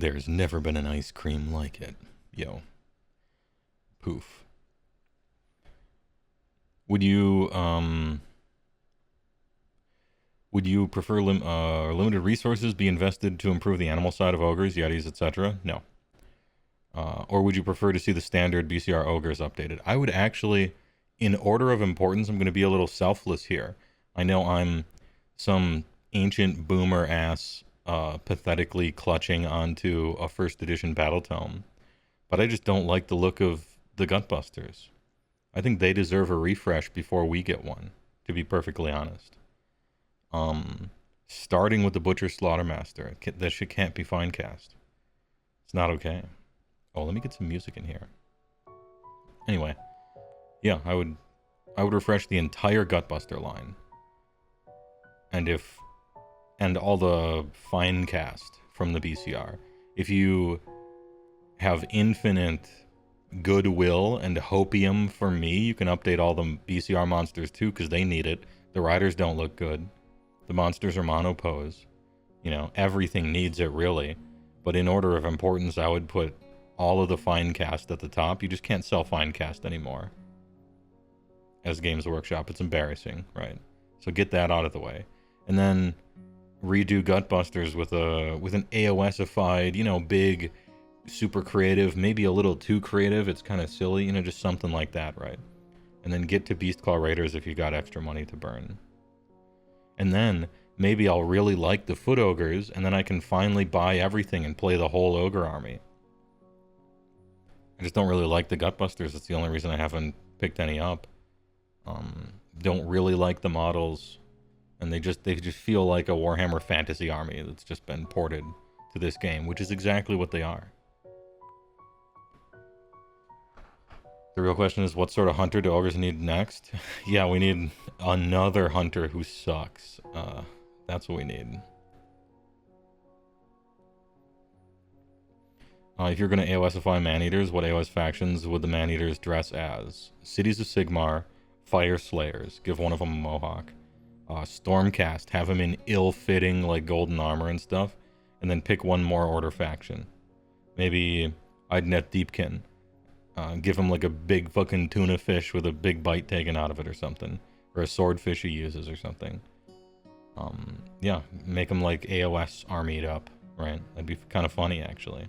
There's never been an ice cream like it. Yo. Poof. Would you, would you prefer limited resources be invested to improve the animal side of ogres, yetis, etc.? No. Or would you prefer to see the standard BCR ogres updated? I would actually, in order of importance, I'm going to be a little selfless here. I know I'm some ancient boomer ass pathetically clutching onto a first edition battle tome, but I just don't like the look of the Gutbusters. I think they deserve a refresh before we get one, to be perfectly honest. Starting with the Butcher Slaughtermaster, that shit can't be fine cast. It's not okay. Oh, let me get some music in here. Anyway, yeah, I would refresh the entire Gutbuster line. And all the fine cast from the BCR. If you have infinite goodwill and hopium for me, you can update all the BCR monsters too, because they need it. The riders don't look good. The monsters are monopose. You know, everything needs it really. But in order of importance, I would put all of the fine cast at the top. You just can't sell fine cast anymore. As Games Workshop, it's embarrassing, right? So get that out of the way. And then redo Gutbusters with an AOS-ified, you know, big, super creative, maybe a little too creative. It's kind of silly, you know, just something like that, right? And then get to Beastclaw Raiders if you got extra money to burn. And then maybe I'll really like the Foot Ogres, and then I can finally buy everything and play the whole Ogre army. I just don't really like the Gutbusters. That's the only reason I haven't picked any up. Don't really like the models, and they just feel like a Warhammer Fantasy army that's just been ported to this game, which is exactly what they are. The real question is, what sort of hunter do ogres need next? Yeah, we need another hunter who sucks. That's what we need. If you're going to AOSify man-eaters, what AOS factions would the man-eaters dress as? Cities of Sigmar, Fire Slayers, give one of them a mohawk. Stormcast, have him in ill-fitting, like, golden armor and stuff, and then pick one more order faction. Maybe I'd net Deepkin. Give him, like, a big fucking tuna fish with a big bite taken out of it or something. Or a swordfish he uses or something. Yeah, make him, like, AOS armied up, right? That'd be kind of funny, actually.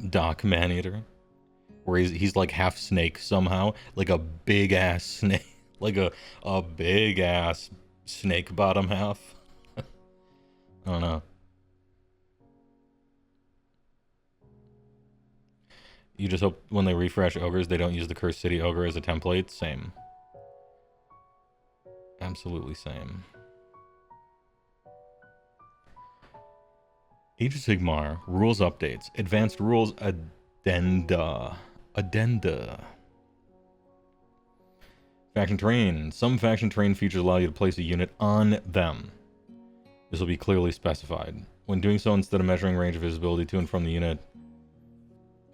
Doc Maneater, where he's like half snake somehow, like a big ass snake, like a big ass snake bottom half. I don't know. You just hope when they refresh ogres they don't use the Cursed City ogre as a template. Same. Absolutely same. Age of Sigmar, rules updates, advanced rules addenda. Faction terrain. Some faction terrain features allow you to place a unit on them. This will be clearly specified. When doing so, instead of measuring range of visibility to and from the unit,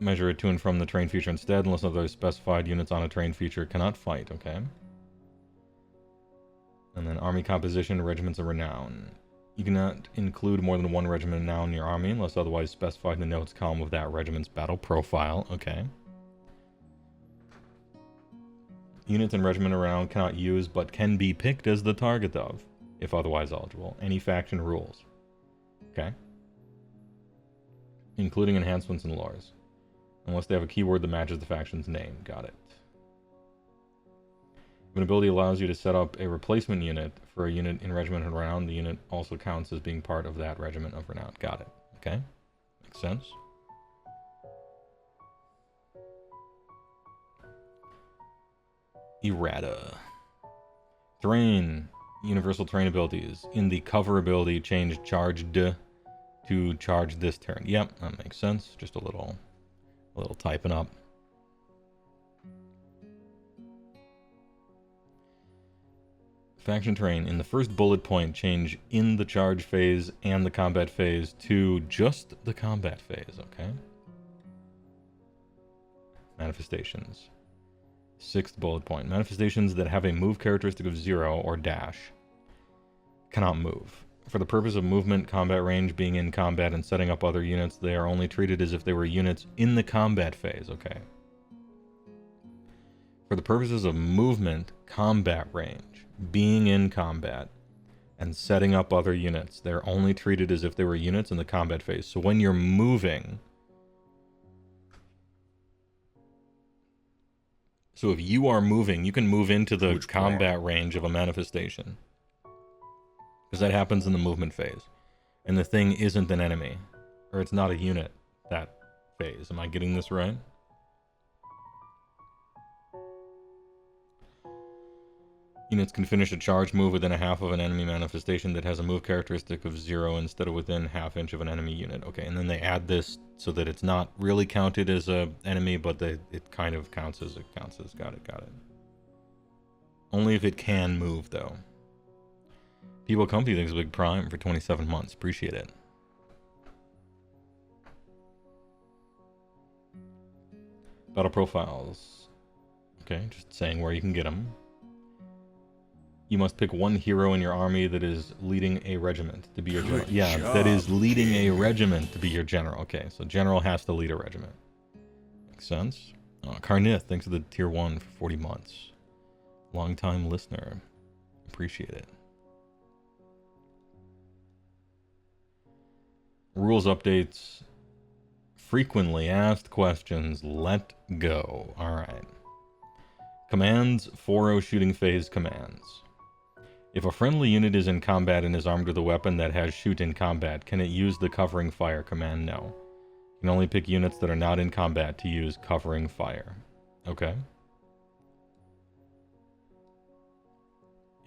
measure it to and from the terrain feature instead, unless otherwise specified. Units on a terrain feature cannot fight, okay? And then army composition, regiments of renown. You cannot include more than one regiment now in your army unless otherwise specified in the notes column of that regiment's battle profile. Okay. Units and regiment around cannot use but can be picked as the target of, if otherwise eligible, any faction rules. Okay. Including enhancements and lores. Unless they have a keyword that matches the faction's name. Got it. If an ability allows you to set up a replacement unit for a unit in Regiment of Renown, the unit also counts as being part of that Regiment of Renown. Got it. Okay. Makes sense. Errata. Terrain. Universal terrain abilities. In the cover ability, change charged to charge this turn. Yep, that makes sense. Just a little typing up. Faction terrain. In the first bullet point, change in the charge phase and the combat phase to just the combat phase, okay? Manifestations. Sixth bullet point. Manifestations that have a move characteristic of 0 or dash cannot move. For the purpose of movement, combat range, being in combat, and setting up other units, they are only treated as if they were units in the combat phase. Okay. For the purposes of movement, combat range, being in combat, and setting up other units, they're only treated as if they were units in the combat phase. So when you're moving... So if you are moving, you can move into the combat range of a manifestation. Because that happens in the movement phase. And the thing isn't an enemy. Or it's not a unit, that phase. Am I getting this right? Units can finish a charge move within a half of an enemy manifestation that has a move characteristic of 0 instead of within half inch of an enemy unit. Okay, and then they add this so that it's not really counted as a enemy, but it kind of counts as it counts as. Got it. Only if it can move, though. People Company thinks a big prime for 27 months. Appreciate it. Battle profiles. Okay, just saying where you can get them. You must pick one hero in your army that is leading a regiment to be your general. Yeah, that is leading a regiment to be your general. Okay, so general has to lead a regiment. Makes sense. Carnith, thanks for the tier 1 for 40 months. Long-time listener. Appreciate it. Rules updates. Frequently asked questions. Let go. Alright. Commands. 4-0 shooting phase commands. If a friendly unit is in combat and is armed with a weapon that has shoot in combat, can it use the covering fire command? No. You can only pick units that are not in combat to use covering fire. Okay.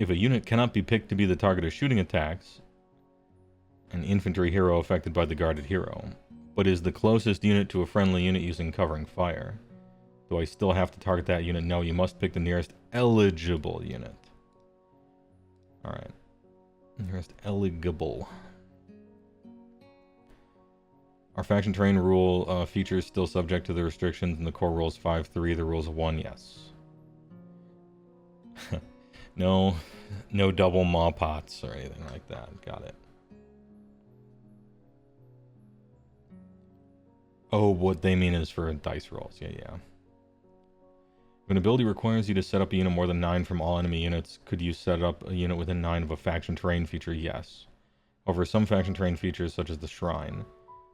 If a unit cannot be picked to be the target of shooting attacks, an infantry hero affected by the guarded hero, but is the closest unit to a friendly unit using covering fire, do I still have to target that unit? No, you must pick the nearest eligible unit. Alright. Nearest eligible. Our faction terrain rule features still subject to the restrictions in the core rules 5.3, the rules of 1, yes. No double maw pots or anything like that. Got it. Oh, what they mean is for dice rolls. Yeah. If an ability requires you to set up a unit more than 9 from all enemy units, could you set up a unit within 9 of a faction terrain feature? Yes. However, some faction terrain features, such as the Shrine,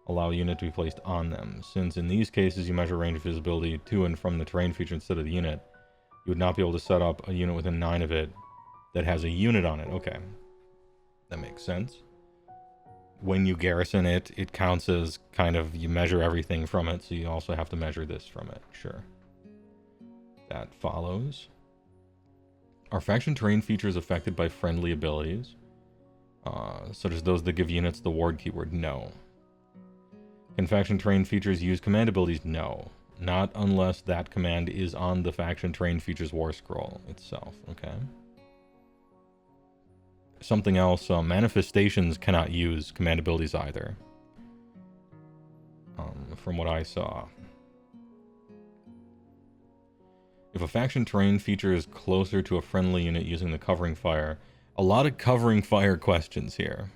allow a unit to be placed on them. Since in these cases you measure range of visibility to and from the terrain feature instead of the unit, you would not be able to set up a unit within 9 of it that has a unit on it. Okay. That makes sense. When you garrison it, it counts as kind of, you measure everything from it, so you also have to measure this from it. Sure. That follows. Are faction terrain features affected by friendly abilities? Such as those that give units the ward keyword? No. Can faction terrain features use command abilities? No. Not unless that command is on the faction terrain features war scroll itself. Okay. Something else, manifestations cannot use command abilities either. From what I saw. If a faction terrain feature is closer to a friendly unit using the covering fire, a lot of covering fire questions here.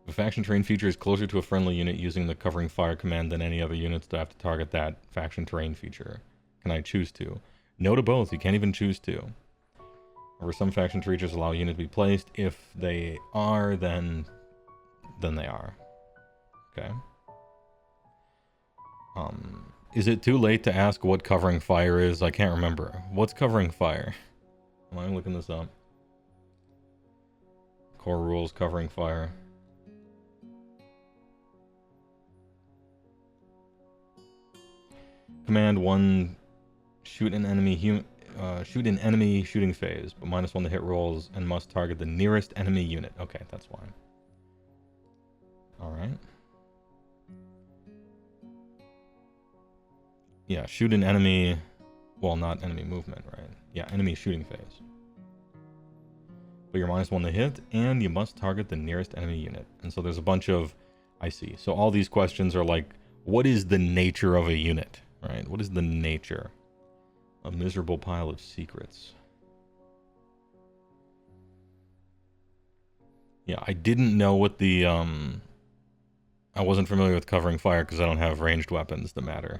If a faction terrain feature is closer to a friendly unit using the covering fire command than any other units, do I have to target that faction terrain feature? Can I choose to? No to both. You can't even choose to. However, some faction features allow a unit to be placed. If they are, then they are. Okay. Is it too late to ask what covering fire is? I can't remember. What's covering fire? Am I looking this up? Core rules, covering fire. Command 1, shoot an enemy shooting phase, but -1 to hit rolls, and must target the nearest enemy unit. Okay, that's why. Alright. Yeah, shoot an enemy... Well, not enemy movement, right? Yeah, enemy shooting phase. But you're -1 to hit, and you must target the nearest enemy unit. And so there's a bunch of... I see. So all these questions are like, what is the nature of a unit? Right? What is the nature? A miserable pile of secrets. Yeah, I didn't know what the, I wasn't familiar with covering fire because I don't have ranged weapons that matter.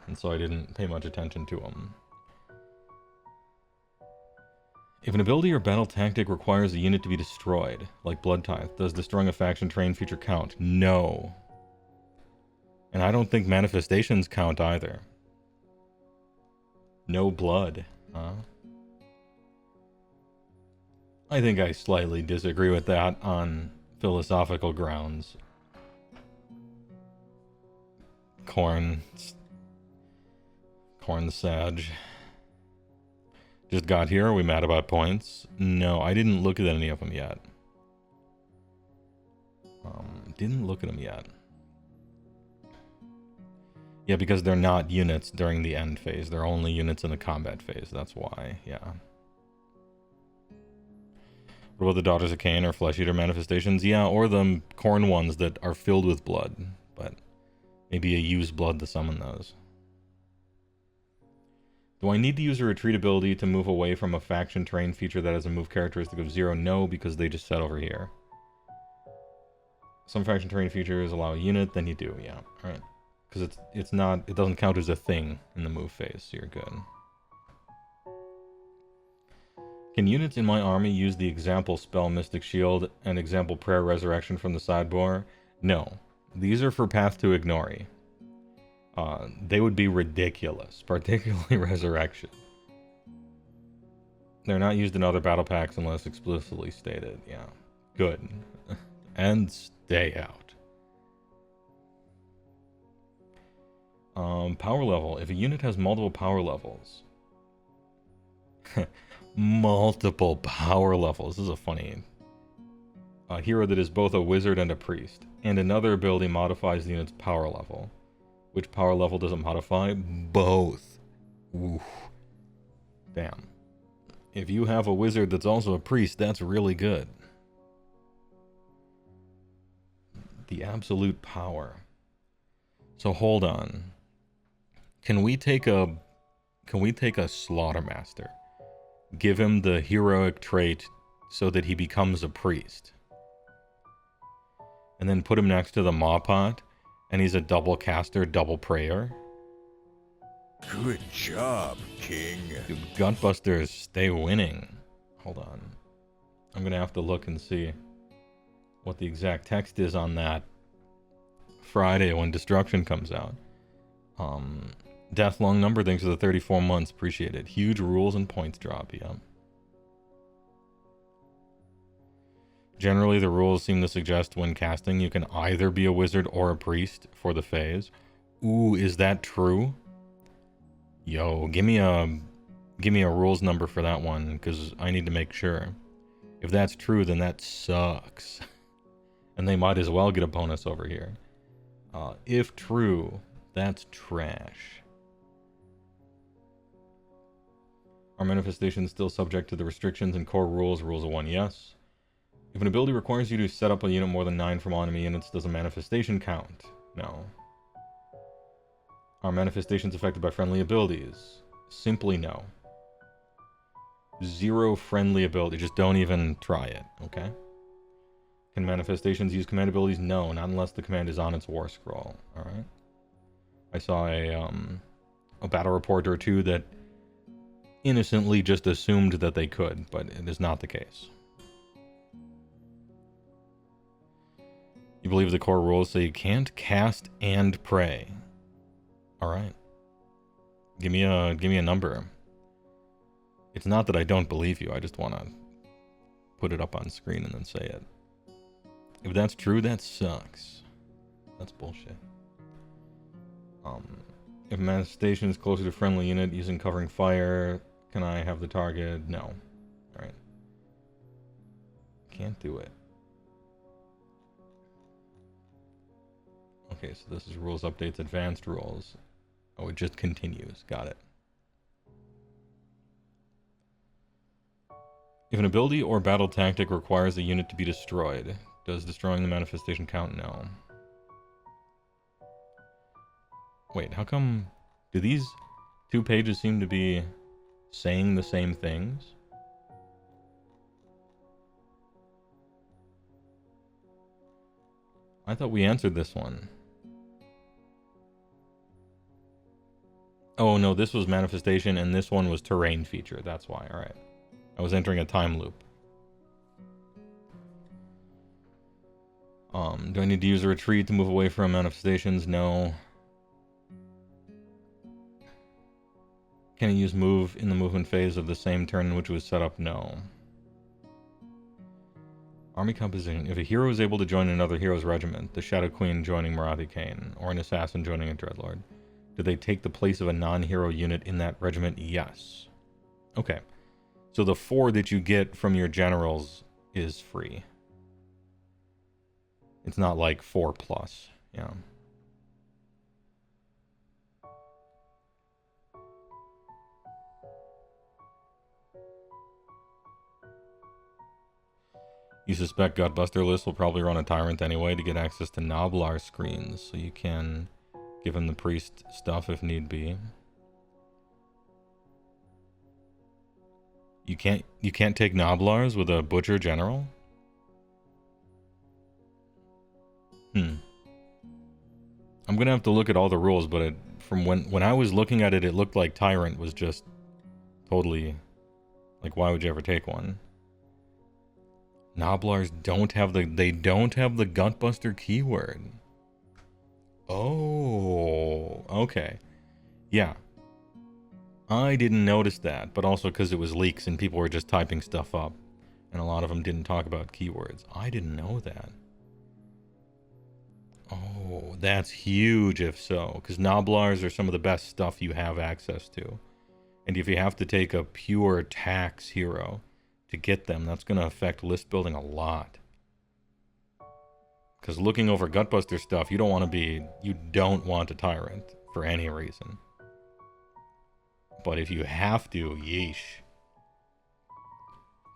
And so I didn't pay much attention to them. If an ability or battle tactic requires a unit to be destroyed, like Blood Tithe, does destroying a faction train feature count? No. And I don't think manifestations count either. No blood, huh? I think I slightly disagree with that on philosophical grounds. Corn the Sag. Just got here, are we mad about points? No, I didn't look at any of them yet. Didn't look at them yet. Yeah, because they're not units during the end phase. They're only units in the combat phase, that's why, yeah. What about the Daughters of Cain or Flesh Eater manifestations? Yeah, or the corn ones that are filled with blood, but maybe you use blood to summon those. Do I need to use a retreat ability to move away from a faction terrain feature that has a move characteristic of 0? No, because they just set over here. Some faction terrain features allow a unit, then you do, yeah, alright. Because it doesn't count as a thing in the move phase, so you're good. Can units in my army use the example spell Mystic Shield and example Prayer Resurrection from the sideboard? No. These are for Path to Ignore. They would be ridiculous, particularly Resurrection. They're not used in other battle packs unless explicitly stated, yeah. Good. And stay out. Power level. If a unit has multiple power levels... multiple power levels. This is a funny... A hero that is both a wizard and a priest. And another ability modifies the unit's power level. Which power level does it modify? Both. Oof. Damn. If you have a wizard that's also a priest, that's really good. The absolute power. So hold on. Can we take a Slaughtermaster? Give him the heroic trait so that he becomes a priest. And then put him next to the Mawpot, and he's a double caster, double prayer. Good job, King. Dude, Gutbusters, stay winning. Hold on. I'm gonna have to look and see what the exact text is on that Friday when Destruction comes out. Death Long Number, thanks for the 34 months. Appreciate it. Huge rules and points drop, yeah. Generally, the rules seem to suggest when casting, you can either be a wizard or a priest for the phase. Ooh, is that true? Yo, give me a rules number for that one, because I need to make sure. If that's true, then that sucks. And they might as well get a bonus over here. If true, that's trash. Are manifestations still subject to the restrictions and core rules? Rules of 1, yes. If an ability requires you to set up a unit more than 9 from all enemy units, does a manifestation count? No. Are manifestations affected by friendly abilities? Simply no. 0 friendly ability, just don't even try it, okay? Can manifestations use command abilities? No, not unless the command is on its war scroll, alright? I saw a battle report or two that innocently just assumed that they could, but it is not the case. You believe the core rules say you can't cast and pray. Alright. Give me a number. It's not that I don't believe you, I just want to put it up on screen and then say it. If that's true, that sucks. That's bullshit. If manifestation is closer to friendly unit using covering fire, can I have the target? No. Alright. Can't do it. Okay, so this is rules updates, advanced rules. Oh, it just continues. Got it. If an ability or battle tactic requires a unit to be destroyed, does destroying the manifestation count? No. Wait, how come... Do these 2 pages seem to be saying the same things? I thought we answered this one. Oh, no, this was manifestation, and this one was terrain feature. That's why. All right. I was entering a time loop. Do I need to use a retreat to move away from manifestations? No. Can I use move in the movement phase of the same turn in which it was set up? No. Army composition. If a hero is able to join another hero's regiment, the Shadow Queen joining Marathi Kane, or an assassin joining a Dreadlord, do they take the place of a non-hero unit in that regiment? Yes. Okay. So the 4 that you get from your generals is free. It's not like 4+. Yeah. You suspect Gutbuster List will probably run a Tyrant anyway to get access to Noblar screens, so you can give him the priest stuff if need be. You can't take Noblars with a Butcher General? I'm gonna have to look at all the rules, but from when I was looking at it, it looked like Tyrant was just totally... Like, why would you ever take one? Noblars don't have the Gutbuster keyword. Oh, okay. Yeah. I didn't notice that, but also because it was leaks and people were just typing stuff up. And a lot of them didn't talk about keywords. I didn't know that. Oh, that's huge if so, because Noblars are some of the best stuff you have access to. And if you have to take a pure tax hero to get them, that's going to affect list building a lot. Because looking over Gutbuster stuff, you don't want a Tyrant for any reason. But if you have to, yeesh.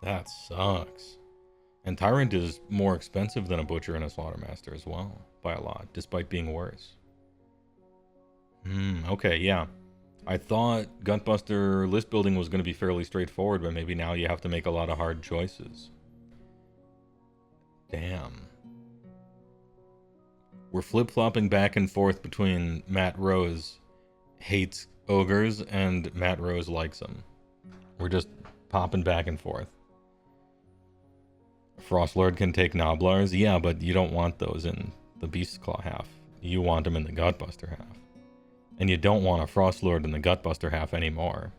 That sucks. And Tyrant is more expensive than a Butcher and a Slaughtermaster as well, by a lot, despite being worse. Okay, yeah. I thought Gutbuster list building was going to be fairly straightforward, but maybe now you have to make a lot of hard choices. Damn. We're flip-flopping back and forth between Matt Rose hates ogres and Matt Rose likes them. We're just popping back and forth. Frostlord can take Noblars, yeah, but you don't want those in the Beastclaw half. You want them in the Gutbuster half. And you don't want a Frostlord in the Gutbuster half anymore.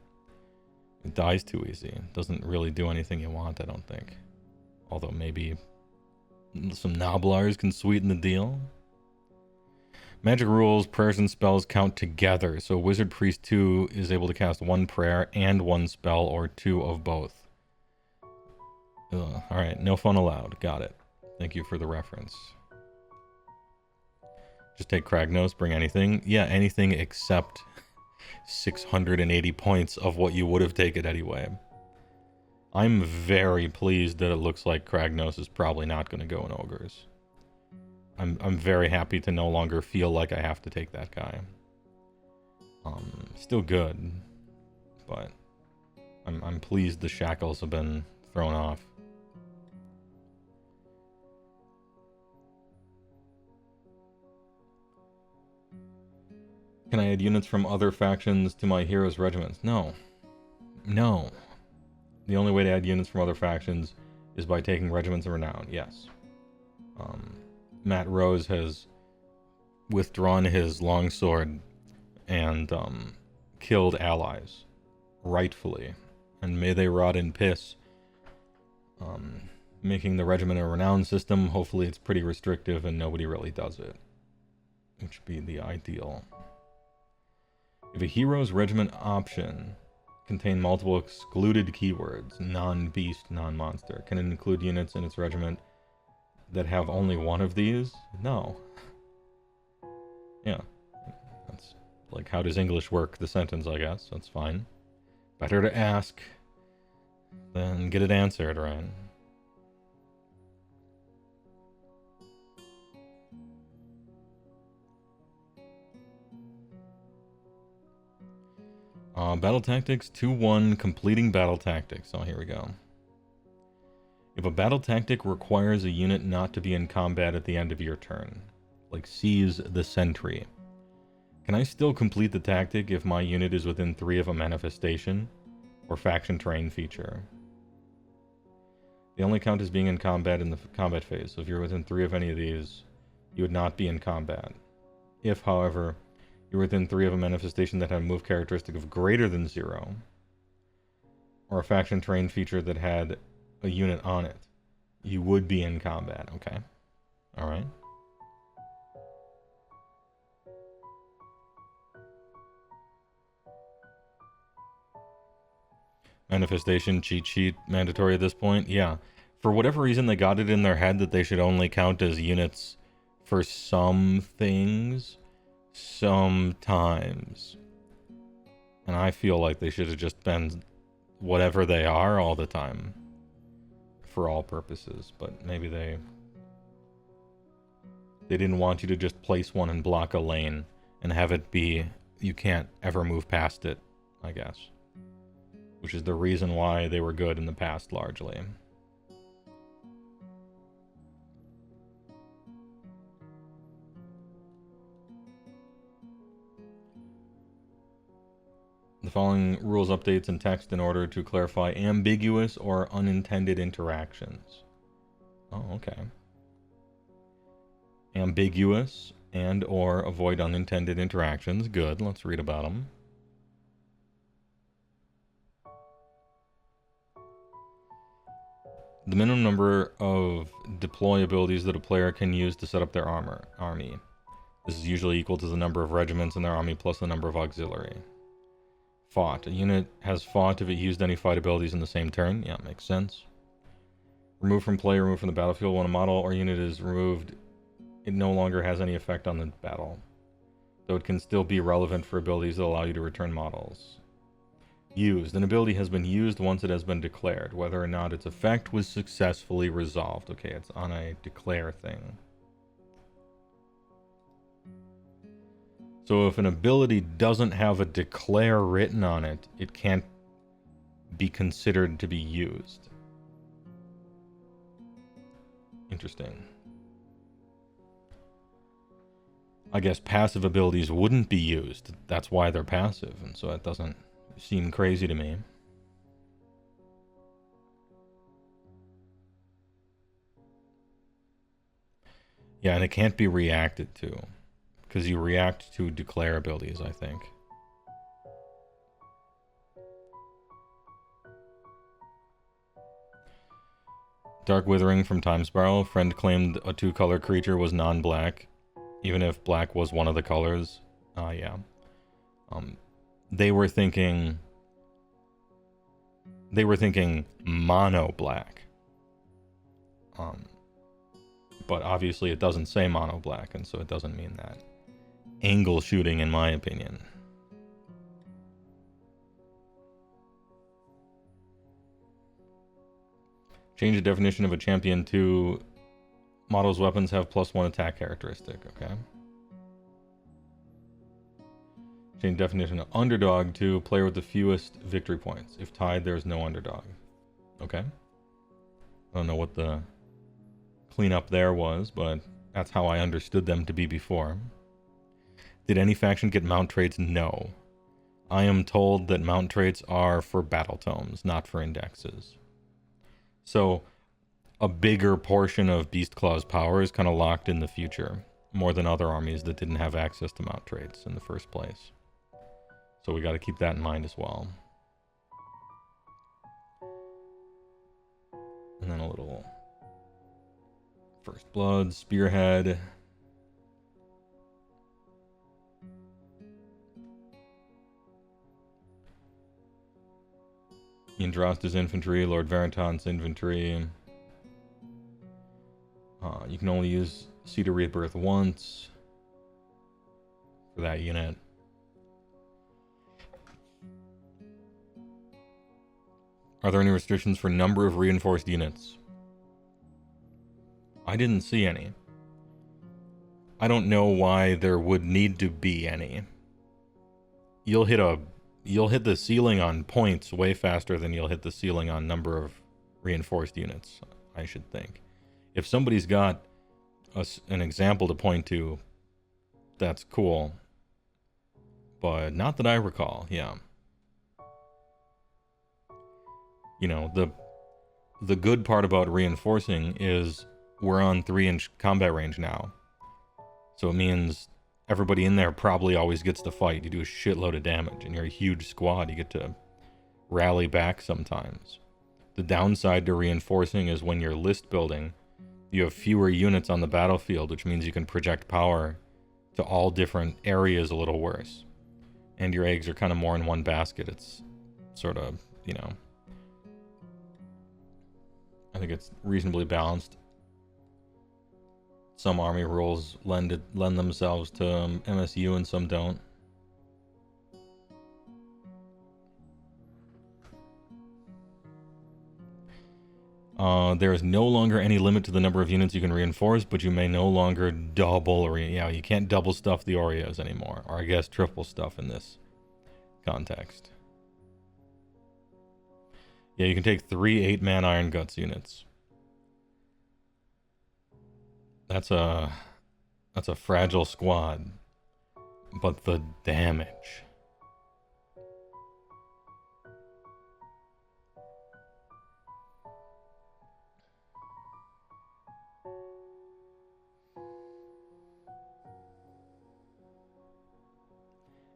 It dies too easy. It doesn't really do anything you want, I don't think. Although maybe some Noblars can sweeten the deal. Magic rules, prayers, and spells count together. So Wizard Priest 2 is able to cast 1 prayer and 1 spell, or 2 of both. Alright, no fun allowed. Got it. Thank you for the reference. Just take Kragnos, bring anything. Yeah, anything except 680 points of what you would have taken anyway. I'm very pleased that it looks like Kragnos is probably not going to go in Ogres. I'm very happy to no longer feel like I have to take that guy. Still good, but I'm pleased the shackles have been thrown off. Can I add units from other factions to my heroes' regiments? No. No. The only way to add units from other factions is by taking regiments of renown, yes. Matt Rose has withdrawn his longsword and killed allies, rightfully. And may they rot in piss. Making the regiment a renown system, hopefully it's pretty restrictive and nobody really does it. Which would be the ideal. If a hero's regiment option contain multiple excluded keywords, non-beast, non-monster, can it include units in its regiment that have only one of these? No. Yeah. That's like, how does English work the sentence, I guess. That's fine. Better to ask than get it answered, right? Battle Tactics 2-1, completing Battle Tactics. Oh, here we go. If a battle tactic requires a unit not to be in combat at the end of your turn, like seize the sentry, can I still complete the tactic if my unit is within 3 of a manifestation or faction terrain feature? They only count as being in combat in the combat phase, so if you're within 3 of any of these, you would not be in combat. If, however, you're within 3 of a manifestation that had a move characteristic of greater than 0, or a faction terrain feature that had a unit on it, you would be in combat. Okay. Alright. Manifestation cheat sheet mandatory at this point? Yeah. For whatever reason, they got it in their head that they should only count as units for some things, sometimes. And I feel like they should have just been whatever they are all the time, for all purposes. But maybe they didn't want you to just place one and block a lane and have it be you can't ever move past it, I guess. Which is the reason why they were good in the past, largely. The following rules updates in text in order to clarify ambiguous or unintended interactions. Oh, okay. Ambiguous and or avoid unintended interactions. Good, let's read about them. The minimum number of deploy abilities that a player can use to set up their army. This is usually equal to the number of regiments in their army plus the number of auxiliary. Fought. A unit has fought if it used any fight abilities in the same turn. Yeah, makes sense. Remove from play, remove from the battlefield. When a model or unit is removed, it no longer has any effect on the battle, though it can still be relevant for abilities that allow you to return models. Used. An ability has been used once it has been declared, whether or not its effect was successfully resolved. Okay, it's on a declare thing. So if an ability doesn't have a declare written on it, it can't be considered to be used. Interesting. I guess passive abilities wouldn't be used. That's why they're passive, and so that doesn't seem crazy to me. Yeah, and it can't be reacted to, because you react to declare abilities, I think. Dark Withering from Time Spiral. Friend claimed a 2-color creature was non-black, even if black was one of the colors. Yeah. They were thinking mono black. But obviously it doesn't say mono black, and so it doesn't mean that. Angle shooting, in my opinion. Change the definition of a champion to model's weapons have +1 attack characteristic, okay? Change definition of underdog to player with the fewest victory points. If tied, there is no underdog. Okay. I don't know what the cleanup there was, but that's how I understood them to be before. Did any faction get mount traits? No. I am told that mount traits are for battle tomes, not for indexes. So a bigger portion of Beastclaw's power is kind of locked in the future, more than other armies that didn't have access to mount traits in the first place. So we got to keep that in mind as well. And then a little First Blood, Spearhead. Yndrasta's infantry, Lord Varitan's infantry. You can only use Cedar Rebirth once for that unit. Are there any restrictions for number of reinforced units? I didn't see any. I don't know why there would need to be any. You'll hit the ceiling on points way faster than you'll hit the ceiling on number of reinforced units. I should think. If somebody's got an example to point to, that's cool. But not that I recall, yeah. You know, the good part about reinforcing is we're on 3-inch combat range now. So it means everybody in there probably always gets to fight. You do a shitload of damage, and you're a huge squad. You get to rally back sometimes. The downside to reinforcing is when you're list building, you have fewer units on the battlefield, which means you can project power to all different areas a little worse. And your eggs are kind of more in one basket. It's sort of, you know, I think it's reasonably balanced. Some army rules lend themselves to MSU and some don't. There is no longer any limit to the number of units you can reinforce, but you may no longer double yeah, you can't double stuff the Oreos anymore, or I guess triple stuff in this context. Yeah, you can take 3 8-man Iron Guts units. That's a fragile squad, but the damage.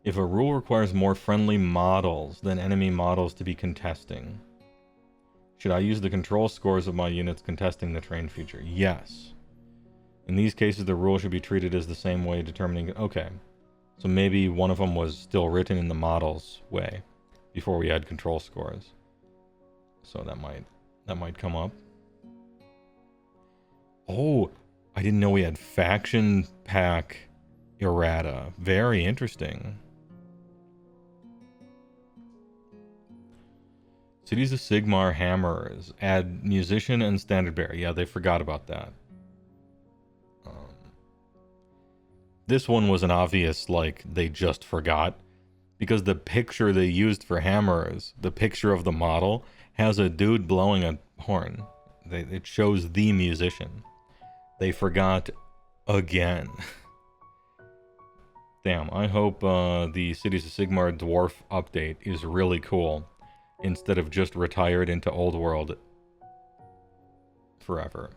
If a rule requires more friendly models than enemy models to be contesting, should I use the control scores of my units contesting the terrain feature? Yes. In these cases, the rule should be treated as the same way, determining... Okay. So maybe one of them was still written in the models way before we had control scores. So that might come up. Oh, I didn't know we had faction pack errata. Very interesting. Cities of Sigmar Hammerers. Add musician and standard bearer. Yeah, they forgot about that. This one was an obvious, like, they just forgot. Because the picture they used for Hammerers, the picture of the model, has a dude blowing a horn. It shows the musician. They forgot again. Damn, I hope the Cities of Sigmar Dwarf update is really cool. Instead of just retired into Old World forever.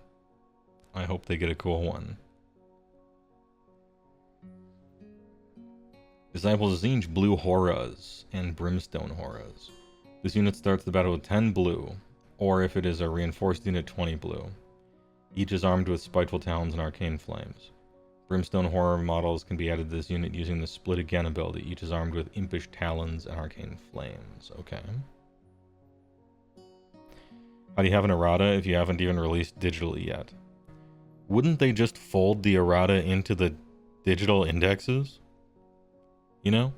I hope they get a cool one. Disciples of Zinj, blue Horas and brimstone Horas. This unit starts the battle with 10 blue, or if it is a reinforced unit, 20 blue. Each is armed with spiteful talons and arcane flames. Brimstone horror models can be added to this unit using the split again ability. Each is armed with impish talons and arcane flames. Okay. How do you have an errata if you haven't even released digitally yet? Wouldn't they just fold the errata into the digital indexes? You know?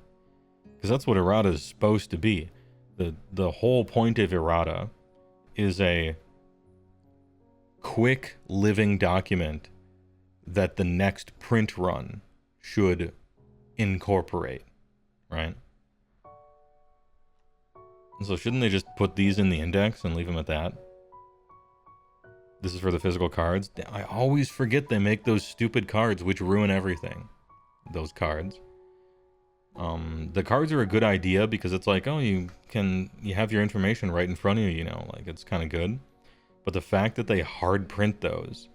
Because that's what errata is supposed to be. The whole point of errata is a quick living document that the next print run should incorporate, right? So shouldn't they just put these in the index and leave them at that? This is for the physical cards. I always forget they make those stupid cards which ruin everything. Those cards. The cards are a good idea because it's like, oh, you have your information right in front of you, you know, like it's kind of good. But the fact that they hard print those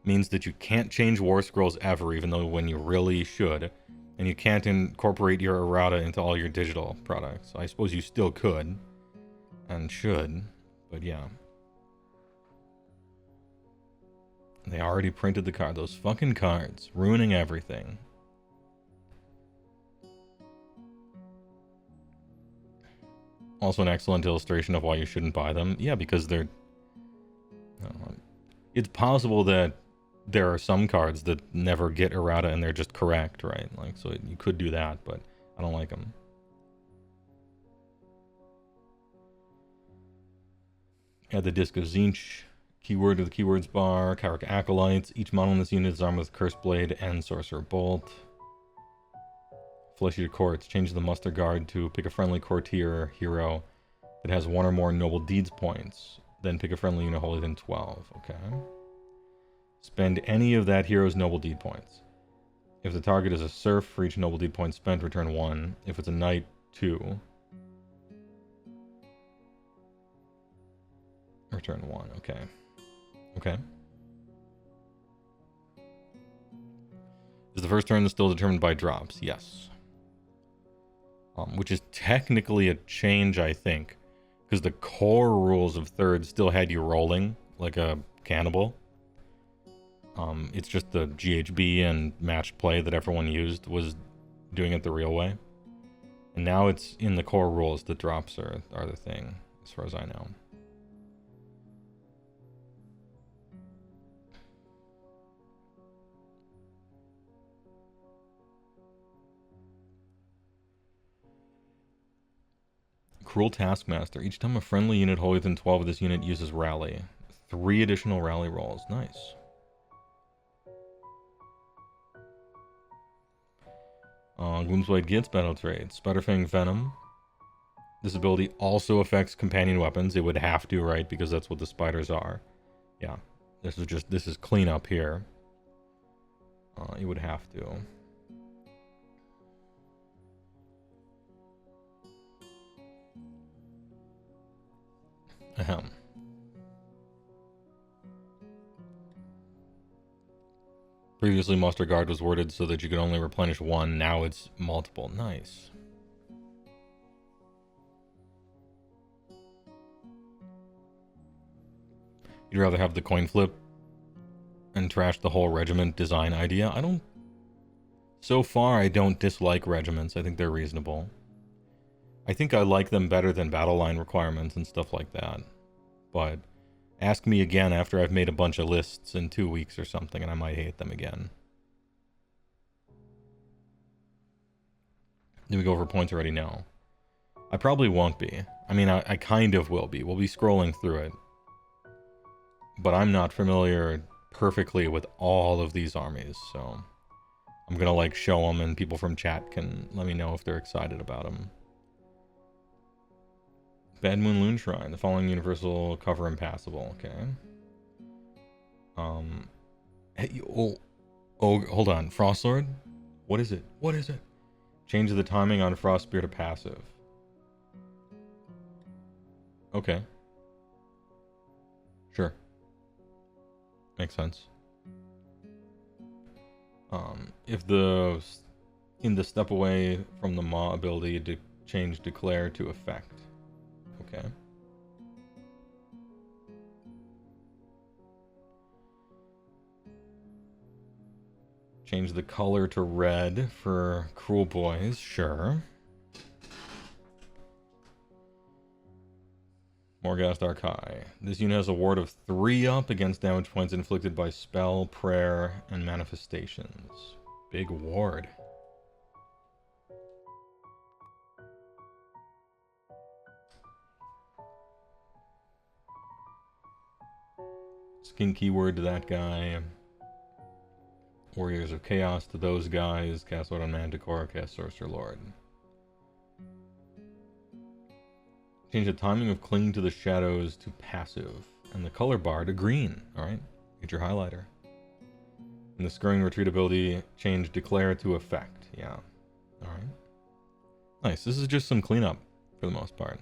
means that you can't change War Scrolls ever, even though when you really should. And you can't incorporate your errata into all your digital products. I suppose you still could and should, but yeah. They already printed the card. Those fucking cards, ruining everything. Also an excellent illustration of why you shouldn't buy them. Yeah, because they're... it's possible that there are some cards that never get errata and they're just correct, right? Like, so you could do that, but I don't like them. Add the Disc of Zinch keyword to the keywords bar. Kyric Acolytes. Each model in this unit is armed with Curse Blade and Sorcerer Bolt. Flesh Eater Courts. Change the muster guard to pick a friendly courtier hero that has one or more noble deeds points. then pick a friendly unit wholly within 12. Okay. Spend any of that hero's noble deed points. If the target is a serf, for each noble deed point spent, return 1. If it's a knight, 2. Return 1. Okay. Okay. Is the first turn still determined by drops? Yes. Which is technically a change, I think. Because the core rules of third still had you rolling like a cannibal. It's just the GHB and matched play that everyone used was doing it the real way. And now it's in the core rules that drops are the thing, as far as I know. Cruel Taskmaster. Each time a friendly unit wholly within 12 of this unit uses Rally. 3 additional Rally rolls. Nice. Gloomsblade gets battle traits. Spiderfang Venom. This ability also affects companion weapons. It would have to, right? Because that's what the spiders are. Yeah. This is cleanup here. It would have to. Ahem. Previously, Muster Guard was worded so that you could only replenish 1. Now it's multiple. Nice. You'd rather have the coin flip and trash the whole regiment design idea? So far, I don't dislike regiments. I think they're reasonable. I think I like them better than battle line requirements and stuff like that. But ask me again after I've made a bunch of lists in 2 weeks or something, and I might hate them again. Did we go over points already? No. I probably won't be. I mean, I kind of will be. We'll be scrolling through it. But I'm not familiar perfectly with all of these armies, so I'm gonna, like, show them, and people from chat can let me know if they're excited about them. Bad Moon Loon Shrine. The following universal cover impassable. Okay. Hey, oh, hold on. Frostlord? What is it? What is it? Change the timing on Frostbeard to passive. Okay. Sure. Makes sense. If in the step away from the Maw ability to change declare to effect. Okay. Change the color to red for Cruel Boys, sure. Morghast Archai. This unit has a ward of 3 up against damage points inflicted by spell, prayer, and manifestations. Big ward. Skin keyword to that guy. Warriors of Chaos to those guys. Cast Lord on Manticore, cast Sorcerer Lord. Change the timing of Cling to the Shadows to passive. And the color bar to green. Alright, get your highlighter. And the Scurrying Retreat ability, change Declare to effect. Yeah. Alright. Nice, this is just some cleanup for the most part.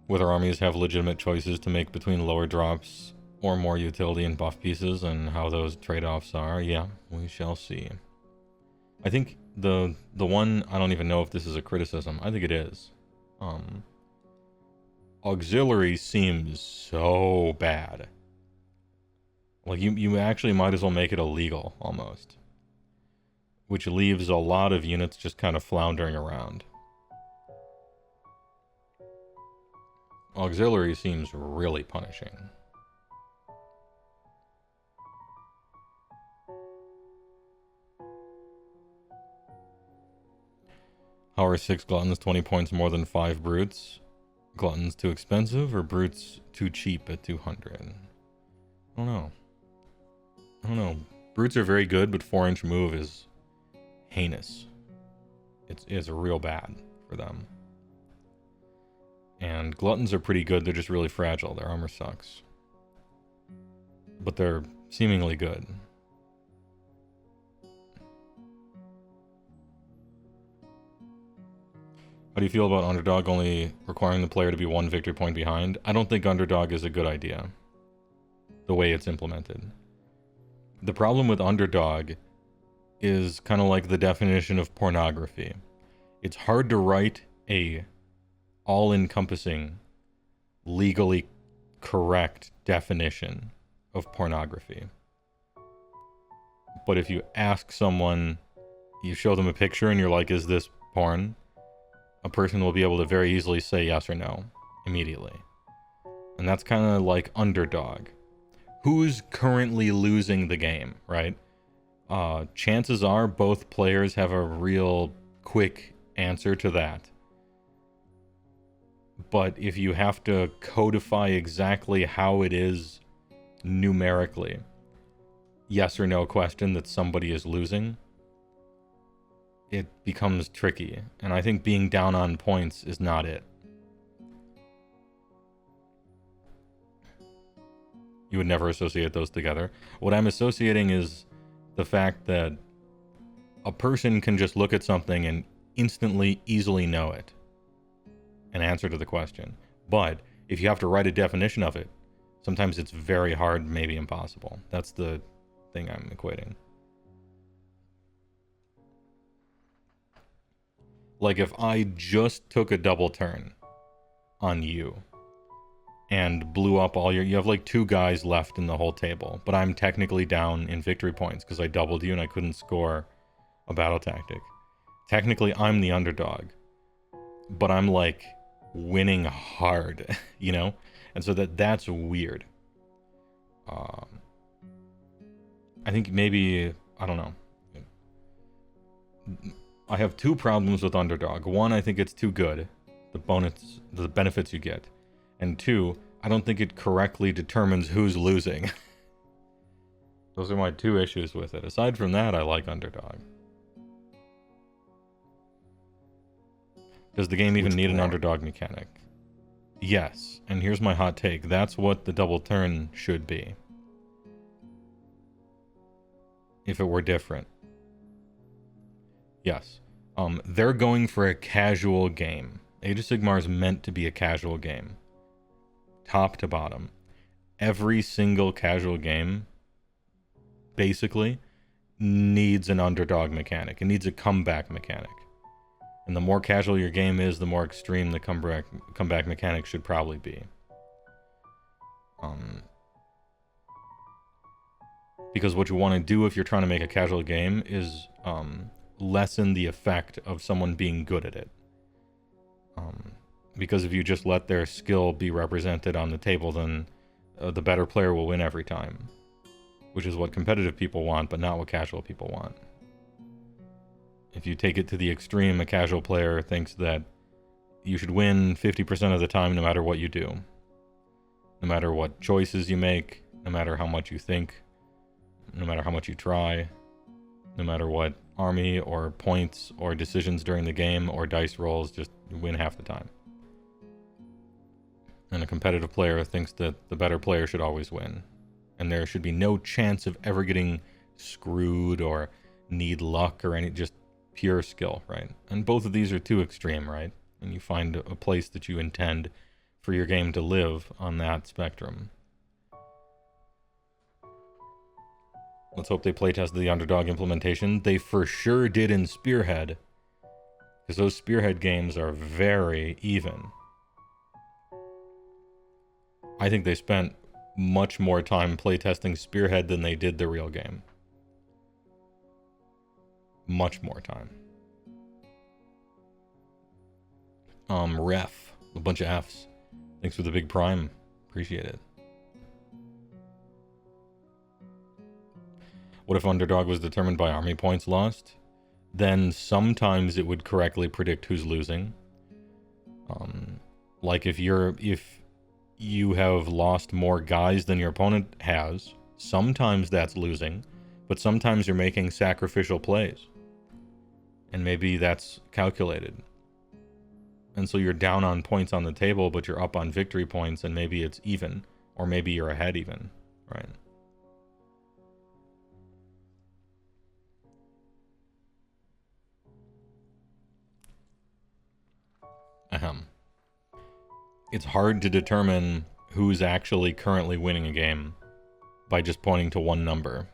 Whether armies have legitimate choices to make between lower drops or more utility and buff pieces, and how those trade-offs are, yeah, we shall see. I think the one, I don't even know if this is a criticism, I think it is. Auxiliary seems so bad. Like, you actually might as well make it illegal, almost. Which leaves a lot of units just kind of floundering around. Auxiliary seems really punishing. How are 6 Gluttons 20 points more than 5 Brutes? Gluttons too expensive or Brutes too cheap at 200? I don't know. Brutes are very good, but 4-inch move is heinous. It's real bad for them. And gluttons are pretty good. They're just really fragile. Their armor sucks. But they're seemingly good. How do you feel about Underdog only requiring the player to be 1 victory point behind? I don't think Underdog is a good idea, the way it's implemented. The problem with Underdog is kind of like the definition of pornography. It's hard to write a all-encompassing, legally correct definition of pornography. But if you ask someone, you show them a picture and you're like, is this porn? A person will be able to very easily say yes or no immediately. And that's kind of like Underdog. Who's currently losing the game, right? Chances are both players have a real quick answer to that. But if you have to codify exactly how it is numerically, yes or no question that somebody is losing, it becomes tricky. And I think being down on points is not it. You would never associate those together. What I'm associating is the fact that a person can just look at something and instantly, easily know it. An answer to the question. But if you have to write a definition of it, sometimes it's very hard, maybe impossible. That's the thing I'm equating. Like if I just took a double turn on you and blew up all you have like 2 guys left in the whole table, but I'm technically down in victory points because I doubled you and I couldn't score a battle tactic. Technically, I'm the underdog, but I'm like winning hard, you know? And so that's weird. I think maybe, I don't know. I have 2 problems with Underdog. 1, I think it's too good, the benefits you get. And 2, I don't think it correctly determines who's losing. Those are my 2 issues with it. Aside from that, I like Underdog. Does the game even need an underdog mechanic? Yes, and here's my hot take. That's what the double turn should be. If it were different. Yes. They're going for a casual game. Age of Sigmar is meant to be a casual game. Top to bottom. Every single casual game, basically, needs an underdog mechanic. It needs a comeback mechanic. And the more casual your game is, the more extreme the comeback mechanic should probably be. Because what you want to do if you're trying to make a casual game is lessen the effect of someone being good at it. Because if you just let their skill be represented on the table, then the better player will win every time. Which is what competitive people want, but not what casual people want. If you take it to the extreme, a casual player thinks that you should win 50% of the time no matter what you do. No matter what choices you make, no matter how much you think, no matter how much you try, no matter what army or points or decisions during the game or dice rolls, just win half the time. And a competitive player thinks that the better player should always win. And there should be no chance of ever getting screwed or need luck or any, just pure skill, right? And both of these are too extreme, right? And you find a place that you intend for your game to live on that spectrum. Let's hope they playtested the underdog implementation. They for sure did in Spearhead, because those Spearhead games are very even. I think they spent much more time playtesting Spearhead than they did the real game. Much more time. Ref, a bunch of Fs. Thanks for the big prime. Appreciate it. What if Underdog was determined by army points lost? Then sometimes it would correctly predict who's losing. Like if you have lost more guys than your opponent has, sometimes that's losing, but sometimes you're making sacrificial plays. And maybe that's calculated. And so you're down on points on the table, but you're up on victory points, and maybe it's even. Or maybe you're ahead even, right? Ahem. It's hard to determine who's actually currently winning a game by just pointing to one number.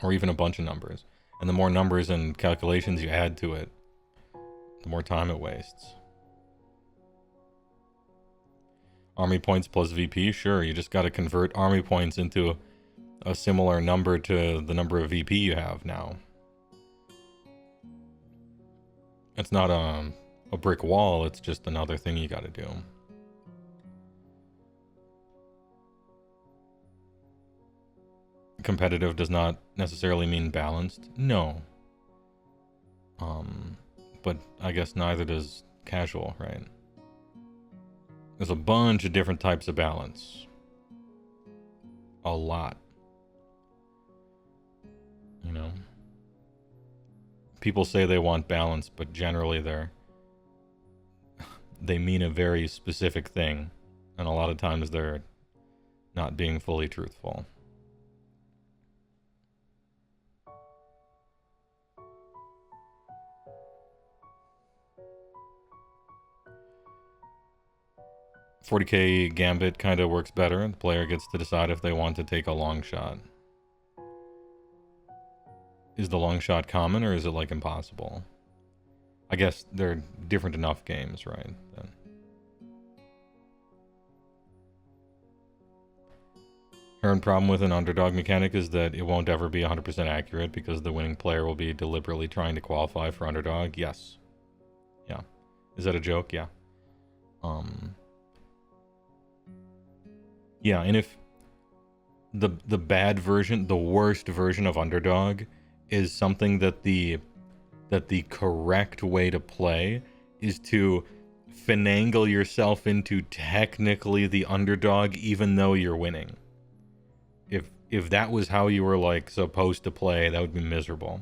Or even a bunch of numbers. And the more numbers and calculations you add to it, the more time it wastes. Army points plus VP? Sure, you just got to convert army points into a similar number to the number of VP you have now. It's not a brick wall, it's just another thing you got to do. Competitive does not necessarily mean balanced. No. But I guess neither does casual, right? There's a bunch of different types of balance. A lot. You know? People say they want balance, but generally they mean a very specific thing. And a lot of times they're not being fully truthful. $40K Gambit kind of works better. The player gets to decide if they want to take a long shot. Is the long shot common, or is it like impossible? I guess they're different enough games, right? Then. Her problem with an underdog mechanic is that it won't ever be 100% accurate because the winning player will be deliberately trying to qualify for underdog. Yes. Yeah. Is that a joke? Yeah. Yeah, and if the bad version, the worst version of underdog is something that the correct way to play is to finagle yourself into technically the underdog even though you're winning. If that was how you were like supposed to play, that would be miserable.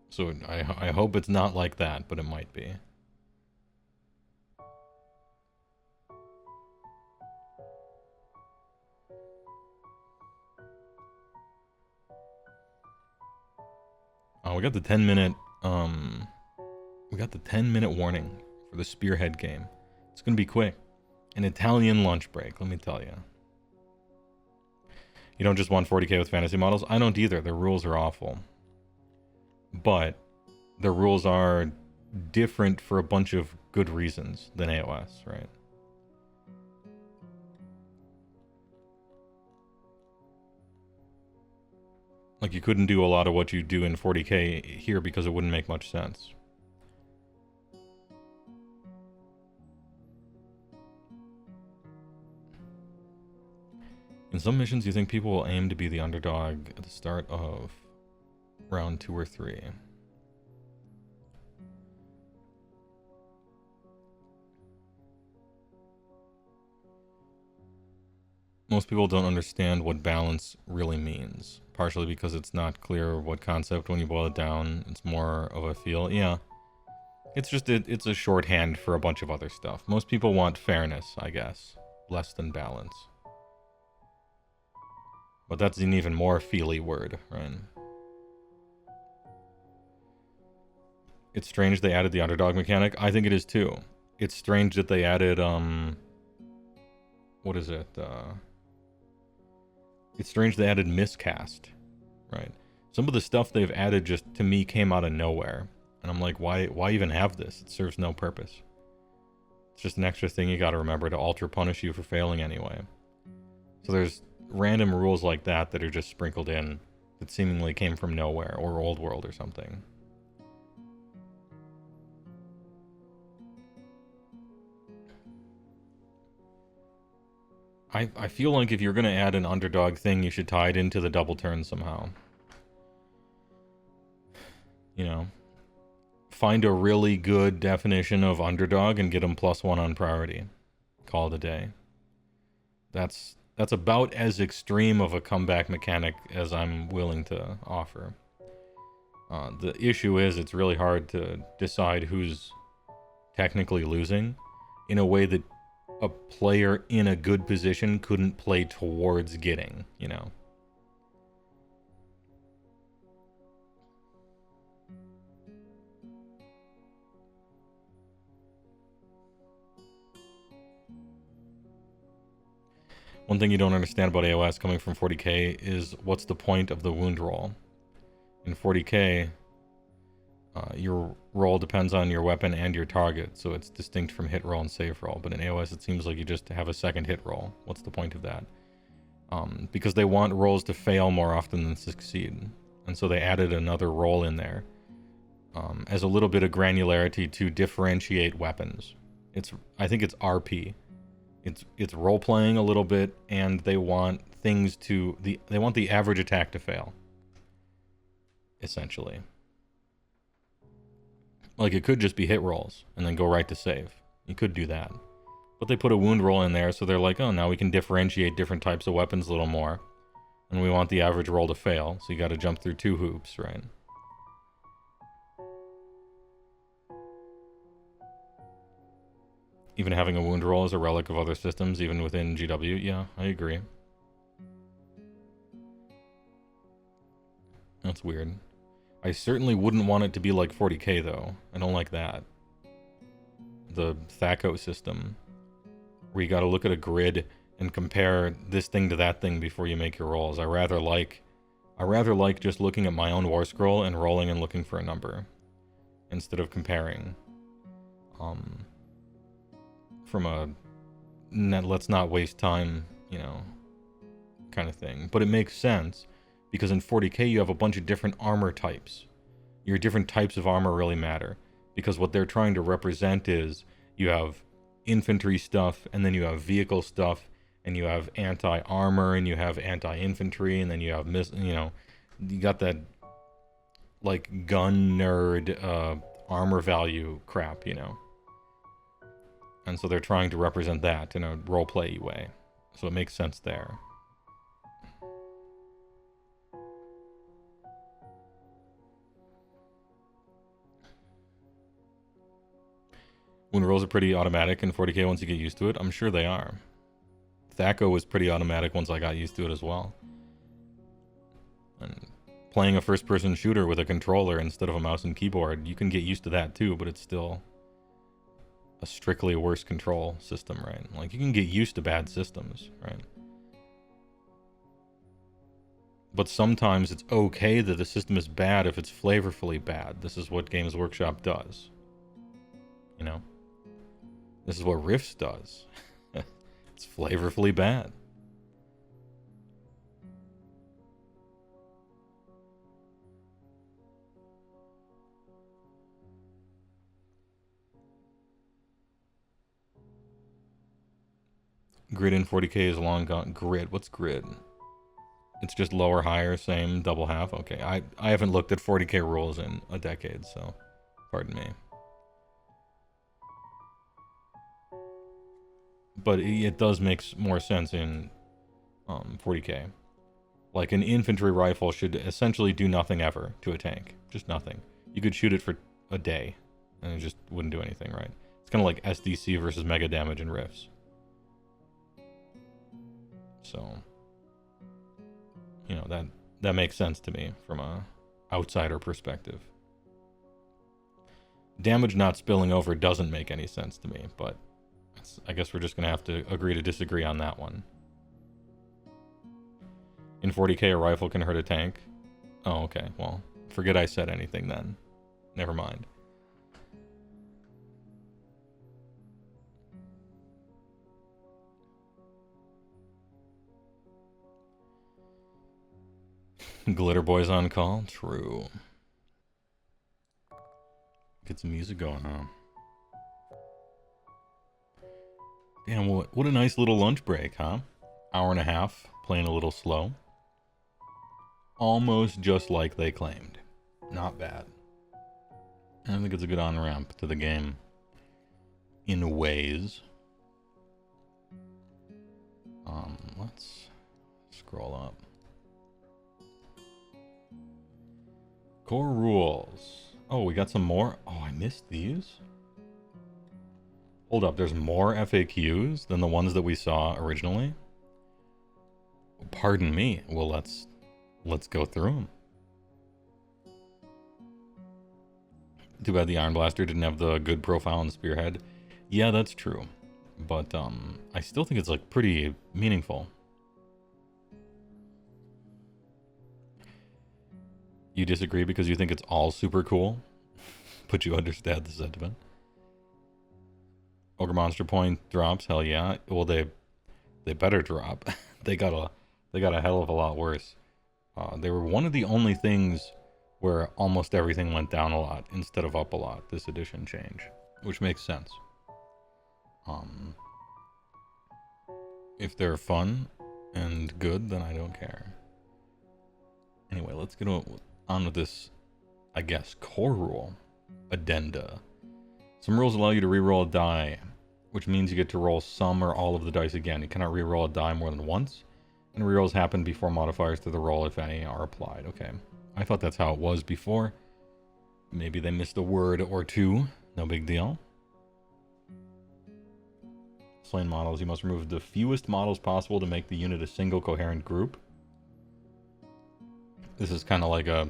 So I hope it's not like that, but it might be. We got the 10-minute warning for the Spearhead game. It's gonna be quick. An Italian lunch break, let me tell you. You don't just want 40K with fantasy models? I don't either. The rules are awful. But the rules are different for a bunch of good reasons than AOS, right? Like, you couldn't do a lot of what you do in 40K here because it wouldn't make much sense. In some missions, you think people will aim to be the underdog at the start of round 2 or 3. Most people don't understand what balance really means, partially because it's not clear what concept when you boil it down. It's more of a feel. Yeah. It's just, it's a shorthand for a bunch of other stuff. Most people want fairness, I guess, less than balance. But that's an even more feely word, right? It's strange they added the underdog mechanic. I think it is too. It's strange that they added, what is it? It's strange they added miscast, right? Some of the stuff they've added just, to me, came out of nowhere. And I'm like, why even have this? It serves no purpose. It's just an extra thing you gotta remember to alter punish you for failing anyway. So there's random rules like that that are just sprinkled in that seemingly came from nowhere, or Old World or something. I feel like if you're going to add an underdog thing, you should tie it into the double turn somehow. You know, find a really good definition of underdog and get them +1 on priority. Call it a day. That's That's about as extreme of a comeback mechanic as I'm willing to offer. The issue is it's really hard to decide who's technically losing in a way that a player in a good position couldn't play towards getting, you know. One thing you don't understand about AOS coming from 40k is what's the point of the wound roll. In 40k, your roll depends on your weapon and your target, so it's distinct from hit roll and save roll. But in AOS, it seems like you just have a second hit roll. What's the point of that? Because they want rolls to fail more often than succeed. And so they added another roll in there as a little bit of granularity to differentiate weapons. I think it's RP. It's role playing a little bit, and they want things to they want the average attack to fail. Essentially. Like, it could just be hit rolls and then go right to save. You could do that. But they put a wound roll in there, so they're like, oh, now we can differentiate different types of weapons a little more. And we want the average roll to fail, so you gotta jump through 2 hoops, right? Even having a wound roll is a relic of other systems, even within GW. Yeah, I agree. That's weird. I certainly wouldn't want it to be like 40k, though. I don't like that. The THACO system, where you gotta look at a grid and compare this thing to that thing before you make your rolls. I rather like just looking at my own war scroll and rolling and looking for a number, instead of comparing. From a let's not waste time, you know, kind of thing. But it makes sense, because in 40k you have a bunch of different armor types. Your different types of armor really matter, because what they're trying to represent is you have infantry stuff, and then you have vehicle stuff, and you have anti-armor, and you have anti-infantry, and then you have you know, you got that like gun nerd armor value crap, you know. And so they're trying to represent that in a roleplay way. So it makes sense there. Wound rolls are pretty automatic in 40k once you get used to it. I'm sure they are. THACO was pretty automatic once I got used to it as well. And playing a first-person shooter with a controller instead of a mouse and keyboard, you can get used to that too, but it's still a strictly worse control system, right? Like, you can get used to bad systems, right? But sometimes it's okay that the system is bad if it's flavorfully bad. This is what Games Workshop does. You know? This is what Rifts does. It's flavorfully bad. Grid in 40k is long gone. Grid? What's grid? It's just lower, higher, same, double half? Okay, I haven't looked at 40k rules in a decade, so pardon me. But it does make more sense in 40k. Like, an infantry rifle should essentially do nothing ever to a tank. Just nothing. You could shoot it for a day, and it just wouldn't do anything, right? It's kind of like SDC versus mega damage in Rifts. So, you know, that makes sense to me from a outsider perspective. Damage not spilling over doesn't make any sense to me, but I guess we're just going to have to agree to disagree on that one. In 40k, a rifle can hurt a tank? Oh, okay. Well, forget I said anything then. Never mind. Glitter Boy's on call? True. Get some music going, huh? Damn, what a nice little lunch break, huh? Hour and a half, playing a little slow. Almost just like they claimed. Not bad. I think it's a good on-ramp to the game. In ways. Let's scroll up. Core rules. Oh, we got some more. Oh, I missed these. Hold up, there's more FAQs than the ones that we saw originally? Pardon me. Well, let's go through them. Too bad the Iron Blaster didn't have the good profile and spearhead. Yeah, that's true. But I still think it's like pretty meaningful. You disagree because you think it's all super cool, but you understand the sentiment. Ogre Monster Point drops, hell yeah. Well, they better drop. they got a hell of a lot worse. They were one of the only things where almost everything went down a lot instead of up a lot this edition change, which makes sense. If they're fun and good, then I don't care. Anyway, let's get on with this, I guess, core rule. Addenda. Some rules allow you to reroll a die, which means you get to roll some or all of the dice again. You cannot reroll a die more than once, and rerolls happen before modifiers to the roll, if any, are applied. Okay. I thought that's how it was before. Maybe they missed a word or two. No big deal. Slain models. You must remove the fewest models possible to make the unit a single coherent group. This is kind of like a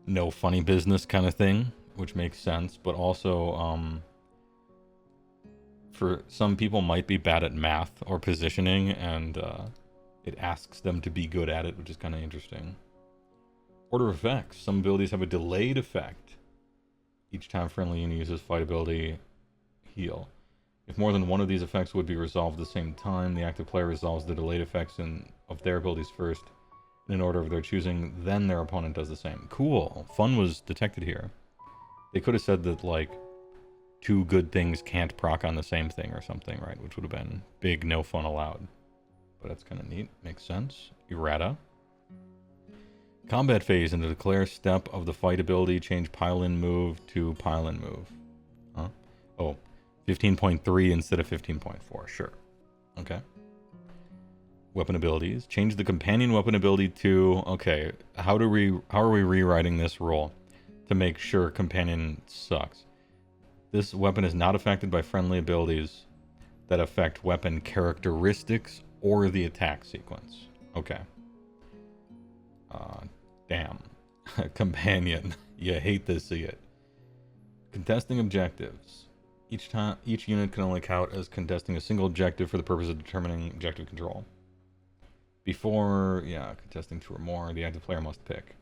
no funny business kind of thing, which makes sense, but also for some people might be bad at math or positioning, and it asks them to be good at it, which is kind of interesting. Order effects. Some abilities have a delayed effect. Each time friendly unit uses fight ability, heal. If more than one of these effects would be resolved at the same time, the active player resolves the delayed effects of their abilities first, in order of their choosing, then their opponent does the same. Cool. Fun was detected here. They could have said that, like, two good things can't proc on the same thing or something, right? Which would have been big no fun allowed. But that's kind of neat. Makes sense. Errata. Combat phase. In the declare step of the fight ability, change pile-in move to pile-in move. Huh? Oh, 15.3 instead of 15.4. Sure. Okay. Weapon abilities. Change the companion weapon ability to... Okay, how are we rewriting this rule to make sure companion sucks? This weapon is not affected by friendly abilities that affect weapon characteristics or the attack sequence. Okay. Damn. Companion. You hate to see it. Contesting objectives. Each unit can only count as contesting a single objective for the purpose of determining objective control. Before, contesting two or more, the active player must pick.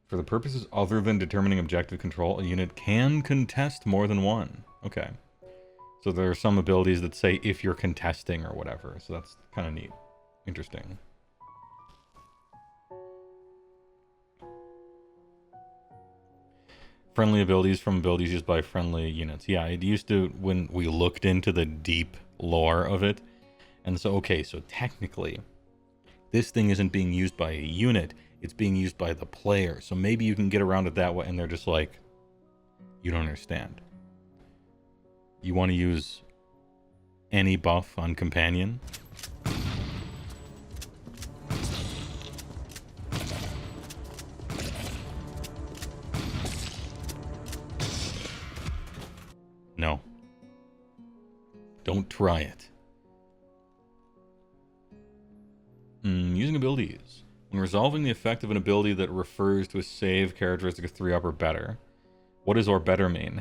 For the purposes other than determining objective control, a unit can contest more than one. Okay. So there are some abilities that say if you're contesting or whatever, so that's kind of neat. Interesting. Friendly abilities from abilities used by friendly units. Yeah, it used to, when we looked into the deep lore of it. And so, okay, so technically, this thing isn't being used by a unit, it's being used by the player. So maybe you can get around it that way, and they're just like, you don't understand. You want to use any buff on companion? No. Don't try it. Using abilities. When resolving the effect of an ability that refers to a save characteristic of 3 up or better. What does or better mean?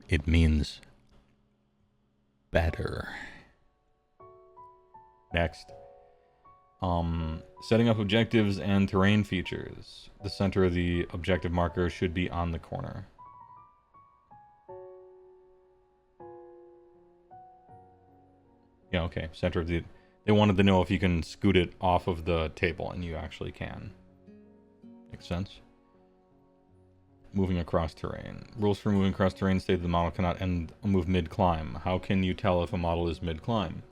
It means better. Next. Setting up objectives and terrain features. The center of the objective marker should be on the corner. Yeah, okay. Center of the... They wanted to know if you can scoot it off of the table, and you actually can. Makes sense. Moving across terrain. Rules for moving across terrain state the model cannot end a move mid-climb. How can you tell if a model is mid-climb?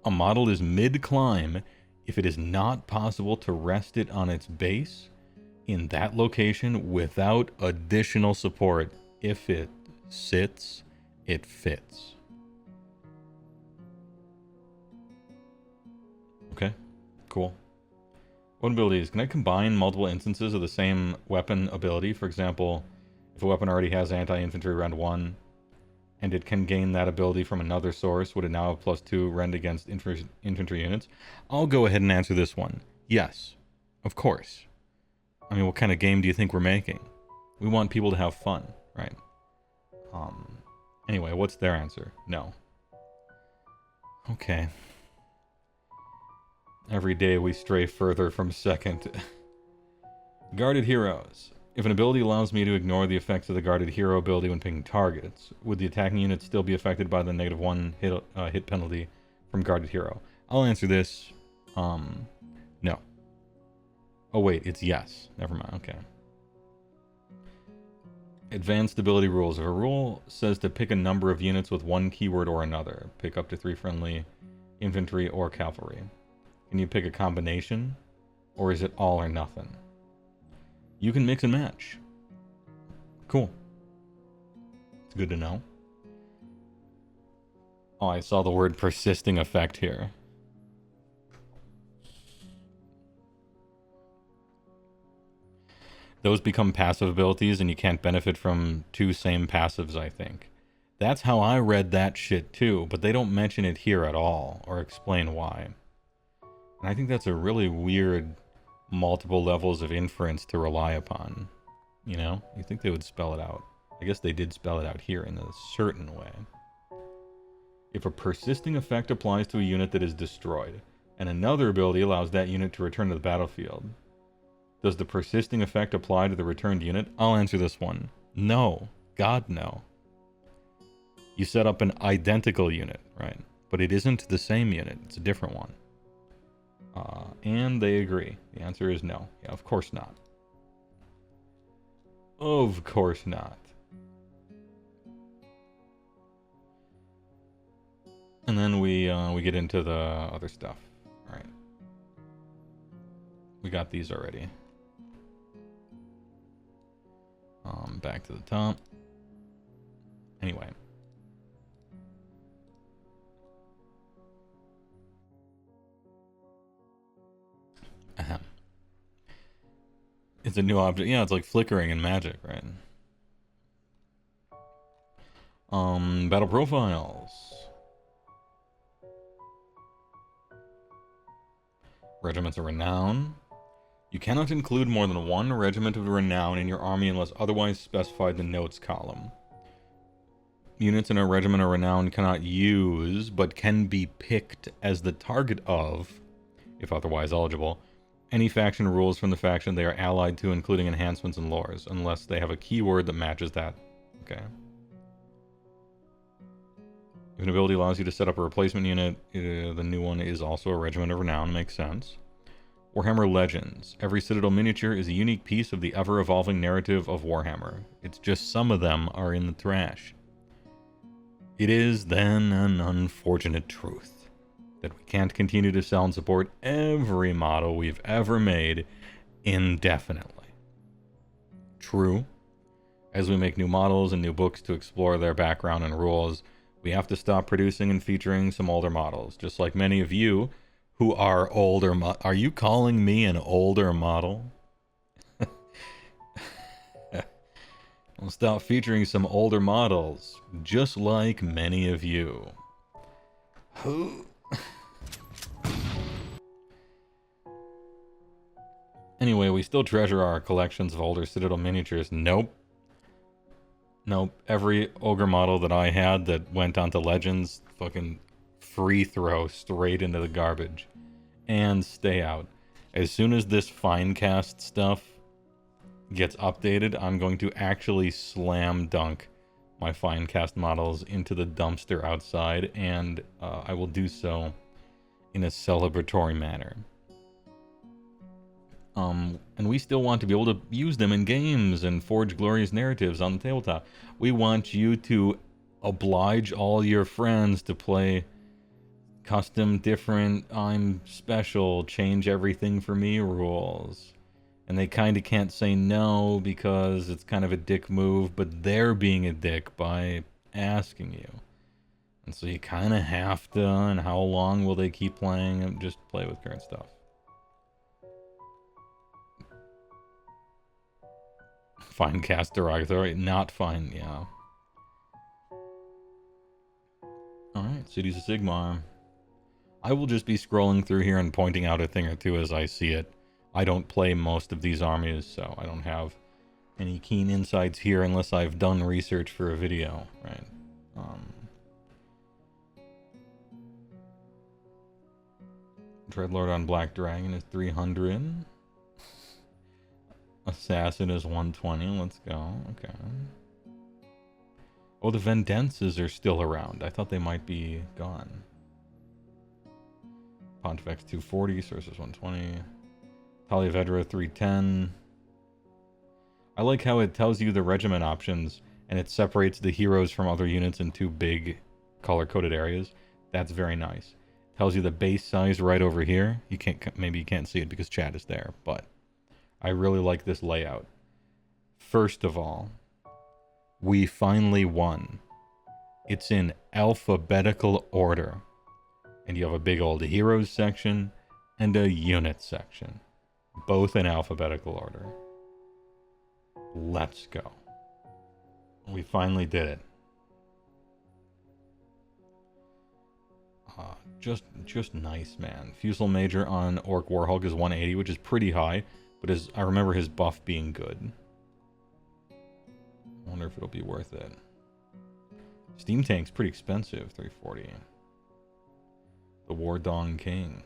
A model is mid-climb if it is not possible to rest it on its base in that location without additional support if it sits, it fits. Okay, cool. What abilities? Can I combine multiple instances of the same weapon ability? For example, if a weapon already has anti-infantry rend 1, and it can gain that ability from another source, would it now have +2 rend against infantry units? I'll go ahead and answer this one. Yes, of course. I mean, what kind of game do you think we're making? We want people to have fun, right? Anyway, what's their answer? No. Okay. Every day we stray further from second. Guarded heroes. If an ability allows me to ignore the effects of the guarded hero ability when picking targets, would the attacking unit still be affected by the -1 hit penalty from guarded hero? I'll answer this. No. Oh wait, it's yes. Never mind. Okay. Advanced ability rules. If a rule says to pick a number of units with one keyword or another, pick up to 3 friendly infantry or cavalry. Can you pick a combination, or is it all or nothing? You can mix and match. Cool. It's good to know. Oh, I saw the word persisting effect here. Those become passive abilities and you can't benefit from 2 same passives, I think. That's how I read that shit too, but they don't mention it here at all, or explain why. And I think that's a really weird multiple levels of inference to rely upon. You know? You think they would spell it out. I guess they did spell it out here in a certain way. If a persisting effect applies to a unit that is destroyed, and another ability allows that unit to return to the battlefield, does the persisting effect apply to the returned unit? I'll answer this one. No. God, no. You set up an identical unit, right? But it isn't the same unit. It's a different one. And they agree. The answer is no. Yeah, of course not. Of course not. And then we get into the other stuff. All right. We got these already. Back to the top. Anyway. Ahem. It's a new object. Yeah, it's like flickering in Magic, right? Battle profiles. Regiments of Renown. You cannot include more than 1 regiment of renown in your army unless otherwise specified in the notes column. Units in a regiment of renown cannot use, but can be picked as the target of, if otherwise eligible, any faction rules from the faction they are allied to, including enhancements and lores, unless they have a keyword that matches that. Okay. If an ability allows you to set up a replacement unit, the new one is also a regiment of renown. Makes sense. Warhammer Legends. Every Citadel miniature is a unique piece of the ever-evolving narrative of Warhammer. It's just some of them are in the trash. It is, then, an unfortunate truth that we can't continue to sell and support every model we've ever made indefinitely. True. As we make new models and new books to explore their background and rules, we have to stop producing and featuring some older models, just like many of you who are older. Are you calling me an older model? We'll stop featuring some older models, just like many of you. Who? Anyway, we still treasure our collections of older Citadel miniatures. Nope. Nope. Every ogre model that I had that went onto Legends, fucking free throw straight into the garbage. And stay out. As soon as this Finecast stuff gets updated, I'm going to actually slam dunk my Finecast models into the dumpster outside, and I will do so in a celebratory manner. And we still want to be able to use them in games and forge glorious narratives on the tabletop. We want you to oblige all your friends to play custom, different, I'm special, change everything for me rules. And they kind of can't say no because it's kind of a dick move, but they're being a dick by asking you. And so you kind of have to, and how long will they keep playing? And just play with current stuff. Fine cast derogatory, not fine, yeah. Alright, Cities of Sigmar. I will just be scrolling through here and pointing out a thing or two as I see it. I don't play most of these armies, so I don't have any keen insights here unless I've done research for a video, right? Dreadlord on Black Dragon is 300. Assassin is 120. Let's go. Okay. Oh, the Vendenses are still around. I thought they might be gone. Pontifex 240, Sources 120. Talia Vedra 310. I like how it tells you the regiment options and it separates the heroes from other units in two big color-coded areas. That's very nice. Tells you the base size right over here. You can't, maybe you can't see it because chat is there, but I really like this layout. First of all, we finally won. It's in alphabetical order. And you have a big old heroes section and a unit section. Both in alphabetical order. Let's go. We finally did it. Just nice, man. Fusel Major on Orc Warhulk is 180, which is pretty high, but I remember his buff being good. I wonder if it'll be worth it. Steam Tank's pretty expensive, 340. The War Dong King.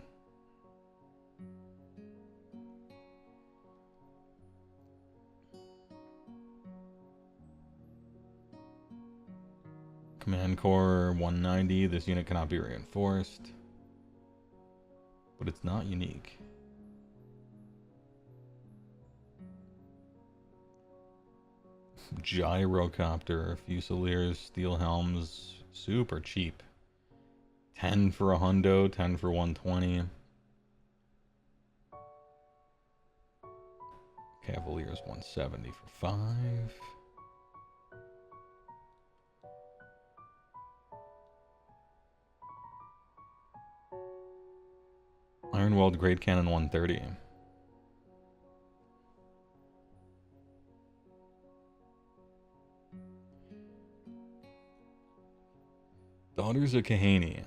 Command Core 190. This unit cannot be reinforced. But it's not unique. Gyrocopter, Fusiliers, Steel Helms, super cheap. 10 for a hundo, 10 for 120. Cavaliers 170 for 5. Ironweld Great Cannon 130. Daughters of Kahani.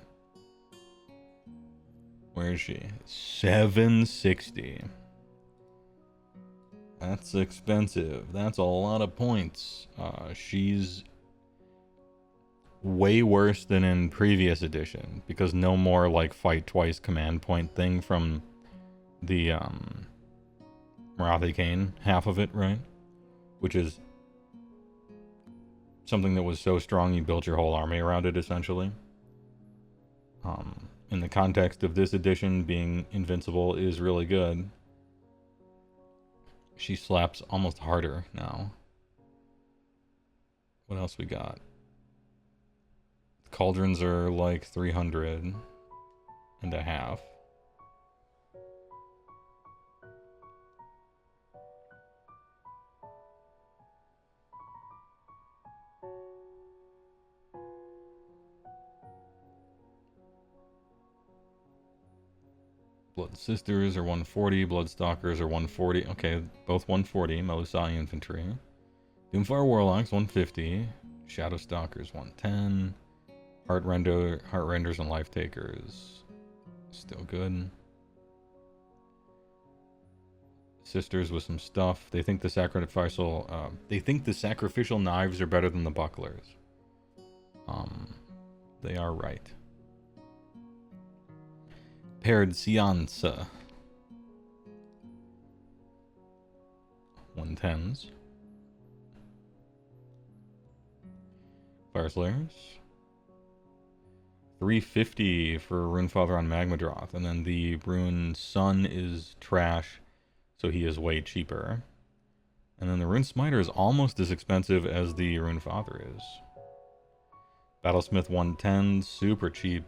Where is she? 760. That's expensive. That's a lot of points. She's way worse than in previous edition because no more like fight twice command point thing from the Marathi Kane, half of it, right? Which is something that was so strong you built your whole army around it, essentially. In the context of this edition, being invincible is really good. She slaps almost harder now. What else we got? Cauldrons are like 300 and a half. Blood Sisters are 140, Bloodstalkers are 140. Okay, both 140. Melusai Infantry. Doomfire Warlocks 150. Shadow Stalkers 110. Heartrenders and Life Takers still good. Sisters with some stuff. They think the sacrificial knives are better than the bucklers. They are right. Paired Seance 110s. Fire Slayers 350 for Runefather on Magmadroth, and then the Rune Sun is trash, so he is way cheaper. And then the Rune Smiter is almost as expensive as the Runefather is. Battlesmith 110, super cheap.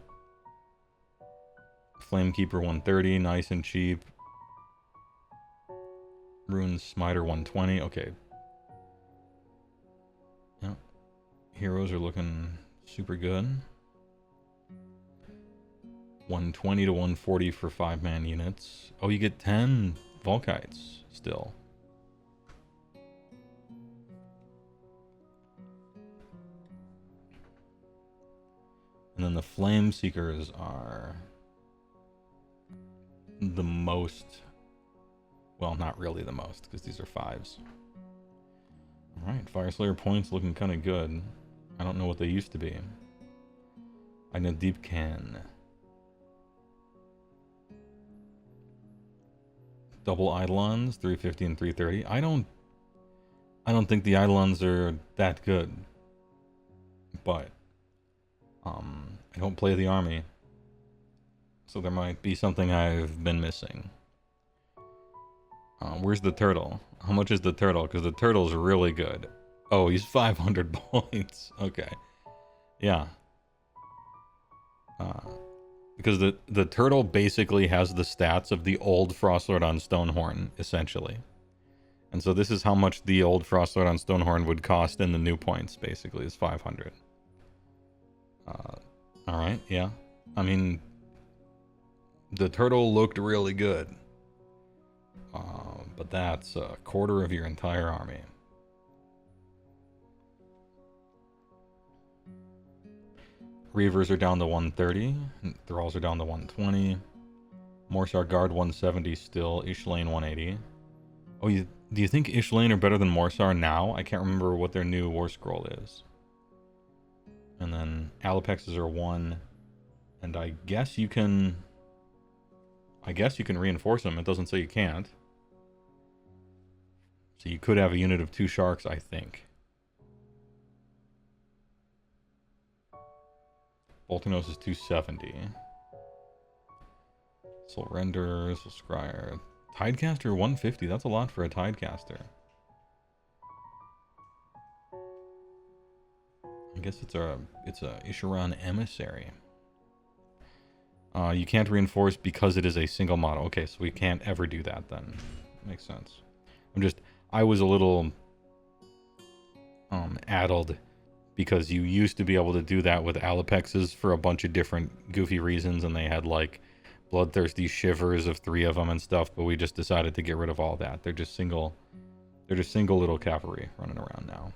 Flamekeeper 130, nice and cheap. Rune Smiter 120. Okay. Yeah. Heroes are looking super good. 120 to 140 for 5-man units. Oh, you get 10 Volkites still. And then the Flame Seekers are the most... Well, not really the most, because these are 5s. Alright, Fire Slayer points looking kind of good. I don't know what they used to be. I know Deep Can. Double Eidolons, 350 and 330. I don't think the Eidolons are that good. But I don't play the army. So there might be something I've been missing. Where's the turtle? How much is the turtle? Because the turtle's really good. Oh, he's 500 points. Okay. Yeah. Because the turtle basically has the stats of the old Frostlord on Stonehorn, essentially. And so this is how much the old Frostlord on Stonehorn would cost in the new points, basically, is 500. Alright, yeah. I mean, the turtle looked really good. But that's a quarter of your entire army. Reavers are down to 130. Thralls are down to 120. Morsar Guard 170 still. Ishlane 180. Oh, do you think Ishlane are better than Morsar now? I can't remember what their new War Scroll is. And then Alapexes are 1. And I guess you can reinforce them. It doesn't say you can't. So you could have a unit of 2 sharks, I think. Boltanos is 270. Surrender, Scryer. Tidecaster 150. That's a lot for a Tidecaster. I guess it's a Isharan emissary. You can't reinforce because it is a single model. Okay, so we can't ever do that then. Makes sense. I was a little addled because you used to be able to do that with Alapexes for a bunch of different goofy reasons, and they had like bloodthirsty shivers of 3 of them and stuff, but we just decided to get rid of all that. They're just single little cavalry running around now.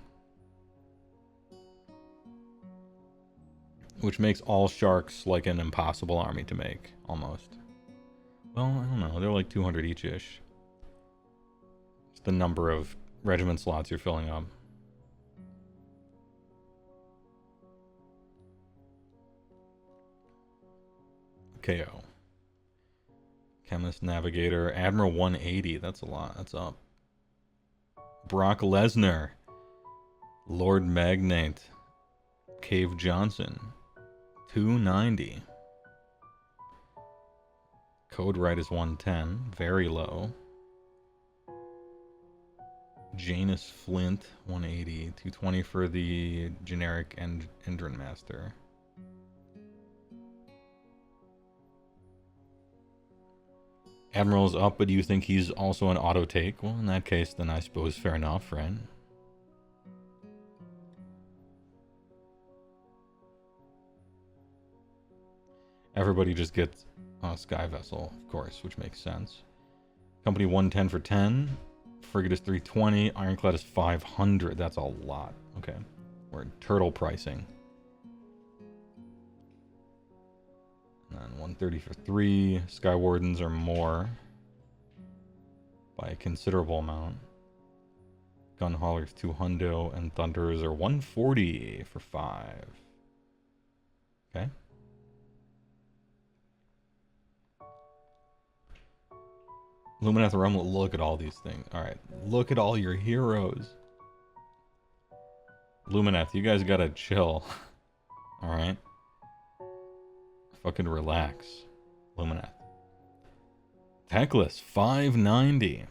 Which makes all sharks like an impossible army to make, almost. Well, I don't know, they're like 200 each-ish. It's the number of regiment slots you're filling up. KO. Chemist, Navigator, Admiral 180. That's a lot. That's up. Brock Lesnar. Lord Magnate. Cave Johnson. 290. Code Right is 110. Very low. Janus Flint, 180. 220 for the generic Endrin Master. Admiral's up, but do you think he's also an auto take? Well, in that case, then I suppose fair enough, right? Everybody just gets Sky Vessel, of course, which makes sense. Company 110 for 10. Frigate is 320. Ironclad is 500. That's a lot. Okay. We're in turtle pricing. And then 130 for 3. Sky Wardens are more by a considerable amount. Gun Haulers 200 and Thunderers are 140 for 5. Okay. Luminath Realm, look at all these things. Alright, look at all your heroes. Luminath, you guys gotta chill. Alright. Fucking relax. Luminath. Teclis, 590.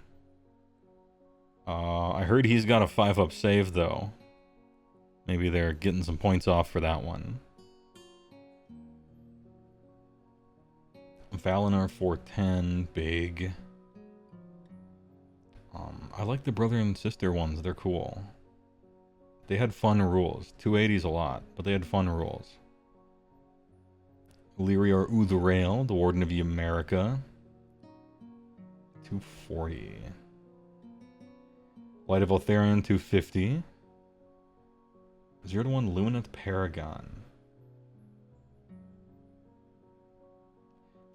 I heard he's got a 5-up save, though. Maybe they're getting some points off for that one. Valinor, 410, big. I like the brother and sister ones. They're cool. They had fun rules. 280's a lot, but they had fun rules. Lyrior Uthrail, the Warden of the America. 240. Light of Eltharion, 250. 0-1 Lumineth Paragon.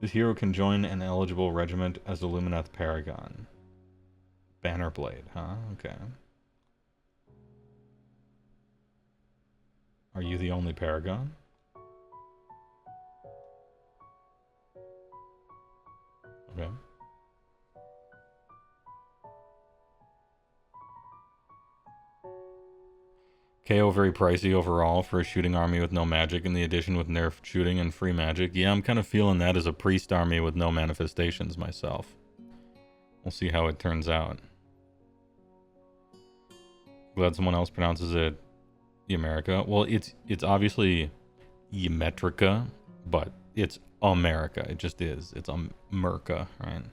This hero can join an eligible regiment as a Lumineth Paragon. Bannerblade, huh? Okay. Are you the only Paragon? Okay. KO very pricey overall for a shooting army with no magic, and the addition with nerfed shooting and free magic. Yeah, I'm kind of feeling that as a priest army with no manifestations myself. We'll see how it turns out. Glad someone else pronounces it America. Well, it's obviously Ymetrica, but it's America. It just is. It's America, right?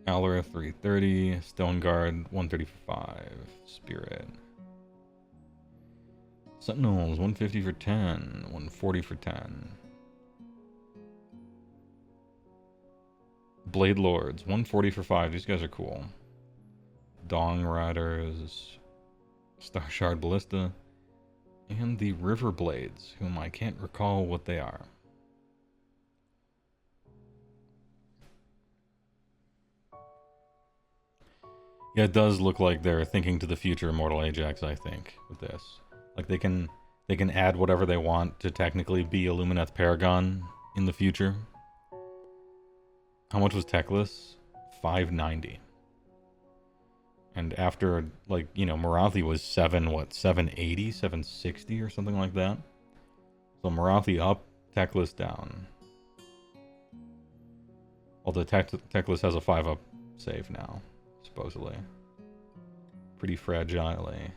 Alra 330, Stone Guard 135, Spirit. Sentinels 150 for 10, 140 for 10. Blade Lords 140 for 5. These guys are cool. Dong Riders, Star Shard Ballista, and the River Blades, whom I can't recall what they are. Yeah, it does look like they're thinking to the future Immortal Ajax, I think, with this. Like they can add whatever they want to technically be a Lumineth Paragon in the future. How much was Teclis? 590. And after, like, you know, Marathi was 780, 760 or something like that. So Marathi up, Teclis down. Although Teclis has a 5-up save now, supposedly. Pretty fragile, eh?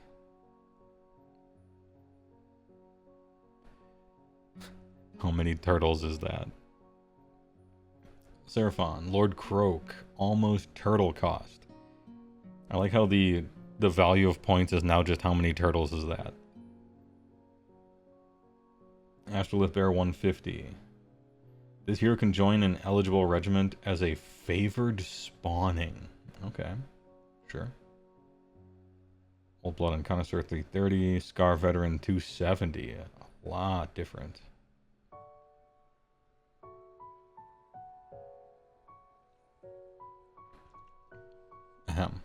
How many turtles is that? Seraphon, Lord Croak, almost turtle cost. I like how the value of points is now just how many turtles is that. Astrolith Bear 150. This hero can join an eligible regiment as a favored spawning. Okay, sure. Old Blood and Connoisseur 330. Scar Veteran 270. A lot different. Ahem.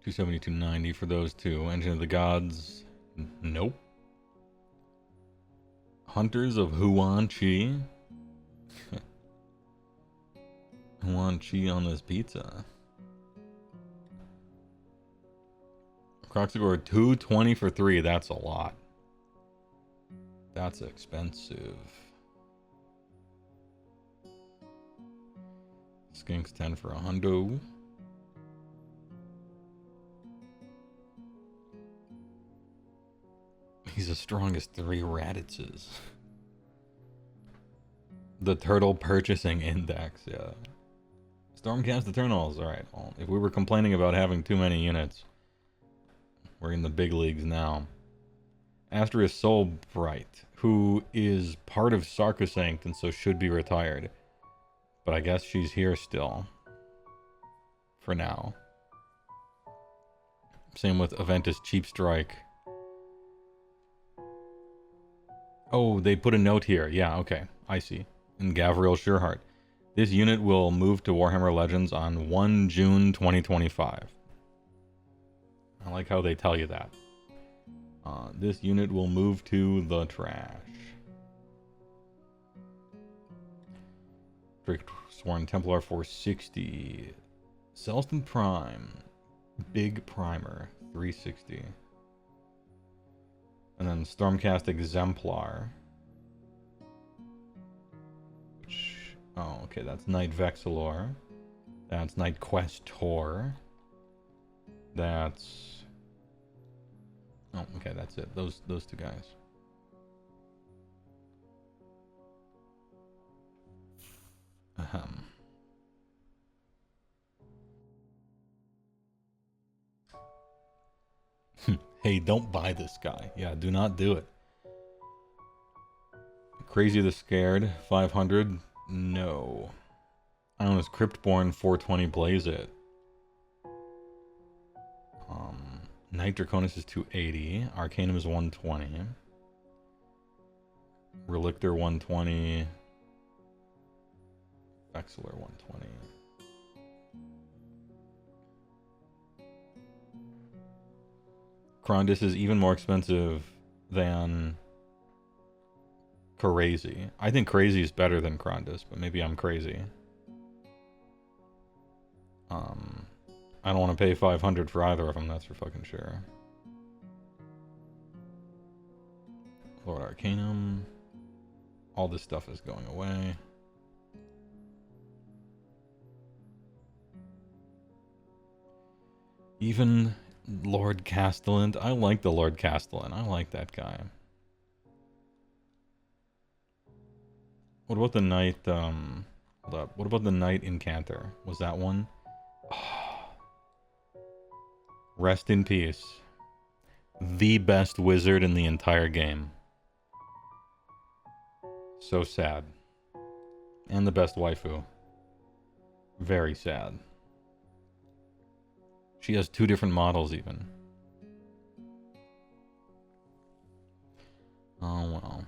$270, $290 for those two. Engine of the Gods. Nope. Hunters of Huan Chi. Huan Chi on this pizza. Croxagore 220 for 3. That's a lot. That's expensive. Skinks 10 for a hundo. He's as strong as 3 Raditzes. The Turtle Purchasing Index, yeah. Stormcast Eternals, alright. Well, if we were complaining about having too many units, we're in the big leagues now. Asterisk Soulbright, who is part of Sarcosanct and so should be retired. But I guess she's here still. For now. Same with Aventus Cheap Strike. Oh, they put a note here. Yeah, okay. I see. In Gavriel Sureheart. This unit will move to Warhammer Legends on 1 June 2025. I like how they tell you that. This unit will move to the trash. Drake Sworn Templar 460. Celston Prime. Big Primer 360. And then Stormcast Exemplar. Which, oh, okay, that's Knight Vexilor. That's Knight Questor. That's Oh, okay, that's it. Those two guys. Ahem. Hey, don't buy this guy. Yeah, do not do it. Crazy the Scared, 500. No. I don't know, it's Cryptborn 420 Blaze it. Night Draconis is 280. Arcanum is 120. Relictor 120. Vexillor 120. Krondys is even more expensive than Crazy. I think Crazy is better than Krondys, but maybe I'm crazy. I don't want to pay 500 for either of them, that's for fucking sure. Lord Arcanum. All this stuff is going away. Even Lord Castellan. I like the Lord Castellan. I like that guy. What about the Knight, hold up. What about the Knight Incanter? Was that one? Rest in peace. The best wizard in the entire game. So sad. And the best waifu. Very sad. She has 2 different models even. Oh well.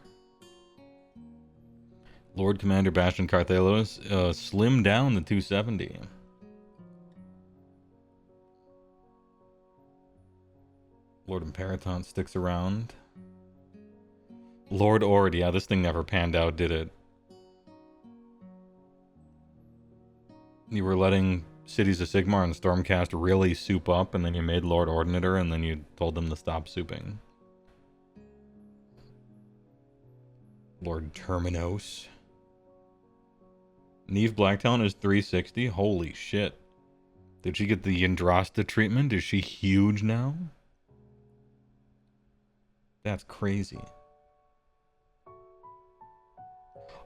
Lord Commander Bastion Carthelos slimmed down the 270. Lord Imperaton sticks around. Lord Ord, yeah, this thing never panned out, did it? You were letting Cities of Sigmar and Stormcast really soup up, and then you made Lord Ordinator, and then you told them to stop souping. Lord Terminos. Neve Blacktown is 360. Holy shit. Did she get the Yndrasta treatment? Is she huge now? That's crazy.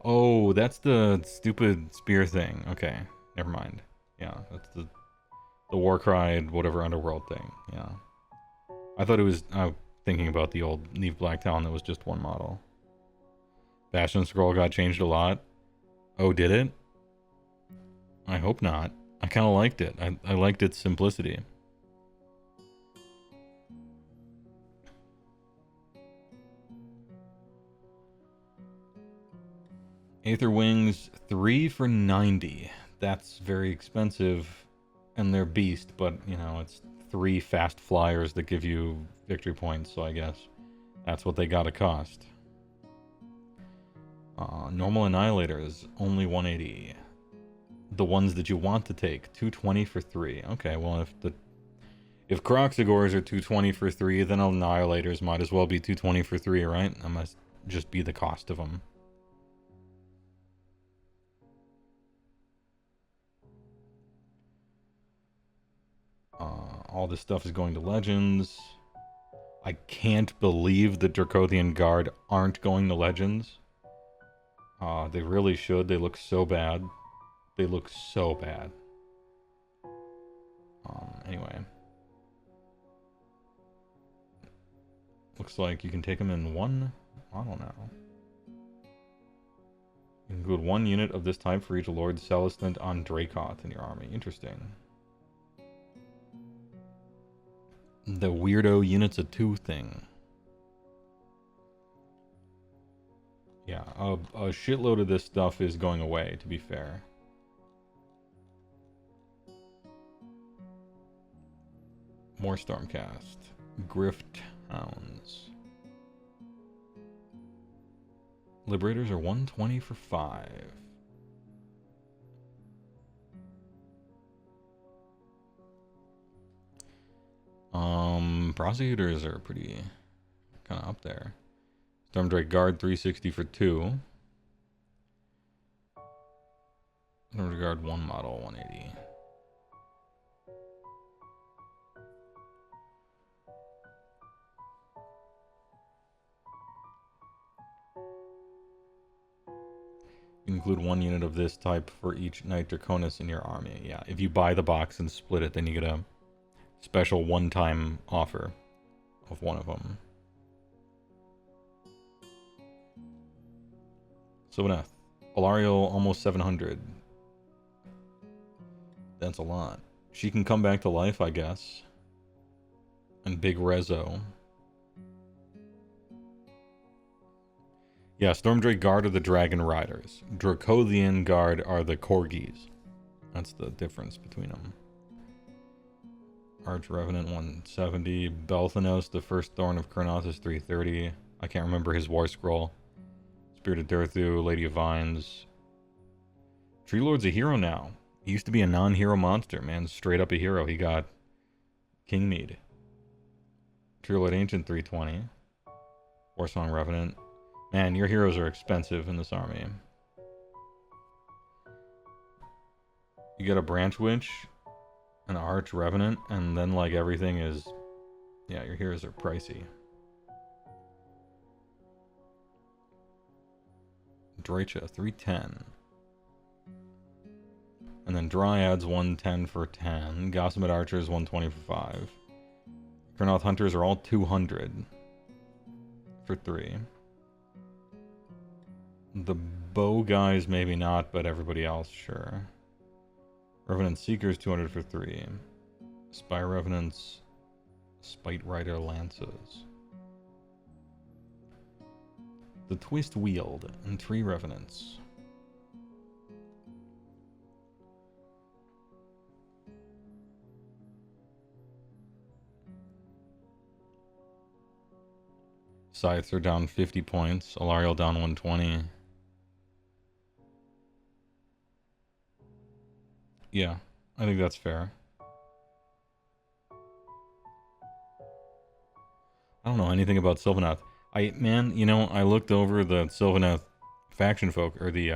Oh, that's the stupid spear thing. Okay, never mind. Yeah, that's the Warcry, whatever underworld thing. Yeah. I thought it was, thinking about the old Neve Blacktown that was just one model. Bastion Scroll got changed a lot. Oh, did it? I hope not. I kind of liked it. I liked its simplicity. Aether Wings, 3 for 90. That's very expensive, and they're beast, but, you know, it's 3 fast flyers that give you victory points, so I guess that's what they gotta cost. Normal Annihilators, only 180. The ones that you want to take, 220 for 3. Okay, well, if Croxagores are 220 for 3, then Annihilators might as well be 220 for 3, right? That must just be the cost of them. All this stuff is going to Legends. I can't believe the Dracothian Guard aren't going to Legends. They really should. They look so bad. They look so bad. Anyway. Looks like you can take them in one... I don't know. You can include 1 unit of this type for each Lord Celestant on Dracoth in your army. Interesting. The weirdo units of 2 thing. Yeah, a shitload of this stuff is going away, to be fair. More Stormcast. Grift Hounds. Liberators are 120 for 5. Prosecutors are pretty kind of up there. Stormdrake Guard 360 for 2. Stormdrake Guard 1 model 180. . Include 1 unit of this type for each Knight Draconis in your army. Yeah, if you buy the box and split it, then you get a special one-time offer of one of them. Sylvaneth. Alario almost 700. That's a lot. She can come back to life, I guess. And Big Rezo. Yeah, Stormdrake Guard are the Dragon Riders. Dracothian Guard are the Corgis. That's the difference between them. Arch Revenant 170. Belthanos, the First Thorn of Kurnoth is 330. I can't remember his War Scroll. Spirit of Durthu, Lady of Vines. Tree Lord's a hero now. He used to be a non-hero monster, man. Straight up a hero. He got Kingmead. Tree Lord Ancient 320. Warsong Revenant. Man, your heroes are expensive in this army. You get a Branch Witch, an Arch Revenant, and then like everything is... Yeah, your heroes are pricey. Draicha, 310. And then Dryads, 110 for 10. Gossamet Archers, 120 for 5. Kurnoth Hunters are all 200 for 3. The bow guys, maybe not, but everybody else, sure. Revenant Seekers, 200 for 3. Spy Revenants, Spite Rider Lances. The Twist Wield, and Tree Revenants. Scythes are down 50 points. Alariel down 120. Yeah, I think that's fair. I don't know anything about Sylvaneth. Man, you know, I looked over the Sylvaneth faction folk, or the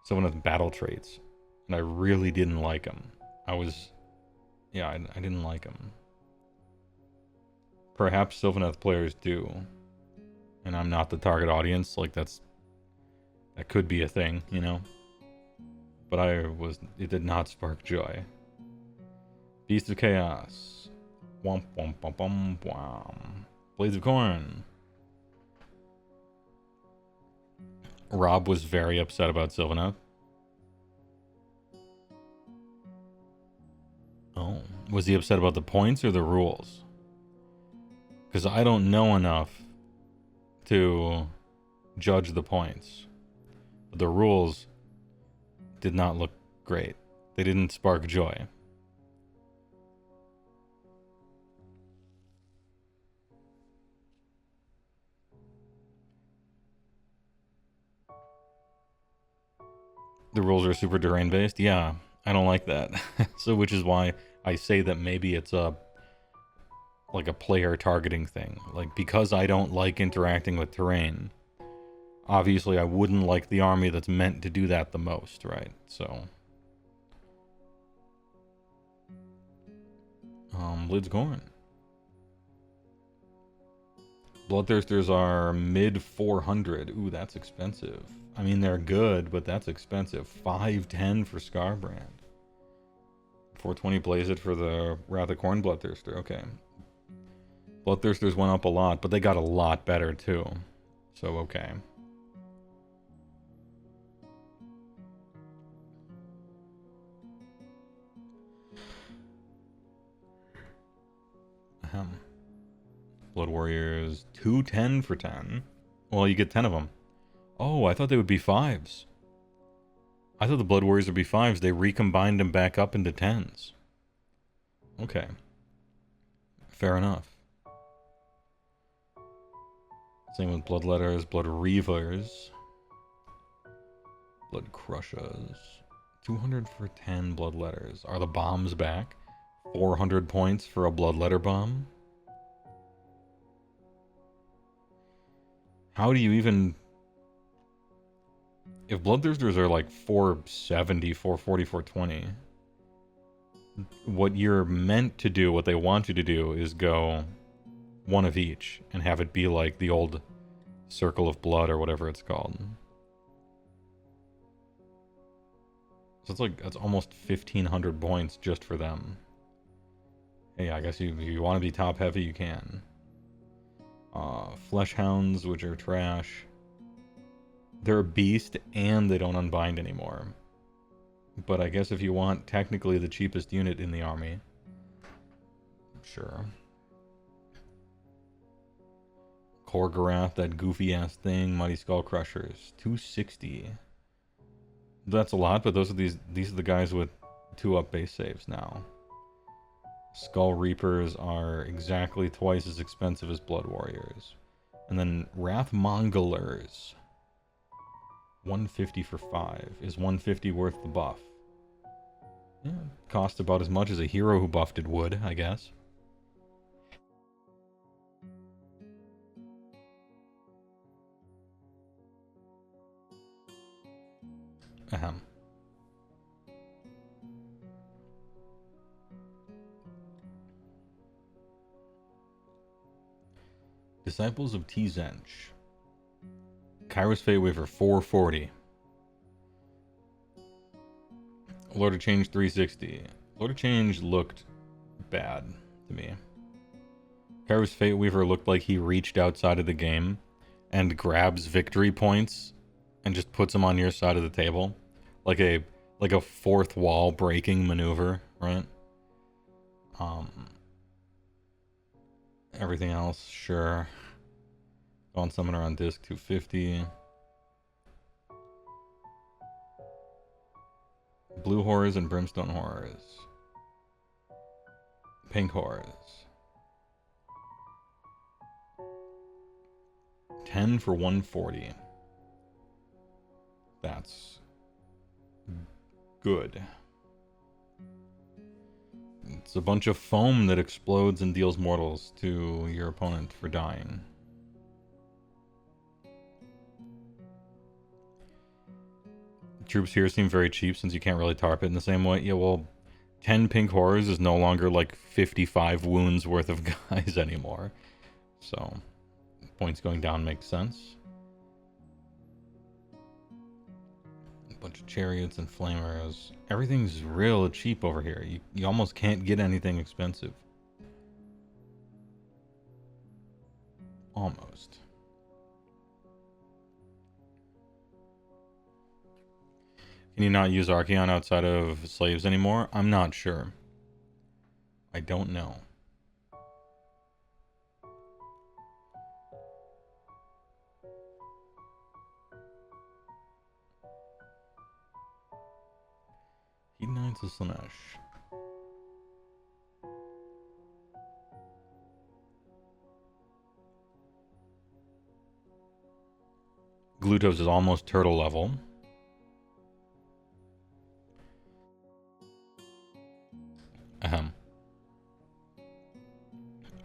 Sylvaneth battle traits, and I really didn't like them. I didn't like them. Perhaps Sylvaneth players do, and I'm not the target audience. Like that could be a thing, you know. But it did not spark joy. Beast of Chaos. Womp womp womp womp womp. Blades of Corn. Rob was very upset about Sylvaneth. Oh, was he upset about the points or the rules? Because I don't know enough to judge the points. But the rules did not look great. They didn't spark joy. The rules are super terrain based? Yeah, I don't like that. So which is why I say that maybe it's like a player targeting thing. Like, because I don't like interacting with terrain, obviously I wouldn't like the army that's meant to do that the most, right? So Blades of Corn. Bloodthirsters are mid 400. Ooh, that's expensive. I mean, they're good, but that's expensive. 510 for Scarbrand. 420 plays it for the Wrath of Corn Bloodthirster. Okay. Bloodthirsters went up a lot, but they got a lot better too. So, okay. Blood Warriors, 210 for 10. Well, you get 10 of them. Oh, I thought they would be 5s. I thought the Blood Warriors would be 5s. They recombined them back up into 10s. Okay. Fair enough. Same with Bloodletters, Blood Reavers. Blood Crushers. 200 for 10 Bloodletters. Are the bombs back? 400 points for a Bloodletter bomb? How do you even... If Bloodthirsters are like 470, 440, 420, what you're meant to do, what they want you to do, is go one of each and have it be like the old Circle of Blood or whatever it's called. So it's like, that's almost 1,500 points just for them. Hey, I guess if you want to be top heavy, you can. Flesh Hounds, which are trash. They're a beast, and they don't unbind anymore. But I guess if you want technically the cheapest unit in the army, sure. Korgarath, that goofy ass thing. Mighty Skull Crushers, 260. That's a lot, but these are the guys with 2-up base saves now. Skull Reapers are exactly twice as expensive as Blood Warriors. And then Wrath Mongolers, 150 for 5. Is 150 worth the buff? Yeah, cost about as much as a hero who buffed it would, I guess. Ahem. Disciples of T-Zench. Kairos Feyweaver, 440. Lord of Change, 360. Lord of Change looked bad to me. Kairos Feyweaver looked like he reached outside of the game and grabs victory points and just puts them on your side of the table. Like a fourth wall breaking maneuver, right? Everything else, sure. Gone Summoner on disc, 250. Blue Horrors and Brimstone Horrors. Pink Horrors. 10 for 140. That's good. It's a bunch of foam that explodes and deals mortals to your opponent for dying. Troops here seem very cheap since you can't really tarp it in the same way. Yeah, well, 10 pink horrors is no longer like 55 wounds worth of guys anymore. So, points going down makes sense. A bunch of chariots and flamers. Everything's real cheap over here. You almost can't get anything expensive. Almost. Can you not use Archeon outside of slaves anymore? I'm not sure. I don't know. Heat Knights of Slanesh. Glutos is almost turtle level. Ahem.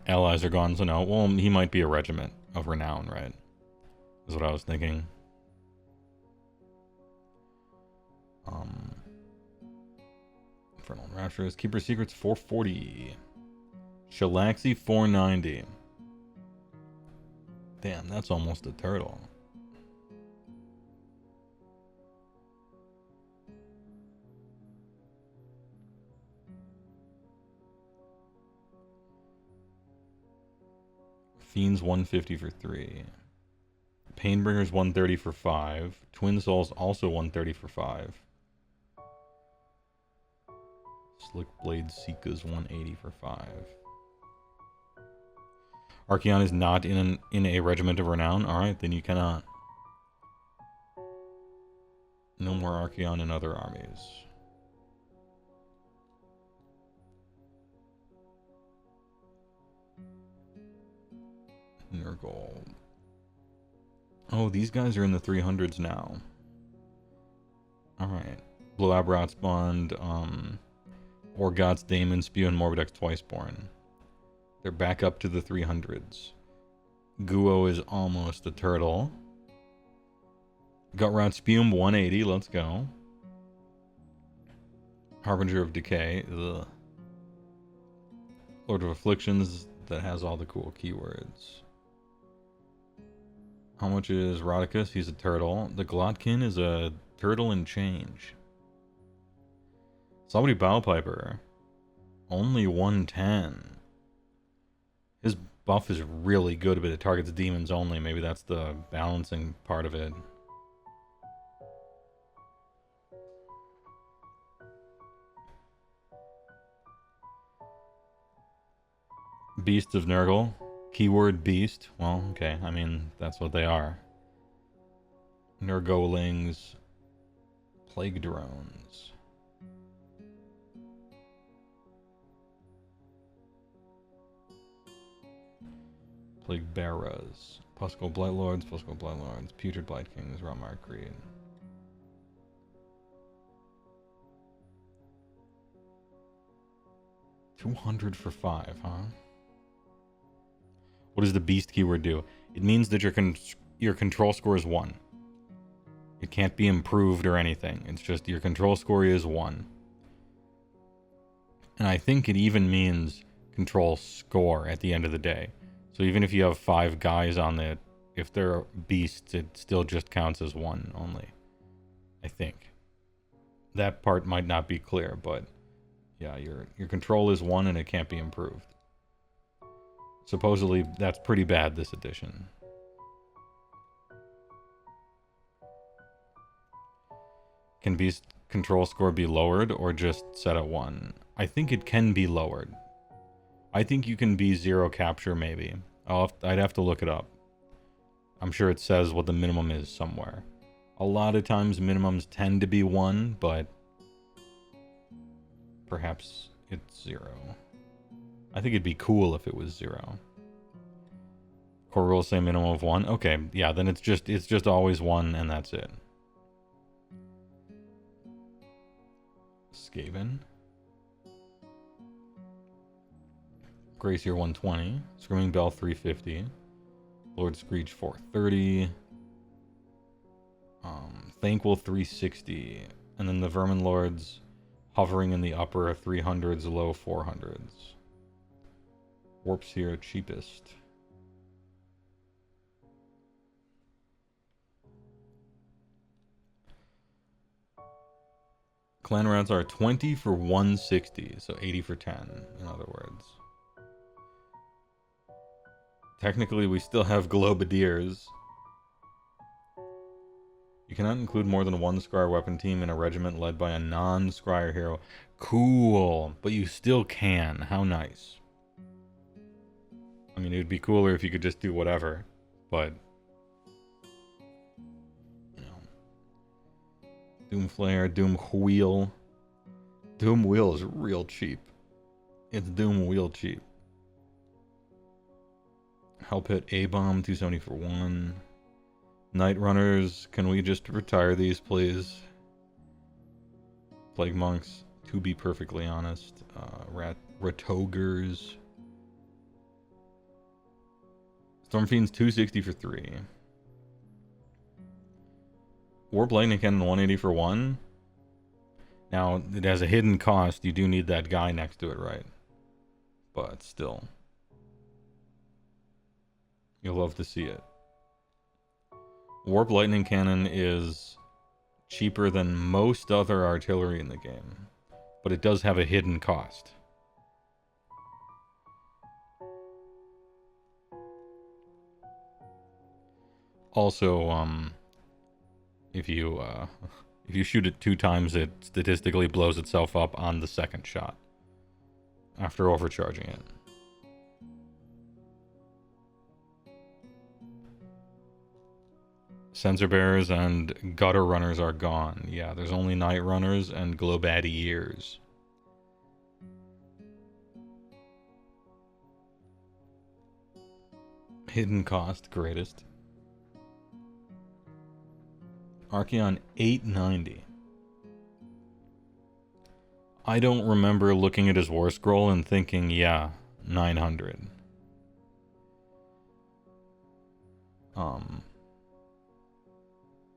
Allies are gone, so no. Well, he might be a regiment of renown, right? Is what I was thinking. Infernal Raptures. Keeper Secrets, 440. Shalaxi, 490. Damn, that's almost a turtle. Fiends, 150 for 3. Painbringers, 130 for 5. Twin Souls, also 130 for 5. Slick Blade Seekas, 180 for 5. Archeon is not in a regiment of renown? Alright, then you cannot. No more Archeon in other armies. Nurgle. Oh, these guys are in the 300s now. Alright. Blue Aberrats Bond, Orgoth's Daemon Spew, and Morbidex Twiceborn. They're back up to the 300s. Guo is almost a turtle. Gutrot Spume, 180, let's go. Harbinger of Decay, ugh. Lord of Afflictions, that has all the cool keywords. How much is Rodicus? He's a turtle. The Glotkin is a turtle and change. Somebody Bowpiper. Only 110. His buff is really good, but it targets demons only. Maybe that's the balancing part of it. Beast of Nurgle. Keyword beast. Well, okay. I mean, that's what they are. Nurglings. Plague drones. Plague bearers. Pusco Blightlords. Putrid Blight Kings. Rotmark Creed. $200 for 5, huh? What does the beast keyword do? It means that your control score is 1. It can't be improved or anything. It's just your control score is 1. And I think it even means control score at the end of the day. So even if you have 5 guys on it, if they're beasts, it still just counts as 1 only. I think. That part might not be clear, but yeah, your control is 1 and it can't be improved. Supposedly, that's pretty bad this edition. Can beast control score be lowered or just set at 1? I think it can be lowered. I think you can be 0 capture maybe. I'd have to look it up. I'm sure it says what the minimum is somewhere. A lot of times minimums tend to be 1, but perhaps it's 0. I think it'd be cool if it was 0. Core rules say minimum of 1. Okay, yeah, then it's just always 1 and that's it. Skaven. Gracier 120. Screaming Bell 350. Lord Screech 430. Thankful 360. And then the Vermin Lords hovering in the upper 300s, low 400s. Warps here cheapest. Clan rats are 20 for 160, so 80 for 10, in other words. Technically, we still have Globadiers. You cannot include more than 1 Scryer weapon team in a regiment led by a non-Scryer hero. Cool, but you still can. How nice. I mean, it would be cooler if you could just do whatever, but... you know. Doomflare, Doomwheel. Doomwheel is real cheap. It's Doomwheel cheap. Help hit A-bomb, 270 for 1. Night Runners, can we just retire these, please? Plague Monks, to be perfectly honest. Ratogers. Stormfiends, 260 for 3. Warp Lightning Cannon, 180 for 1. Now, it has a hidden cost. You do need that guy next to it, right? But still. You'll love to see it. Warp Lightning Cannon is cheaper than most other artillery in the game, but it does have a hidden cost. Also, if you shoot it 2 times, it statistically blows itself up on the second shot after overcharging it. Sensor Bearers and Gutter Runners are gone. Yeah, there's only Night Runners and Globadiers. Hidden cost, greatest. Archeon 890. I don't remember looking at his war scroll and thinking, yeah, 900.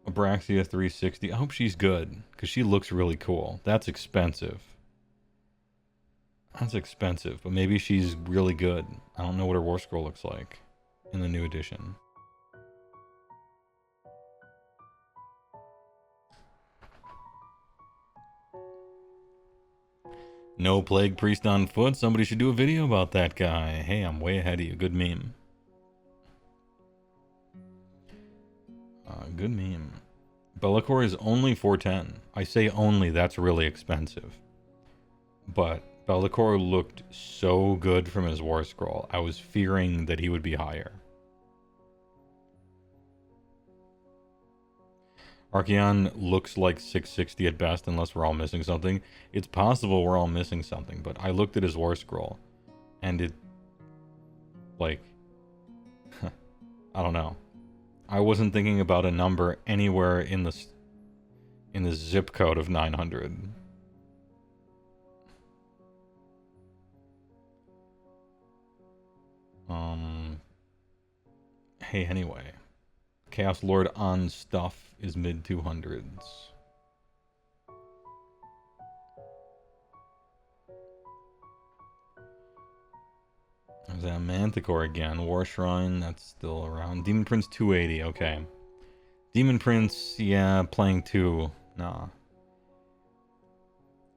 Abraxia 360. I hope she's good, because she looks really cool. That's expensive. That's expensive, but maybe she's really good. I don't know what her war scroll looks like in the new edition. No Plague Priest on foot. Somebody should do a video about that guy. Hey, I'm way ahead of you. Good meme. Good meme. Be'lakor is only 410. I say only, that's really expensive. But Be'lakor looked so good from his War Scroll. I was fearing that he would be higher. Archeon looks like 660 at best, unless we're all missing something. It's possible we're all missing something, but I looked at his War Scroll, and it, like, I don't know. I wasn't thinking about a number anywhere in the zip code of 900. Hey, anyway. Chaos Lord on stuff is mid 200s. There's that Manticore again. War Shrine, that's still around. Demon Prince 280, okay. Demon Prince, yeah, playing 2. Nah.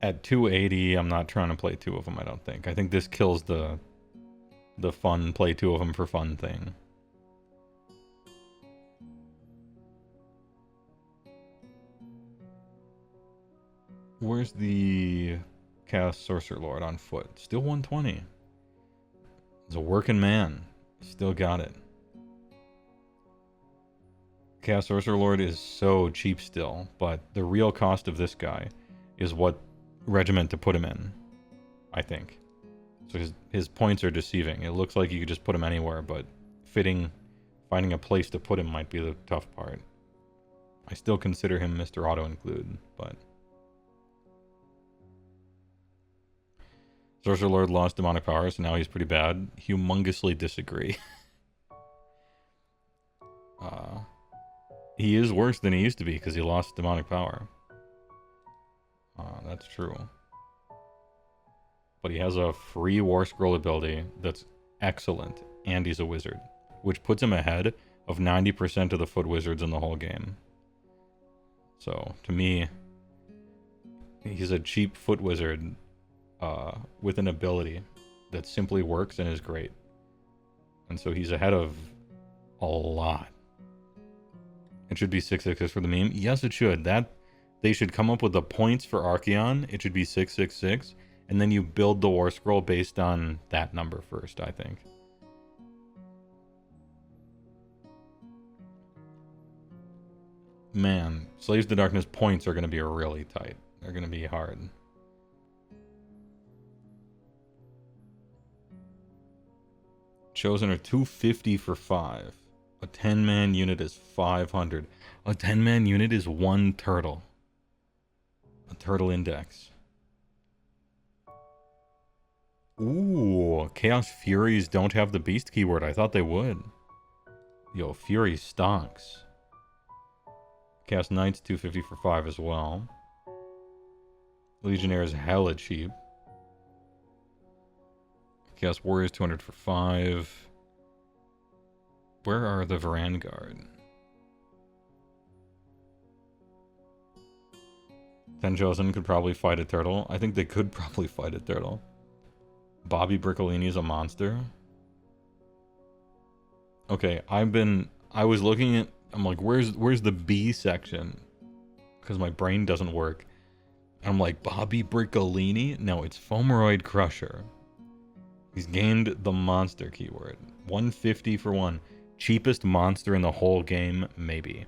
At 280, I'm not trying to play 2 of them, I don't think. I think this kills the fun play 2 of them for fun thing. Where's the Chaos Sorcerer Lord on foot? Still 120. He's a working man. Still got it. Chaos Sorcerer Lord is so cheap still, but the real cost of this guy is what regiment to put him in, I think. So his points are deceiving. It looks like you could just put him anywhere, but finding a place to put him might be the tough part. I still consider him Mr. Auto-Include, but... Sorcerer Lord lost demonic power, so now he's pretty bad. Humongously disagree. He is worse than he used to be because he lost demonic power. That's true. But he has a free War Scroll ability that's excellent, and he's a wizard, which puts him ahead of 90% of the foot wizards in the whole game. So, to me, he's a cheap foot wizard with an ability that simply works and is great. And so he's ahead of a lot. It should be 666 for the meme. Yes, it should. They should come up with the points for Archeon. It should be 666. And then you build the War Scroll based on that number first, I think. Man, Slaves to Darkness points are going to be really tight. They're going to be hard. Chosen are 250 for 5. A 10-man unit is 500. A 10-man unit is 1 turtle. A turtle index. Ooh, Chaos Furies don't have the beast keyword. I thought they would. Yo, Fury stonks. Chaos Knights 250 for 5 as well. Legionnaire is hella cheap. Chaos Warriors 200 for 5. Where are the Vanguard? 10 Chosen could probably fight a turtle. I think they could probably fight a turtle. Bobby Briccolini is a monster. Okay, I was looking at, I'm like, where's the B section? Because my brain doesn't work. I'm like, Bobby Briccolini? No, it's Fomeroid Crusher. He's gained the monster keyword. 150 for 1. Cheapest monster in the whole game, maybe.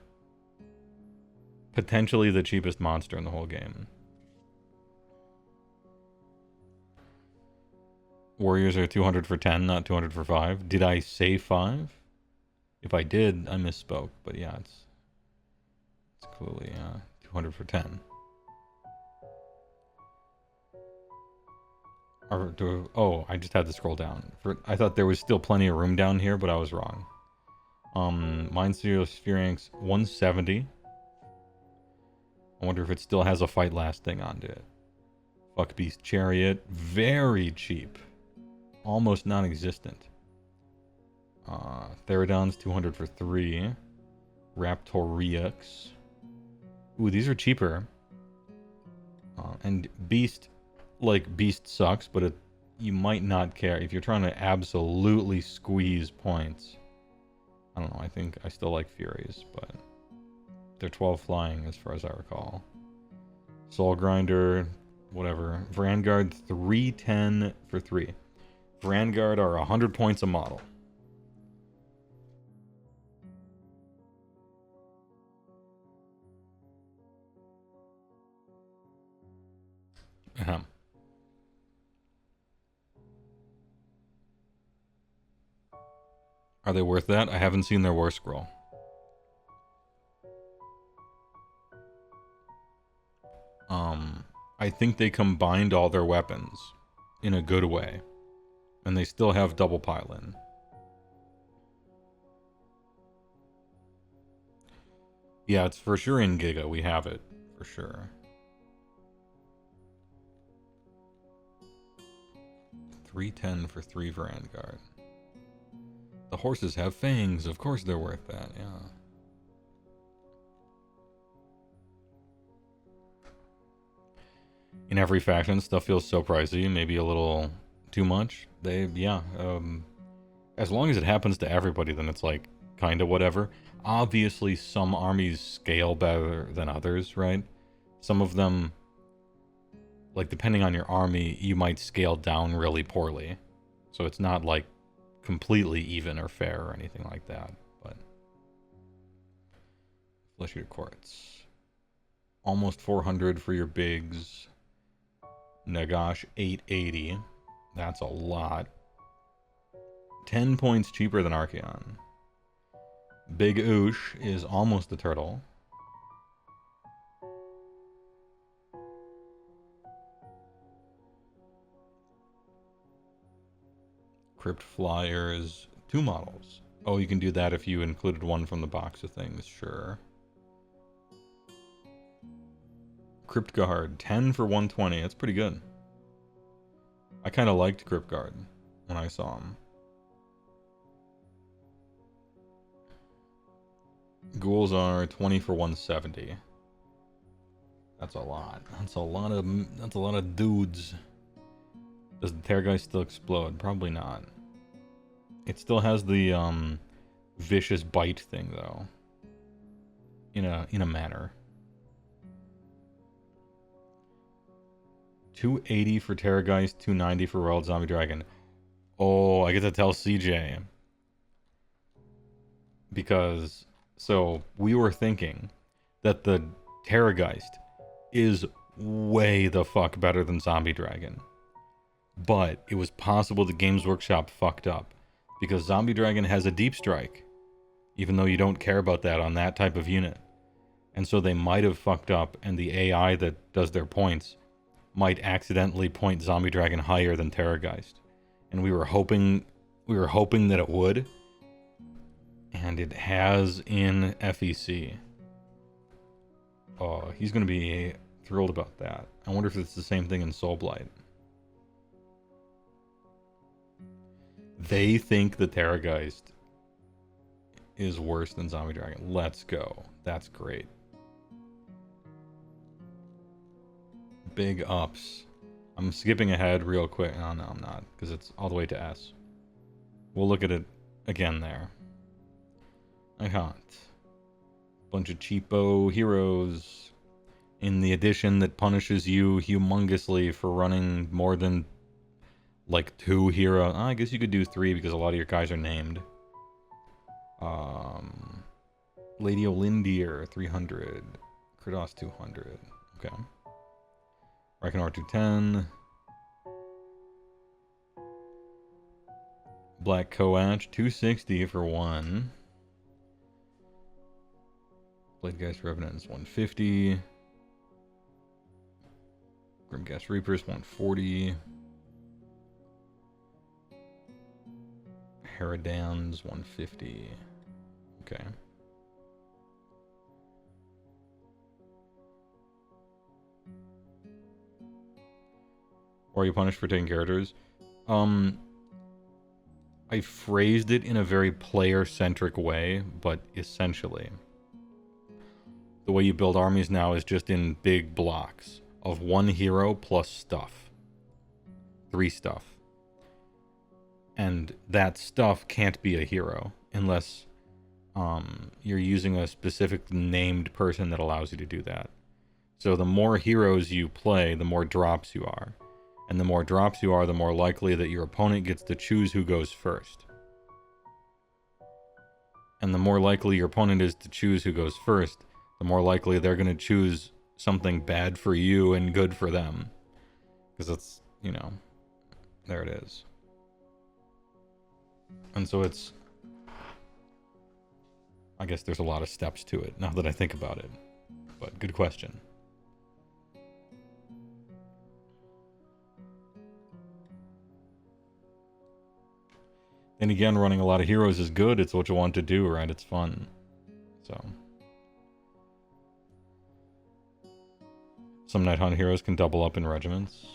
Potentially the cheapest monster in the whole game. Warriors are 200 for 10, not 200 for 5. Did I say 5? If I did, I misspoke. But yeah, it's clearly 200 for 10. Oh, I just had to scroll down. I thought there was still plenty of room down here, but I was wrong. Mindseer Spheranx 170. I wonder if it still has a fight lasting onto it. Fuck Beast Chariot, very cheap. Almost non-existent. Therodon's 200 for 3. Raptoriux. Ooh, these are cheaper. And Beast like, Beast sucks, but you might not care. If you're trying to absolutely squeeze points, I don't know, I think I still like Furies, but they're 12 flying as far as I recall. Soul Grinder, whatever. Vanguard, 310 for 3. Vanguard are 100 points a model. Ahem. Are they worth that? I haven't seen their war scroll. I think they combined all their weapons in a good way. And they still have double pylon. Yeah, it's for sure in Giga. We have it, for sure. 310 for 3 Vanguard. The horses have fangs. Of course they're worth that, yeah. In every faction, stuff feels so pricey, maybe a little too much. As long as it happens to everybody, then it's like, kind of whatever. Obviously, some armies scale better than others, right? Some of them, like, depending on your army, you might scale down really poorly. So it's not, like, completely even or fair or anything like that, but... Flesh Eater Quartz. Almost 400 for your bigs. Nagash, 880. That's a lot. 10 points cheaper than Archeon. Big Oosh is almost a turtle. Crypt Flyers, 2 models. Oh, you can do that if you included one from the box of things, sure. Crypt Guard, 10 for 120. That's pretty good. I kind of liked Crypt Guard when I saw him. Ghouls are 20 for 170. That's a lot. That's a lot of dudes. Does the Terrorgeist still explode? Probably not. It still has the vicious bite thing though. In a manner. 280 for Terrorgeist, 290 for Royal Zombie Dragon. Oh, I get to tell CJ. Because, so, we were thinking that the Terrorgeist is way the fuck better than Zombie Dragon. But it was possible the Games Workshop fucked up. Because Zombie Dragon has a deep strike. Even though you don't care about that on that type of unit. And so they might have fucked up, and the AI that does their points might accidentally point Zombie Dragon higher than Terrorgeist. And we were hoping that it would. And it has in FEC. Oh, he's going to be thrilled about that. I wonder if it's the same thing in Soulblight. They think the Terrorgeist is worse than Zombie Dragon. Let's go. That's great. Big ups. I'm skipping ahead real quick. Oh, no, I'm not. Because it's all the way to S. We'll look at it again there. I got a bunch of cheapo heroes in the edition that punishes you humongously for running more than like 2 hero. I guess you could do 3 because a lot of your guys are named. Lady Olindir 300, Kratos 200. Okay. Reikenor 210. Black Coach 260 for 1. Bladegeist Revenant is 150. Grimghast Reapers 140. Herodans 150. Okay. Or are you punished for taking characters? I phrased it in a very player-centric way, but essentially, the way you build armies now is just in big blocks of 1 hero plus stuff. 3 stuff. And that stuff can't be a hero unless you're using a specific named person that allows you to do that. So the more heroes you play, the more drops you are. And the more drops you are, the more likely that your opponent gets to choose who goes first. And the more likely your opponent is to choose who goes first, the more likely they're going to choose something bad for you and good for them. Because it's, you know, there it is. And so it's, I guess there's a lot of steps to it now that I think about it. But good question. And again, running a lot of heroes is good. It's what you want to do, right? It's fun. So. Some Night Hunt heroes can double up in regiments.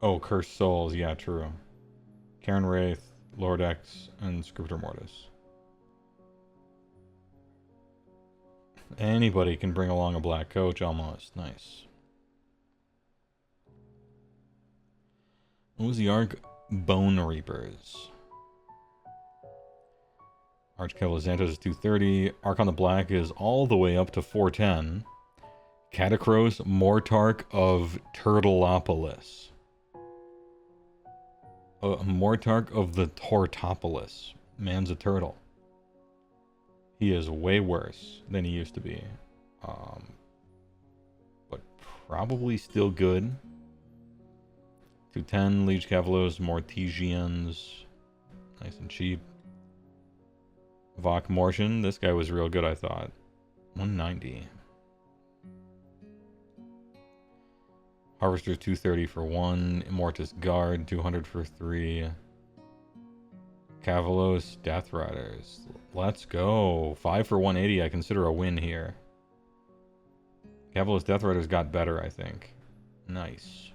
Oh, Cursed Souls. Yeah, true. Karen Wraith, Lord X, and Scriptor Mortis. Anybody can bring along a black coach almost. Nice. What was the arc? Bone Reapers. Archcavalier Xantos is 230. Arc on the Black is all the way up to 410. Catacross Mortarch of Turtleopolis. Mortarch of the Tortopolis. Man's a turtle. He is way worse than he used to be. But probably still good. 210, Liege Cavaliers, Mortesians. Nice and cheap. Vok Mortian, this guy was real good, I thought. 190. Harvester 230 for 1. Immortus Guard 200 for 3. Cavalos Death Riders. Let's go. 5 for 180. I consider a win here. Cavalos Death Riders got better, I think. Nice.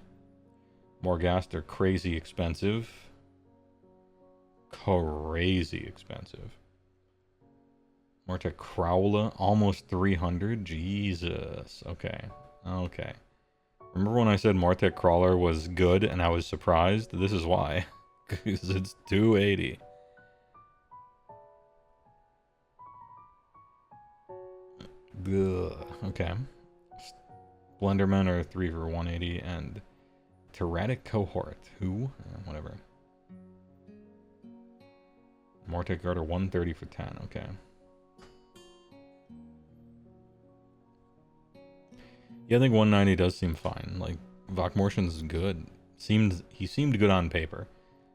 Morghast are crazy expensive. Crazy expensive. Mortec Crowla, almost 300. Jesus. Okay. Okay. Remember when I said Mortec Crawler was good and I was surprised? This is why. Because it's 280. Ugh. Okay. Blendermen are 3 for 180 and Tyrannic Cohort. Who? Whatever. Mortec Guard are 130 for 10. Okay. Yeah, I think 190 does seem fine. Like, Vok Mortian's good. He seemed good on paper.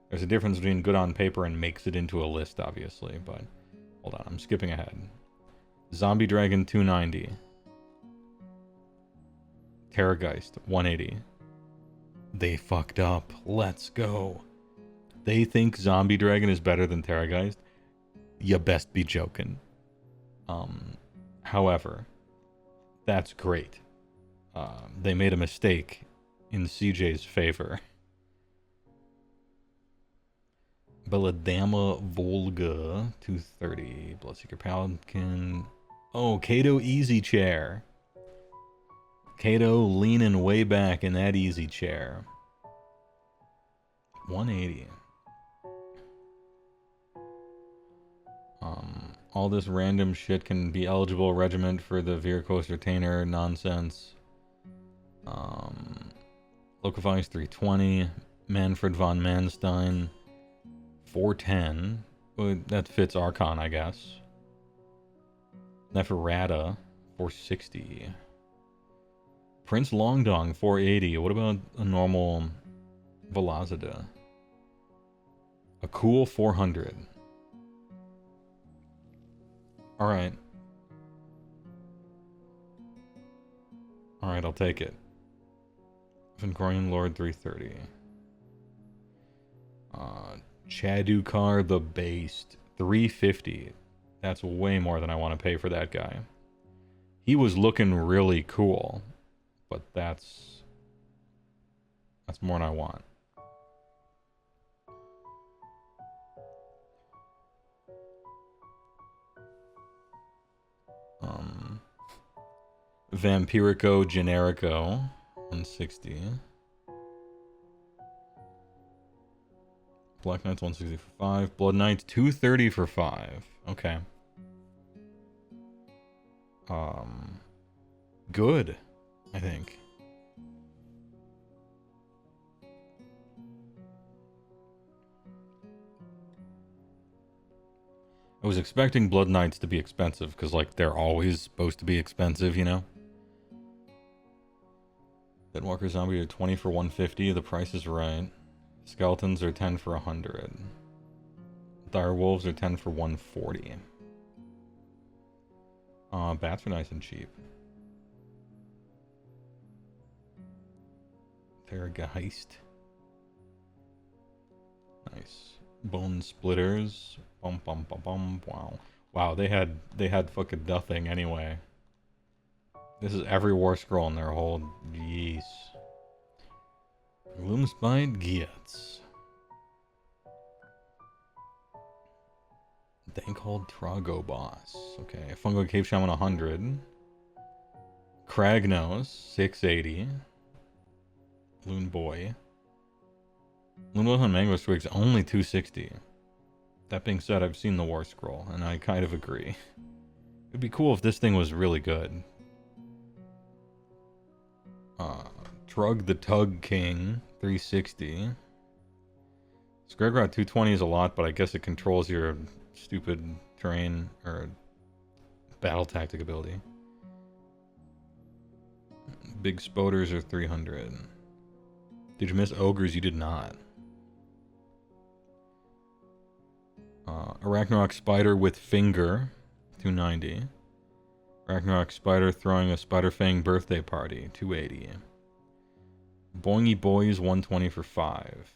There's a difference between good on paper and makes it into a list, obviously, but hold on, I'm skipping ahead. Zombie Dragon 290. Terrorgeist 180. They fucked up. Let's go. They think Zombie Dragon is better than Terrorgeist? You best be joking. However, that's great. They made a mistake in CJ's favor. Belladama Volga 230. Bloodseeker Paladin. Oh, Kato Easy Chair. Kato leaning way back in that easy chair. 180. All this random shit can be eligible regiment for the Viercoast Retainer nonsense. Locovice 320. Manfred von Manstein 410. Well, that fits Archon, I guess. Neferata 460. Prince Longdong 480. What about a normal Velocida? A cool 400. Alright. Alright, I'll take it. Vincorian Lord 330. Chadukar the Based 350. That's way more than I want to pay for that guy. He was looking really cool, but that's more than I want. Vampirico Generico, 160. Black Knights, 160 for 5. Blood Knights, 230 for 5. Okay. Good, I think. I was expecting Blood Knights to be expensive, because, like, they're always supposed to be expensive, you know? Deadwalker Zombie are 20 for 150, the price is right. Skeletons are 10 for 100. Dire Wolves are 10 for 140. Bats are nice and cheap. Terrorgeist. Nice. Bone Splitters. Bum bum bum bum. Wow. Wow, they had fucking nothing anyway. This is every war scroll in their whole jeez. Gloomspite Geats. Dankhold Trago Boss. Okay. Fungo Cave Shaman 100. Kragnos 680. Loon Boy. Loon Wolf and Mango Twigs only 260. That being said, I've seen the War Scroll, and I kind of agree. It'd be cool if this thing was really good. Trug the Tug King, 360. Skregrot 220 is a lot, but I guess it controls your stupid terrain or battle tactic ability. Big Spoders are 300. Did you miss Ogres? You did not. Arachnarok Spider with Finger, 290. Arachnarok Spider throwing a Spider Fang birthday party, 280. Boingy Boys, 120 for 5.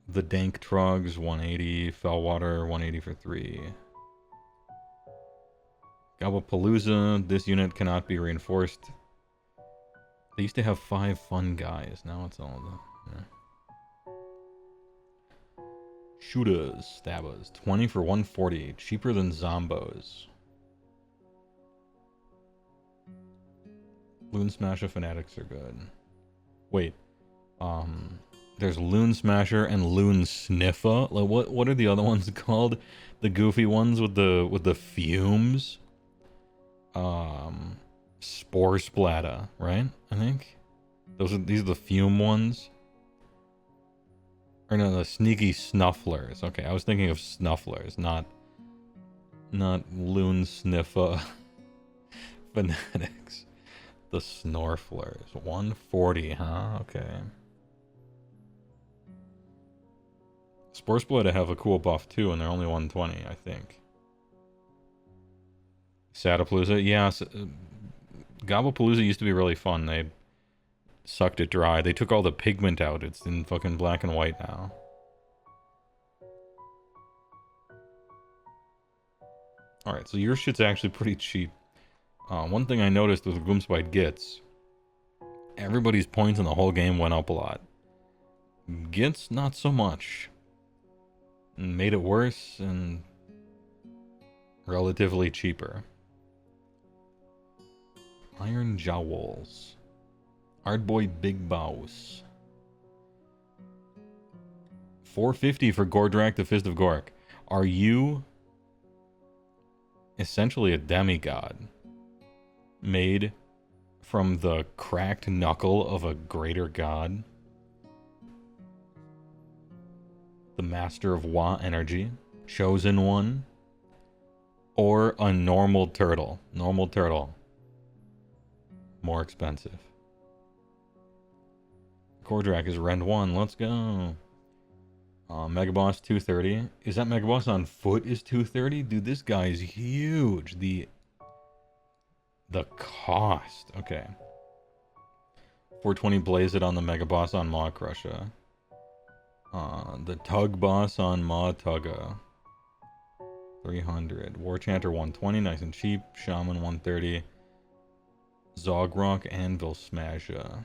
The Dank Trogs, 180. Fellwater, 180 for 3. Gobblepalooza, this unit cannot be reinforced. They used to have 5 fun guys, now it's all the... Yeah. Shooters, Stabbers, 20 for 140, cheaper than Zombos. Loon Smasher Fanatics are good. Wait, there's Loon Smasher and Loon Sniffer. Like, what are the other ones called? The goofy ones with the fumes. Spore Splatter, right? I think these are the fume ones. Or no, the Sneaky Snufflers. Okay, I was thinking of Snufflers, not Loon Sniffer Fanatics. The Snorflers. 140, huh? Okay. Spore Splitter have a cool buff too, and they're only 120, I think. Sadapalooza, yeah. Gobblepalooza used to be really fun. They sucked it dry. They took all the pigment out. It's in fucking black and white now. Alright, so your shit's actually pretty cheap. One thing I noticed with Gloomspite Gits, everybody's points in the whole game went up a lot. Gits, not so much. Made it worse and relatively cheaper. Iron Jowls. Hardboy Big Boss. 450 for Gordrak the Fist of Gork. Are you essentially a demigod made from the cracked knuckle of a greater god? The Master of Wa Energy, Chosen One, or a normal turtle? Normal turtle. More expensive. Gordrak is Rend 1. Let's go. Megaboss 230. Is that Megaboss on foot is 230? Dude, this guy is huge. The cost. Okay. 420 Blaze It on the Megaboss on Maw Crusher. The Tug Boss on Maw Tugga. 300. War Chanter 120. Nice and cheap. Shaman 130. Zogrock Anvil Smasher.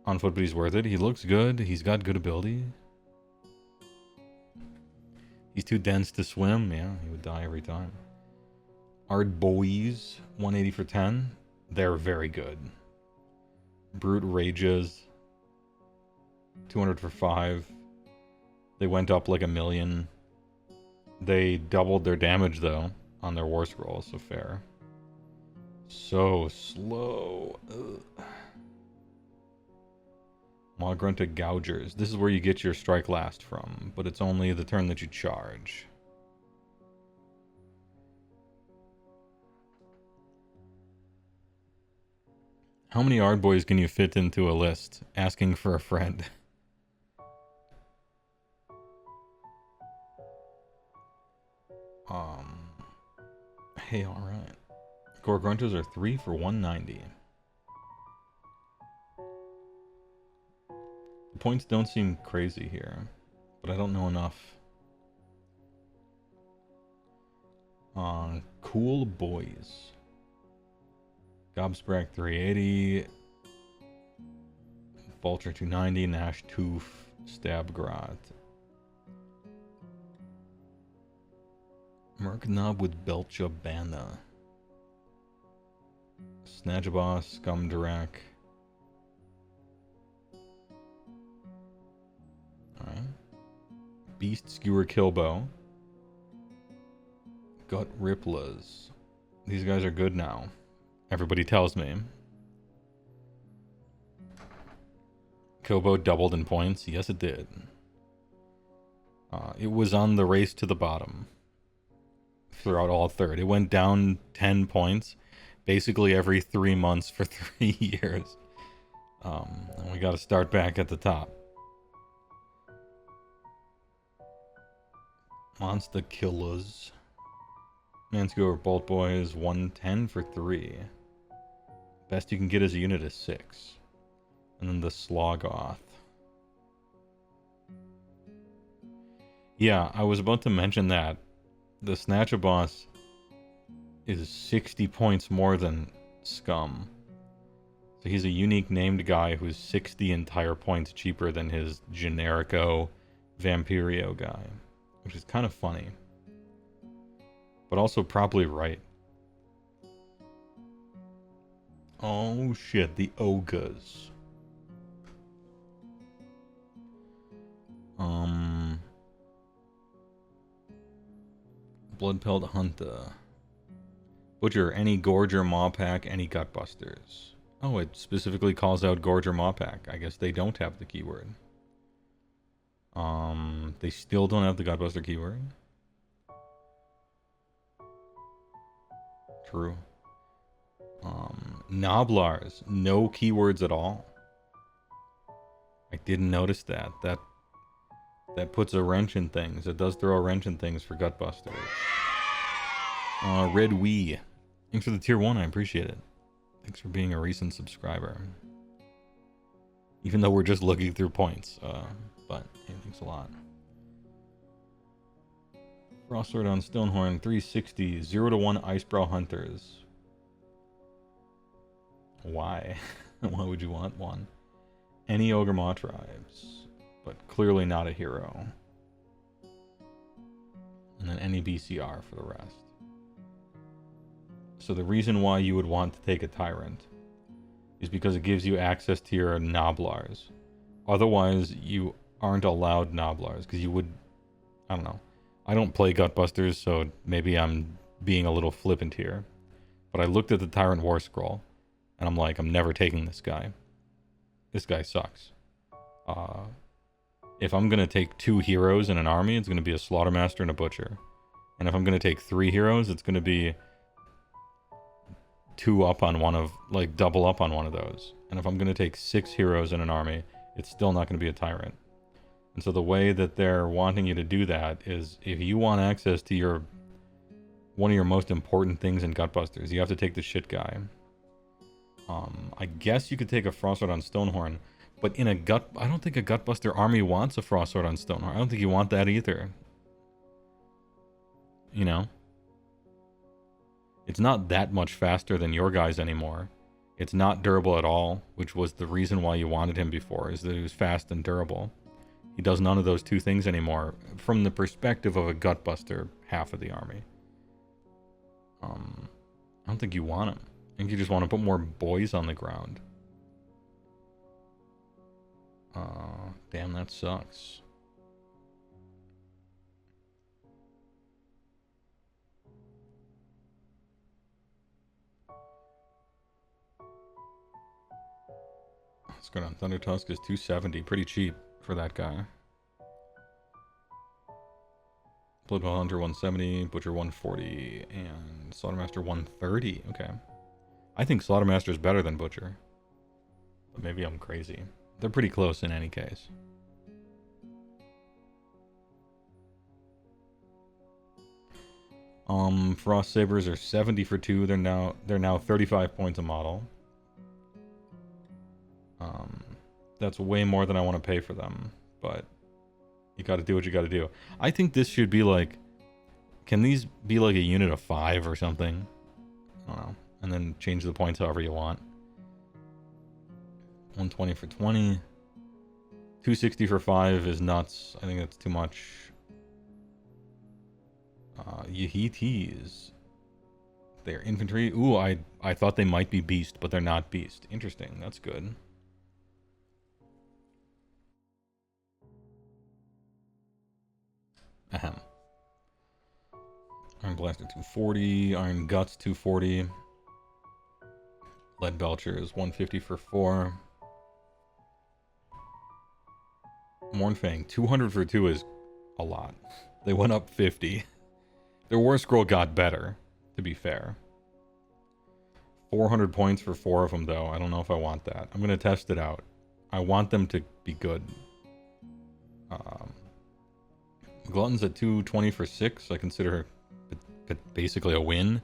On foot, but he's worth it. He looks good. He's got good ability. He's too dense to swim. Yeah, he would die every time. Ard Boys, 180 for 10. They're very good. Brute Rages, 200 for 5. They went up like 1,000,000. They doubled their damage, though, on their War Scroll, so fair. So slow. Ugh. Maw-Grunta Gougers. This is where you get your Strike Last from, but it's only the turn that you charge. How many Ard Boys can you fit into a list? Asking for a friend. Hey, alright. Gore-Gruntas are 3 for 190. The points don't seem crazy here, but I don't know enough. Cool Boys. Gobsprak 380. Vulture 290. Nash Tooth. Stabgrot. Merknob with Belcha Banna. Snatchaboss, Scumdirect. Alright. Beast Skewer Killbow. Gut Riplas. These guys are good now. Everybody tells me. Killbow doubled in points. Yes, it did. It was on the race to the bottom throughout all third. It went down 10 points basically every 3 months for 3 years. And we got to start back at the top. Monster Killers. Manskewer Bolt Boys 110 for 3. Best you can get as a unit is 6. And then the Slogoth. Yeah, I was about to mention that. The Snatchaboss is 60 points more than Scum. So he's a unique named guy who's 60 entire points cheaper than his Generico Vampirio guy. Which is kind of funny. But also probably right. Oh shit, the Ogres. Bloodpelt Hunter. Butcher, any Gorge or Maw Pack, any Gutbusters. Oh, it specifically calls out Gorge or Maw Pack. I guess they don't have the keyword. They still don't have the Gutbuster keyword. True. Noblars, no keywords at all. I didn't notice that. That puts a wrench in things. It does throw a wrench in things for Gutbusters. Red Wee. Thanks for the tier 1, I appreciate it. Thanks for being a recent subscriber. Even though we're just looking through points. But, hey, thanks a lot. Frostsword on Stonehorn, 360, 0-1 Icebrow Hunters. Why? Why would you want one? Any Ogre Maw tribes, but clearly not a hero. And then any BCR for the rest. So the reason why you would want to take a Tyrant is because it gives you access to your Noblars. Otherwise, you aren't allowed Noblars, because you would... I don't know. I don't play Gutbusters, so maybe I'm being a little flippant here. But I looked at the Tyrant War Scroll, and I'm like, I'm never taking this guy. This guy sucks. If I'm going to take 2 heroes in an army, it's going to be a Slaughtermaster and a Butcher. And if I'm going to take 3 heroes, it's going to be 2 up on one of, like, double up on one of those. And if I'm going to take 6 heroes in an army, it's still not going to be a Tyrant. And so the way that they're wanting you to do that is, if you want access to your one of your most important things in Gutbusters, you have to take the shit guy. I guess you could take a Frostsword on Stonehorn, but in a I don't think a Gutbuster army wants a Frostsword on Stonehorn. I don't think you want that either. You know? It's not that much faster than your guys anymore. It's not durable at all, which was the reason why you wanted him before, is that he was fast and durable. He does none of those 2 things anymore, from the perspective of a Gutbuster half of the army. I don't think you want them. I think you just want to put more boys on the ground. Damn, that sucks. Let's go down. Thunder Tusk is 270. Pretty cheap for that guy. Bloodbow Hunter 170, Butcher 140, and Slaughtermaster 130. Okay. I think Slaughtermaster is better than Butcher. But maybe I'm crazy. They're pretty close in any case. Frost Sabers are 70 for 2. They're now 35 points a model. That's way more than I want to pay for them, but you got to do what you got to do. I think this should be like, can these be like a unit of 5 or something? I don't know. And then change the points however you want. 120 for 20. 260 for 5 is nuts. I think that's too much. Yahitis. They're infantry. Ooh, I thought they might be beast, but they're not beast. Interesting. That's good. Ahem. Iron Blaster 240. Iron Guts 240. Lead Belcher is 150 for 4. Mournfang 200 for 2 is a lot. They went up 50. Their War Scroll got better, to be fair. 400 points for 4 of them, though. I don't know if I want that. I'm going to test it out. I want them to be good. Glutton's at 220 for 6. I consider it basically a win.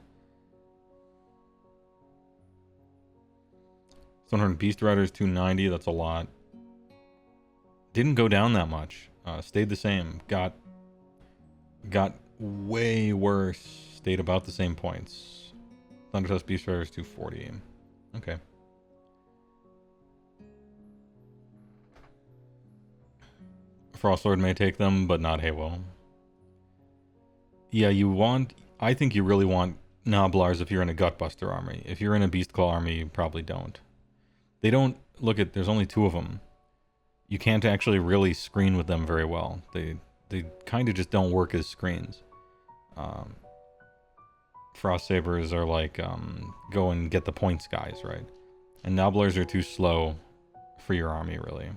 700 Beast Riders 290. That's a lot. Didn't go down that much. Stayed the same. Got way worse. Stayed about the same points. Thundertusk Beast Riders 240. Okay. Frostlord may take them, but not Heywoah. Yeah, I think you really want Noblars if you're in a Gutbuster army. If you're in a Beastclaw army, you probably don't. They don't... Look at... There's only 2 of them. You can't actually really screen with them very well. They kind of just don't work as screens. Frost Sabers are like, go and get the points guys, right? And Nobblers are too slow for your army, really.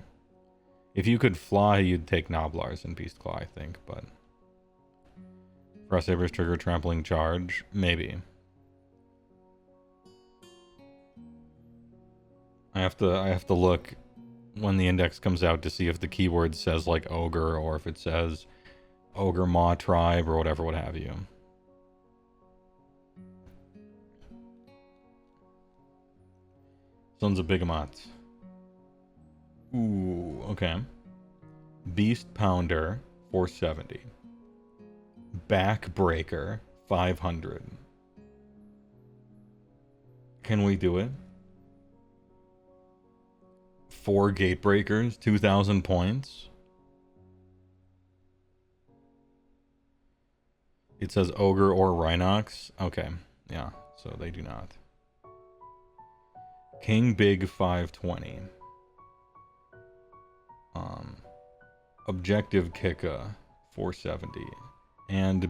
If you could fly, you'd take Nobblars and Beastclaw, I think, but... Frost Sabers trigger Trampling Charge? Maybe. I have to look when the index comes out to see if the keyword says, like, Ogre, or if it says Ogre Maw Tribe, or whatever, what have you. Sons of Bigamot. Ooh, okay. Beast Pounder, 470. Backbreaker, 500. Can we do it? 4 Gatebreakers, 2,000 points. It says Ogre or Rhinox. Okay, yeah, so they do not. King Big, 520. Objective Kika, 470. And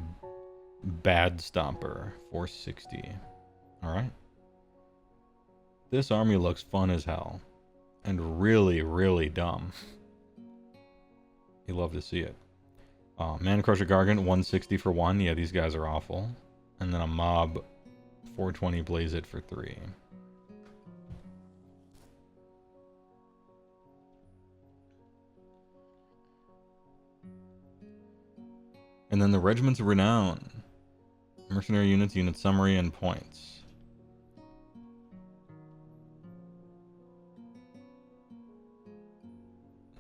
Bad Stomper, 460. Alright. This army looks fun as hell. And really, really dumb. You love to see it. Man Crusher Gargant, 160 for 1. Yeah, these guys are awful. And then a Mob, 420 Blaze It for 3. And then the Regiments of Renown. Mercenary units, unit summary, and points.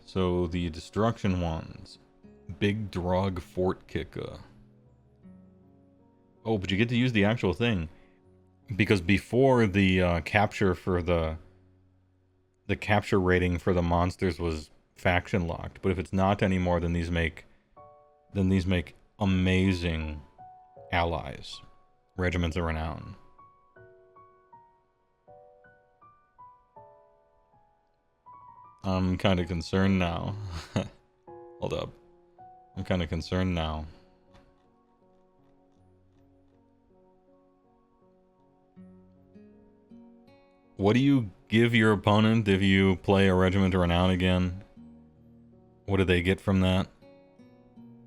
So the destruction ones. Big Drog Fort Kicker. Oh, but you get to use the actual thing. Because before the capture for the capture rating for the monsters was faction locked. But if it's not anymore, then these make amazing allies. Regiments of Renown. I'm kind of concerned now. Hold up. I'm kind of concerned now. What do you give your opponent if you play a Regiment of Renown again? What do they get from that?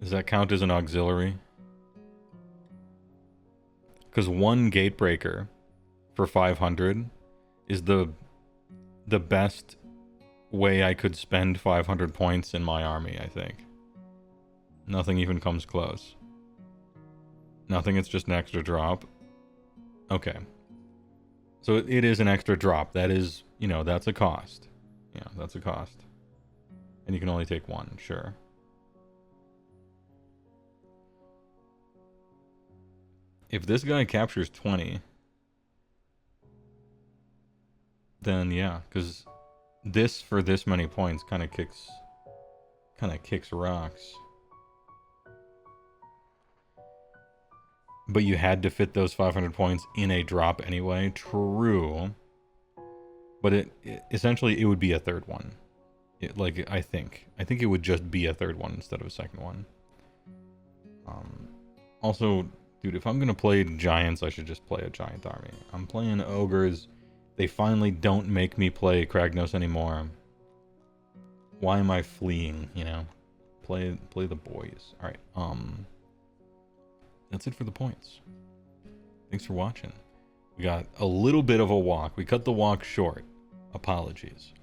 Does that count as an auxiliary? Because one Gatebreaker for 500 is the best way I could spend 500 points in my army, I think. Nothing even comes close. Nothing, it's just an extra drop. Okay. So it is an extra drop. That is, you know, that's a cost. Yeah, that's a cost. And you can only take one, sure. If this guy captures 20, then yeah, because this for this many points kind of kicks rocks. But you had to fit those 500 points in a drop anyway. True. But it essentially it would be a third one. I think it would just be a third one instead of a second one. Also, dude, if I'm gonna play giants, I should just play a giant army. I'm playing ogres. They finally don't make me play Kragnos anymore. Why am I fleeing, you know? Play the boys. Alright, that's it for the points. Thanks for watching. We got a little bit of a walk. We cut the walk short. Apologies.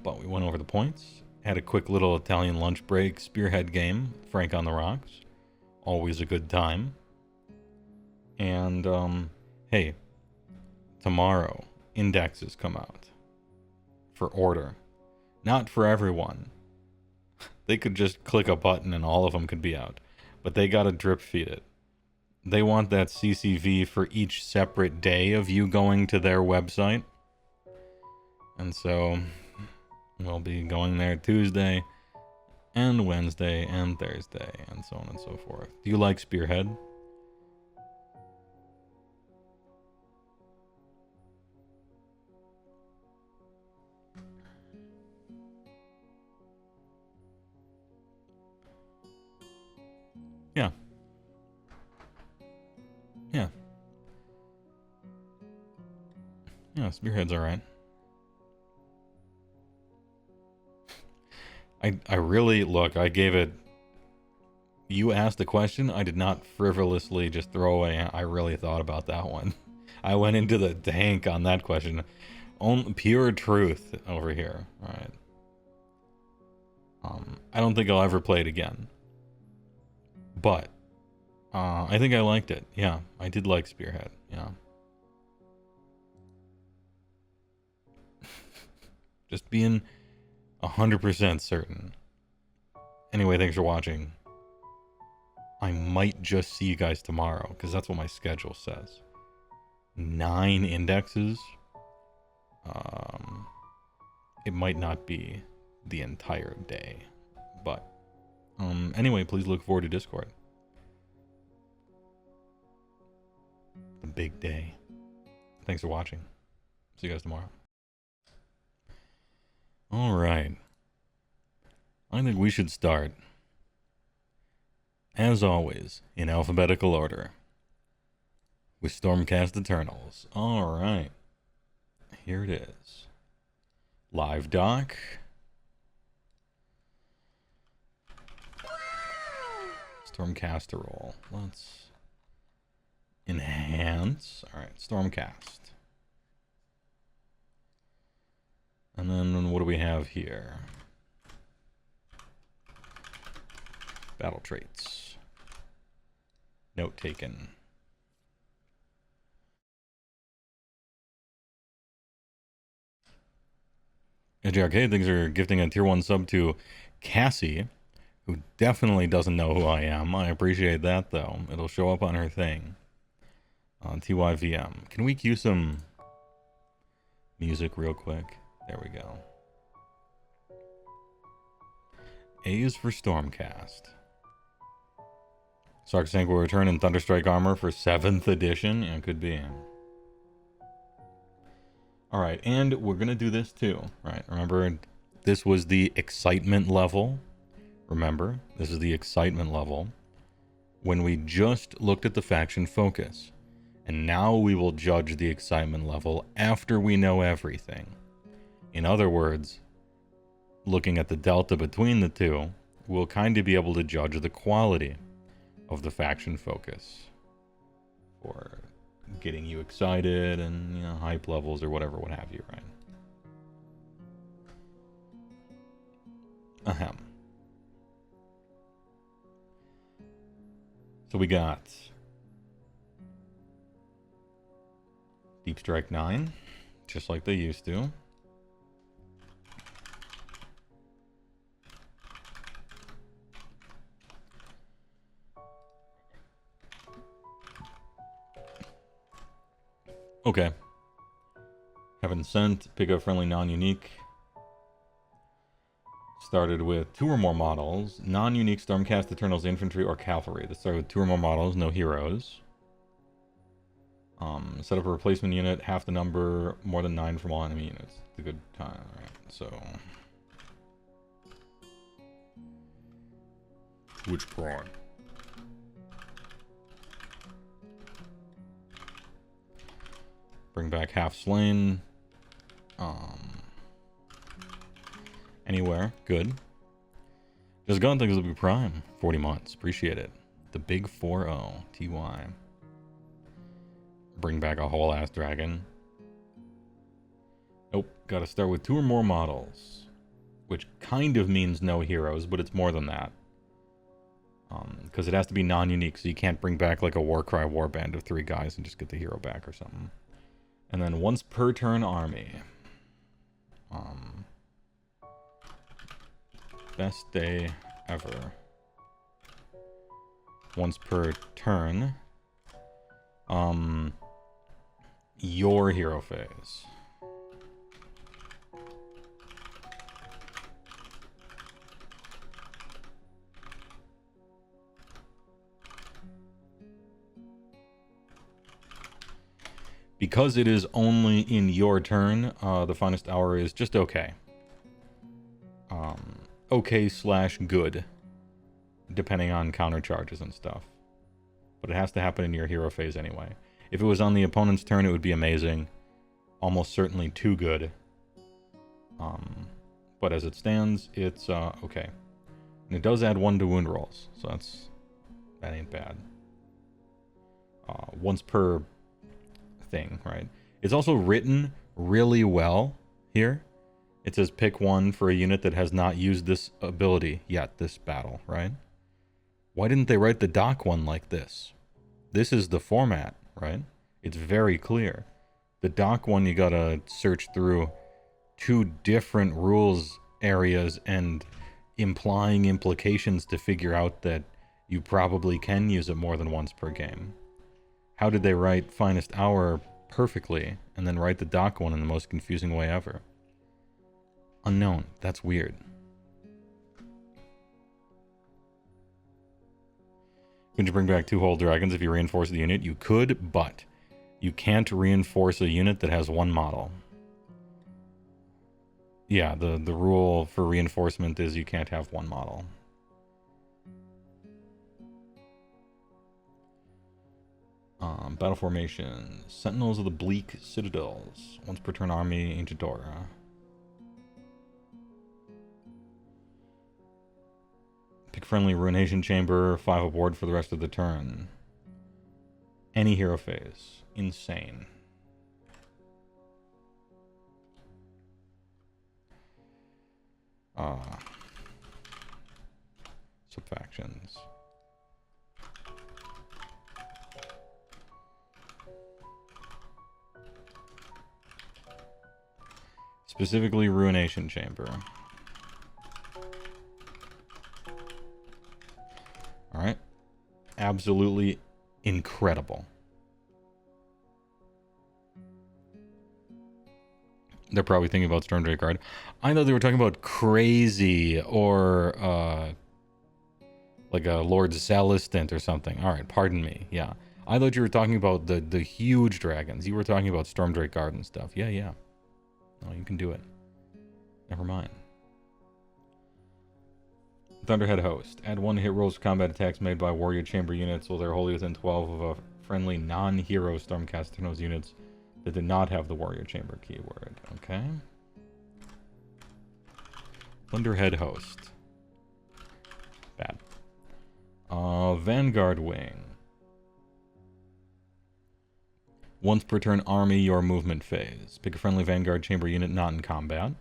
But we went over the points. Had a quick little Italian lunch break spearhead game. Frank on the rocks. Always a good time. And, hey, tomorrow, indexes come out. For order. Not for everyone. They could just click a button and all of them could be out. But they gotta drip feed it. They want that CCV for each separate day of you going to their website. And so, we'll be going there Tuesday, and Wednesday, and Thursday, and so on and so forth. Do you like Spearhead? Yeah. Yeah. Yeah, Spearhead's alright. I really, look, I gave it, you asked the question, I did not frivolously just throw away, I really thought about that one. I went into the tank on that question. Pure truth over here, alright. I don't think I'll ever play it again. But, I think I liked it. Yeah, I did like Spearhead, yeah. Just being 100% certain. Anyway, thanks for watching. I might just see you guys tomorrow, because that's what my schedule says. 9 indexes. It might not be the entire day. But, anyway, please look forward to Discord. The big day. Thanks for watching. See you guys tomorrow. Alright. I think we should start, as always, in alphabetical order, with Stormcast Eternals. Alright. Here it is. Live doc. Stormcaster roll. Let's enhance. Alright, Stormcast. And then what do we have here? Battle traits. Note taken. AJ Arcade, things are gifting a tier 1 sub to Cassie, who definitely doesn't know who I am. I appreciate that, though. It'll show up on her thing. TYVM. Can we cue some music real quick? There we go. A is for Stormcast. Sarksank will return in Thunderstrike armor for 7th edition. Yeah, could be. Alright, and we're gonna do this too. Right, remember, this was the excitement level. Remember, this is the excitement level when we just looked at the faction focus. And now we will judge the excitement level after we know everything. In other words, looking at the delta between the two, we'll kind of be able to judge the quality of the faction focus for getting you excited and, you know, hype levels or whatever, what have you, right? Ahem. So we got Deep Strike 9, just like they used to. Okay. Heaven Sent, pick up friendly non-unique. Started with 2 or more models. Non-unique Stormcast, Eternals, Infantry, or Cavalry. This started with 2 or more models, no heroes. Set up a replacement unit, half the number, more than 9 from all enemy units. It's a good time, right? So... which prawn? Bring back half slain. Anywhere. Good. Just gun things will be prime. 40 months. Appreciate it. The big 4-0. TY. Bring back a whole ass dragon. Nope. Gotta start with 2 or more models. Which kind of means no heroes, but it's more than that. Because it has to be non-unique, so you can't bring back like a Warcry warband of 3 guys and just get the hero back or something. And then once per turn army. Best day ever. Once per turn. Your hero phase. Because it is only in your turn, the finest hour is just okay. Okay slash good. Depending on counter charges and stuff. But it has to happen in your hero phase anyway. If it was on the opponent's turn, it would be amazing. Almost certainly too good. But as it stands, it's okay. And it does add 1 to wound rolls. So that ain't bad. Once per thing, right? It's also written really well here. It says pick 1 for a unit that has not used this ability yet this battle, right? Why didn't they write the doc one like this? This is the format, right? It's very clear. The doc one, you gotta search through 2 different rules areas and implying implications to figure out that you probably can use it more than once per game. How did they write Finest Hour perfectly and then write the doc one in the most confusing way ever? Unknown. That's weird. Could you bring back 2 whole dragons if you reinforce the unit? You could, but you can't reinforce a unit that has 1 model. Yeah, the rule for reinforcement is you can't have 1 model. Battle formation. Sentinels of the Bleak Citadels. Once per turn army, Ancient Aura. Pick friendly Ruination Chamber, 5 aboard for the rest of the turn. Any hero phase. Insane. Subfactions. Specifically Ruination Chamber. Alright. Absolutely incredible. They're probably thinking about Stormdrake Guard. I thought they were talking about crazy or Like a Lord Celestant or something. Alright, pardon me. Yeah. I thought you were talking about the huge dragons. You were talking about Stormdrake Guard and stuff. Yeah, yeah. Oh, you can do it. Never mind. Thunderhead Host. Add 1 hit rolls for combat attacks made by warrior chamber units while they're wholly within 12 of a friendly non-hero Stormcast Xynos units that did not have the warrior chamber keyword. Okay. Thunderhead Host. Bad. Vanguard Wing. Once per turn, army your movement phase. Pick a friendly Vanguard chamber unit not in combat.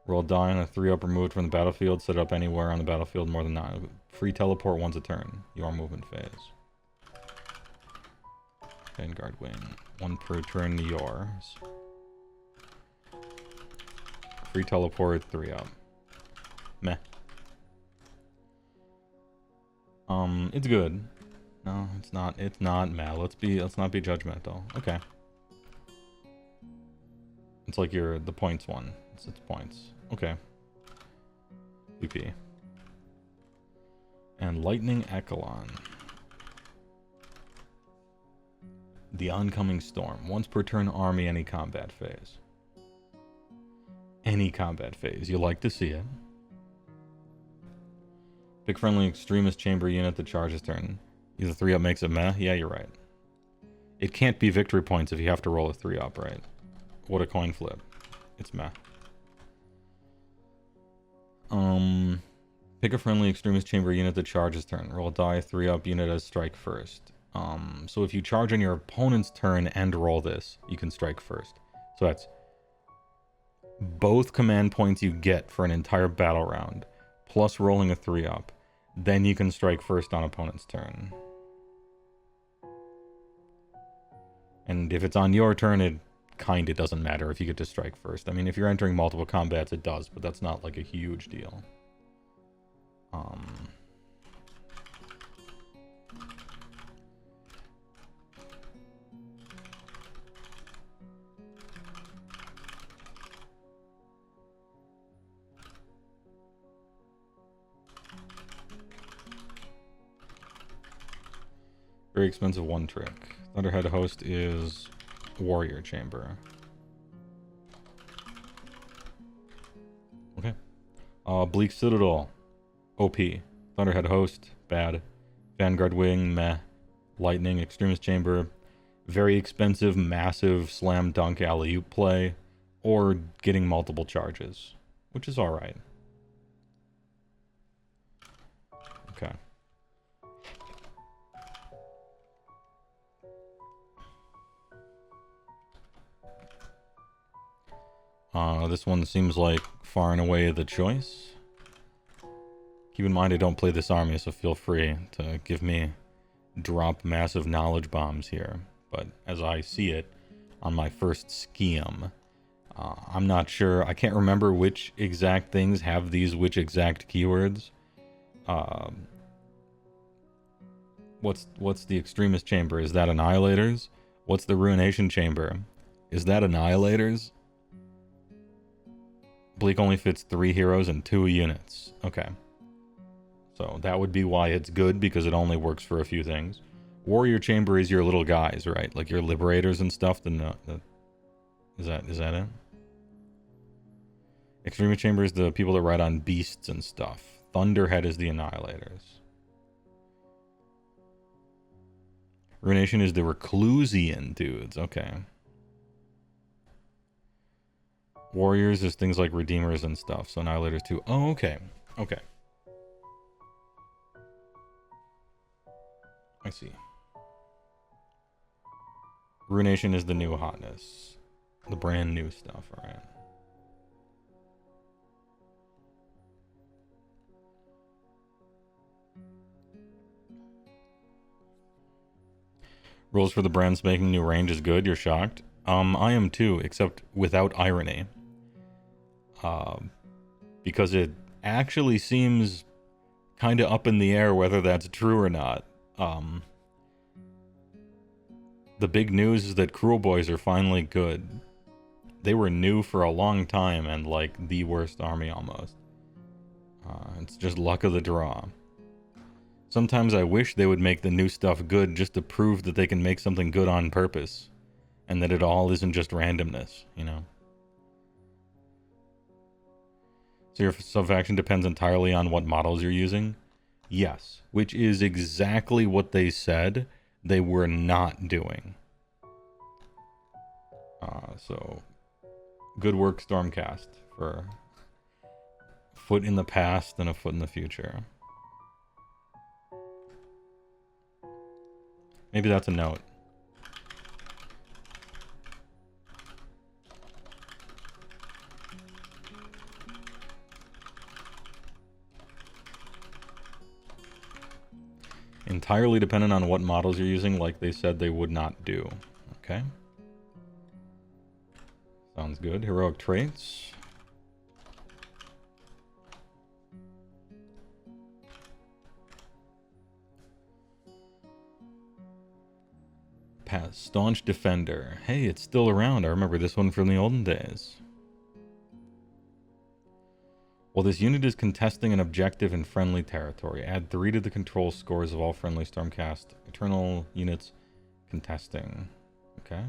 Roll a die on a 3-up removed from the battlefield. Set up anywhere on the battlefield more than 9. Free teleport once a turn. Your movement phase. Vanguard Wing. 1 per turn, yours. Free teleport, 3-up. Meh. It's good. No, it's not. It's not meh. Let's not be judgmental. Okay. It's like the points one. It's points. Okay. VP. And Lightning Echelon. The Oncoming Storm. Once per turn, army any combat phase. Any combat phase. You like to see it. Pick friendly extremist chamber unit that charges turn. Either 3-up makes it meh? Yeah, you're right. It can't be victory points if you have to roll a 3-up, right? What a coin flip. It's meh. Pick a friendly extremist chamber unit that charges turn. Roll a die, 3-up unit as strike first. So if you charge on your opponent's turn and roll this, you can strike first. So that's both command points you get for an entire battle round, plus rolling a 3-up. Then you can strike first on opponent's turn. And if it's on your turn, it kinda doesn't matter if you get to strike first. I mean, if you're entering multiple combats, it does, but that's not like a huge deal. Very expensive one trick. Thunderhead Host is Warrior Chamber. Okay. Bleak Citadel. OP. Thunderhead Host. Bad. Vanguard Wing. Meh. Lightning. Extremist Chamber. Very expensive, massive slam dunk alley-oop play. Or getting multiple charges. Which is alright. Okay. This one seems like far and away the choice. Keep in mind I don't play this army, so feel free to give me drop massive knowledge bombs here. But as I see it, on my first scheme, I'm not sure. I can't remember which exact things have which exact keywords. What's the Extremist Chamber? Is that Annihilators? What's the Ruination Chamber? Is that Annihilators? Bleak only fits 3 heroes and 2 units. Okay. So that would be why it's good, because it only works for a few things. Warrior Chamber is your little guys, right? Like your Liberators and stuff. Is that it? Extremist Chamber is the people that ride on beasts and stuff. Thunderhead is the Annihilators. Ruination is the Reclusian dudes. Okay. Warriors is things like Redeemers and stuff. So Annihilators too. Oh, okay. Okay. I see. Ruination is the new hotness. The brand new stuff, alright. Rules for the brand spanking new range is good. You're shocked. I am too, except without irony. Because it actually seems kind of up in the air whether that's true or not. The big news is that Cruel Boys are finally good. They were new for a long time and like the worst army almost. It's just luck of the draw. Sometimes I wish they would make the new stuff good just to prove that they can make something good on purpose. And that it all isn't just randomness, you know? So your sub-faction depends entirely on what models you're using? Yes, which is exactly what they said they were not doing. So, good work, Stormcast, for a foot in the past and a foot in the future. Maybe that's a note. Entirely dependent on what models you're using, like they said they would not do. Okay. Sounds good. Heroic traits. Staunch Defender. Hey, it's still around. I remember this one from the olden days. Well, this unit is contesting an objective in friendly territory. Add 3 to the control scores of all friendly Stormcast Eternal units contesting. Okay.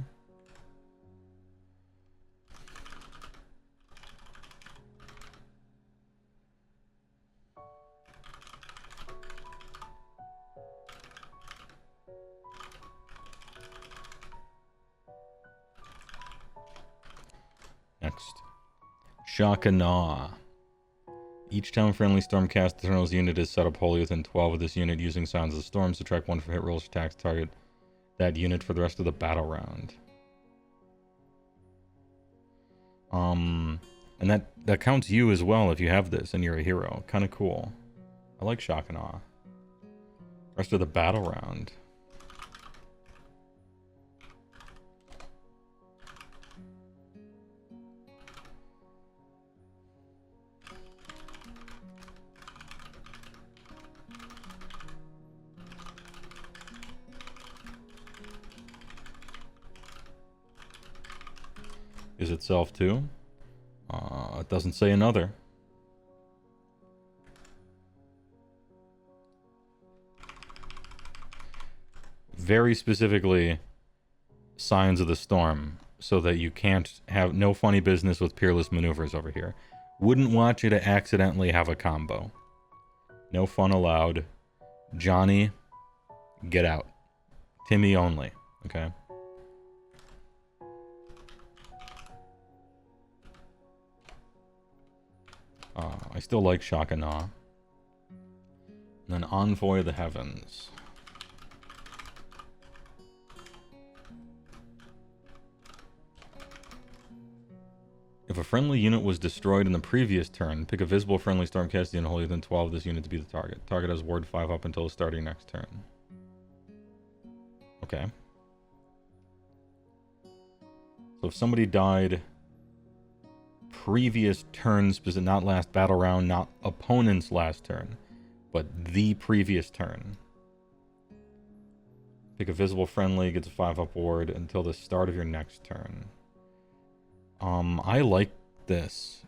Next. Shock and Awe. Each time friendly Stormcast Eternals unit is set up wholly within 12 of this unit using Sounds of the Storm, subtract 1 for hit rolls attacks target that unit for the rest of the battle round. And that counts you as well if you have this and you're a hero. Kind of cool. I like Shock and Awe. Rest of the battle round. Is itself too? It doesn't say another. Very specifically, Signs of the Storm, so that you can't have no funny business with peerless maneuvers over here. Wouldn't want you to accidentally have a combo. No fun allowed. Johnny, get out. Timmy only, okay? I still like Shock and Awe. And then Envoy of the Heavens. If a friendly unit was destroyed in the previous turn, pick a visible friendly Stormcast unit wholly within 12 of this unit to be the target. Target has ward 5 up until the start of your next turn. Okay. So if somebody died previous turns, not last battle round, not opponent's last turn, but the previous turn. Pick a visible friendly, gets a 5-up ward until the start of your next turn. I like this.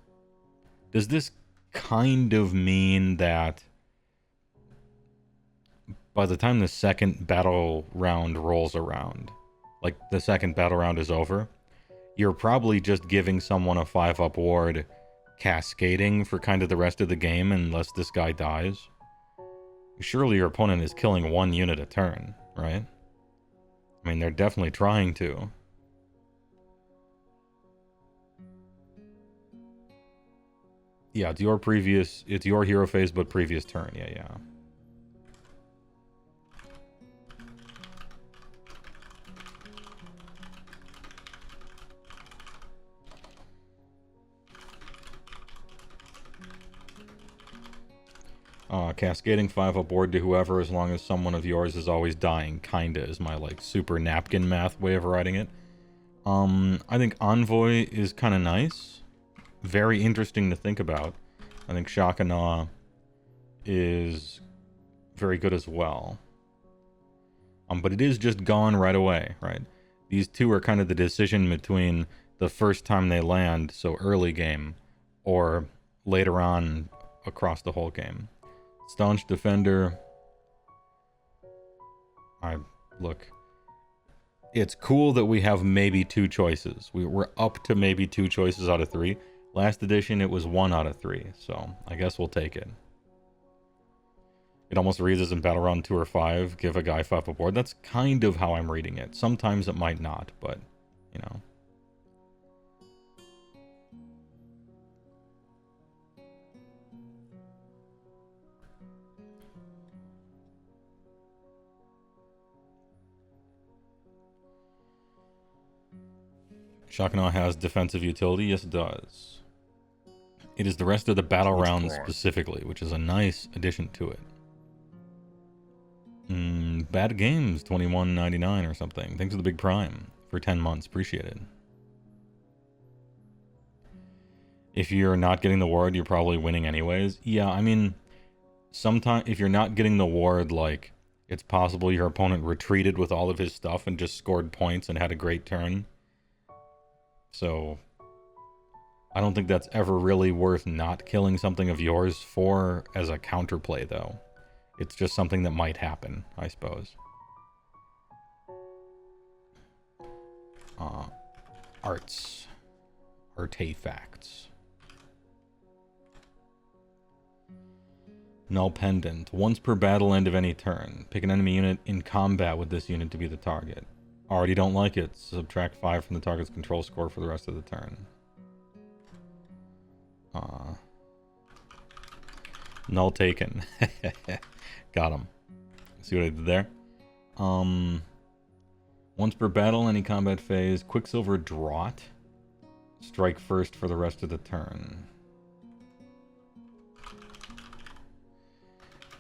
Does this kind of mean that by the time the second battle round rolls around, like the second battle round is over, you're probably just giving someone a 5-up ward cascading for kind of the rest of the game unless this guy dies? Surely your opponent is killing 1 unit a turn, right? I mean, they're definitely trying to. Yeah, it's your hero phase, but previous turn. Yeah. Cascading 5-up ward to whoever as long as someone of yours is always dying, kinda, is my, like, super napkin math way of writing it. I think Envoy is kind of nice. Very interesting to think about. I think Shock and Awe is very good as well. But it is just gone right away, right? These two are kind of the decision between the first time they land, so early game, or later on across the whole game. Staunch Defender. Look, it's cool that we have maybe 2 choices. We're up to maybe 2 choices out of 3. Last edition, it was 1 out of 3, so I guess we'll take it. It almost reads as in Battle Round 2 or 5, give a guy 5 aboard. That's kind of how I'm reading it. Sometimes it might not, but, you know. Shakana has defensive utility. Yes, it does. It is the rest of the battle round specifically, which is a nice addition to it. Bad Games, $21.99 or something. Thanks for the big prime for 10 months. Appreciate it. If you're not getting the ward, you're probably winning anyways. Yeah, I mean, sometimes if you're not getting the ward, like, it's possible your opponent retreated with all of his stuff and just scored points and had a great turn. So I don't think that's ever really worth not killing something of yours for as a counterplay, though. It's just something that might happen, I suppose. Artifacts. Null Pendant. Once per battle end of any turn. Pick an enemy unit in combat with this unit to be the target. Already don't like it. Subtract 5 from the target's control score for the rest of the turn. Null taken. Got him. See what I did there? Once per battle, any combat phase. Quicksilver Draught. Strike first for the rest of the turn.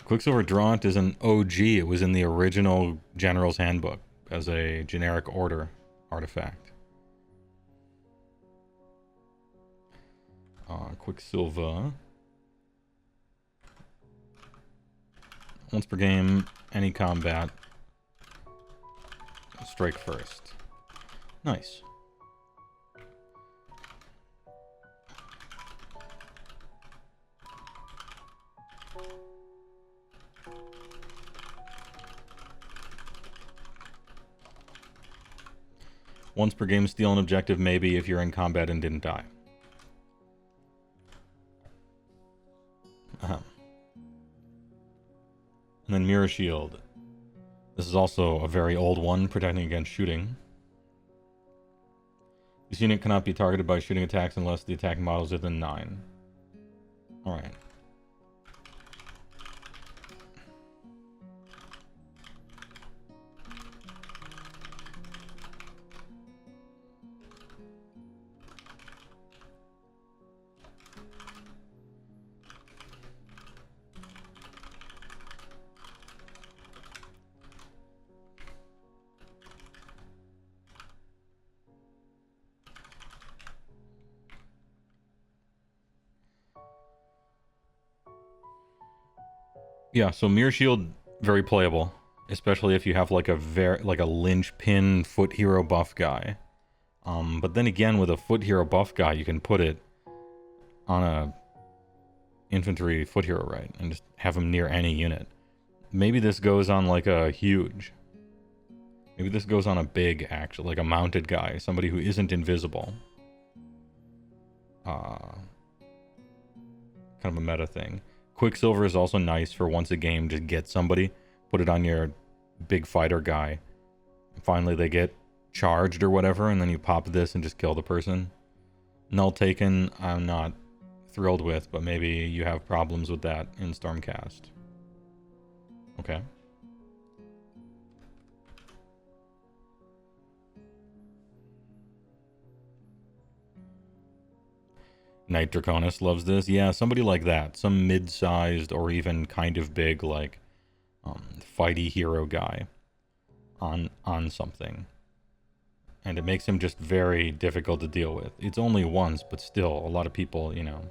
Quicksilver Draught is an OG. It was in the original General's Handbook as a generic order artifact. Quicksilver. Once per game, any combat. Strike first. Nice. Once per game, steal an objective, maybe, if you're in combat and didn't die. And then Mirror Shield. This is also a very old one, protecting against shooting. This unit cannot be targeted by shooting attacks unless the attacking model is within 9. Alright. Yeah, so Mirror Shield, very playable, especially if you have like a linchpin foot hero buff guy. But then again, with a foot hero buff guy, you can put it on a infantry foot hero, right, and just have him near any unit. Maybe this goes on like a huge. Maybe this goes on a big, actually, like a mounted guy, somebody who isn't invisible. Kind of a meta thing. Quicksilver is also nice for once a game, just get somebody, put it on your big fighter guy. Finally, they get charged or whatever, and then you pop this and just kill the person. Null taken, I'm not thrilled with, but maybe you have problems with that in Stormcast. Okay. Knight Draconis loves this. Yeah, somebody like that. Some mid-sized or even kind of big, like, fighty hero guy on something. And it makes him just very difficult to deal with. It's only once, but still, a lot of people, you know,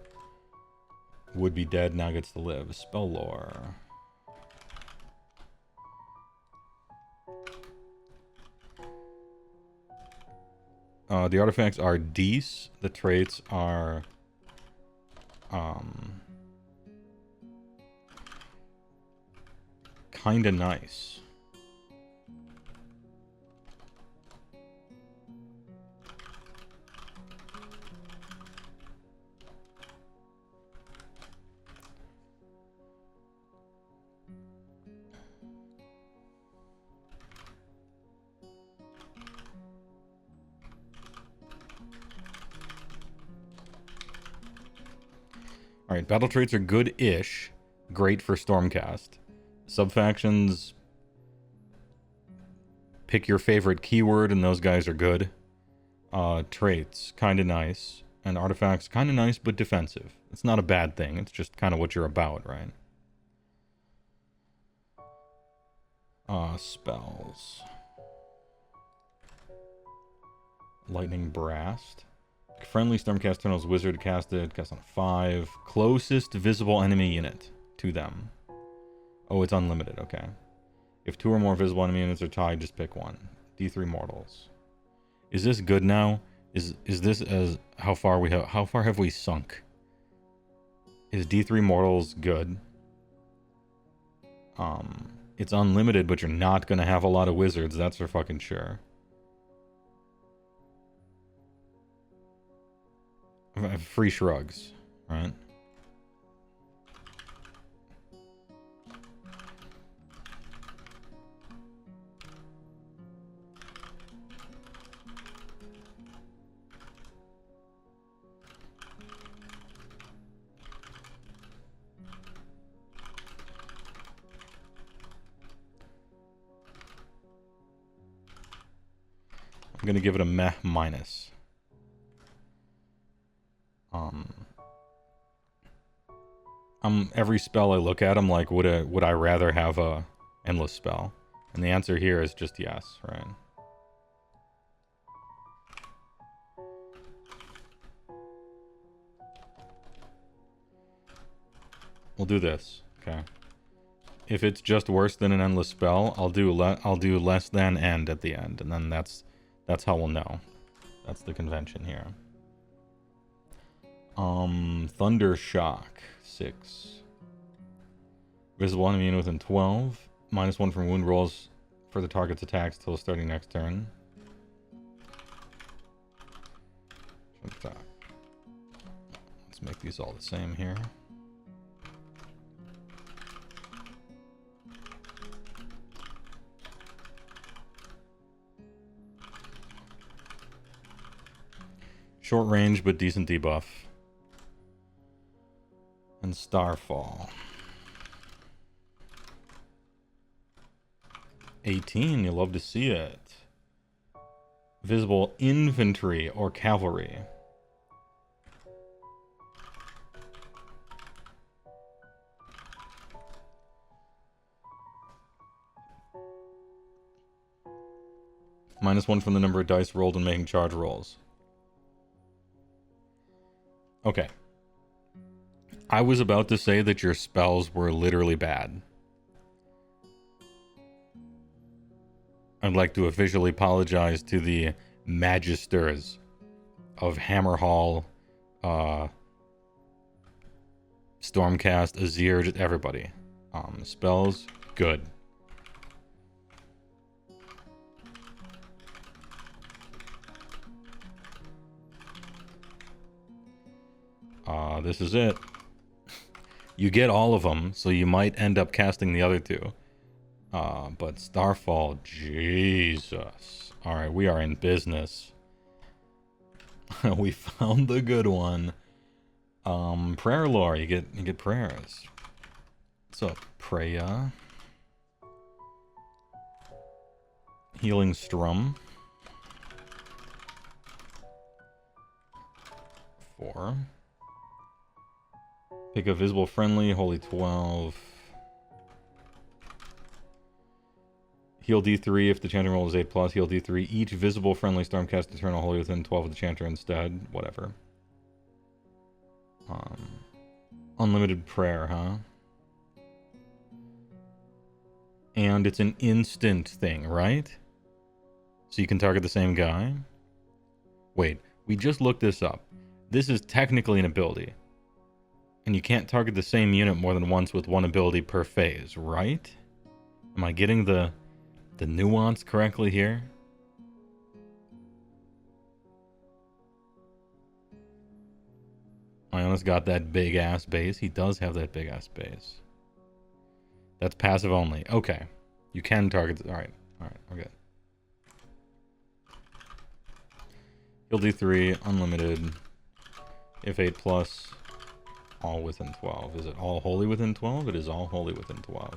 would be dead, now gets to live. Spell lore. The artifacts are Dees. The traits are... kinda nice. Alright, battle traits are good-ish. Great for Stormcast. Subfactions, pick your favorite keyword and those guys are good. Traits, kinda nice. And artifacts, kinda nice but defensive. It's not a bad thing, it's just kinda what you're about, right? Spells. Lightning Blast. Friendly Stormcast Tunnels Wizard casted. Cast on 5. Closest visible enemy unit to them. Oh, it's unlimited. Okay. If 2 or more visible enemy units are tied, just pick one. D3 Mortals. Is this good now? Is this as how far have we sunk? Is D3 Mortals good? It's unlimited, but you're not gonna have a lot of wizards. That's for fucking sure. Free shrugs, right? I'm gonna give it a meh minus. Every spell I look at, I'm like, would I rather have a endless spell? And the answer here is just yes, right? We'll do this, okay? If it's just worse than an endless spell, I'll do less than end at the end, and then that's how we'll know. That's the convention here. Thunder Shock 6. Visible enemy unit within 12. -1 from wound rolls for the target's attacks till starting next turn. Let's make these all the same here. Short range, but decent debuff. And Starfall. 18, you love to see it. Visible infantry or cavalry. -1 from the number of dice rolled when making charge rolls. Okay. I was about to say that your spells were literally bad. I'd like to officially apologize to the magisters of Hammerhall, Stormcast, Azir, just everybody. Spells, good. This is it. You get all of them, so you might end up casting the other two. But Starfall, Jesus. Alright, we are in business. We found the good one. Prayer lore, you get prayers. What's up, Preya? Healing Strum. 4. Pick a visible friendly, holy 12. Heal D3 if the chanter roll is 8+. Heal D3. Each visible friendly Stormcast Eternal Holy within 12 of the chanter instead. Whatever. Unlimited prayer, huh? And it's an instant thing, right? So you can target the same guy? Wait, we just looked this up. This is technically an ability. And you can't target the same unit more than once with one ability per phase, right? Am I getting the nuance correctly here? Ionis got that big ass base. He does have that big ass base. That's passive only. Okay. You can target. Alright, we're good. Heal D3, unlimited. If 8+. all within 12. Is it all wholly within 12? It is all wholly within 12.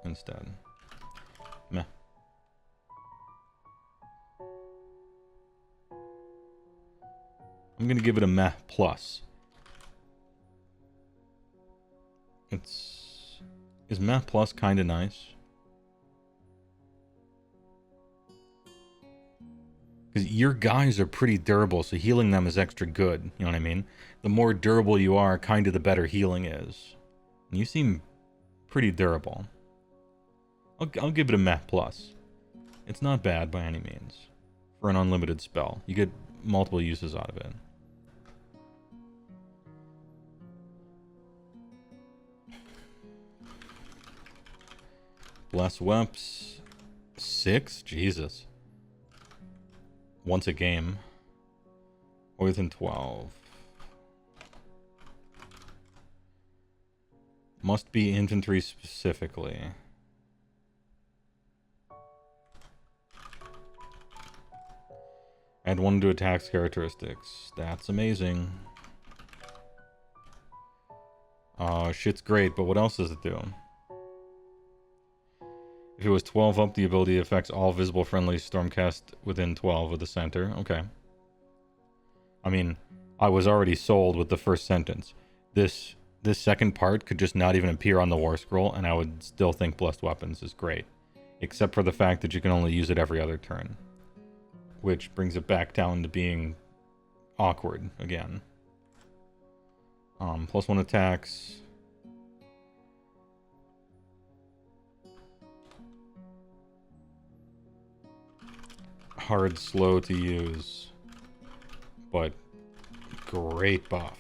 Instead. Meh. I'm gonna give it a meh plus. Is meh plus kinda nice? Because your guys are pretty durable, so healing them is extra good. You know what I mean? The more durable you are, kind of the better healing is. And you seem pretty durable. I'll give it a meh plus. It's not bad by any means. For an unlimited spell. You get multiple uses out of it. Bless Weps. 6? Jesus. Once a game. Or within 12. Must be infantry specifically. Add 1 to attack's characteristics. That's amazing. Shit's great, but what else does it do? If it was 12 up, the ability affects all visible friendly Stormcast within 12 of the center. Okay. I mean, I was already sold with the first sentence. This second part could just not even appear on the War Scroll, and I would still think Blessed Weapons is great. Except for the fact that you can only use it every other turn. Which brings it back down to being awkward again. +1 attacks. Hard, slow to use. But great buff.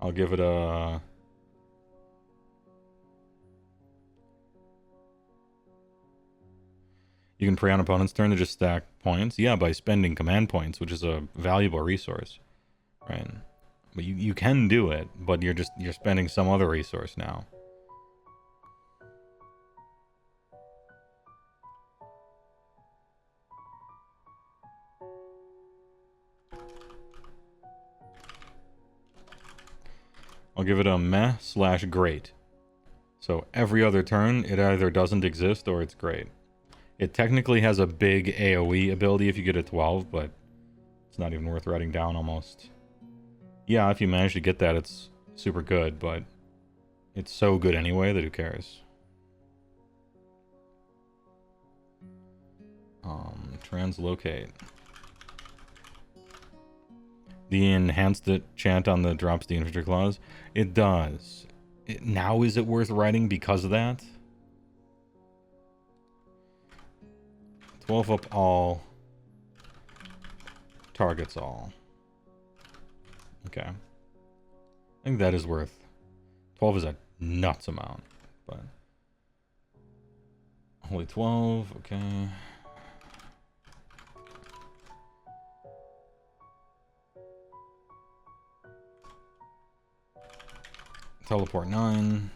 I'll give it a... You can prey on opponent's turn to just stack points. Yeah, by spending command points, which is a valuable resource. Right. But you can do it, but you're spending some other resource now. I'll give it a meh/great. So every other turn, it either doesn't exist or it's great. It technically has a big AoE ability if you get a 12, but it's not even worth writing down almost. Yeah, if you manage to get that, it's super good, but it's so good anyway that who cares? Translocate. The enhanced chant on the drops the infantry clause. It does. Now is it worth writing because of that? 12 up all. Targets all. Okay. I think that is worth. 12 is a nuts amount, but. Only 12, okay. Teleport 9.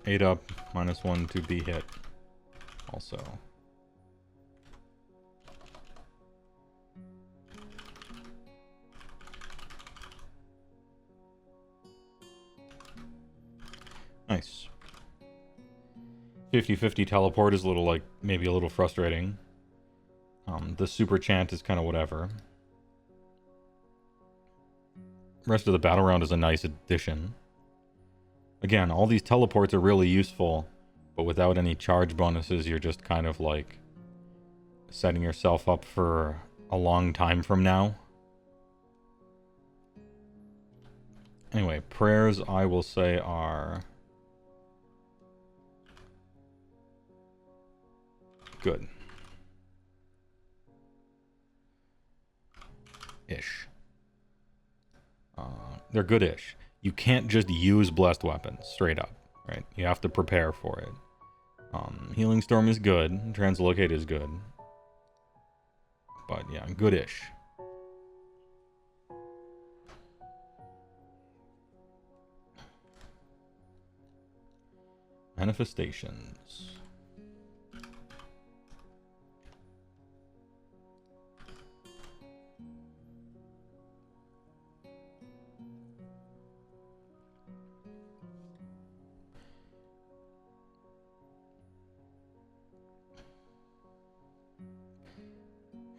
8 up, -1 to be hit. Also. Nice. 50-50 teleport is a little, like, maybe a little frustrating. The super chant is kind of whatever. Rest of the battle round is a nice addition. Again, all these teleports are really useful, but without any charge bonuses, you're just kind of like setting yourself up for a long time from now. Anyway, prayers I will say are good. Ish. They're good-ish. You can't just use blessed weapons straight up, right? You have to prepare for it. Healing Storm is good. Translocate is good. But yeah, good-ish. Manifestations.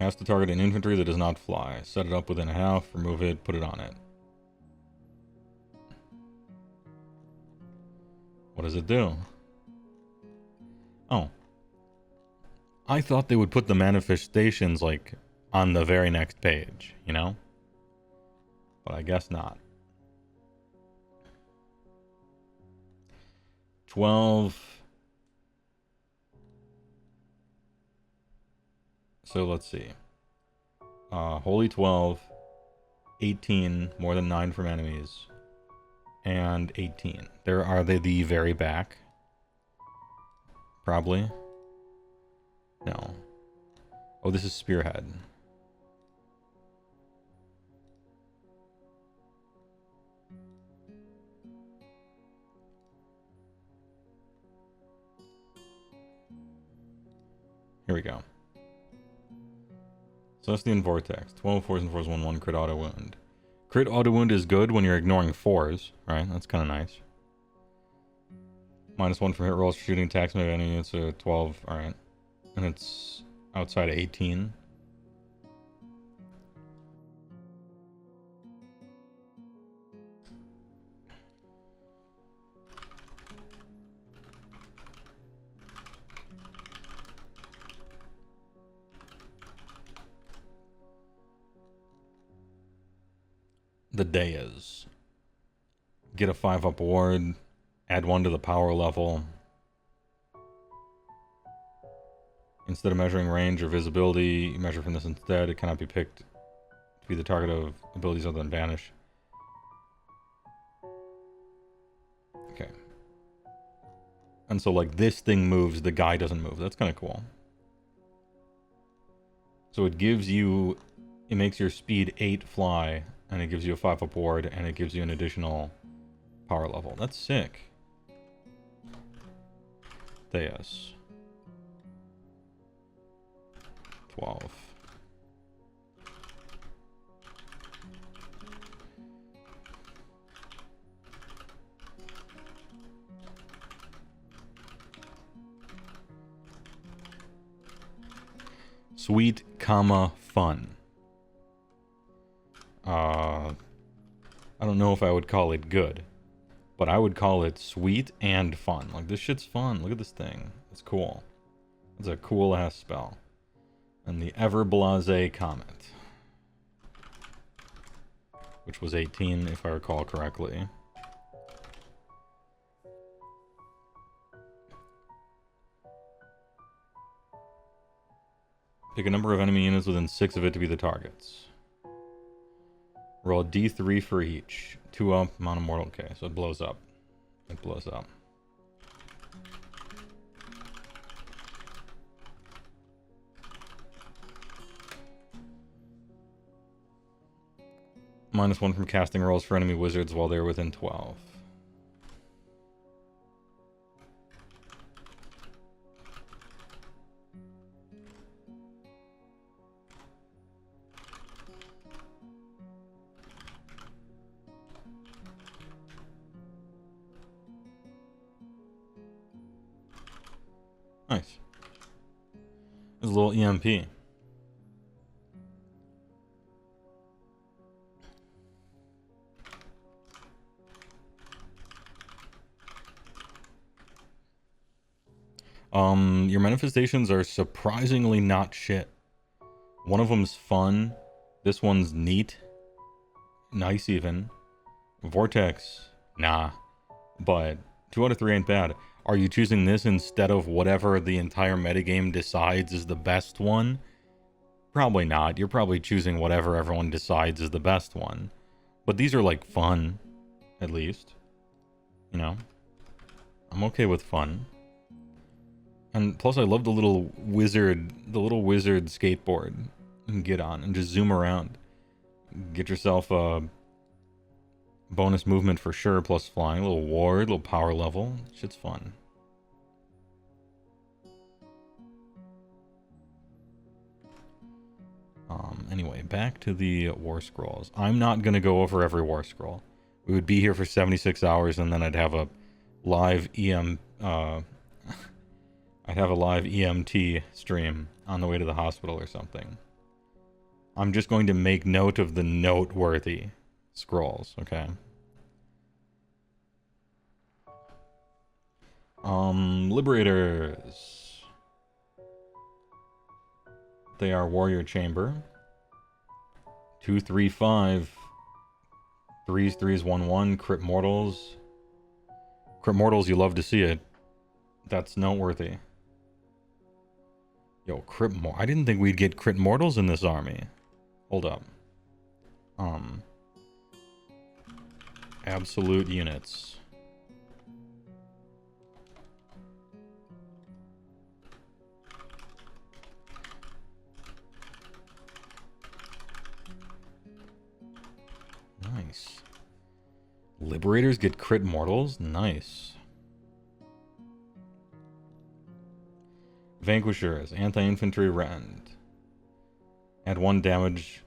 Cast to target an infantry that does not fly. Set it up within a half, remove it, put it on it. What does it do? Oh. I thought they would put the manifestations, like, on the very next page, you know? But I guess not. 12. So let's see. Holy 12. 18, more than 9 from enemies. And 18. Are they the very back? Probably. No. Oh, this is Spearhead. Here we go. Celestian Vortex. 12 4s and 4s, 1/1, crit auto wound. Crit auto wound is good when you're ignoring 4s, right? That's kind of nice. -1 for hit rolls for shooting attacks made enemy units to 12, alright. And it's outside of 18. The day is. Get a 5-up ward. Add 1 to the power level. Instead of measuring range or visibility, you measure from this instead. It cannot be picked to be the target of abilities other than Vanish. Okay. And so, like, this thing moves, the guy doesn't move. That's kind of cool. So it gives you... It makes your speed 8 fly, and it gives you a 5-up ward, and it gives you an additional power level. That's sick. Theus. 12. Sweet, comma, fun. I don't know if I would call it good, but I would call it sweet and fun. Like, this shit's fun. Look at this thing. It's cool. It's a cool-ass spell. And the Ever-Blase Comet, which was 18, if I recall correctly. Pick a number of enemy units within 6 of it to be the targets. Roll a d3 for each. 2 up, amount of mortal. Okay, so it blows up. It blows up. -1 from casting rolls for enemy wizards while they're within 12. Nice. There's a little EMP. Your manifestations are surprisingly not shit. One of them's fun. This one's neat. Nice even. Vortex, nah. But 2 out of 3 ain't bad. Are you choosing this instead of whatever the entire metagame decides is the best one? Probably not. You're probably choosing whatever everyone decides is the best one. But these are like fun, at least. You know? I'm okay with fun. And plus I love the little wizard skateboard you can get on and just zoom around. Get yourself a bonus movement for sure, plus flying, a little ward, a little power level. Shit's fun. Anyway, back to the war scrolls. I'm not gonna go over every war scroll. We would be here for 76 hours and then I'd have a live I'd have a live EMT stream on the way to the hospital or something. I'm just going to make note of the noteworthy scrolls, okay? Liberators. They are Warrior Chamber. 2/3/5. 3s, 3s, 1/1. Crit Mortals. Crit Mortals, you love to see it. That's noteworthy. Yo, I didn't think we'd get Crit Mortals in this army. Hold up. Absolute units. Nice. Liberators get crit mortals? Nice. Vanquishers, anti-infantry rend. Add 1 damage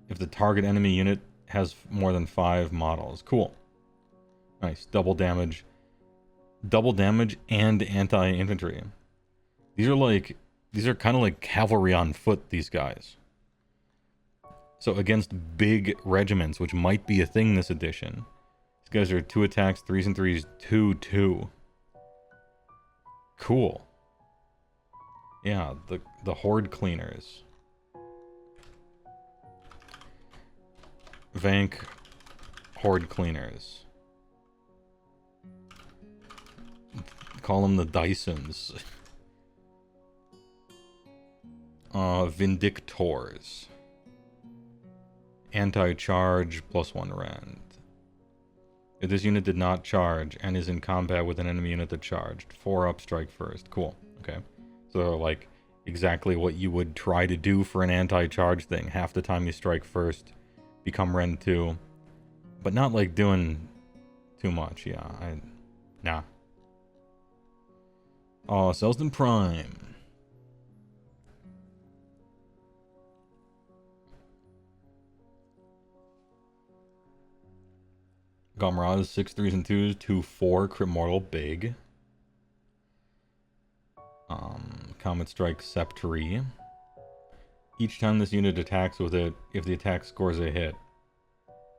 if the target enemy unit has more than 5 models. Cool. Nice. Double damage and anti-infantry. These are kind of like cavalry on foot, these guys. So against big regiments, which might be a thing this edition. These guys are 2 attacks, 3s and 3s, 2/2. Cool. Yeah, the horde cleaners. Vank horde cleaners. Call them the Dysons. Vindictors. Anti-charge +1 rend. If this unit did not charge and is in combat with an enemy unit that charged, 4 up, strike first. Cool. Okay. So, like, exactly what you would try to do for an anti-charge thing. Half the time you strike first, become rend 2. But not, like, doing too much. Yeah, nah. Oh, Selsden Prime. Gomraz, 6 3s and 2s, 2/4, crit mortal, big. Comet Strike Sceptre. Each time this unit attacks with it, if the attack scores a hit,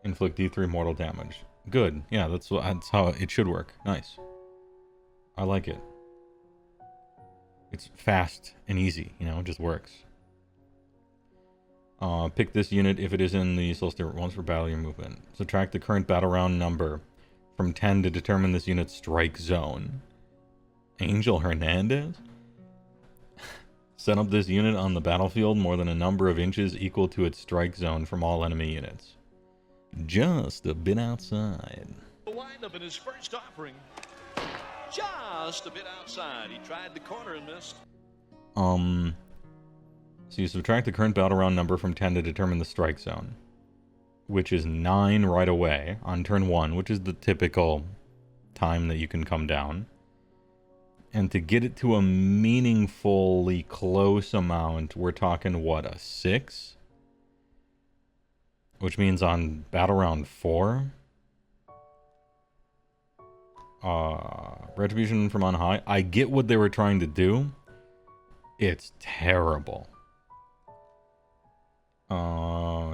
inflict D3 mortal damage. Good. Yeah, that's how it should work. Nice. I like it. It's fast and easy, you know, it just works. Pick this unit if it is in the Solstice once for battle your movement. Subtract the current battle round number from 10 to determine this unit's strike zone. Angel Hernandez? Set up this unit on the battlefield more than a number of inches equal to its strike zone from all enemy units. Just a bit outside. The windup in his first offering. Just a bit outside. He tried the corner and missed. So you subtract the current battle round number from 10 to determine the strike zone, which is 9 right away on turn 1, which is the typical time that you can come down. And to get it to a meaningfully close amount, we're talking, what, a 6? Which means on battle round 4, retribution from on high. I get what they were trying to do. It's terrible.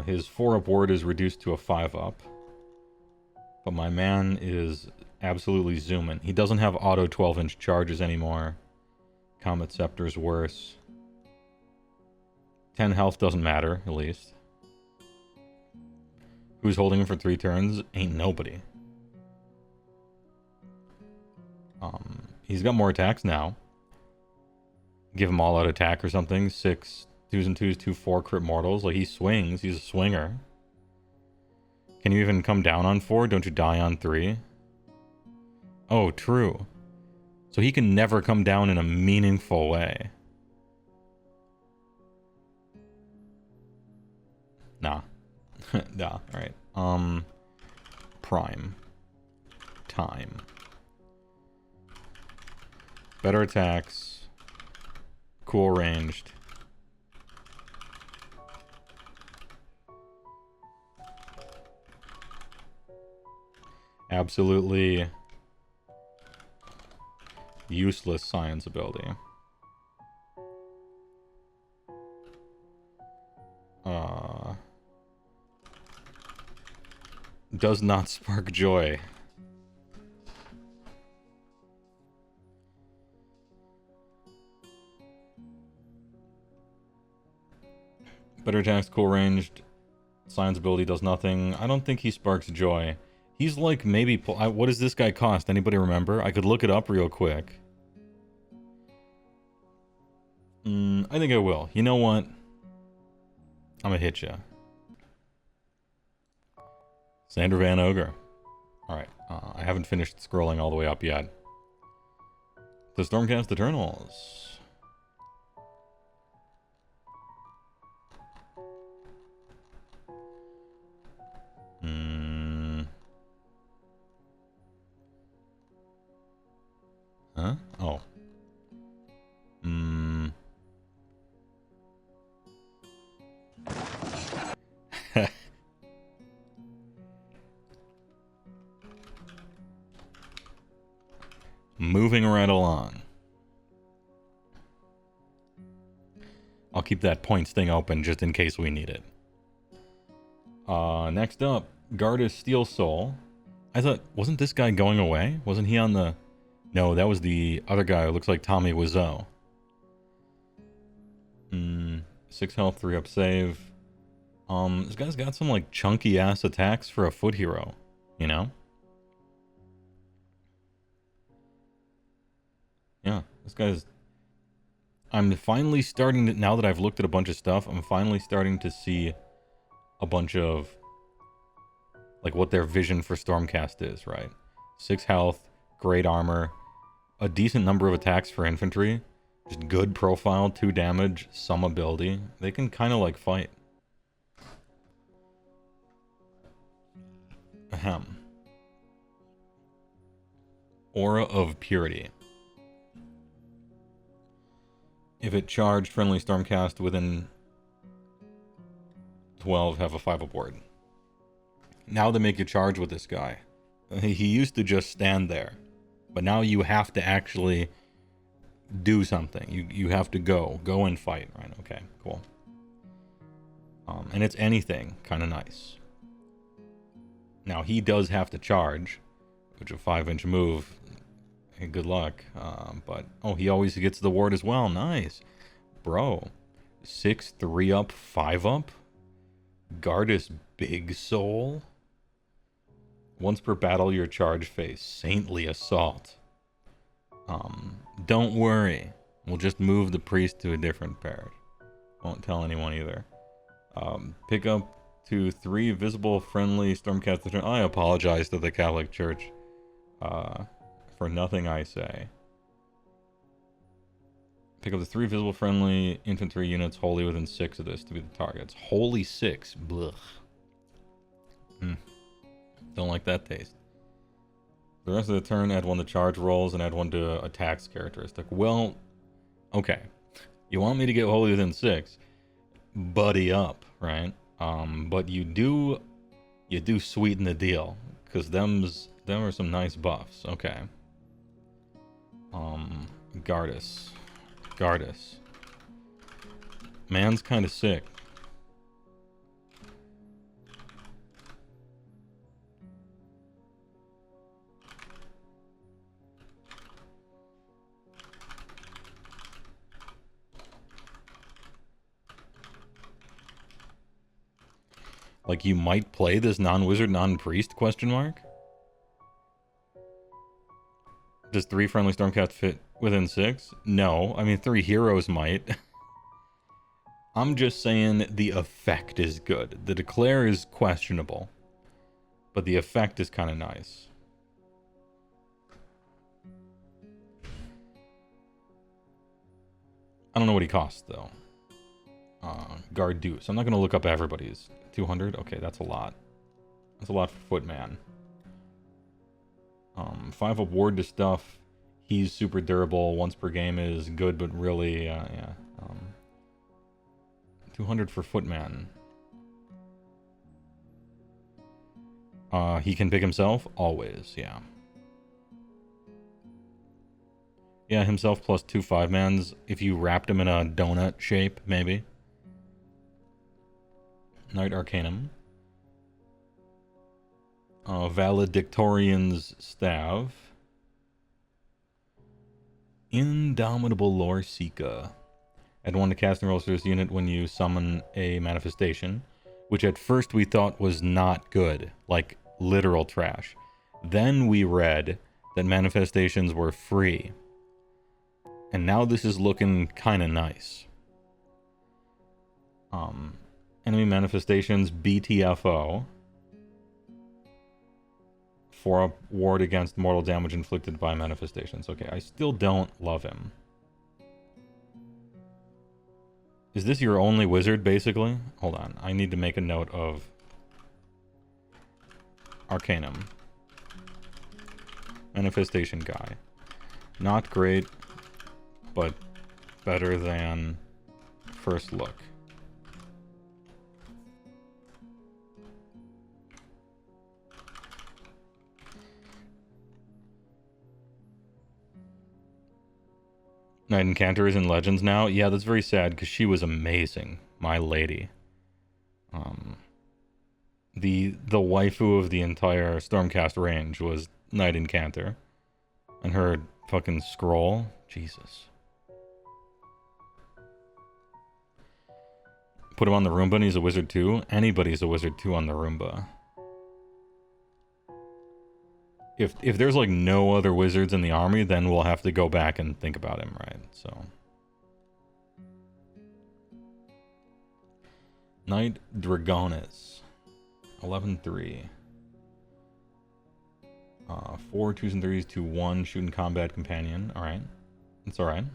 His 4-up ward is reduced to a 5-up. But my man is absolutely zooming. He doesn't have auto 12-inch charges anymore. Comet Scepter's worse. 10 health doesn't matter, at least. Who's holding him for 3 turns? Ain't nobody. He's got more attacks now. Give him all out attack or something. 6 2s and 2s, 2/4 crit mortals. Like, he swings. He's a swinger. Can you even come down on 4? Don't you die on 3? Oh, true. So he can never come down in a meaningful way. Nah. Nah, alright. Prime. Time. Better attacks. Cool ranged. Absolutely useless science ability. Does not spark joy. Better attacks, cool ranged. Science ability does nothing. I don't think he sparks joy. He's like maybe... what does this guy cost? Anybody remember? I could look it up real quick. I think I will. You know what? I'm gonna hit ya. Sander Van Ogre. Alright. I haven't finished scrolling all the way up yet. The Stormcast Eternals. Huh? Oh. Moving right along. I'll keep that points thing open just in case we need it. Next up, Gardas Steel Soul. I thought, wasn't this guy going away? Wasn't he on the... No, that was the other guy who looks like Tommy Wiseau. 6 health, 3 up save. This guy's got some like chunky ass attacks for a foot hero, you know? Yeah, this guy's... I'm finally starting to, now that I've looked at a bunch of stuff, I'm finally starting to see a bunch of like what their vision for Stormcast is, right? 6 health, great armor, a decent number of attacks for infantry, just good profile, 2 damage, some ability. They can kind of like fight. Ahem. Aura of Purity. If it charged friendly Stormcast within 12, have a 5 aboard. Now they make you charge with this guy. He used to just stand there. But now you have to actually do something. You have to go and fight, right? Okay, cool. And it's anything, kind of nice. Now he does have to charge, which a 5-inch move. Hey, good luck. But oh, he always gets the ward as well. Nice, bro. 6 3 up, 5 up. Gardas Big Soul. Once per battle, your charge phase. Saintly Assault. Don't worry. We'll just move the priest to a different parish. Won't tell anyone either. Pick up to 3 visible friendly Stormcast. I apologize to the Catholic Church for nothing I say. Pick up the 3 visible friendly infantry units wholly within 6 of this to be the targets. Wholly 6. Blech. Don't like that taste. The rest of the turn, add 1 to charge rolls and add 1 to attacks characteristic. Well, okay. You want me to get wholly within 6? Buddy up, right? But you do sweeten the deal, because them are some nice buffs. Okay. Gardas. Man's kind of sick. Like, you might play this non-wizard, non-priest, question mark? Does 3 friendly Stormcast fit within 6? No. I mean, 3 heroes might. I'm just saying the effect is good. The declare is questionable. But the effect is kind of nice. I don't know what he costs, though. Guard Deuce. I'm not going to look up everybody's. 200? Okay, that's a lot. That's a lot for Footman. 5 award to stuff. He's super durable. Once per game is good, but really, yeah. 200 for Footman. He can pick himself? Always, yeah. Yeah, himself plus 2 5-mans. If you wrapped him in a donut shape, maybe. Knight Arcanum. Valedictorian's Staff. Indomitable Lore Seeker. Add 1 to casting rolls to this unit when you summon a manifestation, which at first we thought was not good, like literal trash. Then we read that manifestations were free. And now this is looking kind of nice. Enemy manifestations, BTFO. 4-up ward against mortal damage inflicted by manifestations. Okay, I still don't love him. Is this your only wizard, basically? Hold on, I need to make a note of Arcanum. Manifestation guy. Not great, but better than first look. Knight Incantor is in Legends now. Yeah, that's very sad because she was amazing, my lady. The waifu of the entire Stormcast range was Knight Incantor, and her fucking scroll, Jesus. Put him on the Roomba and he's a wizard too. Anybody's a wizard too on the Roomba. If there's like no other wizards in the army, then we'll have to go back and think about him, right? So Knight Dragonis. 11-3. 4 2s and 3s to 1 shooting combat companion. Alright. It's alright.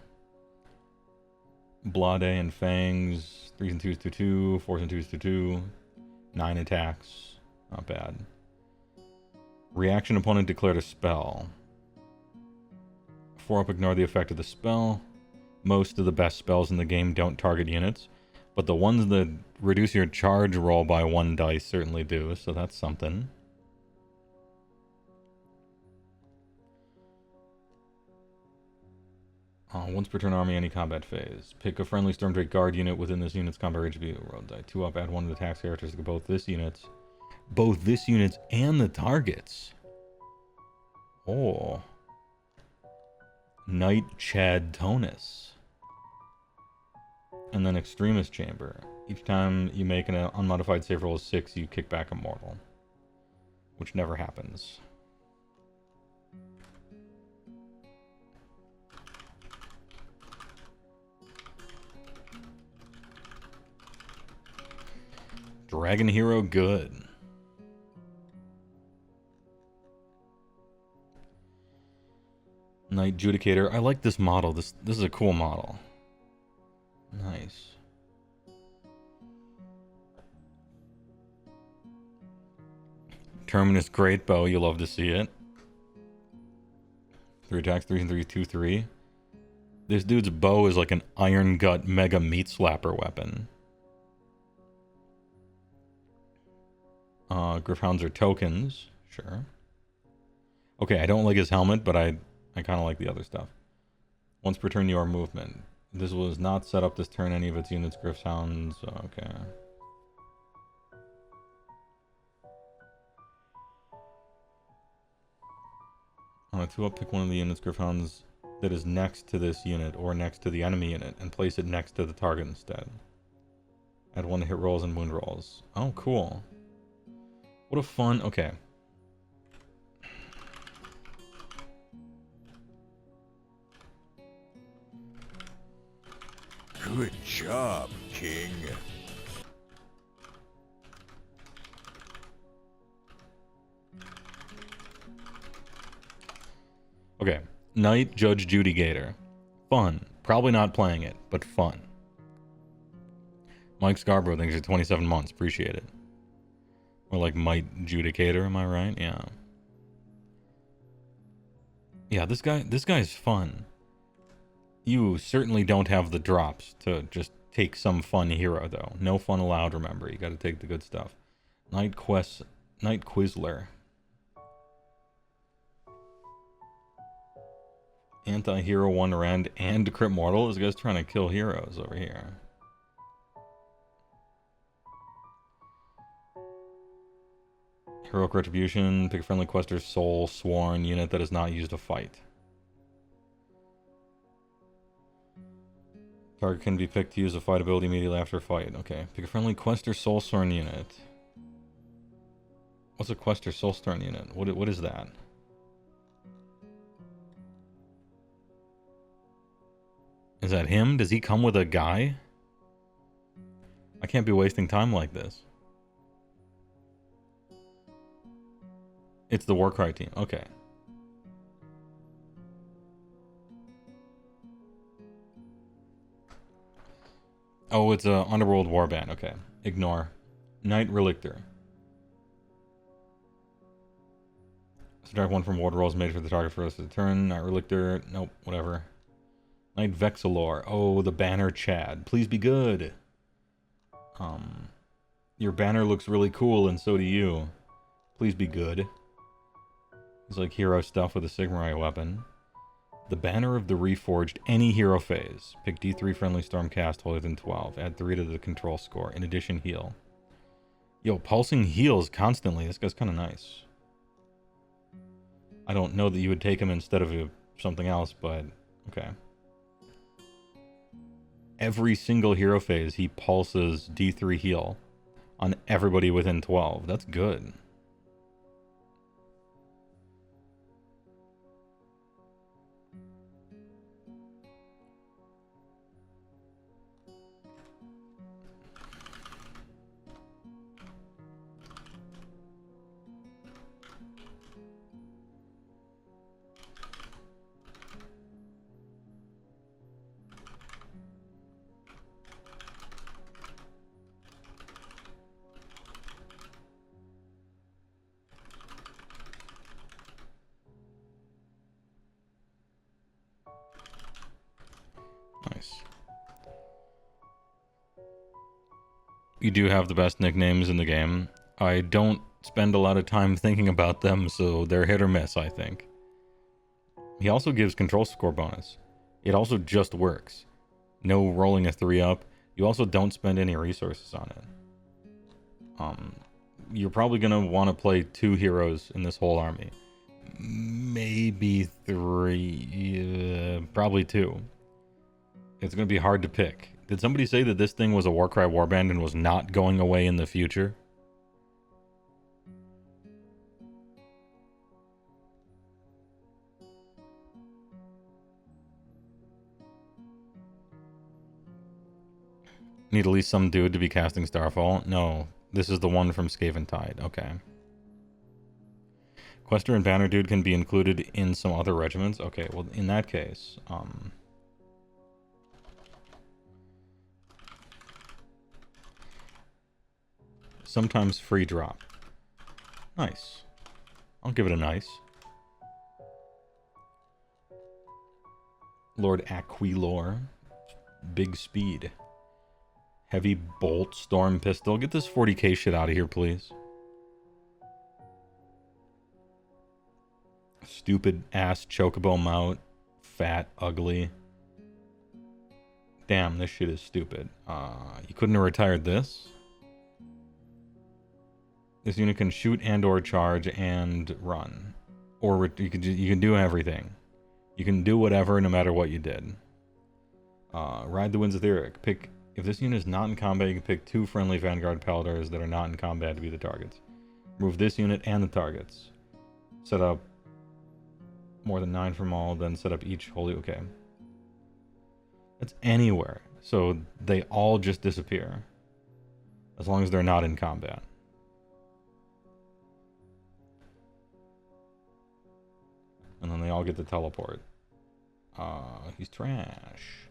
Blade and Fangs. 3s and 2s to 2. 4s and 2s to 2. 9 attacks. Not bad. Reaction opponent declared a spell. 4-up, ignore the effect of the spell. Most of the best spells in the game don't target units, but the ones that reduce your charge roll by 1 dice certainly do, so that's something. Once per turn army, any combat phase. Pick a friendly Stormdrake Guard unit within this unit's combat range view. Roll die 2-up, add 1 to the attack characteristic of both this unit's and the targets. Oh. Knight Chad Tonus. And then Extremist Chamber. Each time you make an unmodified save roll of 6, you kick back a mortal. Which never happens. Dragon Hero good. Knight Judicator. I like this model. This is a cool model. Nice. Terminus Great Bow. You love to see it. 3 attacks, 3 and 3, 2, 3. This dude's bow is like an Iron Gut Mega Meat Slapper weapon. Gryph-hounds are tokens. Sure. Okay, I don't like his helmet, but I kind of like the other stuff. Once per turn, your movement. This was not set up this turn. Any of its units, Gryph-hounds. Okay. On a 2-up, pick one of the units, Gryph-hounds, that is next to this unit or next to the enemy unit and place it next to the target instead. Add 1 to hit rolls and wound rolls. Oh, cool. What a fun... Okay. Good job, King. Okay. Knight Judge Judicator. Fun. Probably not playing it, but fun. Mike Scarborough thinks you're 27 months. Appreciate it. Or like Might Judicator, am I right? Yeah. Yeah, this guy's fun. You certainly don't have the drops to just take some fun hero, though. No fun allowed, remember. You gotta take the good stuff. Knight Quizler. Anti-hero 1 rend and crit mortal. This guy's trying to kill heroes over here. Heroic Retribution. Pick a friendly quest or soul sworn unit that is not used to fight. Target can be picked to use a fight ability immediately after a fight. Okay. Pick a friendly quest or soul sworn unit. What's a quest or soul sworn unit? What is that? Is that him? Does he come with a guy? I can't be wasting time like this. It's the Warcry team. Okay. Oh, it's a Underworld Warband. Okay. Ignore. Knight Relictor. Subtract 1 from ward rolls made for the target for the rest of the turn. Knight Relictor. Nope. Whatever. Knight Vexilor. Oh, the banner Chad. Please be good. Your banner looks really cool, and so do you. Please be good. It's like hero stuff with a Sigmarite weapon. The Banner of the Reforged, any hero phase. Pick D3 friendly Stormcast holding than 12. Add 3 to the control score. In addition, heal. Yo, pulsing heals constantly. This guy's kind of nice. I don't know that you would take him instead of something else, but okay. Every single hero phase, he pulses D3 heal on everybody within 12. That's good. Nice. You do have the best nicknames in the game. I don't spend a lot of time thinking about them, so they're hit or miss, I think. He also gives control score bonus. It also just works. No rolling a 3 up. You also don't spend any resources on it. You're probably going to want to play 2 heroes in this whole army. Maybe 3. Probably 2. It's going to be hard to pick. Did somebody say that this thing was a Warcry warband and was not going away in the future? Need at least some dude to be casting Starfall? No, this is the one from Skaven Tide. Okay. Quester and Banner Dude can be included in some other regiments? Okay, well, in that case, sometimes free drop. Nice. I'll give it a nice. Lord Aquilor. Big speed. Heavy bolt storm pistol. Get this 40k shit out of here, please. Stupid ass chocobo mount. Fat, ugly. Damn, this shit is stupid. You couldn't have retired this? This unit can shoot and or charge and run. Or you can do everything. You can do whatever no matter what you did. Ride the Winds Etheric. Pick, if this unit is not in combat, you can pick 2 friendly Vanguard Paladars that are not in combat to be the targets. Remove this unit and the targets. Set up more than 9 from all, then set up each holy... Okay. That's anywhere. So they all just disappear. As long as they're not in combat. And then they all get to teleport. He's trash.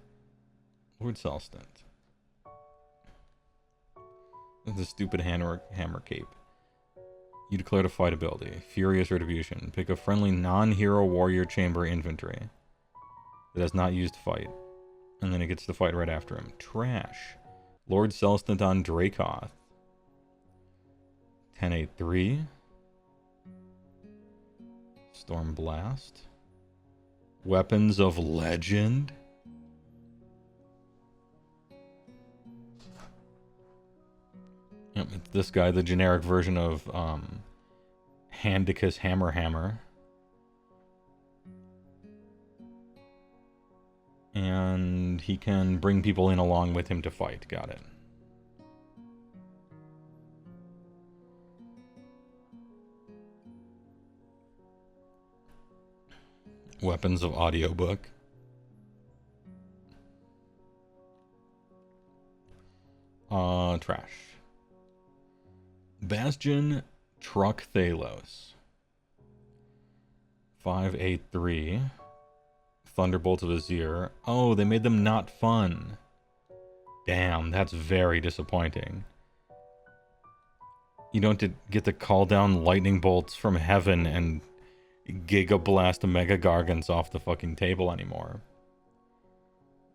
Lord Celstant. The stupid hammer cape. You declared a fight ability. Furious Retribution. Pick a friendly non-hero warrior chamber infantry that has not used fight. And then it gets to fight right after him. Trash. Lord Celstant on Dracoth. 1083. Storm Blast. Weapons of Legend. Yep, it's this guy, the generic version of Handicus Hammer. And he can bring people in along with him to fight. Got it. Weapons of audiobook. Trash. Bastion Truck Thalos. 583. Thunderbolts of Azir. Oh, they made them not fun. Damn, that's very disappointing. You don't get to call down lightning bolts from heaven and Giga Blast Mega Gargants off the fucking table anymore.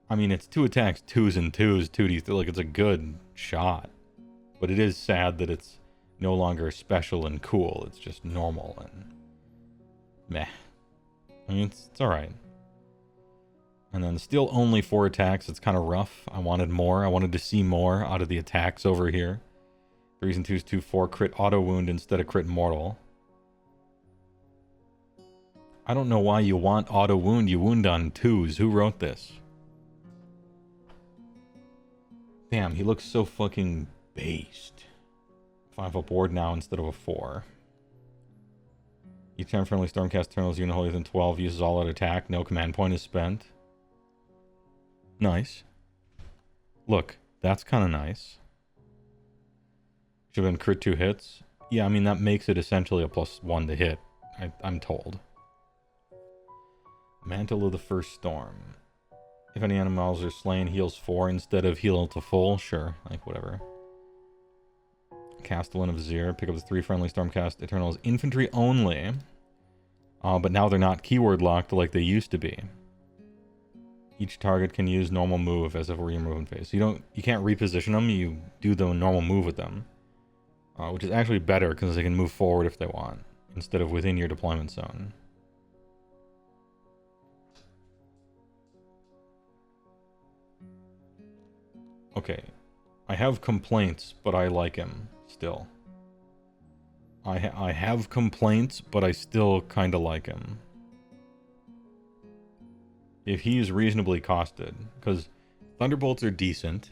I mean, it's 2 attacks, 2s and 2s, 2d, like it's a good shot. But it is sad that it's no longer special and cool. It's just normal and meh. I mean, it's alright. And then still only 4 attacks. It's kind of rough. I wanted more. I wanted to see more out of the attacks over here. 3s and 2s, 2-4, crit auto wound instead of crit mortal. I don't know why you want auto wound. You wound on 2s. Who wrote this? Damn, he looks so fucking based. 5 up ward now instead of a 4. Each time friendly Stormcast turns unit holier than 12 uses all out attack. No command point is spent. Nice. Look, that's kind of nice. Should have been crit 2 hits. Yeah, I mean, that makes it essentially a +1 to hit. I'm told. Mantle of the First Storm. If any animals are slain, heals 4 instead of heal to full. Sure, like whatever. Castellan of Azir. Pick up the 3 friendly Stormcast Eternals infantry only. But now they're not keyword locked like they used to be. Each target can use normal move as if we're in movement phase. So you can't reposition them. You do the normal move with them, which is actually better because they can move forward if they want instead of within your deployment zone. Okay, I have complaints, but I like him still. I have complaints, but I still kind of like him. If he's reasonably costed, because Thunderbolts are decent,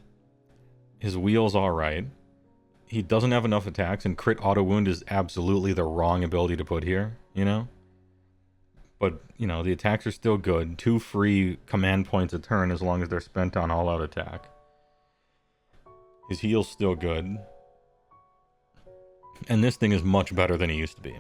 his wheel's alright, he doesn't have enough attacks, and crit auto wound is absolutely the wrong ability to put here, you know? But, you know, the attacks are still good. 2 free command points a turn as long as they're spent on all-out attack. His heal's still good. And this thing is much better than it used to be.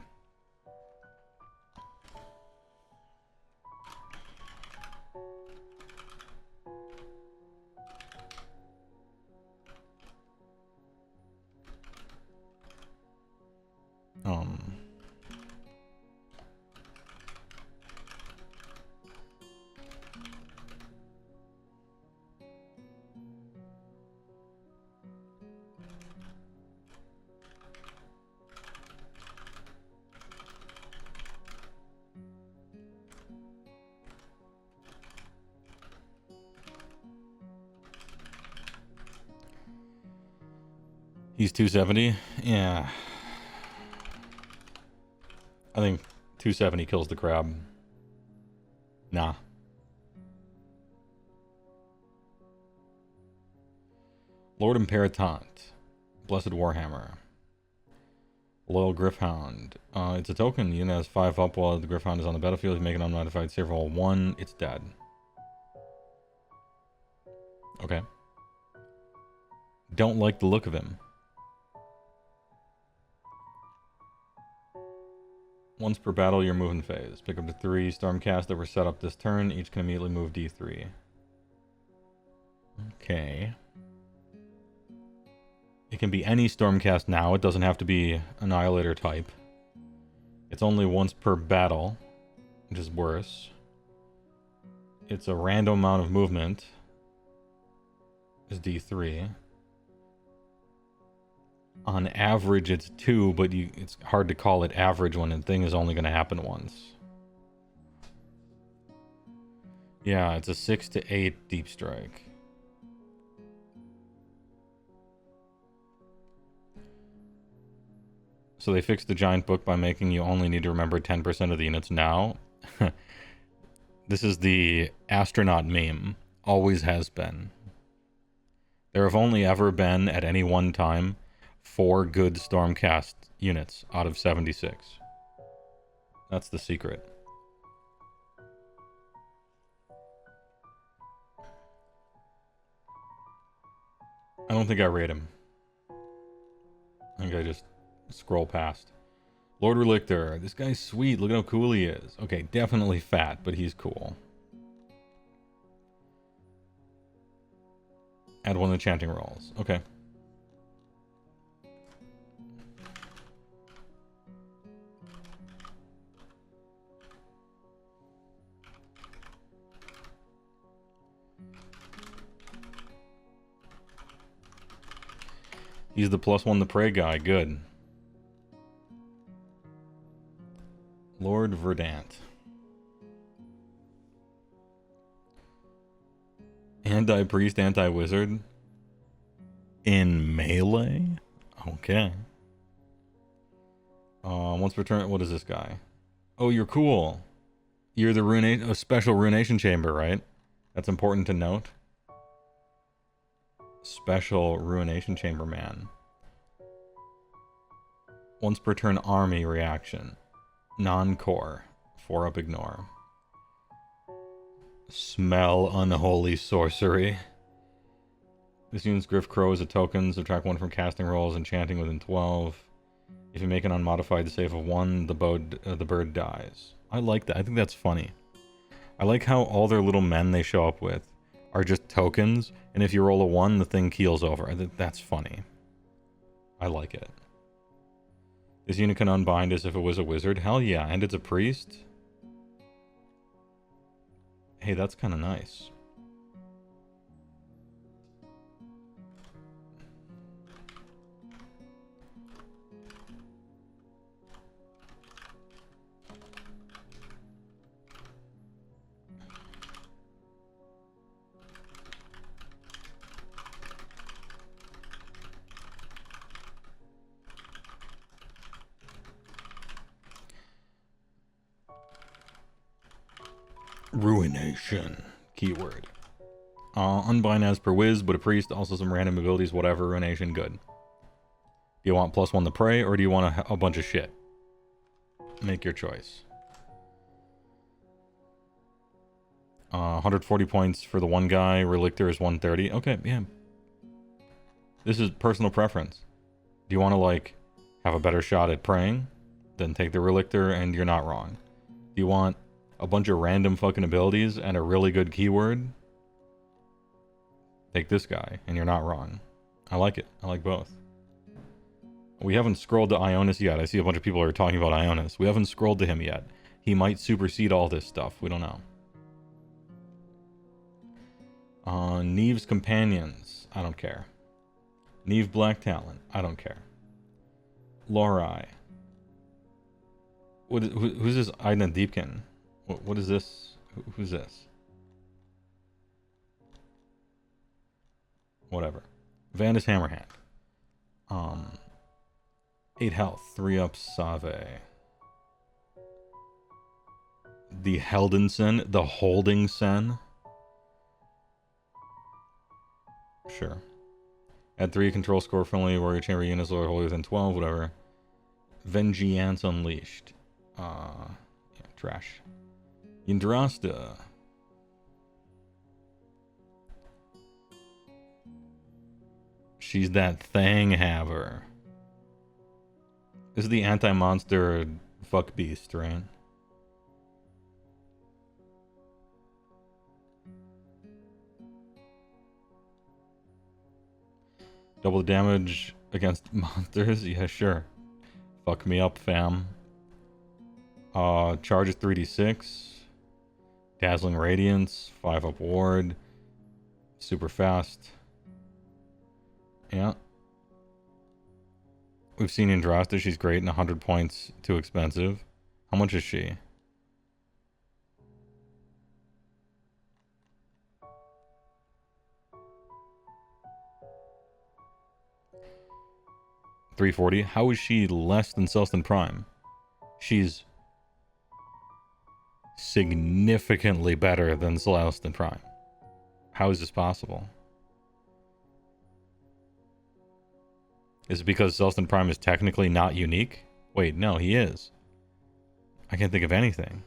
He's 270? Yeah. I think 270 kills the crab. Nah. Lord Imperatant. Blessed Warhammer. Loyal Griffhound. It's a token. The unit has 5 up while the Griffhound is on the battlefield. You make an unmodified save roll 1. It's dead. Okay. Don't like the look of him. Once per battle, you're moving phase. Pick up the 3 Stormcast that were set up this turn. Each can immediately move D3. Okay. It can be any Stormcast now. It doesn't have to be Annihilator type. It's only once per battle, which is worse. It's a random amount of movement. Is D3. On average, it's 2, but it's hard to call it average when a thing is only going to happen once. Yeah, it's a 6 to 8 deep strike. So they fixed the giant book by making you only need to remember 10% of the units now. This is the astronaut meme. Always has been. There have only ever been, at any one time, 4 good Stormcast units out of 76. That's the secret. I don't think I rate him. I think I just scroll past. Lord Relictor. This guy's sweet. Look at how cool he is. Okay, definitely fat, but he's cool. Add one of the chanting rolls. Okay. He's the +1 the prey guy. Good. Lord Verdant. Anti-priest, anti-wizard. In melee? Okay. Once per turn, what is this guy? Oh, you're cool. You're the a special ruination chamber, right? That's important to note. Special ruination chamber man. Once per turn army reaction. Non-core. 4-up ignore. Smell unholy sorcery. This unit's Griff Crow is a token. Subtract 1 from casting rolls, enchanting within 12. If you make an unmodified save of 1, the bird dies. I like that. I think that's funny. I like how all their little men they show up with are just tokens, and if you roll a 1, the thing keels over. That's funny. I like it. This unit can unbind as if it was a wizard. Hell yeah, and it's a priest? Hey, that's kind of nice. Ruination. Keyword. Unbind as per whiz, but a priest, also some random abilities, whatever. Ruination, good. Do you want +1 the prey, or do you want a bunch of shit? Make your choice. 140 points for the one guy. Relictor is 130. Okay, yeah. This is personal preference. Do you want to, like, have a better shot at praying? Then take the Relictor, and you're not wrong. Do you want a bunch of random fucking abilities and a really good keyword? Take this guy, and you're not wrong. I like it. I like both. We haven't scrolled to Ionis yet. I see a bunch of people are talking about Ionis. We haven't scrolled to him yet. He might supersede all this stuff. We don't know. Neve's Companions. I don't care. Neve Black Talon. I don't care. Lorai. Who's this Aina Deepkin? What is this? Who's this? Whatever. Vandus Hammerhand. 8 health. 3-up Save. The Heldensen. The Holding Sen. Sure. Add 3 control score friendly warrior chamber units lower holy within 12, whatever. Vengeance Unleashed. Yeah, trash. Yndrasta. She's that thing haver. This is the anti-monster fuck beast, right? Double the damage against monsters? Yeah, sure. Fuck me up, fam. Charge is 3d6. Dazzling Radiance. 5-up ward. Super fast. Yeah. We've seen Yndrasta. She's great and 100 points too expensive. How much is she? 340. How is she less than Celestin Prime? She's significantly better than Celestin Prime. How is this possible? Is it because Celestin Prime is technically not unique? Wait, no, he is. I can't think of anything.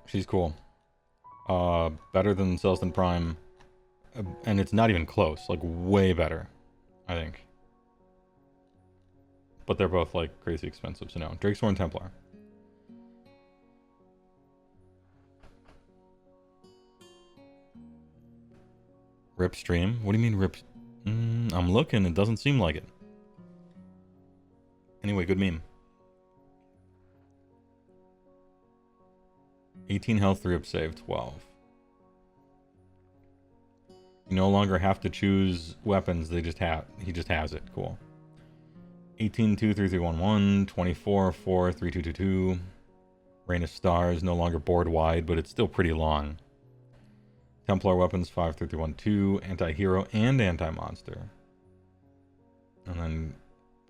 She's cool. Better than Celestin Prime. And it's not even close. Like, way better, I think. But they're both, like, crazy expensive, so no. Drakesworn Templar. Rip stream? What do you mean rip? I'm looking. It doesn't seem like it. Anyway, good meme. 18 health, 3 up save, 12. You no longer have to choose weapons. They just have. He just has it. Cool. 18 2 3 3 1 1. 24 4 3 2 2 2. Rain of Stars no longer board wide, but it's still pretty long. Templar weapons 5 3 3 1 2. Anti-hero and anti-monster. And then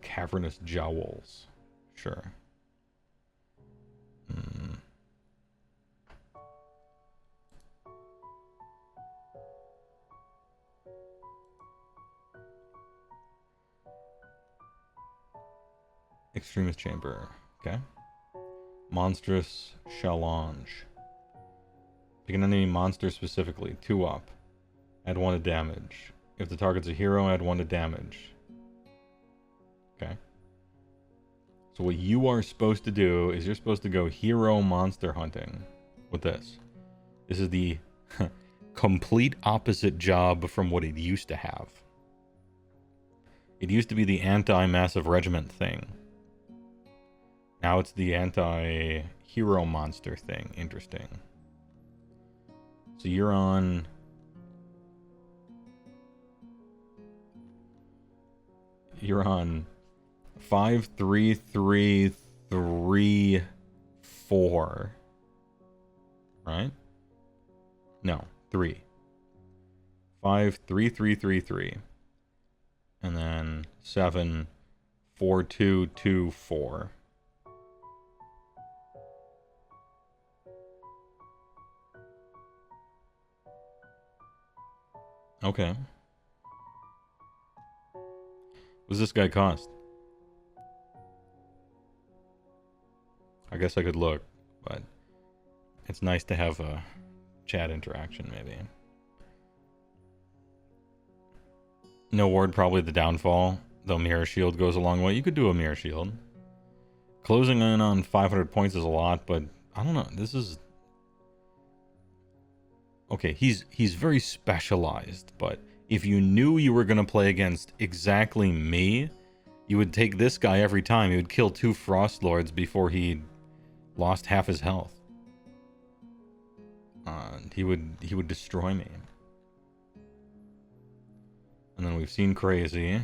Cavernous Jowls. Sure. Extremist Chamber. Okay. Monstrous Challenge. Pick an enemy monster specifically. 2 up. Add 1 to damage. If the target's a hero, add 1 to damage. Okay. So what you are supposed to do is you're supposed to go hero monster hunting with this. This is the complete opposite job from what it used to have. It used to be the anti-massive regiment thing. Now it's the anti-hero monster thing. Interesting. So you're on... You're on 5 3 3 3 4. Right? No, 3. 5 3 3 3 3. And then 7 4 2 2 4. Okay. What does this guy cost? I guess I could look, but it's nice to have a chat interaction, maybe. No ward, probably the downfall, though Mirror Shield goes a long way. You could do a Mirror Shield. Closing in on 500 points is a lot, but I don't know. This is... Okay, he's very specialized, but if you knew you were going to play against exactly me, you would take this guy every time. He would kill 2 Frost Lords before he lost half his health. He would destroy me. And then we've seen Crazy.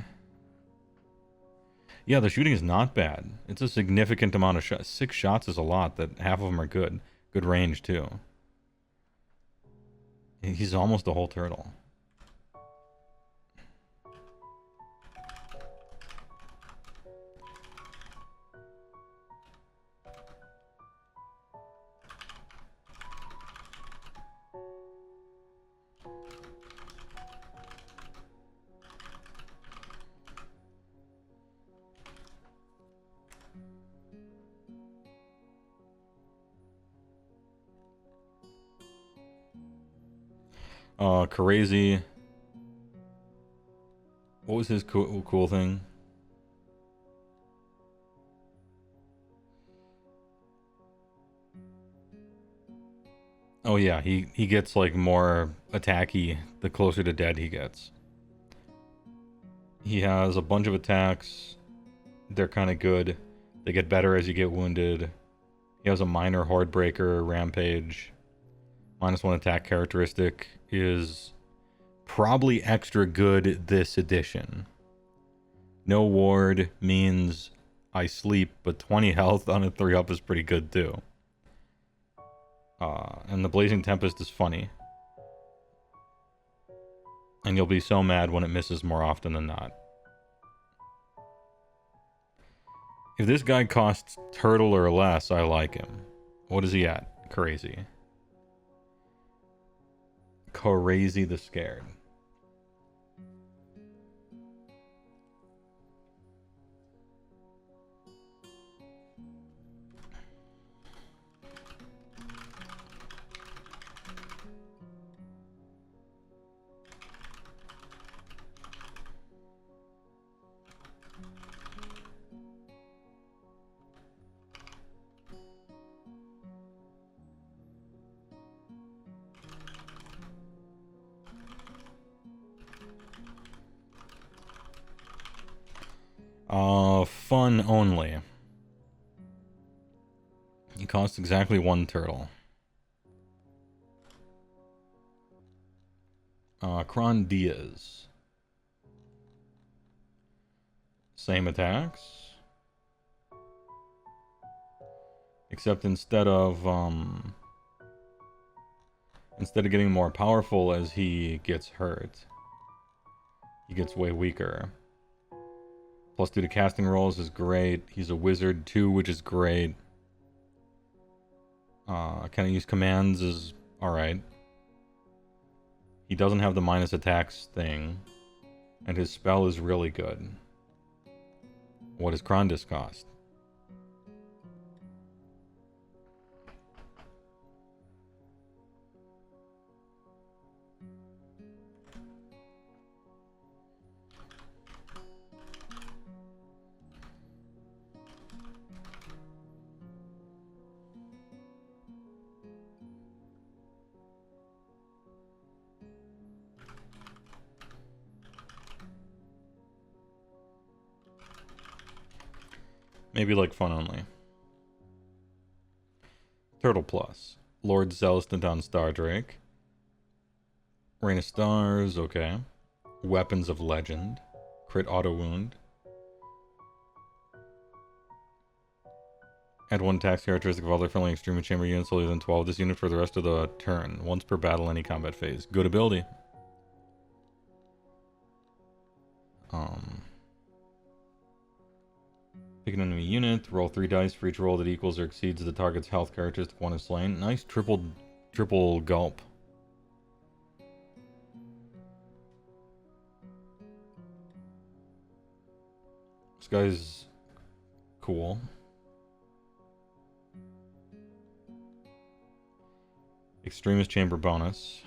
Yeah, the shooting is not bad. It's a significant amount of shots. 6 shots is a lot. That half of them are good. Good range, too. He's almost a whole turtle. Crazy. What was his cool thing? Oh yeah, he gets like more attacky the closer to dead he gets. He has a bunch of attacks. They're kind of good. They get better as you get wounded. He has a minor horde breaker, rampage. -1 attack characteristic is probably extra good this edition. No ward means I sleep, but 20 health on a 3-up is pretty good too. And the Blazing Tempest is funny. And you'll be so mad when it misses more often than not. If this guy costs turtle or less, I like him. What is he at? Crazy. Crazy the Scared. Fun only. He costs exactly 1 turtle. Kron Diaz. Same attacks. Except instead of getting more powerful as he gets hurt, he gets way weaker. +2 to casting rolls is great. He's a wizard too, which is great. Can I use commands is alright. He doesn't have the minus attacks thing. And his spell is really good. What does Krondis cost? Maybe like fun only. Turtle Plus. Lord Celestant on Stardrake. Rain of Stars, okay. Weapons of Legend. Crit auto wound. Add 1 tax characteristic of other friendly extreme chamber units older than 12 this unit for the rest of the turn. Once per battle, any combat phase. Good ability. Pick an enemy unit, roll 3 dice for each roll that equals or exceeds the target's health characteristic 1 is slain. Nice triple gulp. This guy's cool. Extremist Chamber bonus.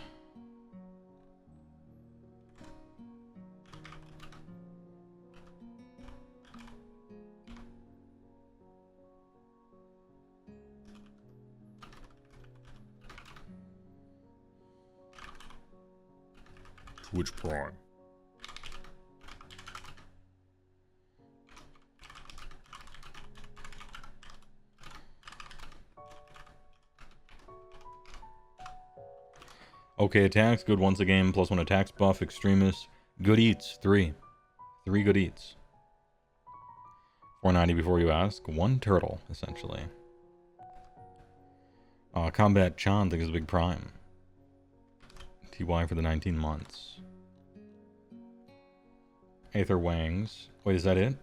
Twitch Prime. Okay, attacks, good once a game, +1 attacks buff, extremist, good eats, 3. 3 good eats. 490 before you ask, 1 turtle, essentially. Combat Chan, I think is a big prime. TY for the 19 months. Aether Wangs. Wait, is that it?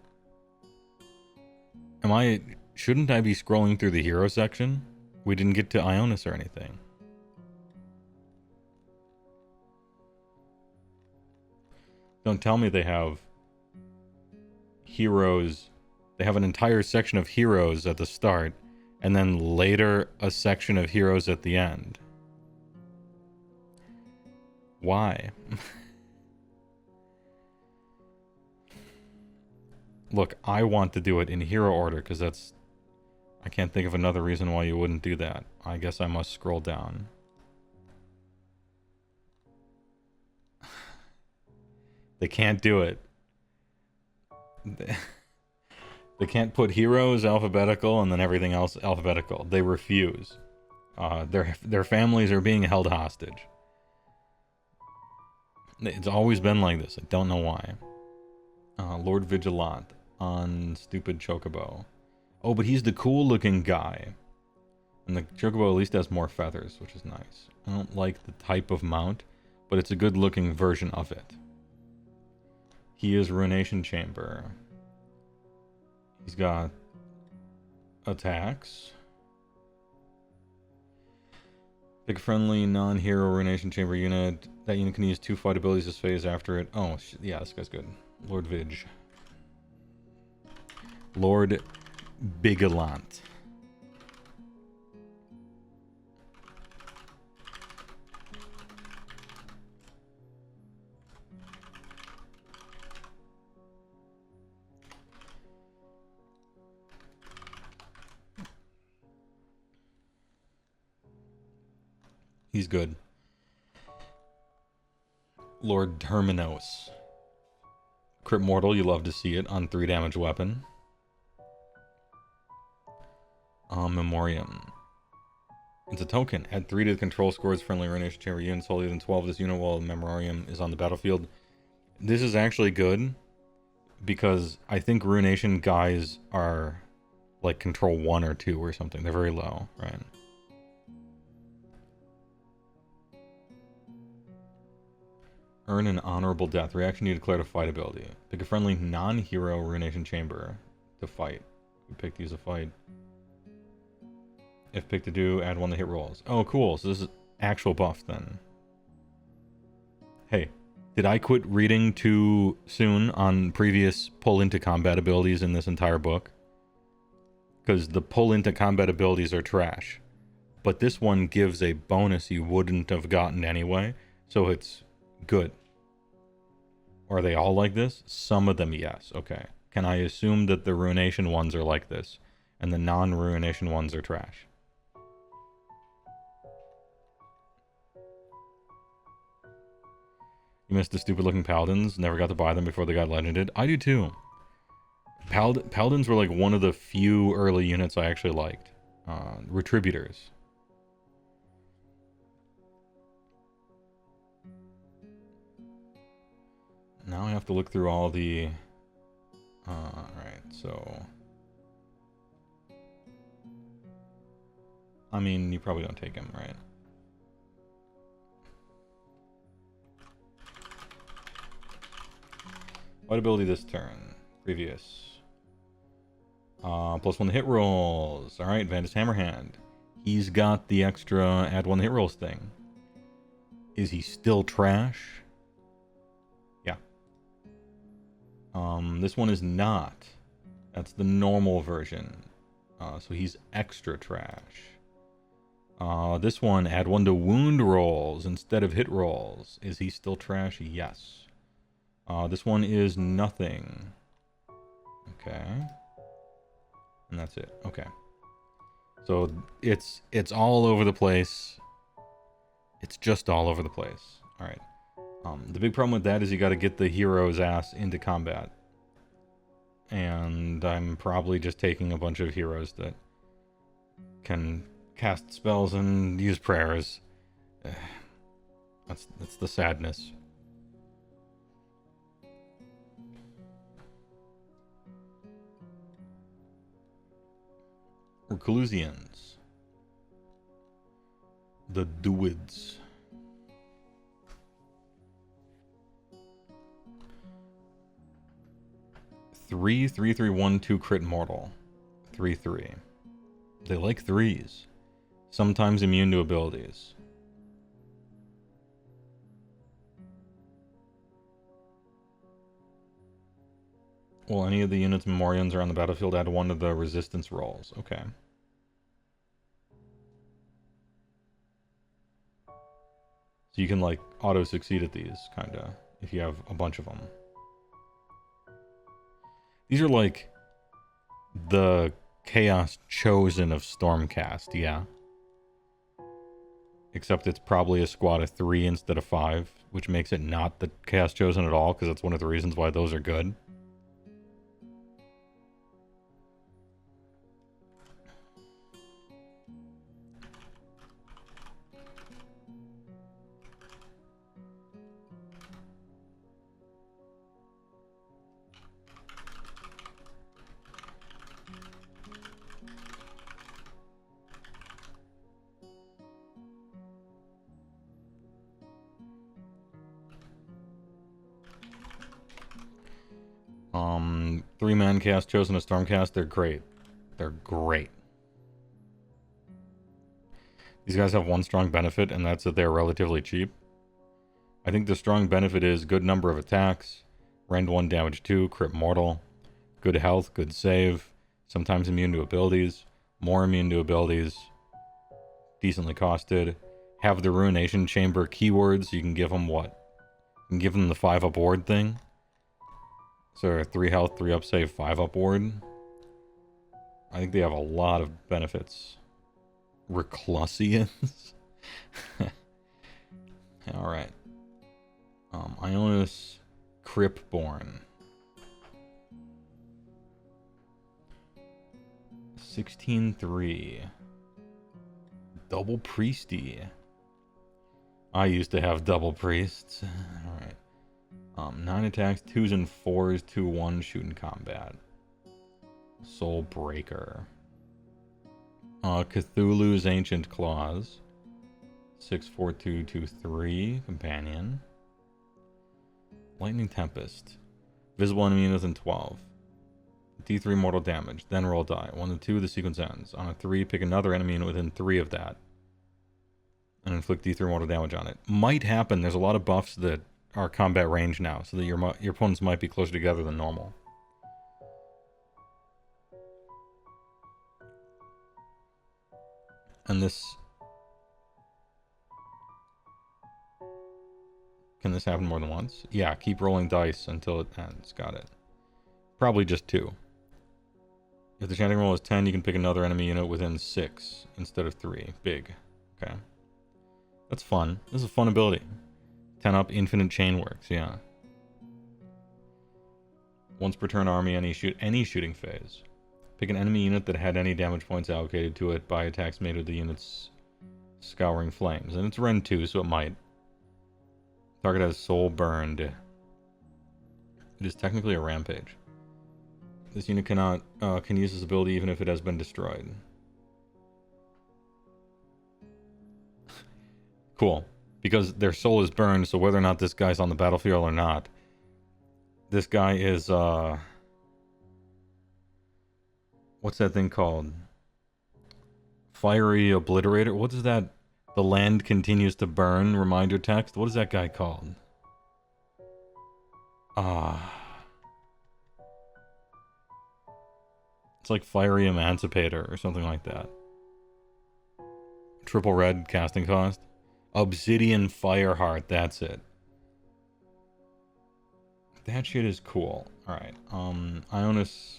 Shouldn't I be scrolling through the hero section? We didn't get to Ionis or anything. Don't tell me they have heroes. They have an entire section of heroes at the start, and then later a section of heroes at the end. Why? Look, I want to do it in hero order because that's... I can't think of another reason why you wouldn't do that. I guess I must scroll down. They can't do it. They can't put heroes alphabetical and then everything else alphabetical. They refuse. Their families are being held hostage. It's always been like this. I don't know why. Lord Vigilant on stupid Chocobo. Oh, but he's the cool looking guy. And the Chocobo at least has more feathers, which is nice. I don't like the type of mount, but it's a good looking version of it. He is Ruination Chamber. He's got attacks. Pick a friendly non-hero Ruination Chamber unit. That unit can use 2 fight abilities this phase after it. Oh, yeah, this guy's good. Lord Vig. Lord Bigelant. He's good. Lord Terminos. Crit Mortal, you love to see it on 3 damage weapon. Memoriam. It's a token. Add 3 to the control scores friendly Ruination Chamber units older than 12 this unit while Memoriam is on the battlefield. This is actually good because I think Ruination guys are like control 1 or 2 or something. They're very low, right? Earn an honorable death. Reaction you declare to fight ability. Pick a friendly non-hero Ruination Chamber to fight. We pick to use a fight. If picked to do, add 1 to hit rolls. Oh, cool. So this is actual buff then. Hey, did I quit reading too soon on previous pull into combat abilities in this entire book? Because the pull into combat abilities are trash. But this one gives a bonus you wouldn't have gotten anyway. So it's good. Are they all like this? Some of them, yes. Okay. Can I assume that the Ruination ones are like this, and the non-Ruination ones are trash? You missed the stupid-looking Paladins. Never got to buy them before they got legended. I do too. Paladins were like one of the few early units I actually liked. Retributors. Now I have to look through all the... Alright, so... I mean, you probably don't take him, right? Fight ability this turn. Previous. +1 to hit rolls. Alright, Vandus Hammerhand. He's got the extra add 1 to hit rolls thing. Is he still trash? This one is not. That's the normal version. So he's extra trash. This one, add 1 to wound rolls instead of hit rolls. Is he still trash? Yes. This one is nothing. Okay. And that's it. Okay. So it's all over the place. It's just all over the place. All right. The big problem with that is you got to get the hero's ass into combat. And I'm probably just taking a bunch of heroes that can cast spells and use prayers. That's the sadness. Reclusians. The Druids. 3/3/3/1/2 crit mortal. 3/3. They like 3s. Sometimes immune to abilities. Well, any of the units' Memorians are on the battlefield, add 1 to the resistance rolls. Okay. So you can like auto succeed at these, kinda, if you have a bunch of them. These are like the Chaos Chosen of Stormcast, yeah. Except it's probably a squad of 3 instead of 5, which makes it not the Chaos Chosen at all, because that's one of the reasons why those are good. Three-man cast chosen a Stormcast, they're great. They're great. These guys have one strong benefit, and that's that they're relatively cheap. I think the strong benefit is good number of attacks, rend 1 damage 2, crit mortal, good health, good save, sometimes immune to abilities, more immune to abilities, decently costed, have the Ruination Chamber keywords, you can give them what? You can give them the 5-up ward thing. So 3 health, 3 up save, 5-up ward. I think they have a lot of benefits. Reclusians? Alright. Ionis Cryptborn. 16-3. Double Priesty. I used to have double priests. Alright. 9 attacks, 2s and 4s, 2-1 shooting combat. Soul Breaker. Cthulhu's Ancient Claws. 6-4-2-2-3 companion. Lightning Tempest. Visible enemy within 12. D3 mortal damage, then roll die. 1 to 2, the sequence ends. On a 3, pick another enemy within 3 of that. And inflict D3 mortal damage on it. Might happen, there's a lot of buffs that are combat range now, so that your opponents might be closer together than normal. And this... Can this happen more than once? Yeah, keep rolling dice until it ends. Got it. Probably just 2. If the chanting roll is 10, you can pick another enemy unit within 6 instead of 3. Big. Okay. That's fun. This is a fun ability. 10 up, infinite chain works, yeah. Once per turn army, any shooting phase. Pick an enemy unit that had any damage points allocated to it by attacks made with the unit's Scouring Flames. And it's Rend 2, so it might. Target has soul burned. It is technically a rampage. This unit can use this ability even if it has been destroyed. Cool. Because their soul is burned, so whether or not this guy's on the battlefield or not, this guy is, what's that thing called? Fiery Obliterator? What is that? The land continues to burn reminder text? What is that guy called? It's like Fiery Emancipator or something like that. Triple red casting cost. Obsidian Fireheart, that's it. That shit is cool. Alright, Ionis...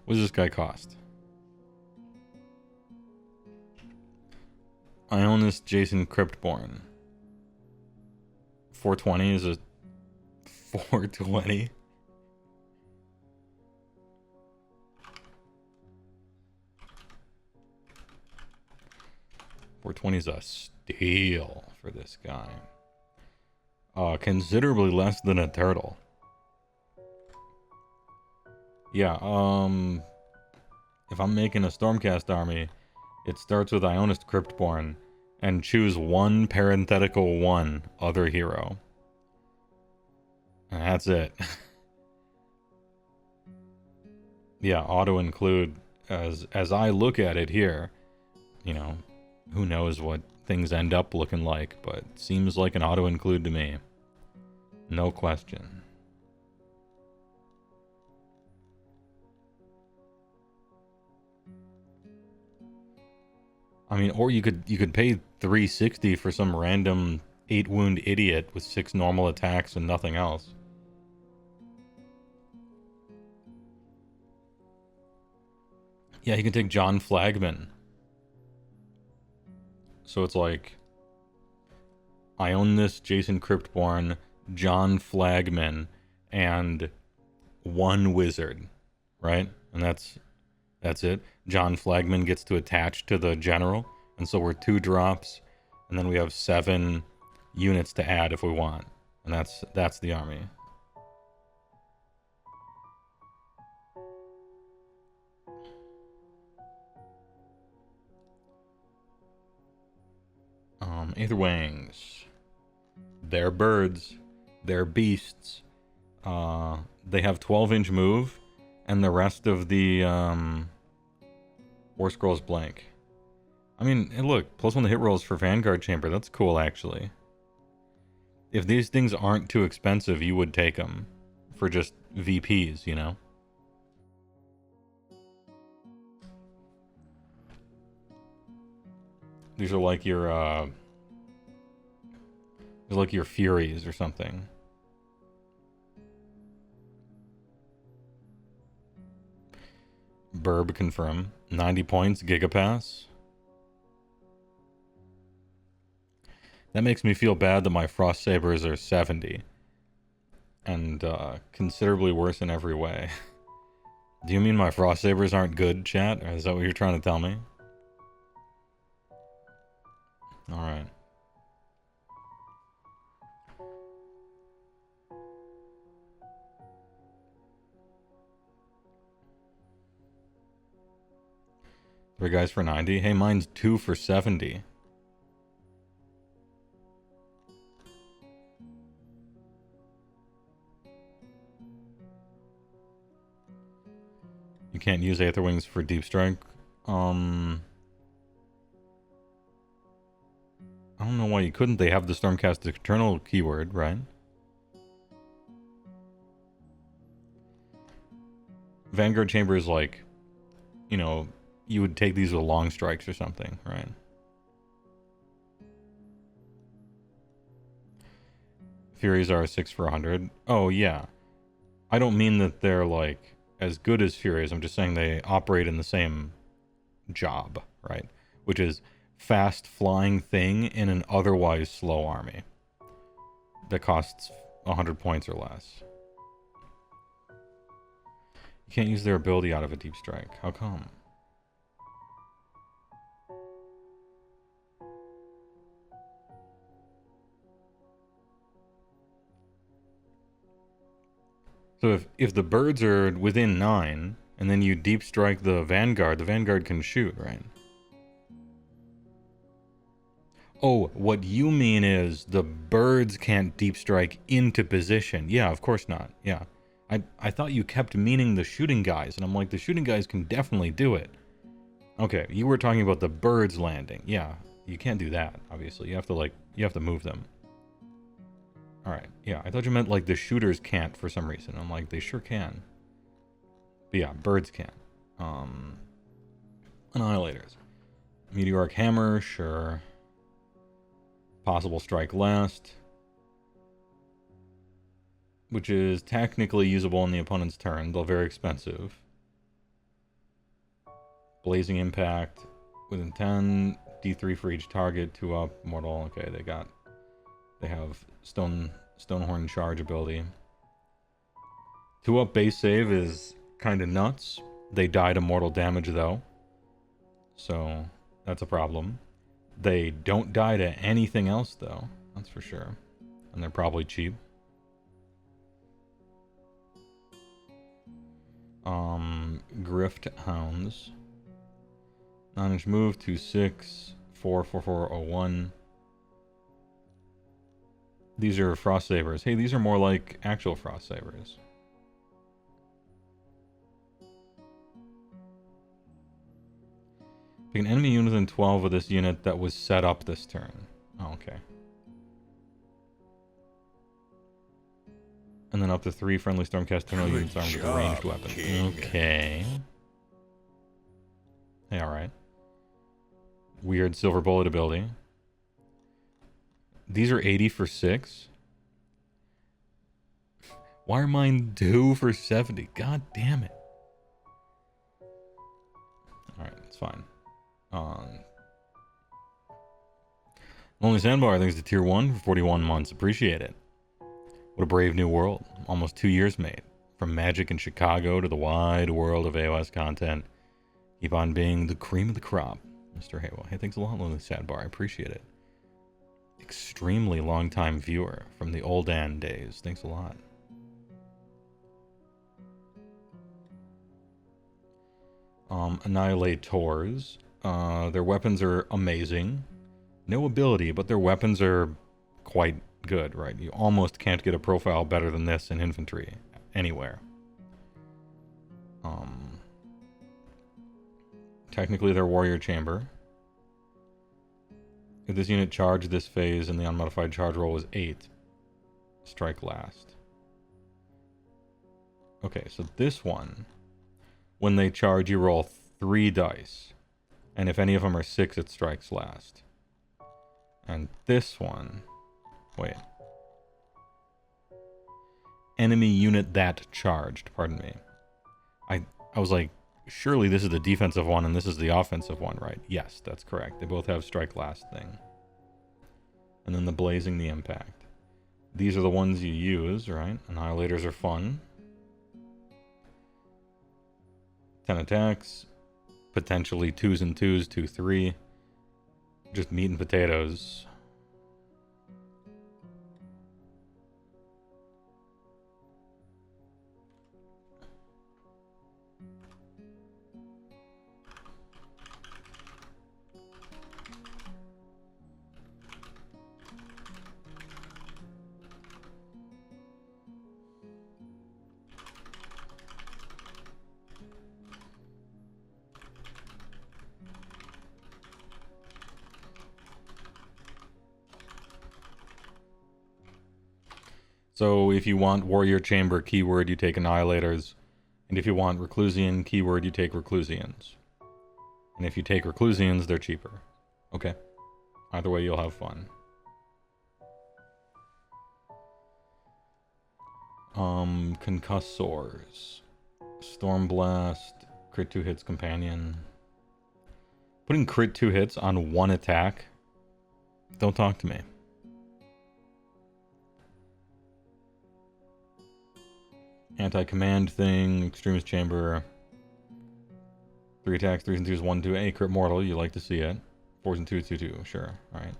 What does this guy cost? Ionis Jason Cryptborn. 420 is a 420. $420 is a steal for this guy. Considerably less than a turtle. Yeah, if I'm making a Stormcast army, it starts with Ionis Cryptborn, and choose one parenthetical 1 other hero. And that's it. Yeah, auto include, as I look at it here, you know, who knows what things end up looking like, but seems like an auto include to me. No question. I mean, or you could pay 360 for some random 8 wound idiot with 6 normal attacks and nothing else. Yeah, you can take John Flagman. So it's like, I own this Jason Cryptborn, John Flagman, and 1 wizard, right? And that's it. John Flagman gets to attach to the general, and so we're 2 drops, and then we have 7 units to add if we want, and that's the army. Aether Wings. They're birds. They're beasts. They have 12-inch move, and the rest of the War Scroll's blank. I mean, hey, look, +1 to hit rolls for Vanguard Chamber. That's cool, actually. If these things aren't too expensive, you would take them for just VPs, you know? These are like your Furies or something. Burb confirm. 90 points, Gigapass. That makes me feel bad that my Frost Sabers are 70. And considerably worse in every way. Do you mean my Frost Sabers aren't good, chat? Or is that what you're trying to tell me? Alright. Three guys for 90. Hey, mine's 2 for 70. You can't use Aether Wings for Deep Strike. I don't know why you couldn't. They have the Stormcast Eternal keyword, right? Vanguard Chamber is like, you know, you would take these with long strikes or something, right? Furies are 6 for 100. Oh, yeah. I don't mean that they're, like, as good as Furies. I'm just saying they operate in the same job, right? Which is fast flying thing in an otherwise slow army that costs 100 points or less. You can't use their ability out of a Deep Strike. How come? So if the birds are within 9, and then you Deep Strike the Vanguard can shoot, right? Oh, what you mean is the birds can't Deep Strike into position. Yeah, of course not. Yeah. I thought you kept meaning the shooting guys, and I'm like, the shooting guys can definitely do it. Okay, you were talking about the birds landing. Yeah, you can't do that, obviously. You have to move them. Alright, yeah, I thought you meant like the shooters can't for some reason. I'm like, they sure can. But yeah, birds can. Annihilators. Meteoric Hammer, sure. Possible Strike Last. Which is technically usable on the opponent's turn, though very expensive. Blazing Impact. Within 10, D3 for each target, 2 up, mortal. Okay, they have Stonehorn Charge ability. 2 up base save is kind of nuts. They die to mortal damage though, so that's a problem. They don't die to anything else though, that's for sure. And they're probably cheap. Grift Hounds. 9-inch move, 2/6, 4/4/4/01. These are Frost Sabers. Hey, these are more like actual Frost Sabers. Pick an enemy unit within 12 of this unit that was set up this turn. Oh, okay. And then up to 3 friendly Stormcast Tornado units armed with ranged weapons. Okay. Hey, alright. Weird silver bullet ability. These are 80 for 6. Why are mine 2 for 70? God damn it. Alright, it's fine. Lonely Sandbar, thanks to Tier 1 for 41 months. Appreciate it. What a brave new world. Almost 2 years made. From magic in Chicago to the wide world of AOS content. Keep on being the cream of the crop, Mr. Heywoah. Hey, thanks a lot, Lonely Sandbar. I appreciate it. Extremely long-time viewer from the old Ann days. Thanks a lot. Annihilators. Their weapons are amazing. No ability, but their weapons are quite good, right? You almost can't get a profile better than this in infantry anywhere. Technically, they're warrior chamber. If this unit charged this phase and the unmodified charge roll was 8, strike last. Okay, so this one, when they charge, you roll 3 dice. And if any of them are 6, it strikes last. And this one... Wait. Enemy unit that charged, pardon me. I was like, surely this is the defensive one and this is the offensive one, right? Yes, that's correct. They both have strike last thing. And then the blazing the impact. These are the ones you use, right? Annihilators are fun. 10 attacks. Potentially 2s and 2s, 2-3. Just meat and potatoes. So if you want Warrior Chamber keyword, you take Annihilators. And if you want Reclusian keyword, you take Reclusians. And if you take Reclusians, they're cheaper. Okay. Either way, you'll have fun. Concussors. Stormblast. Crit 2 hits companion. Putting crit 2 hits on 1 attack? Don't talk to me. Anti-command thing, Extremist Chamber. 3 attacks, 3s and 2s, 1-2. Hey, crit mortal, you like to see it. 4s and 2s, 2-2, sure, alright.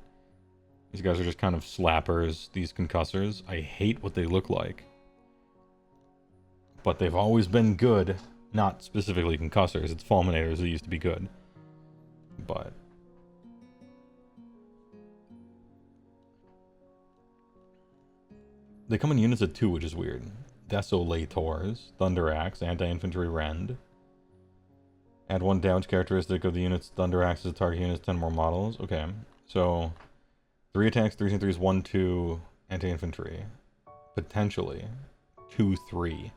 These guys are just kind of slappers, these concussors. I hate what they look like. But they've always been good. Not specifically concussors, it's fulminators that used to be good. But... they come in units of 2, which is weird. Desolators, Thunder Axe, Anti-Infantry Rend. Add 1 damage characteristic of the unit's Thunder Axe as a target unit's 10 more models. Okay, so 3 attacks, 3s and 3s, 1-2, Anti-Infantry. Potentially 2-3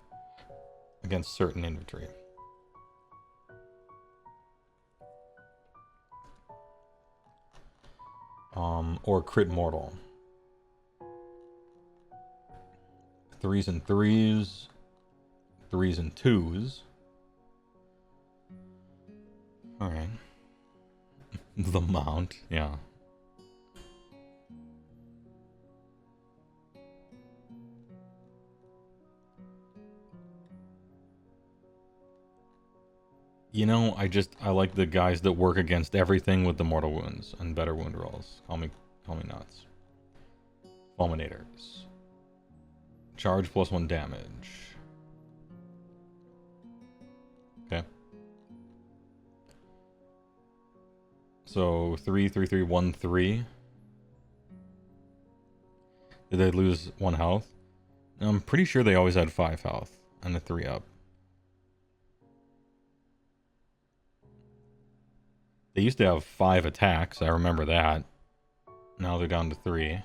against certain infantry. Or crit mortal. 3s and 3s, 3s and 2s. Alright. The mount, yeah. You know, I like the guys that work against everything with the mortal wounds and better wound rolls. Call me nuts. Fulminators. Charge plus 1 damage. Okay. So 3, 3, 3, 1, 3. Did they lose 1 health? I'm pretty sure they always had 5 health and a 3 up. They used to have 5 attacks, I remember that. Now they're down to 3.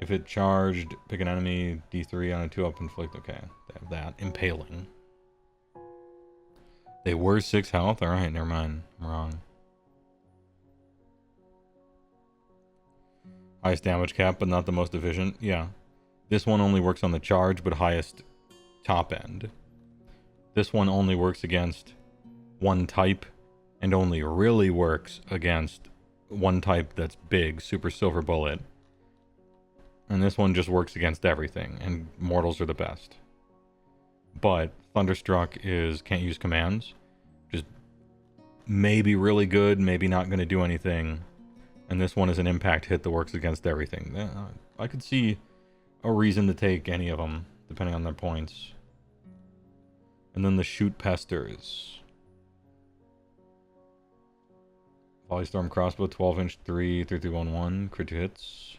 If it charged, pick an enemy, D3 on a 2-up inflict. Okay, they have that. Impaling. They were 6 health? Alright, never mind. I'm wrong. Highest damage cap, but not the most efficient. Yeah. This one only works on the charge, but highest top end. This one only works against one type, and only really works against one type that's big, Super Silver Bullet. And this one just works against everything, and mortals are the best. But Thunderstruck is can't use commands. Just maybe really good, maybe not going to do anything. And this one is an impact hit that works against everything. I could see a reason to take any of them, depending on their points. And then the Shoot Pesters. Volleystorm Crossbow, 12-inch 3-3-3-1-1, crit hits.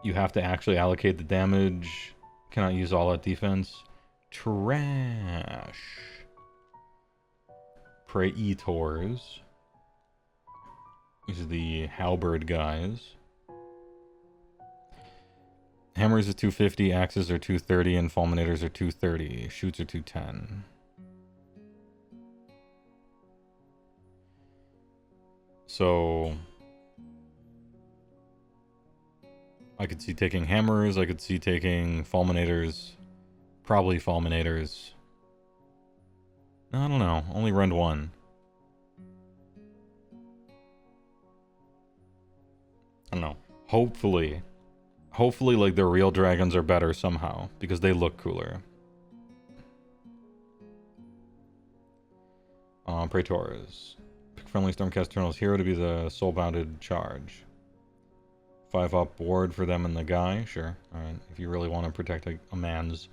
You have to actually allocate the damage. Cannot use all out defense. Trash. Praetors. These are the halberd guys. Hammers are 250, axes are 230, and fulminators are 230. Shoots are 210. So I could see taking hammers, I could see taking fulminators. Probably fulminators. I don't know. Only rend 1. I don't know. Hopefully like the real dragons are better somehow, because they look cooler. Praetors. Pick friendly Stormcast Eternal's hero to be the soul-bounded charge. 5-up ward for them and the guy. Sure. Alright. If you really want to protect a man's,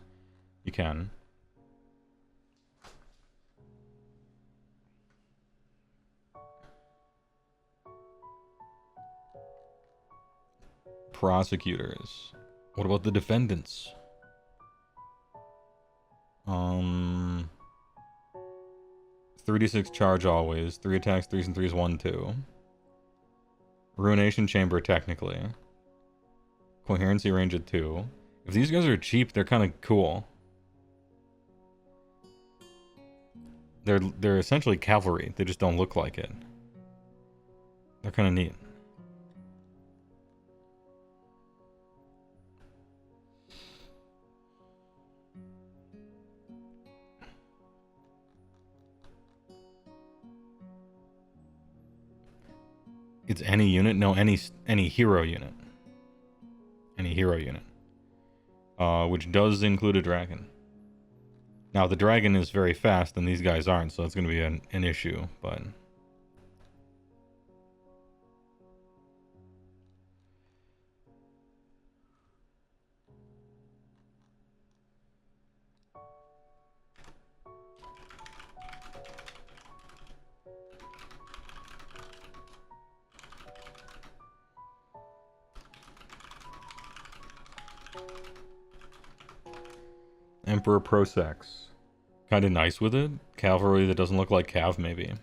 you can. Prosecutors. What about the defendants? 36 charge always. 3 attacks, 3s and 3s, 1-2. Ruination Chamber technically. Coherency range at 2. If these guys are cheap, they're kind of cool. They're essentially cavalry. They just don't look like it. They're kind of neat. It's any unit? No, any hero unit. Any hero unit. Which does include a dragon. Now, the dragon is very fast, and these guys aren't, so that's going to be an issue, but... Emperor Prosex. Kind of nice with it. Cavalry that doesn't look like Cav, maybe.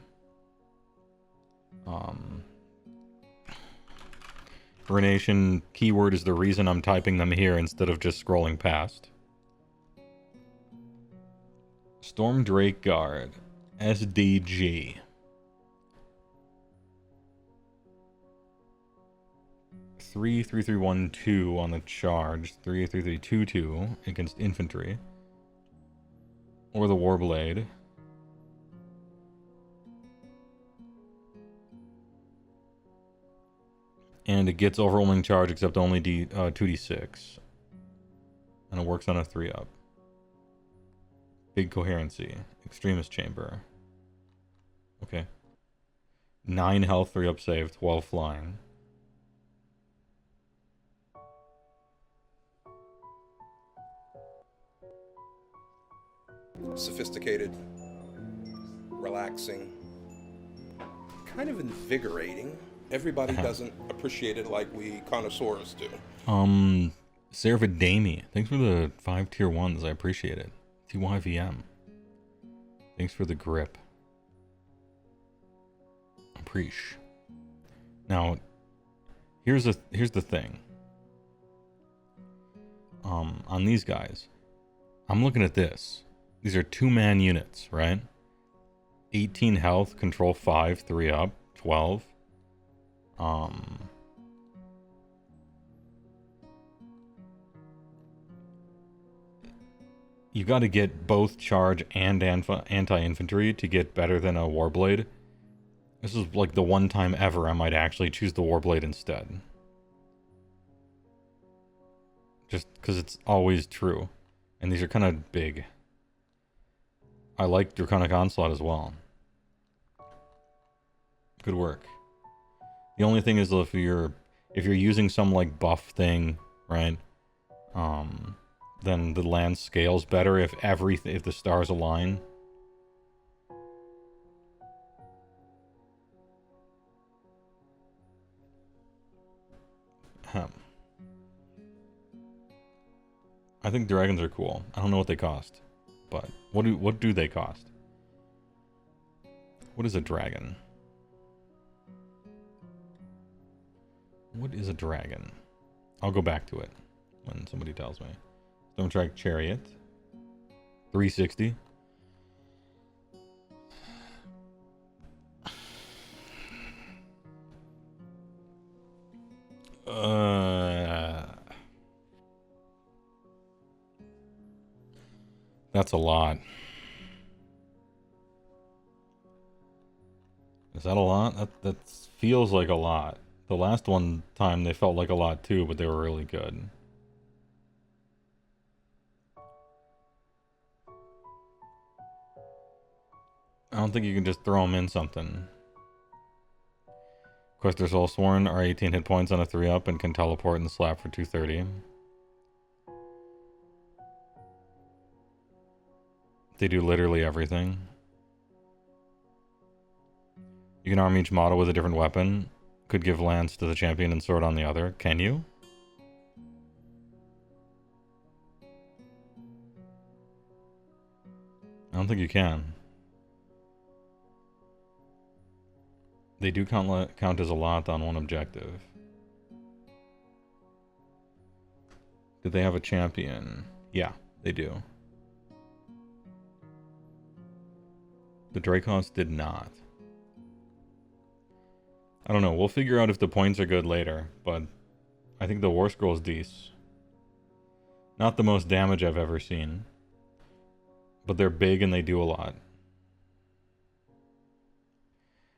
Ruination keyword is the reason I'm typing them here instead of just scrolling past. Storm Drake Guard. SDG. 3-3-3-1-2 on the charge. 3-3-3-2-2 against infantry. Or the Warblade. And it gets overwhelming charge except only 2d6. And it works on a 3-up. Big coherency. Extremist chamber. Okay. 9 health, 3-up save, 12 flying. Sophisticated, relaxing, kind of invigorating. Everybody doesn't appreciate it like we connoisseurs do. Servidami, thanks for the 5 tier 1s. I appreciate it. TYVM. Thanks for the grip. Appreciate. Now, here's the thing. On these guys, I'm looking at this. These are 2-man units, right? 18 health, control 5, 3 up, 12. You got to get both charge and anti-infantry to get better than a Warblade. This is like the one time ever I might actually choose the Warblade instead. Just because it's always true. And these are kind of big. I like Draconic Onslaught as well. Good work. The only thing is if you're using some like buff thing, right? Then the land scales better if the stars align. I think dragons are cool. I don't know what they cost, but what do they cost? What is a dragon? What is a dragon? I'll go back to it when somebody tells me. Stormstrike Chariot. 360. That's a lot. Is that a lot? That feels like a lot. The last one time they felt like a lot too, but they were really good. I don't think you can just throw them in something. Of course, there's Soulsworn are 18 hit points on a 3-up and can teleport and slap for 230. They do literally everything. You can arm each model with a different weapon. Could give lance to the champion and sword on the other. Can you? I don't think you can. They do count as a lot on one objective. Did they have a champion? Yeah, they do. The Dracos did not. I don't know. We'll figure out if the points are good later, but I think the War Scroll's decent. Not the most damage I've ever seen, but they're big and they do a lot.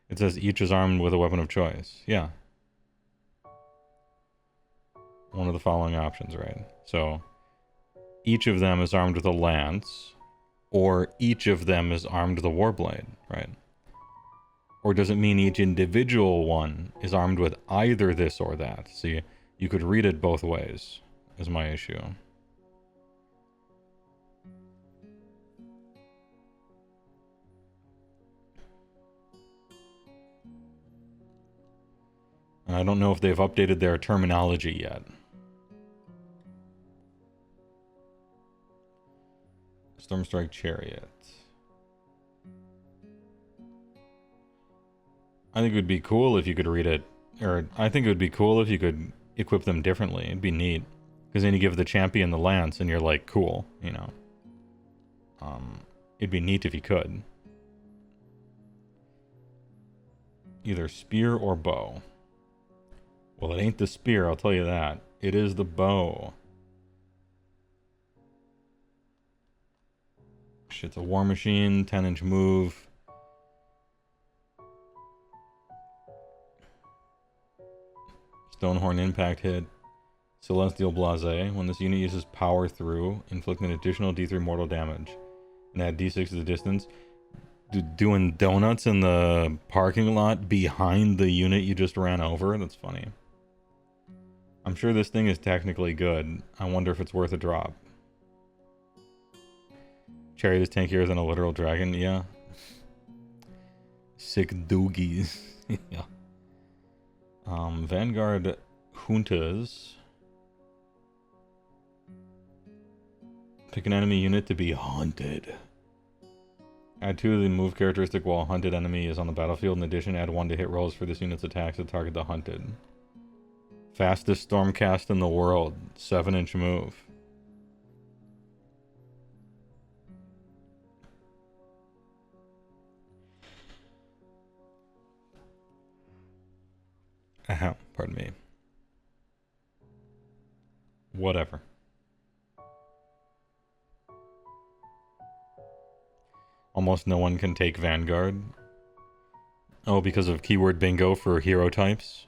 It says each is armed with a weapon of choice. Yeah. One of the following options, right? So, each of them is armed with a lance, or each of them is armed with a warblade, right? Or does it mean each individual one is armed with either this or that? See, you could read it both ways, is my issue. I don't know if they've updated their terminology yet. Stormstrike Chariot. I think it would be cool if you could read it, or I think it would be cool if you could equip them differently. It'd be neat. Because then you give the champion the lance and you're like, cool, you know. It'd be neat if you could. Either spear or bow. Well, it ain't the spear, I'll tell you that. It is the bow. Shit's a war machine, 10-inch move. Stonehorn impact hit. Celestial Blase. When this unit uses power through, inflict an additional D3 mortal damage. And add D6 to the distance. Doing donuts in the parking lot behind the unit you just ran over? That's funny. I'm sure this thing is technically good. I wonder if it's worth a drop. Chariot is tankier than a literal dragon, yeah. Sick doogies. Yeah. Vanguard Juntas. Pick an enemy unit to be hunted. Add 2 to the move characteristic while a hunted enemy is on the battlefield. In addition, add 1 to hit rolls for this unit's attacks that target the hunted. Fastest Stormcast in the world. 7-inch move. Pardon me. Whatever. Almost no one can take Vanguard. Oh, because of keyword bingo for hero types?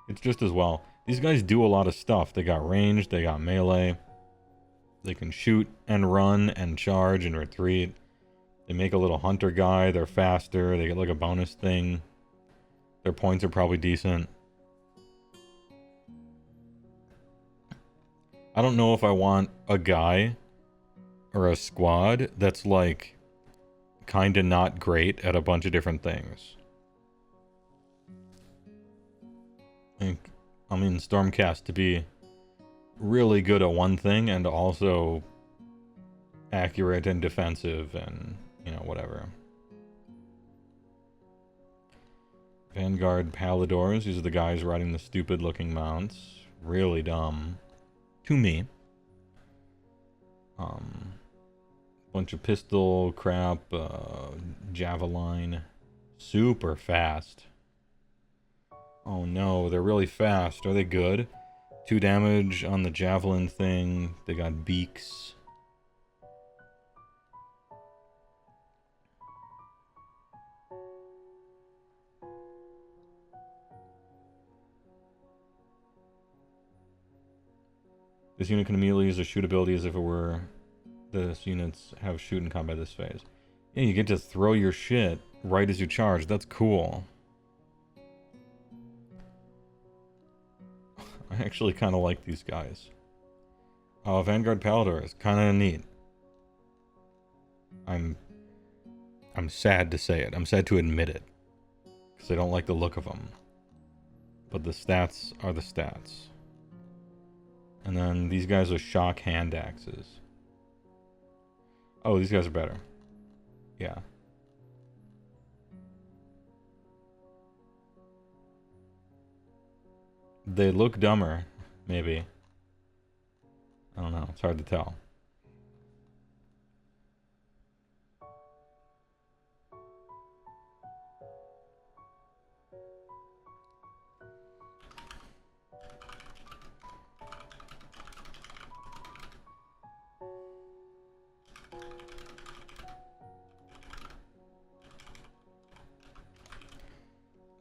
It's just as well. These guys do a lot of stuff. They got range, they got melee. They can shoot and run and charge and retreat. They make a little hunter guy. They're faster. They get like a bonus thing. Their points are probably decent. I don't know if I want a guy or a squad that's like kinda not great at a bunch of different things. I mean, Stormcast to be really good at one thing and also accurate and defensive and, you know, whatever. Vanguard Paladors. These are the guys riding the stupid looking mounts. Really dumb. To me. Bunch of pistol crap, javelin. Super fast. Oh no, they're really fast. Are they good? 2 damage on the javelin thing. They got beaks. This unit can immediately use a shoot ability as if it were... This units have shoot in combat this phase. Yeah, you get to throw your shit right as you charge. That's cool. I actually kind of like these guys. Vanguard Palador is kind of neat. I'm sad to say it. I'm sad to admit it. Because I don't like the look of them. But the stats are the stats. And then these guys are shock hand axes. Oh, these guys are better. Yeah. They look dumber, maybe. I don't know. It's hard to tell.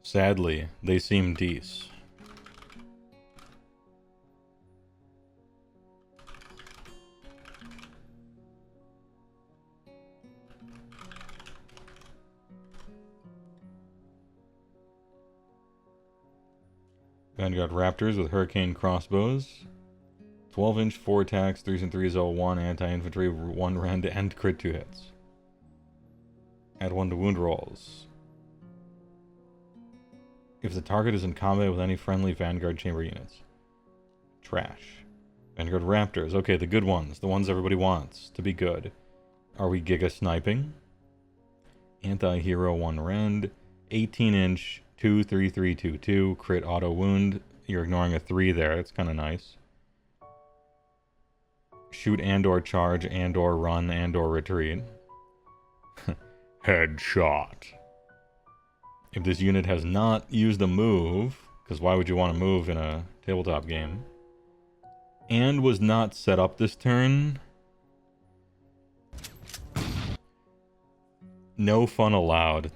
Sadly, they seem decent. Vanguard Raptors with Hurricane Crossbows. 12-inch, 4 attacks, 3s and 3s, 1 anti-infantry, 1 rend, and crit 2 hits. Add 1 to wound rolls. If the target is in combat with any friendly Vanguard Chamber units. Trash. Vanguard Raptors. Okay, the good ones. The ones everybody wants to be good. Are we Giga Sniping? Anti-hero 1 rend. 18-inch, 2, 3, 3, 2, 2. Crit auto wound. You're ignoring a 3 there. It's kind of nice. Shoot and or charge and or run and or retreat. Headshot. If this unit has not used a move, because why would you want to move in a tabletop game, and was not set up this turn, no fun allowed.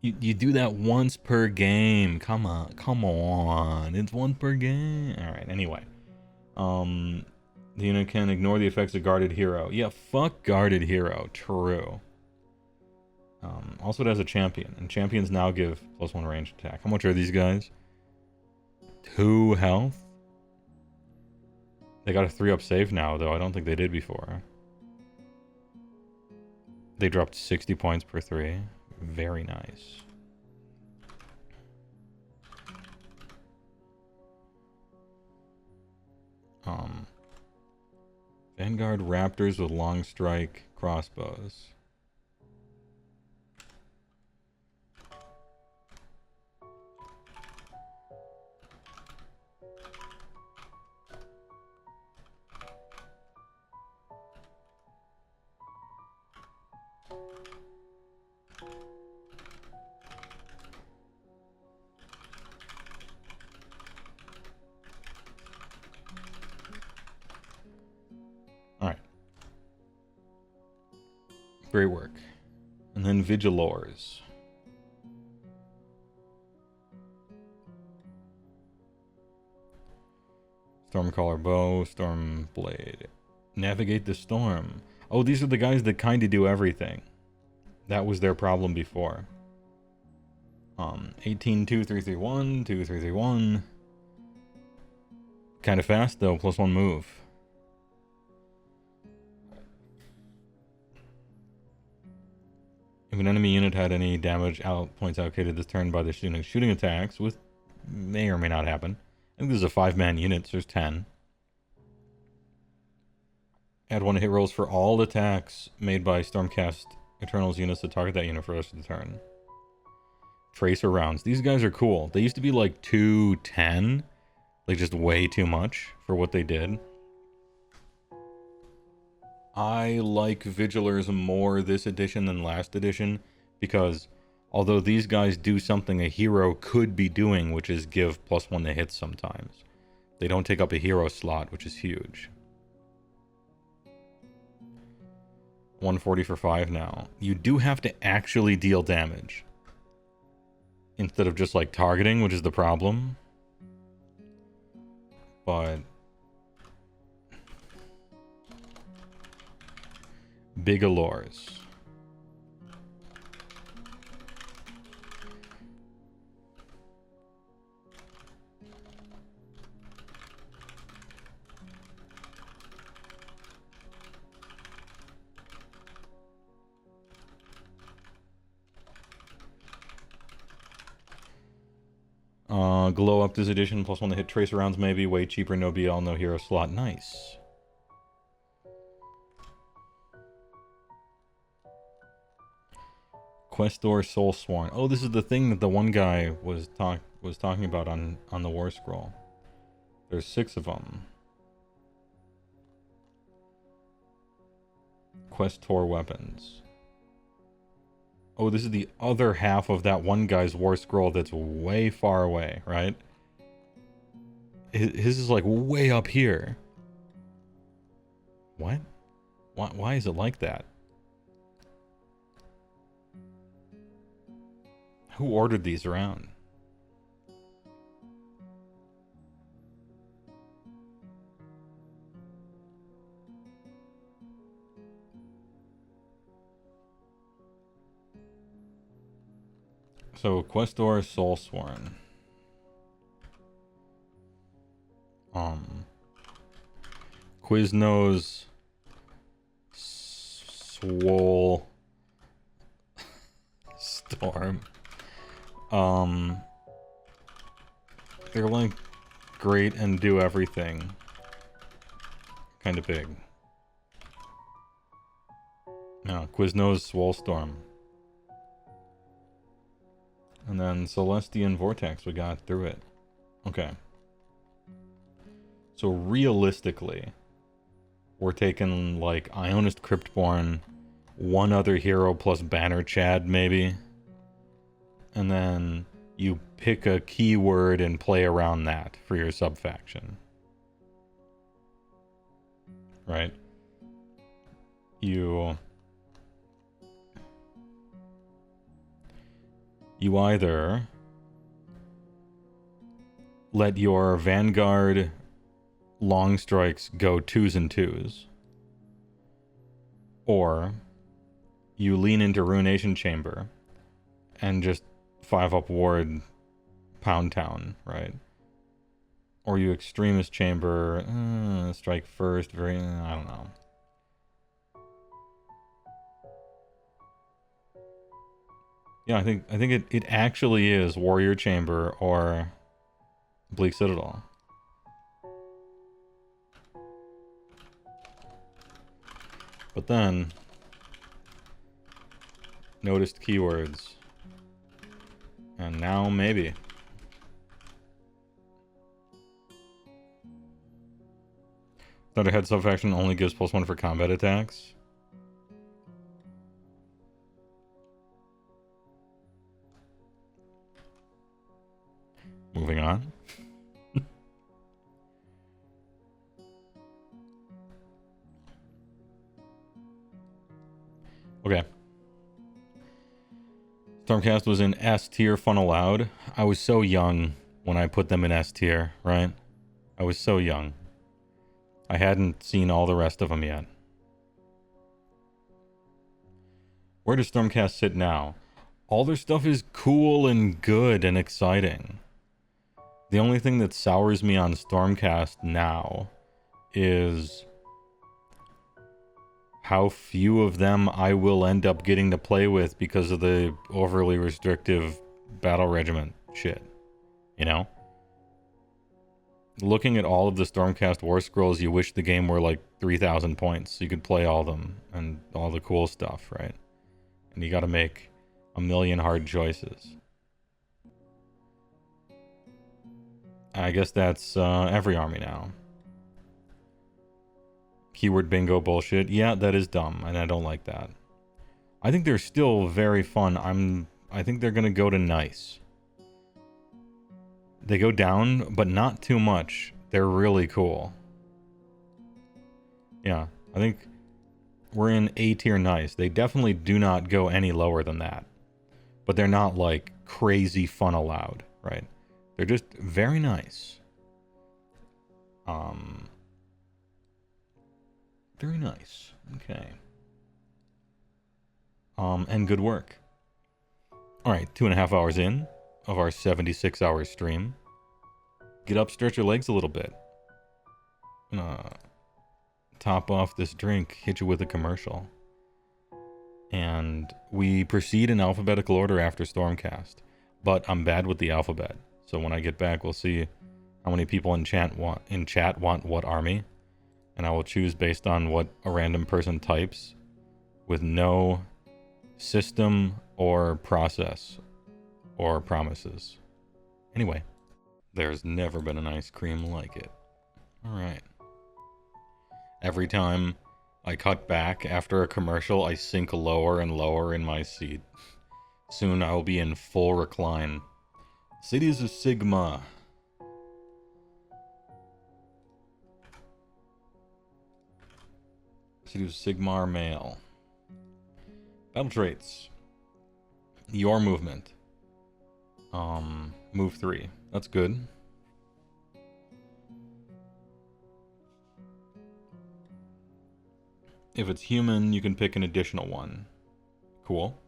You do that once per game. Come on. It's once per game. Alright, anyway. The unit can ignore the effects of Guarded Hero. Yeah, fuck Guarded Hero. True. Also it has a champion, and champions now give +1 ranged attack. How much are these guys? 2 health? They got a 3-up save now, though. I don't think they did before. They dropped 60 points per 3. Very nice. Vanguard Raptors with long strike crossbows. Alright. Great work. And then Vigilors. Stormcaller Bow, Storm Blade. Navigate the Storm. Oh, these are the guys that kind of do everything. That was their problem before. 18, 2, 3, 3, 1, 2, 3, 3, 1. Kind of fast though, +1 move. If an enemy unit had any damage points allocated this turn by the shooting attacks, with may or may not happen. I think this is a 5-man unit, so there's 10. Add 1 hit rolls for all attacks made by Stormcast Eternals units that target that unit for the rest of the turn. Tracer rounds. These guys are cool. They used to be like 210. Like just way too much for what they did. I like Vigilors more this edition than last edition because although these guys do something a hero could be doing, which is give +1 to hits sometimes, they don't take up a hero slot, which is huge. 140 for 5 now. You do have to actually deal damage instead of just like targeting, which is the problem. But big allures. Glow up this edition, +1 to hit tracer rounds maybe, way cheaper, no BL, no hero slot. Nice. Questor Soulsworn. Oh, this is the thing that the one guy was talking about on the War Scroll. There's 6 of them. Questor weapons. Oh, this is the other half of that one guy's War Scroll that's way far away, right? His is like way up here. What? Why is it like that? Who ordered these around? So, Questor Soulsworn. Quiznos Swole Storm. They're like great and do everything. Kind of big. No, Quiznos Swole Storm. And then Celestian Vortex, we got through it. Okay. So realistically, we're taking like Ionist Cryptborn, one other hero plus Banner Chad maybe. And then you pick a keyword and play around that for your sub-faction. Right? You either let your Vanguard long strikes go 2s and 2s, or you lean into Ruination Chamber and just 5-up ward Pound Town, right? Or you Extremist Chamber, strike first, I don't know. Yeah, I think it actually is Warrior Chamber or Bleak Citadel. But then, noticed keywords. And now maybe. Thunderhead sub-faction only gives +1 for combat attacks. Moving on. Okay. Stormcast was in S tier fun allowed. I was so young when I put them in S tier, right? I was so young. I hadn't seen all the rest of them yet. Where does Stormcast sit now? All their stuff is cool and good and exciting. The only thing that sours me on Stormcast now is how few of them I will end up getting to play with because of the overly restrictive battle regiment shit. You know? Looking at all of the Stormcast War Scrolls, you wish the game were like 3,000 points so you could play all of them and all the cool stuff, right? And you gotta make a million hard choices. I guess that's every army now. Keyword bingo bullshit. Yeah, that is dumb, and I don't like that. I think they're still very fun. I think they're gonna go to nice. They go down, but not too much. They're really cool. Yeah, I think we're in A tier nice. They definitely do not go any lower than that. But they're not like crazy fun allowed, right? They're just very nice. Very nice. Okay. And good work. Alright, 2.5 hours in of our 76-hour stream. Get up, stretch your legs a little bit. Top off this drink, hit you with a commercial. And we proceed in alphabetical order after Stormcast. But I'm bad with the alphabet. So when I get back, we'll see how many people in chat want what army. And I will choose based on what a random person types with no system or process or promises. Anyway, there's never been an ice cream like it. Alright. Every time I cut back after a commercial, I sink lower and lower in my seat. Soon I will be in full recline. Cities of Sigma. City of Sigmar male. Battle traits. Your movement. Move 3. That's good. If it's human, you can pick an additional one. Cool.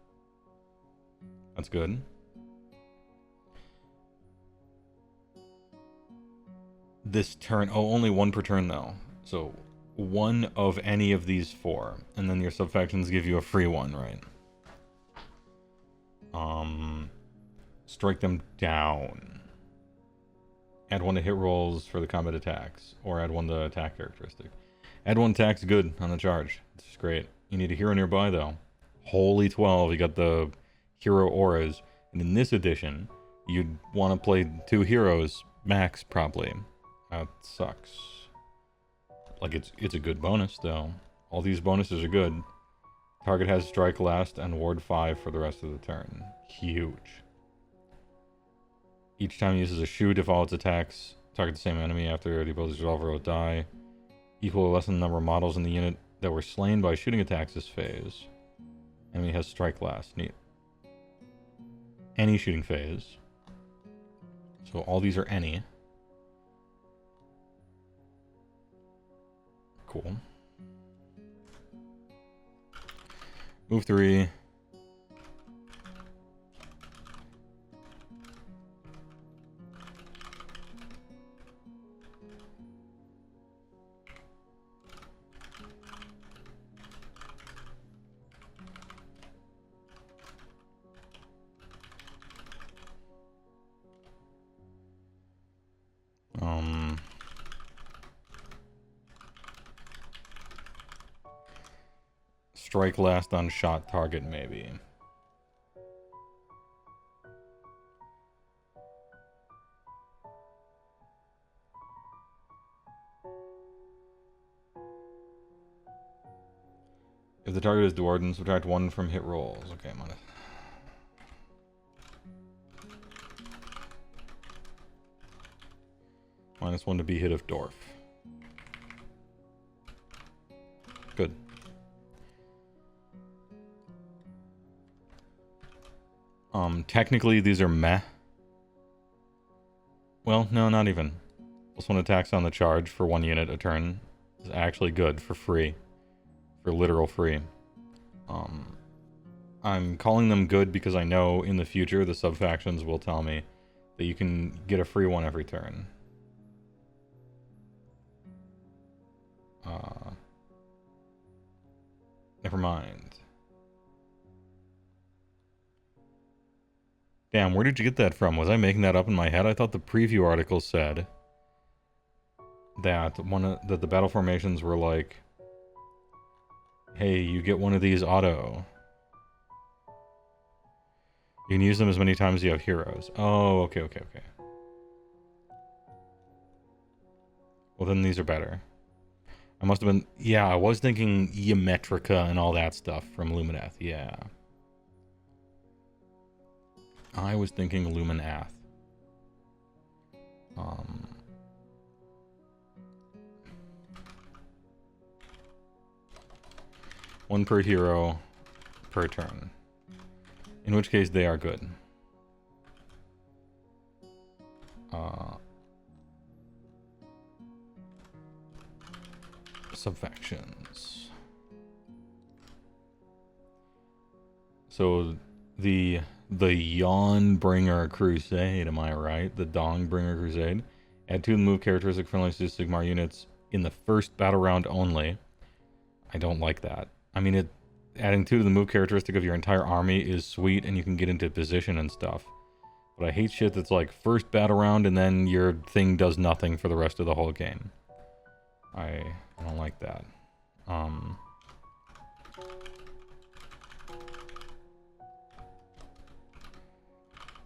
That's good. This turn... Oh, only one per turn, though. So, one of any of these 4. And then your subfactions give you a free one, right? Strike them down. Add 1 to hit rolls for the combat attacks. Or add 1 to attack characteristic. Add 1 attack's good on the charge. It's just great. You need a hero nearby, though. Holy 12, you got the hero auras. And in this edition, you'd want to play 2 heroes max, probably. That sucks. Like, it's a good bonus, though. All these bonuses are good. Target has strike last and ward 5 for the rest of the turn. Huge. Each time it uses a shoot, if all its attacks target the same enemy after the ability's resolver will die. Equal or less than the number of models in the unit that were slain by shooting attacks this phase. Enemy has strike last. Neat. Any shooting phase. So all these are any. Cool. Move 3. strike last on shot target, maybe. If the target is Duardin, subtract 1 from hit rolls. Okay, I'm gonna... -1 to be hit if Dwarf. Good. Technically these are meh. Well, no, not even. +1 attacks on the charge for 1 unit a turn is actually good for free. For literal free. I'm calling them good because I know in the future the sub-factions will tell me that you can get a free one every turn. Never mind. Damn, where did you get that from? Was I making that up in my head? I thought the preview article said that that the battle formations were like, hey, you get one of these auto. You can use them as many times as you have heroes. Oh, okay. Well, then these are better. I must have been... Yeah, I was thinking Geometrica and all that stuff from Luminath. Yeah. I was thinking Luminath. One per hero per turn. In which case they are good. Subfactions. So the Yawnbringer Crusade, am I right? The Dongbringer Crusade. Add 2 move characteristic friendly to Sigmar units in the first battle round only. I don't like that. I mean, adding 2 to the move characteristic of your entire army is sweet, and you can get into position and stuff. But I hate shit that's like first battle round and then your thing does nothing for the rest of the whole game. I don't like that.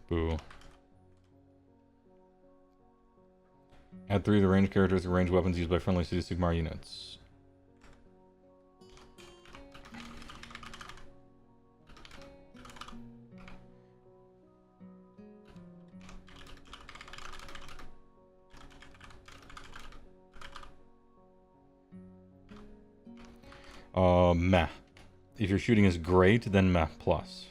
Boo. Add 3 to the ranged characters to ranged weapons used by friendly City Sigmar units. Meh. If your shooting is great, then meh plus.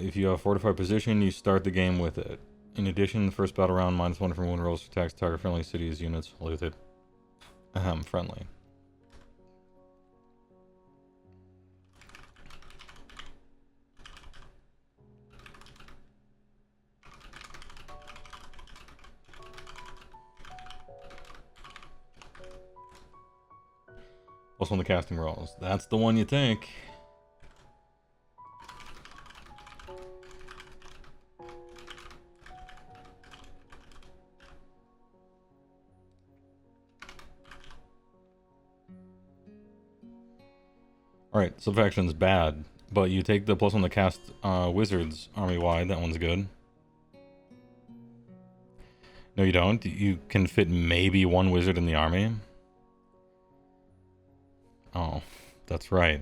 If you have a fortified position, you start the game with it. In addition, the first battle round, -1 from wound rolls attacks target friendly cities units with it. Friendly. +1 the casting rolls. That's the one you take. Alright, subfaction's bad, but you take the +1 to cast wizards army-wide. That one's good. No, you don't. You can fit maybe 1 wizard in the army. Oh, that's right.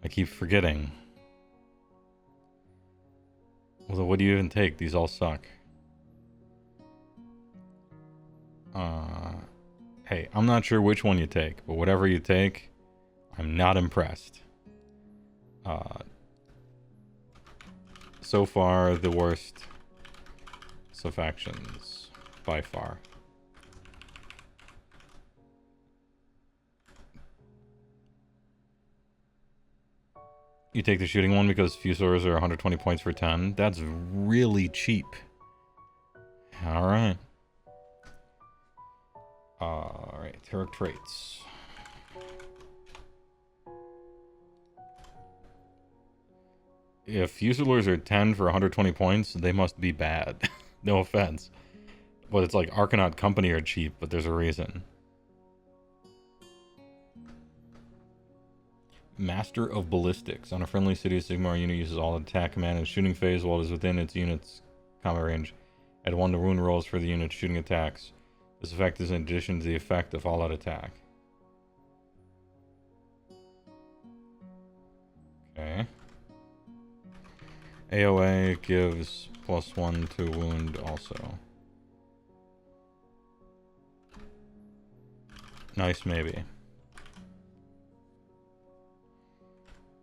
I keep forgetting. Well, what do you even take? These all suck. Hey, I'm not sure which one you take, but whatever you take, I'm not impressed. So far, the worst subfactions, by far. You take the shooting one because Fusors are 120 points for 10. That's really cheap. Alright. Alright, heroic traits. If Fusiliers are 10 for 120 points, they must be bad. No offense. But it's like Arcanaut Company are cheap, but there's a reason. Master of Ballistics. On a friendly city, Sigmar unit uses all attack command and shooting phase while it is within its unit's combat range. Add 1 to wound rolls for the unit's shooting attacks. This effect is in addition to the effect of all-out attack. Okay. AOA gives +1 to wound also. Nice maybe.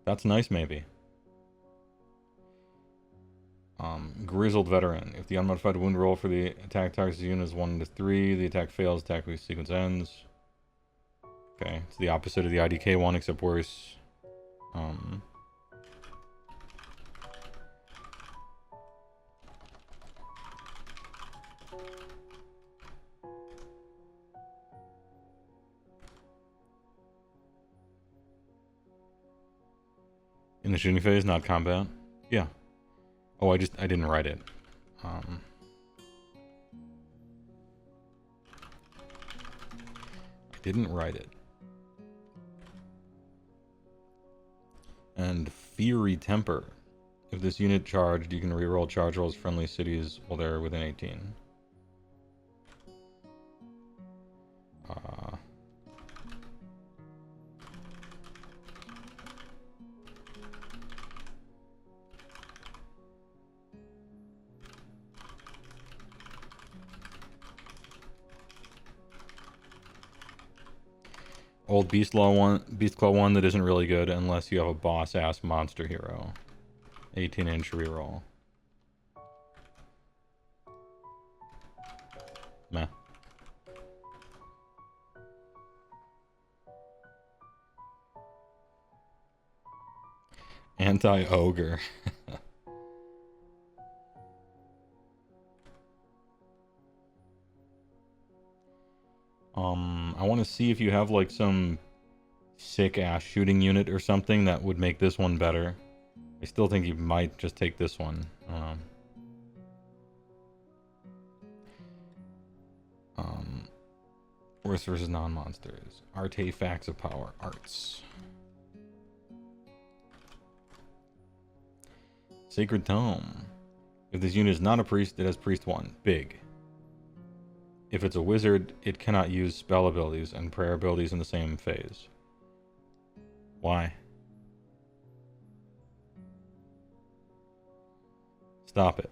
That's nice maybe. Grizzled Veteran. If the unmodified wound roll for the attack target's unit is 1 to 3, the attack fails, attack sequence ends. Okay, it's the opposite of the IDK one, except worse. In the shooting phase, not combat? Yeah. Oh, I didn't write it. I didn't write it. And Fiery Temper. If this unit charged, you can reroll charge rolls friendly cities while they're within 18. Old Beast Claw one that isn't really good unless you have a boss ass monster hero. 18-inch reroll. Meh. Anti-ogre. I want to see if you have like some sick ass shooting unit or something that would make this one better. I still think you might just take this one. Worst versus non-monsters. Artifacts of power. Arts. Sacred Tome. If this unit is not a priest, it has priest 1. Big. If it's a wizard, it cannot use spell abilities and prayer abilities in the same phase. Why? Stop it.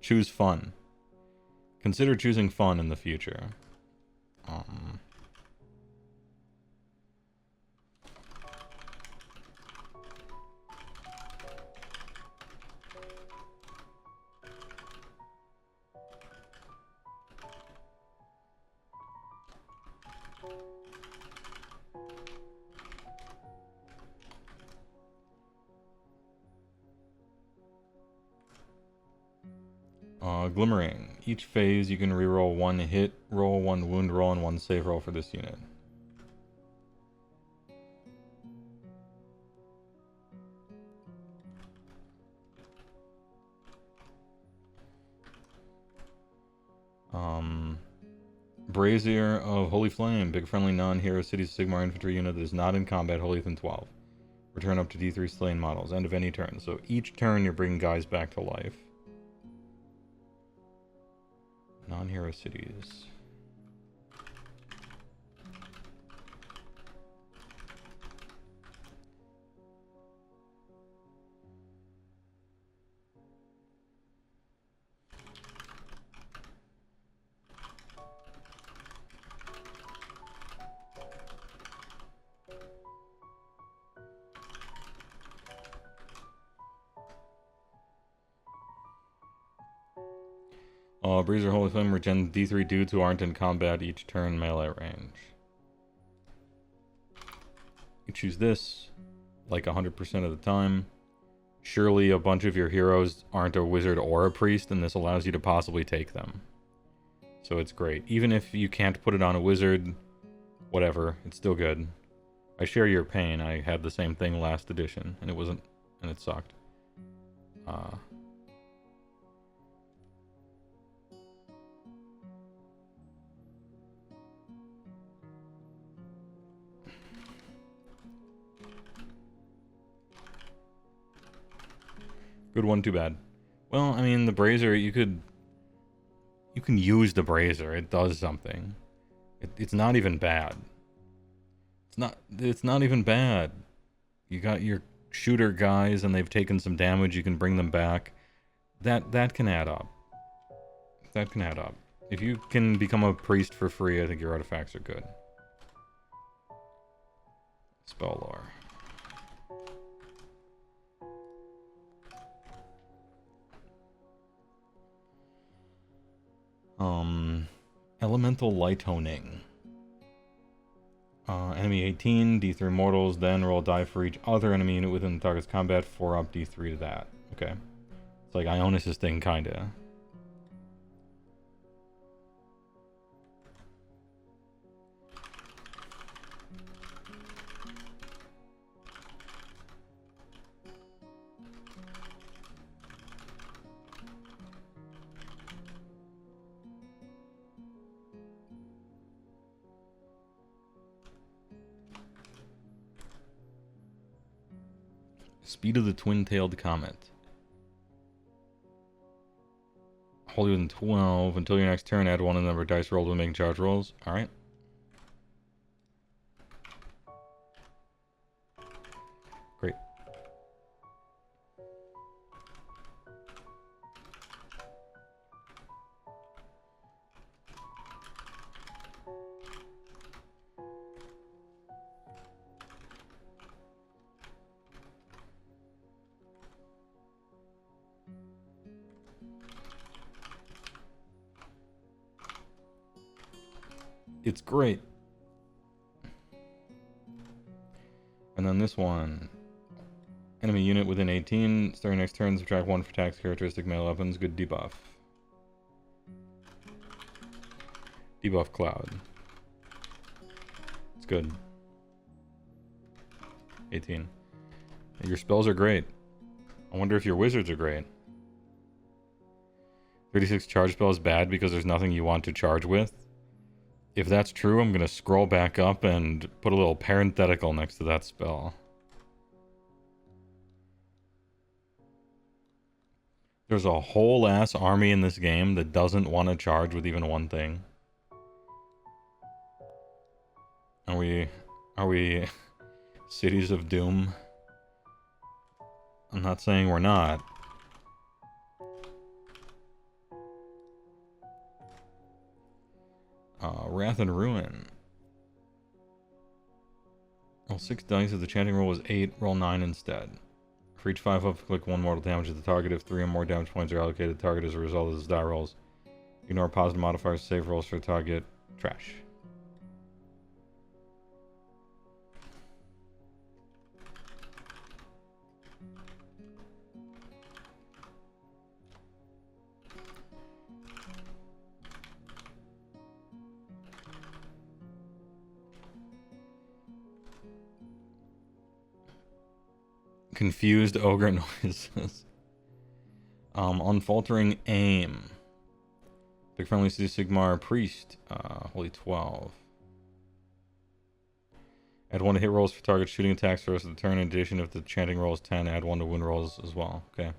Choose fun. Consider choosing fun in the future. Glimmering. Each phase you can reroll 1 hit roll, 1 wound roll, and 1 save roll for this unit. Brazier of Holy Flame. Big friendly non-hero cities Sigmar infantry unit that is not in combat, Holy within 12. Return up to D3 slain models. End of any turn. So each turn you're bringing guys back to life. Non-hero cities. Breezer Holy Flame regen D3 dudes who aren't in combat each turn melee range. You choose this like 100% of the time. Surely a bunch of your heroes aren't a wizard or a priest, and this allows you to possibly take them. So it's great. Even if you can't put it on a wizard, whatever, it's still good. I share your pain. I had the same thing last edition, and it sucked. Good one, too bad. Well, I mean, the brazier, you can use the brazier. It does something. It's not even bad. It's not even bad. You got your shooter guys and they've taken some damage, you can bring them back. That can add up. That can add up. If you can become a priest for free, I think your artifacts are good. Spell lore. Elemental light honing. Enemy 18, D3 mortals, then roll a die for each other enemy unit within the target's combat, 4 up D3 to that. Okay. It's like Ionis' thing, kinda. Speed of the twin-tailed comet. Hold within 12 until your next turn. Add 1 to the number of dice rolled when making charge rolls. Alright. Great. It's great. And then this one. Enemy unit within 18. Starting next turn, subtract 1 for attacks, characteristic melee weapons. Good debuff. Debuff cloud. It's good. 18. Your spells are great. I wonder if your wizards are great. 36 charge spell is bad because there's nothing you want to charge with. If that's true, I'm going to scroll back up and put a little parenthetical next to that spell. There's a whole ass army in this game that doesn't want to charge with even one thing. Are we Cities of Doom? I'm not saying we're not. Wrath and Ruin. Roll 6 dice. If the chanting roll was 8, roll 9 instead. For each 5 up, click 1 mortal damage at the target. If 3 or more damage points are allocated to the target as a result of this die rolls. Ignore positive modifiers, save rolls for the target. Trash. Confused ogre noises. Unfaltering aim. Pick friendly Sigmar priest. Holy 12. Add 1 to hit rolls for target shooting attacks for the rest of the turn. In addition, if the chanting roll is 10, add 1 to wound rolls as well. Okay.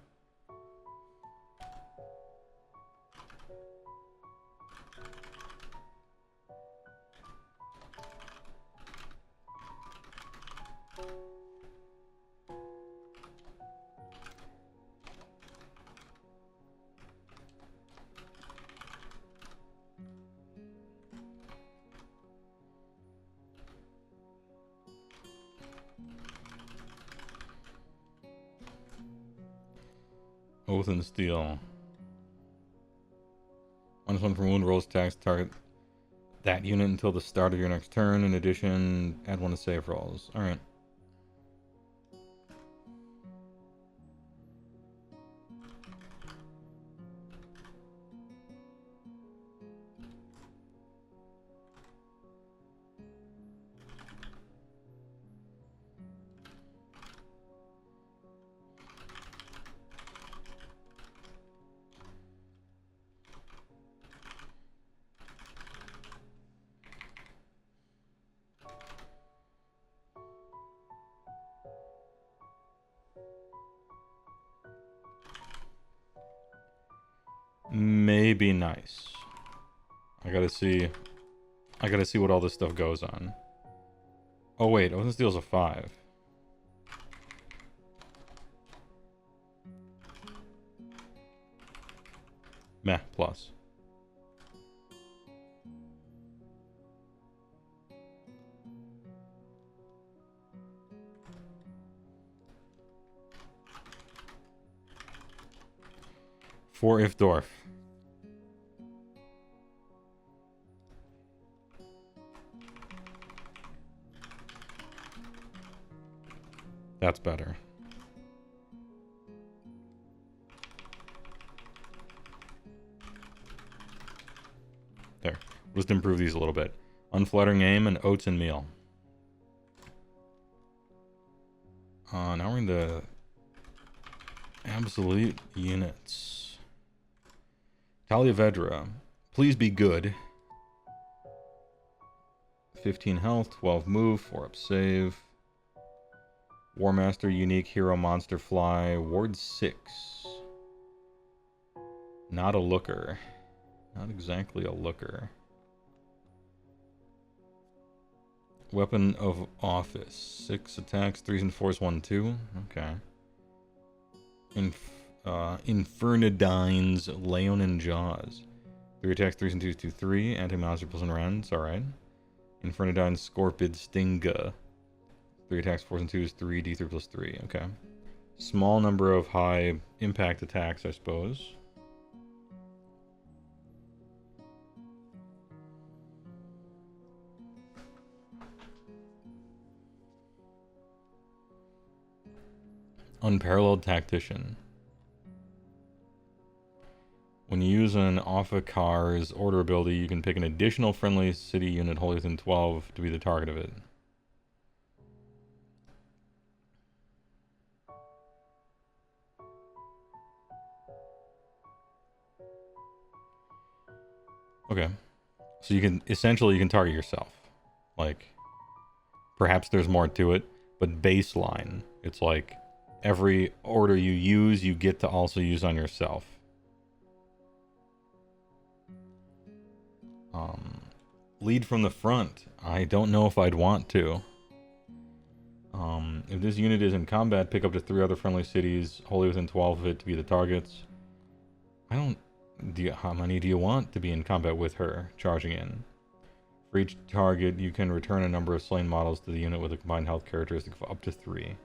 Oath and Steel. -1 from wound rolls attacks target that unit until the start of your next turn. In addition, add 1 to save rolls. Alright. may be nice. I gotta see what all this stuff goes on. Oh wait, Ocean Steel's a 5. Meh, plus. For Ifdorf. That's better. There. We'll just improve these a little bit. Unflattering aim and oats and meal. Now we're in the absolute units. Talia Vedra. Please be good. 15 health, 12 move, 4 up save. Warmaster, unique hero, monster, fly, ward 6. Not a looker. Not exactly a looker. Weapon of office. 6 attacks, 3s and 4s, 1, 2. Okay. Infernadine's Leonin Jaws. 3 attacks, 3s and 2s, 2, 3. Anti-monster plus 1 rounds. Alright. Infernadine's Scorpid Stinga. 3 attacks, 4s and 2s, 3, D3 plus 3. Okay. Small number of high impact attacks, I suppose. Unparalleled Tactician. When you use an Officar's order ability, you can pick an additional friendly city unit wholly within 12 to be the target of it. Okay. So you can, essentially you can target yourself. Like, perhaps there's more to it, but baseline, it's like every order you use, you get to also use on yourself. Lead from the front. I don't know if I'd want to. If this unit is in combat, pick up to 3 other friendly cities, wholly within 12 of it to be the targets. How many do you want to be in combat with her, charging in? For each target, you can return a number of slain models to the unit with a combined health characteristic of up to 3.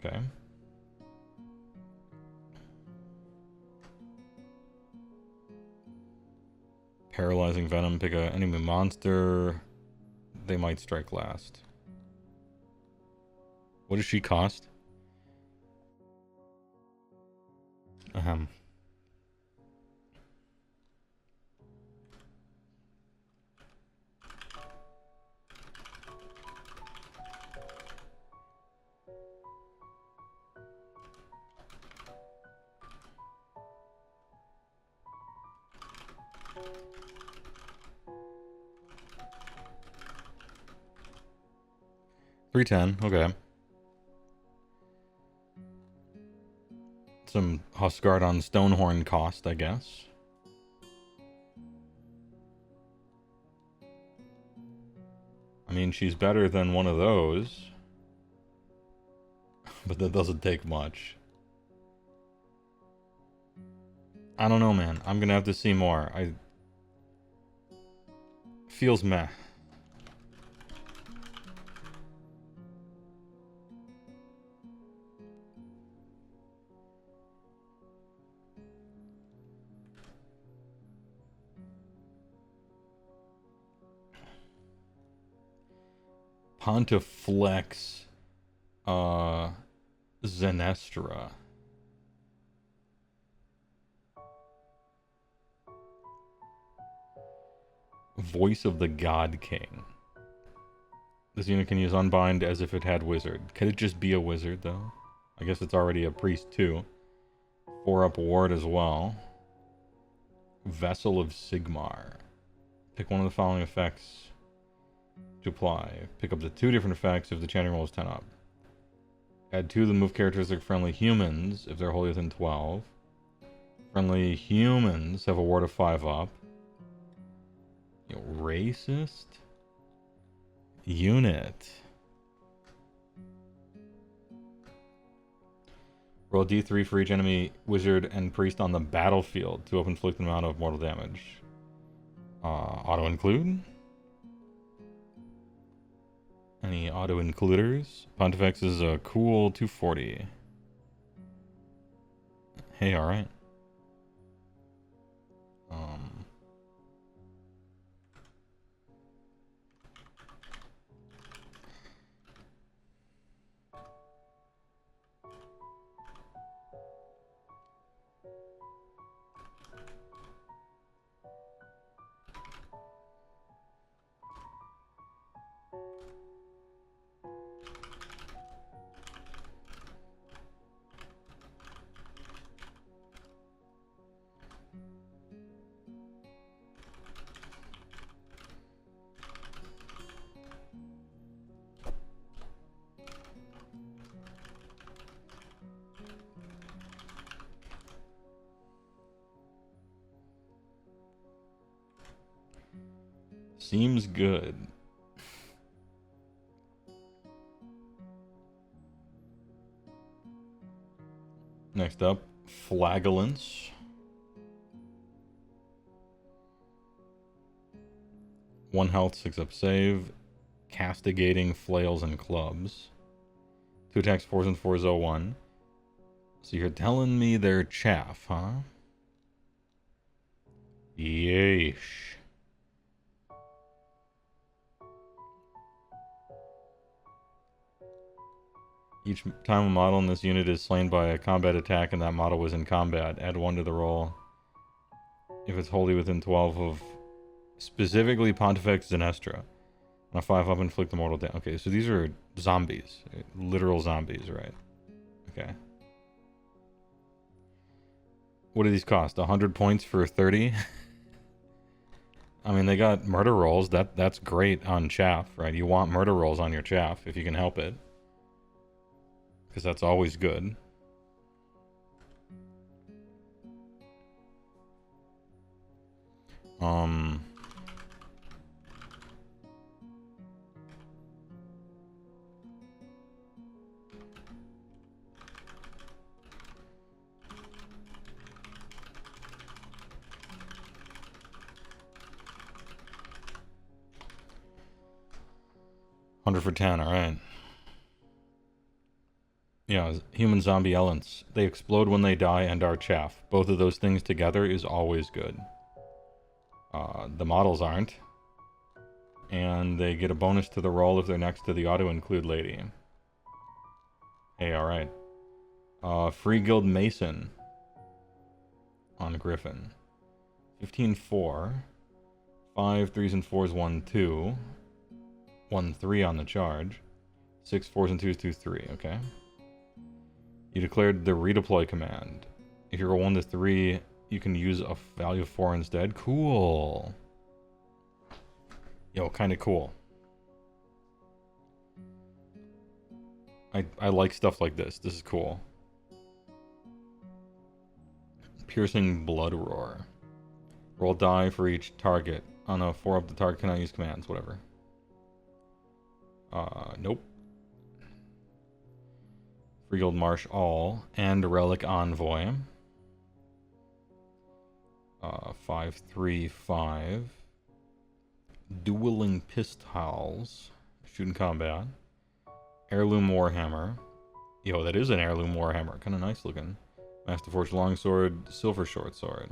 Okay. Paralyzing Venom, pick an enemy monster. They might strike last. What does she cost? Ahem. $310, okay. Some Husguard on Stonehorn cost, I guess. I mean, she's better than one of those. But that doesn't take much. I don't know, man. I'm gonna have to see more. Feels meh. Pontiflex Zenestra. Voice of the God King. This unit can use Unbind as if it had Wizard. Could it just be a Wizard, though? I guess it's already a Priest, too. 4-up Ward as well. Vessel of Sigmar. Pick one of the following effects to apply. Pick up the 2 different effects if the chanting roll is 10 up. Add 2 of the move characteristic friendly humans if they're wholly within 12. Friendly humans have a ward of 5 up. You know, racist? Unit. Roll D3 for each enemy wizard and priest on the battlefield to inflict an amount of mortal damage. Auto include? Any auto includers? Pontifex is a cool 240. Hey, alright. Seems good. Next up, Flagellance. 1 health, 6 up save. Castigating Flails and Clubs. 2 attacks, 4s and 4s, 0-1. So you're telling me they're chaff, huh? Yeesh. Each time a model in this unit is slain by a combat attack and that model was in combat, add 1 to the roll. If it's wholly within 12 of specifically Pontifex Zenestra. On a 5 up, inflict the mortal damage. Okay, so these are zombies. Literal zombies, right? Okay. What do these cost? 100 points for 30? I mean, they got murder rolls. That's great on chaff, right? You want murder rolls on your chaff if you can help it. Because that's always good. $100 for 10, alright. Yeah, human zombie elements. They explode when they die and are chaff. Both of those things together is always good. The models aren't. And they get a bonus to the roll if they're next to the auto-include lady. Hey, alright. Free Guild Mason. On Griffin. 15-4. 5 3s and 4s, 1-2. 1-3 on the charge. 6 4s and 2s, 2-3, okay. You declared the redeploy command. If you roll 1 to 3, you can use a value of 4 instead. Cool. Yo, kind of cool. I like stuff like this. This is cool. Piercing Blood Roar. Roll die for each target. On a 4 up, the target cannot use commands. Whatever. Nope. Free Guild Marsh All and Relic Envoy. 5-3-5. Dueling Pistols. Shoot in combat. Heirloom Warhammer. Yo, that is an Heirloom Warhammer. Kind of nice looking. Masterforged Longsword, Silver Short Sword.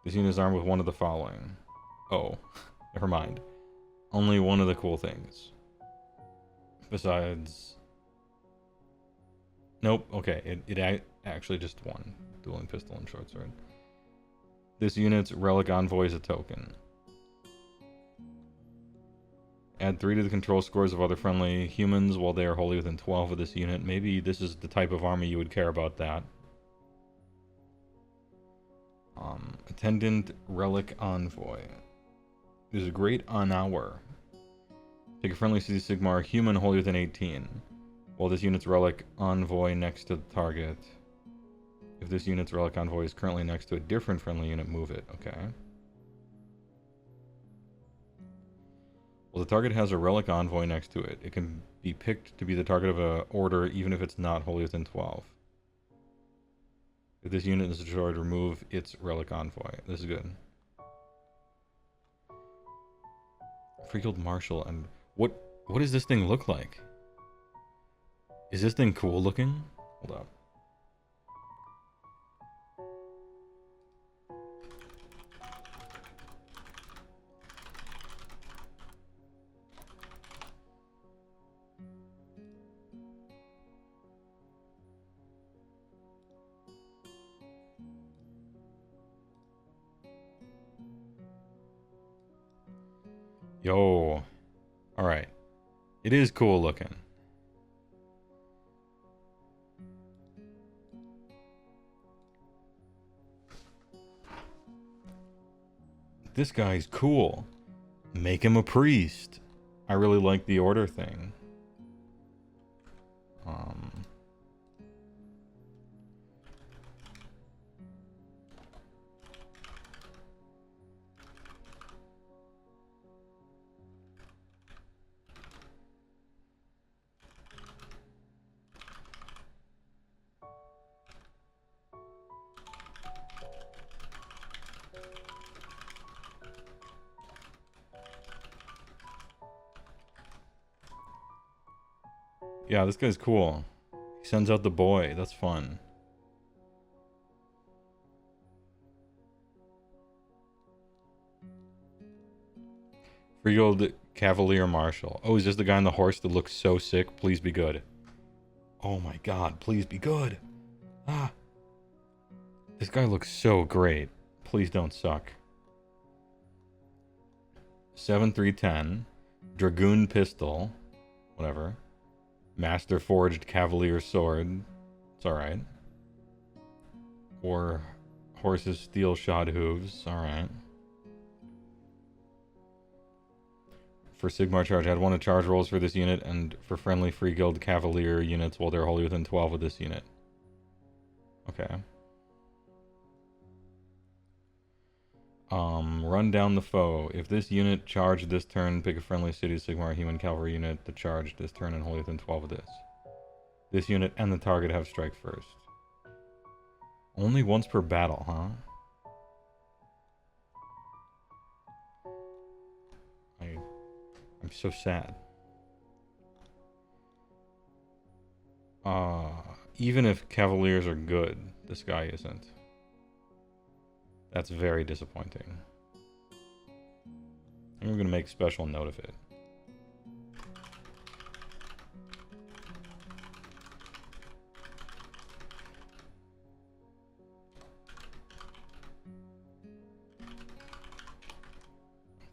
This unit is armed with one of the following. Oh, never mind. Only one of the cool things. Besides... Nope, okay, it actually just one. Dueling Pistol and Short Sword. This unit's Relic Envoy is a token. Add 3 to the control scores of other friendly humans while they are wholly within 12 of this unit. Maybe this is the type of army you would care about that. Attendant Relic Envoy. It is a great on hour. Take a friendly City Sigmar human wholly within 18. While this unit's Relic Envoy next to the target. If this unit's relic convoy is currently next to a different friendly unit, move it. Okay. Well, the target has a relic envoy next to it. It can be picked to be the target of a order even if it's not wholly within 12. If this unit is destroyed, remove its relic envoy. This is good. Freakled Marshal, and what does this thing look like? Is this thing cool looking? Hold up. Yo. Alright. It is cool looking. This guy's cool. Make him a priest. I really like the order thing. Yeah, this guy's cool. He sends out the boy. That's fun. Freehold Cavalier Marshal. Oh, is this the guy on the horse that looks so sick? Please be good. Oh my god, please be good. Ah. This guy looks so great. Please don't suck. 7-3-10. Dragoon Pistol. Whatever. Master Forged Cavalier Sword. It's alright. Or Horse's Steel Shod Hooves. Alright. For Sigmar charge, add 1 to charge rolls for this unit, and for friendly Free Guild Cavalier units while they're wholly within 12 of this unit. Okay. Run down the foe. If this unit charged this turn, pick a friendly City Sigmar human cavalry unit to charge this turn and wholly within 12 of this. This unit and the target have strike first. Only once per battle, huh? I'm so sad. Even if Cavaliers are good, this guy isn't. That's very disappointing. I'm going to make special note of it.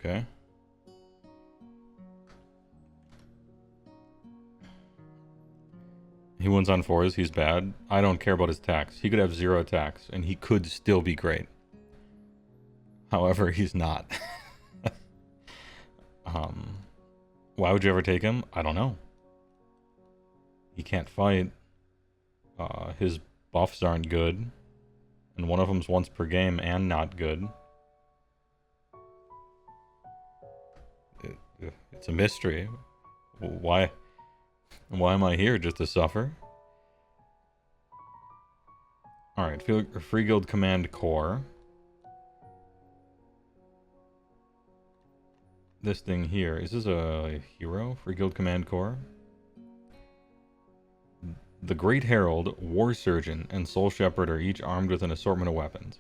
Okay. He wins on 4s, he's bad. I don't care about his attacks. He could have 0 attacks, and he could still be great. However, he's not. Why would you ever take him? I don't know. He can't fight. His buffs aren't good. And one of them's once per game and not good. It's a mystery. Why am I here? Just to suffer? Alright, Free Guild Command Corps. This thing here, is this a hero? Free Guild Command Corps? The Great Herald, War Surgeon, and Soul Shepherd are each armed with an assortment of weapons.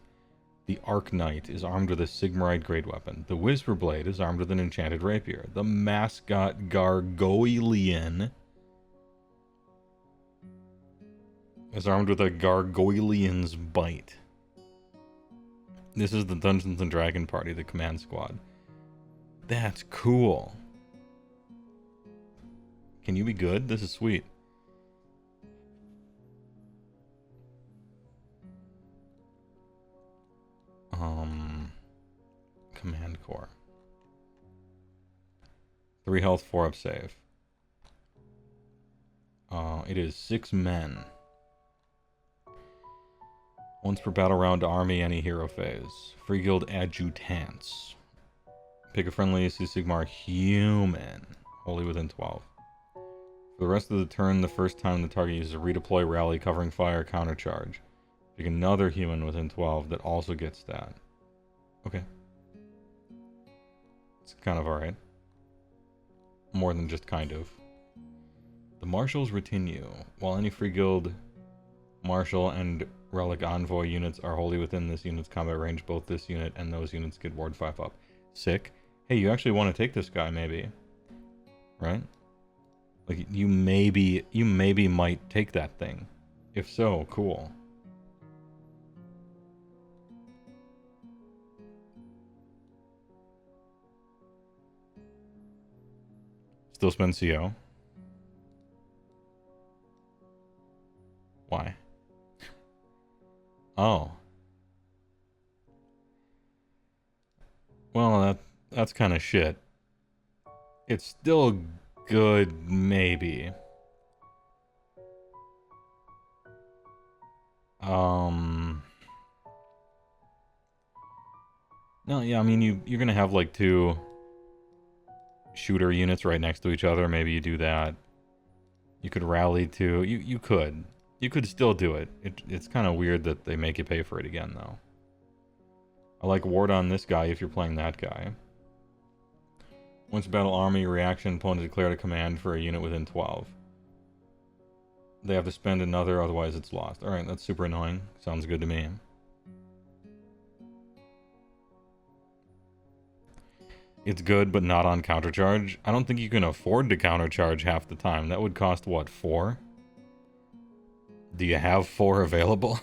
The Arc Knight is armed with a Sigmarite Great Weapon. The Whisper Blade is armed with an enchanted rapier. The Mascot Gargoylean is armed with a Gargoylean's Bite. This is the Dungeons and Dragon party, the command squad. That's cool. Can you be good? This is sweet. Command Corps. 3 health, 4 up save. It is 6 men. Once per battle round, army, any hero phase. Free guild adjutants. Pick a friendly Sea Sigmar human. Wholly within 12. For the rest of the turn, the first time the target uses a redeploy, rally, covering fire, countercharge. Pick another human within 12 that also gets that. Okay. It's kind of alright. More than just kind of. The Marshal's Retinue. While any free guild Marshal and Relic Envoy units are wholly within this unit's combat range, both this unit and those units get ward 5 up. Sick. Hey, you actually want to take this guy, maybe. Right? Like, you maybe might take that thing. If so, cool. Still spend CO. Why? Oh. Well, that's kind of shit. It's still good, maybe. No, yeah, I mean, you're gonna have like 2 shooter units right next to each other. Maybe you do that. You could rally to... You could. You could still do it. It's kind of weird that they make you pay for it again, though. I like ward on this guy if you're playing that guy. Once battle army reaction, opponent declared a command for a unit within 12. They have to spend another, otherwise it's lost. Alright, that's super annoying. Sounds good to me. It's good, but not on countercharge. I don't think you can afford to countercharge half the time. That would cost, what, 4? Do you have 4 available?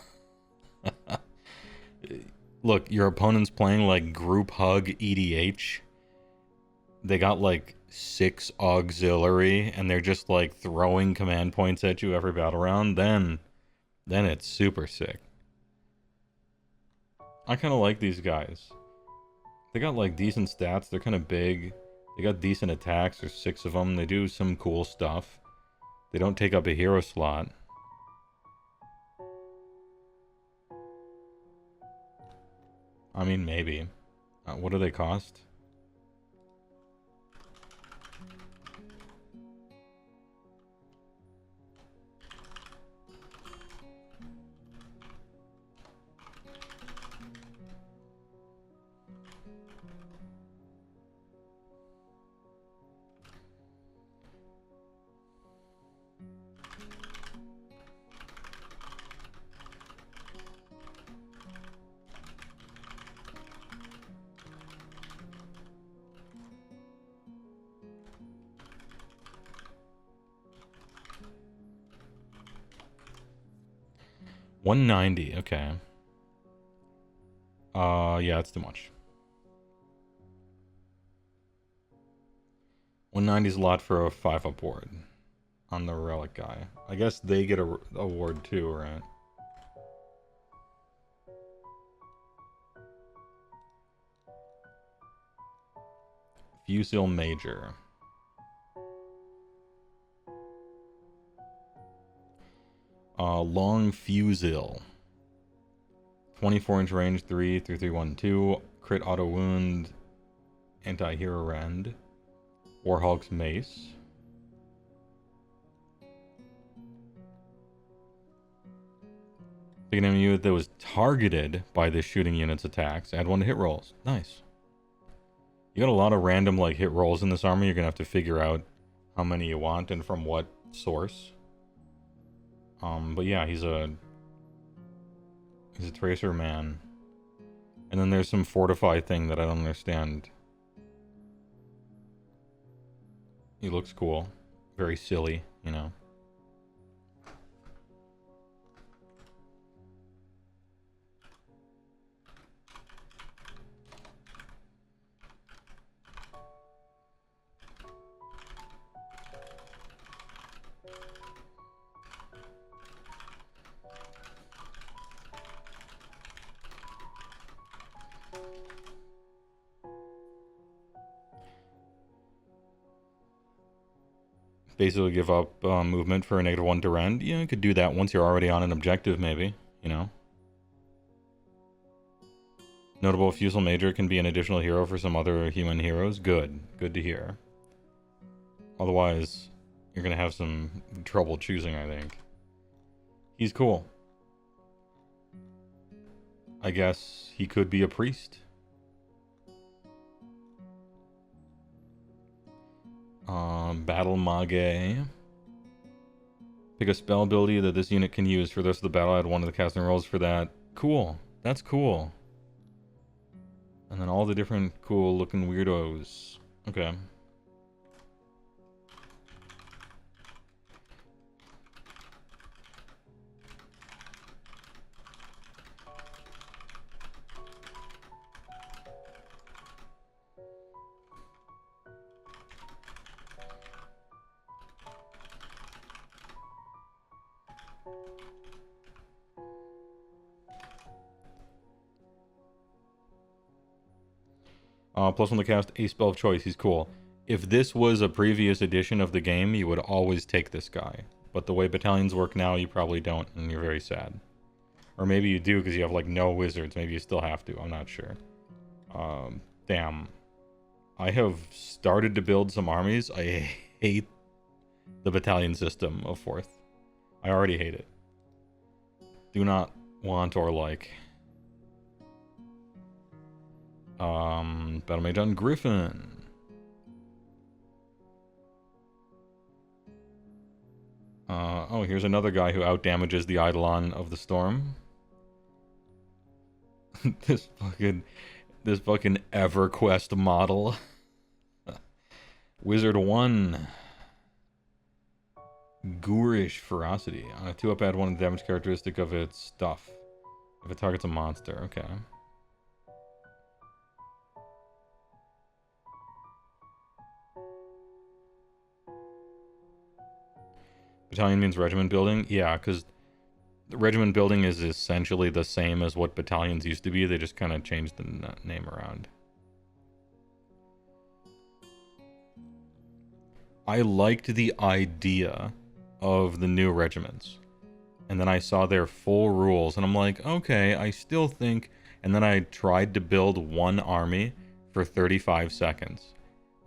Look, your opponent's playing like group hug EDH. They got like 6 auxiliary, and they're just like throwing command points at you every battle round. Then it's super sick. I kind of like these guys. They got like decent stats. They're kind of big. They got decent attacks. There's 6 of them. They do some cool stuff. They don't take up a hero slot. I mean, maybe. What do they cost? $190, okay. Yeah, it's too much. 190 is a lot for a 5-up ward on the relic guy. I guess they get a ward too, right? Fusil Major. Long Fusil. 24-inch range, 3-3-3-1-2. Crit auto wound. Anti-hero rend. Warhawk's Mace. Pick an enemy unit that was targeted by this shooting unit's attacks. Add 1 to hit rolls. Nice. You got a lot of random like hit rolls in this army. You're gonna have to figure out how many you want and from what source. But yeah, he's a tracer man. And then there's some fortify thing that I don't understand. He looks cool. Very silly, you know. Basically give up movement for a -1 to rend. Yeah, you could do that once you're already on an objective, maybe, you know. Notable Fusel Major can be an additional hero for some other human heroes. Good. Good to hear. Otherwise, you're going to have some trouble choosing, I think. He's cool. I guess he could be a priest. Battle Mage. Pick a spell ability that this unit can use for the rest of the battle. Add one of the casting rolls for that. Cool. That's cool. And then all the different cool looking weirdos. Okay. +1 to cast a spell of choice. He's cool. If this was a previous edition of the game, you would always take this guy. But the way battalions work now, you probably don't, and you're very sad. Or maybe you do because you have, like, no wizards. Maybe you still have to. I'm not sure. Damn. I have started to build some armies. I hate the battalion system of 4th. I already hate it. Do not want or like. Battle Mage on Griffin. Oh, here's another guy who outdamages the Eidolon of the Storm. this fucking EverQuest model. Wizard 1. Ghoulish Ferocity. 2-up, add 1 damage characteristic of its stuff. If it targets a monster, okay. Battalion means regiment building? Yeah, because the regiment building is essentially the same as what battalions used to be. They just kind of changed the name around. I liked the idea of the new regiments. And then I saw their full rules, and I'm like, okay, I still think... And then I tried to build one army for 35 seconds.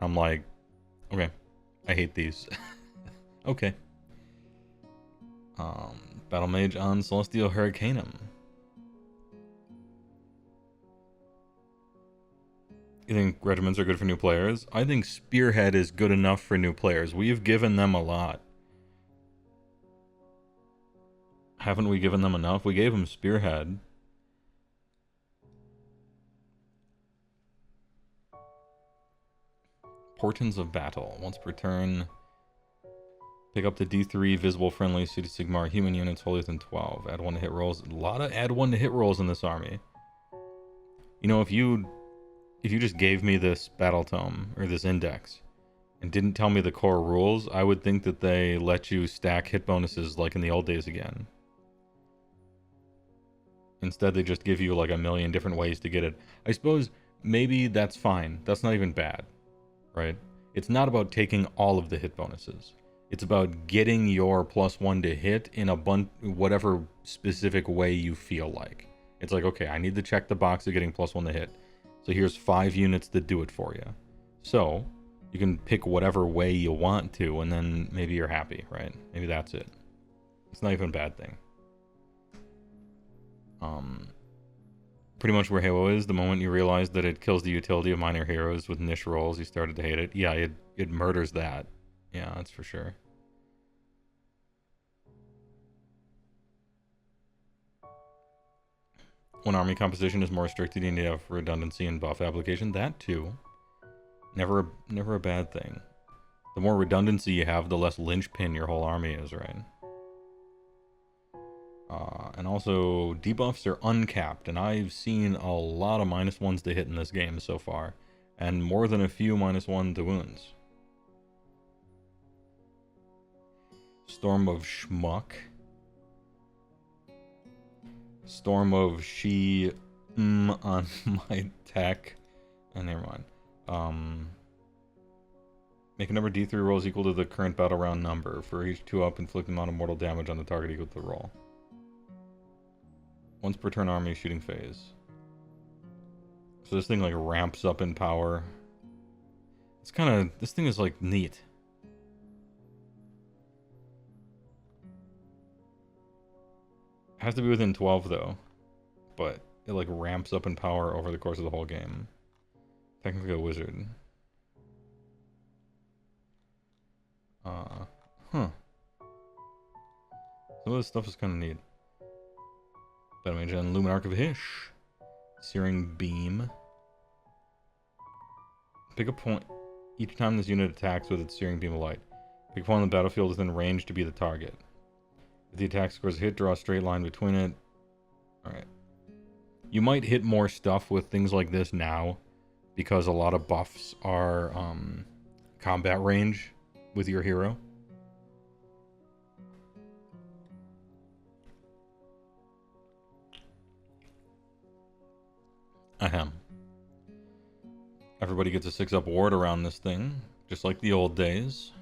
I'm like, okay, I hate these. Okay. Battle Mage on Celestial Hurricanum. You think regiments are good for new players? I think Spearhead is good enough for new players. We've given them a lot. Haven't we given them enough? We gave them Spearhead. Portents of Battle. Once per turn... Pick up the D3 visible friendly City Sigmar human units holier than 12. Add 1 to hit rolls. A lot of add 1 to hit rolls in this army. You know, if you just gave me this battle tome or this index and didn't tell me the core rules, I would think that they let you stack hit bonuses like in the old days again. Instead, they just give you like a million different ways to get it. I suppose maybe that's fine. That's not even bad, right? It's not about taking all of the hit bonuses. It's about getting your +1 to hit in a whatever specific way you feel like. It's like, okay, I need to check the box of getting +1 to hit. So here's 5 units that do it for you. So you can pick whatever way you want to, and then maybe you're happy, right? Maybe that's it. It's not even a bad thing. Pretty much where Heywoah is, the moment you realize that it kills the utility of minor heroes with niche rolls, you started to hate it. Yeah, it murders that. Yeah, that's for sure. When army composition is more restricted, you need to have redundancy and buff application. That too. Never a bad thing. The more redundancy you have, the less linchpin your whole army is, right? And also, debuffs are uncapped, and I've seen a lot of -1s to hit in this game so far, and more than a few -1 to wounds. Storm of Schmuck. Storm of She on my tech. Never mind. Make a number D3 rolls equal to the current battle round number. For each 2-up, inflict the amount of mortal damage on the target equal to the roll. Once per turn army shooting phase. So this thing like ramps up in power. It's kind of, this thing is like neat. Has to be within 12 though, but it like ramps up in power over the course of the whole game. Technically a wizard. Huh. Some of this stuff is kind of neat. Battle Mage and Luminarch of Hish. Searing Beam. Pick a point each time this unit attacks with its Searing Beam of Light. Pick a point on the battlefield within range to be the target. If the attack scores a hit, draw a straight line between it. Alright. You might hit more stuff with things like this now, because a lot of buffs are combat range with your hero. Ahem. Everybody gets a 6-up ward around this thing, just like the old days.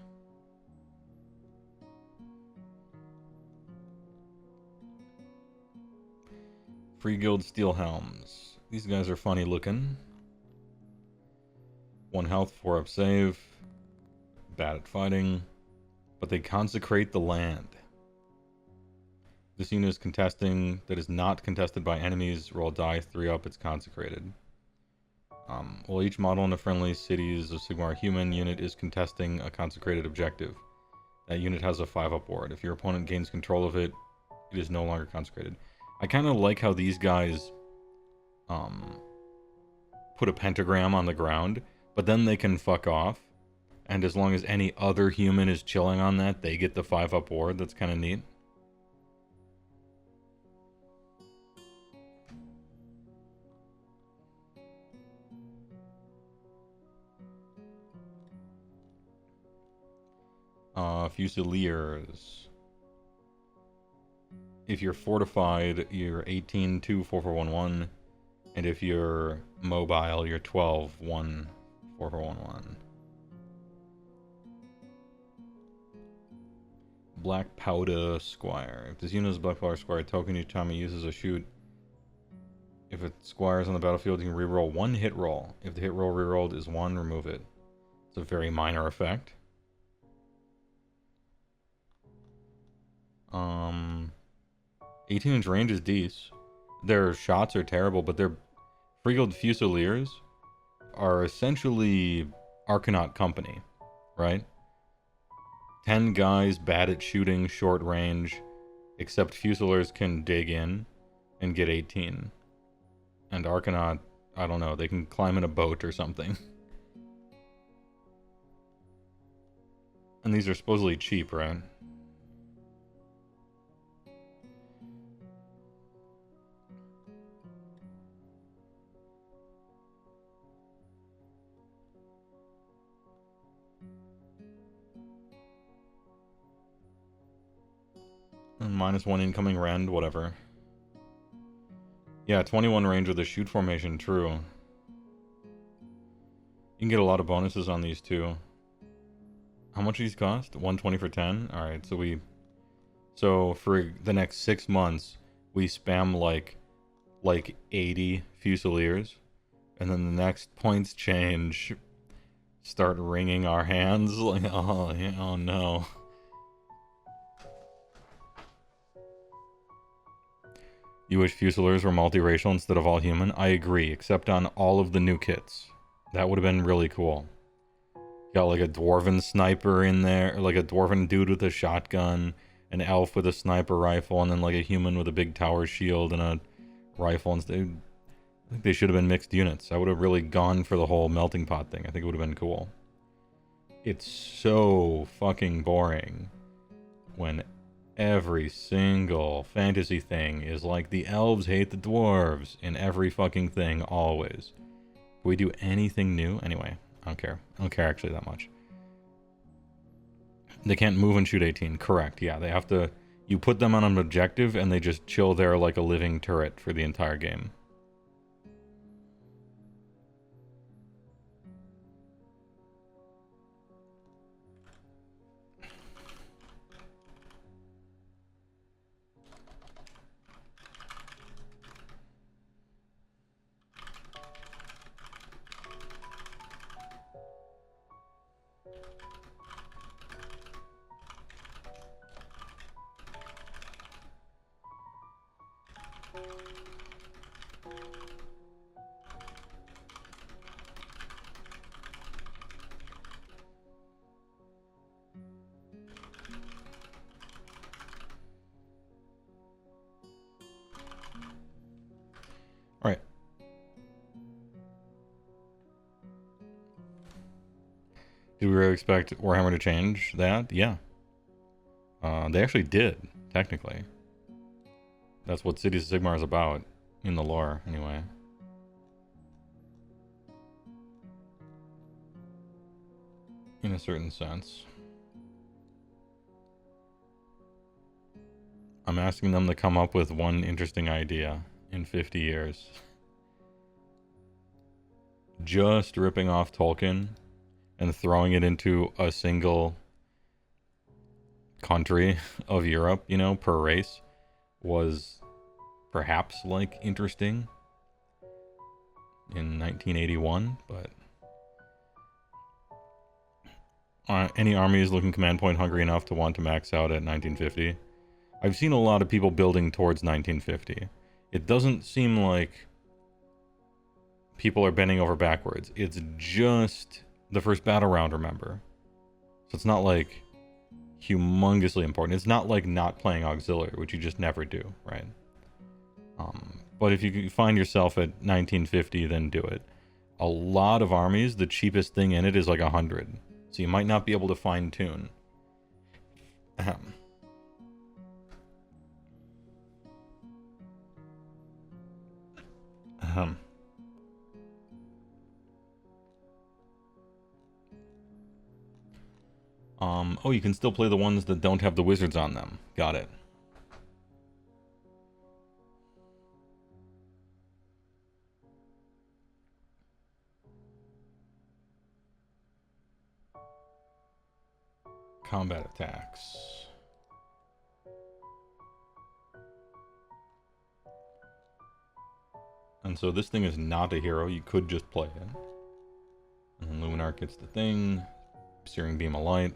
Free Guild Steel Helms. These guys are funny looking. 1 health, 4-up save. Bad at fighting. But they consecrate the land. This unit is contesting that is not contested by enemies. Roll die, 3-up, it's consecrated. While each model in a friendly cities of Sigmar human unit is contesting a consecrated objective, that unit has a 5-up ward. If your opponent gains control of it, it is no longer consecrated. I kind of like how these guys put a pentagram on the ground, but then they can fuck off. And as long as any other human is chilling on that, they get the 5-up ward. That's kind of neat. Fusiliers. If you're fortified, you're 18-2-4-4-1-1. And if you're mobile, you're 12-1-4-4-1-1. Black Powder Squire. If this unit is Black Powder Squire token each time it uses a shoot. If it squires on the battlefield, you can reroll 1 hit roll. If the hit roll rerolled is 1, remove it. It's a very minor effect. 18-inch range is decent. Their shots are terrible, but their Free Guild Fusiliers are essentially Arcanaut Company, right? 10 guys bad at shooting, short range, except Fusiliers can dig in and get 18. And Arcanaut, I don't know, they can climb in a boat or something. And these are supposedly cheap, right? And -1 incoming rend, whatever. Yeah, 21 range with a shoot formation, true. You can get a lot of bonuses on these too. How much do these cost? 120 for 10? Alright, so for the next 6 months, we spam like 80 Fusiliers. And then the next points change, start wringing our hands like, oh no. You wish Fusiliers were multiracial instead of all human? I agree, except on all of the new kits. That would have been really cool. Got like a dwarven sniper in there, like a dwarven dude with a shotgun, an elf with a sniper rifle, and then like a human with a big tower shield and a rifle. And I think they should have been mixed units. I would have really gone for the whole melting pot thing. I think it would have been cool. It's so fucking boring when every single fantasy thing is like the elves hate the dwarves in every fucking thing, always. Can we do anything new? Anyway, I don't care. I don't care actually that much. They can't move and shoot 18. Correct, yeah. They have to... You put them on an objective and they just chill there like a living turret for the entire game. Did we really expect Warhammer to change that? Yeah. They actually did, technically. That's what Cities of Sigmar is about, in the lore, anyway. In a certain sense. I'm asking them to come up with one interesting idea in 50 years. Just ripping off Tolkien and throwing it into a single country of Europe, you know, per race, was perhaps, like, interesting in 1981, but any army is looking command point hungry enough to want to max out at 1950. I've seen a lot of people building towards 1950. It doesn't seem like people are bending over backwards. It's just the first battle round, remember? So it's not like humongously important. It's not like not playing auxiliary, which you just never do, right? But if you find yourself at 1950, then do it. A lot of armies, the cheapest thing in it is like 100. So you might not be able to fine tune. Ahem. Ahem. Oh, you can still play the ones that don't have the wizards on them. Got it. Combat attacks. And so this thing is not a hero. You could just play it. And then Luminarch gets the thing. Searing Beam of Light.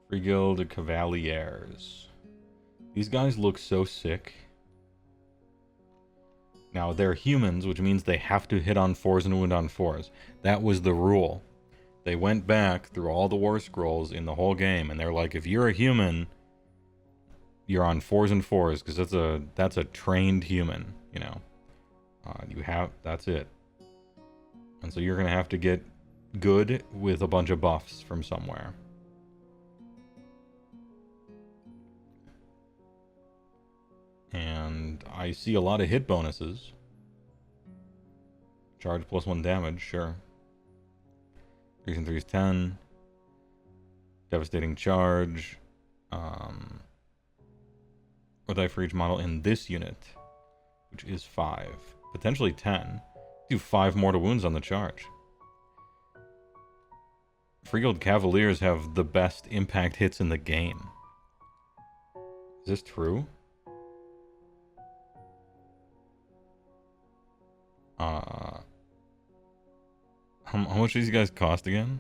Free Guild Cavaliers. These guys look so sick. Now, they're humans, which means they have to hit on 4s and wound on 4s. That was the rule. They went back through all the war scrolls in the whole game, and they're like, if you're a human, you're on 4s and 4s, because that's a trained human, you know. That's it. And so you're going to have to get good with a bunch of buffs from somewhere. And I see a lot of hit bonuses. Charge plus 1 damage, sure. 3s and 3s 10. Devastating charge. Or die for each model in this unit, which is 5. Potentially 10. Do 5 mortal wounds on the charge. Free Guild Cavaliers have the best impact hits in the game. Is this true? How much do these guys cost again?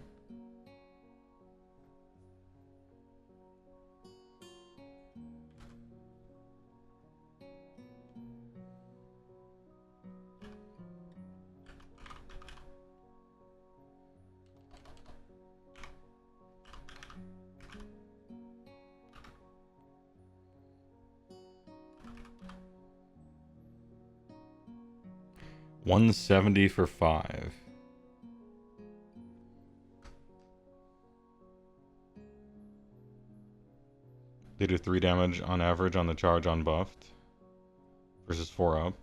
$170 for 5. They do 3 damage on average on the charge unbuffed versus 4 up.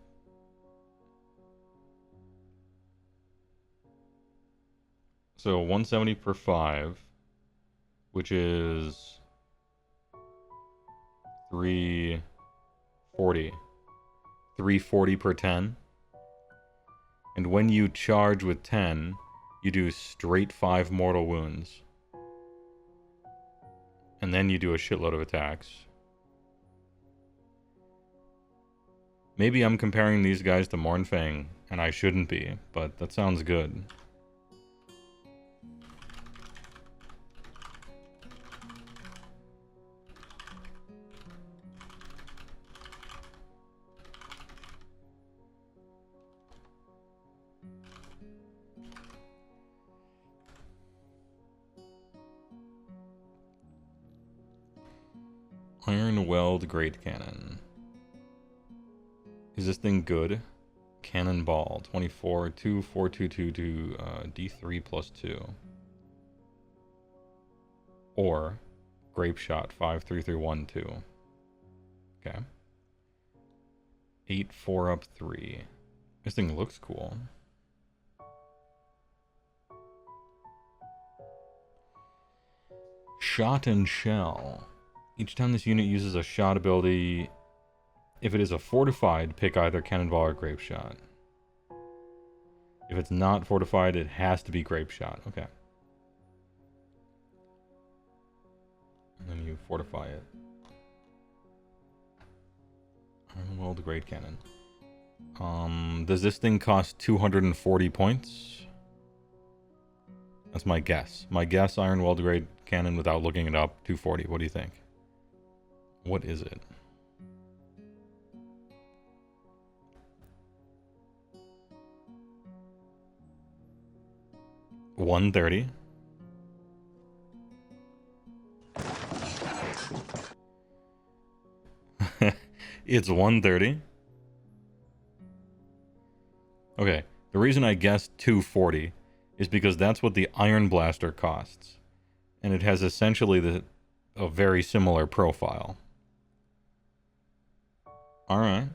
So 170 per 5, which is 340. 340 per 10. And when you charge with 10, you do straight 5 mortal wounds. And then you do a shitload of attacks. Maybe I'm comparing these guys to Mournfang, and I shouldn't be, but that sounds good. Iron Weld Great Cannon. Is this thing good? Cannonball, 24, 2, 4, 2, 2, 2, D3 plus 2. Or Grape Shot, 5, 3, 3, 1, 2. Okay. 8, 4 up 3. This thing looks cool. Shot and Shell. Each time this unit uses a shot ability, if it is a fortified, pick either Cannonball or Grape Shot. If it's not fortified, it has to be Grape Shot. Okay. And then you fortify it. Ironweld Great Cannon. Does this thing cost 240 points? That's my guess. My guess, Ironweld Great Cannon, without looking it up, 240. What do you think? What is it? $130. It's $130. Okay, the reason I guessed 240 is because that's what the Iron Blaster costs, and it has essentially a very similar profile. All right.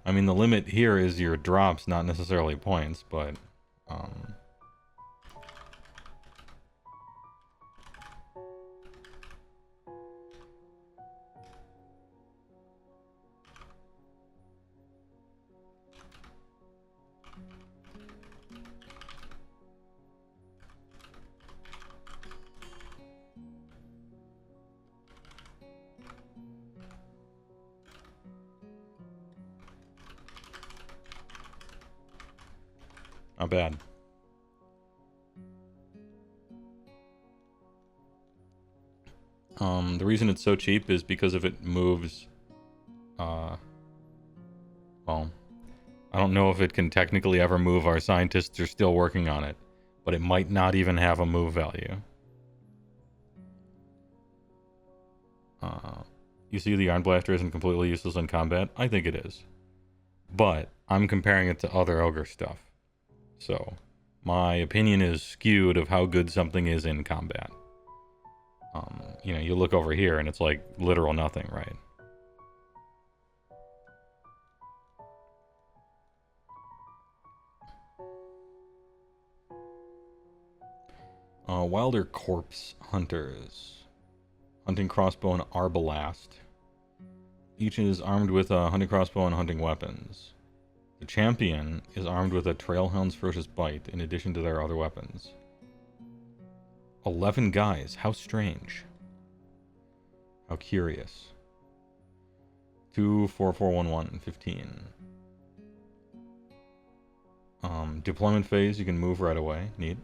I mean, the limit here is your drops, not necessarily points, but not bad. The reason it's so cheap is because if it moves, well, I don't know if it can technically ever move. Our scientists are still working on it, but it might not even have a move value. You see the Iron Blaster isn't completely useless in combat? I think it is. But I'm comparing it to other Ogre stuff. So, my opinion is skewed of how good something is in combat. You know, you look over here and it's like literal nothing, right? Wilder Corpse Hunters. Hunting crossbow and arbalast. Each is armed with a hunting crossbow and hunting weapons. The champion is armed with a Trailhound's Ferocious Bite in addition to their other weapons. 11 guys. How strange. How curious. 2, 4, 4, 1, 1, 15. Deployment phase, you can move right away. Neat.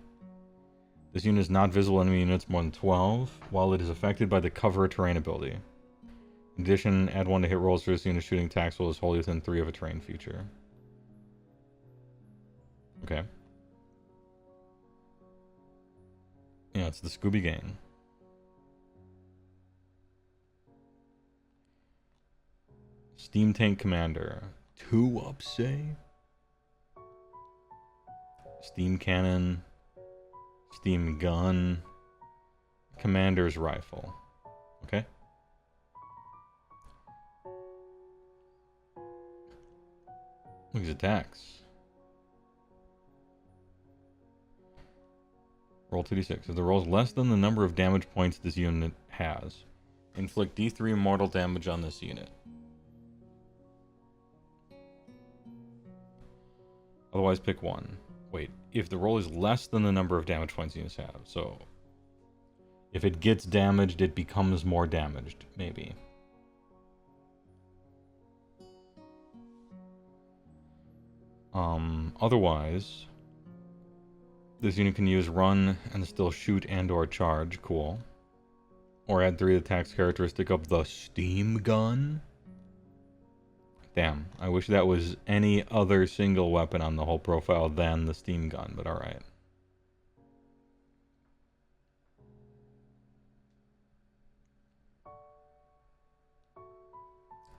This unit is not visible enemy units more than 12, while it is affected by the cover terrain ability. In addition, add 1 to hit rolls for this unit shooting attacks while is wholly within 3 of a terrain feature. Okay. Yeah, it's the Scooby Gang. Steam Tank Commander. 2 up, say? Steam Cannon. Steam Gun. Commander's Rifle. Okay. Look at his attacks. Roll 2d6. If the roll is less than the number of damage points this unit has, inflict d3 mortal damage on this unit. Otherwise, pick 1. Wait, if the roll is less than the number of damage points units have, so if it gets damaged, it becomes more damaged, maybe. Otherwise, this unit can use run and still shoot and or charge. Cool. Or add 3 attacks characteristic of the steam gun. Damn, I wish that was any other single weapon on the whole profile than the steam gun, but alright.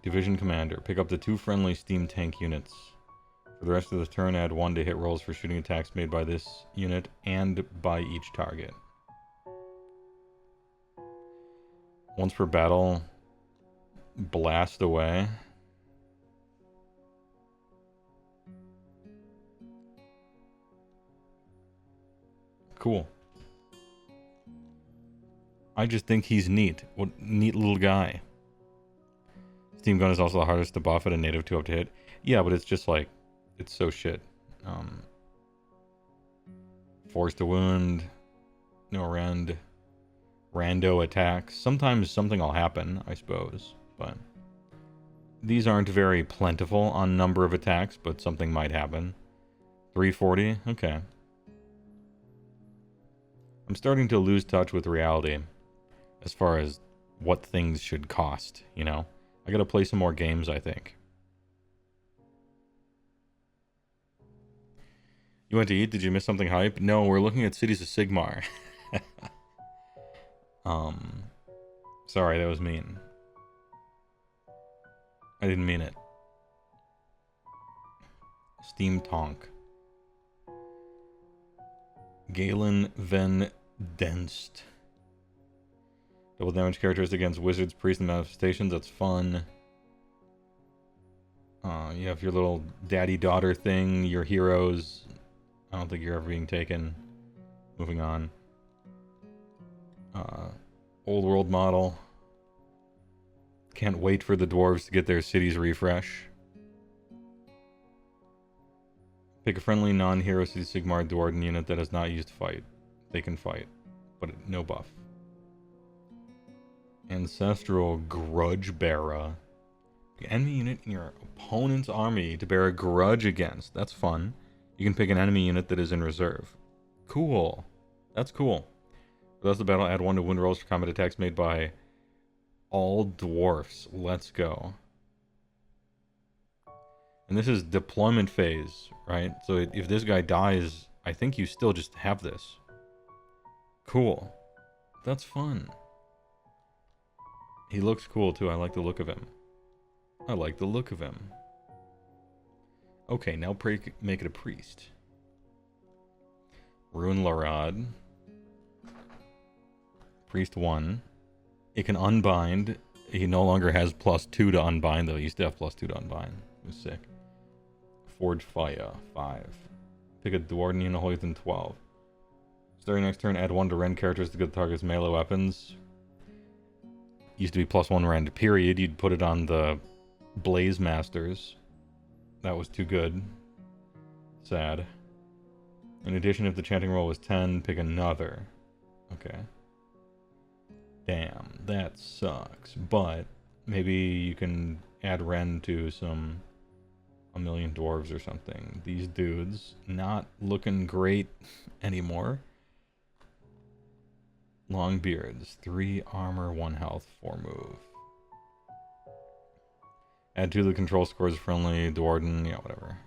Division Commander. Pick up the 2 friendly steam tank units. For the rest of the turn, add 1 to hit rolls for shooting attacks made by this unit and by each target. Once per battle, blast away. Cool. I just think he's neat. What neat little guy. Steam gun is also the hardest to buff at a native 2-up to hit. Yeah, but it's just like, it's so shit. Force to wound. No rando attacks. Sometimes something will happen, I suppose. But these aren't very plentiful on number of attacks, but something might happen. 340? Okay. I'm starting to lose touch with reality as far as what things should cost, you know? I gotta play some more games, I think. You went to eat? Did you miss something hype? No, we're looking at Cities of Sigmar. Sorry, that was mean. I didn't mean it. Steam Tonk. Galen Van Denst. Double damage characters against wizards, priests, and manifestations. That's fun. You have your little daddy-daughter thing, your heroes. I don't think you're ever being taken. Moving on. Old world model. Can't wait for the dwarves to get their cities refresh. Pick a friendly non-hero City Sigmar Dwarden unit that is not used to fight. They can fight, but no buff. Ancestral Grudge Bearer. The enemy unit in your opponent's army to bear a grudge against. That's fun. You can pick an enemy unit that is in reserve. Cool. That's cool. For the rest of the battle, add 1 to wound rolls for combat attacks made by all dwarfs. Let's go. And this is deployment phase, right? So if this guy dies, I think you still just have this. Cool. That's fun. He looks cool too. I like the look of him. I like the look of him. Okay, now make it a priest. Rune Larad. Priest 1. It can unbind. He no longer has +2 to unbind, though. He used to have +2 to unbind. It was sick. Forge Fire 5. Pick a Dwarden unit holy within 12. Starting next turn, add 1 to rend characters to get the target's melee weapons. Used to be +1 rend, period. You'd put it on the Blaze Masters. That was too good. Sad. In addition, if the chanting roll was 10, pick another. Okay. Damn, that sucks. But maybe you can add rend to a million dwarves or something. These dudes not looking great anymore. Long beards, 3 armor, 1 health, 4 move. Add 2 to the control scores friendly Dwarden, yeah, whatever.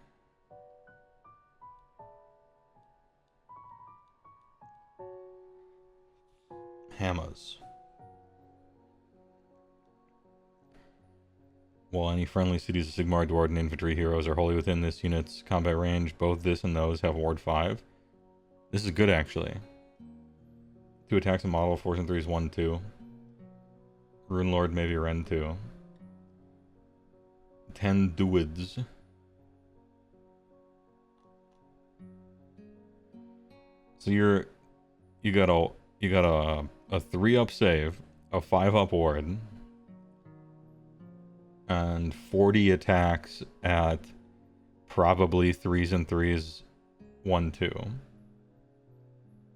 Hammers. While any friendly cities of Sigmar Dwarden infantry heroes are wholly within this unit's combat range, both this and those have Ward 5. This is good, actually. 2 attacks a model, Force and 3 is 1-2. Rune Lord, maybe Rend 2. 10 Druids. So you got a 3-up save, a 5-up ward, and 40 attacks at probably 3s and 3s, 1-2.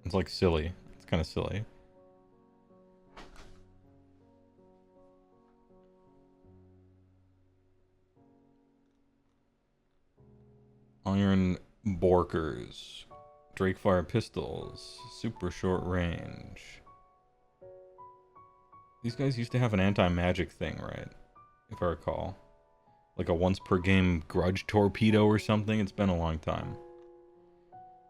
It's like silly. It's kind of silly. Iron Borkers. Drakefire pistols. Super short range. These guys used to have an anti-magic thing, right? If I recall. Like a once per game grudge torpedo or something. It's been a long time.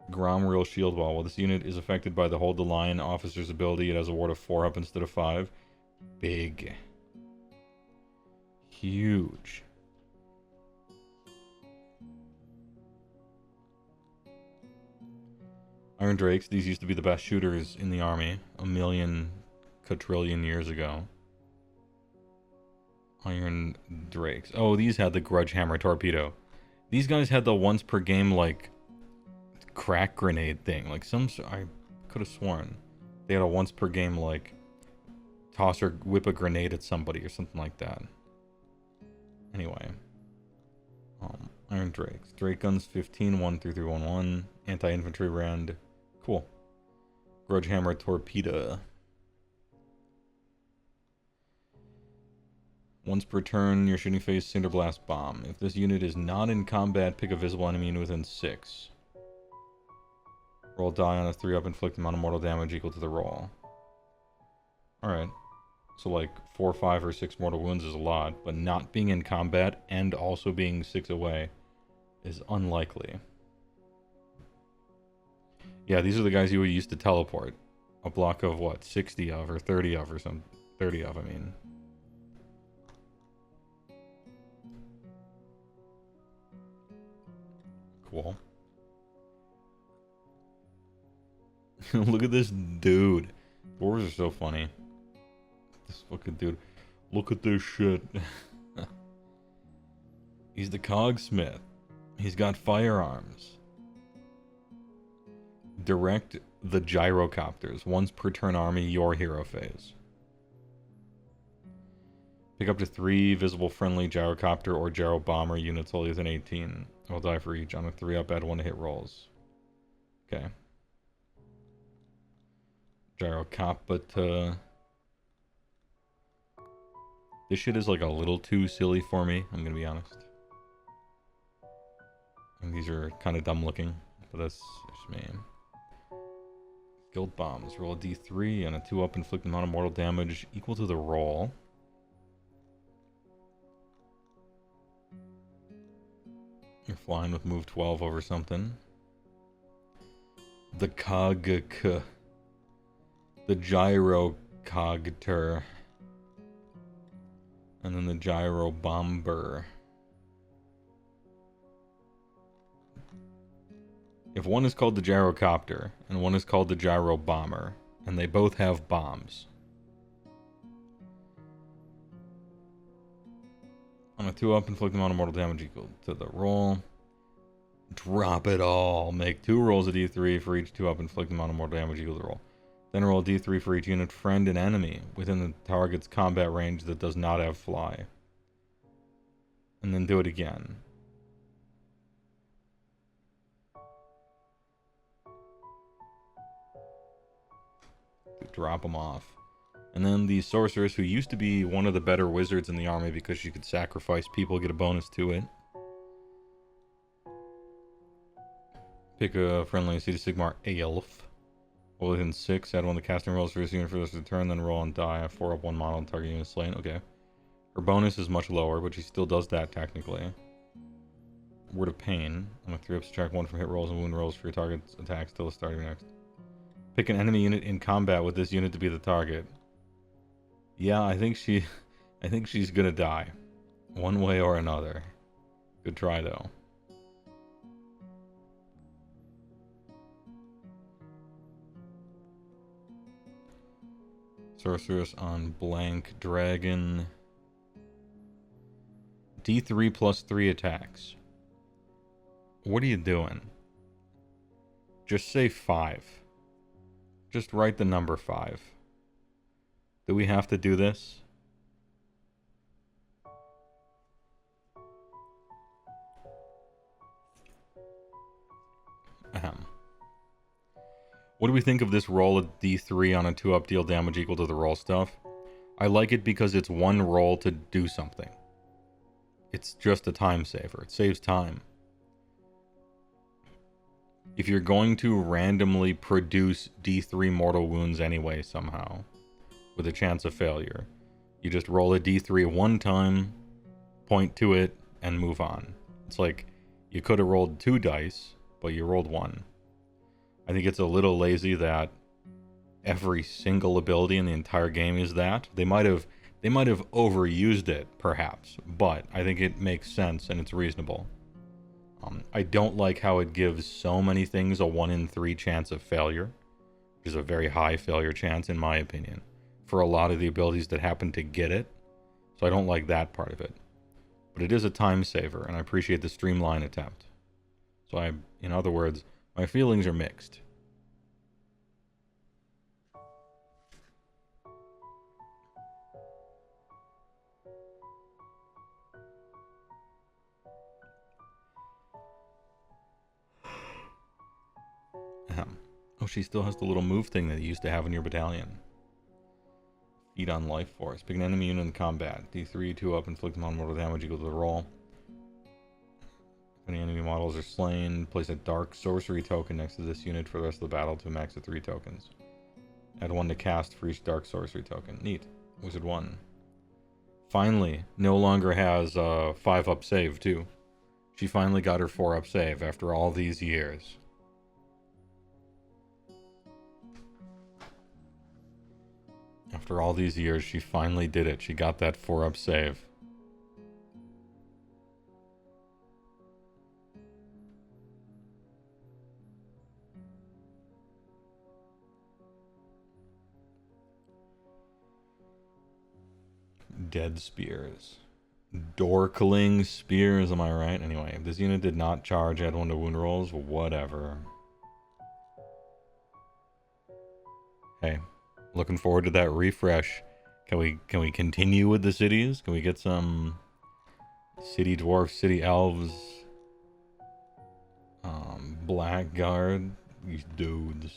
Gromreal Shield Wall. While this unit is affected by the Hold the Line officer's ability, it has a ward of 4 up instead of 5. Big. huge. Iron Drakes, these used to be the best shooters in the army a million quadrillion years ago. Iron Drakes. Oh, these had the Grudge Hammer Torpedo. These guys had the once per game, like, crack grenade thing. Like, I could have sworn they had a once per game, like, toss or whip a grenade at somebody or something like that. Anyway. Iron Drakes. Drake guns 15, 13311. Anti-infantry rend. Cool. Grudge Hammer Torpedo. Once per turn, your shooting phase Cinder Blast Bomb. If this unit is not in combat, pick a visible enemy unit within 6. Roll die on a 3-up, inflict amount of mortal damage equal to the roll. Alright. So like 4, 5, or 6 mortal wounds is a lot, but not being in combat and also being 6 away is unlikely. Yeah, these are the guys you would use to teleport. A block of what? 60 of, or 30 of, or some 30 of, I mean. Cool. Look at this dude. Dwarves are so funny. This fucking dude. Look at this shit. He's the cogsmith. He's got firearms. Direct the gyrocopters. Once per turn army, your hero phase. Pick up to 3 visible friendly gyrocopter or gyro bomber units all within 18. I'll die for each. On a 3-up, add 1 to hit rolls. Okay. Gyrocopter. This shit is like a little too silly for me, I'm gonna be honest. And these are kind of dumb looking, but that's just me. Guild bombs. Roll a d3 and a 2-up, inflict amount of mortal damage equal to the roll. You're flying with move 12 over something. The Cogk. The Gyrocogter. And then the Gyro Bomber. If one is called the Gyrocopter and one is called the Gyro Bomber, and they both have bombs. On a 2-up, inflict amount of mortal damage equal to the roll. Drop it all. Make 2 rolls of d3 for each 2-up, inflict amount of mortal damage equal to the roll. Then roll a d3 for each unit, friend and enemy, within the target's combat range that does not have fly. And then do it again. Drop them off. And then the sorceress, who used to be one of the better wizards in the army because she could sacrifice people, get a bonus to it. Pick a friendly Sea Sigmar elf. Roll within 6, add 1 to casting rolls for this unit for this turn, then roll and die. 4-up, 1 model, and target unit slain. Okay. Her bonus is much lower, but she still does that technically. Word of Pain. On a 3-up, subtract 1 from hit rolls and wound rolls for your target's attacks till the start of your next. Pick an enemy unit in combat with this unit to be the target. Yeah, I think she's gonna die. One way or another. Good try, though. Sorceress on blank dragon. D3 plus 3 attacks. What are you doing? Just say 5. Just write the number 5. Do we have to do this? What do we think of this roll of d3 on a 2-up, deal damage equal to the roll stuff? I like it because it's one roll to do something. It's just a time saver. It saves time. If you're going to randomly produce d3 mortal wounds anyway somehow, with a chance of failure, you just roll a d3 one time, point to it, and move on. It's like, you could have rolled 2 dice, but you rolled 1. I think it's a little lazy that every single ability in the entire game is that. They might have They might have overused it, perhaps, but I think it makes sense and it's reasonable. I don't like how it gives so many things a 1 in 3 chance of failure, which is a very high failure chance in my opinion, for a lot of the abilities that happen to get it. So I don't like that part of it. But it is a time saver, and I appreciate the streamline attempt. So in other words, my feelings are mixed. Oh, she still has the little move thing that you used to have in your battalion. Feed on life force. Pick an enemy unit in combat. D3, 2 up, inflict mortal damage equal to the roll. If any enemy models are slain, place a dark sorcery token next to this unit for the rest of the battle to a max of 3 tokens. Add 1 to cast for each dark sorcery token. Neat. Wizard 1. Finally, no longer has a 5 up save, too. She finally got her 4 up save after all these years. After all these years, she finally did it. She got that 4 up save. Dead spears. Dorkling spears, am I right? Anyway, if this unit did not charge, add 1 to wound rolls, whatever. Hey. Looking forward to that refresh. Can we continue with the cities? Can we get some city dwarfs, city elves, blackguard? These dudes.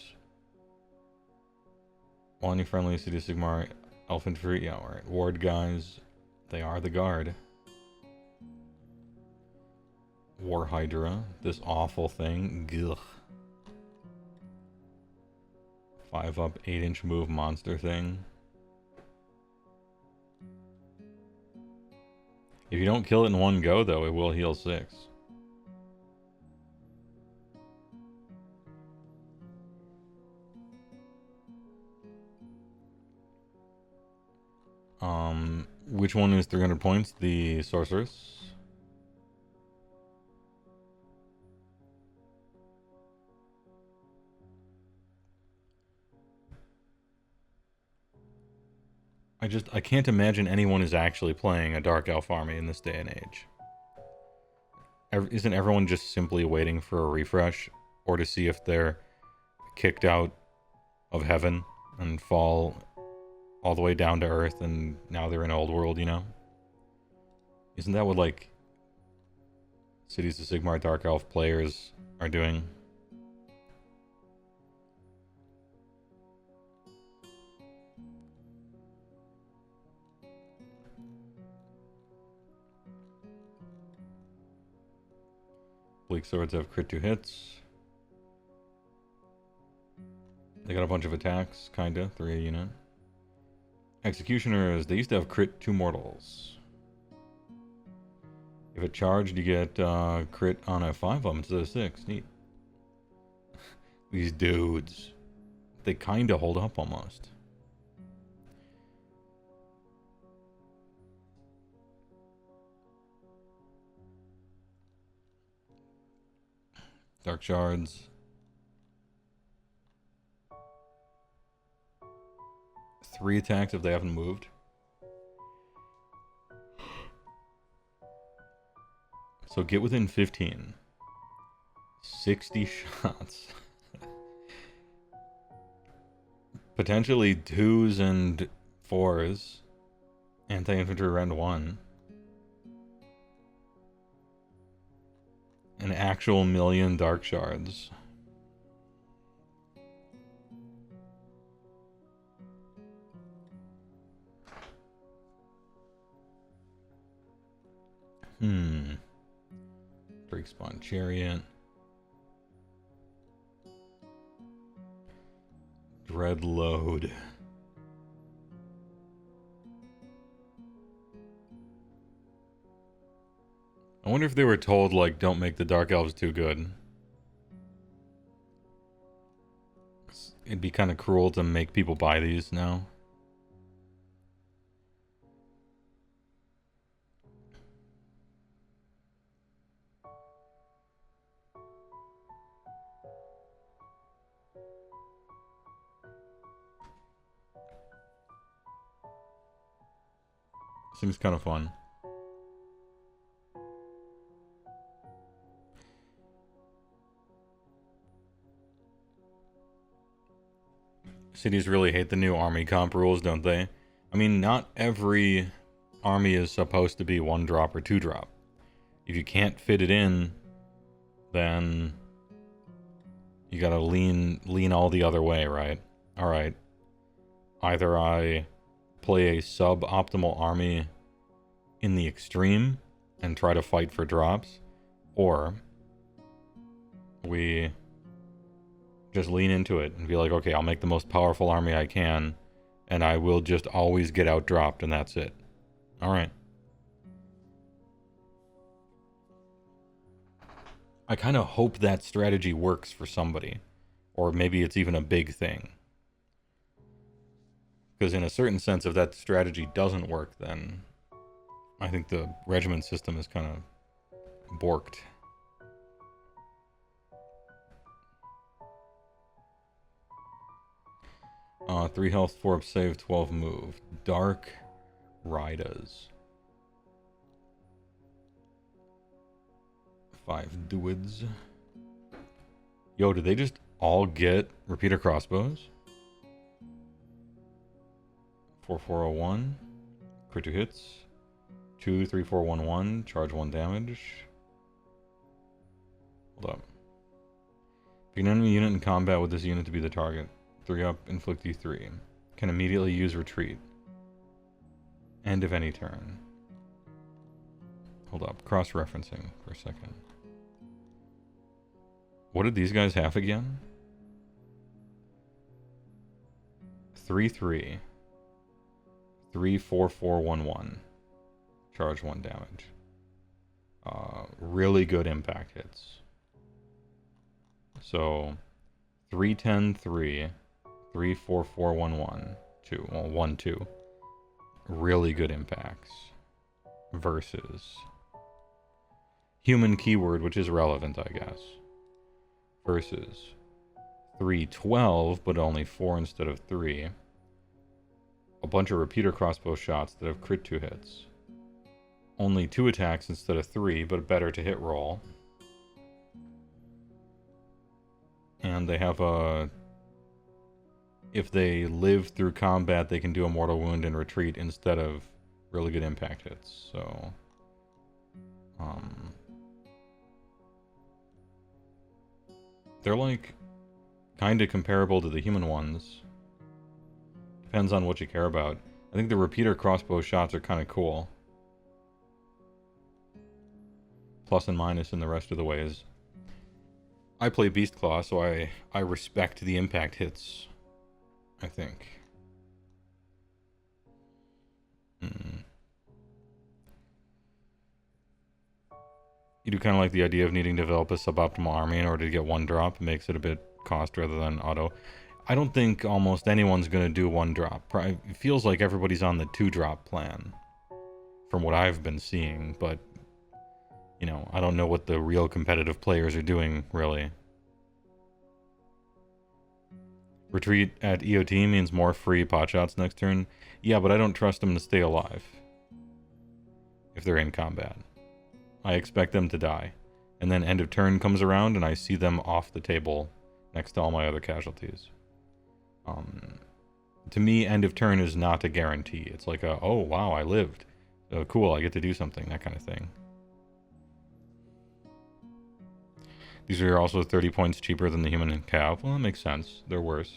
Any friendly city Sigmar elf infantry? Yeah, alright. Ward guys. They are the guard. War Hydra. This awful thing. Gugh. 5 up, 8-inch move monster thing. If you don't kill it in one go, though, it will heal 6. Which one is 300 points? The sorceress. I can't imagine anyone is actually playing a Dark Elf army in this day and age. Isn't everyone just simply waiting for a refresh? Or to see if they're kicked out of heaven and fall all the way down to earth and now they're in old world, you know? Isn't that what, like, Cities of Sigmar Dark Elf players are doing? Bleak Swords have crit 2 hits. They got a bunch of attacks, kinda. 3 a unit. Executioners, they used to have crit 2 mortals. If it charged, you get crit on a 5 of them instead of 6. Neat. These dudes. They kinda hold up almost. Dark Shards. 3 attacks if they haven't moved. So get within 15. 60 shots. Potentially 2s and 4s. Anti-infantry round 1. An actual million Dark Shards. Drake Spawn Chariot. Dreadload. I wonder if they were told, like, don't make the Dark Elves too good. It'd be kind of cruel to make people buy these now. Seems kind of fun. Cities really hate the new army comp rules, don't they? I mean, not every army is supposed to be 1-drop or 2-drop. If you can't fit it in, then you gotta lean all the other way, right? Alright. Either I play a suboptimal army in the extreme and try to fight for drops, or we just lean into it and be like, okay, I'll make the most powerful army I can, and I will just always get outdropped, and that's it. Alright. I kind of hope that strategy works for somebody. Or maybe it's even a big thing. Because in a certain sense, if that strategy doesn't work, then I think the regiment system is kind of borked. Uh, 3 health, 4 up save, 12 move. Dark Ridas. 5 druids. Yo, did they just all get repeater crossbows? 4401. Crit 2 hits. 2, 3, 4, 1, 1. Charge 1 damage. Hold up. Pick an enemy unit in combat with this unit to be the target. 3 up, inflict D3. Can immediately use retreat. End of any turn. Hold up, cross-referencing for a second. What did these guys have again? 3-3. 3-4-4-1-1. Charge 1 damage. Really good impact hits. So 3-10-3. 3-4-4-1-1. 2. Well, 1-2. Really good impacts. Versus human keyword, which is relevant, I guess. Versus 3-12, but only 4 instead of 3. A bunch of repeater crossbow shots that have crit 2 hits. Only 2 attacks instead of 3, but better to hit roll. And they have a... If they live through combat, they can do a mortal wound and retreat instead of really good impact hits. So... they're like kind of comparable to the human ones. Depends on what you care about. I think the repeater crossbow shots are kind of cool. Plus and minus in the rest of the ways. I play Beast Claw, so I respect the impact hits, I think. You do kind of like the idea of needing to develop a suboptimal army in order to get 1 drop. It makes it a bit cost rather than auto. I don't think almost anyone's going to do 1 drop. It feels like everybody's on the 2 drop plan, from what I've been seeing, but, you know, I don't know what the real competitive players are doing, really. Retreat at EOT means more free pot shots next turn. Yeah, but I don't trust them to stay alive if they're in combat. I expect them to die. And then end of turn comes around and I see them off the table next to all my other casualties. To me, end of turn is not a guarantee. It's like a, oh wow, I lived. Cool, I get to do something, that kind of thing. These are also 30 points cheaper than the human cav. Well, that makes sense. They're worse.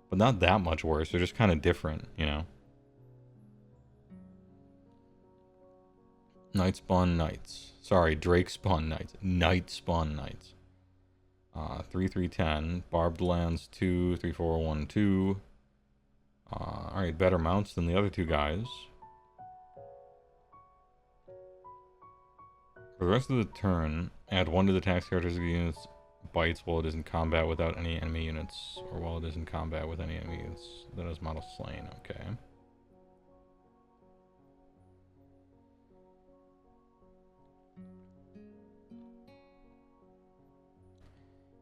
But not that much worse. They're just kind of different, you know? Night spawn knights. Sorry, Drake spawn knights. Night spawn knights. 3-3-10. Barbed lands 2, 3-4-1-2. Alright, better mounts than the other 2 guys. For the rest of the turn, add 1 to the tax character's units bites while it is in combat without any enemy units, or while it is in combat with any enemy units that has model slain. Okay.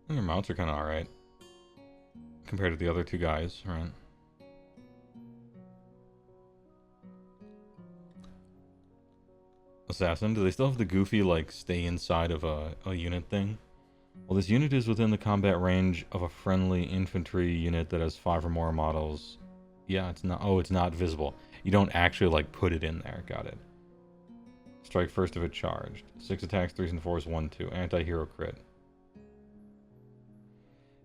And their mounts are kind of alright compared to the other 2 guys, right? assassin. Do they still have the goofy, like, stay inside of a unit thing? Well, this unit is within the combat range of a friendly infantry unit that has 5 or more models. Yeah, it's not... Oh, it's not visible. You don't actually, like, put it in there. Got it. Strike first if it charged. 6 attacks, 3s and 4s, 1-2. Anti-hero crit.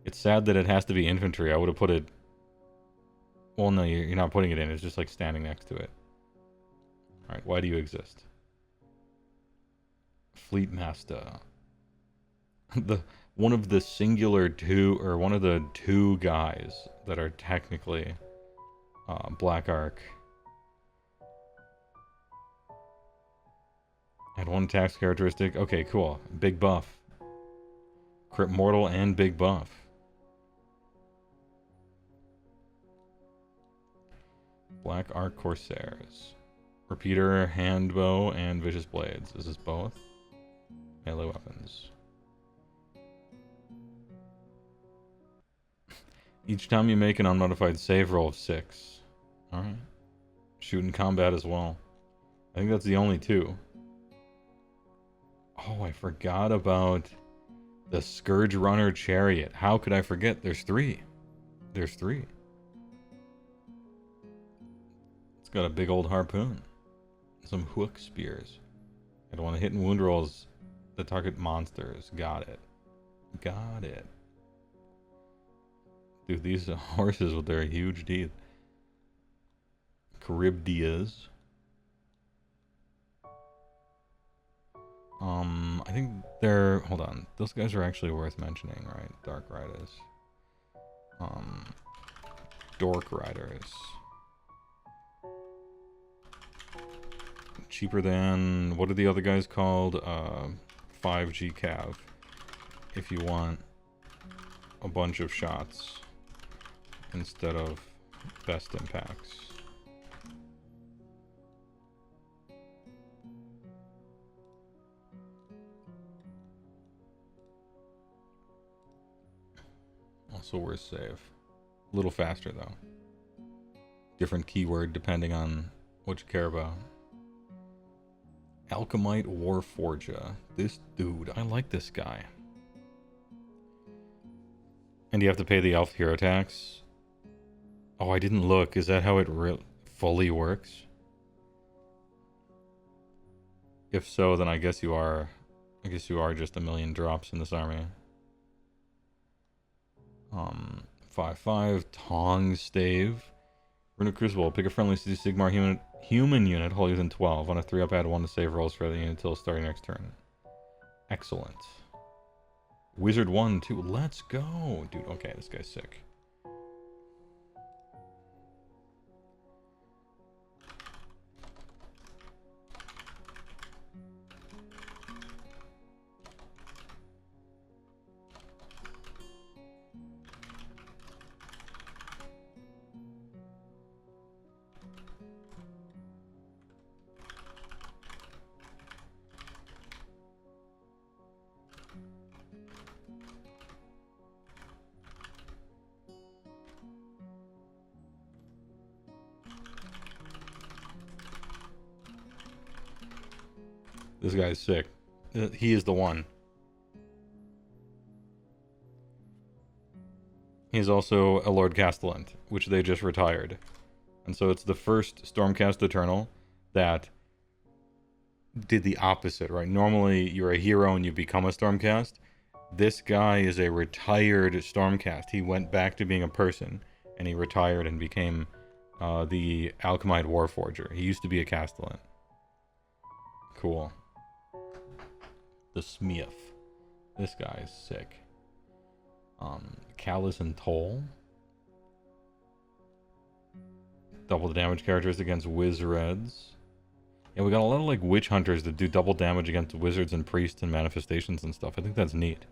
It's sad that it has to be infantry. I would have put it... Well, no, you're not putting it in. It's just, like, standing next to it. Alright, why do you exist? Fleet Master. One of the singular two, or one of the 2 guys that are technically Black Ark. Had 1 tax characteristic. Okay, cool. Big buff. Crit mortal and big buff. Black Ark Corsairs. Repeater, handbow, and vicious blades. Is this both? Melee weapons. Each time you make an unmodified save roll of 6. Alright. Shoot in combat as well. I think that's the only 2. Oh, I forgot about the Scourge Runner Chariot. How could I forget? There's 3. There's 3. It's got a big old harpoon. Some hook spears. I don't want to hit and wound rolls that target monsters. Got it. Got it. Dude, these horses with their huge teeth. Charybdias. I think they're... Hold on. Those guys are actually worth mentioning, right? Dark Riders. Dork Riders. Cheaper than... What are the other guys called? 5G Cav. If you want a bunch of shots instead of best impacts. Also worth save. A little faster though. Different keyword depending on what you care about. Alchemite Warforger. This dude, I like this guy. And you have to pay the elf hero tax. Oh, I didn't look. Is that how it fully works? If so, then I guess you are just 1,000,000 drops in this army. 5/5 Tong Stave. Runic Crucible. Pick a friendly Sigmar human unit wholly within 12. On a 3-up, add 1 to save rolls for the unit until starting next turn. Excellent. Wizard 1, 2. Let's go. Dude, okay, this guy's sick. This guy's sick. He is the one. He's also a Lord Castellant, which they just retired. And so it's the first Stormcast Eternal that did the opposite, right? Normally, you're a hero and you become a Stormcast. This guy is a retired Stormcast. He went back to being a person, and he retired and became the Alchemite Warforger. He used to be a Castellan. Cool. The Smith. This guy is sick. Callus and Toll. Double the damage characters against Wizreds. Yeah, we got a lot of like witch hunters that do double damage against wizards and priests and manifestations and stuff. I think that's neat.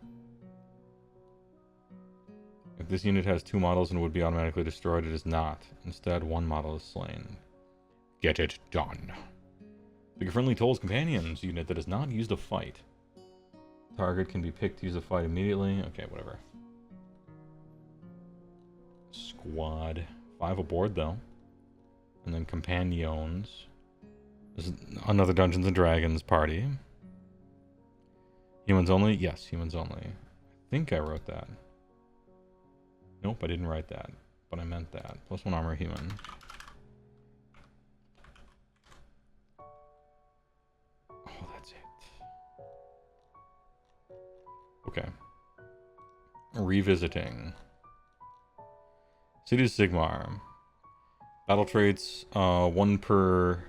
If this unit has 2 models and would be automatically destroyed, it is not. Instead, 1 model is slain. Get it done. Pick a friendly Toll's Companions unit that is not used to fight. Target can be picked to use a fight immediately. Okay, whatever. Squad. 5 aboard, though. And then Companions. There's another Dungeons and Dragons party. Humans only? Yes, humans only. I think I wrote that. Nope, I didn't write that. But I meant that. +1 armor human. Oh, that's it. Okay. Revisiting. City of Sigmar. Battle traits, 1 per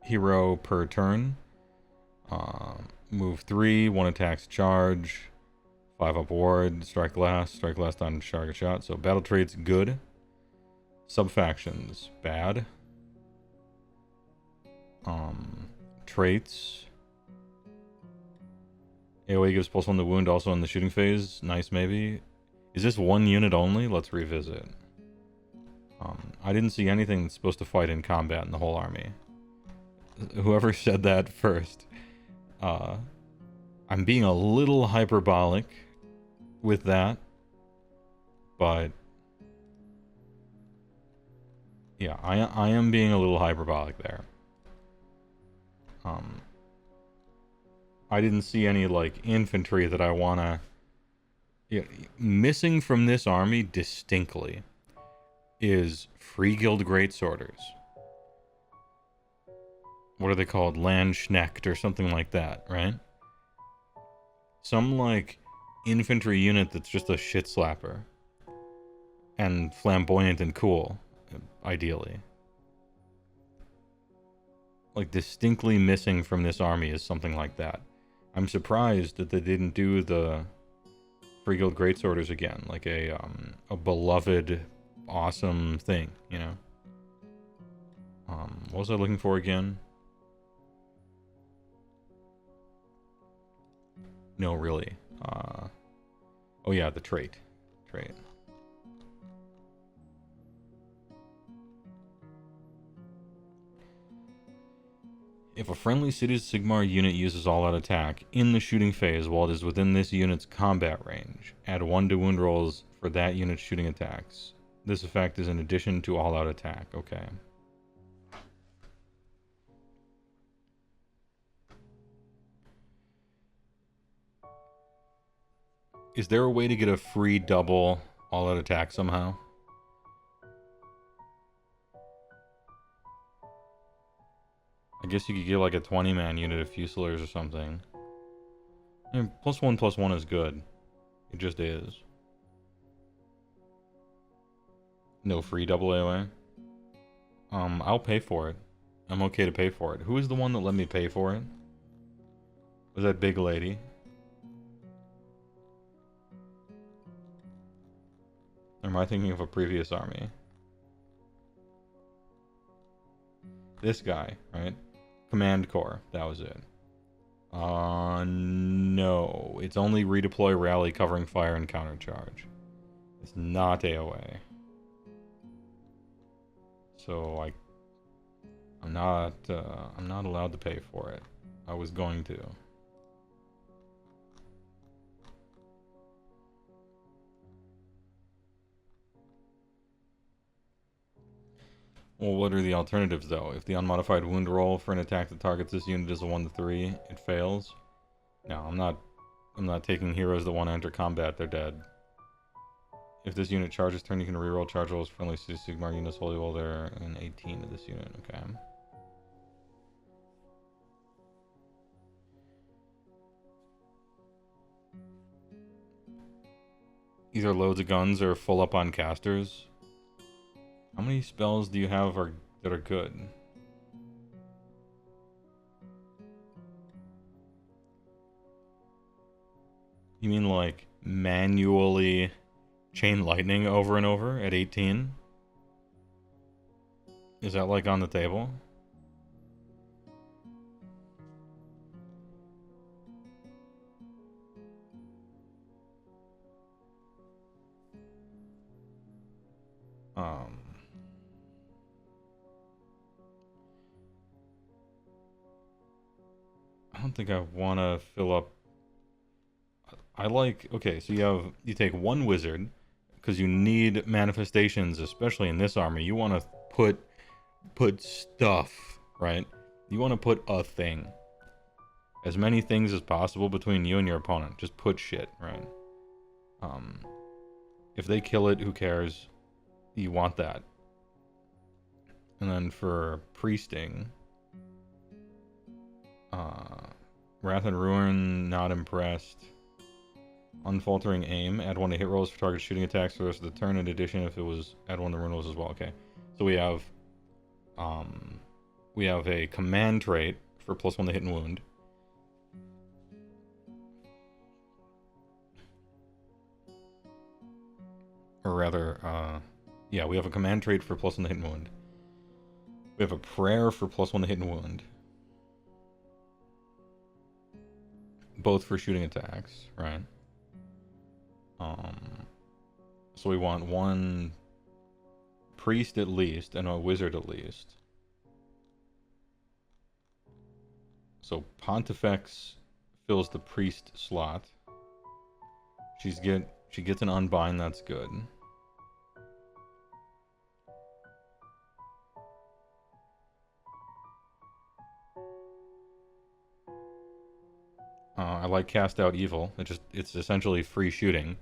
hero per turn. Move 3, 1 attacks charge, 5 up ward, strike last on target shot. So battle traits, good. Subfactions, bad. Traits. AOE gives +1 to wound also in the shooting phase. Nice, maybe. Is this 1 unit only? Let's revisit. I didn't see anything that's supposed to fight in combat in the whole army. Whoever said that first. I'm being a little hyperbolic with that. But yeah, I am being a little hyperbolic there. I didn't see any, like, infantry that I wanna... Yeah, missing from this army, distinctly, is Free Guild Greatsorters. What are they called? Landsknecht or something like that, right? Some, like, infantry unit that's just a shit slapper. And flamboyant and cool, ideally. Like, distinctly missing from this army is something like that. I'm surprised that they didn't do the Free Guild Greatsorters again, like a beloved, awesome thing, you know? What was I looking for again? No, really. Oh yeah, the trait. If a friendly City of Sigmar unit uses all-out attack in the shooting phase while it is within this unit's combat range, add 1 to wound rolls for that unit's shooting attacks. This effect is in addition to all-out attack. Okay. Is there a way to get a free double all-out attack somehow? I guess you could get like a 20-man unit of Fusiliers or something. I mean, +1/+1 is good. It just is. No free double AOA? I'll pay for it. I'm okay to pay for it. Who is the one that let me pay for it? Was that big lady? Or am I thinking of a previous army? This guy, right? Command Corps, that was it. No. It's only redeploy, rally, covering fire, and countercharge. It's not AOA. So I'm not allowed to pay for it. I was going to. Well, what are the alternatives, though? If the unmodified wound roll for an attack that targets this unit is a 1-3, it fails. No, I'm not taking heroes that want to enter combat. They're dead. If this unit charges turn, you can reroll charge rolls friendly Sigmar units holy while they're in 18 of this unit. Okay. Either loads of guns or full up on casters. How many spells do you have that are good? You mean like manually chain lightning over and over at 18? Is that like on the table? I don't think I want to fill up. I like, okay, so you take 1 wizard because you need manifestations, especially in this army. You want to put stuff, right? You want to put a thing. As many things as possible between you and your opponent. Just put shit, right? If they kill it, who cares? You want that. And then for priesting, Wrath and Ruin, not impressed. Unfaltering Aim, add 1 to hit rolls for target shooting attacks for the rest of the turn. In addition, if it was, add 1 to rune rolls as well. Okay, so we have a command trait for +1 to hit and wound. Or rather, yeah, we have a command trait for +1 to hit and wound. We have a prayer for +1 to hit and wound. Both for shooting attacks, right? So we want 1 priest at least and a wizard at least. So Pontifex fills the priest slot. She gets an unbind, that's good. I like Cast Out Evil. It's essentially free shooting.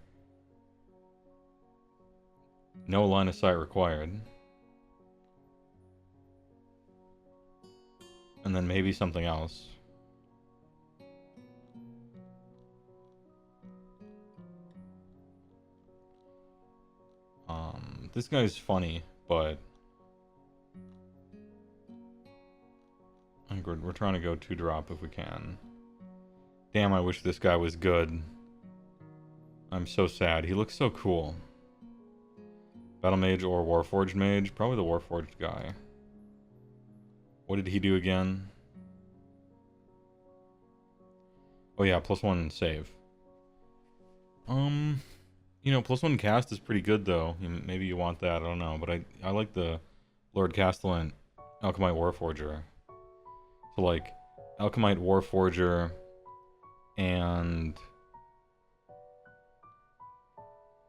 No line of sight required. And then maybe something else. This guy's funny, but we're trying to go 2-drop if we can. Damn, I wish this guy was good. I'm so sad. He looks so cool. Battle Mage or Warforged Mage? Probably the Warforged guy. What did he do again? Oh yeah, +1 save. You know, +1 cast is pretty good though. Maybe you want that, I don't know. But I like the Lord Castellan Alchemite Warforger. So like, Alchemite Warforger and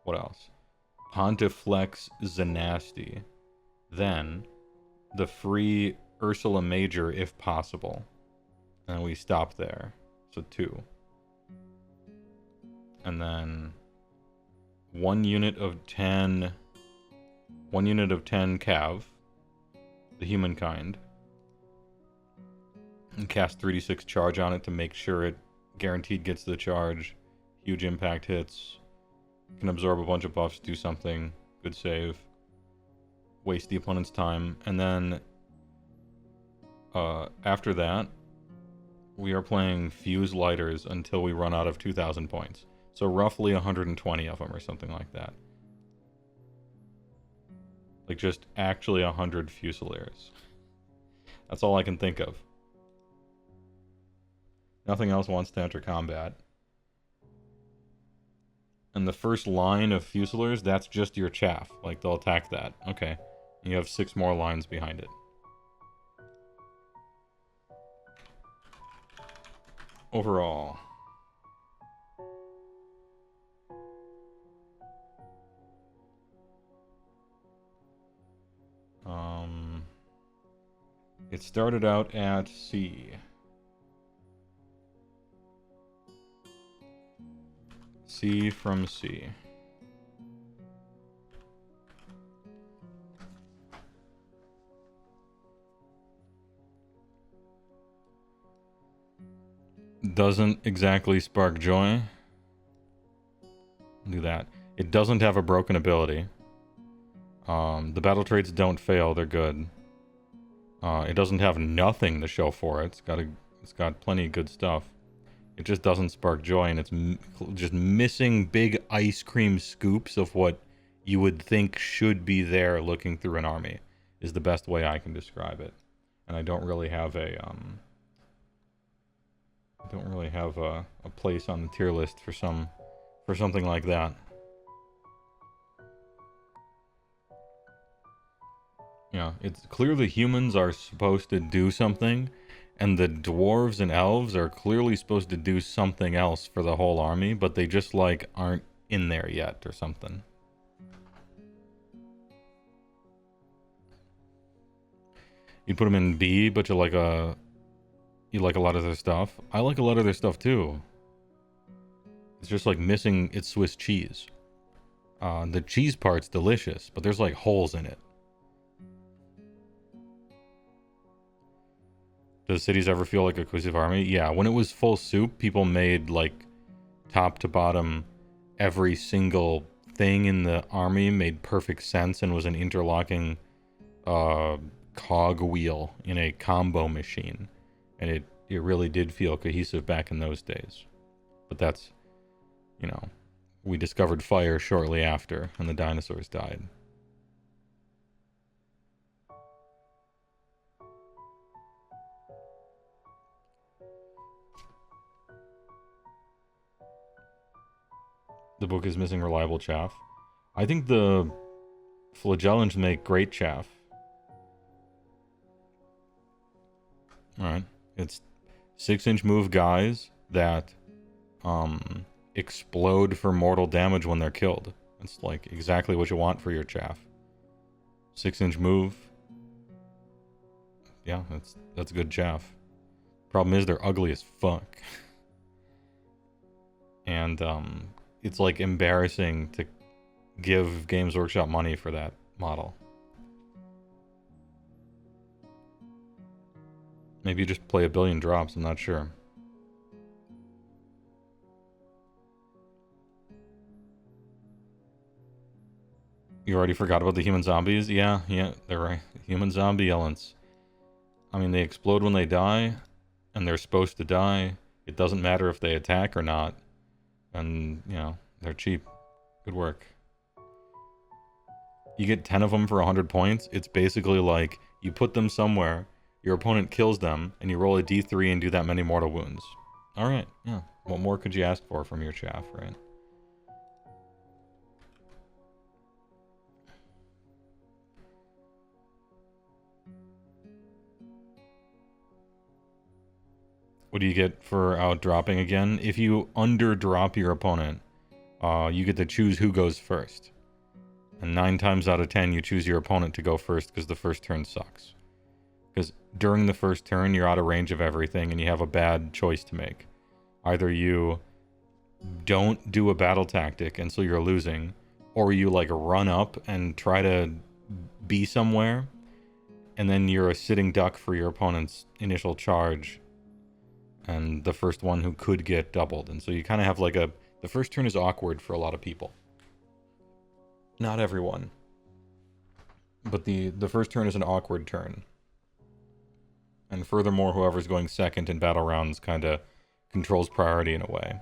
what else? Pontiflex Zanasti. Then the free Ursula Major if possible. And we stop there. So 2. And then 1 unit of 10 Cav, the humankind, and cast 3d6 charge on it to make sure it guaranteed gets the charge. Huge impact hits, can absorb a bunch of buffs, do something, good save, waste the opponent's time, and then after that we are playing Fuse Lighters until we run out of 2,000 points. So roughly 120 of them or something like that. Like just actually 100 Fusiliers. That's all I can think of. Nothing else wants to enter combat. And the first line of Fusiliers, that's just your chaff. Like they'll attack that. Okay. And you have 6 more lines behind it. Overall. It started out at C. C from C. Doesn't exactly spark joy. Do that. It doesn't have a broken ability. The battle traits don't fail, they're good. It doesn't have nothing to show for it. It's got plenty of good stuff. It just doesn't spark joy, and it's just missing big ice cream scoops of what you would think should be there looking through an army, is the best way I can describe it. And I don't really have a place on the tier list for something like that. Yeah, it's clear the humans are supposed to do something, and the dwarves and elves are clearly supposed to do something else for the whole army, but they just, like, aren't in there yet or something. You'd put them in B, but you're like You like a lot of their stuff? I like a lot of their stuff too. It's just like missing its Swiss cheese. The cheese part's delicious, but there's like holes in it. Does cities ever feel like a cohesive army? Yeah, when it was full soup, people made like top to bottom every single thing in the army made perfect sense and was an interlocking cog wheel in a combo machine. And it really did feel cohesive back in those days. But that's, you know, we discovered fire shortly after and the dinosaurs died. The book is missing reliable chaff. I think the flagellants make great chaff. Alright. It's 6-inch move guys that explode for mortal damage when they're killed. It's like exactly what you want for your chaff. 6-inch move. Yeah, that's good chaff. Problem is they're ugly as fuck. And it's like embarrassing to give Games Workshop money for that model. Maybe you just play a billion drops, I'm not sure. You already forgot about the human zombies? Yeah, they're right. Human zombie elements. I mean, they explode when they die, and they're supposed to die. It doesn't matter if they attack or not. And, you know, they're cheap. Good work. You get 10 of them for 100 points. It's basically like you put them somewhere, your opponent kills them, and you roll a d3 and do that many mortal wounds. Alright, yeah. What more could you ask for from your chaff, right? What do you get for outdropping again? If you underdrop your opponent, you get to choose who goes first. And 9 times out of 10, you choose your opponent to go first because the first turn sucks. Because during the first turn, you're out of range of everything and you have a bad choice to make. Either you don't do a battle tactic and so you're losing, or you like run up and try to be somewhere, and then you're a sitting duck for your opponent's initial charge, and the first one who could get doubled. And so you kind of have like the first turn is awkward for a lot of people. Not everyone. But the first turn is an awkward turn. And furthermore, whoever's going second in battle rounds kind of controls priority in a way.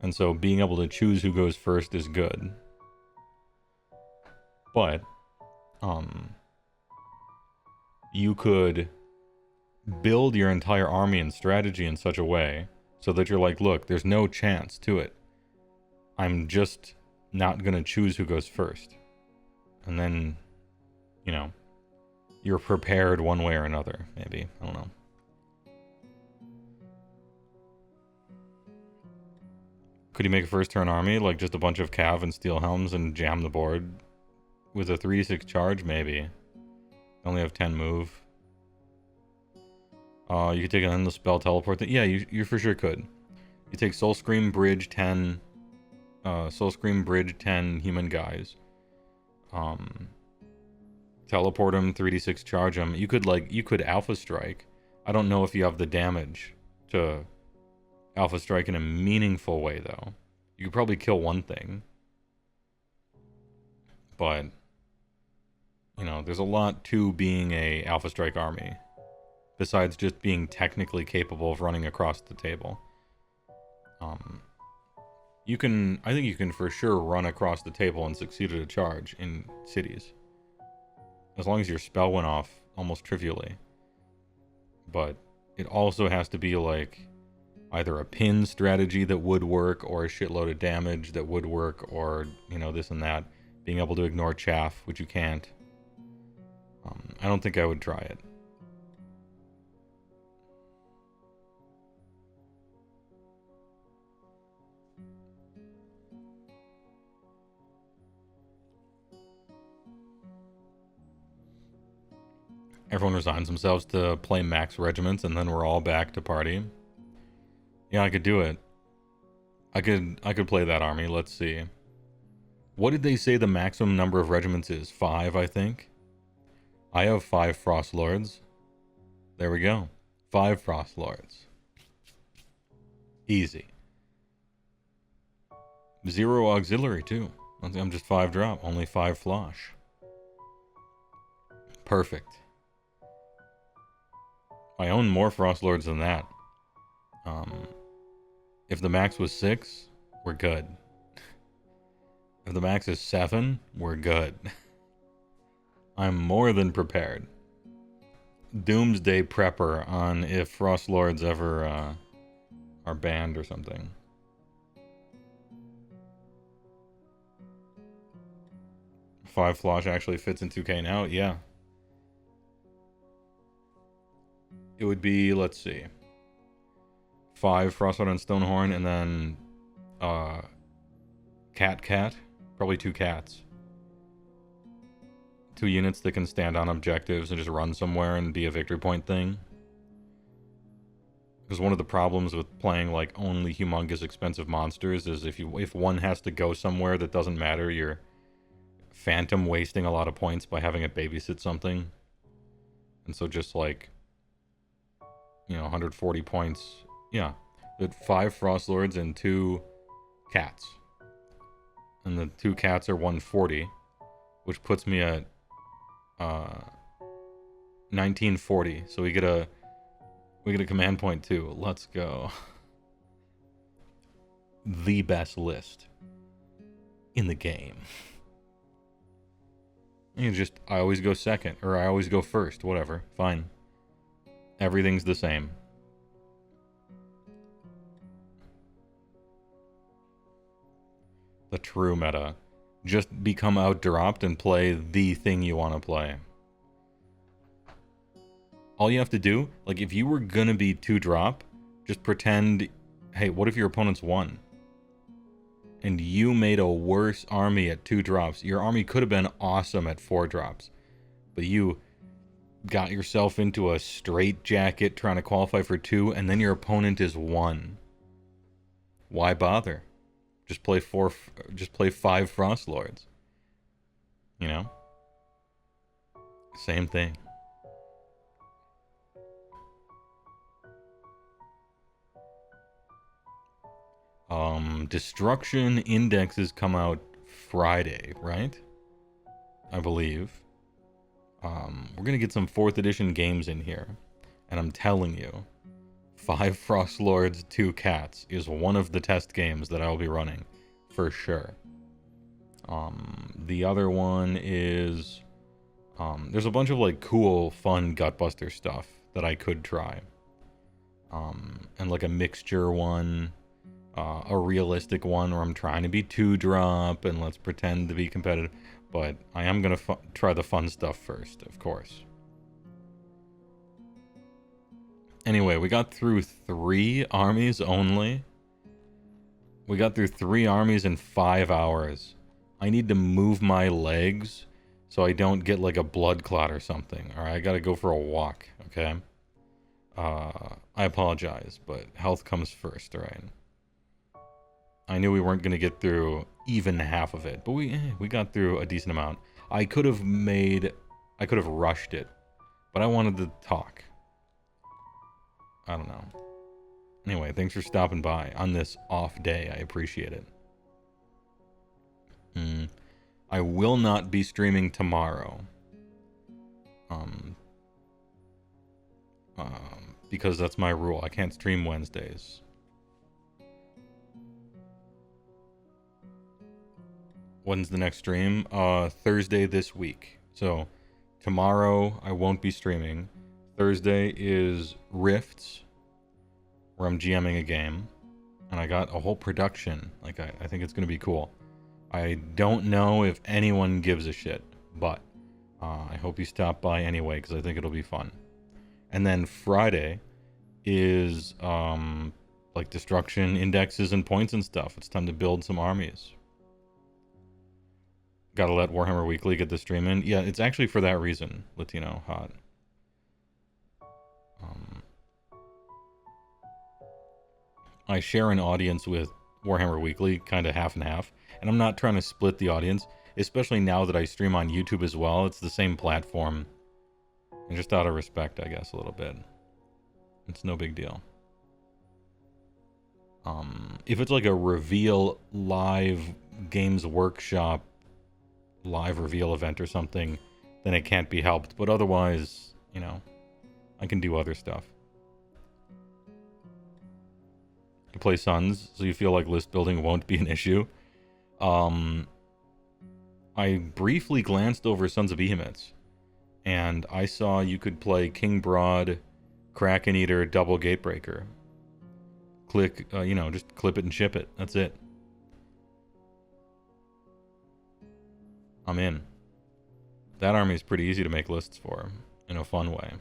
And so being able to choose who goes first is good. But, you could build your entire army and strategy in such a way so that you're like, look, there's no chance to it. I'm just not going to choose who goes first. And then, you know, you're prepared one way or another, maybe. I don't know. Could you make a first turn army, like just a bunch of cav and steel helms and jam the board? With a 3-6 charge, maybe. Only have 10 move. You could take an endless spell teleport. Yeah, you for sure could. You take Soul Scream Bridge 10, Soul Scream Bridge 10 human guys. Teleport them, 3d6 charge them. You could Alpha Strike. I don't know if you have the damage to Alpha Strike in a meaningful way, though. You could probably kill one thing. But, you know, there's a lot to being a Alpha Strike army. Besides just being technically capable of running across the table. I think you can for sure run across the table and succeed at a charge in cities. As long as your spell went off almost trivially. But it also has to be like either a pin strategy that would work, or a shitload of damage that would work, or, you know, this and that. Being able to ignore chaff, which you can't. I don't think I would try it. Everyone resigns themselves to play max regiments, and then we're all back to party. Yeah, I could do it. I could play that army. Let's see. What did they say the maximum number of regiments is? 5, I think. I have 5 Frost Lords. There we go. 5 Frost Lords. Easy. 0 auxiliary, too. I'm just 5 drop. Only 5 flosh. Perfect. I own more Frost Lords than that. If the max was 6, we're good. If the max is 7, we're good. I'm more than prepared. Doomsday prepper on if Frost Lords ever are banned or something. Five Flosh actually fits in 2K now? Yeah. It would be, let's see. 5 Frostlord and Stonehorn, and then Cat. Probably 2 cats. 2 units that can stand on objectives and just run somewhere and be a victory point thing. Because one of the problems with playing like only humongous expensive monsters is if one has to go somewhere that doesn't matter, you're phantom wasting a lot of points by having it babysit something. And so just like, 140 points. Yeah. With 5 Frost Lords and 2 cats. And the 2 cats are 140, which puts me at 1940. So we get a command point too. Let's go. The best list in the game. I always go second, or I always go first, whatever. Fine. Everything's the same. The true meta. Just become outdropped and play the thing you want to play. All you have to do, like if you were gonna be 2-drop, just pretend, hey, what if your opponent's 1? And you made a worse army at 2 drops. Your army could have been awesome at 4 drops. But you got yourself into a straight jacket trying to qualify for 2, and then your opponent is 1. Why bother? Just play 5 Frost Lords. Same thing. Destruction indexes come out Friday, right? I believe. We're gonna get some 4th edition games in here. And I'm telling you, 5 Frost Lords, 2 Cats is one of the test games that I'll be running, for sure. The other one is, there's a bunch of like cool, fun Gutbuster stuff that I could try. And like a mixture one, a realistic one where I'm trying to be 2-drop and let's pretend to be competitive. But I am gonna try the fun stuff first, of course. Anyway, we got through 3 armies only. We got through 3 armies in 5 hours. I need to move my legs so I don't get like a blood clot or something. Alright, I gotta go for a walk, okay? I apologize, but health comes first, alright? I knew we weren't gonna get through even half of it, but we got through a decent amount. I could have rushed it, but I wanted to talk. I don't know. Anyway, thanks for stopping by on this off day. I appreciate it. I will not be streaming tomorrow. Because that's my rule. I can't stream Wednesdays. When's the next stream? Thursday this week. So tomorrow I won't be streaming. Thursday is Rifts, where I'm GMing a game, and I got a whole production. Like I think it's gonna be cool. I don't know if anyone gives a shit, but I hope you stop by anyway because I think it'll be fun. And then Friday is like destruction indexes and points and stuff. It's time to build some armies. Gotta let Warhammer Weekly get the stream in. Yeah, it's actually for that reason, Latino Hot. I share an audience with Warhammer Weekly, kind of half and half, and I'm not trying to split the audience, especially now that I stream on YouTube as well. It's the same platform, and just out of respect, I guess, a little bit. It's no big deal. If it's like a reveal live Games Workshop live reveal event or something, then it can't be helped. But otherwise, you know, I can do other stuff. You play Suns, so you feel like list building won't be an issue. I briefly glanced over Sons of Behemoths, and I saw you could play King Broad, Kraken Eater, Double Gatebreaker. Click, just clip it and ship it. That's it. I'm in. That army is pretty easy to make lists for, in a fun way.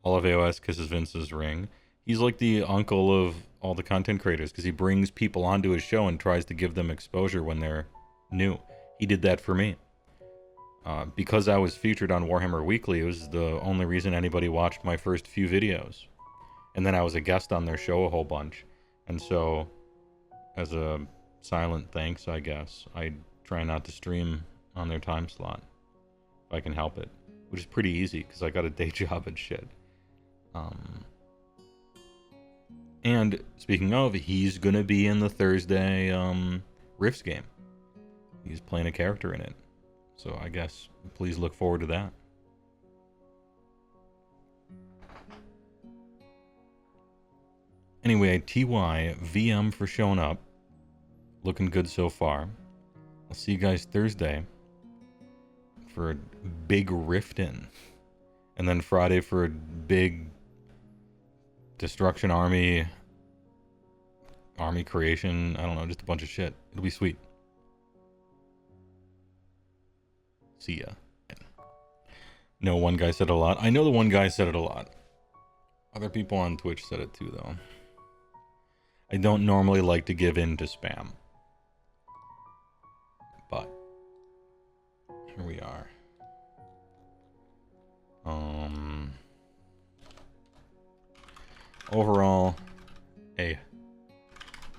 All of AOS kisses Vince's ring. He's like the uncle of all the content creators, because he brings people onto his show and tries to give them exposure when they're new. He did that for me. Because I was featured on Warhammer Weekly, it was the only reason anybody watched my first few videos. And then I was a guest on their show a whole bunch. And so, as a silent thanks, I guess, I try not to stream on their time slot, if I can help it. Which is pretty easy, because I got a day job and shit. And, speaking of, he's gonna be in the Thursday, Rifts game. He's playing a character in it. So I guess please look forward to that. Anyway, TY, VM for showing up. Looking good so far. I'll see you guys Thursday for a big Riften. And then Friday for a big Destruction Army creation. I don't know, just a bunch of shit. It'll be sweet. See ya. No, one guy said a lot. I know the one guy said it a lot. Other people on Twitch said it too, though. I don't normally like to give in to spam. But here we are. Overall, A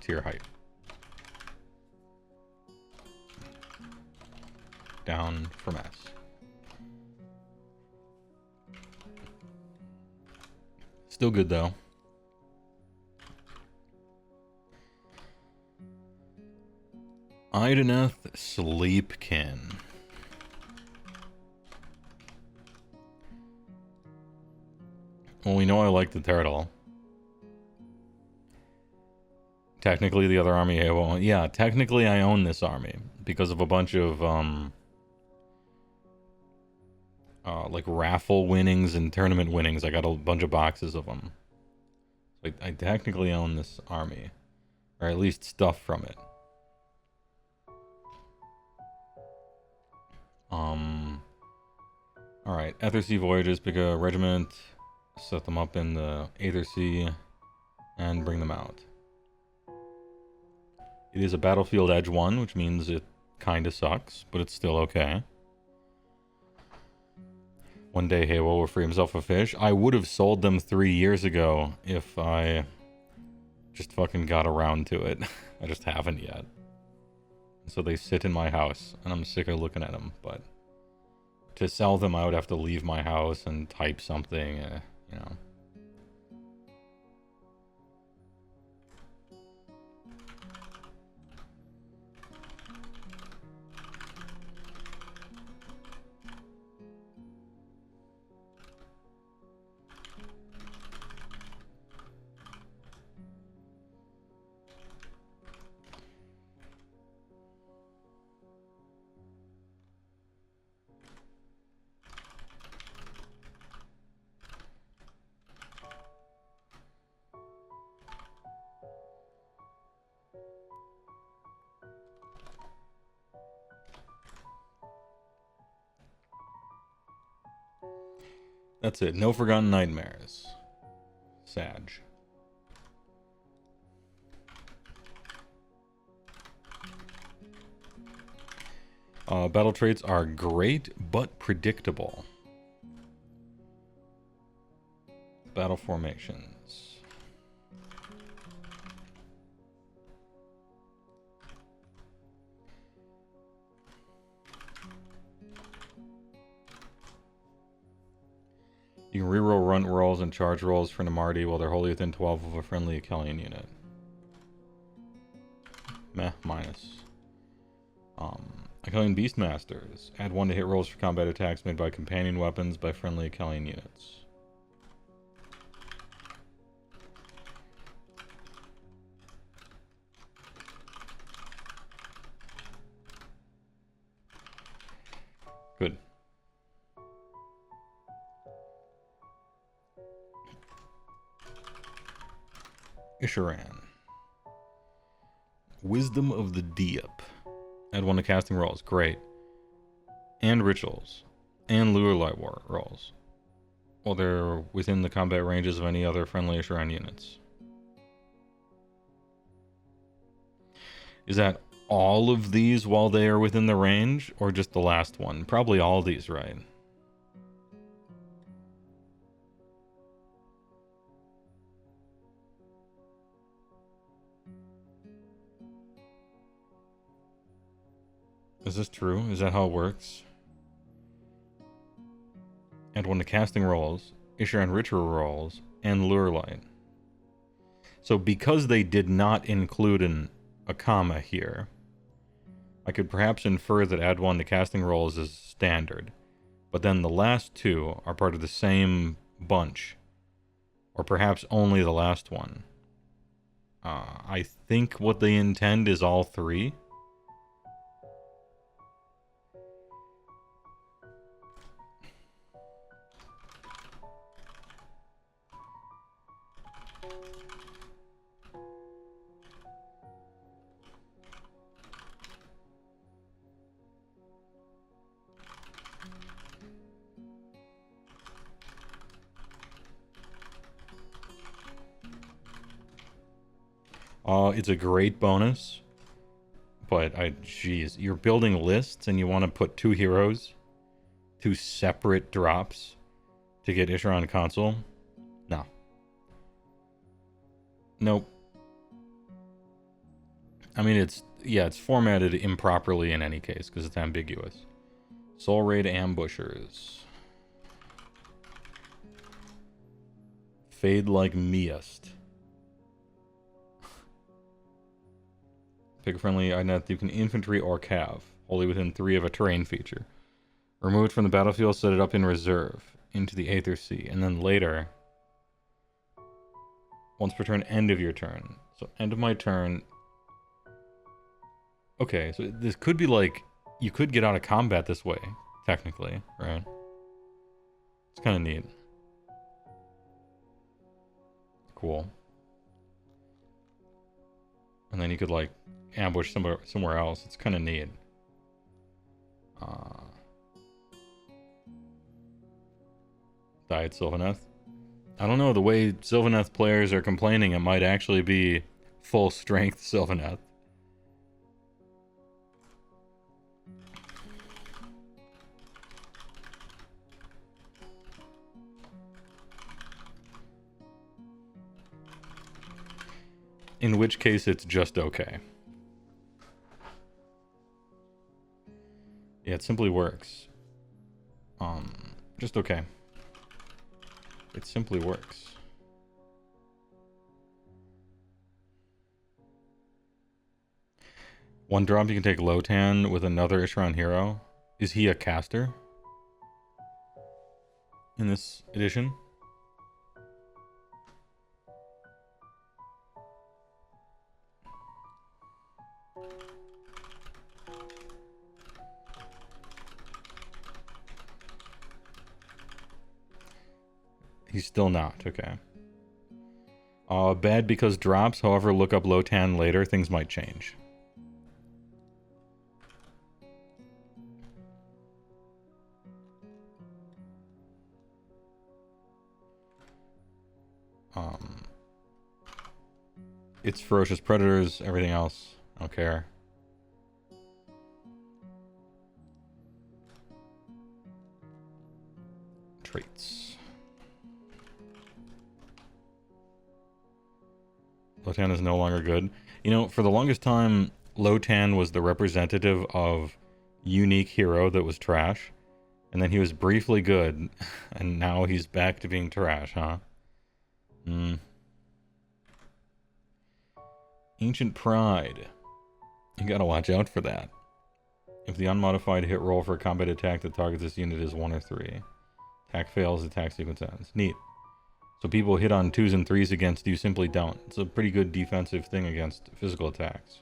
tier height. Down from S. Still good though. Ideneth Sleepkin. Well, we know I like the turtle. Technically, the other army, well, yeah, technically I own this army because of a bunch of, like raffle winnings and tournament winnings. I got a bunch of boxes of them. So I technically own this army, or at least stuff from it. Alright, Aether Voyages, pick a regiment, set them up in the Aether Sea, and bring them out. It is a Battlefield Edge 1, which means it kinda sucks, but it's still okay. One day Heywoah will free himself a fish. I would have sold them 3 years ago if I just fucking got around to it. I just haven't yet. So they sit in my house, and I'm sick of looking at them, but to sell them, I would have to leave my house and type something, you know. That's it. No Forgotten Nightmares. Sag. Battle traits are great, but predictable. Battle formations. You can reroll runt rolls and charge rolls for Namarti while they're wholly within 12 of a friendly Akellian unit. Meh, minus. Akellian Beastmasters. Add 1 to hit rolls for combat attacks made by companion weapons by friendly Akellian units. Good. Isharan. Wisdom of the Deep. Add 1 to casting rolls. Great. And rituals. And lure light war rolls. While they're within the combat ranges of any other friendly Isharan units. Is that all of these while they are within the range? Or just the last one? Probably all of these, right? Is this true? Is that how it works? Add 1 to casting rolls, Isharan ritual rolls, and lure light. So because they did not include a comma here, I could perhaps infer that add 1 to casting rolls is standard. But then the last 2 are part of the same bunch. Or perhaps only the last one. I think what they intend is all 3. It's a great bonus, but geez, you're building lists and you want to put 2 heroes, 2 separate drops to get Isharan console? No. Nope. I mean, it's formatted improperly in any case because it's ambiguous. Soul Raid Ambushers. Fade like meest. Pick a friendly item you can infantry or cav, wholly within 3 of a terrain feature. Remove it from the battlefield, set it up in reserve, into the Aether Sea, and then later, once per turn, end of your turn. So end of my turn. Okay, so this could be like, you could get out of combat this way, technically, right? It's kind of neat. Cool. And then you could like ambush somewhere else. It's kind of neat. Diet Sylvaneth. I don't know, the way Sylvaneth players are complaining, it might actually be full strength Sylvaneth. In which case it's just okay. Yeah, it simply works. Just okay. It simply works. One drop you can take Lotan with another Isharan hero. Is he a caster? In this edition? He's still not, okay. Bad because drops, however, look up Lotan later, things might change. It's ferocious predators, everything else, I don't care. Traits. Lotan is no longer good. You know, for the longest time, Lotan was the representative of unique hero that was trash. And then he was briefly good. And now he's back to being trash, huh? Hmm. Ancient Pride. You gotta watch out for that. If the unmodified hit roll for a combat attack that targets this unit is 1 or 3. Attack fails, attack sequence ends. Neat. So people hit on 2s and 3s against you simply don't. It's a pretty good defensive thing against physical attacks.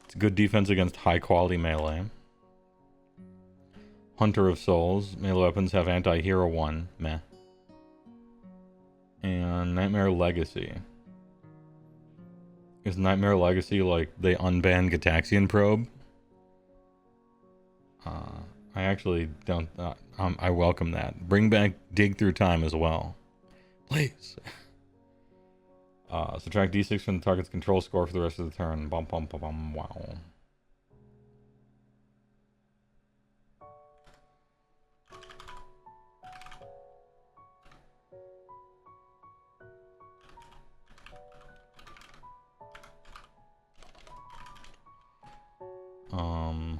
It's good defense against high quality melee. Hunter of Souls. Melee weapons have anti-hero 1. Meh. And Nightmare Legacy. Is Nightmare Legacy like they unbanned Gataxian Probe? I actually don't... I welcome that. Bring back Dig Through Time as well. Please. Subtract d6 from the target's control score for the rest of the turn. Bum bum bum bum. Wow.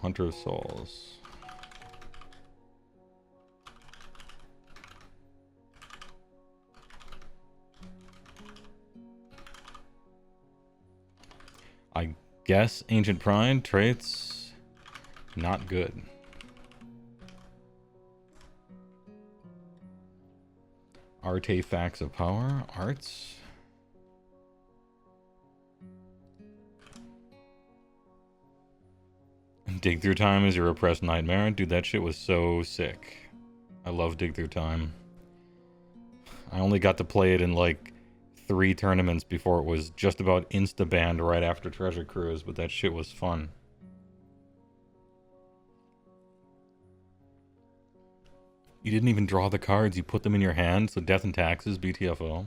Hunter of Souls. I guess Ancient Pride traits not good. Artifacts of Power, arts. Dig Through Time is your repressed nightmare. Dude, that shit was so sick. I love Dig Through Time. I only got to play it in like 3 tournaments before it was just about insta-banned right after Treasure Cruise, but that shit was fun. You didn't even draw the cards, you put them in your hand, so Death and Taxes, BTFO.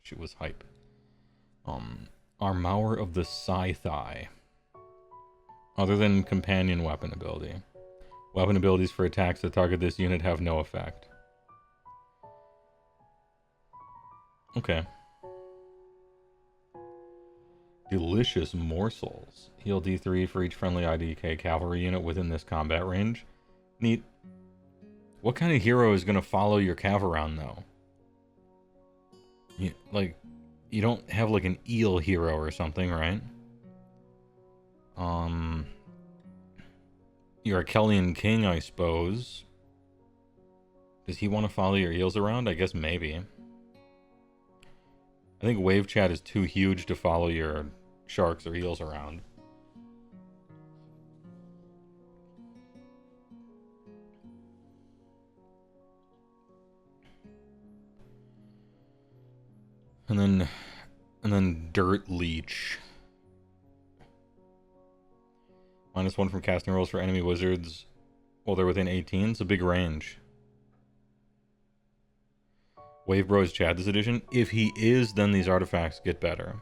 Shit was hype. Armour of the Scythe. Other than companion weapon ability. Weapon abilities for attacks that target this unit have no effect. Okay. Delicious Morsels. Heal D3 for each friendly IDK cavalry unit within this combat range. Neat. What kind of hero is going to follow your cav around, though? You don't have like an eel hero or something, right? You're a Kellyan King, I suppose. Does he want to follow your eels around? I guess maybe. I think Wave Chat is too huge to follow your sharks or eels around. And then Dirt Leech. -1 from casting rolls for enemy wizards while they're within 18. It's a big range. Wave Bro is Chad this edition. If he is, then these artifacts get better.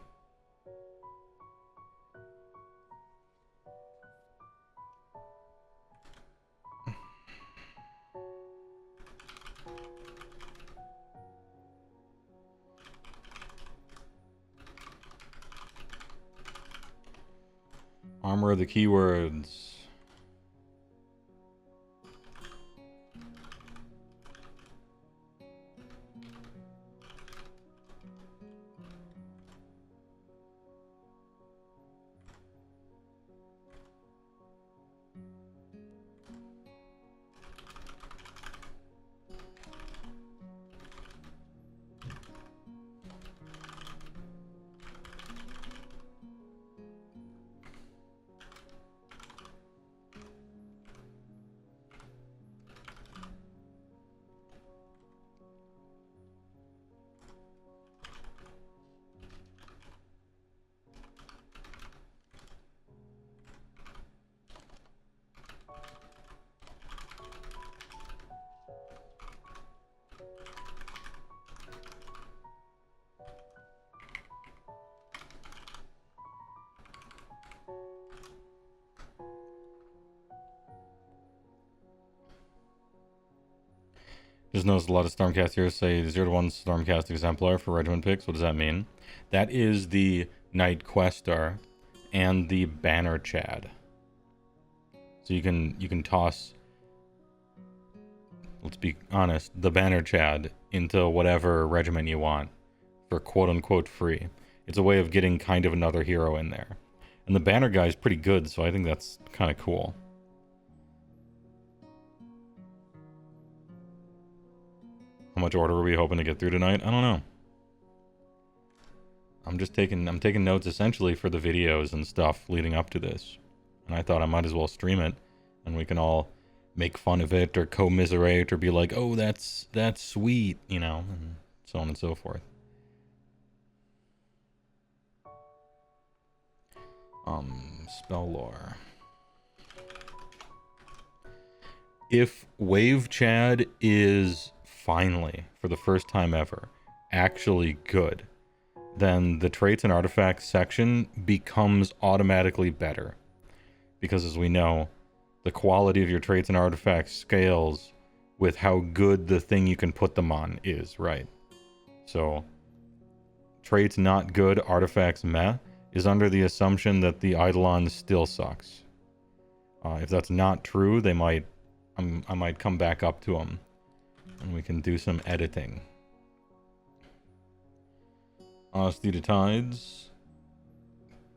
Armor of the keywords. Just noticed a lot of Stormcast heroes say 0 to 1 Stormcast Exemplar for regiment picks. What does that mean? That is the Knight Questar and the Banner Chad. So you can toss, let's be honest, the Banner Chad into whatever regiment you want for quote-unquote free. It's a way of getting kind of another hero in there. And the Banner guy is pretty good, so I think that's kind of cool. How much order are we hoping to get through tonight? I don't know. I'm taking notes essentially for the videos and stuff leading up to this. And I thought I might as well stream it, and we can all make fun of it or commiserate or be like, oh, that's sweet, you know, and so on and so forth. Spell lore. If Wave Chad is finally, for the first time ever, actually good, then the traits and artifacts section becomes automatically better. Because as we know, the quality of your traits and artifacts scales with how good the thing you can put them on is, right? So, traits not good, artifacts meh, is under the assumption that the Eidolon still sucks. If that's not true, I might come back up to them, and we can do some editing. Honesty to Tides.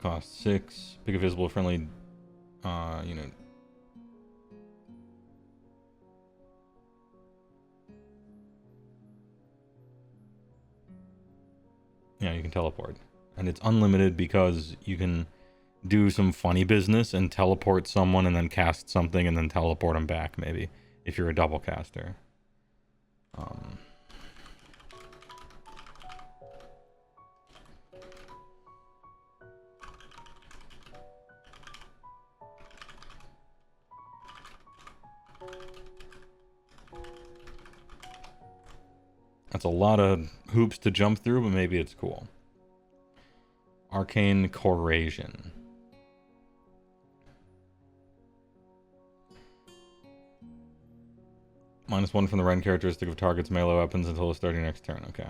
Cost 6. Pick a visible friendly unit. Yeah, you can teleport. And it's unlimited because you can do some funny business and teleport someone and then cast something and then teleport them back, maybe, if you're a double caster. That's a lot of hoops to jump through, but maybe it's cool. Arcane Corrasion. -1 from the rend characteristic of target's melee weapons until the start of your next turn. Okay.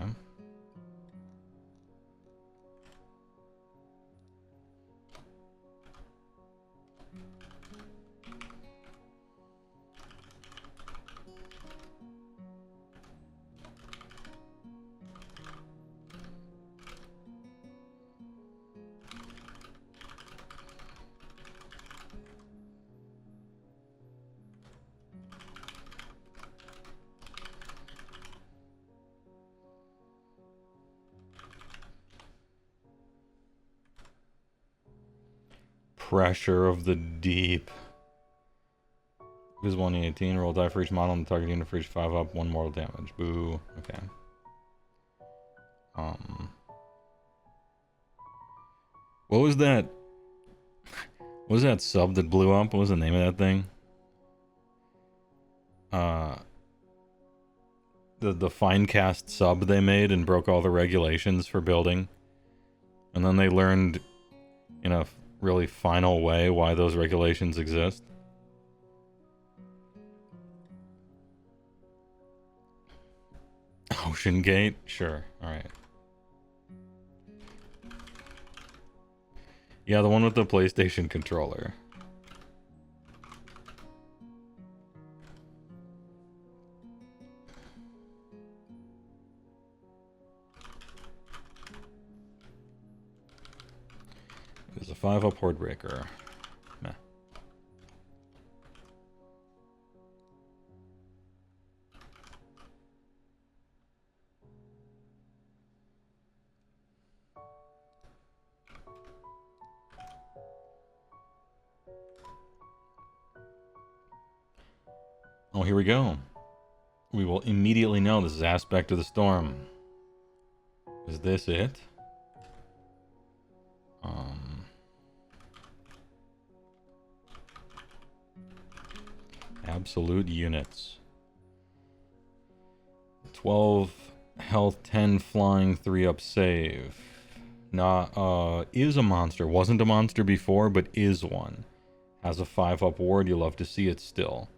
Pressure of the Deep. Visible on 18. Roll die for each model on the target unit for each 5 up. 1 mortal damage. Boo. Okay. What was that? What was that sub that blew up? What was the name of that thing? The Finecast sub they made and broke all the regulations for building. And then they learned in a really final way why those regulations exist. Ocean Gate? Sure. Alright. Yeah, the one with the PlayStation controller. It is a 5-up Horde Breaker. Meh. Oh, here we go. We will immediately know this is Aspect of the Storm. Is this it? Absolute units. 12 health, 10 flying, 3-up save. Is a monster. Wasn't a monster before, but is one. Has a 5-up ward. You'll love to see it still.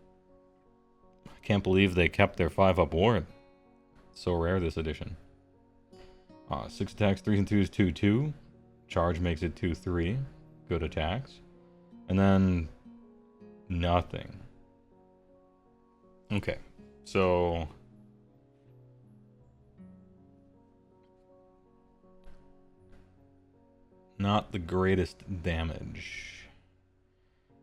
Can't believe they kept their 5-up ward. So rare this edition. 6 attacks, 3 and 2 is 2-2. Charge makes it 2-3. Good attacks. And then nothing. Okay, so not the greatest damage.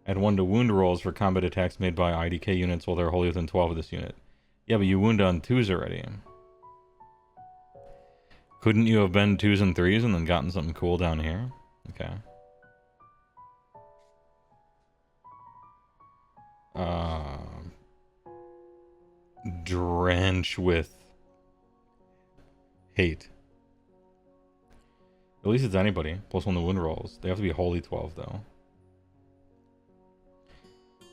Add 1 to wound rolls for combat attacks made by IDK units while they're wholly within 12 of this unit. Yeah, but you wound on 2s already. Couldn't you have been 2s and 3s and then gotten something cool down here? Okay. Drench with hate. At least it's anybody. Plus 1 to wound rolls. They have to be wholly 12 though.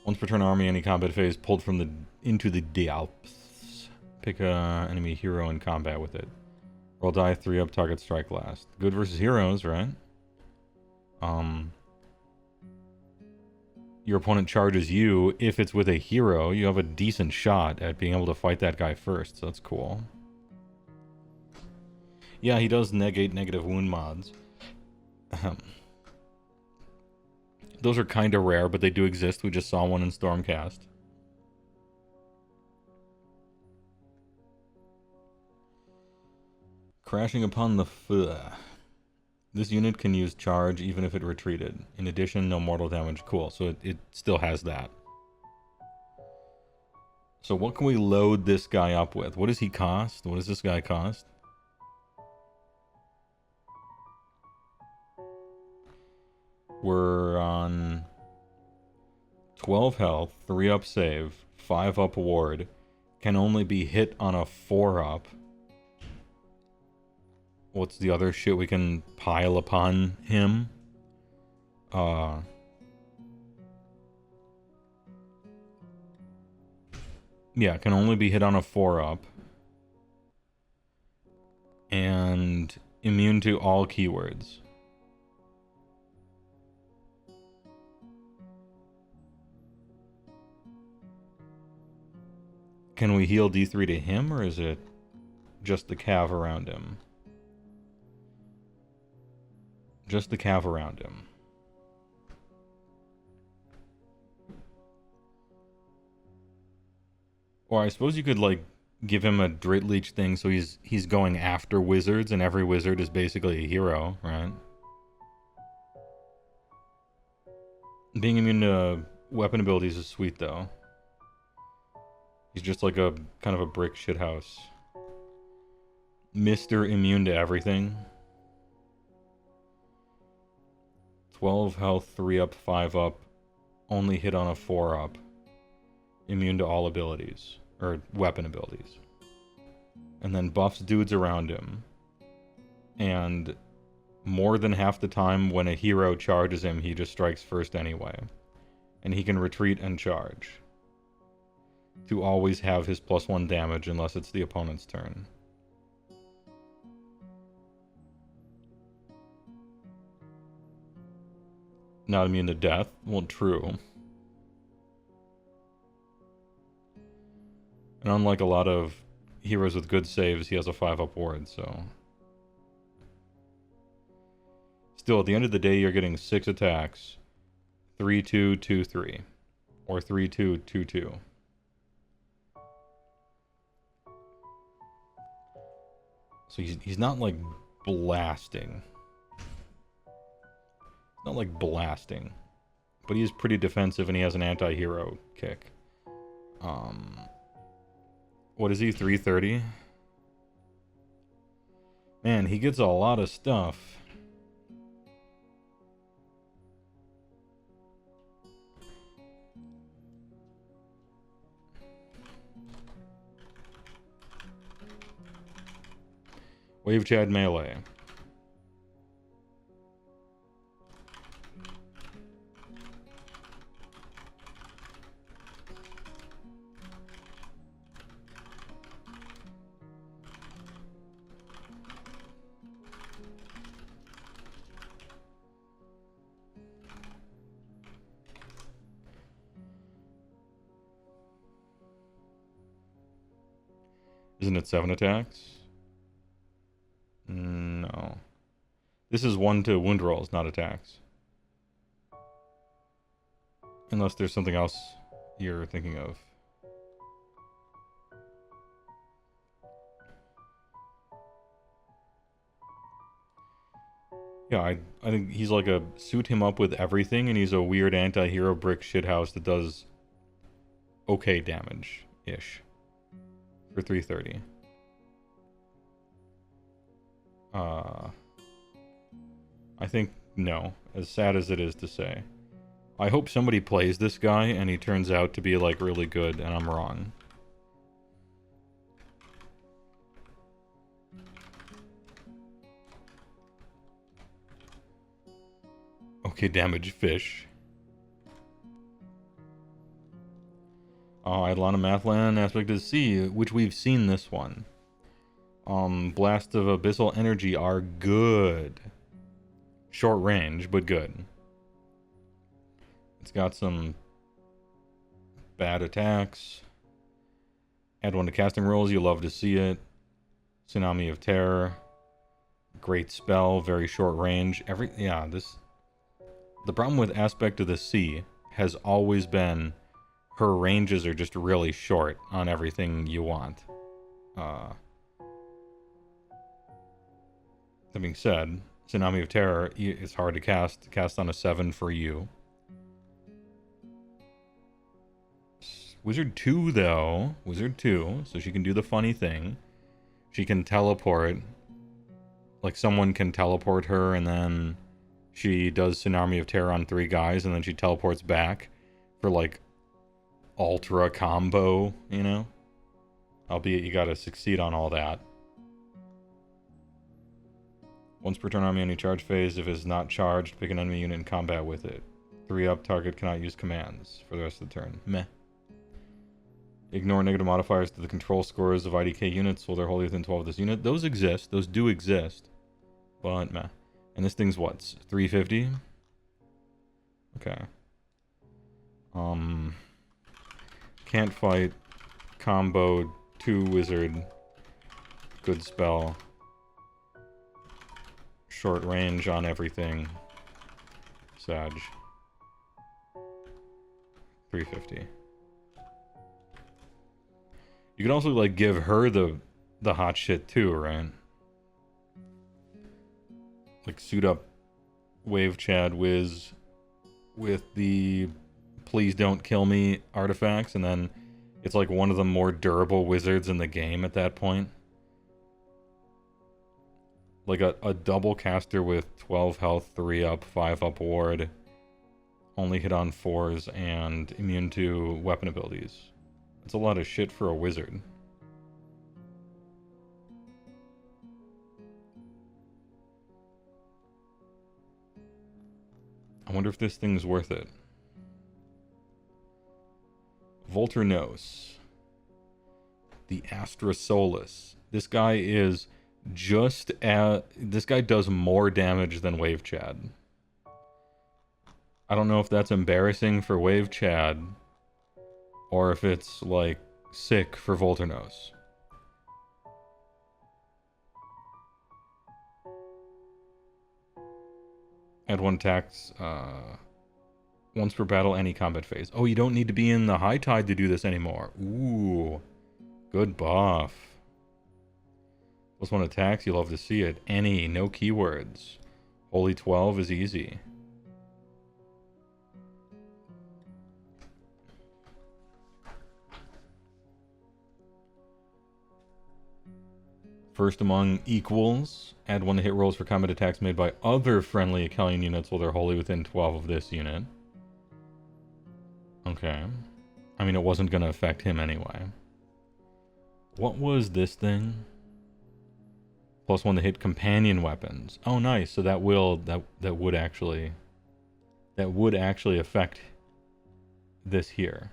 Once per turn army, any combat phase pulled from the into the Alps. Pick a enemy hero in combat with it. Roll die 3-up, target strike last. Good versus heroes, right? Your opponent charges you. If it's with a hero, you have a decent shot at being able to fight that guy first, so that's cool. Yeah, he does negate negative wound mods. Those are kind of rare, but they do exist. We just saw one in Stormcast. Crashing upon the This unit can use charge even if it retreated. In addition, no mortal damage. Cool, so it still has that. So what can we load this guy up with? What does he cost? What does this guy cost? We're on 12 health, 3-up save, 5-up ward. Can only be hit on a 4-up. What's the other shit we can pile upon him? Yeah, can only be hit on a 4-up. And immune to all keywords. Can we heal D3 to him, or is it just the cav around him? Just the cav around him. Or I suppose you could, like, give him a Drit Leech thing so he's going after wizards, and every wizard is basically a hero, right? Being immune to weapon abilities is sweet, though. He's just like a kind of a brick shithouse. Mr. Immune to everything. 12 health, 3-up, 5-up. Only hit on a 4-up. Immune to all abilities. Or weapon abilities. And then buffs dudes around him. And more than half the time when a hero charges him, he just strikes first anyway. And he can retreat and charge. To always have his +1 damage unless it's the opponent's turn. Not immune to death? Well, true. And unlike a lot of heroes with good saves, he has a 5-up ward, so... Still, at the end of the day, you're getting 6 attacks. 3-2, 2-3. Or 3-2, 2-2. So he's not, like, blasting. Not, like, blasting. But he is pretty defensive, and he has an anti-hero kick. What is he, 330? Man, he gets a lot of stuff. Wave Chad melee. Isn't it 7 attacks? No. This is 1 to wound rolls, not attacks. Unless there's something else you're thinking of. Yeah, I think he's like a suit him up with everything, and he's a weird anti-hero brick shithouse that does okay damage-ish. For 330. I think no, as sad as it is to say. I hope somebody plays this guy and he turns out to be like really good and I'm wrong. Okay, damage fish. Eidolon and Mathlan, Aspect of the Sea, which we've seen this one. Blast of Abyssal Energy are good. Short range, but good. It's got some bad attacks. Add 1 to casting rolls, you love to see it. Tsunami of Terror. Great spell, very short range. The problem with Aspect of the Sea has always been her ranges are just really short on everything you want. That being said, Tsunami of Terror is hard to cast. Cast on a 7 for you. Wizard 2, though. Wizard 2, so she can do the funny thing. She can teleport. Like, someone can teleport her, and then she does Tsunami of Terror on 3 guys, and then she teleports back for, like, ultra combo, you know? Albeit you gotta succeed on all that. Once per turn on any charge phase, if it's not charged, pick an enemy unit in combat with it. 3 up, target cannot use commands for the rest of the turn. Meh. Ignore negative modifiers to the control scores of IDK units while they're wholly within 12 of this unit. Those exist. Those do exist. But meh. And this thing's what? 350? Okay. Can't fight. Combo. 2 wizard. Good spell. Short range on everything. Sag. 350. You could also, like, give her the hot shit, too, right? Like, suit up Wave Chad Wiz with the Please Don't Kill Me artifacts, and then it's, like, one of the more durable wizards in the game at that point. Like, a double caster with 12 health, 3 up, 5 up ward, only hit on 4s, and immune to weapon abilities. That's a lot of shit for a wizard. I wonder if this thing's worth it. Volturnos. The Astra Solus. This guy is just this guy does more damage than Wave Chad. I don't know if that's embarrassing for Wave Chad, or if it's, like, sick for Volturnos. Add 1 attacks, once per battle, any combat phase. Oh, you don't need to be in the High Tide to do this anymore. Ooh. Good buff. +1 attacks, you love to see it. Any, no keywords. Holy 12 is easy. First among equals, add 1 to hit rolls for combat attacks made by other friendly Akkalian units while they're wholly within 12 of this unit. Okay. I mean, it wasn't going to affect him anyway. What was this thing? +1 to hit companion weapons. Oh, nice. So that would actually affect this here.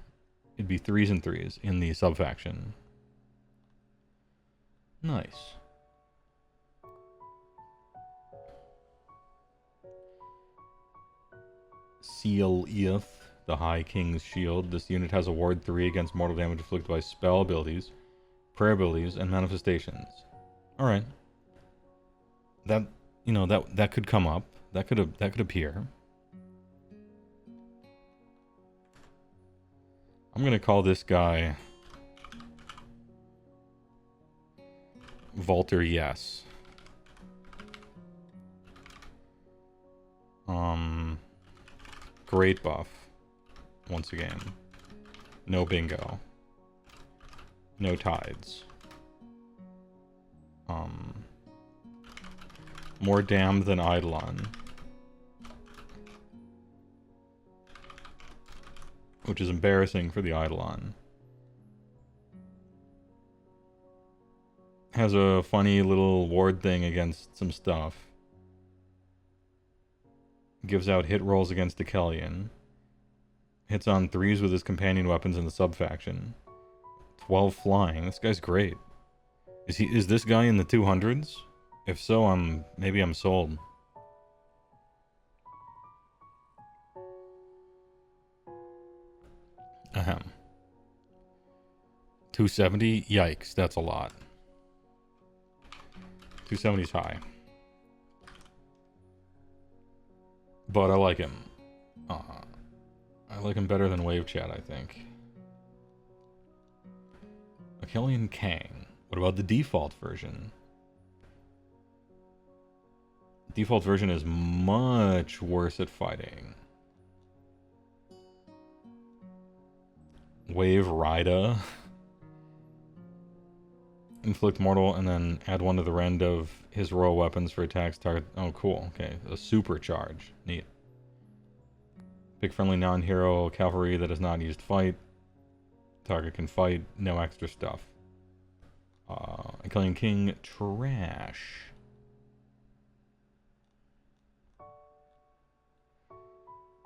It'd be 3s and 3s in the sub-faction. Nice. Seal Ith, the High King's Shield. This unit has a ward 3 against mortal damage inflicted by spell abilities. prayer abilities, and manifestations. All right. That, you know, that could come up. That could appear. I'm gonna call this guy Volter. Yes. Great buff. Once again. No bingo. No tides. More damned than Eidolon. Which is embarrassing for the Eidolon. Has a funny little ward thing against some stuff. Gives out hit rolls against Dekelian. Hits on 3s with his companion weapons in the sub-faction. 12 flying. This guy's great. Is this guy in the 200s? If so, maybe I'm sold. Ahem. 270? Yikes, that's a lot. 270's high. But I like him. I like him better than Wave Chat, I think. Achillean Kang. What about the default version? Default version is much worse at fighting. Wave Rida. Inflict mortal and then add 1 to the rend of his royal weapons for attacks target. Oh, cool. Okay. A supercharge. Neat. Pick friendly non-hero cavalry that is not used fight. Target can fight. No extra stuff. Achillean King. Trash.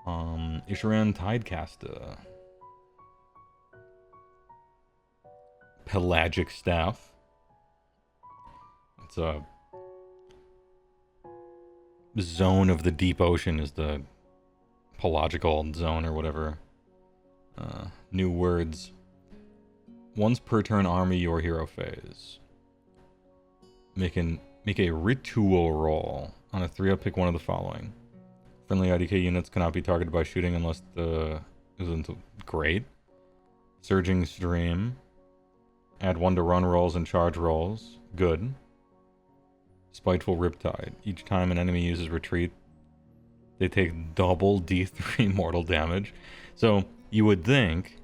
Isharan Tidecaster. Pelagic Staff. It's a zone of the deep ocean is the pelagical zone or whatever. New words. Once per turn army your hero phase. Make a ritual roll. On a 3-up, pick one of the following. Friendly IDK units cannot be targeted by shooting unless the... isn't great. Surging Stream. Add 1 to run rolls and charge rolls. Good. Spiteful Riptide. Each time an enemy uses retreat, they take double D3 mortal damage. So, you would think...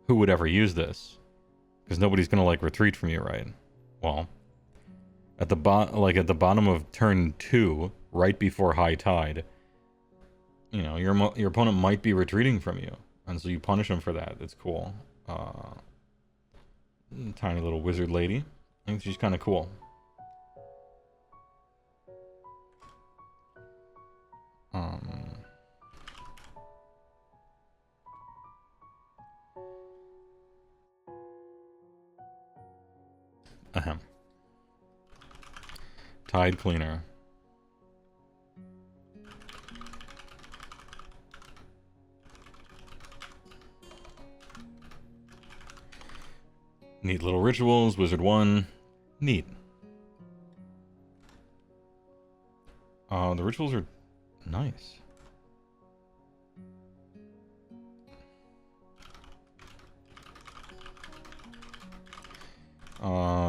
who would ever use this? Because nobody's gonna, like, retreat from you, right? Well... at the bottom of turn 2, right before high tide, you know, your opponent might be retreating from you. And so you punish them for that. It's cool. Tiny little wizard lady. I think she's kind of cool. Ahem. Tide Cleaner. Neat little rituals. Wizard 1. Neat. The rituals are nice.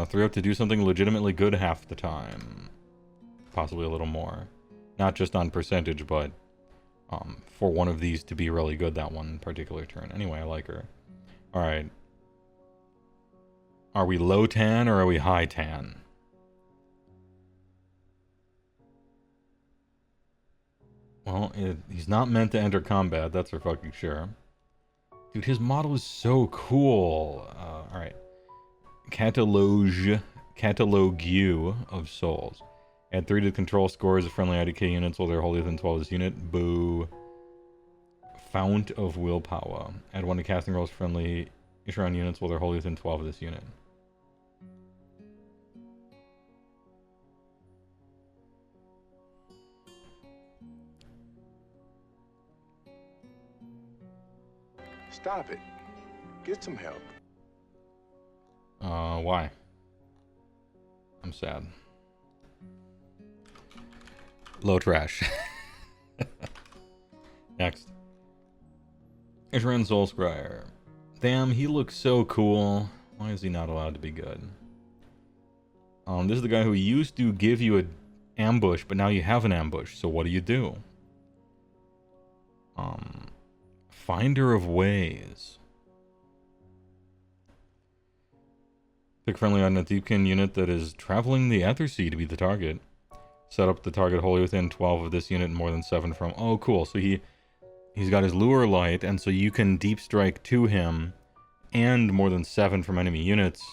Three up to do something legitimately good half the time. Possibly a little more. Not just on percentage, but for one of these to be really good that one particular turn. Anyway, I like her. Alright. Are we low tan or are we high tan? Well, he's not meant to enter combat, that's for fucking sure. Dude, his model is so cool. Alright. Catalogue of Souls. Add 3 to the control scores of friendly IDK units while they're wholly within 12 of this unit. Boo. Fount of Willpower. Add 1 to casting rolls friendly Isharan units while they're wholly within 12 of this unit. Stop it. Get some help. Why? I'm sad. Low trash. Next. Ishran Soulscryer. Damn, he looks so cool. Why is he not allowed to be good? This is the guy who used to give you an ambush, but now you have an ambush. So what do? Finder of Ways. Pick friendly on a Deepkin unit that is traveling the Aethersea to be the target. Set up the target wholly within 12 of this unit and more than 7 from... Oh, cool. So he's got his lure light, and so you can deep strike to him and more than 7 from enemy units.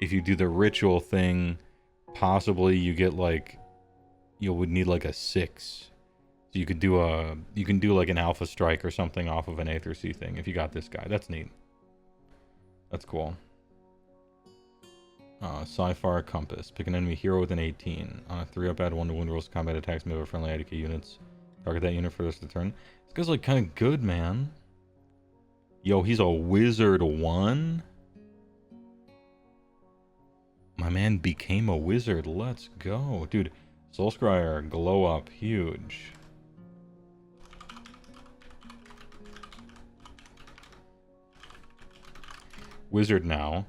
If you do the ritual thing, possibly you get like... You would need like a 6. So you could do a... You can do like an alpha strike or something off of an Aethersea thing if you got this guy. That's neat. That's cool. Sci-Fi Compass. Pick an enemy hero with an 18. 3-up, add 1 to wound rolls, combat attacks, move with friendly IDK units. Target that unit for the rest of the turn. This guy's like kind of good, man. Yo, he's a wizard 1. My man became a wizard. Let's go. Dude, Soulscryer, glow up, huge. Wizard now.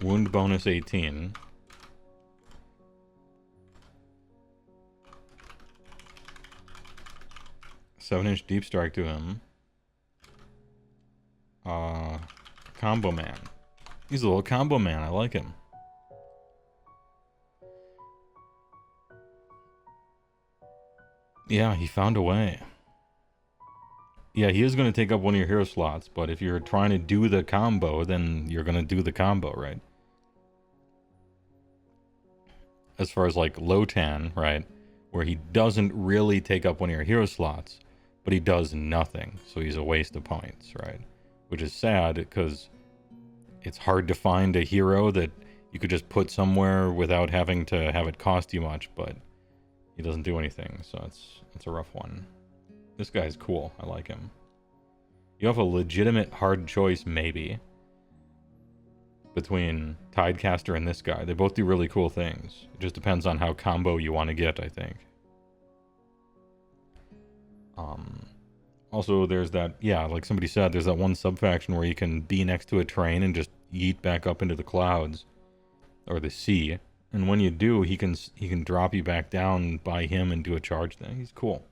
Wound bonus 18. Seven-inch deep strike to him. Combo man. He's a little combo man. I like him. Yeah, he found a way. Yeah, he is going to take up one of your hero slots, but if you're trying to do the combo, then you're going to do the combo, right? As far as like Lotan, right? Where he doesn't really take up one of your hero slots, but he does nothing. So he's a waste of points, right? Which is sad because it's hard to find a hero that you could just put somewhere without having to have it cost you much, but he doesn't do anything. So it's a rough one. This guy's cool. I like him. You have a legitimate hard choice, maybe, between Tidecaster and this guy. They both do really cool things. It just depends on how combo you want to get, I think. Also, there's that, yeah, like somebody said, there's that one sub-faction where you can be next to a train and just yeet back up into the clouds. Or the sea. And when you do, he can drop you back down by him and do a charge thing. He's cool.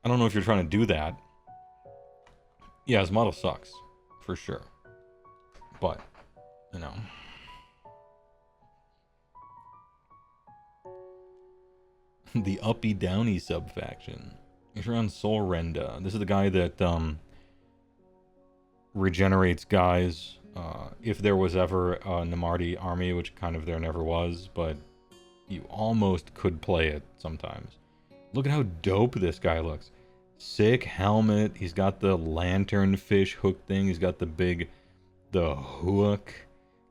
I don't know if you're trying to do that. Yeah, his model sucks. For sure. But, you know. The uppy downy sub-faction. If you're on Soul Renda, this is the guy that regenerates guys. If there was ever a Namarti army, which kind of there never was, but you almost could play it sometimes. Look at how dope this guy looks. Sick helmet. He's got the lanternfish hook thing. He's got the hook.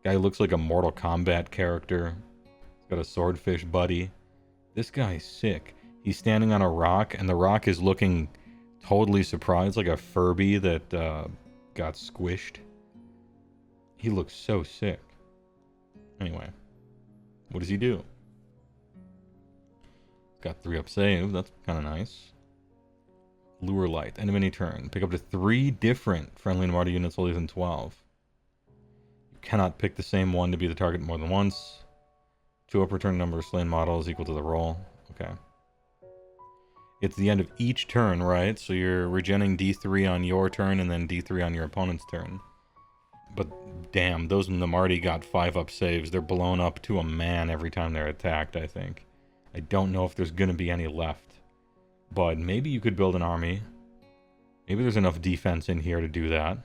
Guy looks like a Mortal Kombat character. He's got a swordfish buddy. This guy's sick. He's standing on a rock, and the rock is looking totally surprised, like a Furby that got squished. He looks so sick. Anyway, what does he do? Got 3-up save. That's kind of nice. Lure light. End of any turn. Pick up to 3 different friendly Namarti units older than 12. You cannot pick the same one to be the target more than once. 2-up return number of slain models equal to the roll. Okay. It's the end of each turn, right? So you're regenning D3 on your turn and then D3 on your opponent's turn. But damn, those Namarti got 5-up saves. They're blown up to a man every time they're attacked, I think. I don't know if there's going to be any left. But maybe you could build an army. Maybe there's enough defense in here to do that.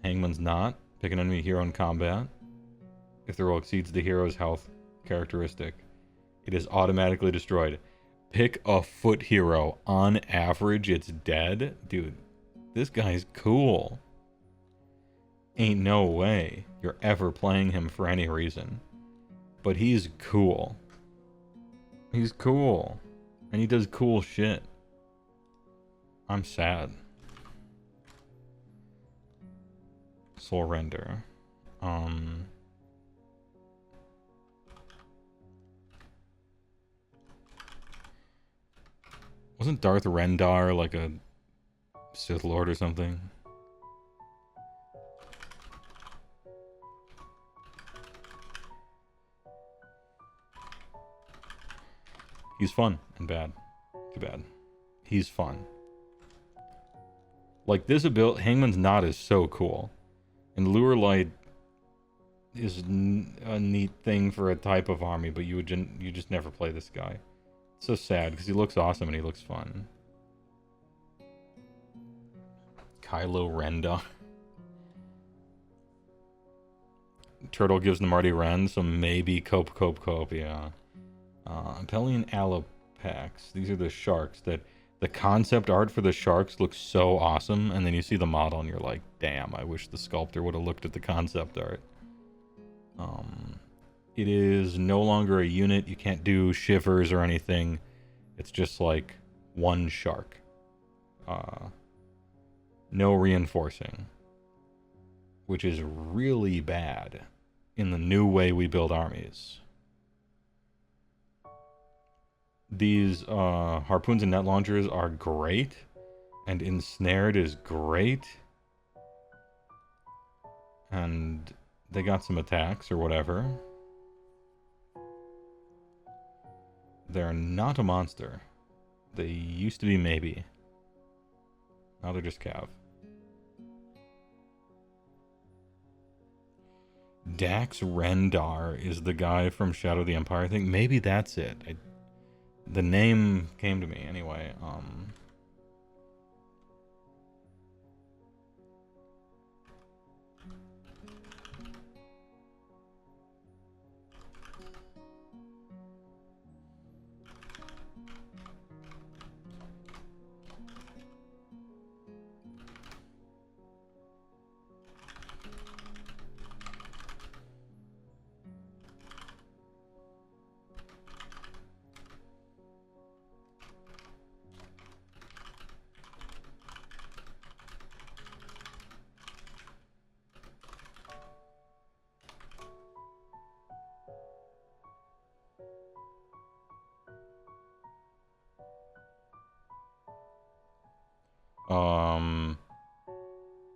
Hangman's not. Pick an enemy hero in combat. If the roll exceeds the hero's health characteristic, it is automatically destroyed. Pick a foot hero. On average, it's dead. Dude, this guy's cool. Ain't no way you're ever playing him for any reason. But he's cool. He's cool. And he does cool shit. I'm sad. Soul Render. Wasn't Darth Rendar like a Sith Lord or something? He's fun and bad. Too bad. He's fun. Like this ability, Hangman's Knot is so cool. And Lure Light is a neat thing for a type of army, but you just never play this guy. It's so sad because he looks awesome and he looks fun. Kylo Renda. Turtle gives the Marty Ren, so maybe Cope, yeah. Impelian Alopax. These are the sharks that the concept art for the sharks looks so awesome, and then you see the model and you're like, damn, I wish the sculptor would have looked at the concept art. It is no longer a unit. You can't do shivers or anything. It's just like one shark. No reinforcing, which is really bad in the new way we build armies. These harpoons and net launchers are great, and ensnared is great, and they got some attacks or whatever. They're not a monster. They used to be maybe. Now they're just cav. Dax Rendar is the guy from Shadow of the Empire thing. Maybe that's it. The name came to me anyway.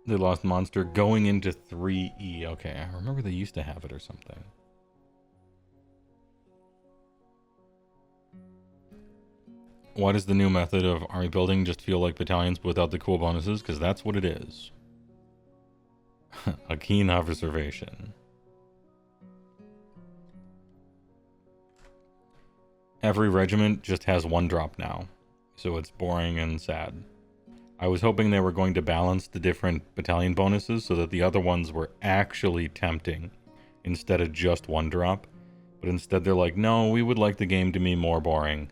They lost monster going into 3E. Okay, I remember they used to have it or something. Why does the new method of army building just feel like battalions without the cool bonuses? Because that's what it is. A keen observation. Every regiment just has one drop now, so it's boring and sad. I was hoping they were going to balance the different battalion bonuses so that the other ones were actually tempting instead of just one drop. But instead they're like, no, we would like the game to be more boring.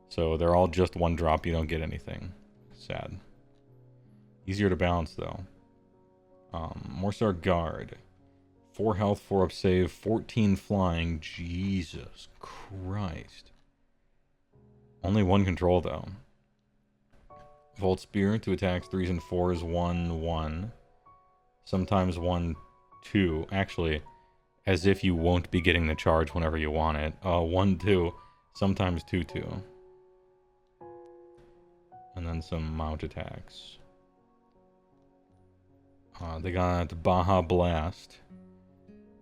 So they're all just one drop, you don't get anything. Sad. Easier to balance though. Morsar Guard. 4 health, 4 up save, 14 flying. Jesus Christ. Only 1 control though. Volt Spear to attacks 3s and 4s, 1-1. Sometimes 1-2. Actually, as if you won't be getting the charge whenever you want it. 1-2. Sometimes 2-2. And then some mount attacks. They got Baja Blast.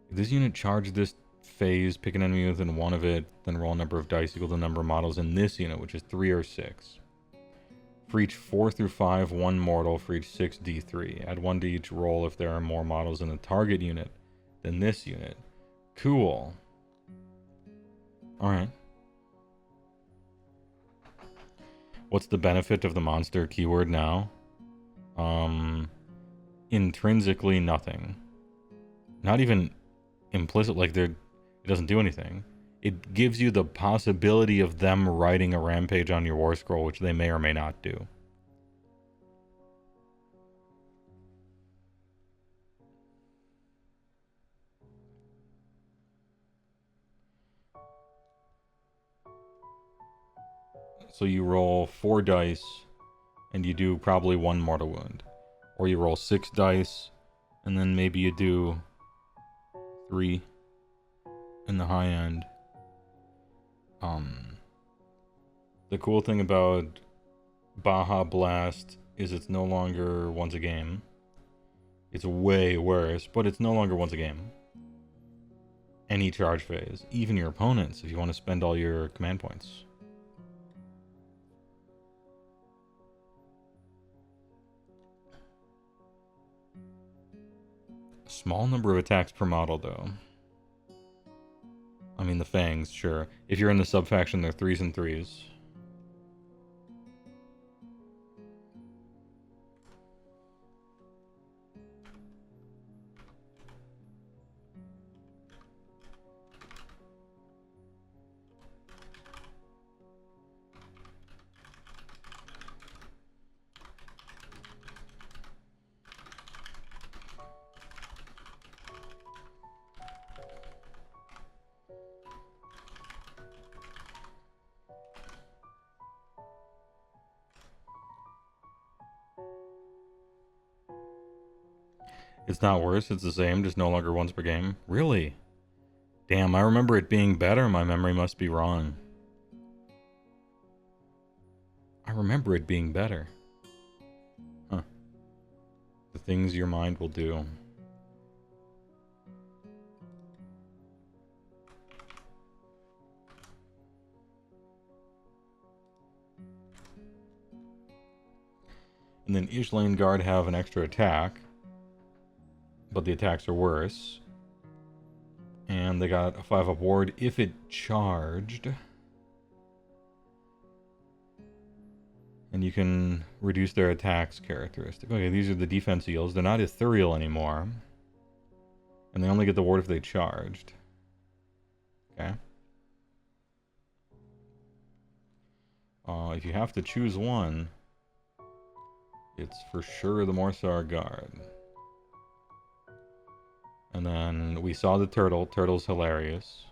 If this unit charged this phase, pick an enemy within one of it, then roll a number of dice equal to the number of models in this unit, which is 3 or 6. For each 4 through 5, 1 mortal. For each 6, D3. Add 1 to each roll if there are more models in the target unit than this unit. Cool. Alright. What's the benefit of the monster keyword now? Intrinsically nothing. Not even implicit, like it doesn't do anything. It gives you the possibility of them writing a rampage on your war scroll, which they may or may not do. So you roll 4 dice, and you do probably 1 mortal wound. Or you roll 6 dice, And then maybe you do 3 in the high end. The cool thing about Baja Blast is it's no longer once a game. It's way worse, but it's no longer once a game. Any charge phase, even your opponents, if you want to spend all your command points. Small number of attacks per model, though. I mean, the Fangs, sure. If you're in the sub-faction, they're 3s and 3s. It's not worse, it's the same, just no longer once per game. Really? Damn, I remember it being better. My memory must be wrong. I remember it being better. Huh. The things your mind will do. And then each lane guard have an extra attack, but the attacks are worse. And they got a 5-up ward if it charged. And you can reduce their attacks characteristic. Okay, these are the defense heals. They're not ethereal anymore. And they only get the ward if they charged. Okay. If you have to choose one, it's for sure the Morsar Guard. And then we saw the turtle. Turtle's hilarious.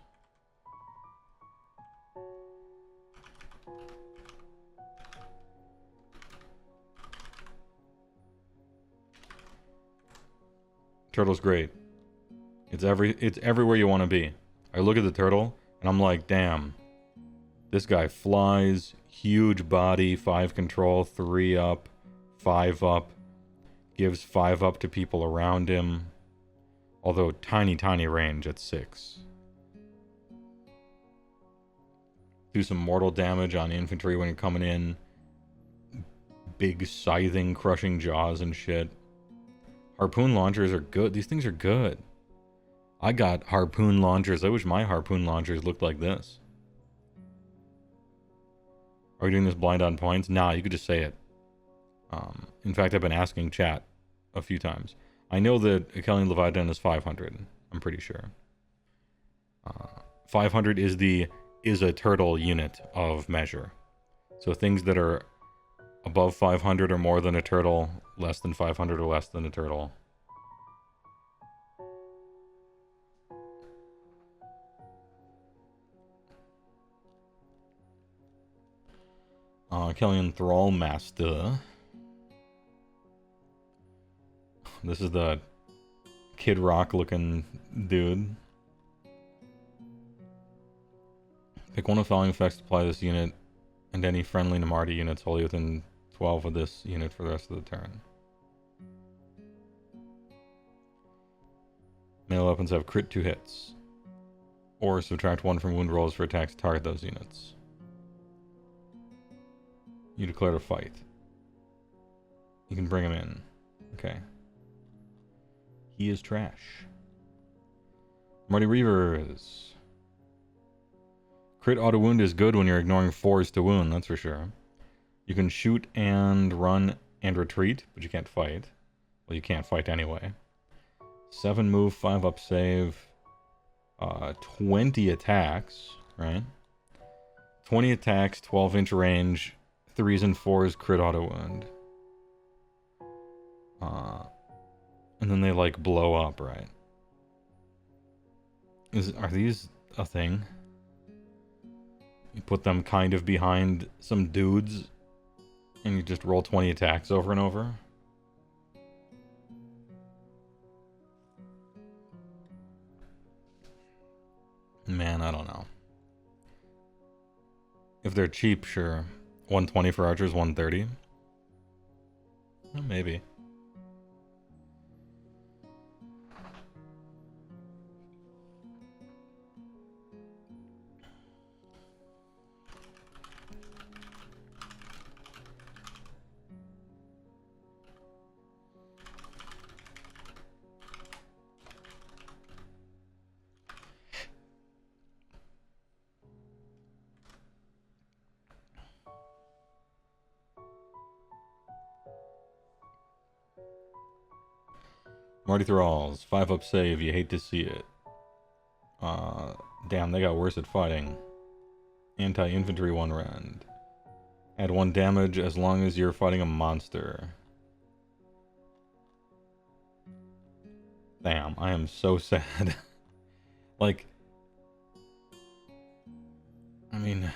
Turtle's great. It's everywhere you want to be. I look at the turtle and I'm like, damn. This guy flies, huge body, 5 control, 3 up, 5 up. Gives 5 up to people around him. Although tiny range at 6. Do some mortal damage on infantry when you're coming in. Big scything, crushing jaws and shit. Harpoon launchers are good. These things are good. I got harpoon launchers. I wish my harpoon launchers looked like this. Are we doing this blind on points? Nah, you could just say it. In fact, I've been asking chat a few times. I know that Achillean Leviathan is 500. I'm pretty sure. 500 is a turtle unit of measure. So things that are above 500 or more than a turtle, less than 500 or less than a turtle. Achillean Thrall Master. This is the Kid Rock looking dude. Pick one of the following effects to apply this unit and any friendly Namarti units wholly within 12 of this unit for the rest of the turn. Melee weapons have crit 2 hits. Or subtract 1 from wound rolls for attacks to target those units. You declare a fight. You can bring him in. Okay. He is trash. Marty Reavers. Crit auto wound is good when you're ignoring 4s to wound, that's for sure. You can shoot and run and retreat, but you can't fight. Well, you can't fight anyway. 7 move, 5 up save. 20 attacks, right? 20 attacks, 12-inch range, 3s and 4s crit auto wound. And then they like blow up, right? Are these a thing? You put them kind of behind some dudes and you just roll 20 attacks over and over? Man, I don't know. If they're cheap, sure. 120 for archers, 130? Well, maybe. Marty Thralls, 5 up save, you hate to see it. Damn, they got worse at fighting. Anti-infantry 1 rend. Add 1 damage as long as you're fighting a monster. Damn, I am so sad. Like, I mean,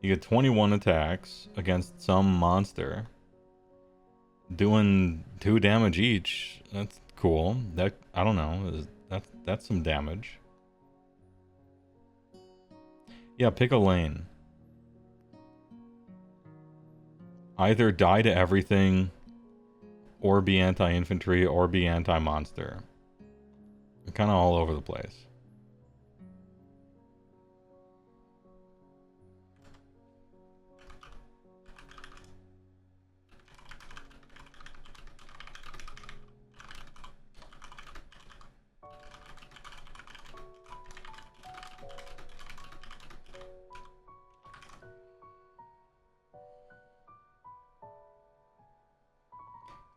you get 21 attacks against some monster, doing 2 damage each. That's cool. That, I don't know, that's some damage. Yeah, pick a lane. Either die to everything, or be anti-infantry, or be anti-monster. Kind of all over the place.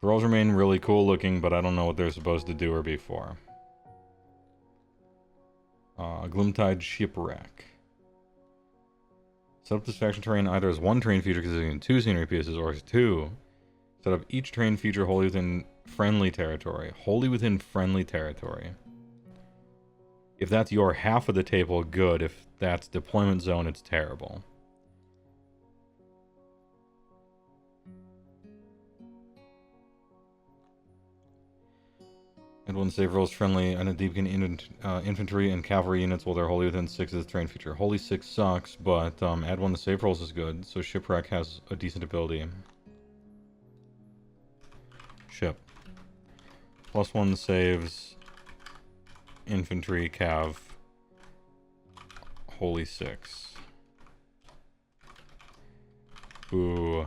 The rolls remain really cool looking, but I don't know what they're supposed to do or be for. Gloomtide Shipwreck. Set up this faction terrain either as 1 terrain feature consisting of 2 scenery pieces, or as 2. Set up each terrain feature wholly within friendly territory. Wholly within friendly territory. If that's your half of the table, good. If that's deployment zone, it's terrible. And 1 save rolls friendly and a deepkin infantry and cavalry units while they're wholly within 6 of the terrain feature. Wholly 6 sucks, but add 1 to save rolls is good, so Shipwreck has a decent ability. Ship. +1 saves. Infantry, cav. Wholly 6. Ooh.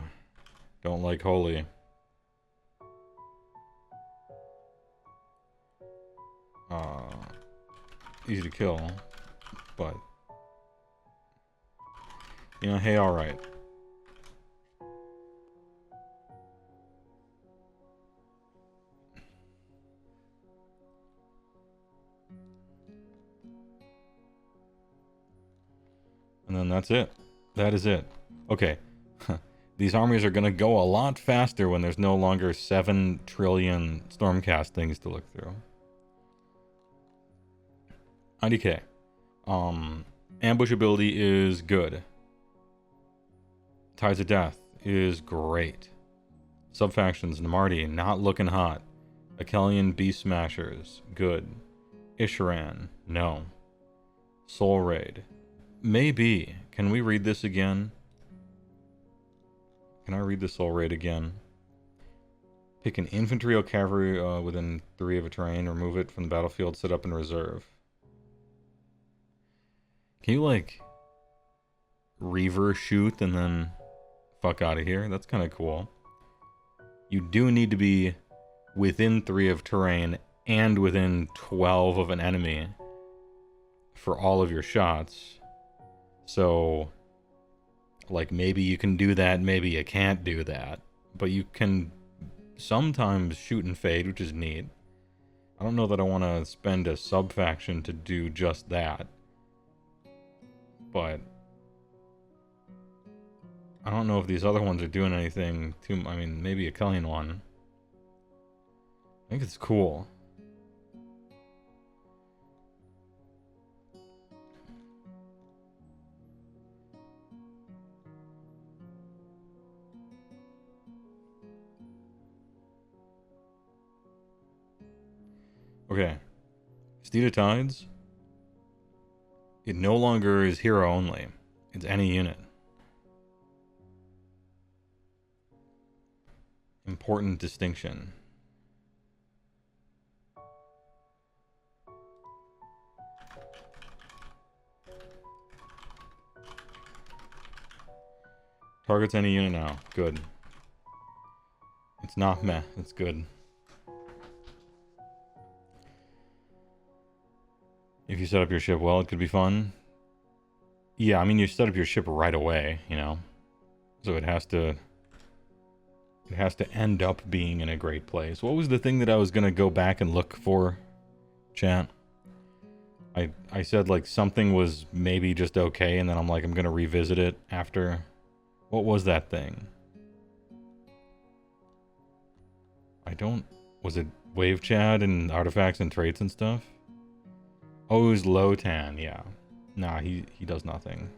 Don't like holy. Easy to kill, but you know, hey, alright. And then that's it. That is it. Okay. These armies are gonna go a lot faster when there's no longer 7 trillion Stormcast things to look through. IDK. Ambush ability is good. Tides of Death is great. Subfactions, Namarti, not looking hot. Akelian Beast Smashers, good. Isharan, no. Soul Raid, maybe. Can we read this again? Can I read the Soul Raid again? Pick an infantry or cavalry within 3 of a terrain, remove it from the battlefield, set up in reserve. Can you, like, reverse shoot and then fuck out of here? That's kind of cool. You do need to be within 3 of terrain and within 12 of an enemy for all of your shots. So, like, maybe you can do that, maybe you can't do that. But you can sometimes shoot and fade, which is neat. I don't know that I want to spend a sub-faction to do just that. But I don't know if these other ones are doing anything too... I mean, maybe a Kellian one. I think it's cool. Okay. Steed of Tides, it no longer is hero only. It's any unit. Important distinction. Targets any unit now. Good. It's not meh. It's good. If you set up your ship well, it could be fun. Yeah, I mean, you set up your ship right away, you know? So it has to end up being in a great place. What was the thing that I was going to go back and look for, chat? I said, like, something was maybe just okay, and then I'm like, I'm going to revisit it after. What was that thing? Was it Wave Chat and artifacts and traits and stuff? Oh, it was Lotan, yeah. Nah, he does nothing.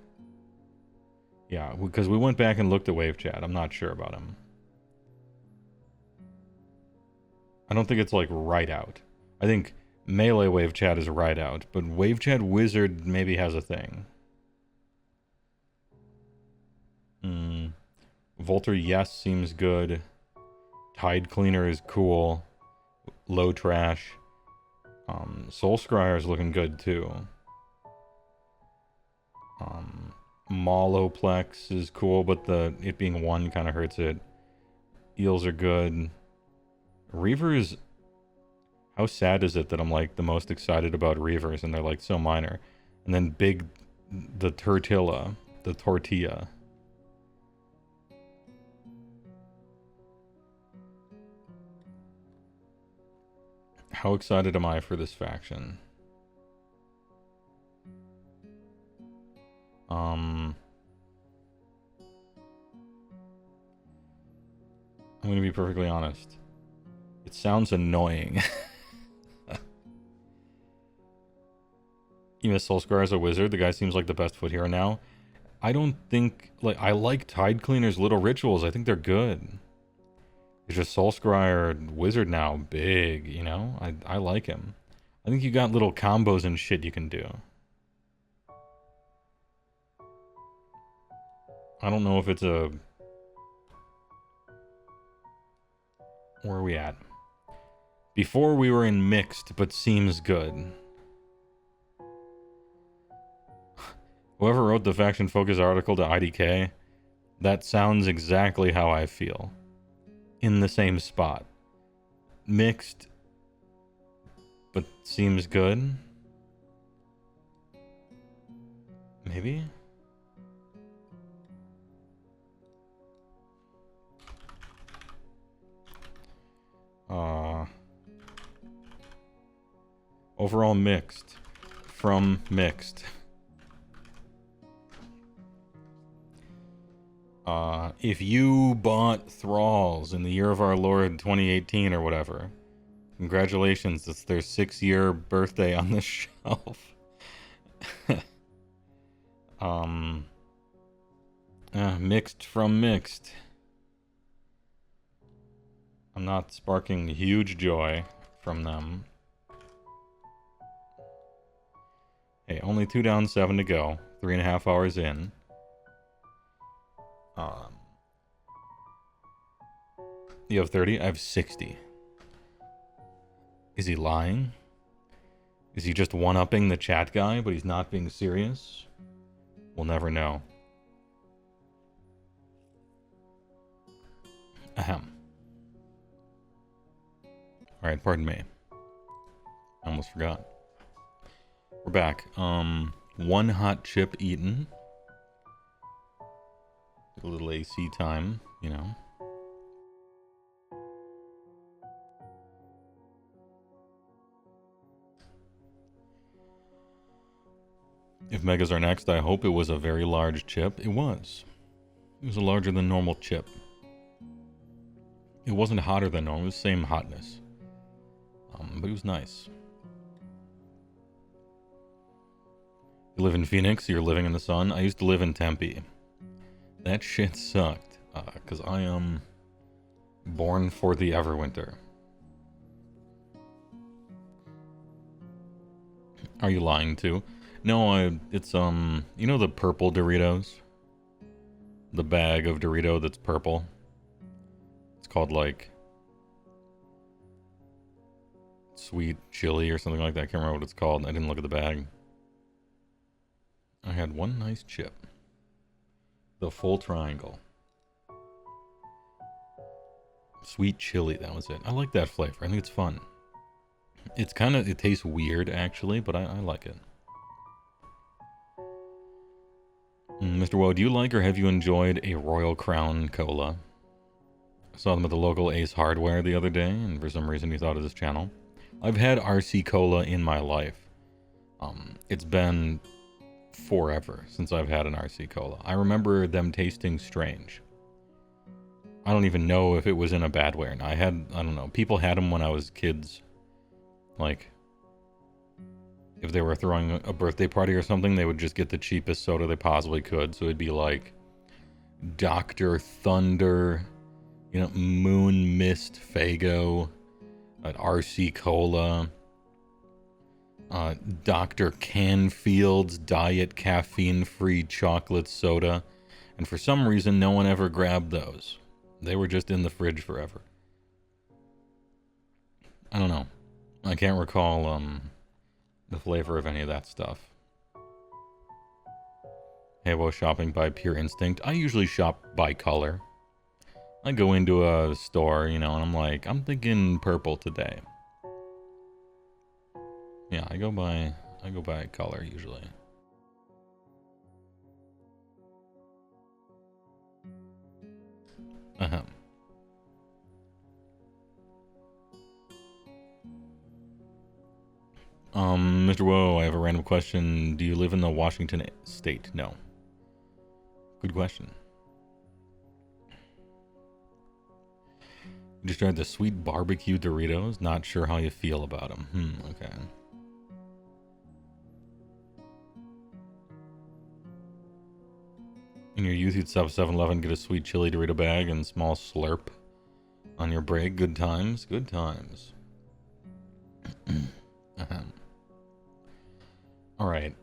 Yeah, because we went back and looked at Wave Chat. I'm not sure about him. I don't think it's like right out. I think melee Wave Chat is right out, but Wave Chat Wizard maybe has a thing. Volter, yes, seems good. Tide Cleaner is cool. Low Trash. Soul Scryer is looking good too. Maloplex is cool, but it being one kind of hurts it. Eels are good. Reavers, how sad is it that I'm like the most excited about Reavers and they're like so minor. And then the tortilla. How excited am I for this faction? I'm gonna be perfectly honest. It sounds annoying. Even Soul Scryer as a wizard, the guy seems like the best foot hero now. I don't think, like, I like Tide Cleaner's little rituals. I think they're good. It's just Soul Scryer wizard now, big, you know? I like him. I think you got little combos and shit you can do. I don't know if it's a... Where are we at? Before we were in mixed, but seems good. Whoever wrote the faction focus article to IDK, that sounds exactly how I feel. In the same spot. Mixed, but seems good. Maybe? Overall mixed. From mixed. If you bought Thralls in the year of our Lord 2018 or whatever, congratulations, it's their 6-year birthday on the shelf. Mixed from mixed. I'm not sparking huge joy from them. Hey, only 2 down, 7 to go. 3.5 hours in. You have 30? I have 60. Is he lying? Is he just one-upping the chat guy, but he's not being serious? We'll never know. Ahem. Alright, pardon me. I almost forgot. We're back. One hot chip eaten. A little AC time, you know. If megas are next, I hope it was a very large chip. It was. It was a larger than normal chip. It wasn't hotter than normal. It was the same hotness. But it was nice. You live in Phoenix, you're living in the sun. I used to live in Tempe. That shit sucked. Because I am born for the Everwinter. Are you lying to? No, it's, you know the purple Doritos? The bag of Dorito that's purple? It's called, like, sweet chili or something like that. I can't remember what it's called. I didn't look at the bag. I had one nice chip. The full triangle. Sweet chili, that was it. I like that flavor. I think it's fun. It's kind of, it tastes weird, actually, but I like it. Mr. Woe, do you like or have you enjoyed a Royal Crown Cola? I saw them at the local Ace Hardware the other day, and for some reason you thought of this channel. I've had RC Cola in my life. It's been forever since I've had an RC Cola. I remember them tasting strange. I don't even know if it was in a bad way or not. I don't know. People had them when I was kids. Like, if they were throwing a birthday party or something, they would just get the cheapest soda they possibly could. So it'd be like Dr. Thunder, you know, Moon Mist Fago, an RC Cola, Dr. Canfield's Diet Caffeine-Free Chocolate Soda. And for some reason, no one ever grabbed those. They were just in the fridge forever. I don't know. I can't recall, the flavor of any of that stuff. Heywoah shopping by pure instinct. I usually shop by color. I go into a store, you know, and I'm like, I'm thinking purple today. Yeah, I go by color usually. Mr. Woe, I have a random question. Do you live in the Washington state? No. Good question. You just tried the sweet barbecue Doritos? Not sure how you feel about them. Okay. In your youth, you'd stop at 7-Eleven, get a sweet chili Dorito bag and small slurp on your break. Good times. Good times. Alright.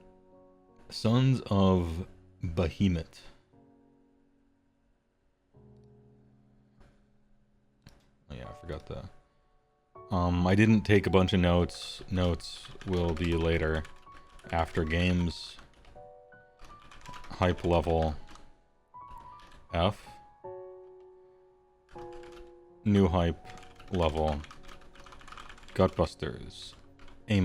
Sons of Behemoth. Oh yeah, I forgot that. I didn't take a bunch of notes. Notes will be later. After games. Hype level. F. New hype level. Gutbusters. A-.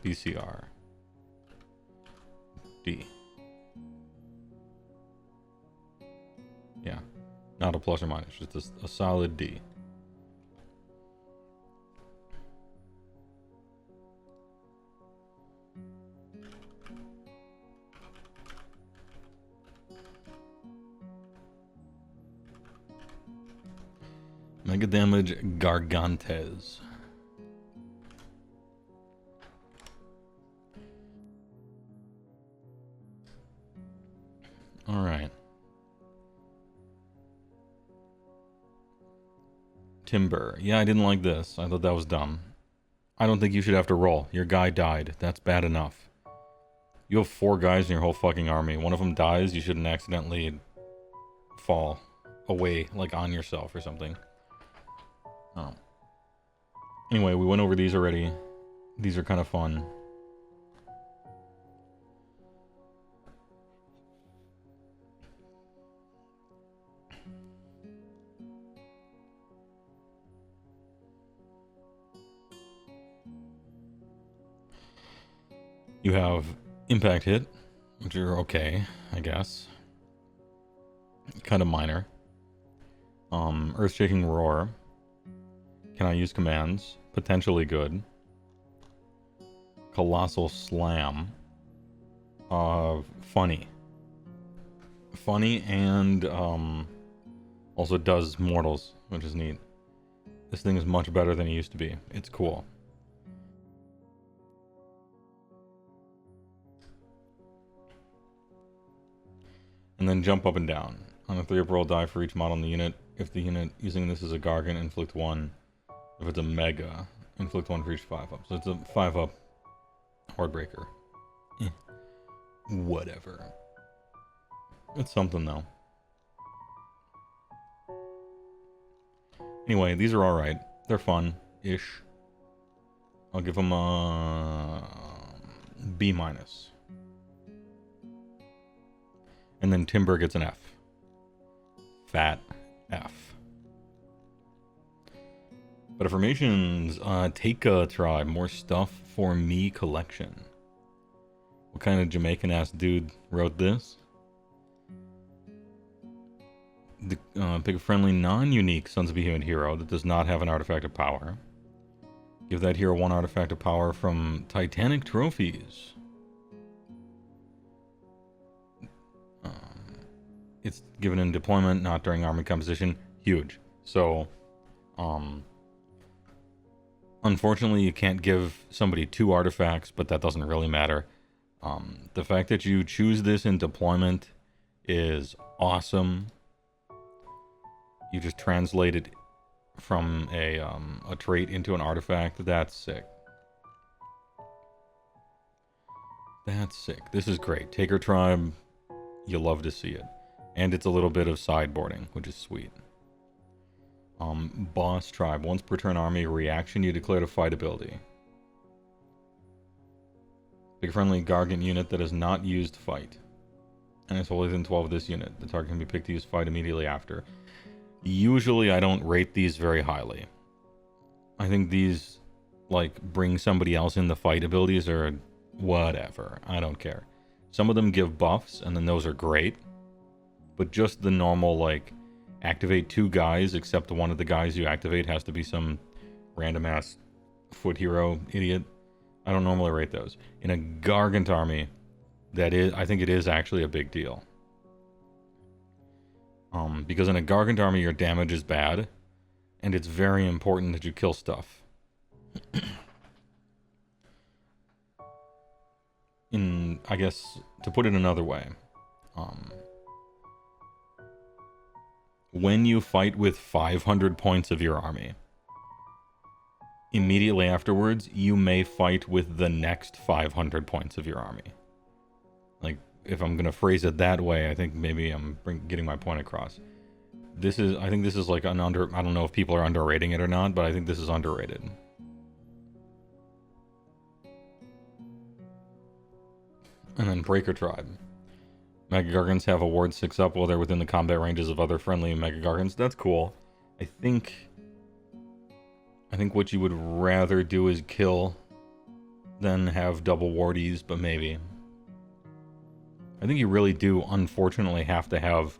BCR. D. Yeah. Not a plus or minus, just a solid D. Mega damage Gargantes. Alright. Timber. Yeah, I didn't like this. I thought that was dumb. I don't think you should have to roll. Your guy died. That's bad enough. You have 4 guys in your whole fucking army. One of them dies, you shouldn't accidentally fall away, like on yourself or something. Oh. Anyway, we went over these already. These are kind of fun. You have impact hit, which are okay, I guess. Kind of minor. Earth-shaking roar. Can I use commands? Potentially good. Colossal slam. Funny. Funny and also does mortals, which is neat. This thing is much better than it used to be. It's cool. And then jump up and down. On a 3-up roll, die for each model in the unit. If the unit using this is a Gargan, inflict 1. If it's a Mega, Inflict 1 for each 5 up. So it's a 5 up Hardbreaker. Whatever. It's something though. Anyway, these are alright. They're fun-ish. I'll give them a B-. And then Timber gets an F. Fat F. But affirmations, take a try. More stuff for me collection. What kind of Jamaican-ass dude wrote this? Pick a friendly, non-unique Sons of Behemoth hero that does not have an artifact of power. Give that hero 1 artifact of power from Titanic trophies. It's given in deployment, not during army composition. Huge. So, unfortunately, you can't give somebody 2 artifacts, but that doesn't really matter. The fact that you choose this in deployment is awesome. You just translate it from a trait into an artifact. That's sick. That's sick. This is great. Taker Tribe, you love to see it. And it's a little bit of sideboarding, which is sweet. Boss Tribe. Once per turn army reaction, you declare a fight ability. Pick a friendly Gargant unit that is not used fight. And it's within 12 of this unit. The target can be picked to use fight immediately after. Usually I don't rate these very highly. I think these, like, bring somebody else in the fight abilities or whatever. I don't care. Some of them give buffs, and then those are great. But just the normal, like, activate 2 guys, except one of the guys you activate has to be some random-ass foot hero idiot. I don't normally rate those. In a Gargant army, I think it is actually a big deal. Because in a Gargant army, your damage is bad, and it's very important that you kill stuff. I guess, to put it another way, when you fight with 500 points of your army, immediately afterwards, you may fight with the next 500 points of your army. Like, if I'm going to phrase it that way, I think maybe I'm getting my point across. I think this is like I don't know if people are underrating it or not, but I think this is underrated. And then Breaker Tribe. Mega Gargants have a ward 6 up while they're within the combat ranges of other friendly Mega Gargants. That's cool. I think what you would rather do is kill than have double wardies, but maybe. I think you really do, unfortunately, have to have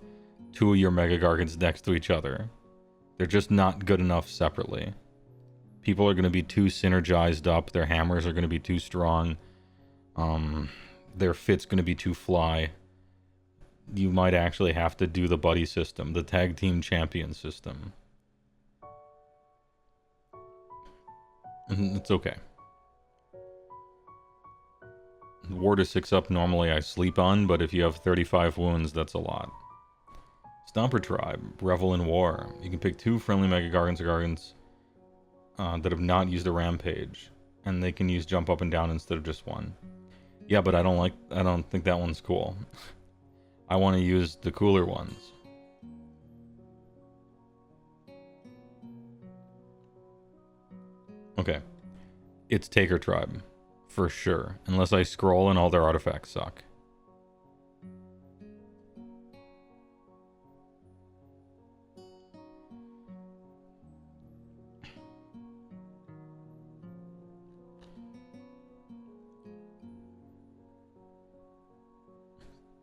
2 of your Mega Gargants next to each other. They're just not good enough separately. People are going to be too synergized up. Their hammers are going to be too strong. Their fit's going to be too fly. You might actually have to do the buddy system, the tag team champion system. It's okay. Ward is 6 up normally I sleep on, but if you have 35 wounds, that's a lot. Stomper Tribe, Revel in War. You can pick 2 friendly Mega Gargants or Gargants that have not used a Rampage, and they can use Jump Up and Down instead of just 1. Yeah, but I don't think that one's cool. I want to use the cooler ones. Okay. It's Taker Tribe. For sure. Unless I scroll and all their artifacts suck.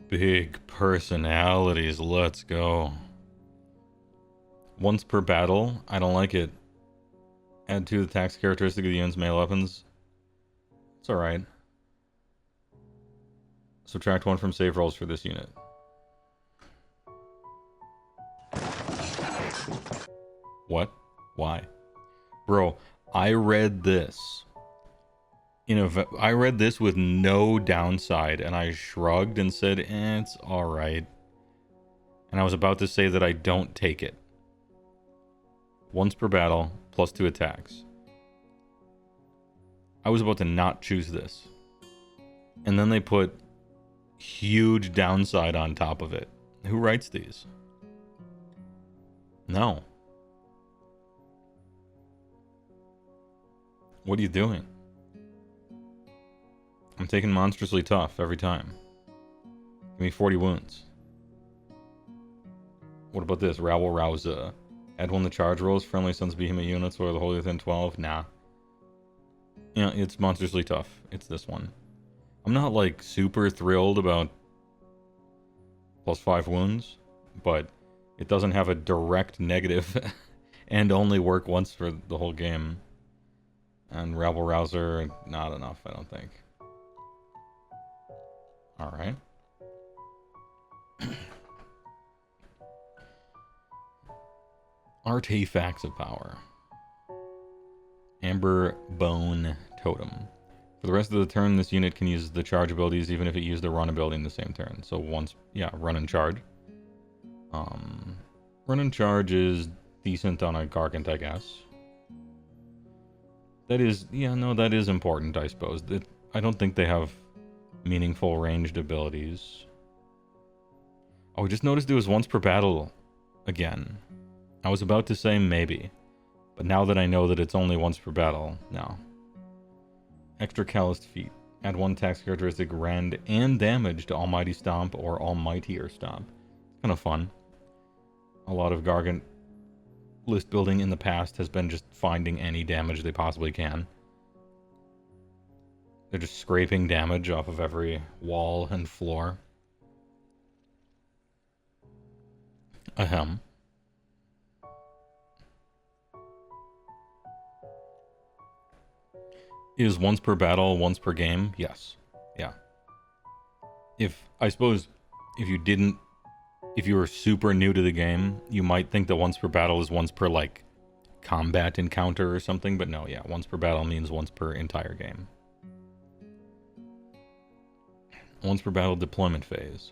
Big personalities, let's go. Once per battle, I don't like it. Add 2 attacks characteristic of the unit's melee weapons. It's alright. Subtract 1 from save rolls for this unit. What? Why? Bro, I read this. I read this with no downside, and I shrugged and said, it's alright. And I was about to say that I don't take it. Once per battle, plus 2 attacks. I was about to not choose this. And then they put huge downside on top of it. Who writes these? No. What are you doing? I'm taking monstrously tough every time. Give me 40 wounds. What about this? Rabble Rouser. Add 1 to charge rolls. Friendly Sons Behemoth units or the wholly within 12. Nah. Yeah, it's monstrously tough. It's this one. I'm not like super thrilled about +5 wounds, but it doesn't have a direct negative and only work once for the whole game. And Rabble Rouser, not enough, I don't think. Alright. Artifacts of Power. Amber Bone Totem. For the rest of the turn, this unit can use the charge abilities even if it used the run ability in the same turn. So once, yeah, run and charge. Run and charge is decent on a Gargant, I guess. That is, yeah, no, that is important, I suppose. I don't think they have meaningful ranged abilities. Oh, I just noticed it was once per battle again. I was about to say maybe, but now that I know that it's only once per battle, no. Extra Calloused Feet. Add 1 tax characteristic, rend, and damage to Almighty Stomp or Almightier Stomp. Kind of fun. A lot of Gargant list building in the past has been just finding any damage they possibly can. They're just scraping damage off of every wall and floor. Ahem. Is once per battle, once per game? Yes. Yeah. I suppose, if you were super new to the game, you might think that once per battle is once per, like, combat encounter or something, but no, yeah, once per battle means once per entire game. Once per battle deployment phase.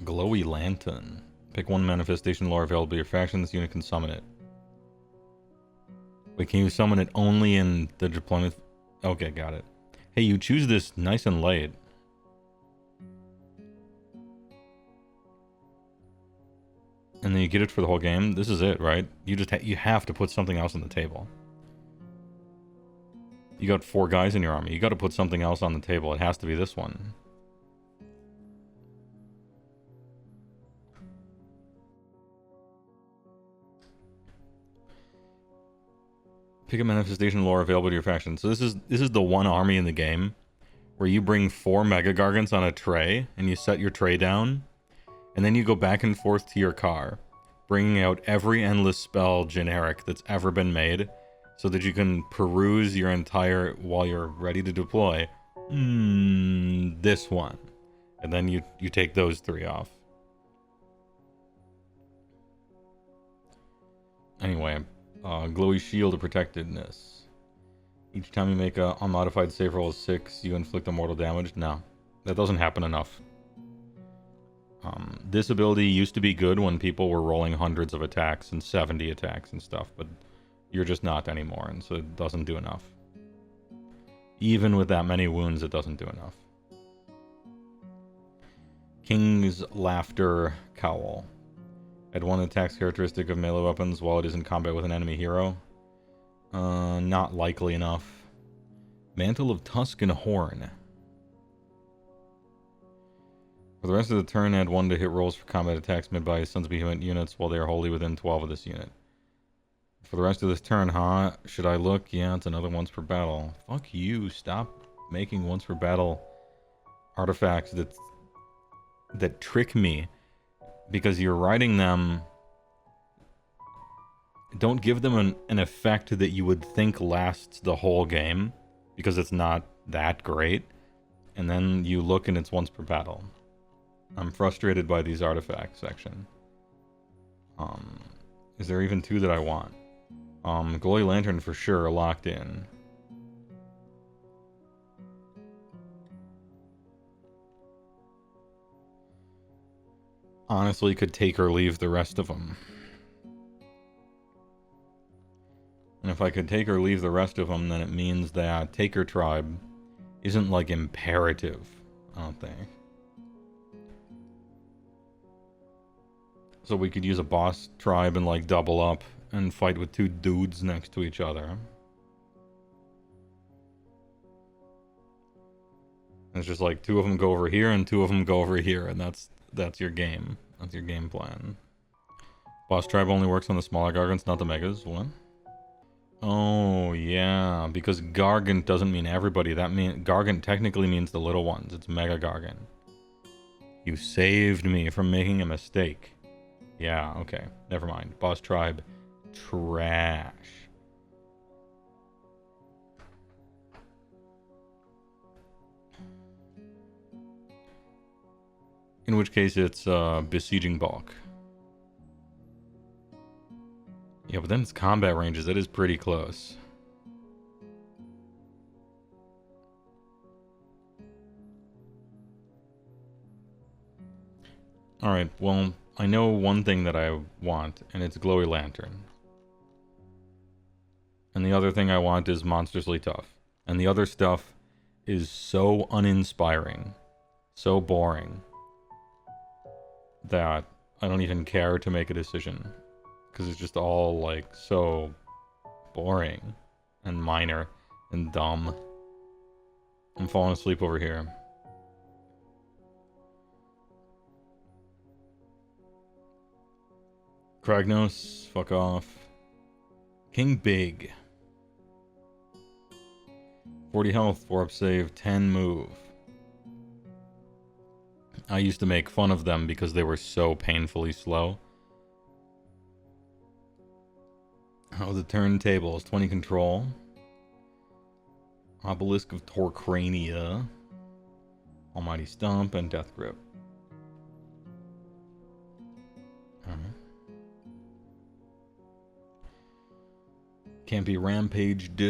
Glowy Lantern. Pick 1 manifestation lore available to your faction, this unit can summon it. Wait, can you summon it only in the deployment? Okay, got it. Hey, you choose this nice and late. And then you get it for the whole game. This is it, right? You just you have to put something else on the table. You got 4 guys in your army. You got to put something else on the table. It has to be this one. Pick a manifestation lore available to your faction. So this is the one army in the game where you bring 4 Mega Gargants on a tray and you set your tray down, and then you go back and forth to your car, bringing out every endless spell generic that's ever been made, so that you can peruse your entire while you're ready to deploy. This one, and then you take those 3 off. Anyway. Glowy Shield of Protectedness. Each time you make a unmodified save roll of 6, you inflict a mortal damage. No, that doesn't happen enough. This ability used to be good when people were rolling hundreds of attacks and 70 attacks and stuff, but you're just not anymore, and so it doesn't do enough. Even with that many wounds, it doesn't do enough. King's Laughter Cowl. Add 1 attacks characteristic of melee weapons while it is in combat with an enemy hero. Not likely enough. Mantle of Tusk and Horn. For the rest of the turn, add 1 to hit rolls for combat attacks made by Sons of Behemoth units while they are wholly within 12 of this unit. For the rest of this turn, huh? Should I look? Yeah, it's another once per battle. Fuck you. Stop making once per battle artifacts that trick me. Because you're writing them, don't give them an effect that you would think lasts the whole game, because it's not that great, and then you look and it's once per battle. I'm frustrated by these artifacts section. Is there even 2 that I want? Glowy Lantern for sure, locked in. Honestly, could take or leave the rest of them. And if if I could take or leave the rest of them, then it means that Taker Tribe isn't, like, imperative, I don't think. So we could use a boss tribe and, like, double up and fight with two dudes next to each other. It's just like, two of them go over here and two of them go over here, and that's your game. That's your game plan. Boss tribe only works on the smaller Gargants, not the Megas. What? Oh, yeah, because Gargant doesn't mean everybody. Gargant technically means the little ones. It's Mega Gargant. You saved me from making a mistake. Yeah, okay. Never mind. Boss tribe, trash. In which case it's Besieging Bulk. Yeah, but then it's combat ranges. It is pretty close. Alright, well, I know one thing that I want, and it's Glowy Lantern. And the other thing I want is Monstrously Tough. And the other stuff is so uninspiring, so boring, that I don't even care to make a decision. Because it's just all, like, so boring and minor and dumb. I'm falling asleep over here. Kragnos, fuck off. King Big. 40 health, 4 up save, 10 move. I used to make fun of them because they were so painfully slow. Oh, the turntables, 20 control. Obelisk of Torcrania. Almighty Stomp and Death Grip. Can't be rampaged.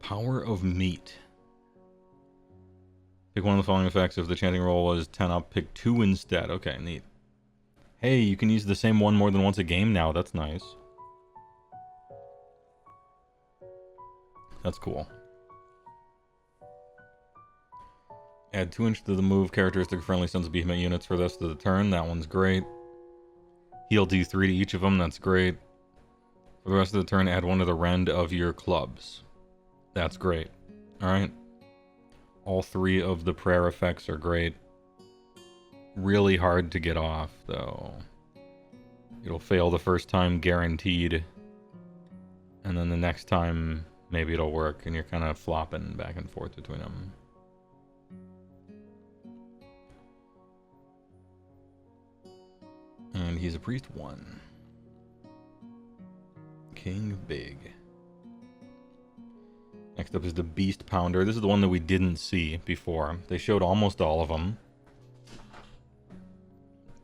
Power of Meat. Pick one of the following effects. If the chanting roll was 10 up, pick 2 instead. Okay, neat. Hey, you can use the same one more than once a game now. That's nice. That's cool. Add 2 inch to the move characteristic friendly Sons of Behemoth units for the rest of the turn. That one's great. Heal D3 to each of them. That's great. For the rest of the turn, add 1 to the rend of your clubs. That's great. Alright. All 3 of the prayer effects are great. Really hard to get off, though. It'll fail the first time, guaranteed. And then the next time, maybe it'll work, and you're kind of flopping back and forth between them. And he's a priest 1. King Big. Next up is the Beast Pounder. This is the one that we didn't see before. They showed almost all of them.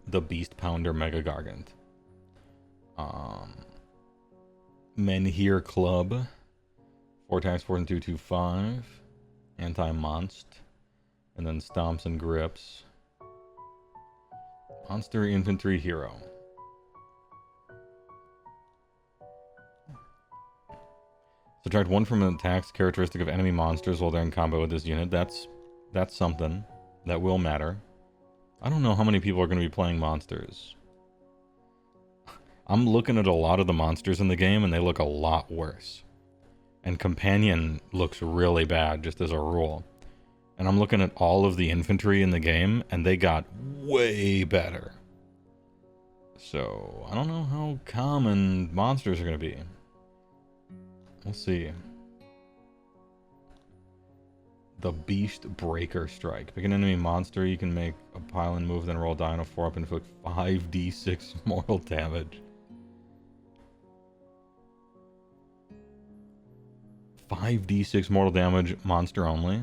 The Beast Pounder Mega Gargant. Menhir Club. 4 attacks, 4 and 2, 2, 5. Anti-Monst. And then Stomps and Grips. Monster Infantry Hero. Subtract 1 from an attack's characteristic of enemy monsters while they're in combo with this unit. That's something. That will matter. I don't know how many people are going to be playing monsters. I'm looking at a lot of the monsters in the game, and they look a lot worse. And Companion looks really bad, just as a rule. And I'm looking at all of the infantry in the game, and they got way better. So, I don't know how common monsters are going to be. We'll see. The Beast Breaker Strike. Pick an enemy monster, you can make a pile and move, then roll die on a 4-up and inflict 5d6 mortal damage. 5d6 mortal damage, monster only.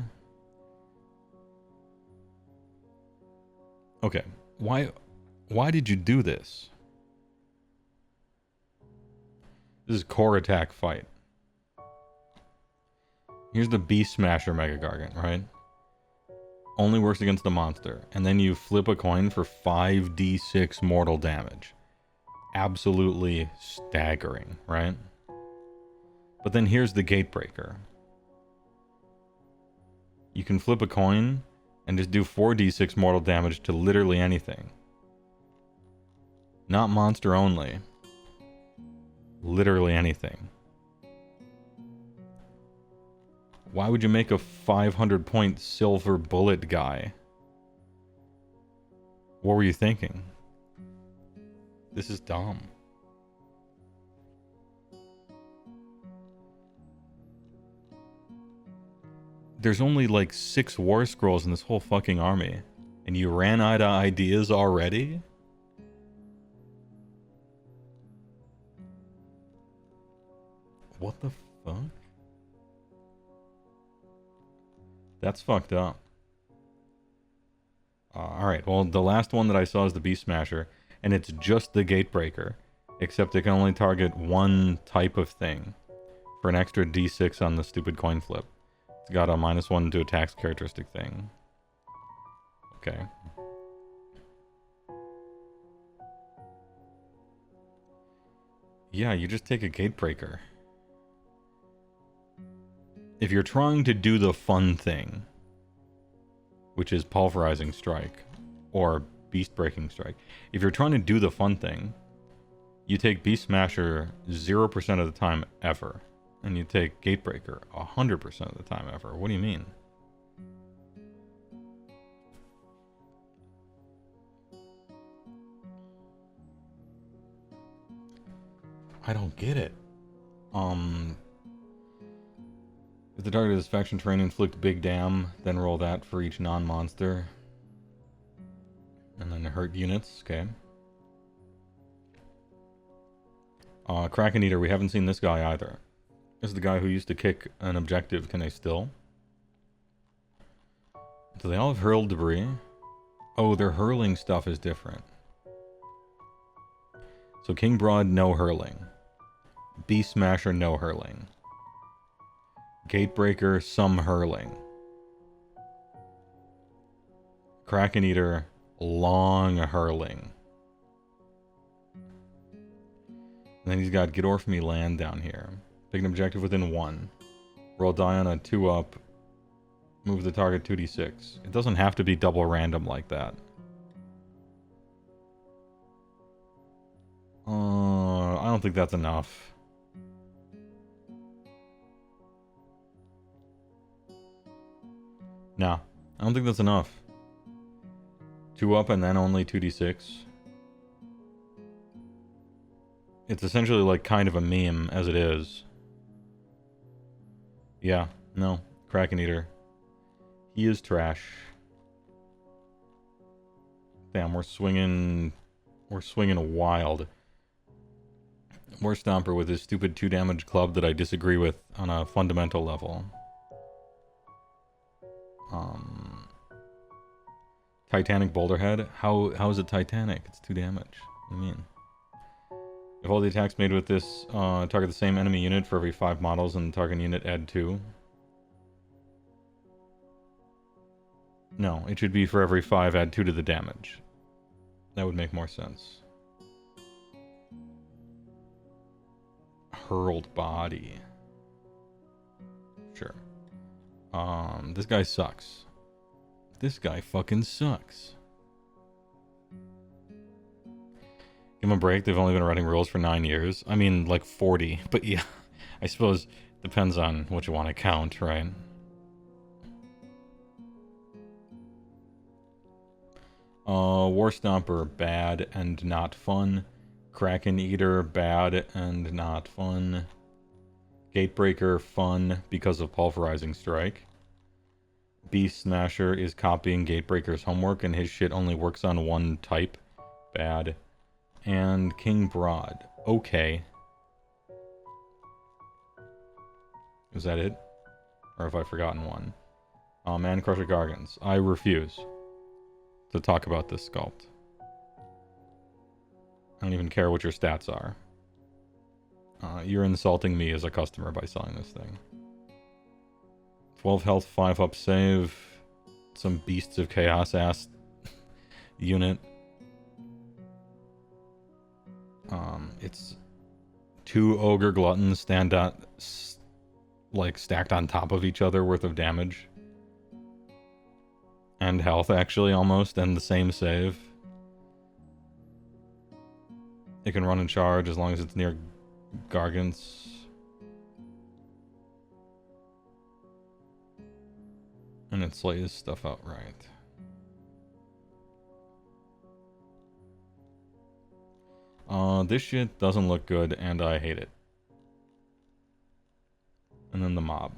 Okay, why did you do this? This is core attack fight. Here's the Beast Smasher Mega Gargant, right? Only works against the monster. And then you flip a coin for 5d6 mortal damage. absolutely staggering, right? But then here's the Gatebreaker. You can flip a coin and just do 4d6 mortal damage to literally anything. Not monster only. Literally anything. Why would you make a 500-point silver bullet guy? What were you thinking? This is dumb. There's only like 6 war scrolls in this whole fucking army. And you ran out of ideas already? What the fuck? That's fucked up. Alright, well, the last one that I saw is the Beast Smasher, and it's just the Gatebreaker, except it can only target one type of thing for an extra d6 on the stupid coin flip. It's got a -1 to attacks characteristic thing. Okay. Yeah, you just take a Gatebreaker. If you're trying to do the fun thing, which is Pulverizing Strike, or Beast Breaking Strike, if you're trying to do the fun thing, you take Beast Smasher 0% of the time ever, and you take Gatebreaker 100% of the time ever. What do you mean? I don't get it. If the target is faction terrain, inflict big dam, then roll that for each non-monster. And then hurt units, okay. Kraken Eater, we haven't seen this guy either. This is the guy who used to kick an objective, can they still? Do they all have hurled debris? Oh, their hurling stuff is different. So King Broad, no hurling. Beast Smasher, no hurling. Gatebreaker, some hurling. Kraken Eater, long hurling. And then he's got Get Orph Me Land down here. Pick an objective within 1. Roll die on a 2-up. Move the target 2d6. It doesn't have to be double random like that. I don't think that's enough. No, I don't think that's enough. 2 up and then only 2d6. It's essentially like kind of a meme as it is. Yeah, no, Kraken Eater. He is trash. Damn, we're swinging wild. War Stomper with his stupid 2 damage club that I disagree with on a fundamental level. Titanic Boulderhead? How is it Titanic? It's 2 damage. What do you mean? If all the attacks made with this target the same enemy unit for every 5 models and the target unit add 2. No, it should be for every 5 add 2 to the damage. That would make more sense. Hurled body. Sure. This guy sucks. This guy fucking sucks. Give him a break. They've only been writing rules for 9 years. I mean, like 40. But yeah, I suppose depends on what you want to count, right? War Stomper, bad and not fun. Kraken Eater, bad and not fun. Gatebreaker, fun because of Pulverizing Strike. Beast Smasher is copying Gatebreaker's homework and his shit only works on one type. Bad. And King Broad. Okay. Is that it? Or have I forgotten one? Man Crusher Gargants. I refuse to talk about this sculpt. I don't even care what your stats are. You're insulting me as a customer by selling this thing. 12 health, 5 up save. Some Beasts of Chaos ass unit. It's 2 ogre gluttons like stacked on top of each other worth of damage. And health, actually, almost, and the same save. It can run and charge as long as it's near Gargants. And it slays stuff outright. This shit doesn't look good, and I hate it. And then the mob.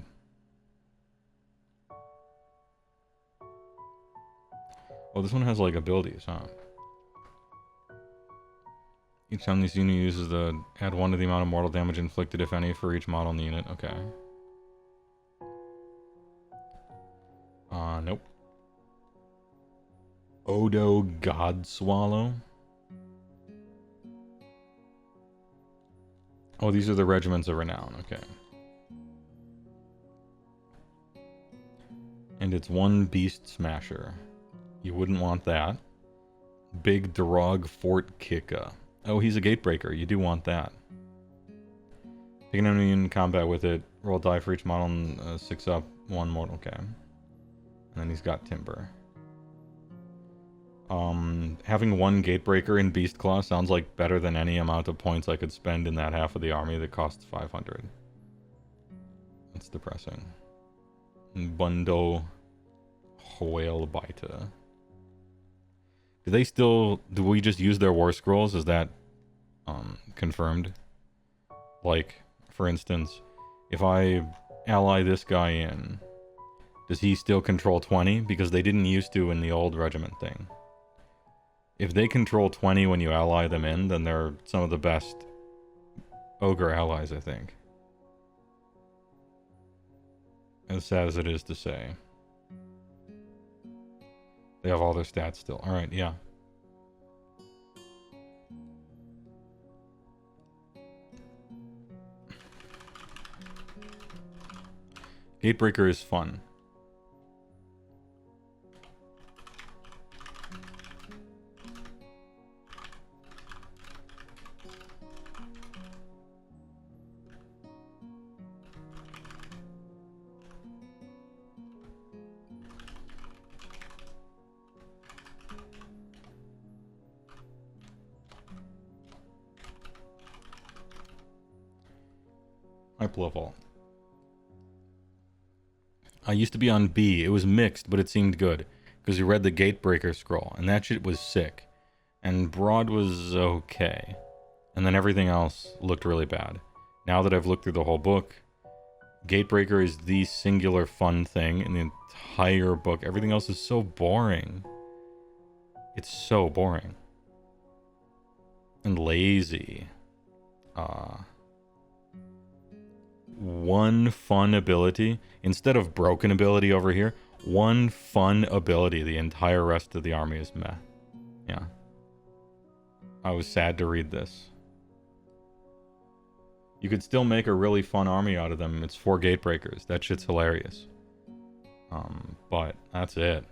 Oh, this one has, like, abilities, huh? Each time this unit uses the... add 1 to the amount of mortal damage inflicted, if any, for each model in the unit. Okay. Nope. Odo Godswallow. Oh, these are the regiments of renown. Okay. And it's 1 beast smasher. You wouldn't want that. Big Drog Fort Kika. Oh, he's a gatebreaker. You do want that. Pick an enemy in combat with it. Roll die for each model and 6 up, 1 mortal. Okay. And then he's got Timber. Having 1 gatebreaker in Beast Claw sounds like better than any amount of points I could spend in that half of the army that costs 500. That's depressing. Bundo Whale Baita. Do we just use their war scrolls? Is that confirmed? Like, for instance, if I ally this guy in, does he still control 20? Because they didn't used to in the old regiment thing. If they control 20 when you ally them in, then they're some of the best ogre allies, I think. As sad as it is to say. They have all their stats still. Alright, yeah. Gatebreaker is fun. Hype level. I used to be on B. It was mixed, but it seemed good. Because you read the Gatebreaker scroll, and that shit was sick. And Broad was okay. And then everything else looked really bad. Now that I've looked through the whole book, Gatebreaker is the singular fun thing in the entire book. Everything else is so boring. It's so boring. And lazy. 1 fun ability instead of broken ability over here. 1 fun ability. The entire rest of the army is meh. Yeah. I was sad to read this. You could still make a really fun army out of them. It's 4 gatebreakers. That shit's hilarious. But that's it.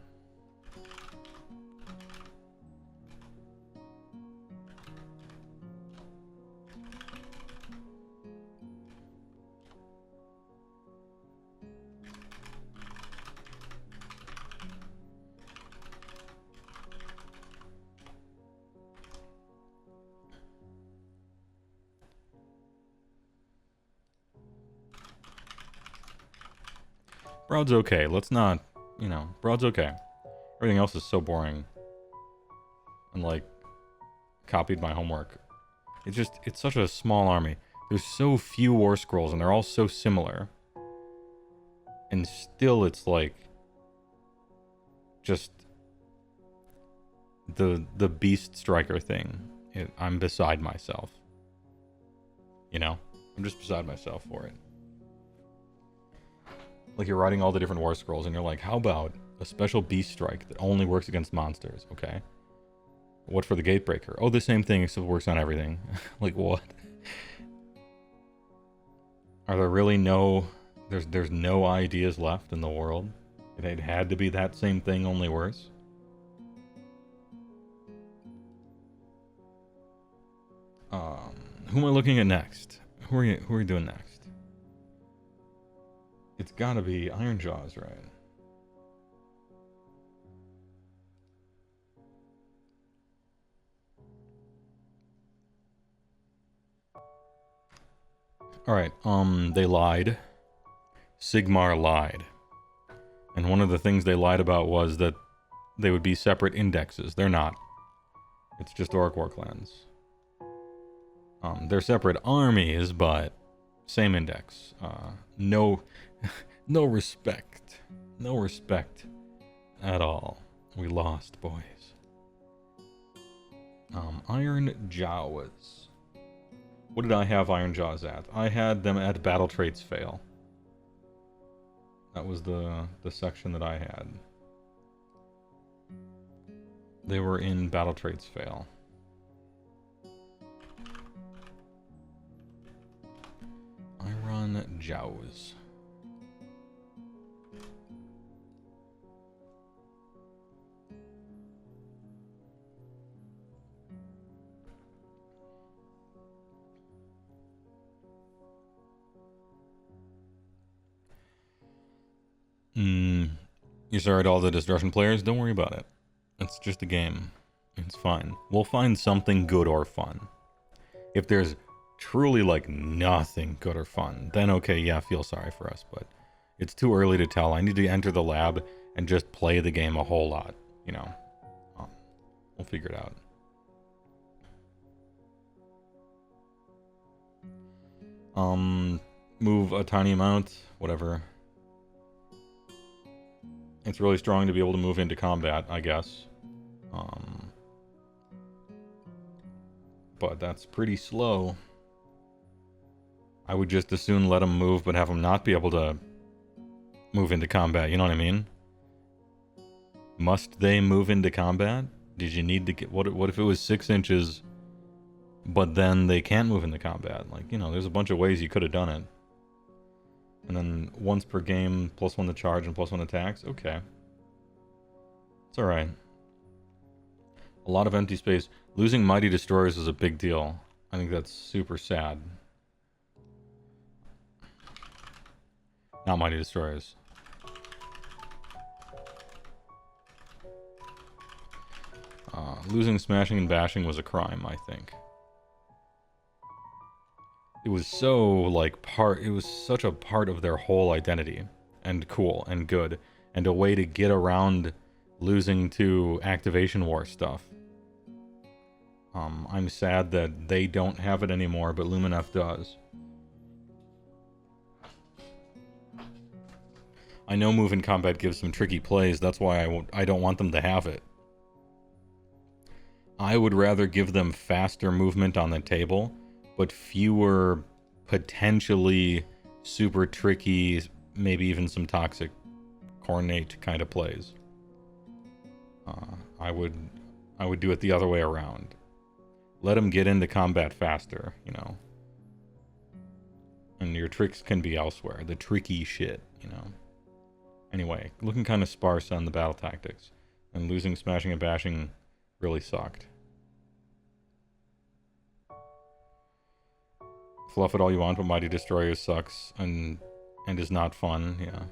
Broad's okay. Let's not, Broad's okay. Everything else is so boring. And, like, copied my homework. It's such a small army. There's so few war scrolls, and they're all so similar. And still, it's, like, just the Beast Striker thing. I'm beside myself. I'm just beside myself for it. Like, you're writing all the different war scrolls, and you're like, how about a special beast strike that only works against monsters? Okay. What for the Gatebreaker? Oh, the same thing, except it works on everything. Like, what? Are there really there's no ideas left in the world? It had to be that same thing, only worse? Who am I looking at next? Who are we doing next? It's gotta be Iron Jaws, right? Alright, they lied. Sigmar lied. And one of the things they lied about was that they would be separate indexes. They're not. It's just Orc War clans. They're separate armies, but same index. No, no respect. No respect at all. We lost, boys. Iron Jaws. What did I have Iron Jaws at? I had them at Battle Traits Fail. That was the section that I had. They were in Battle Traits Fail. Iron Jaws. You're sorry to all the Destruction players? Don't worry about it. It's just a game. It's fine. We'll find something good or fun. If there's truly like nothing good or fun, then okay, yeah, feel sorry for us, but it's too early to tell. I need to enter the lab and just play the game a whole lot, you know. We'll figure it out. Move a tiny amount, whatever. It's really strong to be able to move into combat, I guess. But that's pretty slow. I would just as soon let them move, but have them not be able to move into combat, you know what I mean? Must they move into combat? Did you need to get... What if it was 6 inches, but then they can't move into combat? Like, you know, there's a bunch of ways you could have done it. And then once per game, +1 to charge and +1 attacks? Okay. It's alright. A lot of empty space. Losing Mighty Destroyers is a big deal. I think that's super sad. Not Mighty Destroyers. Losing Smashing and Bashing was a crime, I think. It was so, like, it was such a part of their whole identity. And cool, and good. And a way to get around losing to Activation War stuff. I'm sad that they don't have it anymore, but Luminef does. I know move in combat gives some tricky plays, that's why I don't want them to have it. I would rather give them faster movement on the table, but fewer potentially super tricky, maybe even some toxic, coordinate kind of plays. I would do it the other way around. Let them get into combat faster, you know. And your tricks can be elsewhere. The tricky shit, you know. Anyway, looking kind of sparse on the battle tactics. And losing Smashing and Bashing really sucked. Fluff it all you want, but Mighty Destroyer sucks and is not fun, yeah.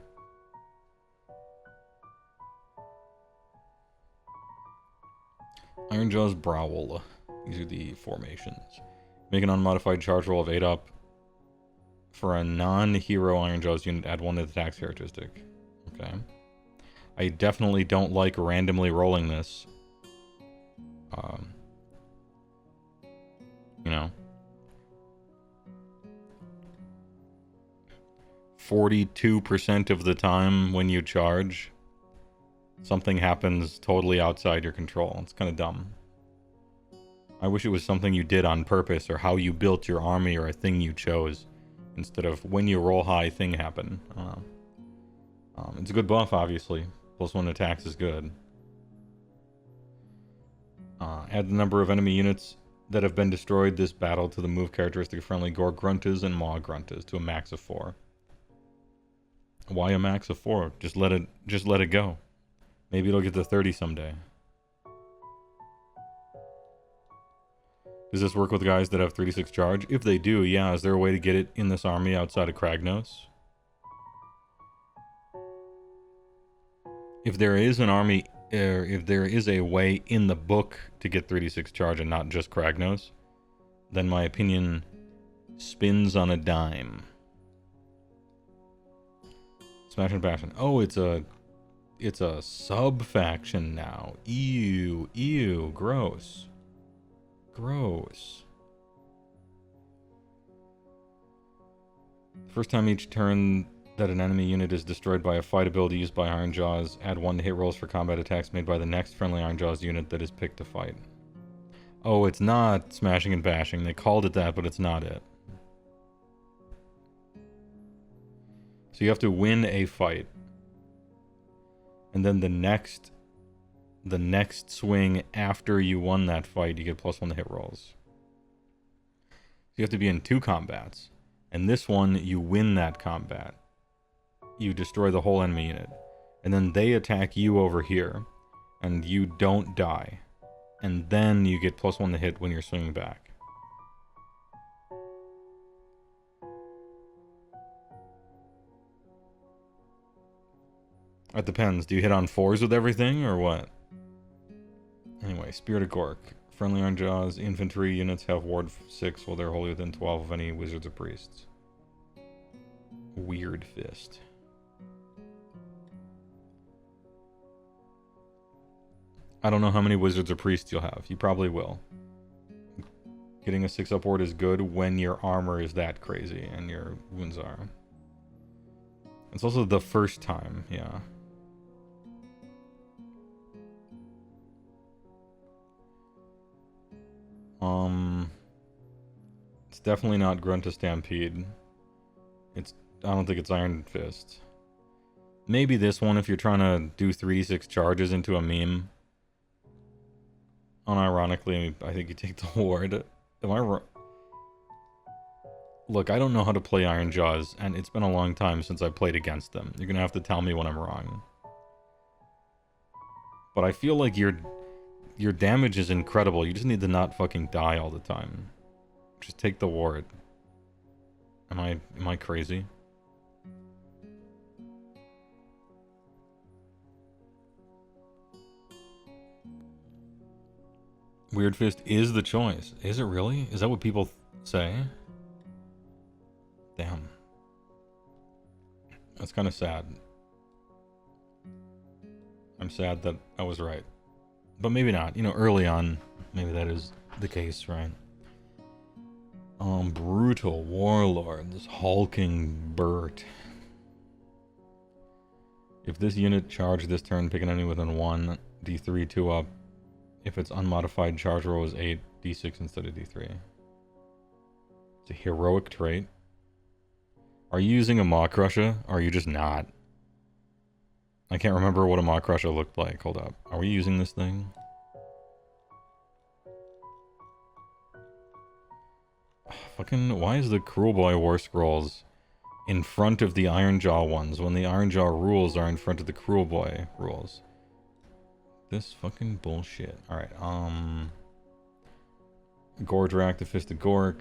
Ironjaw's Browl. These are the formations. Make an unmodified charge roll of 8 up. For a non-hero Ironjaw's unit, add 1 to the attack characteristic. Okay. I definitely don't like randomly rolling this. You know. 42% of the time when you charge, something happens totally outside your control. It's kind of dumb. I wish it was something you did on purpose, or how you built your army, or a thing you chose, instead of when you roll high, thing happen. I don't know. It's a good buff, obviously. +1 attacks is good. Add the number of enemy units that have been destroyed this battle to the move characteristic friendly Gore Gruntas and Maw Gruntas to a max of 4. Why a max of 4? Just let it go. Maybe it'll get to 30 someday. Does this work with guys that have 3d6 charge? If they do, yeah. Is there a way to get it in this army outside of Kragnos? If there is an army, if there is a way in the book to get 3d6 charge and not just Kragnos, then my opinion spins on a dime. Smash and Passion. Oh, it's a sub-faction now. Ew, ew, gross. Gross. First time each turn that an enemy unit is destroyed by a fight ability used by Iron Jaws, add 1 to hit rolls for combat attacks made by the next friendly Iron Jaws unit that is picked to fight. Oh, it's not smashing and bashing. They called it that, but it's not it. So you have to win a fight. And then the next swing after you won that fight, you get +1 to hit rolls. So you have to be in 2 combats. And this one, you win that combat. You destroy the whole enemy unit. And then they attack you over here. And you don't die. And then you get +1 to hit when you're swinging back. It depends. Do you hit on 4s with everything, or what? Anyway, Spirit of Gork. Friendly Iron Jaws infantry units have Ward 6 while they're wholly within 12 of any wizards or priests. Weird Fist. I don't know how many wizards or priests you'll have. You probably will. Getting a 6 upward is good when your armor is that crazy and your wounds are. It's also the first time, yeah. It's definitely not Grunta Stampede. I don't think it's Iron Fist. Maybe this one if you're trying to do 3d6 charges into a meme. Unironically, I think you take the ward. Am I wrong? Look, I don't know how to play Iron Jaws, and it's been a long time since I played against them. You're gonna have to tell me when I'm wrong. But I feel like your damage is incredible. You just need to not fucking die all the time. Just take the ward. Am I crazy? Weird Fist is the choice. Is it really? Is that what people say? Damn. That's kind of sad. I'm sad that I was right. But maybe not. You know, early on, maybe that is the case, right? Brutal Warlords. Hulking Burt. If this unit charged this turn, pick an enemy within 1, D3, 2 up. If its unmodified charge roll is 8, D6 instead of D3. It's a heroic trait. Are you using a Maw Crusher? Or are you just not? I can't remember what a Maw Crusher looked like. Hold up. Are we using this thing? Fucking, why is the Cruel Boy War Scrolls in front of the Ironjaw ones when the Ironjaw rules are in front of the Cruel Boy rules? This fucking bullshit. Alright, Gordrak, the Fist of Gork.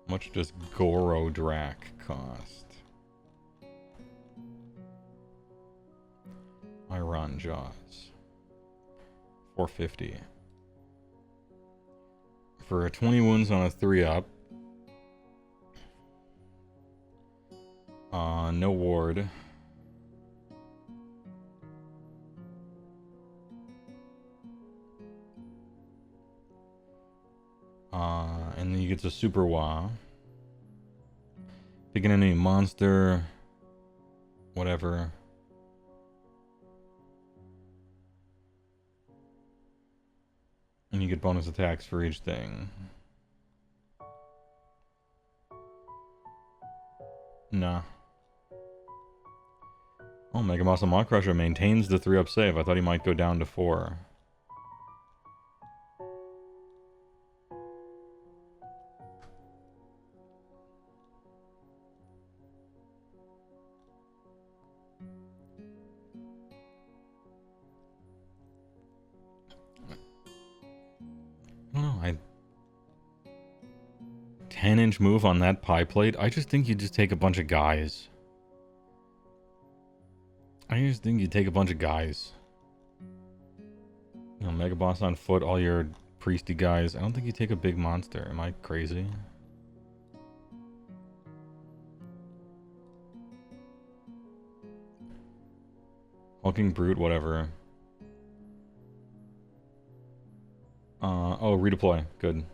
How much does Gorodrak cost? Iron Jaws. 450. For 20 wounds on a 3-up. No ward. And then you get to Super Wah. Pick an enemy monster. Whatever. And you get bonus attacks for each thing. Nah. Oh, Mega Muscle Maw Crusher maintains the 3-up save. I thought he might go down to 4. 10-inch move on that pie plate. I just think you just take a bunch of guys. You know, Mega Boss on foot, all your priesty guys. I don't think you take a big monster. Am I crazy? Hulking Brute, whatever. Oh, redeploy. Good.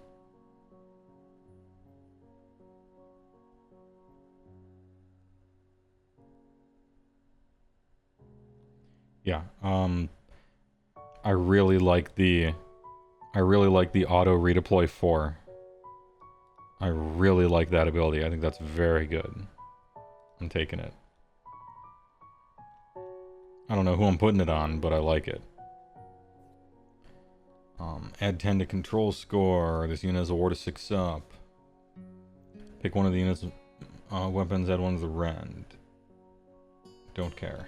Yeah, I really like the auto redeploy 4. I really like that ability. I think that's very good. I'm taking it. I don't know who I'm putting it on, but I like it. Add 10 to control score. This unit has a war to 6 up. Pick one of the unit's weapons, add one to the rend. Don't care.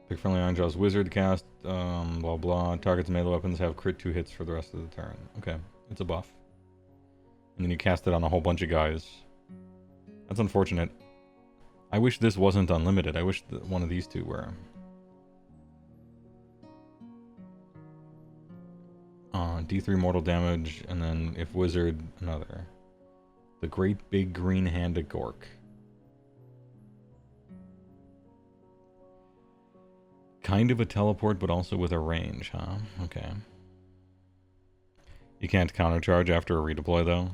Pick friendly Iron Jaws Wizard cast, blah blah. Targets melee weapons have crit 2 hits for the rest of the turn. Okay, it's a buff. And then you cast it on a whole bunch of guys. That's unfortunate. I wish this wasn't unlimited. I wish that one of these two were. D3 mortal damage, and then if wizard, another. The great big green handed Gork. Kind of a teleport, but also with a range, huh? Okay. You can't countercharge after a redeploy, though?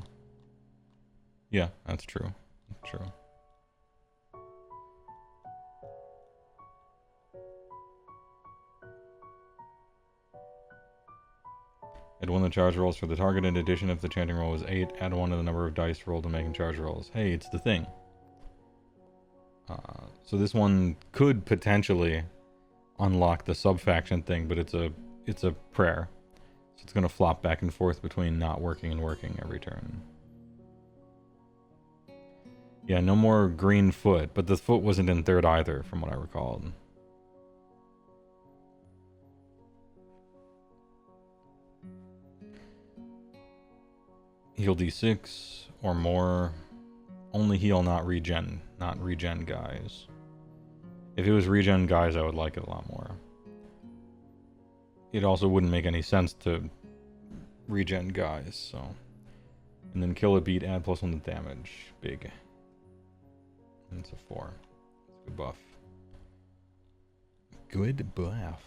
Yeah, that's true. True. Add one of the charge rolls for the target. In addition, if the chanting roll was 8, add one to the number of dice rolled to making charge rolls. Hey, it's the thing. So this one could potentially unlock the sub-faction thing, but it's a prayer. So it's going to flop back and forth between not working and working every turn. Yeah, no more green foot, but the foot wasn't in third either, from what I recalled. Heal D6 or more. Only heal, not regen. Not regen guys. If it was regen guys, I would like it a lot more. It also wouldn't make any sense to regen guys, so. And then kill a beat, add +1 to damage. Big. And it's a 4. It's a good buff. Good buff.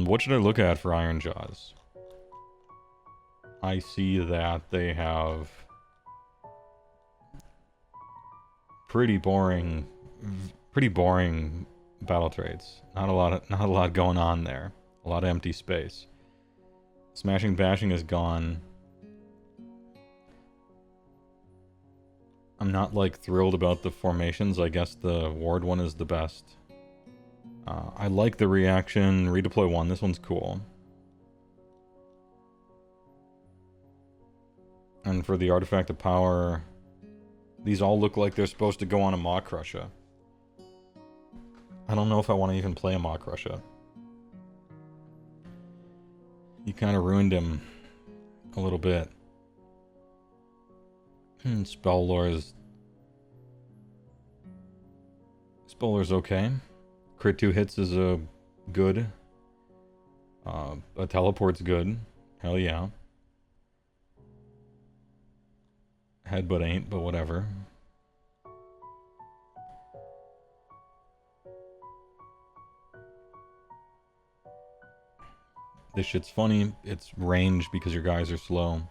What should I look at for Iron Jaws? I see that they have pretty boring battle traits. Not a lot going on there. A lot of empty space. Smashing Bashing is gone. I'm not like thrilled about the formations. I guess the ward one is the best. I like the reaction. Redeploy 1. This one's cool. And for the artifact of power, these all look like they're supposed to go on a Maw Crusher. I don't know if I want to even play a Maw Crusher. You kind of ruined him a little bit. Spell Lore's okay. Crit 2 hits is a good. A teleport's good. Hell yeah. Headbutt ain't, but whatever. This shit's funny. It's range because your guys are slow.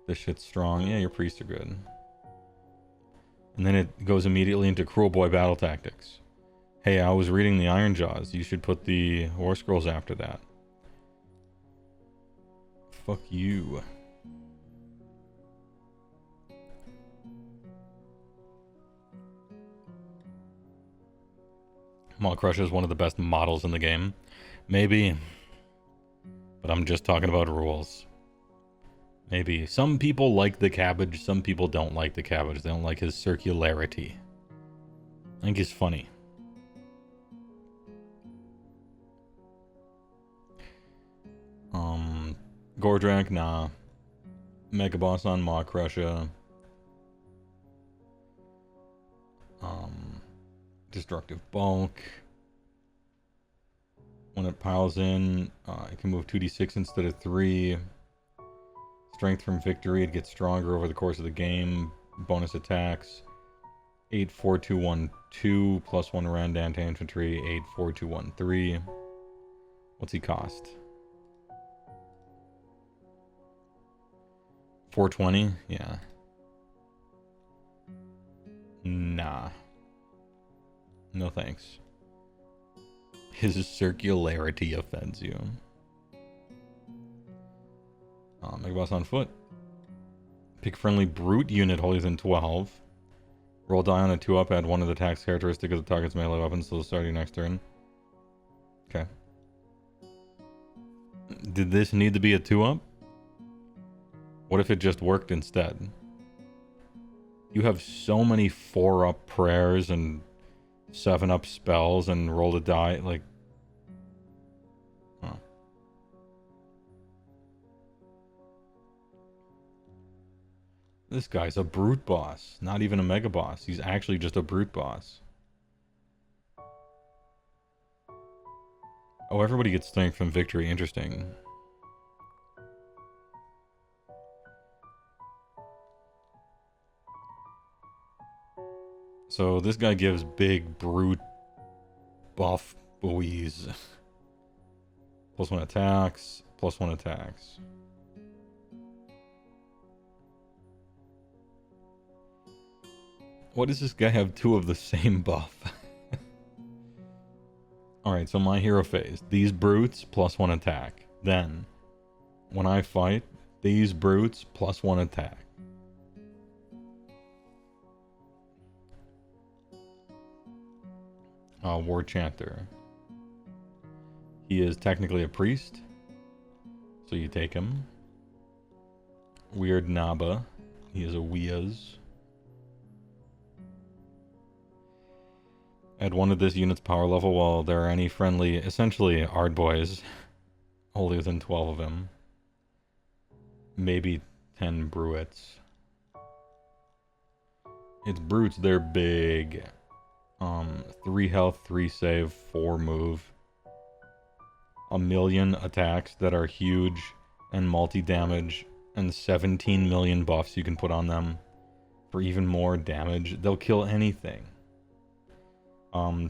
This shit's strong. Yeah, your priests are good. And then it goes immediately into Cruel Boy battle tactics. Hey, I was reading the Iron Jaws. You should put the War Scrolls after that. Fuck you. Maw Crusher is one of the best models in the game. Maybe. But I'm just talking about rules. Maybe. Some people like the cabbage, some people don't like the cabbage. They don't like his circularity. I think he's funny. Gordrak, nah. Mega Boss on Maw Crusher. Destructive Bulk. When it piles in, it can move 2d6 instead of 3. Strength from victory, it gets stronger over the course of the game. Bonus attacks. 84212 plus 1 round anti-infantry. 84213. What's he cost? 420? Yeah. Nah. No thanks. His circularity offends you. Mega Boss on foot. Pick friendly brute unit holier than 12. Roll die on a 2-up, add 1 of the attack's characteristic of the target's melee weapons till the start of your next turn. Okay. Did this need to be a 2-up? What if it just worked instead? You have so many 4-up prayers and 7-up spells and roll a die, like... Huh. This guy's a brute boss, not even a mega boss. He's actually just a brute boss. Oh, everybody gets strength from victory. Interesting. So this guy gives big brute buff buoys. Plus 1 attacks, plus 1 attacks. Why does this guy have 2 of the same buff? Alright, so my hero phase. These brutes, plus 1 attack. Then, when I fight, these brutes, plus 1 attack. War Chanter. He is technically a priest, so you take him. Weird Naba. He is a Weas. Add 1 of this unit's power level while there are any friendly, essentially Ardboys, holier than 12 of him. Maybe 10 Bruits. It's brutes, they're big. 3 health, 3 save, 4 move. 1,000,000 attacks that are huge and multi-damage, and 17 million buffs you can put on them for even more damage. They'll kill anything.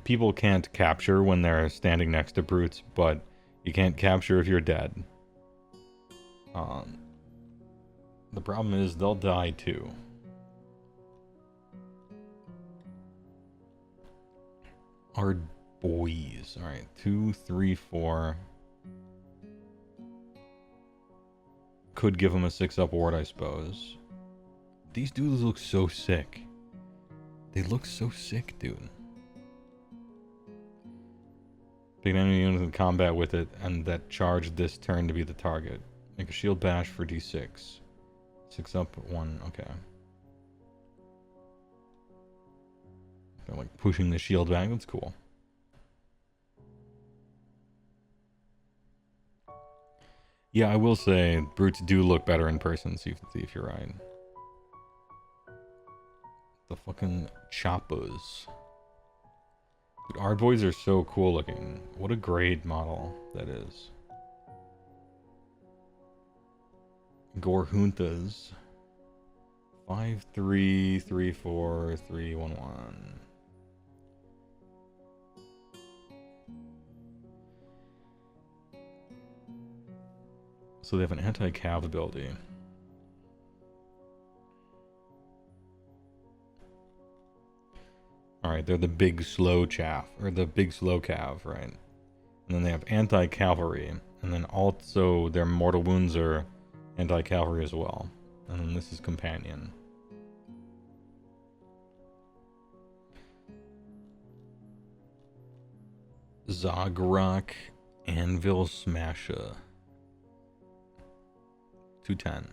People can't capture when they're standing next to brutes, but you can't capture if you're dead. The problem is they'll die too. Our boys. Alright, 2, 3, 4. Could give him a 6-up ward, I suppose. These dudes look so sick. They look so sick, dude. Pick an enemy unit in combat with it, and that charge this turn to be the target. Make a shield bash for d6. 6-up, 1, okay. They're like pushing the shield back, that's cool. Yeah, I will say, brutes do look better in person, see if you're right. The fucking choppers. Dude, our boys are so cool looking. What a grade model that is. Gorhuntas. 5, 3, 3, 4, 3, 1, 1. So they have an anti-cav ability. Alright, they're the big slow chaff, or the big slow cav, right? And then they have anti-cavalry, and then also their mortal wounds are anti-cavalry as well. And then this is companion. Zagrok Anvil Smasher. 210.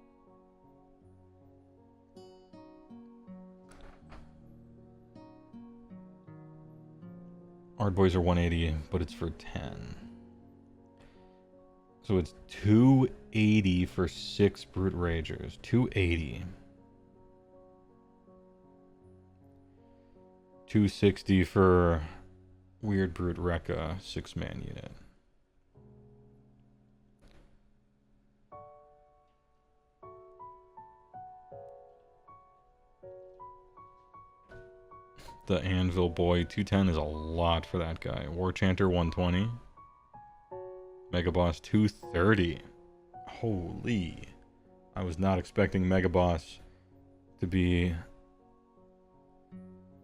Ard Boys are 180, but it's for 10. So it's 280 for 6 Brute Ragers. 280. 260 for Weird Brute Rekka, 6-man unit. The Anvil Boy, 210 is a lot for that guy. War Chanter, 120. Mega Boss, 230. Holy. I was not expecting Mega Boss to be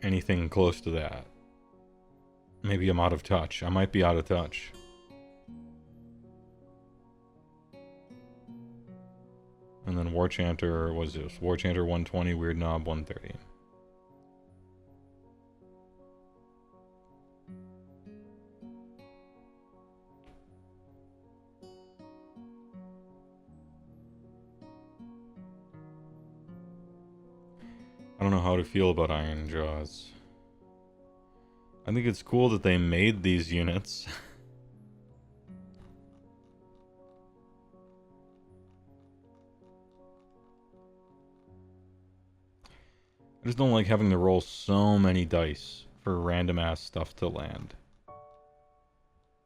anything close to that. Maybe I'm out of touch. I might be out of touch. And then War Chanter, what is this? War Chanter 120, Weird Knob 130. I don't know how to feel about Iron Jaws. I think it's cool that they made these units. I just don't like having to roll so many dice for random ass stuff to land.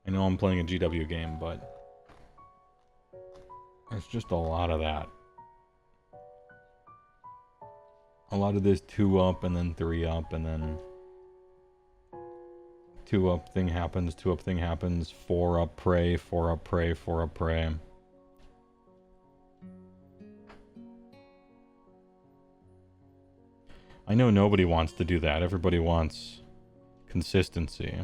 I know I'm playing a GW game, but it's just a lot of that. A lot of this 2 up and then 3 up and then 2 up thing happens, 2 up thing happens, 4 up prey, 4 up prey, 4 up prey. I know nobody wants to do that. Everybody wants consistency.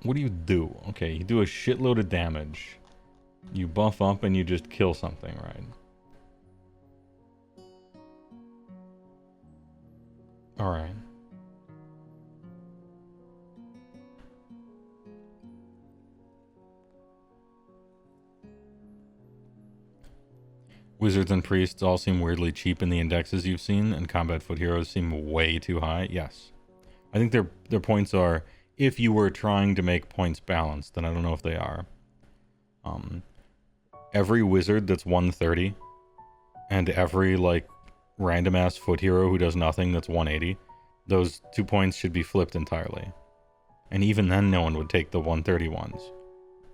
What do? Okay, you do a shitload of damage. You buff up and you just kill something, right? Alright. Wizards and priests all seem weirdly cheap in the indexes you've seen, and combat foot heroes seem way too high. Yes. I think their points are, if you were trying to make points balanced, then I don't know if they are. Every wizard that's 130, and every, like, random ass foot hero who does nothing that's 180, those 2 points should be flipped entirely. And even then, no one would take the 130 ones.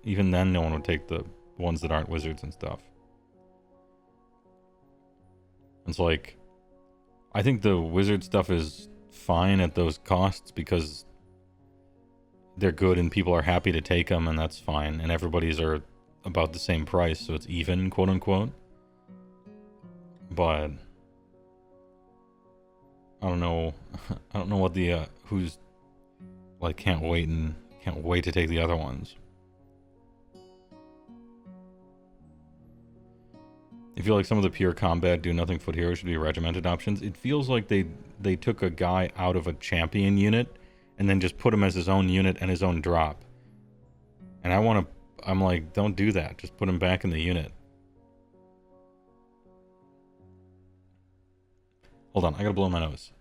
Even then, no one would take the ones that aren't wizards and stuff. It's like, I think the wizard stuff is fine at those costs because they're good and people are happy to take them, and that's fine. And everybody's are about the same price, so it's even, quote unquote. But I don't know what the who's like can't wait to take the other ones. I feel like some of the pure combat do nothing foot heroes should be regimented options. It feels like they took a guy out of a champion unit and then just put him as his own unit and his own drop. And I'm like, don't do that. Just put him back in the unit. Hold on, I gotta blow my nose.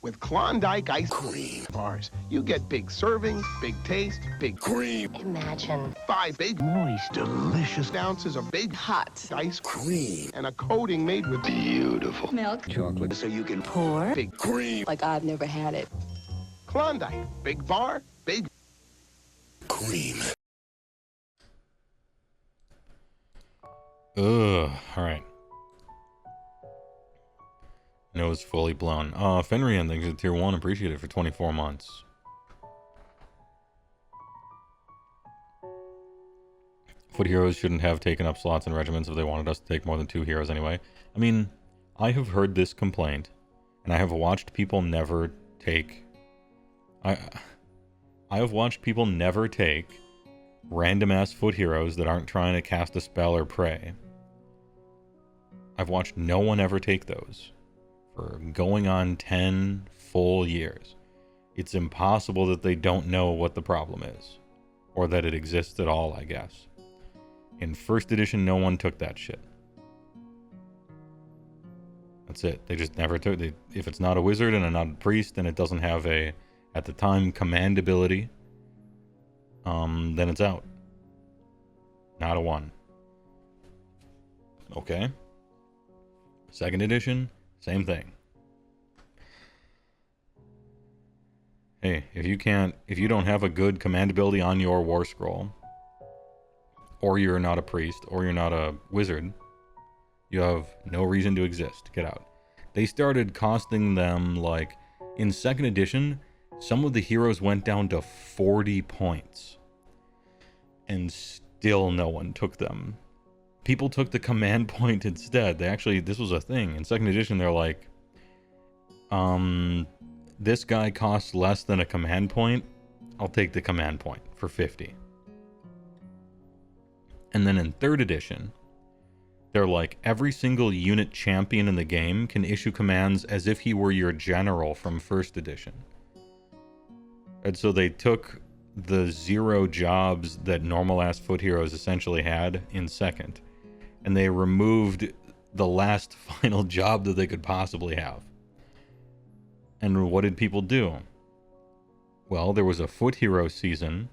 With Klondike ice cream bars, you get big servings, big taste, big cream. Imagine 5 big, moist, delicious ounces of big, hot ice cream and a coating made with beautiful milk, chocolate, so you can pour big cream. like I've never had it. Klondike, big bar, big cream. Ugh. All right. Nose fully blown. Fenrian, thanks to tier 1. Appreciate it for 24 months. Foot heroes shouldn't have taken up slots in regiments if they wanted us to take more than 2 heroes anyway. I mean, I have heard this complaint, and I have watched people never take... I have watched people never take random-ass foot heroes that aren't trying to cast a spell or pray. I've watched no one ever take those. For going on 10 full years. It's impossible that they don't know what the problem is. Or that it exists at all, I guess. In first edition, no one took that shit. That's it. They just never took. If it's not a wizard and not a priest, and it doesn't have a, at the time, command ability, then it's out. Not a 1. Okay. Second edition, same thing. Hey, if you don't have a good command ability on your war scroll, or you're not a priest, or you're not a wizard, you have no reason to exist. Get out. They started costing them, like, in second edition, some of the heroes went down to 40 points. And still no one took them. People took the command point instead. They actually, this was a thing. In second edition, they're like, this guy costs less than a command point. I'll take the command point for 50. And then in third edition, they're like, every single unit champion in the game can issue commands as if he were your general from first edition. And so they took the 0 jobs that normal-ass foot heroes essentially had in second, and they removed the last final job that they could possibly have. And what did people do? Well, there was a foot hero season,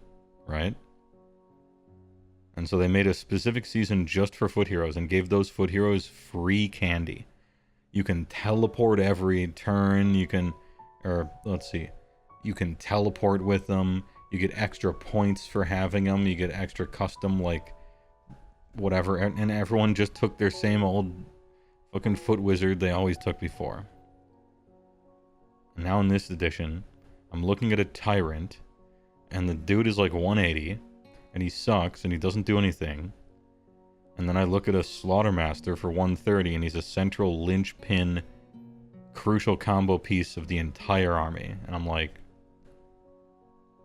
right? And so they made a specific season just for foot heroes and gave those foot heroes free candy. You can teleport every turn, you can teleport with them, you get extra points for having them, you get extra custom, like, whatever, and everyone just took their same old fucking foot wizard they always took before. Now in this edition, I'm looking at a tyrant, and the dude is like 180, and he sucks, and he doesn't do anything. And then I look at a Slaughtermaster for 130, and he's a central linchpin, crucial combo piece of the entire army. And I'm like,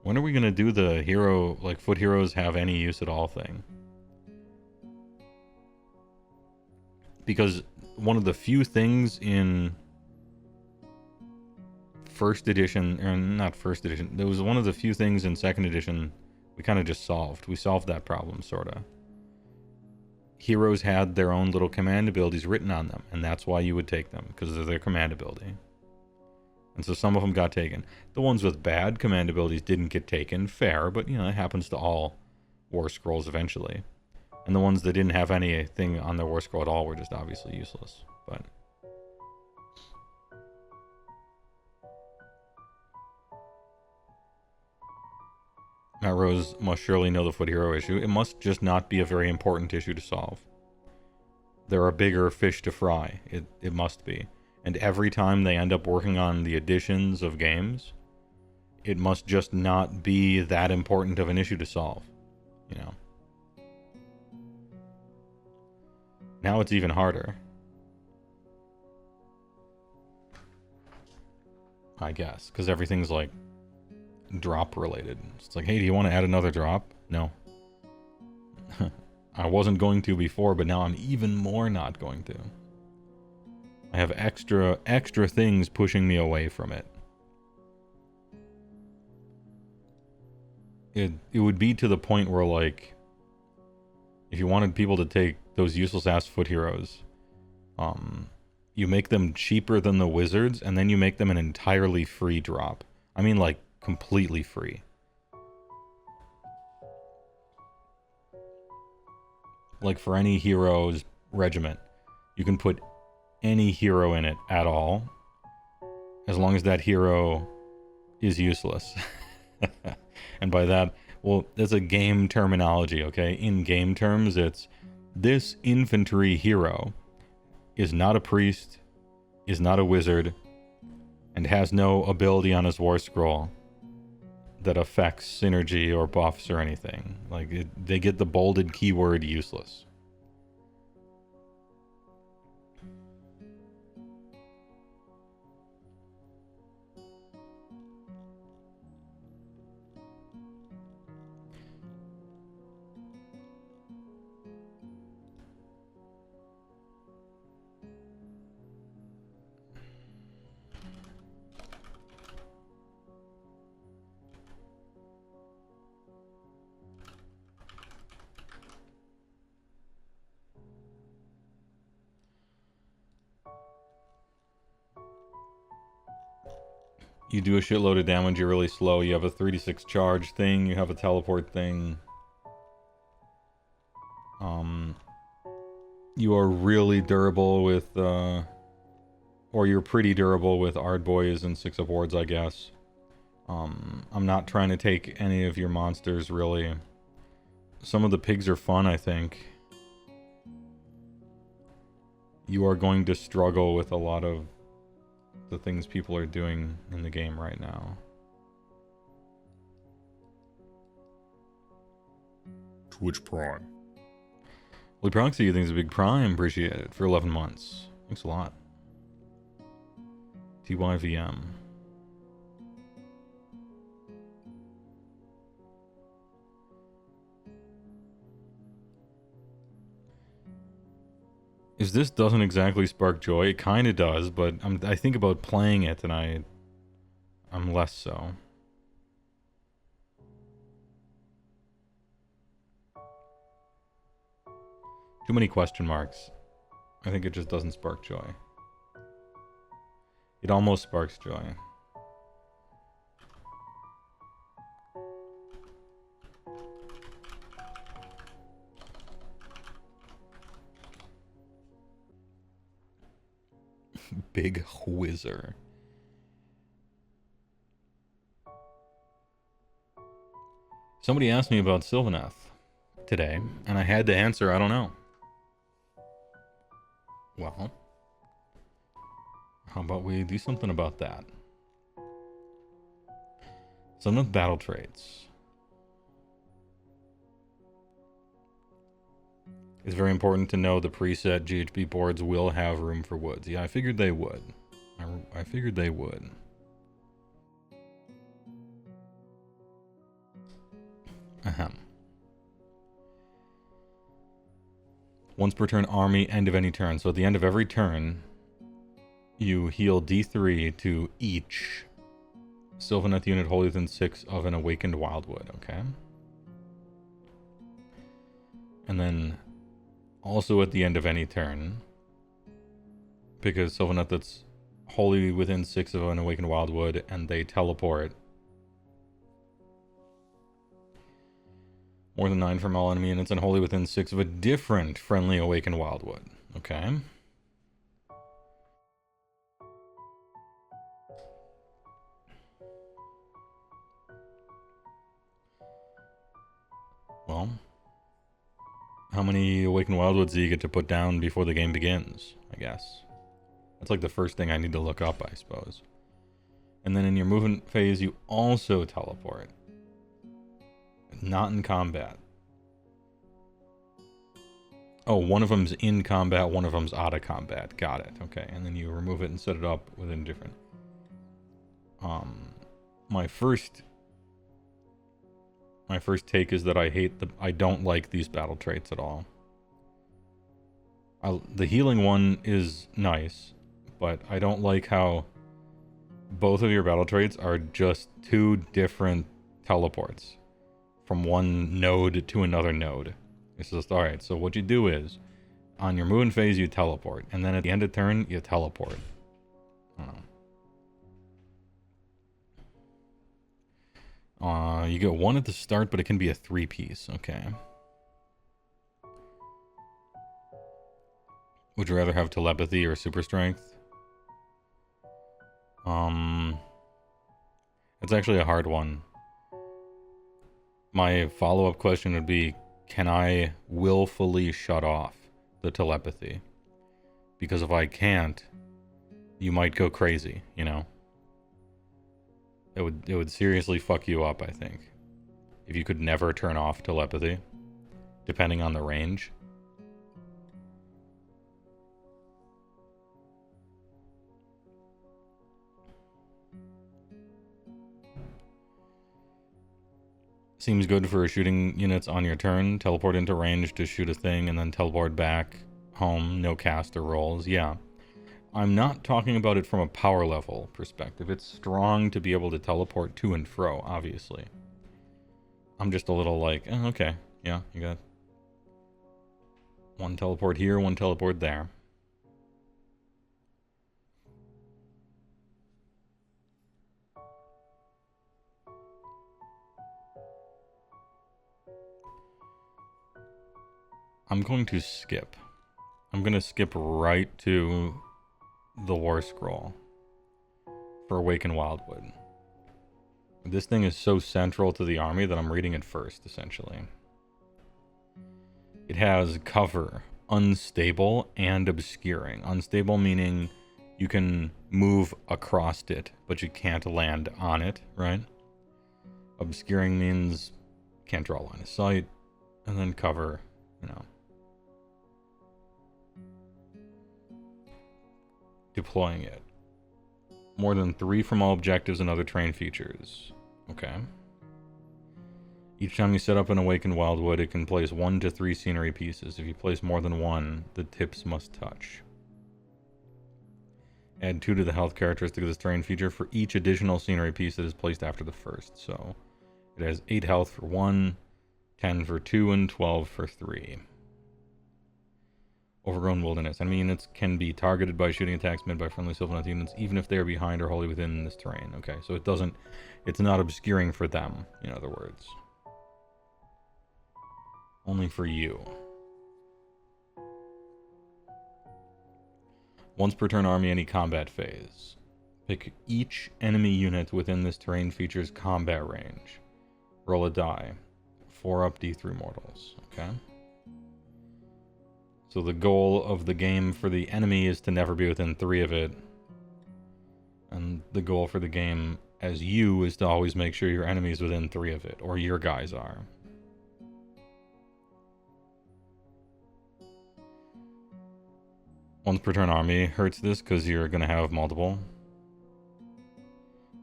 when are we going to do the hero, like, foot heroes have any use at all thing? Because one of the few things in first edition, or not first edition, there was one of the few things in second edition we kind of just solved. We solved that problem, sort of. Heroes had their own little command abilities written on them, and that's why you would take them, because of their command ability. And so some of them got taken. The ones with bad command abilities didn't get taken, fair, but, you know, it happens to all war scrolls eventually. And the ones that didn't have anything on their war scroll at all were just obviously useless. But Matt Rose must surely know the foot hero issue. It must just not be a very important issue to solve. There are bigger fish to fry. It must be. And every time they end up working on the editions of games, it must just not be that important of an issue to solve. You know. Now it's even harder. I guess. Because everything's like drop related. It's like, hey, do you want to add another drop? No. I wasn't going to before, but now I'm even more not going to. I have extra things pushing me away from it. It would be to the point where, like, if you wanted people to take those useless ass foot heroes, you make them cheaper than the wizards, and then you make them an entirely free drop. I mean, like, completely free. Like, for any hero's regiment, you can put any hero in it at all, as long as that hero is useless. And by that, well, that's a game terminology, okay? In game terms, it's this infantry hero is not a priest, is not a wizard, and has no ability on his war scroll that affects synergy or buffs or anything. Like, they get the bolded keyword useless. You do a shitload of damage, you're really slow. You have a 3d6 charge thing, you have a teleport thing. You are really durable with, or you're pretty durable with Ardboys and 6 of Wards, I guess. I'm not trying to take any of your monsters, really. Some of the pigs are fun, I think. You are going to struggle with a lot of the things people are doing in the game right now. Twitch Prime. Well, Proxy, you think it's a big prime. Appreciate it. For 11 months. Thanks a lot. TYVM. Is this doesn't exactly spark joy? It kind of does, but I think about playing it and I'm less so. Too many question marks. I think it just doesn't spark joy. It almost sparks joy. Big whizzer. Somebody asked me about Sylvaneth today, and I had to answer, I don't know. Well, how about we do something about that? Sylvaneth battle traits. It's very important to know the preset GHB boards will have room for woods. Yeah, I figured they would. I figured they would. Ahem. Once per turn, army, end of any turn. So at the end of every turn, you heal D3 to each Sylvaneth unit wholly within 6 of an awakened wildwood, okay? And then also at the end of any turn, pick a Sylvaneth that's wholly within 6 of an awakened wildwood and they teleport more than 9 from all enemy units and wholly within 6 of a different friendly awakened wildwood. Okay. Well, how many awakened wildwoods do you get to put down before the game begins, I guess? That's like the first thing I need to look up, I suppose. And then in your movement phase, you also teleport. Not in combat. Oh, one of them's in combat, one of them's out of combat. Got it. Okay, and then you remove it and set it up within different. My first take is that I don't like these battle traits at all. The healing one is nice, but I don't like how both of your battle traits are just 2 different teleports from one node to another node. It's just, alright, so what you do is, on your movement phase you teleport, and then at the end of turn you teleport. I don't know. You get 1 at the start, but it can be a 3-piece, okay. Would you rather have telepathy or super strength? It's actually a hard one. My follow-up question would be, can I willfully shut off the telepathy? Because if I can't, you might go crazy, you know? It would seriously fuck you up, I think. If you could never turn off telepathy, depending on the range. Seems good for shooting units on your turn. Teleport into range to shoot a thing and then teleport back home. No caster rolls. Yeah. I'm not talking about it from a power level perspective. It's strong to be able to teleport to and fro, obviously. I'm just a little like, okay. Yeah, you got 1 teleport here, 1 teleport there. I'm going to skip. I'm going to skip right to the War Scroll for Awaken Wildwood. This thing is so central to the army that I'm reading it first, essentially. It has cover, unstable, and obscuring. Unstable meaning you can move across it, but you can't land on it, right? Obscuring means can't draw line of sight, and then cover, you know. Deploying it. More than 3 from all objectives and other terrain features. Okay. Each time you set up an Awakened Wildwood, it can place 1 to 3 scenery pieces. If you place more than 1, the tips must touch. Add 2 to the health characteristic of this terrain feature for each additional scenery piece that is placed after the first. So it has 8 health for 1, 10 for 2, and 12 for 3. Overgrown Wilderness. Enemy units can be targeted by shooting attacks made by friendly Sylvaneth units, even if they are behind or wholly within this terrain. Okay, so it's not obscuring for them, in other words. Only for you. Once per turn army, any combat phase. Pick each enemy unit within this terrain feature's combat range. Roll a die. 4 up D3 mortals. Okay. So the goal of the game for the enemy is to never be within 3 of it. And the goal for the game as you is to always make sure your enemy is within 3 of it, or your guys are. Once per turn army hurts this because you're going to have multiple.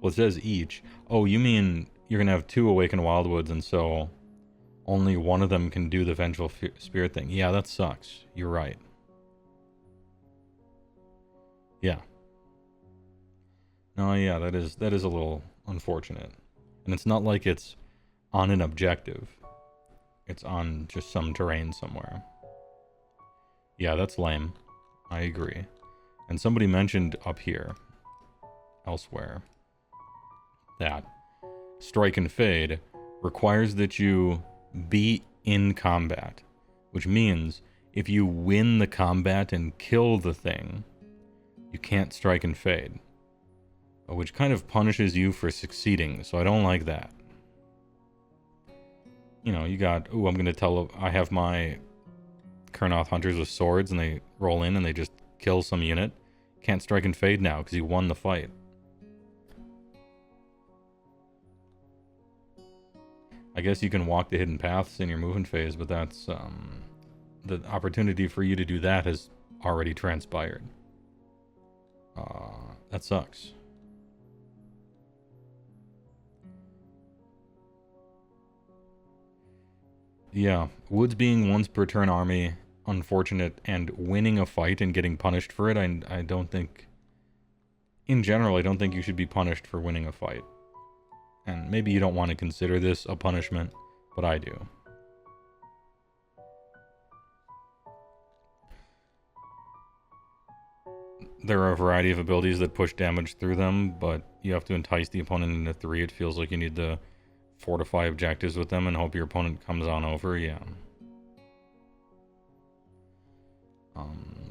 Well, it says each. Oh, you mean you're going to have 2 Awakened Wildwoods, and so only one of them can do the Vengeful Spirit thing. Yeah, that sucks. You're right. Yeah. No, yeah, that is a little unfortunate. And it's not like it's on an objective. It's on just some terrain somewhere. Yeah, that's lame. I agree. And somebody mentioned up here, elsewhere, that Strike and Fade requires that you be in combat, which means if you win the combat and kill the thing, you can't Strike and Fade, which kind of punishes you for succeeding, so I don't like that. You know, you got, ooh, I'm going to tell, I have my Kurnoth hunters with swords, and they roll in and they just kill some unit. Can't Strike and Fade now because you won the fight. I guess you can walk the hidden paths in your movement phase, but that's the opportunity for you to do that has already transpired. That sucks. Yeah, Woods being once per turn army, unfortunate, and winning a fight and getting punished for it, I don't think, in general, I don't think you should be punished for winning a fight. And maybe you don't want to consider this a punishment, but I do. There are a variety of abilities that push damage through them, but you have to entice the opponent into 3. It feels like you need to fortify objectives with them and hope your opponent comes on over. Yeah.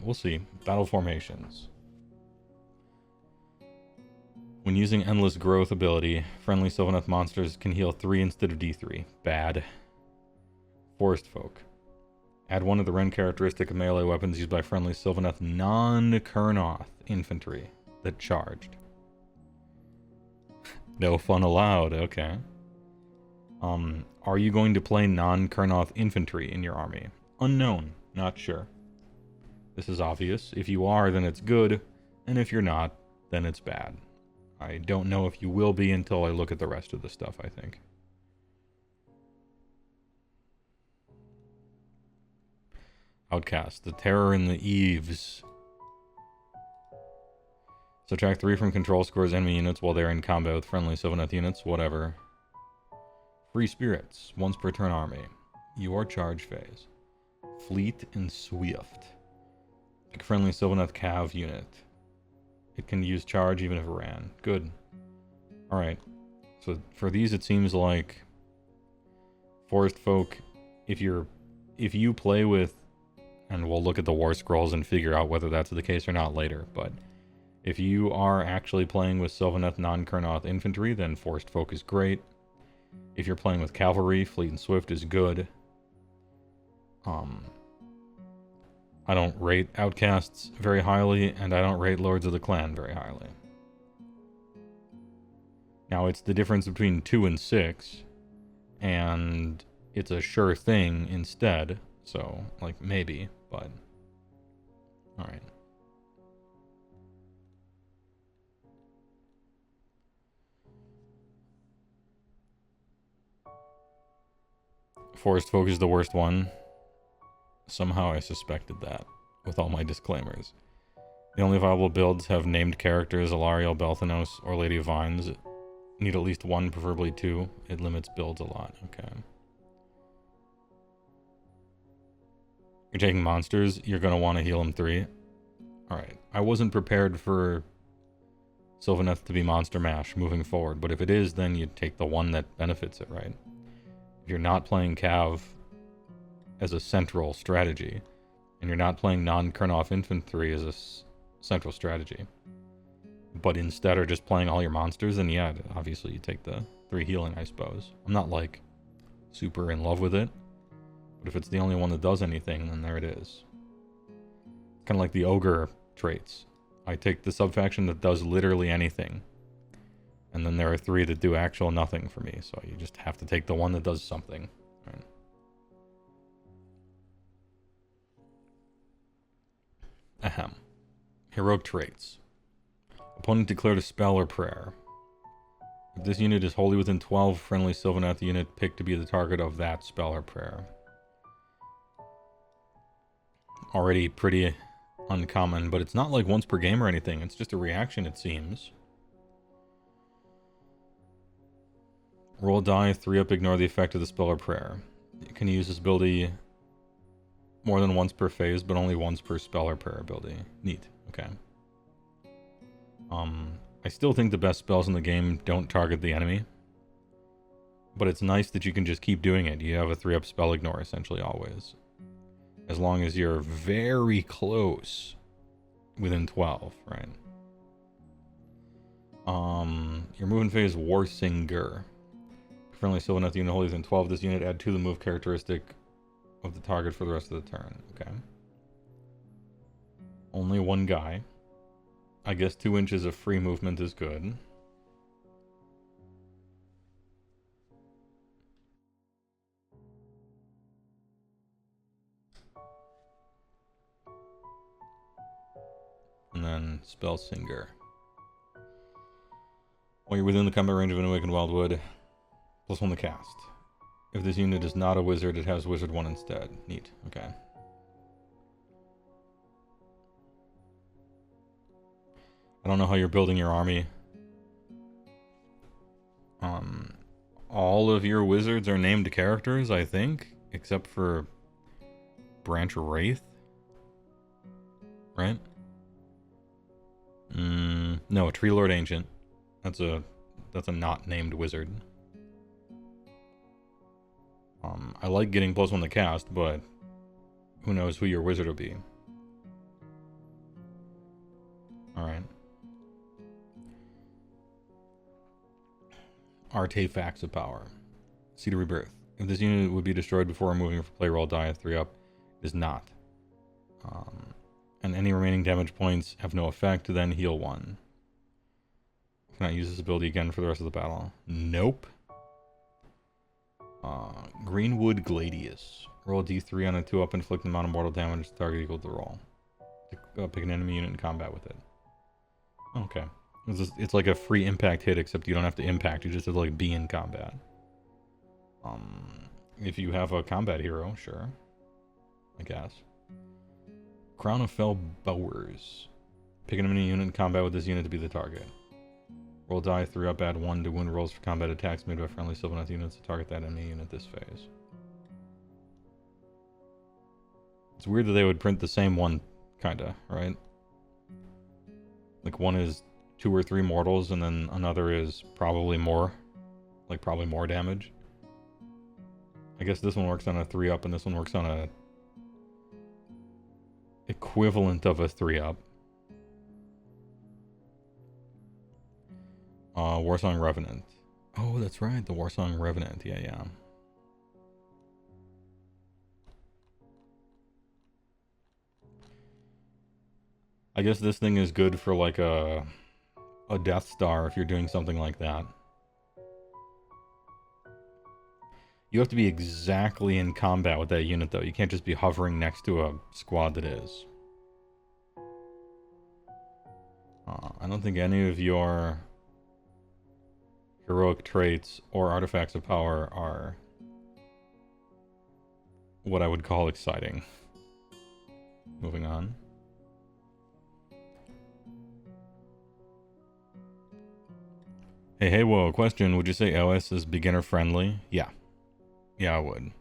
We'll see. Battle formations. When using Endless Growth ability, friendly Sylvaneth monsters can heal 3 instead of D3. Bad. Forest Folk. Add 1 of the Ren characteristic of melee weapons used by friendly Sylvaneth non-Kurnoth infantry that charged. No fun allowed, okay. Are you going to play non-Kurnoth infantry in your army? Unknown, not sure. This is obvious. If you are, then it's good, and if you're not, then it's bad. I don't know if you will be until I look at the rest of the stuff, I think. Outcast. The Terror in the Eaves. Subtract 3 from control scores enemy units while they're in combat with friendly Sylvaneth units, whatever. Free Spirits. Once per turn army. Your charge phase. Fleet and Swift. Pick friendly Sylvaneth Cav unit. It can use charge even if it ran. Good. Alright. So for these it seems like Forest Folk, if you play with and we'll look at the war scrolls and figure out whether that's the case or not later. But if you are actually playing with Sylvaneth non-Kurnoth infantry, then Forced Folk is great. If you're playing with cavalry, Fleet and Swift is good. I don't rate Outcasts very highly, and I don't rate Lords of the Clan very highly. Now, it's the difference between 2 and 6, and it's a sure thing instead, so, like, maybe, but... Alright. Forest Folk is the worst one. Somehow I suspected that, with all my disclaimers. The only viable builds have named characters, Alariel, Belthanos, or Lady of Vines. Need at least 1, preferably 2. It limits builds a lot. Okay. You're taking monsters, you're going to want to heal them 3. Alright. I wasn't prepared for Sylvaneth to be Monster Mash moving forward, but if it is, then you take the one that benefits it, right? If you're not playing Cav as a central strategy, and you're not playing non-Kurnoth infantry as a central strategy, but instead are just playing all your monsters, then yeah, obviously you take the 3 healing, I suppose. I'm not, like, super in love with it, but if it's the only one that does anything, then there it is. Kind of like the Ogre traits. I take the subfaction that does literally anything, and then there are 3 that do actual nothing for me, so you just have to take the one that does something. Right? Ahem. Heroic traits. Opponent declared a spell or prayer. If this unit is wholly within 12 friendly Sylvaneth unit, pick to be the target of that spell or prayer. Already pretty uncommon, but it's not like once per game or anything. It's just a reaction, it seems. Roll a die, 3 up, ignore the effect of the spell or prayer. You can use this ability more than once per phase, but only once per spell or prayer ability. Neat. Okay. I still think the best spells in the game don't target the enemy. But it's nice that you can just keep doing it. You have a 3-up spell ignore, essentially, always. As long as you're very close within 12, right? Your movement phase, Warsinger. Friendly Sylvaneth unit wholly within 12 of this unit, add 2 to the move characteristic of the target for the rest of the turn. Okay. Only 1 guy. I guess 2 inches of free movement is good. And then Spell Singer. While you're within the combat range of an Awakened Wildwood, +1 to cast. If this unit is not a wizard, it has Wizard 1 instead. Neat. Okay. I don't know how you're building your army. All of your wizards are named characters, I think, except for Branch Wraith. Right? No, Tree Lord Ancient. That's a not named wizard. I like getting +1 to cast, but who knows who your wizard will be. Alright. Artifacts of Power. Seed of Rebirth. If this unit would be destroyed before removing for play, roll die, 3 up. It is not. And any remaining damage points have no effect, then heal 1. Can I use this ability again for the rest of the battle? Nope. Greenwood Gladius. Roll a d3 on a 2-up, inflict the amount of mortal damage to target equal to the roll. Pick an enemy unit in combat with it. Okay. It's like a free impact hit, except you don't have to impact, you just have to like be in combat. If you have a combat hero, sure. I guess. Crown of Fell Bowers. Pick an enemy unit in combat with this unit to be the target. Roll die, 3 up, add 1 to wound rolls for combat attacks made by friendly Sylvaneth units to target that enemy unit this phase. It's weird that they would print the same one, kinda, right? Like one is 2 or 3 mortals, and then another is probably more. Like probably more damage. I guess this one works on a 3 up, and this one works on a equivalent of a 3-up. Warsong Revenant. Oh, that's right, the Warsong Revenant. Yeah, yeah. I guess this thing is good for like a Death Star if you're doing something like that. You have to be exactly in combat with that unit, though. You can't just be hovering next to a squad that is. I don't think any of your heroic traits or artifacts of power are what I would call exciting. Moving on. Hey, Heywoah, question. Would you say AOS is beginner friendly? Yeah. Yeah, I would.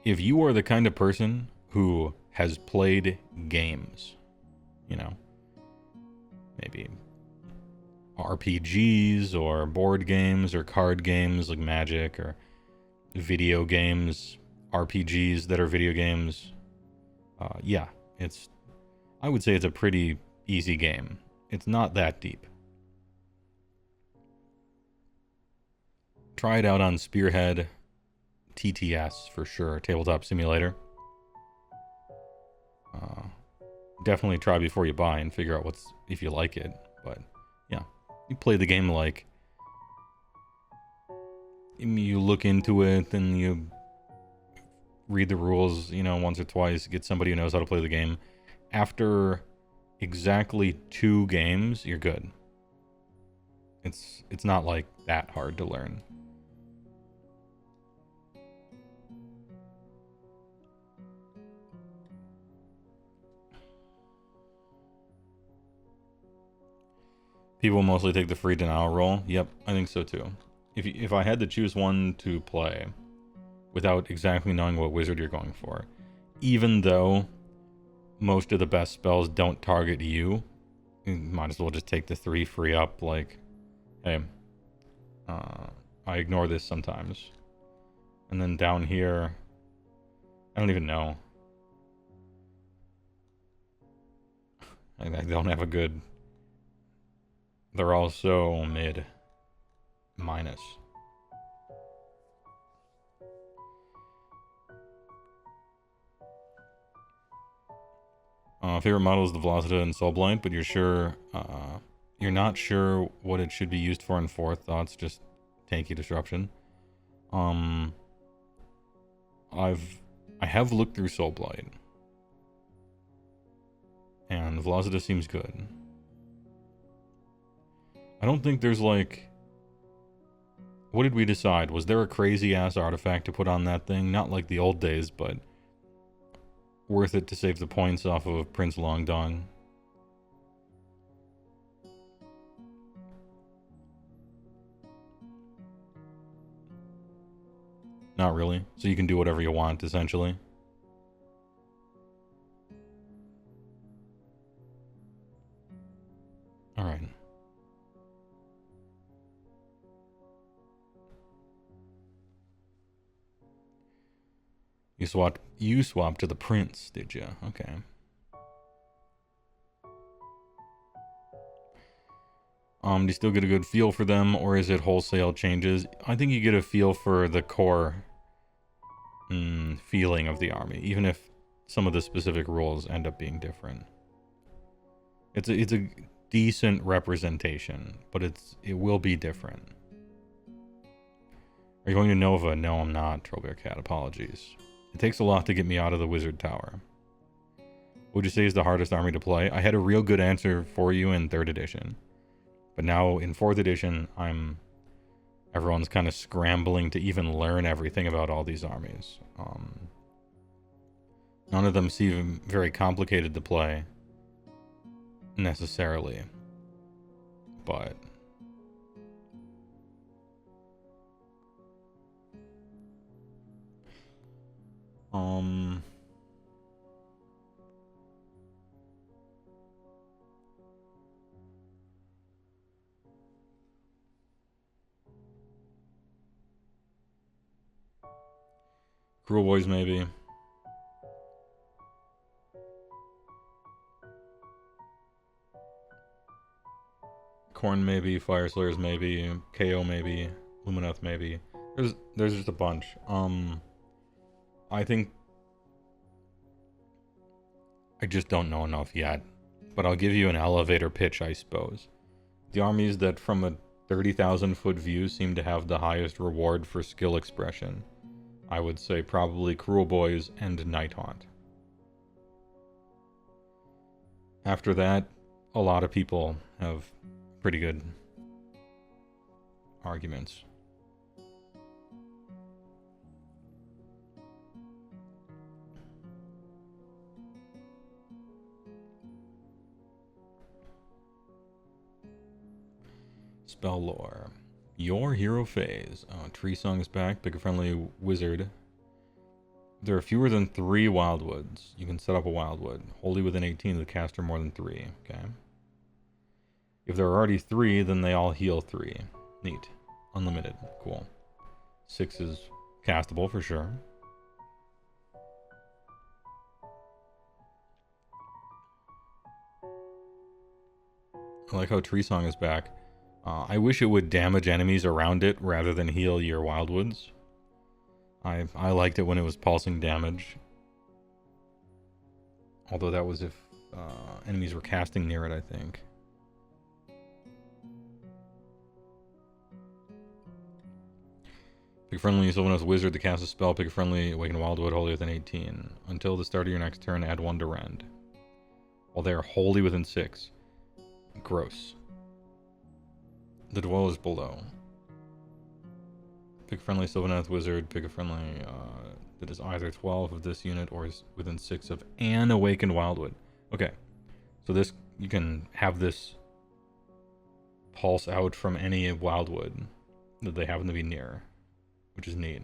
If you are the kind of person who has played games, you know, maybe RPGs or board games or card games like Magic, or video games, RPGs that are video games, yeah, I would say it's a pretty easy game. It's not that deep. Try it out on Spearhead, TTS for sure, Tabletop Simulator. Definitely try before you buy and figure out if you like it. But yeah, you play the game like you look into it and you read the rules, you know, once or twice, get somebody who knows how to play the game. After exactly 2 games, you're good. It's not like that hard to learn. People mostly take the free denial roll. Yep, I think so too. If I had to choose one to play without exactly knowing what wizard you're going for, even though most of the best spells don't target you, you might as well just take the 3 free up. Like, hey, I ignore this sometimes. And then down here, I don't even know. I don't have a good... They're all so mid. Minus. Favorite model is the Velocita and Soulblight, but you're not sure what it should be used for in 4th thoughts, just tanky disruption. I have looked through Soulblight, and Velocita seems good. I don't think there's like... What did we decide? Was there a crazy-ass artifact to put on that thing? Not like the old days, but worth it to save the points off of Prince Longdong. Not really. So you can do whatever you want, essentially. Alright. You swapped to the Prince, did you? Okay. Do you still get a good feel for them, or is it wholesale changes? I think you get a feel for the core feeling of the army, even if some of the specific rules end up being different. It's a decent representation, but it will be different. Are you going to Nova? No, I'm not, Trollbear Cat. Apologies. It takes a lot to get me out of the Wizard Tower. What would you say is the hardest army to play? I had a real good answer for you in 3rd edition. But now in 4th edition, everyone's kind of scrambling to even learn everything about all these armies. None of them seem very complicated to play, necessarily. But... Cruel Boys, maybe. Corn maybe, Fire Slayers maybe, KO maybe, Lumineth maybe. There's just a bunch. I think I just don't know enough yet. But I'll give you an elevator pitch, I suppose. The armies that from a 30,000 foot view seem to have the highest reward for skill expression. I would say probably Cruel Boys and Nighthaunt. After that, a lot of people have pretty good arguments. Spell lore. Your hero phase. Tree Song is back. Pick a friendly wizard. There are fewer than 3 wildwoods. You can set up a wildwood. Wholly within 18 of the caster more than 3. Okay. If there are already 3, then they all heal 3. Neat. Unlimited. Cool. 6 is castable for sure. I like how Tree Song is back. I wish it would damage enemies around it rather than heal your wildwoods. I liked it when it was pulsing damage. Although that was if enemies were casting near it, I think. Pick a friendly Sylvaneth Wizard to cast a spell. Pick a friendly Awakened Wildwood wholly within 18. Until the start of your next turn, add 1 to rend. While they are wholly within 6. Gross. The dwellers below. Pick a friendly Sylvaneth Wizard. Pick a friendly that is either 12 of this unit or is within 6 of an Awakened Wildwood. Okay. So this, you can have this pulse out from any Wildwood that they happen to be near, which is neat.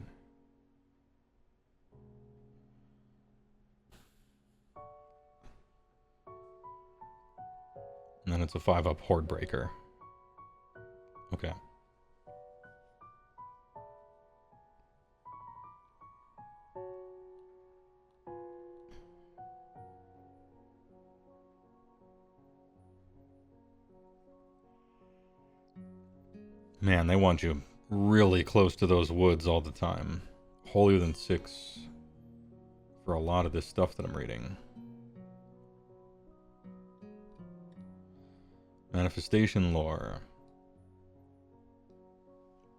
And then it's a 5-up Horde Breaker. Okay. Man, they want you really close to those woods all the time. Wholly within 6 for a lot of this stuff that I'm reading. Manifestation lore.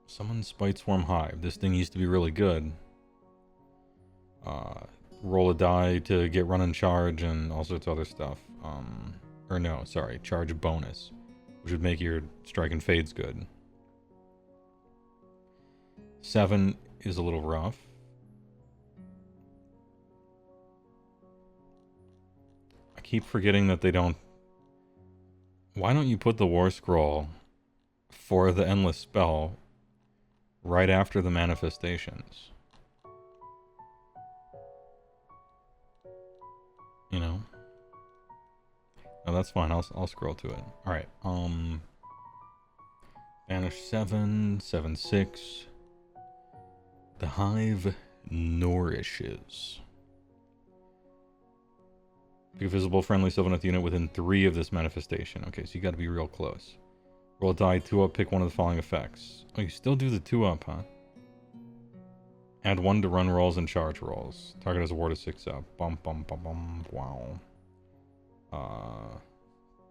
Summon Spite Swarm Hive. This thing used to be really good. Roll a die to get run and charge and all sorts of other stuff. Or no, sorry, charge bonus, which would make your strike and fades good. 7 is a little rough. I keep forgetting that they don't... Why don't you put the War Scroll for the Endless Spell right after the manifestations? You know? No, that's fine. I'll scroll to it. Alright, Banish 7, 7, 6. The Hive nourishes. Pick a visible friendly Sylvaneth unit within 3 of this manifestation. Okay, so you gotta be real close. Roll a die, 2-up, pick one of the following effects. Oh, you still do the 2-up, huh? Add 1 to run rolls and charge rolls. Target has a ward of 6-up. Bum, bum, bum, bum. Wow.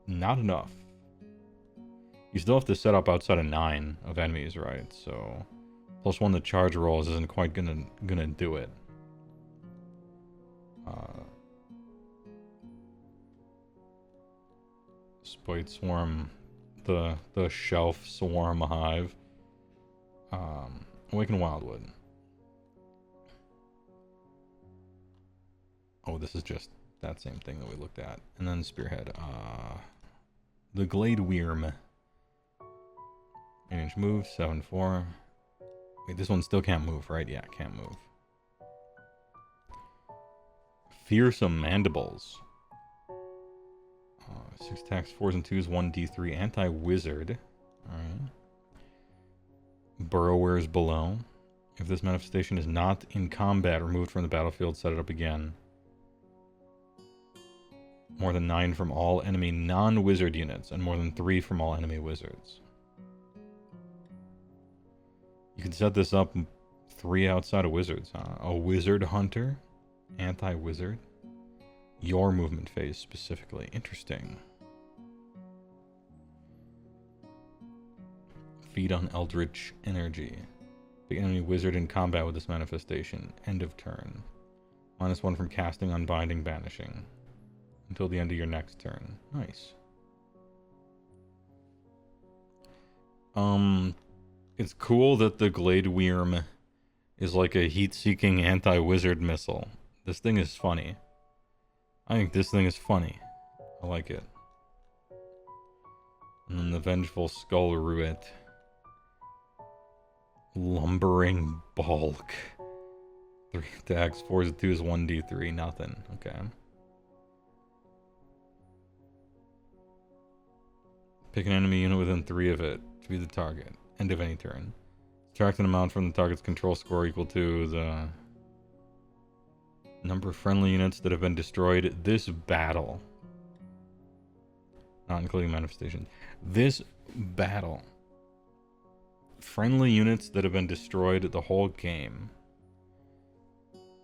Not enough. You still have to set up outside of 9 of enemies, right? So, +1 to charge rolls isn't quite gonna do it. Spite Swarm, the Shelf Swarm Hive. Awaken Wildwood. Oh, this is just that same thing that we looked at. And then Spearhead. The Glade Wyrm. 8-inch move, 7-4. Wait, this one still can't move, right? Yeah, can't move. Fearsome Mandibles. 6 attacks, 4s and 2s, 1d3. Anti-Wizard. Alright. Burrowers below. If this manifestation is not in combat, removed from the battlefield, set it up again. more than 9 from all enemy non-wizard units, and more than 3 from all enemy wizards. You can set this up 3 outside of wizards, huh? A wizard hunter, anti-wizard, your movement phase specifically. Interesting. Feed on eldritch energy. The enemy wizard in combat with this manifestation. End of turn. -1 from casting, unbinding, banishing. Until the end of your next turn. Nice. It's cool that the Glade Wyrm is like a heat-seeking anti-wizard missile. This thing is funny. I think this thing is funny. I like it. And then the Vengeful Skull Ruet. Lumbering Bulk. 3 attacks, 4s and 2s, 1d3, nothing. Okay. Pick an enemy unit within 3 of it to be the target. End of any turn. Subtract an amount from the target's control score equal to the number of friendly units that have been destroyed this battle. Not including manifestation. This battle. Friendly units that have been destroyed the whole game.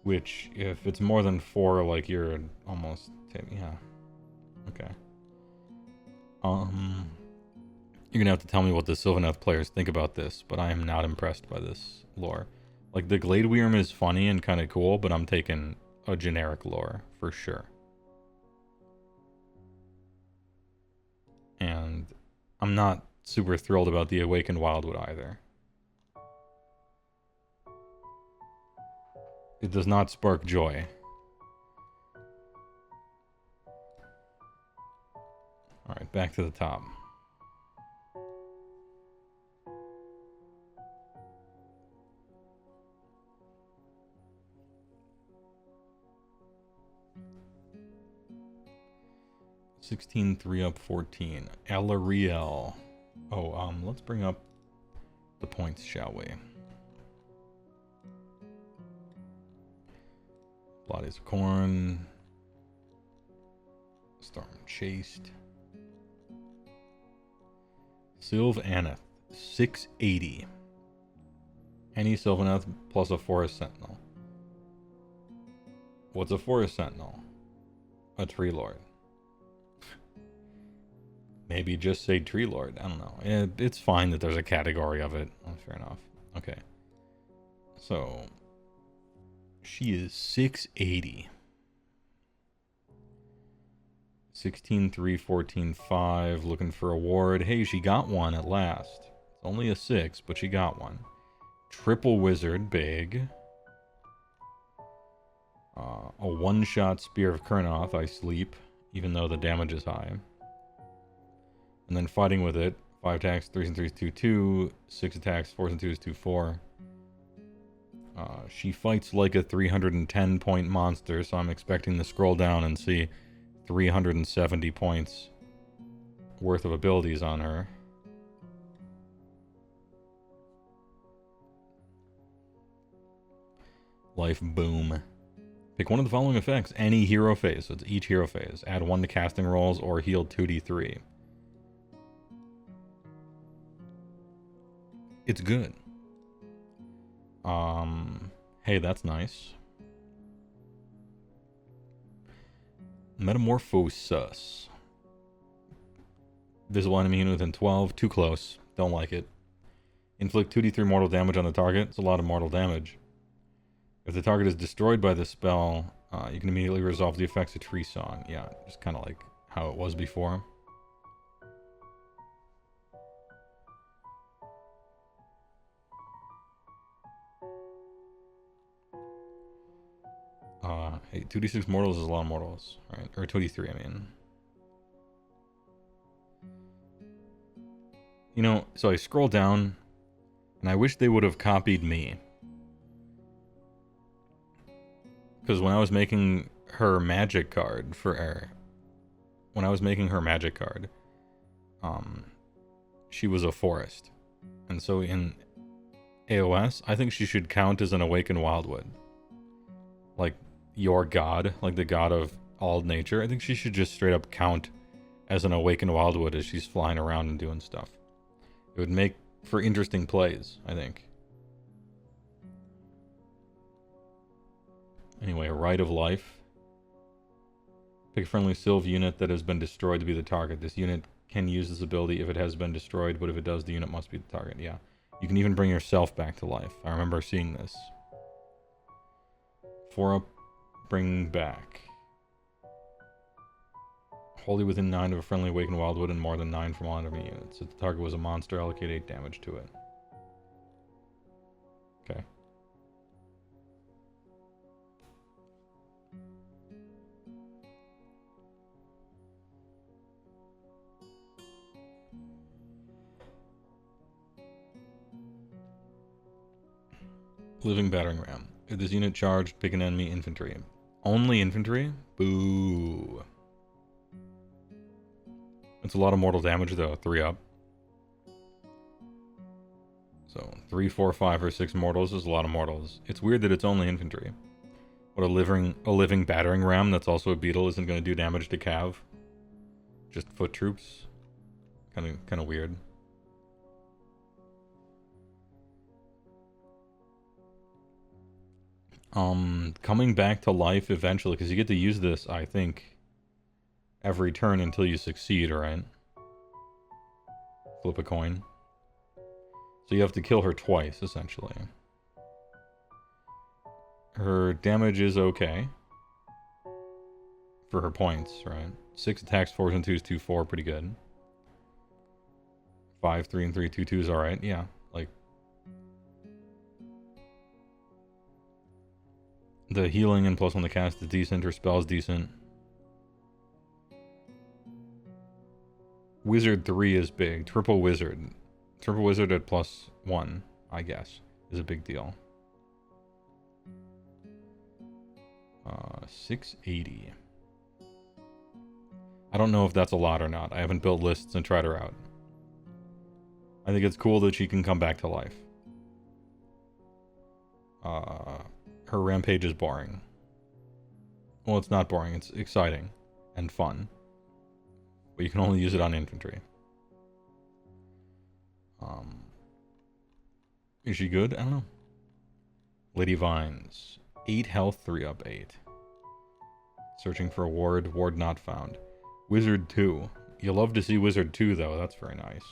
Which, if it's more than 4, like, you're almost... Yeah. Okay. You're gonna have to tell me what the Sylvaneth players think about this, but I am not impressed by this lore. Like, the Glade Wyrm is funny and kind of cool, but I'm taking a generic lore, for sure. And I'm not super thrilled about the Awakened Wildwood either. It does not spark joy. Alright, back to the top. $16-3 up 14. Alariel. Oh, let's bring up the points, shall we? Bodies of Corn. Storm Chased. Sylvaneth. 680. Any Sylvaneth plus a Forest Sentinel. What's a Forest Sentinel? A Tree Lord. Maybe just say Tree Lord. I don't know. It's fine that there's a category of it. Oh, fair enough. Okay. So, she is 680. 16-3, 14-5. Looking for a ward. Hey, she got one at last. It's only a 6, but she got one. Triple Wizard. Big. A one-shot Spear of Kurnoth. I sleep, even though the damage is high. And then fighting with it, 5 attacks, 3s and 3s, 2-2, 6 attacks, 4s and 2s, 2-4. She fights like a 310 point monster, so I'm expecting to scroll down and see 370 points worth of abilities on her. Life Boom. Pick one of the following effects, any hero phase, so it's each hero phase. Add 1 to casting rolls or heal 2d3. It's good. Hey, that's nice. Metamorphosis. Visible enemy unit within 12. Too close. Don't like it. Inflict 2d3 mortal damage on the target. It's a lot of mortal damage. If the target is destroyed by this spell, you can immediately resolve the effects of Tree Song. Yeah, just kind of like how it was before. Hey, 2d6 mortals is a lot of mortals, right? Or 2d3, I mean. You know, so I scroll down, and I wish they would have copied me. Because when I was making her magic card for her, she was a forest. And so in AOS, I think she should count as an Awakened Wildwood. Like, your god, like the god of all nature. I think she should just straight up count as an awakened wildwood as she's flying around and doing stuff. It would make for interesting plays, I think. Anyway, Rite of Life. Pick a friendly Sylve unit that has been destroyed to be the target. This unit can use this ability if it has been destroyed, but if it does, the unit must be the target. Yeah. You can even bring yourself back to life. I remember seeing this. 4 up, bring back. Wholly within 9 of a friendly awakened wildwood and more than 9 from all enemy units. If the target was a monster, allocate 8 damage to it. Okay. Living battering ram. If this unit charged, pick an enemy infantry. Only infantry? Boo. It's a lot of mortal damage though, 3 up. So 3, 4, 5, or 6 mortals is a lot of mortals. It's weird that it's only infantry. What, a living battering ram that's also a beetle isn't going to do damage to cav? Just foot troops? Kind of weird. Coming back to life eventually, because you get to use this, I think, every turn until you succeed, right? Flip a coin. So you have to kill her twice, essentially. Her damage is okay. For her points, right? 6 attacks, 4s and 2s, 2, 4, pretty good. 5, 3, and 3, 2, 2 is alright, yeah. Like, the healing and plus on the cast is decent. Her spell is decent. Wizard 3 is big. Triple Wizard. Triple Wizard at +1, I guess, is a big deal. 680. I don't know if that's a lot or not. I haven't built lists and tried her out. I think it's cool that she can come back to life. Her rampage is boring. Well, it's not boring. It's exciting and fun. But you can only use it on infantry. Is she good? I don't know. Lady Vines. 8 health, 3 up, 8. Searching for a ward. Ward not found. Wizard 2. You love to see Wizard 2, though. That's very nice.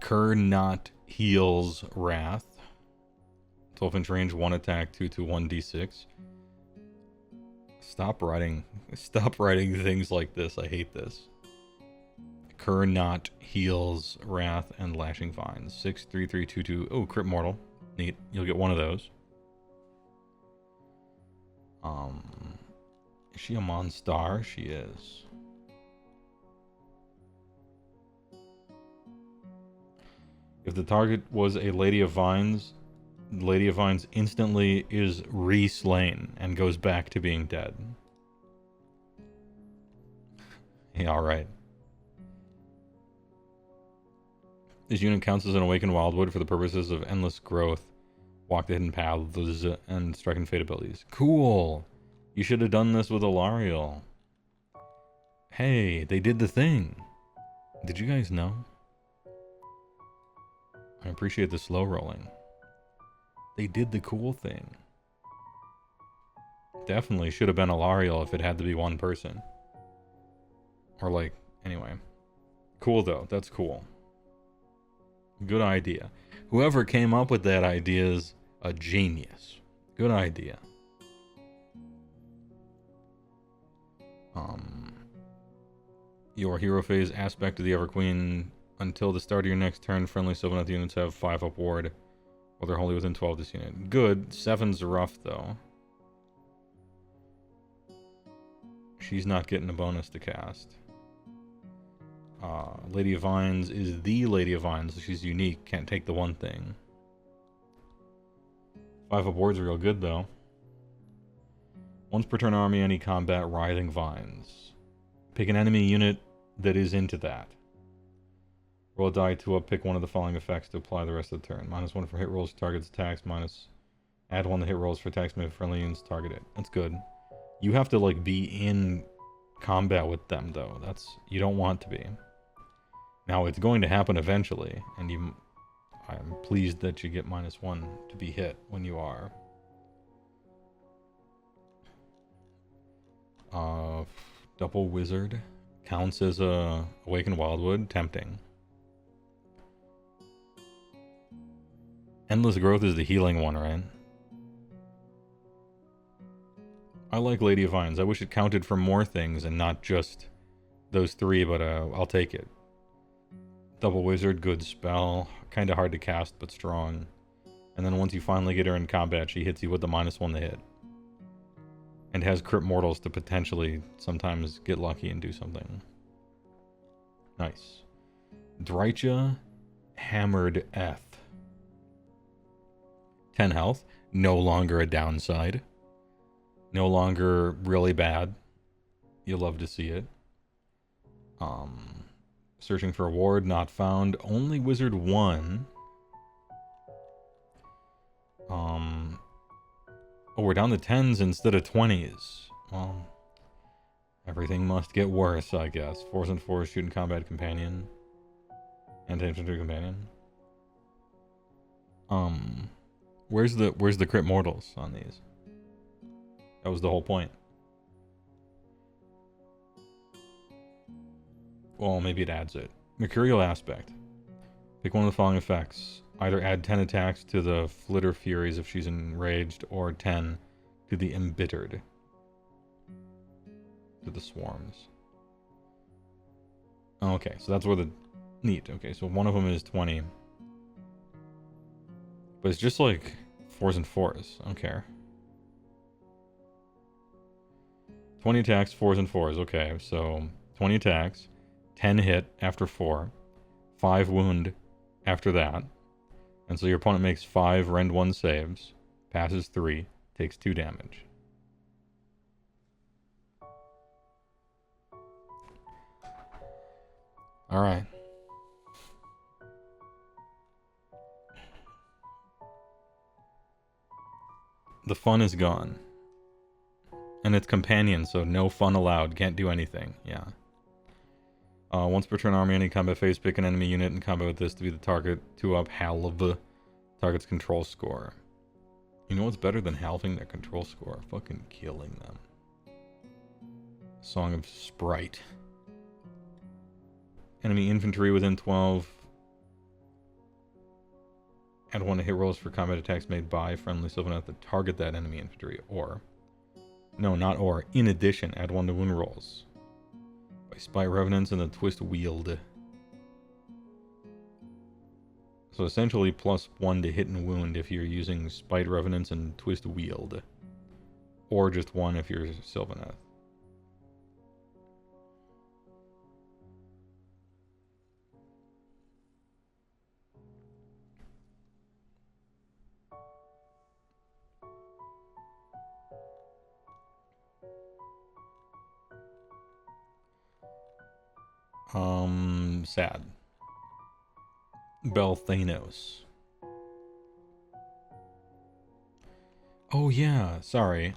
Cur not heals Wrath. 12 inch range, 1 attack, 2 to 1d6. Stop writing things like this. I hate this. Cur not heals Wrath and Lashing Vines. 6, 3, 3, 2, 2. Oh, crit mortal. Neat. You'll get one of those. Is she a Monstar? She is. If the target was a Lady of Vines, Lady of Vines instantly is re-slain and goes back to being dead. Yeah, alright. This unit counts as an awakened wildwood for the purposes of endless growth, walk the hidden paths, and strike and fate abilities. Cool! You should have done this with Alariel. Hey, they did the thing. Did you guys know? I appreciate the slow rolling. They did the cool thing. Definitely should have been Alariel if it had to be one person. Or like, anyway. Cool though, that's cool. Good idea. Whoever came up with that idea is a genius. Good idea. Your hero phase aspect of the Everqueen. Until the start of your next turn, friendly Sylvaneth units have 5 up ward, while they're wholly within 12 this unit. Good. 7's rough, though. She's not getting a bonus to cast. Lady of Vines is the Lady of Vines, so she's unique. Can't take the one thing. 5 up ward's real good, though. Once per turn army, any combat, Writhing Vines. Pick an enemy unit that is into that. Roll a die to pick one of the following effects to apply the rest of the turn. -1 for hit rolls, targets attacks, add 1 to hit rolls for attacks made friendly units targeted. That's good. You have to like be in combat with them though. You don't want to be. Now it's going to happen eventually, and I'm pleased that you get -1 to be hit when you are. Double Wizard counts as a Awakened Wildwood. Tempting. Endless Growth is the healing one, right? I like Lady of Vines. I wish it counted for more things and not just those 3, but I'll take it. Double Wizard, good spell. Kind of hard to cast, but strong. And then once you finally get her in combat, she hits you with the -1 to hit. And has crit mortals to potentially sometimes get lucky and do something. Nice. Drycha, Hammered Eth. 10 health. No longer a downside. No longer really bad. You'll love to see it. Searching for a ward, not found. Only Wizard 1. Oh, we're down to 10s instead of 20s. Well, everything must get worse, I guess. 4s and 4s, shooting combat companion. Anti-infantry companion. Where's the crit mortals on these? That was the whole point. Well, maybe it adds it. Mercurial Aspect. Pick one of the following effects. Either add 10 attacks to the Flitter Furies if she's enraged, or 10 to the Embittered. To the Swarms. Okay, so that's where the... Neat. Okay, so one of them is 20. But it's just like 4s and 4s. I don't care. 20 attacks, 4s and 4s. Okay, so 20 attacks, 10 hit after 4, 5 wound after that. And so your opponent makes 5 Rend 1 saves, passes 3, takes 2 damage. Alright. The fun is gone. And it's companion, so no fun allowed. Can't do anything. Yeah. Once per turn army, any combat phase, pick an enemy unit in combat with this to be the target. 2-up halve target's control score. You know what's better than halving their control score? Fucking killing them. Song of Sprite. Enemy infantry within 12. Add 1 to hit rolls for combat attacks made by friendly Sylvaneth to target that enemy infantry. Or... No, not or. In addition, add 1 to wound rolls. By Spite Revenants and the Twist Wield. So essentially +1 to hit and wound if you're using Spite Revenants and Twist Wield. Or just 1 if you're Sylvaneth. Sad. Belthanos. Oh yeah, sorry.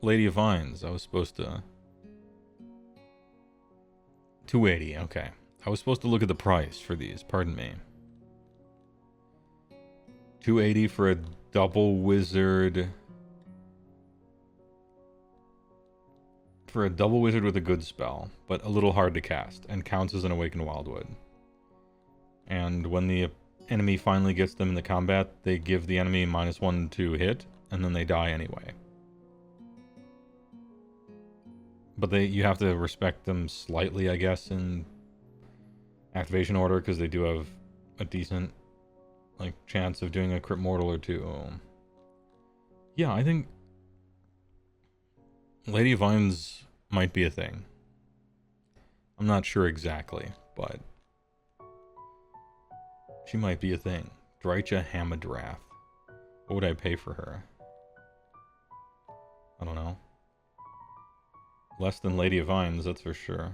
Lady of Vines, I was supposed to... 280, okay. I was supposed to look at the price for these, pardon me. 280 for a double wizard... For a double wizard with a good spell, but a little hard to cast, and counts as an Awakened Wildwood. And when the enemy finally gets them in the combat, they give the enemy -1 to hit, and then they die anyway. But you have to respect them slightly, I guess, in activation order, because they do have a decent chance of doing a crit mortal or two. Yeah, I think Lady of Vines might be a thing. I'm not sure exactly, but she might be a thing. Drycha Hamadrath. What would I pay for her? I don't know. Less than Lady of Vines, that's for sure.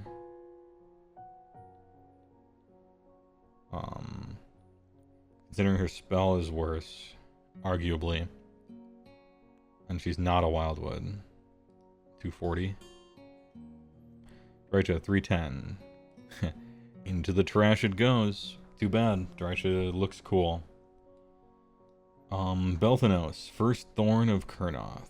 Considering her spell is worse, arguably. And she's not a Wildwood. 240. Drycha, 310. Into the trash it goes. Too bad. Drycha looks cool. Belthanos, First Thorn of Kurnoth.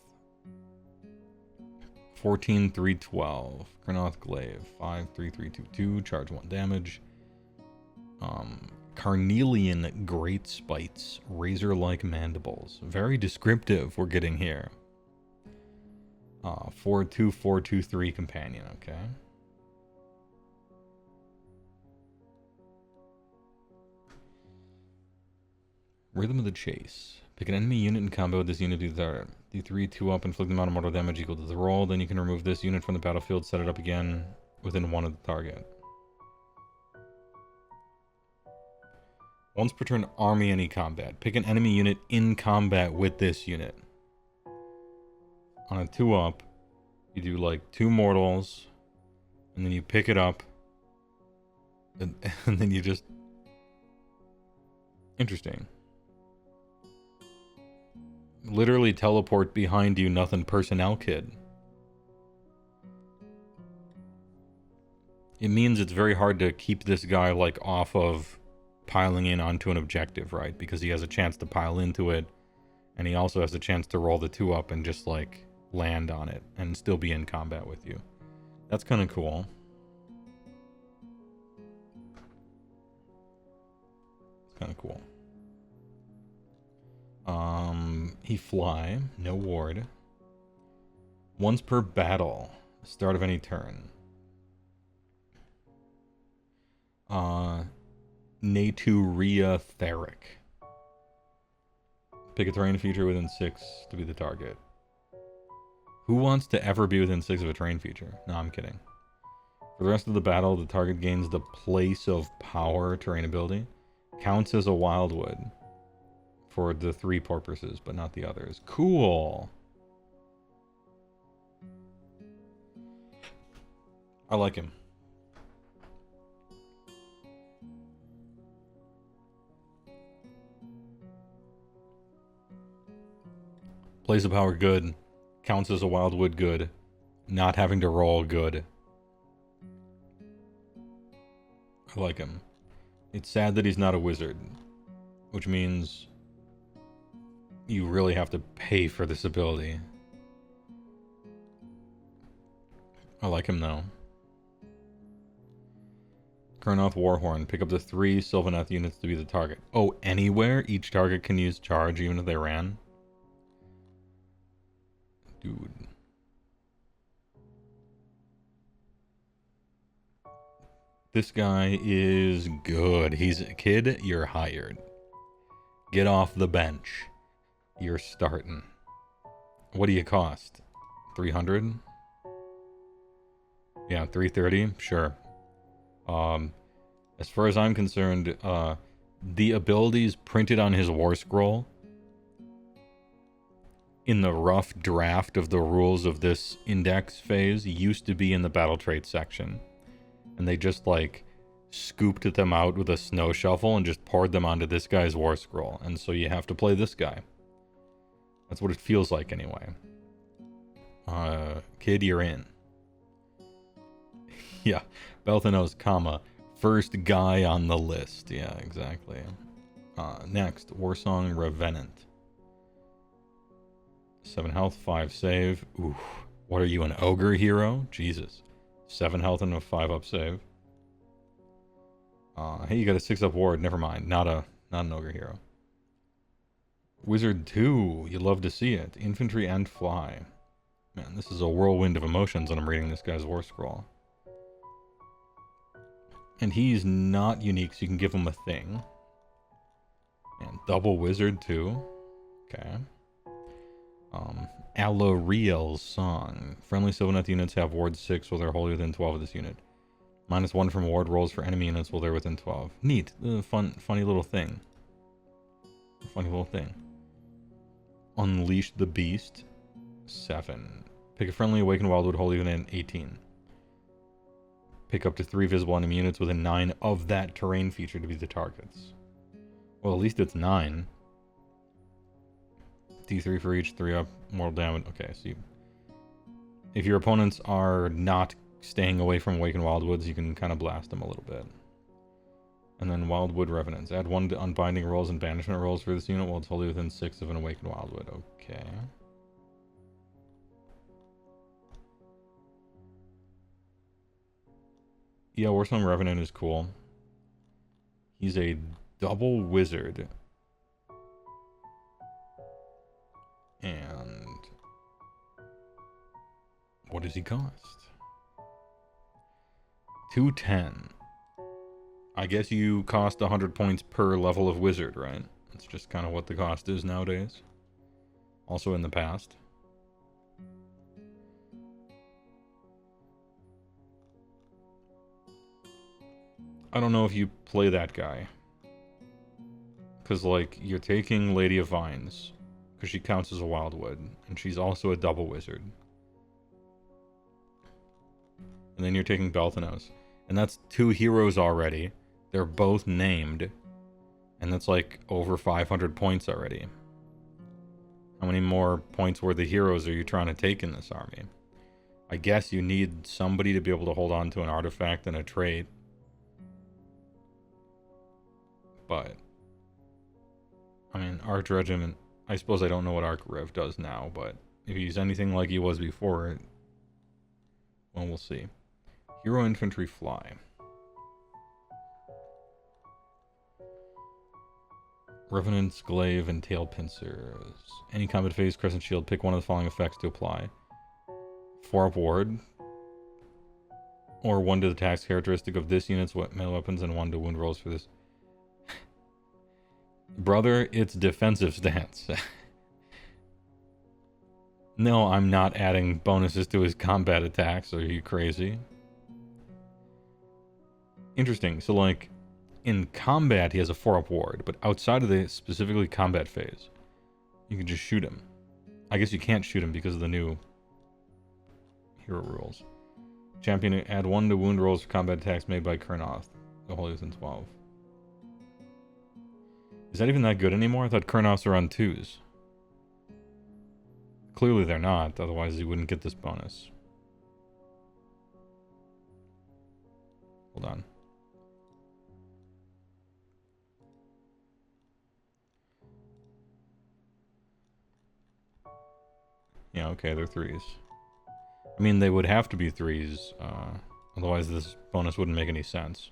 14-3-12. Kurnoth Glaive. 5-3-3-2-2. Charge 1 damage. Carnelian Great Spites. Razor-like mandibles. Very descriptive we're getting here. 4-2-4-2-3 companion, okay. Rhythm of the Chase. Pick an enemy unit in combo with this unit. Do 3 2 up, inflict the amount of mortal damage equal to the roll. Then you can remove this unit from the battlefield, set it up again within 1 of the target. Once per turn, army any combat. Pick an enemy unit in combat with this unit. On a 2 up, you do like 2 mortals, and then you pick it up, and then you just... Interesting. Literally teleport behind you, nothing personnel kid. It means it's very hard to keep this guy like off of piling in onto an objective, right? Because he has a chance to pile into it, and he also has a chance to roll the 2 up and just like land on it and still be in combat with you. That's kind of cool. It's kind of cool. He fly, no ward. Once per battle, start of any turn. Naturia Theric. Pick a terrain feature within 6 to be the target. Who wants to ever be within 6 of a terrain feature? No, I'm kidding. For the rest of the battle, the target gains the Place of Power terrain ability. Counts as a Wildwood. For the 3 purposes, but not the others. Cool. I like him. Place of Power, good. Counts as a Wildwood, good. Not having to roll, good. I like him. It's sad that he's not a wizard, which means you really have to pay for this ability. I like him though. Kurnoth Warhorn. Pick up the 3 Sylvaneth units to be the target. Oh, anywhere? Each target can use charge even if they ran? Dude. This guy is good. He's a kid, you're hired. Get off the bench. You're starting. What do you cost? 300? Yeah, 330? Sure. As far as I'm concerned, the abilities printed on his war scroll in the rough draft of the rules of this index phase used to be in the battle trait section. And they just like scooped them out with a snow shovel and just poured them onto this guy's war scroll. And so you have to play this guy. That's what it feels like anyway. Kid, you're in. Yeah, Belthanos, comma, first guy on the list. Yeah, exactly. Next, Warsong Revenant. 7 health, 5 save. Ooh, what are you, an ogre hero? Jesus. 7 health and a 5 up save. Hey, you got a 6 up ward. Never mind. Not an ogre hero. Wizard 2. You love to see it. Infantry and fly. Man, this is a whirlwind of emotions when I'm reading this guy's war scroll. And he's not unique, so you can give him a thing. And double wizard too. Okay. Aloriel's Song. Friendly Sylvaneth units have ward 6 while they're wholly within 12 of this unit. -1 from ward rolls for enemy units while they're within 12. Neat. Funny little thing. Funny little thing. Unleash the Beast. 7. Pick a friendly awakened wildwood wholly within 18. Pick up to 3 visible enemy units within 9 of that terrain feature to be the targets. Well, at least it's 9. D3 for each, 3 up, mortal damage. Okay, so if your opponents are not staying away from Awakened Wildwoods, you can kind of blast them a little bit. And then Wildwood Revenants. Add 1 to Unbinding rolls and Banishment rolls for this unit while it's wholly within 6 of an Awakened Wildwood. Okay. Yeah, Warsong Revenant is cool. He's a double wizard. And what does he cost? 210. I guess you cost 100 points per level of wizard, right? That's just kind of what the cost is nowadays. Also in the past. I don't know if you play that guy. Because, like, you're taking Lady of Vines. Because she counts as a Wildwood. And she's also a double wizard. And then you're taking Belthanos. And that's 2 heroes already. They're both named. And that's like over 500 points already. How many more points worth of heroes are you trying to take in this army? I guess you need somebody to be able to hold on to an artifact and a trait. But I mean, Arch Regiment, I suppose I don't know what Arc Rev does now, but if he's anything like he was before, well, we'll see. Hero Infantry Fly. Revenants, Glaive, and Tail Pincers. Any combat phase, Crescent Shield, pick one of the following effects to apply. 4-up ward. Or 1 to the tax characteristic of this unit's melee weapons and 1 to wound rolls for this. Brother, it's defensive stance. No, I'm not adding bonuses to his combat attacks. Are you crazy? Interesting. So, like, in combat, he has a 4-up ward, but outside of the specifically combat phase, you can just shoot him. I guess you can't shoot him because of the new hero rules. Champion, add 1 to wound rolls for combat attacks made by Kurnoth. The wholly within 12. Is that even that good anymore? I thought Kurnoths are on 2s. Clearly they're not, otherwise he wouldn't get this bonus. Hold on. Yeah, okay, they're 3s. I mean, they would have to be 3s, otherwise this bonus wouldn't make any sense.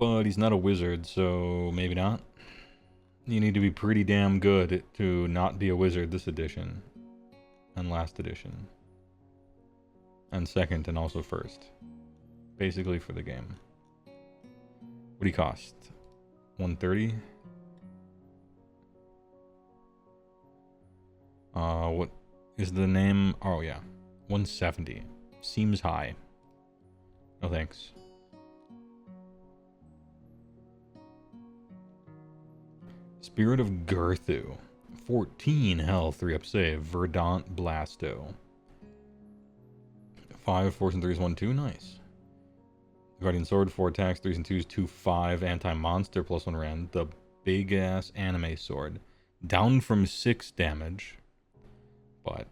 But he's not a wizard, so maybe not. You need to be pretty damn good to not be a wizard this edition. And last edition. And second, and also first. Basically for the game. What do he cost? 130? What is the name? Oh, yeah. 170. Seems high. No thanks. Spirit of Girthu. 14 health, 3-up save. Verdant Blasto. 5 4s and 3s, 1 2. Nice. Guardian Sword, 4 attacks, 3s and 2s, 2 5. Anti-monster, +1 rend. The big ass anime sword. Down from 6 damage. But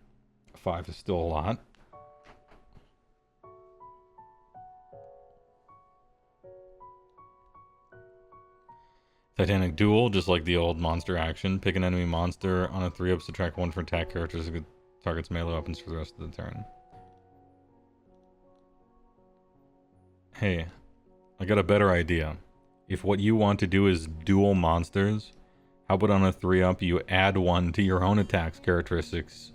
5 is still a lot. Titanic Duel, just like the old monster action. Pick an enemy monster on a 3-up, subtract 1 for attack characters that targets melee weapons for the rest of the turn. Hey, I got a better idea. If what you want to do is duel monsters, how about on a 3-up you add 1 to your own attacks characteristics?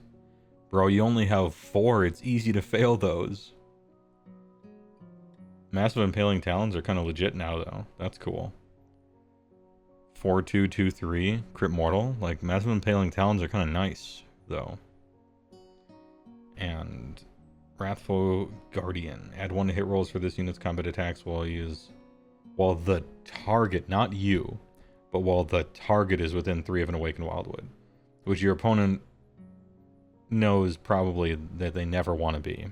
Bro, you only have 4, it's easy to fail those. Massive Impaling Talons are kind of legit now though, that's cool. 4-2, 2-3, crit mortal. Like, Massive Impaling Talons are kind of nice, though. And Wrathful Guardian. Add 1 to hit rolls for this unit's combat attacks while the target, not you, but while the target is within 3 of an Awakened Wildwood. Which your opponent knows probably that they never want to be.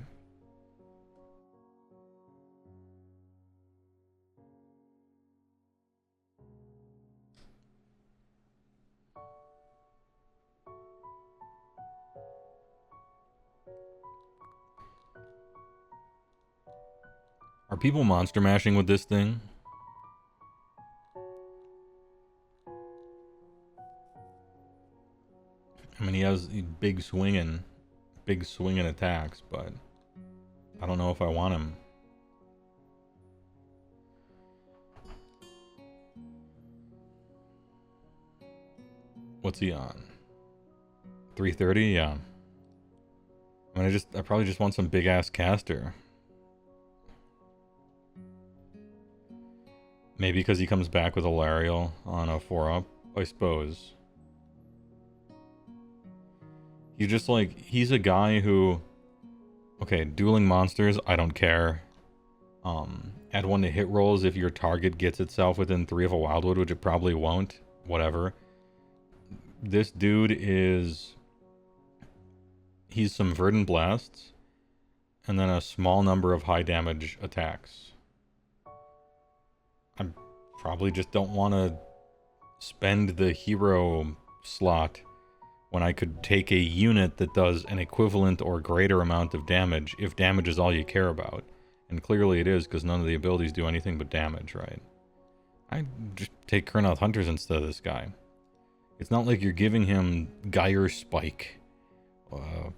Are people monster mashing with this thing? I mean, he has big swinging attacks, but I don't know if I want him. What's he on? 330? Yeah. I mean, I probably just want some big ass caster. Maybe because he comes back with a Larial on a 4-up, I suppose. You just like, he's a guy who, okay, dueling monsters, I don't care. Add 1 to hit rolls if your target gets itself within 3 of a Wildwood, which it probably won't. Whatever. This dude is, he's some Verdant Blasts, and then a small number of high damage attacks. I probably just don't want to spend the hero slot when I could take a unit that does an equivalent or greater amount of damage, if damage is all you care about. And clearly it is, because none of the abilities do anything but damage, right? I just take Kurnoth Hunters instead of this guy. It's not like you're giving him Gyre Spike, or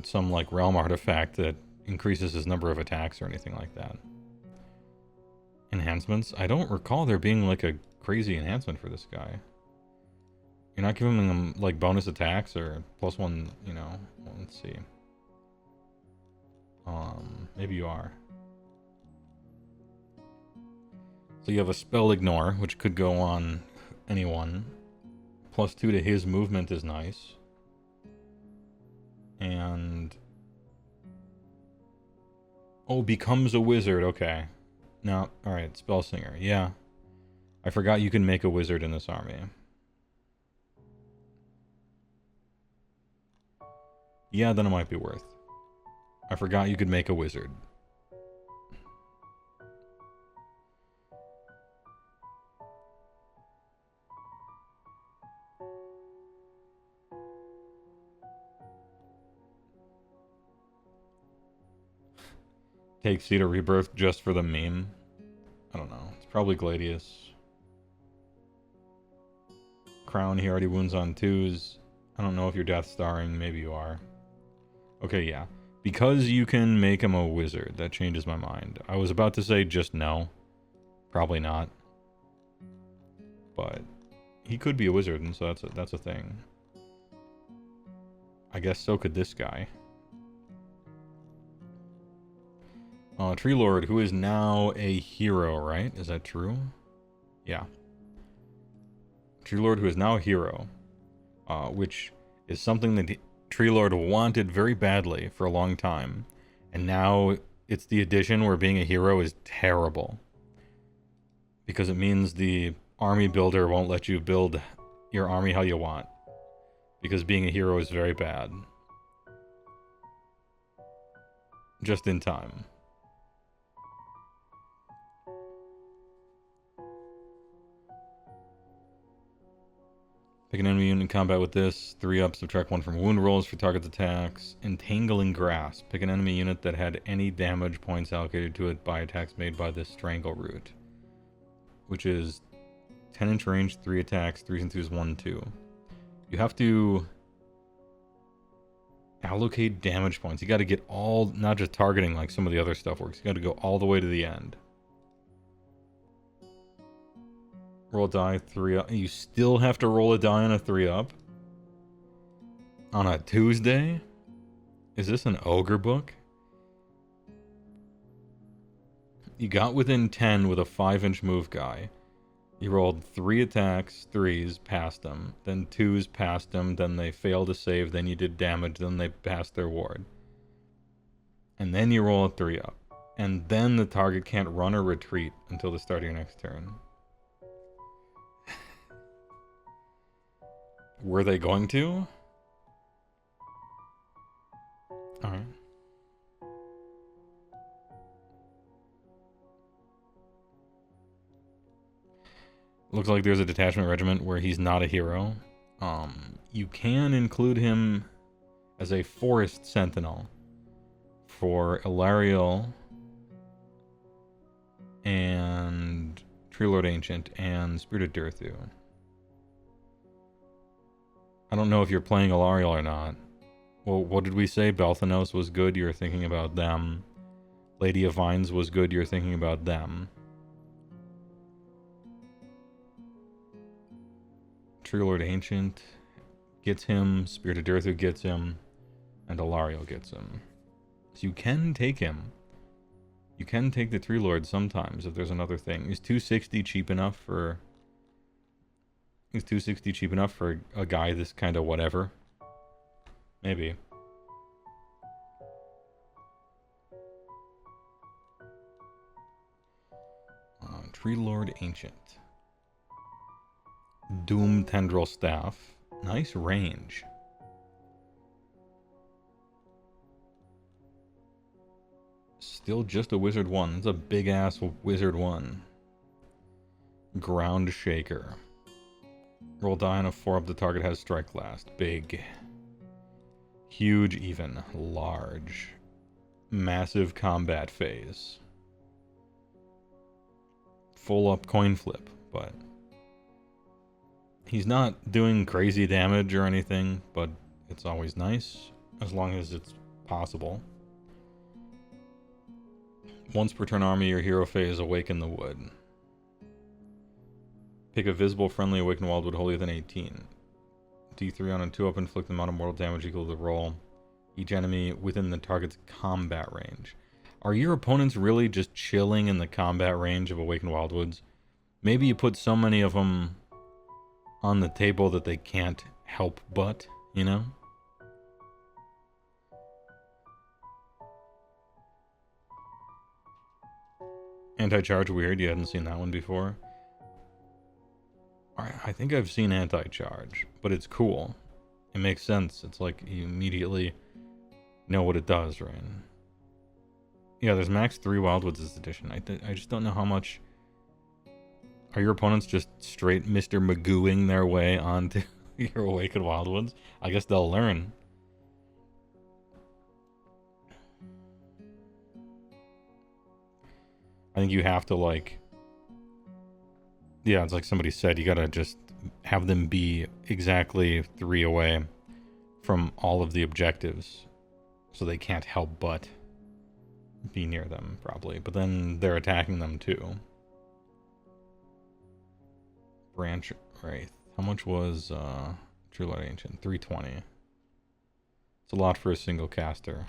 some like realm artifact that increases his number of attacks or anything like that. Enhancements? I don't recall there being like a crazy enhancement for this guy. You're not giving him like bonus attacks or +1, you know, well, let's see. Maybe you are. So you have a spell ignore, which could go on anyone. +2 to his movement is nice. And oh, becomes a wizard, okay. No, alright, spell singer, yeah. I forgot you can make a wizard in this army. Yeah, then it might be worth. I forgot you could make a wizard. Take Cedar Rebirth just for the meme? I don't know. It's probably Gladius. Crown, he already wounds on 2s. I don't know if you're Death Starring. Maybe you are. Okay, yeah. Because you can make him a wizard, that changes my mind. I was about to say just no. Probably not. But he could be a wizard, and so that's a thing. I guess so could this guy. Tree Lord, who is now a hero, right? Is that true? Yeah. Tree Lord, who is now a hero. Which is something that Tree Lord wanted very badly for a long time. And now it's the addition where being a hero is terrible. Because it means the army builder won't let you build your army how you want. Because being a hero is very bad. Just in time. Pick an enemy unit in combat with this. 3-up, subtract 1 from wound rolls for target attacks. Entangling Grasp. Pick an enemy unit that had any damage points allocated to it by attacks made by this Strangle Root. Which is 10-inch range, 3 attacks, 3s and 2s, 1, 2. You have to allocate damage points. You got to get all, not just targeting like some of the other stuff works. You got to go all the way to the end. Roll a die, 3-up. You still have to roll a die on a 3-up? On a Tuesday? Is this an ogre book? You got within 10 with a 5-inch move guy. You rolled 3 attacks, 3s, passed them. Then 2s, passed them. Then they failed to save. Then you did damage. Then they passed their ward. And then you roll a 3-up. And then the target can't run or retreat until the start of your next turn. Were they going to? Alright. Looks like there's a detachment regiment where he's not a hero. You can include him as a forest sentinel for Ilarial and Tree Lord Ancient, and Spirited Dirthu. I don't know if you're playing Alariel or not. Well, what did we say? Belthanos was good, you're thinking about them. Lady of Vines was good, you're thinking about them. Tree Lord Ancient gets him, Spirited Dirthu gets him, and Alariel gets him. So you can take him. You can take the Tree Lord sometimes if there's another thing. Is 260 cheap enough for... Is 260 cheap enough for a guy this kind of whatever? Maybe. Tree Lord Ancient. Doom Tendril Staff. Nice range. Still just a Wizard 1. It's a big ass Wizard 1. Ground Shaker. Roll die on a 4 up, the target has strike last. Big. Huge even. Large. Massive combat phase. Full up coin flip, but he's not doing crazy damage or anything, but it's always nice as long as it's possible. Once per turn army, your hero phase, awaken the wood. Pick a visible friendly awakened wildwood holy within 18. D3 on a 2 up, inflict the amount of mortal damage equal to the roll. Each enemy within the target's combat range. Are your opponents really just chilling in the combat range of awakened wildwoods? Maybe you put so many of them on the table that they can't help but, you know? Anti-charge weird, you hadn't seen that one before? I think I've seen anti-charge, but it's cool. It makes sense. It's like you immediately know what it does, right? Yeah, there's max 3 Wildwoods this edition. I just don't know how much... Are your opponents just straight Mr. Magooing their way onto your Awakened Wildwoods? I guess they'll learn. I think you have to, like... Yeah, it's like somebody said, you gotta just have them be exactly 3 away from all of the objectives. So they can't help but be near them, probably. But then they're attacking them, too. Branch Wraith. How much was True Light Ancient? 320. It's a lot for a single caster.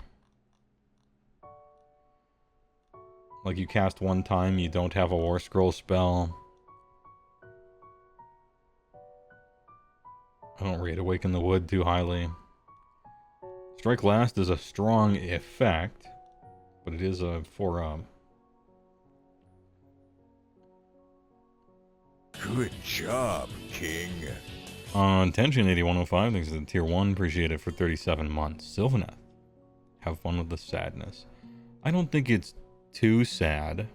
Like, you cast one time, you don't have a War Scroll spell. I don't rate Awaken the Wood too highly. Strike Last is a strong effect, but it is a 4-up. Good job, King. Tension 8105, thanks to the tier 1, appreciate it for 37 months. Sylvaneth, have fun with the sadness. I don't think it's too sad.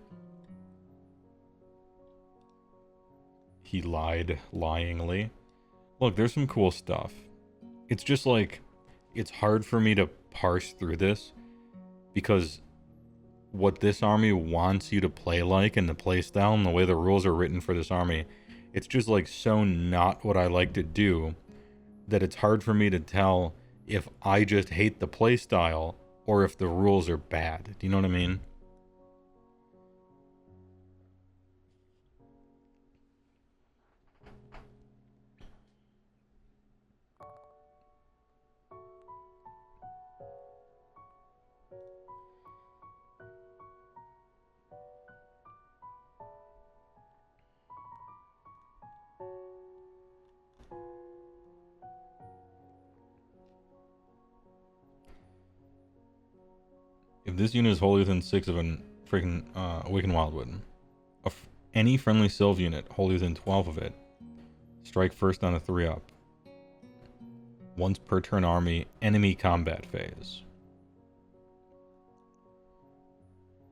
He lied lyingly. Look, there's some cool stuff. It's just like, it's hard for me to parse through this because what this army wants you to play like and the play style and the way the rules are written for this army, it's just like so not what I like to do that it's hard for me to tell if I just hate the play style or if the rules are bad. Do you know what I mean? If this unit is wholly within 6 of a freaking Awakened Wildwood, any friendly Sylve unit wholly within 12 of it, strike first on a 3-up. Once per turn army, enemy combat phase.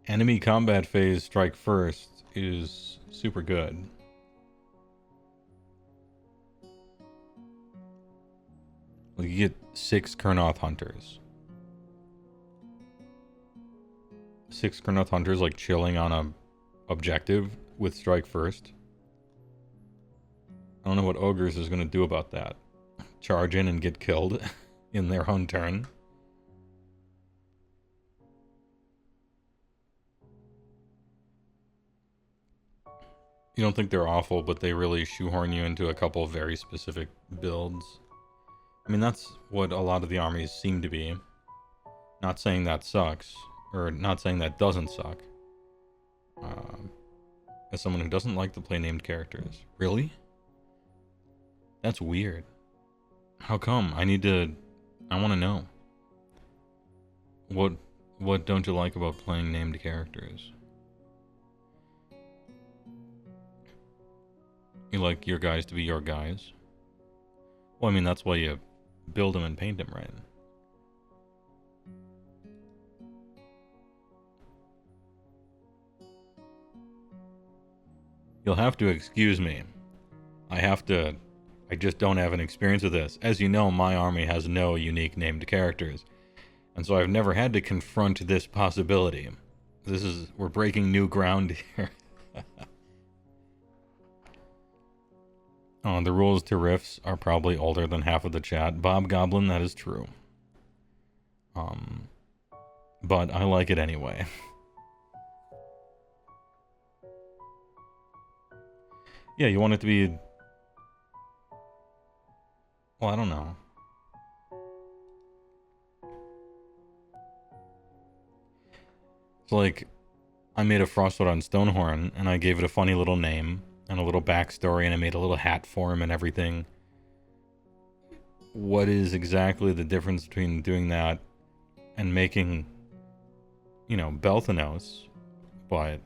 Enemy combat phase strike first is super good. Like you get 6 Kurnoth Hunters. 6 Kurnoth Hunters like chilling on objective with strike first. I don't know what Ogres is going to do about that. Charge in and get killed in their own turn. You don't think they're awful, but they really shoehorn you into a couple of very specific builds. I mean, that's what a lot of the armies seem to be. Not saying that sucks, or not saying that doesn't suck. As someone who doesn't like to play named characters. Really? That's weird. How come? I want to know. What don't you like about playing named characters? You like your guys to be your guys? Well, I mean, that's why you build them and paint them, right? You'll have to excuse me. I just don't have an experience with this. As you know, my army has no unique named characters. And so I've never had to confront this possibility. We're breaking new ground here. The rules to riffs are probably older than half of the chat. Bob Goblin, that is true. But I like it anyway. Yeah, you want it to be... Well, I don't know. It's like, I made a Frostwood on Stonehorn, and I gave it a funny little name, and a little backstory, and I made a little hat for him and everything. What is exactly the difference between doing that and making, Belthanos, but...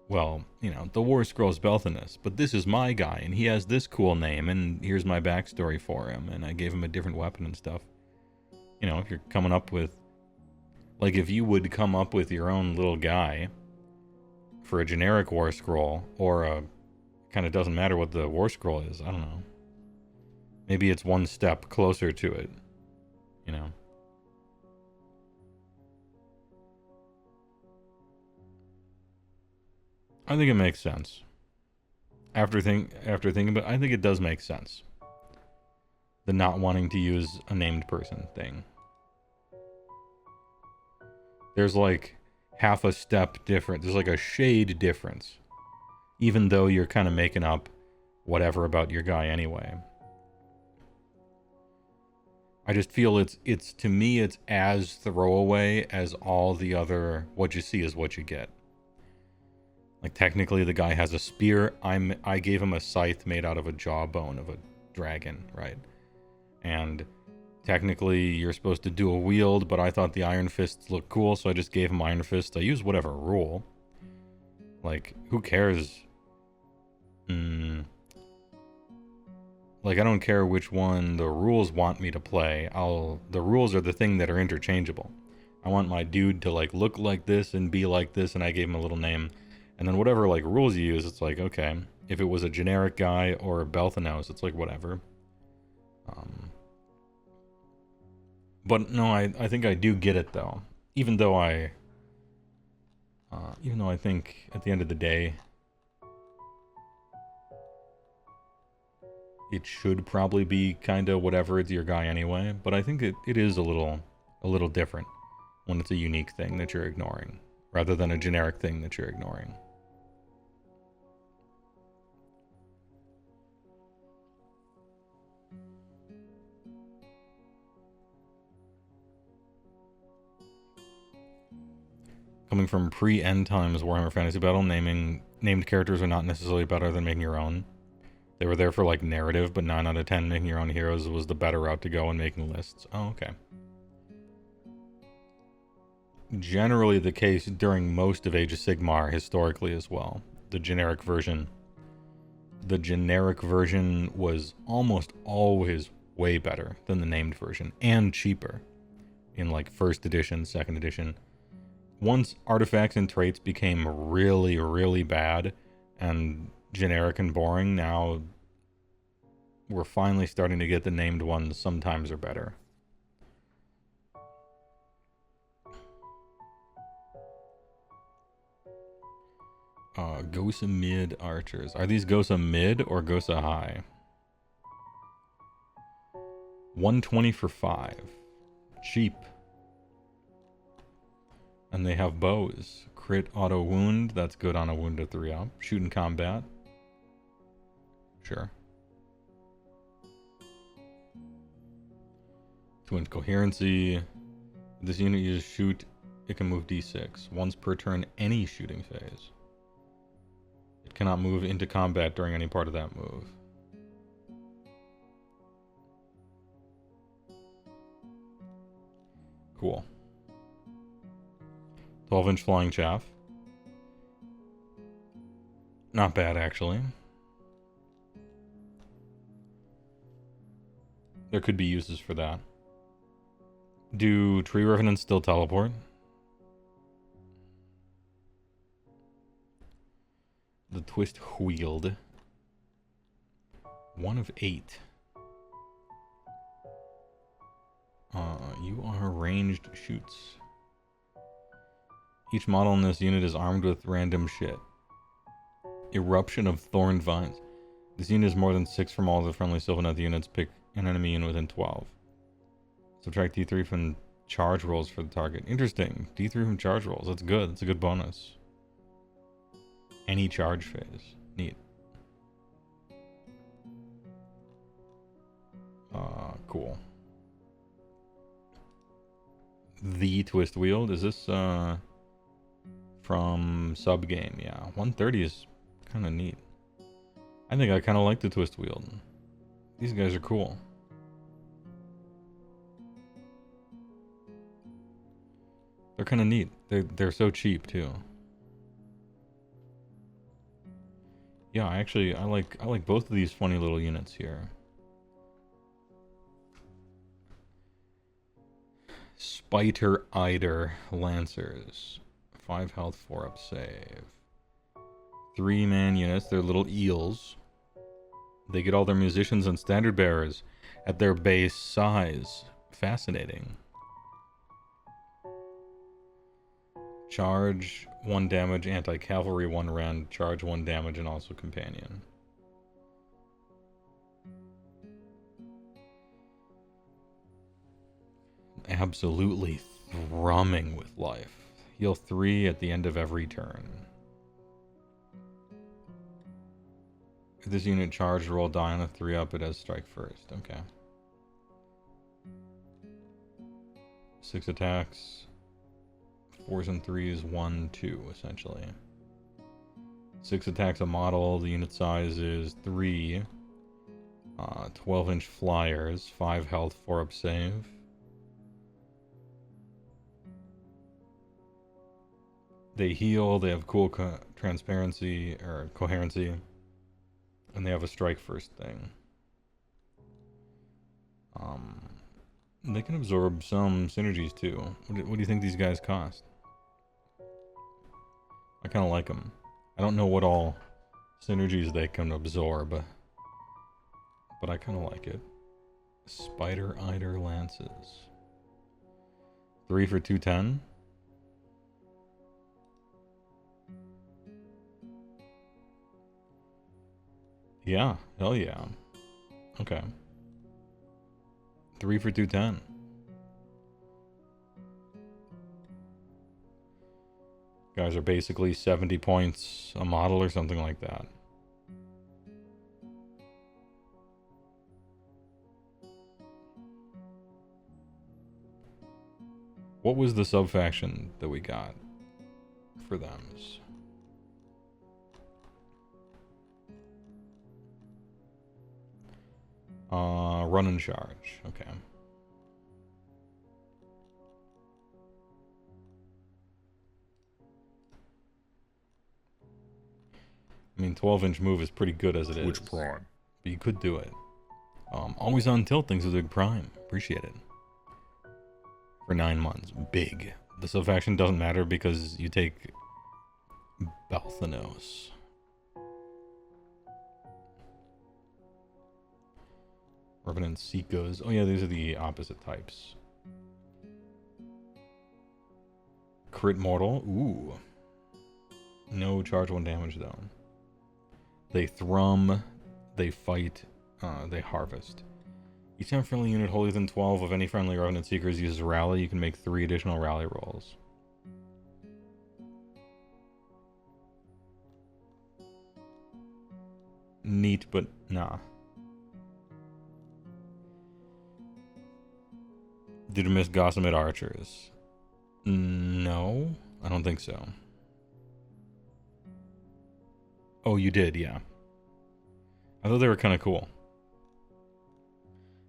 Well, the War Scrolls Belthanos, but this is my guy, and he has this cool name, and here's my backstory for him, and I gave him a different weapon and stuff. If you're coming up with... Like, if you would come up with your own little guy for a generic War Scroll, or a... Kind of doesn't matter what the War Scroll is, I don't know. Maybe it's one step closer to it, I think it makes sense. After thinking about it, I think it does make sense. The not wanting to use a named person thing. There's like half a step different. There's like a shade difference. Even though you're kind of making up whatever about your guy anyway. I just feel it's to me it's as throwaway as all the other what you see is what you get. Like, technically, the guy has a spear. I gave him a scythe made out of a jawbone of a dragon, right? And technically, you're supposed to do a wield, but I thought the Iron Fists looked cool, so I just gave him Iron Fist. I used whatever rule. Like, who cares? Like, I don't care which one the rules want me to play. The rules are the thing that are interchangeable. I want my dude to, like, look like this and be like this, and I gave him a little name. And then whatever, like, rules you use, it's like, okay. If it was a generic guy or a Belthanos, it's like, whatever. But no, I think I do get it, though. Even though I think, at the end of the day, it should probably be kind of whatever, it's your guy anyway. But I think it is a little different when it's a unique thing that you're ignoring, rather than a generic thing that you're ignoring. Coming from pre-end times Warhammer Fantasy Battle, named characters are not necessarily better than making your own. They were there for, like, narrative, but 9 out of 10 making your own heroes was the better route to go in making lists. Oh, okay. Generally the case during most of Age of Sigmar, historically as well. The generic version was almost always way better than the named version, and cheaper in, like, 1st edition, 2nd edition. Once artifacts and traits became really, really bad and generic and boring, now we're finally starting to get the named ones sometimes are better. Gosa mid archers. Are these Gosa mid or Gosa high? 120 for 5. Cheap. And they have bows. Crit auto wound. That's good on a wound of 3 up. Shoot in combat. Sure. 2-inch coherency. This unit uses shoot. It can move d6 once per turn any shooting phase. It cannot move into combat during any part of that move. Cool. 12-inch flying chaff. Not bad, actually. There could be uses for that. Do tree revenants still teleport? The twist wheeled. 1 of 8. You are ranged shoots. Each model in this unit is armed with random shit. Eruption of thorned vines. This unit is more than 6 from all the friendly Sylvaneth units. Pick an enemy unit within 12. Subtract D3 from charge rolls for the target. Interesting. D3 from charge rolls. That's good. That's a good bonus. Any charge phase. Neat. Cool. The twist wield. Is this from sub game? Yeah. 130 is kind of neat. I think I kind of like the twist wield. These guys are cool. They're kind of neat. They're so cheap too. Yeah, actually, I like both of these funny little units here. Spiter Eider Lancers. 5 health, 4 up save. 3-man units. They're little eels. They get all their musicians and standard bearers at their base size. Fascinating. Charge 1 damage, anti-cavalry 1 rend, charge 1 damage, and also companion. Absolutely thrumming with life. Heal 3 at the end of every turn. If this unit charged, roll die on a 3 up, it has strike first. Okay. 6 attacks. 4s and 3s, 1, 2, essentially. 6 attacks a model. The unit size is 3. 12-inch flyers. 5 health, 4 up save. They heal. They have cool transparency or coherency. And they have a strike first thing. They can absorb some synergies too. What do you think these guys cost? I kind of like them. I don't know what all synergies they can absorb, but I kind of like it. Spider Eider Lances. 3 for 210. Yeah, hell yeah. Okay. 3 for 210. Guys are basically 70 points a model or something like that. What was the sub-faction that we got for them? Run and charge. Okay. I mean, 12-inch move is pretty good as it is. Which prime? But you could do it. Always on tilt, thanks for the big prime. Appreciate it. For 9 months. Big. The sub-faction doesn't matter because you take Balthanos. Revenant Seekers. Oh yeah, these are the opposite types. Crit Mortal. Ooh. No charge 1 damage though. They thrum, they fight, they harvest. Each time a friendly unit wholly within 12 of any friendly Revenant Seekers uses Rally, you can make 3 additional Rally rolls. Neat, but nah. Did you miss Gossamet Archers? No, I don't think so. Oh, you did, yeah. I thought they were kind of cool.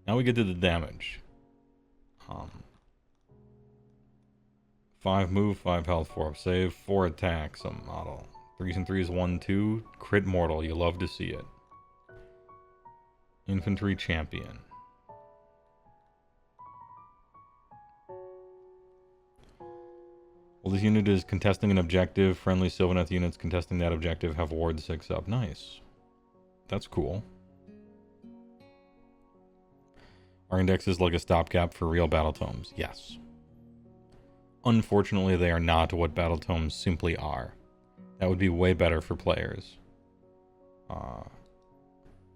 Now we get to the damage. 5 move, 5 health, 4 up save, 4 attack, some model. 3s and 3s, 1, 2. Crit mortal, you love to see it. Infantry champion. Well, this unit is contesting an objective. Friendly Sylvaneth units contesting that objective have ward 6 up. Nice. That's cool. Our index is like a stopgap for real battle tomes. Yes. Unfortunately, they are not what battle tomes simply are. That would be way better for players.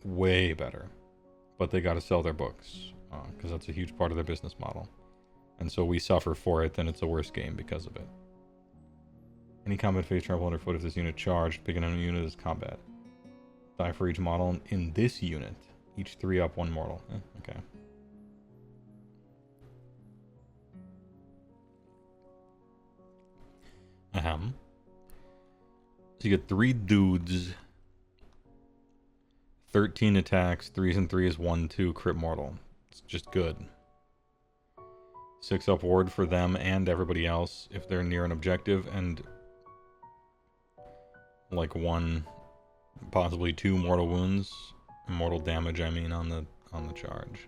Way better. But they gotta sell their books. Because that's a huge part of their business model. And so we suffer for it, then it's a worse game because of it. Any combat phase trample underfoot if this unit charged. Pick an enemy unit as combat. Die for each model in this unit. Each 3 up, 1 mortal. Okay. Ahem. So you get 3 dudes. 13 attacks, 3s and 3s, 1, 2, crit mortal. It's just good. 6 up ward for them and everybody else if they're near an objective, and like 1, possibly 2 mortal wounds, mortal damage I mean, on the charge.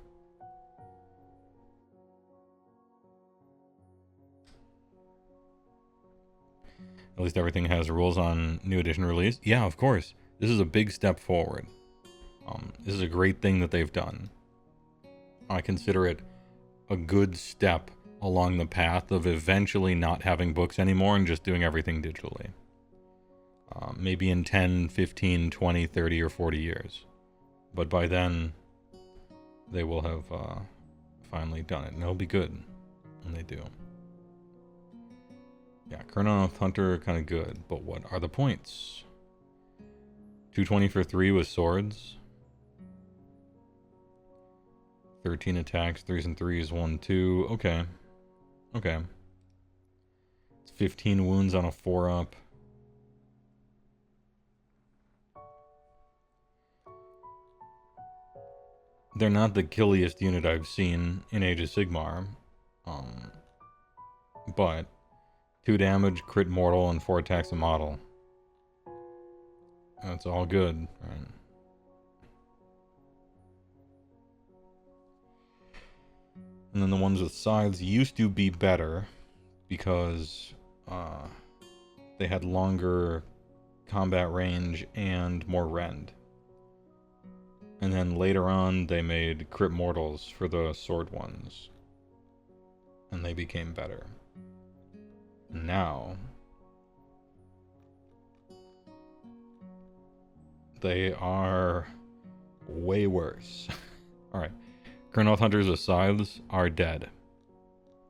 At least everything has rules on new edition release. Yeah, of course. This is a big step forward. This is a great thing that they've done. I consider it a good step along the path of eventually not having books anymore and just doing everything digitally. Maybe in 10, 15, 20, 30, or 40 years. But by then, they will have finally done it. And it'll be good when they do. Yeah, Chronoth Hunter, kind of good. But what are the points? 220 for 3 with swords. 13 attacks, 3s and 3s, 1, 2. Okay. Okay. It's 15 wounds on a 4-up. They're not the killiest unit I've seen in Age of Sigmar. But 2 damage, crit mortal, and 4 attacks a model. That's all good, right? And then the ones with scythes used to be better because they had longer combat range and more rend. And then later on they made crit mortals for the sword ones. And they became better. And now they are way worse. Alright. Chronoth Hunters with scythes are dead.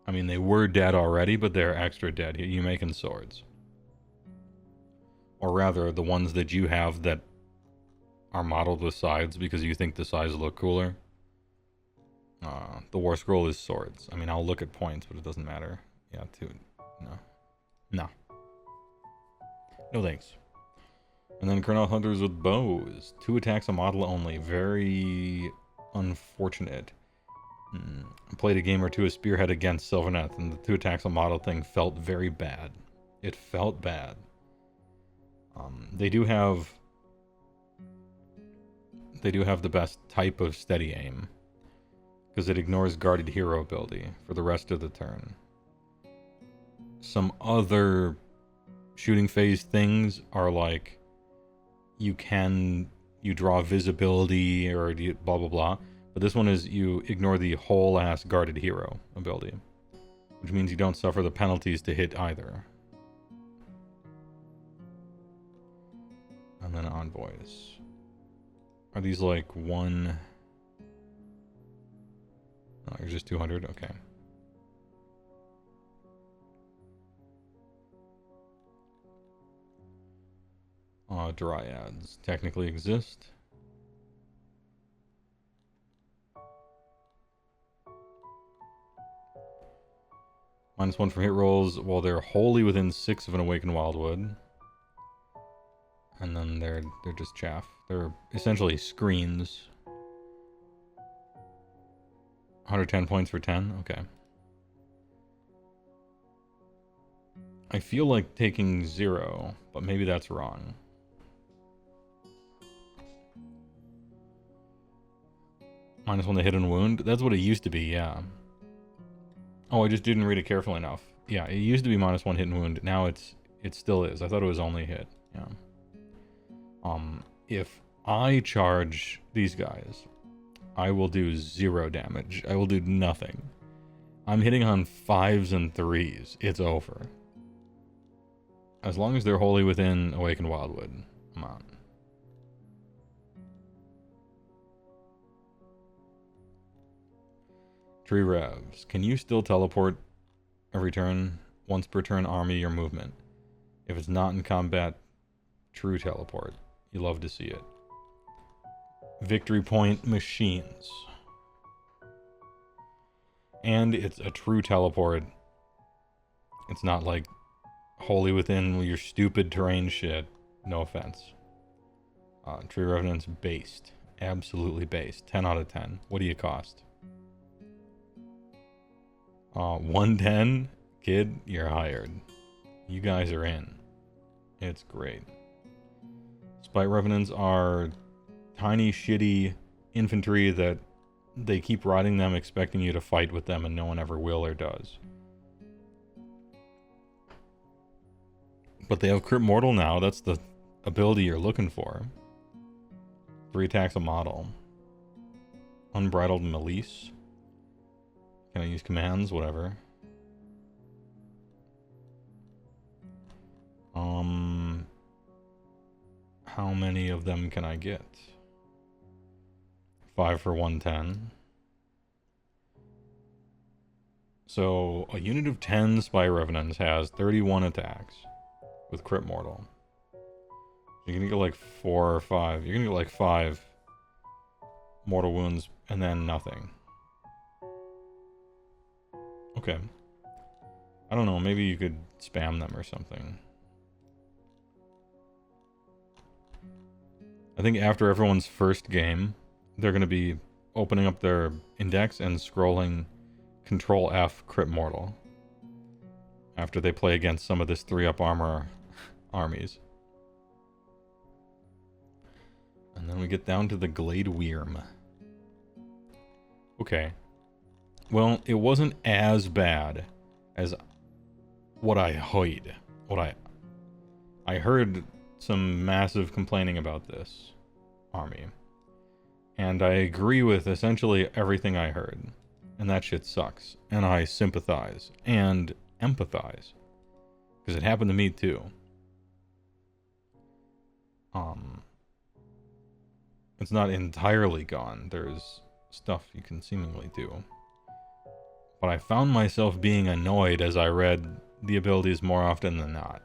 I mean, they were dead already, but they're extra dead. You making swords. Or rather, the ones that you have that are modeled with scythes because you think the scythes look cooler. The War Scroll is swords. I mean, I'll look at points, but it doesn't matter. Yeah, dude. No. No. No thanks. And then Chronoth Hunters with bows. 2 attacks a model only. Very unfortunate. I played a game or two of Spearhead against Sylvaneth, and the 2 attacks a model thing felt very bad. It felt bad. They do have the best type of steady aim, because it ignores guarded hero ability for the rest of the turn. Some other shooting phase things are like you draw visibility or blah blah blah, but this one is you ignore the whole ass guarded hero ability, which means you don't suffer the penalties to hit either. And then envoys. Are these like one? Oh, you're just 200? Okay. Dryads technically exist. -1 for hit rolls while they're wholly within 6 of an awakened wildwood. And then they're just chaff. They're essentially screens. 110 points for 10? Okay. I feel like taking 0, but maybe that's wrong. -1 to hit and wound? That's what it used to be, yeah. Oh, I just didn't read it carefully enough. Yeah, it used to be -1 hit and wound. Now it still is. I thought it was only hit. Yeah. If I charge these guys, I will do 0 damage. I will do nothing. I'm hitting on 5s and 3s. It's over. As long as they're wholly within Awakened Wildwood. Come on. Tree revs. Can you still teleport every turn? Once per turn, army or movement. If it's not in combat, true teleport. You love to see it. Victory point machines. And it's a true teleport. It's not like wholly within your stupid terrain shit. No offense. Tree Revenant's based. Absolutely based. 10 out of 10. What do you cost? 110? Kid, you're hired. You guys are in. It's great. Spite Revenants are tiny, shitty infantry that they keep riding them expecting you to fight with them and no one ever will or does. But they have Crit Mortal now. That's the ability you're looking for. 3 attacks a model. Unbridled Malice. Can I use commands? Whatever. How many of them can I get? 5 for 110. So a unit of 10 Spy Revenants has 31 attacks with Crit Mortal. You're gonna get like 4 or 5. You're gonna get like 5 mortal wounds and then nothing. Okay. I don't know, maybe you could spam them or something. I think after everyone's first game, they're going to be opening up their index and scrolling Control F Crit Mortal. After they play against some of this 3-up armor armies. And then we get down to the Glade Wyrm. Okay. Well, it wasn't as bad as what I heard. I heard some massive complaining about this army. And I agree with essentially everything I heard. And that shit sucks. And I sympathize and empathize. Because it happened to me too. It's not entirely gone. There's stuff you can seemingly do. But I found myself being annoyed as I read the abilities more often than not.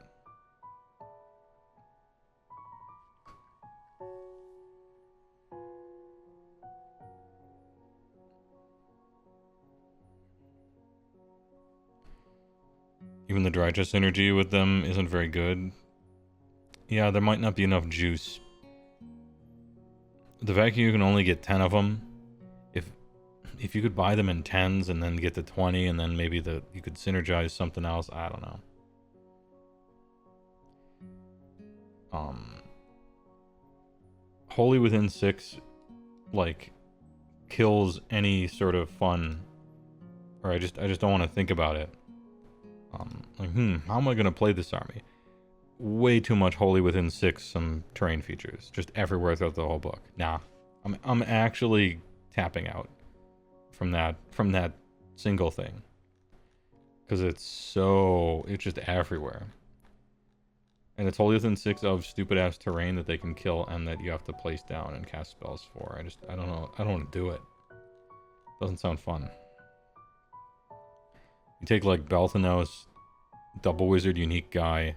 Even the dry chest synergy with them isn't very good. Yeah, there might not be enough juice. The fact you can only get 10 of them, if you could buy them in 10s and then get to 20 and then maybe you could synergize something else, I don't know. Wholly within 6 like kills any sort of fun, or I just don't want to think about it. How am I gonna play this army? Way too much wholly within 6 some terrain features just everywhere throughout the whole book. Nah, I'm actually tapping out from that single thing, because it's just everywhere. And it's wholly within 6 of stupid-ass terrain that they can kill and that you have to place down and cast spells for. I don't know. I don't want to do it. Doesn't sound fun. You take, like, Balthanos, Double Wizard, Unique Guy,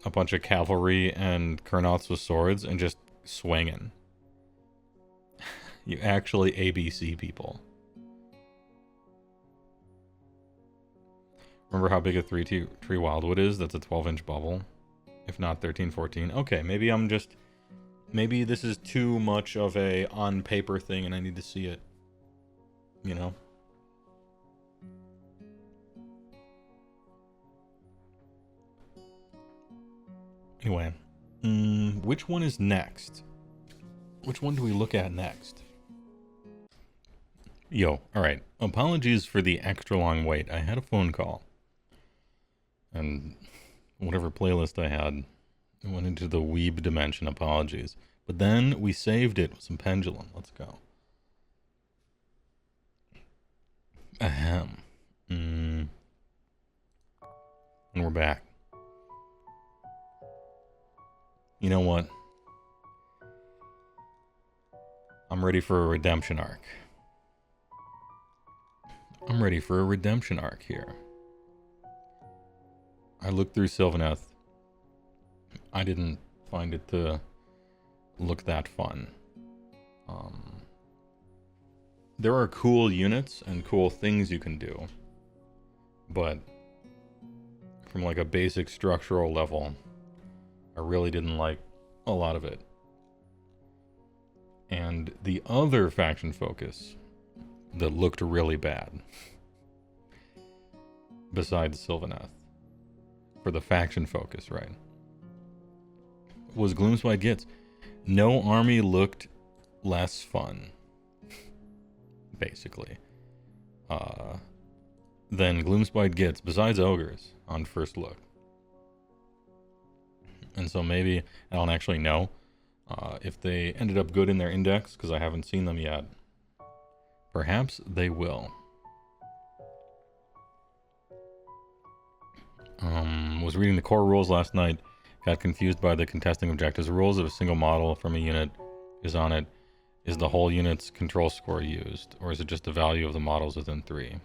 a bunch of cavalry, and Kurnoths with swords, and just swinging. You actually ABC people. Remember how big a 3-tree wildwood is? That's a 12-inch bubble. If not 13, 14. Okay, maybe I'm just... Maybe this is too much of a on-paper thing and I need to see it. You know? Anyway. Which one is next? Which one do we look at next? Yo, alright. Apologies for the extra long wait. I had a phone call. And whatever playlist I had, it went into the weeb dimension. Apologies. But then we saved it with some Pendulum. Let's go. Ahem. And we're back. You know what? I'm ready for a redemption arc. I'm ready for a redemption arc here. I looked through Sylvaneth. I didn't find it to look that fun. There are cool units and cool things you can do. But from like a basic structural level, I really didn't like a lot of it. And the other faction focus that looked really bad, besides Sylvaneth, for the faction focus, right, was Gloomspite Gitz. No army looked less fun, basically, than Gloomspite Gitz, besides Ogres, on first look. And so maybe, I don't actually know if they ended up good in their index, because I haven't seen them yet. Perhaps they will. Was reading the core rules last night. Got confused by the contesting objectives. The rules of a single model from a unit is on it. Is the whole unit's control score used? Or is it just the value of the models within 3?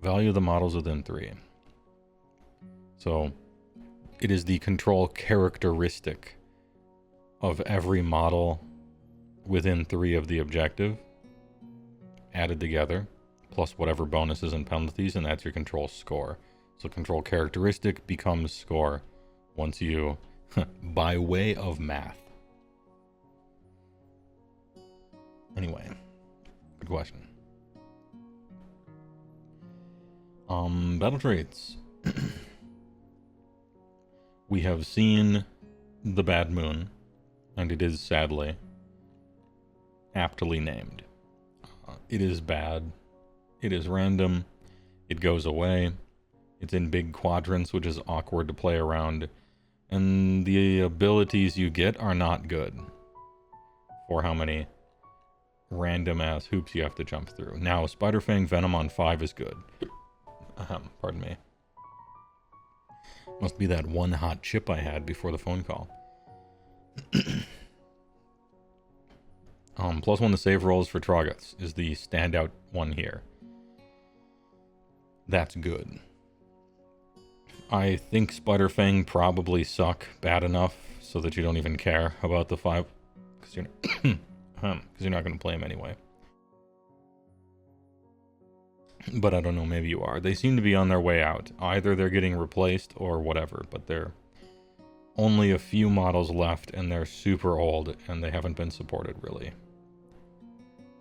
Value of the models within 3. So, it is the control characteristic of every model within 3 of the objective added together, plus whatever bonuses and penalties, and that's your control score. So control characteristic becomes score once you, by way of math. Anyway, good question. Battle traits. We have seen the Bad Moon, and it is sadly aptly named. It is bad. It is random. It goes away. It's in big quadrants, which is awkward to play around. And the abilities you get are not good for how many random ass hoops you have to jump through. Now, Spiderfang Venom on 5 is good. Pardon me. Must be that one hot chip I had before the phone call. +1 to save rolls for Trogoths is the standout one here. That's good. I think Spiderfang probably suck bad enough so that you don't even care about the 5, because you're not going to play him anyway. But I don't know, maybe you are. They seem to be on their way out. Either they're getting replaced or whatever, but they're only a few models left and they're super old and they haven't been supported really.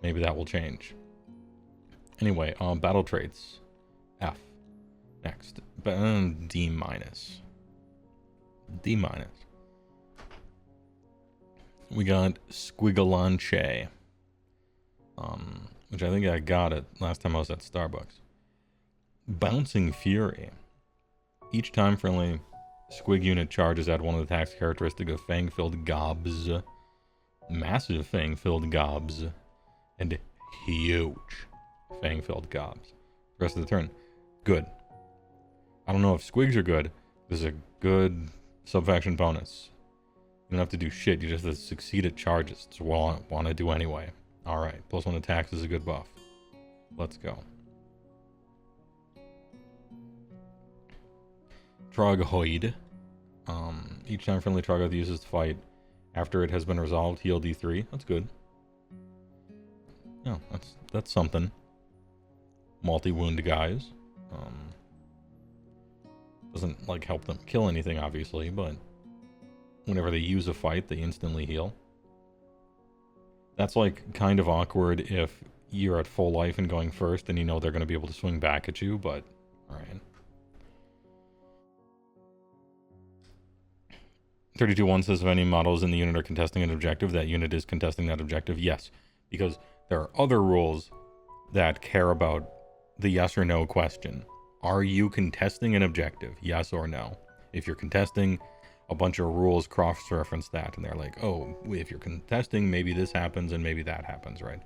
Maybe that will change. Anyway, battle traits. F. Next. D-. D-. We got Squigalanche. Which I think I got it last time I was at Starbucks. Bouncing Fury. Each time friendly Squig unit charges, add one of the attacks characteristic of Fang-filled gobs. Massive Fang-filled gobs. And huge Fang-filled gobs. The rest of the turn. Good. I don't know if Squigs are good. This is a good Subfaction bonus. You don't have to do shit. You just have to succeed at charges. It's what I want to do anyway. Alright. +1 attacks is a good buff. Let's go. Troghoid. Each time friendly Troggoth uses the fight, after it has been resolved, heal D3. That's good. Yeah, that's something. Multi-wound guys. Doesn't like help them kill anything, obviously, but whenever they use a fight, they instantly heal. That's like kind of awkward if you're at full life and going first, and you know they're going to be able to swing back at you, but alright. 32.1 says if any models in the unit are contesting an objective, that unit is contesting that objective. Yes, because there are other rules that care about the yes or no question. Are you contesting an objective? Yes or no? If you're contesting, a bunch of rules cross-reference that, and they're like, oh, if you're contesting, maybe this happens and maybe that happens, right?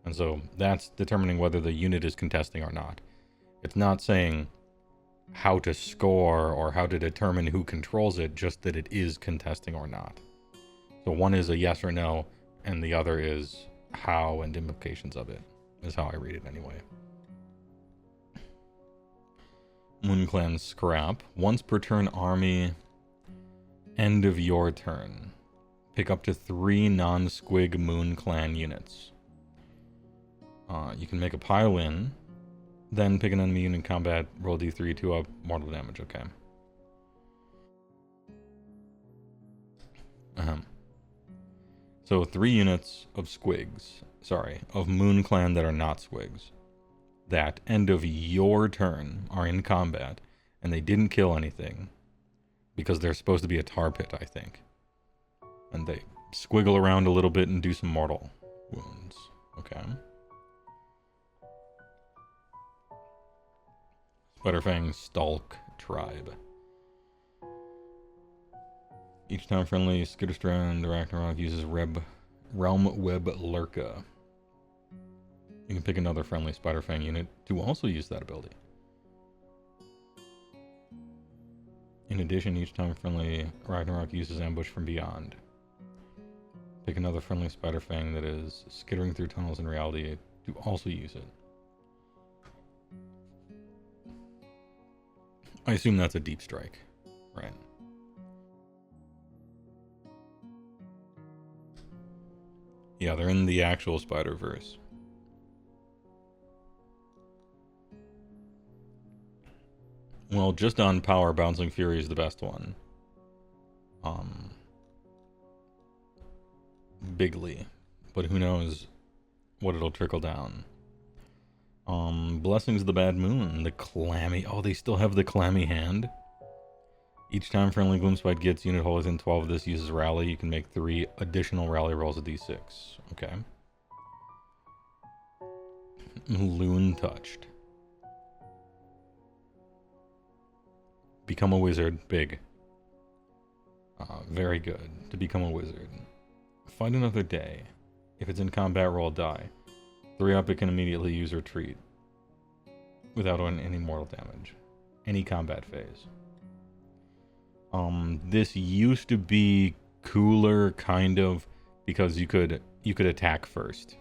And so that's determining whether the unit is contesting or not. It's not saying how to score or how to determine who controls it, just that it is contesting or not. So one is a yes or no, and the other is how and implications of it, is how I read it anyway. Moon Clan Scrap. Once per turn army, end of your turn. Pick up to 3 non-squig Moon Clan units. You can make a pile in, then pick an enemy unit in combat, roll d3, 2 up, mortal damage. Okay. So 3 units of squigs, of Moon Clan that are not squigs, that end of your turn are in combat, and they didn't kill anything, because they're supposed to be a tar pit, I think. And they squiggle around a little bit and do some mortal wounds. Okay. Spiderfang Stalk Tribe. Each time friendly Skitterstrand Ragnarok uses Realm Web Lurka. You can pick another friendly Spiderfang unit to also use that ability. In addition, each time friendly Ragnarok uses Ambush from Beyond. Pick another friendly Spiderfang that is skittering through tunnels in reality to also use it. I assume that's a deep strike, right? Yeah, they're in the actual Spider-Verse. Well, just on power, Bouncing Fury is the best one. Bigly. But who knows what it'll trickle down. Blessings of the Bad Moon. The Clammy. Oh, they still have the Clammy Hand. Each time friendly Gloomspite gets unit hole within 12 of this uses Rally, you can make 3 additional Rally rolls of d6. Okay. Loon Touched. Become a wizard. Big. Very good. To become a wizard. Fight another day. If it's in combat, roll a die. 3 up, it can immediately use Retreat. Without any mortal damage. Any combat phase. This used to be cooler, kind of, because you could attack first.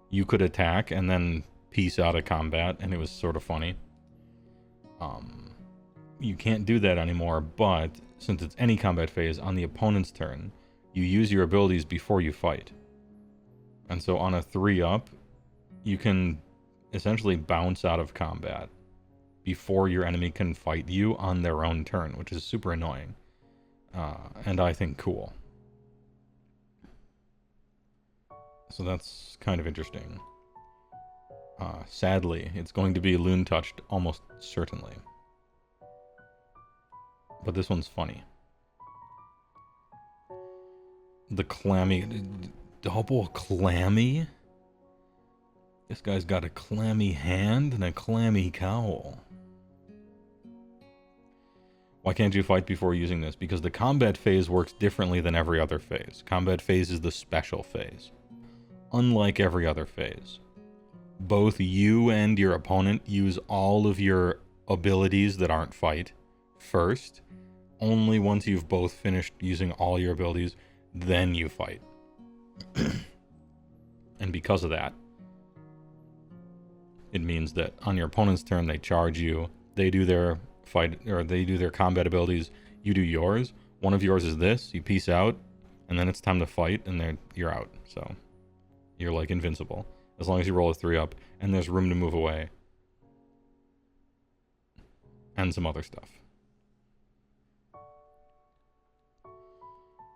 You could attack and then peace out of combat, and it was sort of funny. You can't do that anymore, but since it's any combat phase, on the opponent's turn, you use your abilities before you fight. And so on a 3-up, you can essentially bounce out of combat before your enemy can fight you on their own turn, which is super annoying. And I think cool. So that's kind of interesting. Sadly, it's going to be Loon Touched almost certainly. But this one's funny. The Clammy... Double Clammy? This guy's got a clammy hand and a clammy cowl. Why can't you fight before using this? Because the combat phase works differently than every other phase. Combat phase is the special phase. Unlike every other phase. Both you and your opponent use all of your abilities that aren't fight first. only once you've both finished using all your abilities, then you fight. And because of that, it means that on your opponent's turn, they charge you. They do their fight, or they do their combat abilities. You do yours. One of yours is this. You peace out, and then it's time to fight, and you're out. So you're like invincible as long as you roll a 3-up, and there's room to move away, and some other stuff.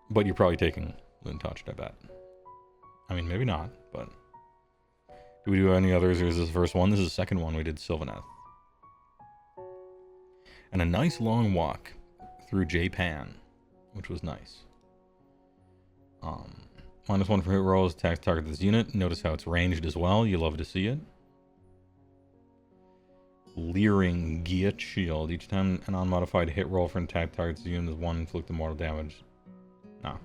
But you're probably taking Loon Touched, I bet. I mean, maybe not, but... Do we do any others, or is this the first one? This is the second one. We did Sylvaneth. And a nice long walk through Japan, which was nice. -1 for hit rolls, attacks target this unit. Notice how it's ranged as well. You love to see it. Leering Giat Shield. Each time an unmodified hit roll for an attack targets the unit is 1 inflicted mortal damage. No.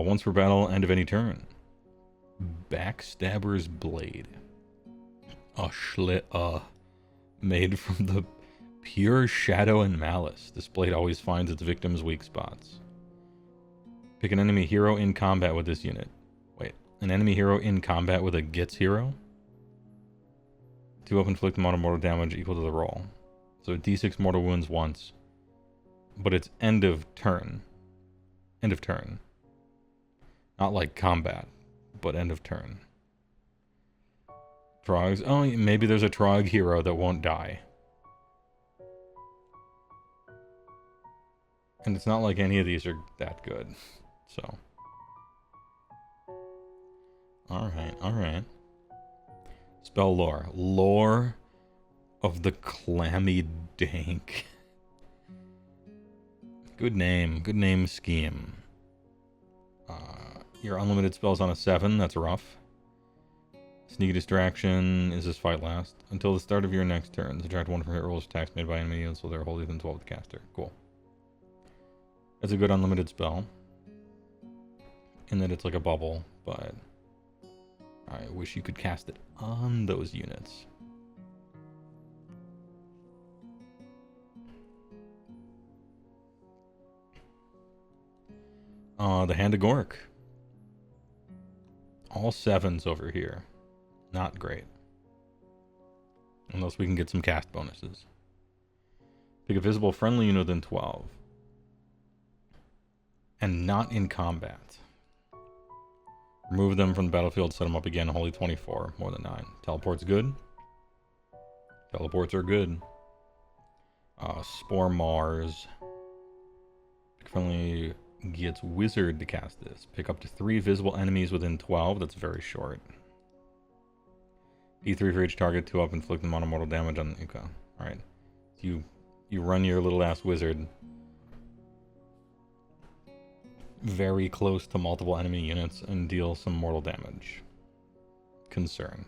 Once per battle, end of any turn. Backstabber's Blade. Made from the pure shadow and malice. This blade always finds its victim's weak spots. Pick an enemy hero in combat with this unit. Wait, an enemy hero in combat with a Gits hero? 2 up inflict amount of mortal damage equal to the roll. So d6 mortal wounds once. But it's end of turn. End of turn. Not like combat, but end of turn. Trogs. Oh, maybe there's a Trog hero that won't die. And it's not like any of these are that good. So. Alright. Spell lore. Lore of the Clammy Dank. Good name scheme. Your unlimited spells on a 7, that's rough. Sneaky distraction, is this fight last? Until the start of your next turn. Subtract 1 from hit rolls, attacks made by enemy units, so they're wholly within 12 of the caster. Cool. That's a good unlimited spell. In that it's like a bubble, but I wish you could cast it on those units. The Hand of Gork. All 7s over here. Not great. Unless we can get some cast bonuses. Pick a visible friendly unit within 12. And not in combat. Remove them from the battlefield, set them up again, wholly 24, more than 9. Teleport's good. Teleports are good. Spore Mars. Pick friendly gets Wizard to cast this. Pick up to 3 visible enemies within 12. That's very short. D3 for each target, 2 up, inflict amount of mortal damage on the... Okay. Alright. So you run your little ass wizard very close to multiple enemy units and deal some mortal damage. Concern.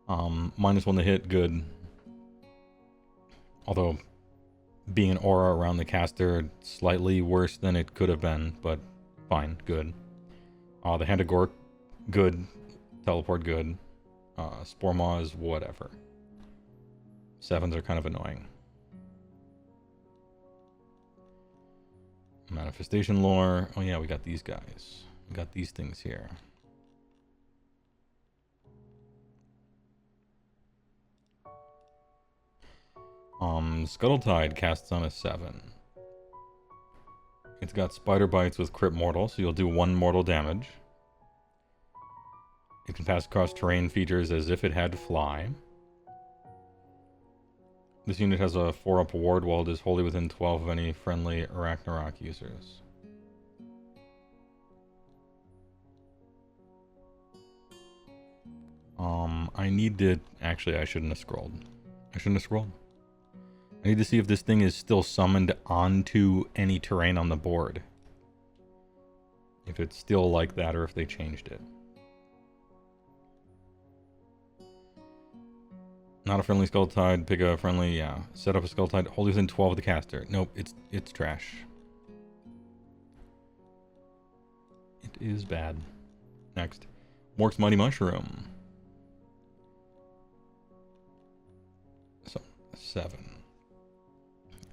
-1 to hit, good. Although being an aura around the caster, slightly worse than it could have been, but fine, good. The Hand of Gork, good. Teleport, good. Spore Maw is whatever. 7s are kind of annoying. Manifestation lore. Oh yeah, we got these guys. We got these things here. Scuttletide casts on a 7. It's got Spider Bites with Crit Mortal, so you'll do 1 mortal damage. It can pass across terrain features as if it had Fly. This unit has a 4-up ward while it is wholly within 12 of any friendly Ragnarok users. I need to... Actually, I shouldn't have scrolled. I need to see if this thing is still summoned onto any terrain on the board. If it's still like that or if they changed it. Not a friendly Scuttletide. Pick a friendly, yeah. Set up a Scuttletide. Hold within 12 of the caster. Nope, it's trash. It is bad. Next. Mork's Mighty Mushroom. So, 7.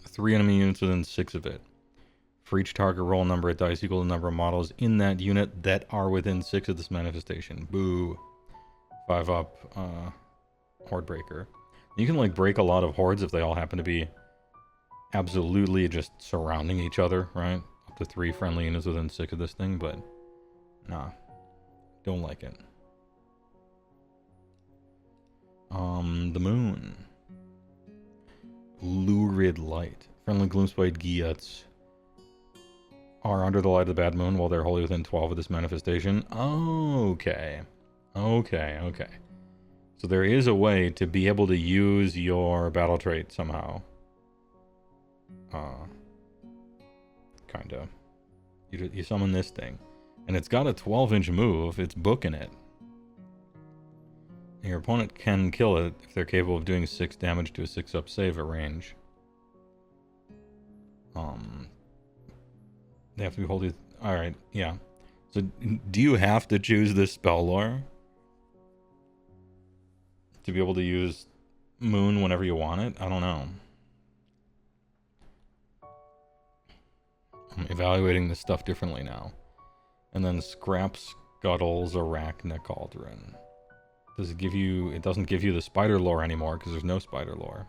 3 enemy units within 6 of it. For each target, roll a number of dice equal to the number of models in that unit that are within 6 of this manifestation. Boo. 5 up, Horde Breaker. You can, like, break a lot of hordes if they all happen to be absolutely just surrounding each other, right? Up to 3 friendly units within 6 of this thing, but nah. Don't like it. The moon. Lurid light. Friendly Gloomspite Giots are under the light of the bad moon while they're wholly within 12 of this manifestation. Okay. Okay. So there is a way to be able to use your battle trait somehow. Kinda. You summon this thing. And it's got a 12-inch move. It's booking it. And your opponent can kill it if they're capable of doing 6 damage to a 6-up save at range. They have to be wholly... Alright, yeah. So, do you have to choose this spell lore to be able to use Moon whenever you want it? I don't know. I'm evaluating this stuff differently now. And then Scrap Scuttle's Arachna Cauldron. Does it give you... It doesn't give you the spider lore anymore because there's no spider lore.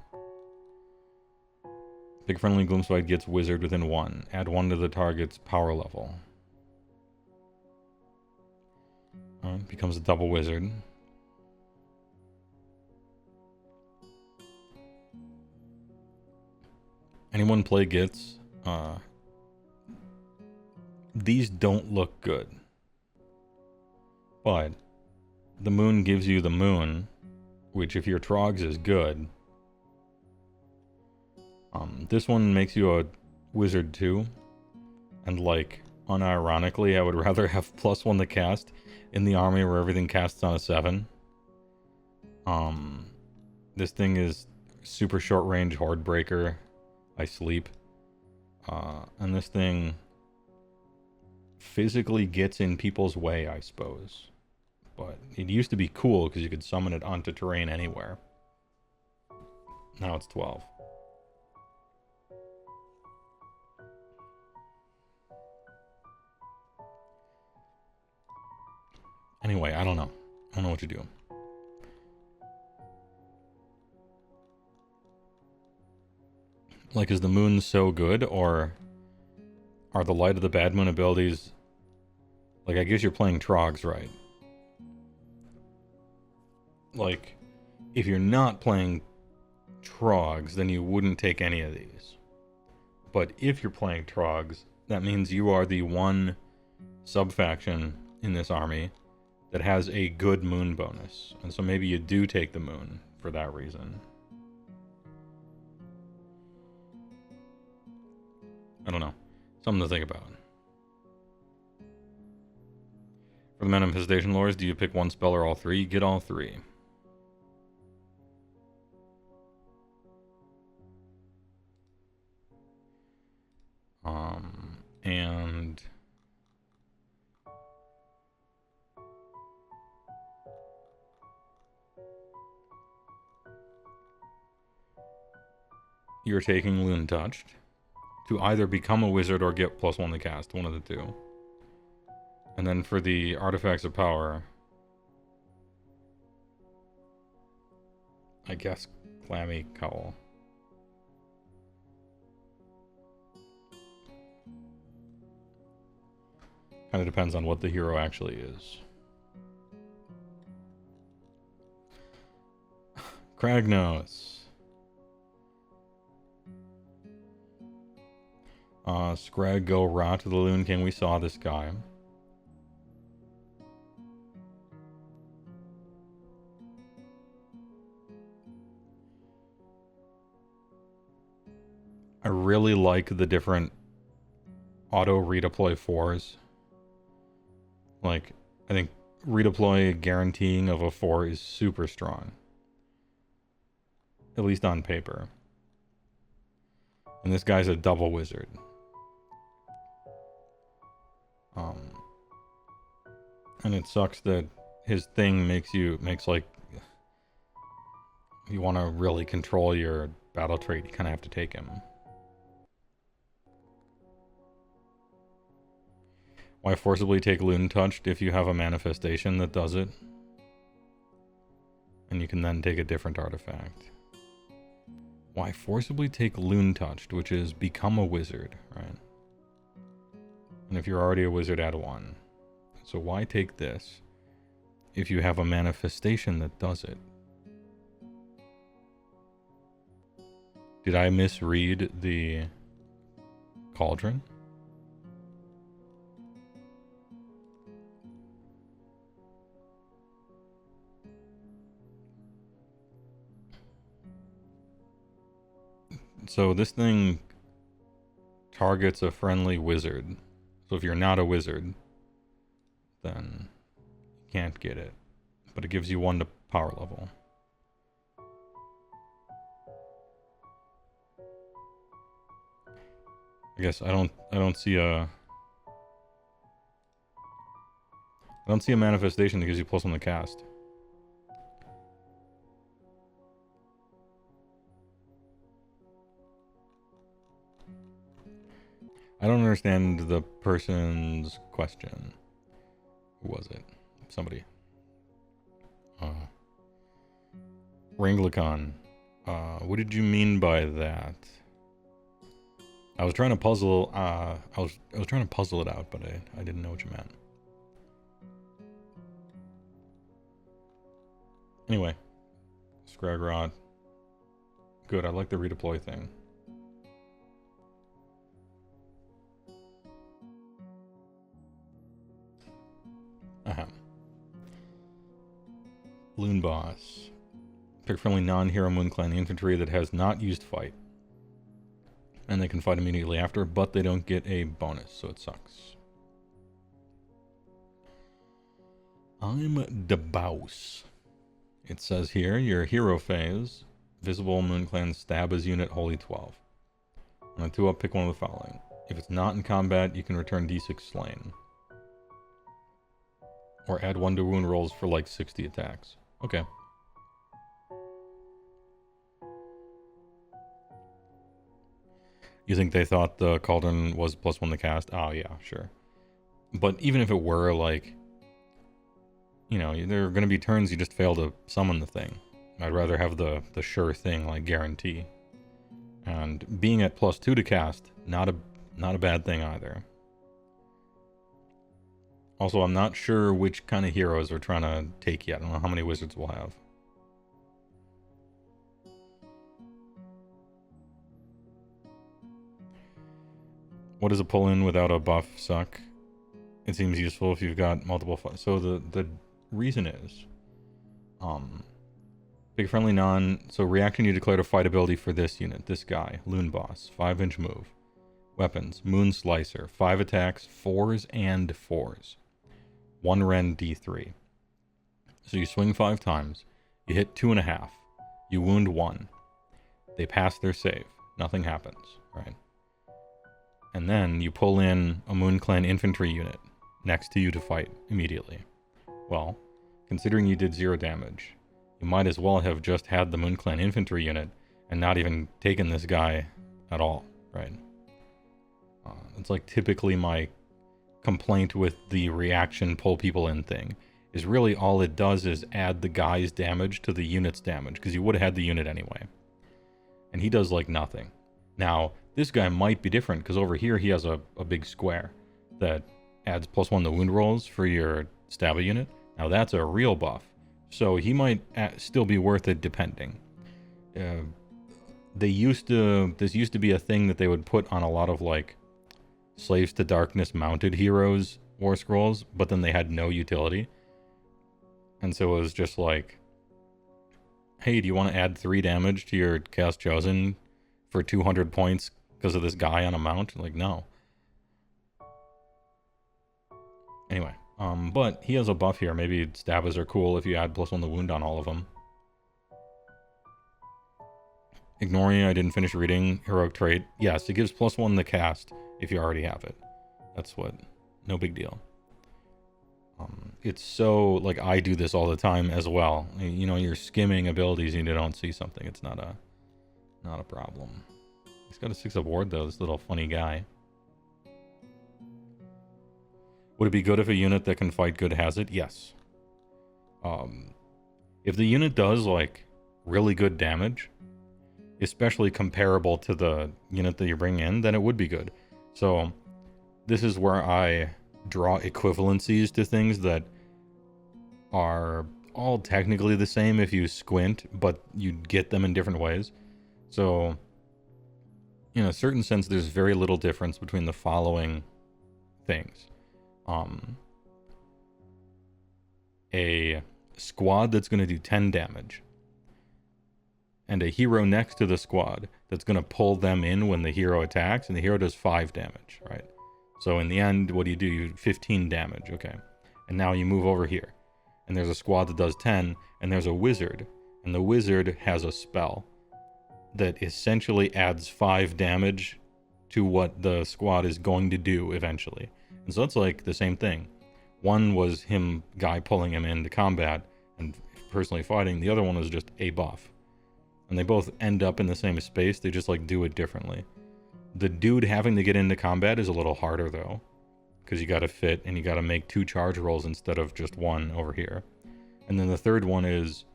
Big friendly Gloomspite gets wizard within 1. Add 1 to the target's power level. Alright, becomes a double wizard. Anyone play Gits? These don't look good. But the moon gives you the moon, which if your Trogs is good. This one makes you a wizard too. And like, unironically, I would rather have +1 to cast in the army where everything casts on a 7. This thing is super short range horde breaker. I sleep. And this thing physically gets in people's way, I suppose. But it used to be cool because you could summon it onto terrain anywhere. Now it's 12. Anyway, I don't know. I don't know what to do. Like, is the moon so good, or are the light of the bad moon abilities... Like, I guess you're playing Trogs, right? Like, if you're not playing Trogs, then you wouldn't take any of these. But if you're playing Trogs, that means you are the one sub-faction in this army that has a good moon bonus. And so maybe you do take the moon for that reason. I don't know. Something to think about. For the manifestation lores, do you pick one spell or all 3? You get all 3. And... you're taking Loon Touched to either become a wizard or get +1 to cast, one of the two. And then for the artifacts of power, I guess Clammy Cowl. Kind of depends on what the hero actually is. Kragnos. Scrag go Ra to the Loon King. We saw this guy. I really like the different auto redeploy 4s. Like, I think redeploy guaranteeing of a 4 is super strong. At least on paper. And this guy's a double wizard. And it sucks that his thing makes like, you want to really control your battle trait, you kind of have to take him. Why forcibly take Loon Touched if you have a manifestation that does it? And you can then take a different artifact. Why forcibly take Loon Touched, which is become a wizard, right? And if you're already a wizard, add 1. So why take this if you have a manifestation that does it? Did I misread the cauldron? So this thing targets a friendly wizard. So if you're not a wizard, then you can't get it. But it gives you 1 to power level. I guess I don't see a manifestation that gives you +1 to cast. I don't understand the person's question. Who was it? Somebody. Wranglicon. What did you mean by that? I was trying to puzzle. I was trying to puzzle it out, but I didn't know what you meant. Anyway, Scragrod. Good. I like the redeploy thing. Loon Boss. Pick friendly non-hero Moon Clan infantry that has not used fight. And they can fight immediately after, but they don't get a bonus, so it sucks. I'm the boss. It says here, your hero phase, visible Moon Clan stab as unit holy 12. On a 2-up, pick one of the following. If it's not in combat, you can return d6 slain. Or add 1 to wound rolls for like 60 attacks. Okay. You think they thought the cauldron was +1 to cast? Oh yeah, sure. But even if it were, like, you know, there are going to be turns you just fail to summon the thing. I'd rather have the sure thing, like guarantee. And being at +2 to cast, not a bad thing either. Also, I'm not sure which kind of heroes we're trying to take yet. I don't know how many wizards we'll have. What does a pull-in without a buff suck? It seems useful if you've got multiple... So the reason is... Big friendly non... So reaction, you declare a fight ability for this unit. This guy. Loon Boss. 5-inch move. Weapons. Moon Slicer. 5 attacks. 4s and 4s. 1 Ren D3. So you swing 5 times. You hit 2.5. You wound 1. They pass their save. Nothing happens, right? And then you pull in a Moon Clan infantry unit next to you to fight immediately. Well, considering you did 0 damage, you might as well have just had the Moon Clan infantry unit and not even taken this guy at all, right? It's like typically my complaint with the reaction pull people in thing is really all it does is add the guy's damage to the unit's damage, because you would have had the unit anyway. And he does like nothing. Now, this guy might be different, because over here he has a big square that adds +1 to wound rolls for your stabby unit. Now that's a real buff. So he might still be worth it depending. This used to be a thing that they would put on a lot of like Slaves to Darkness mounted heroes war scrolls, but then they had no utility. And so it was just like, hey, do you want to add 3 damage to your Chaos Chosen for 200 points because of this guy on a mount? Like, no. Anyway, but he has a buff here. Maybe stabbers are cool if you add +1 to wound on all of them. Ignoring I didn't finish reading heroic trait. Yes, it gives +1 to cast if you already have it. That's what. No big deal. It's so, like, I do this all the time as well. You know, you're skimming abilities and you don't see something. It's not Not a problem. He's got a 6-up ward, though, this little funny guy. Would it be good if a unit that can fight good has it? Yes. If the unit does, like, really good damage, especially comparable to the unit that you bring in, then it would be good. So, this is where I draw equivalencies to things that are all technically the same if you squint, but you get them in different ways. So, in a certain sense, there's very little difference between the following things. A squad that's going to do 10 damage, and a hero next to the squad that's going to pull them in when the hero attacks, and the hero does 5 damage, right? So in the end, what do? You do 15 damage, okay. And now you move over here, and there's a squad that does 10, and there's a wizard, and the wizard has a spell that essentially adds 5 damage to what the squad is going to do eventually. And so it's like the same thing. One was guy pulling him into combat and personally fighting. The other one was just a buff. And they both end up in the same space. They just like do it differently. The dude having to get into combat is a little harder though, because you got to fit and you got to make 2 charge rolls instead of just 1 over here. And then the third one is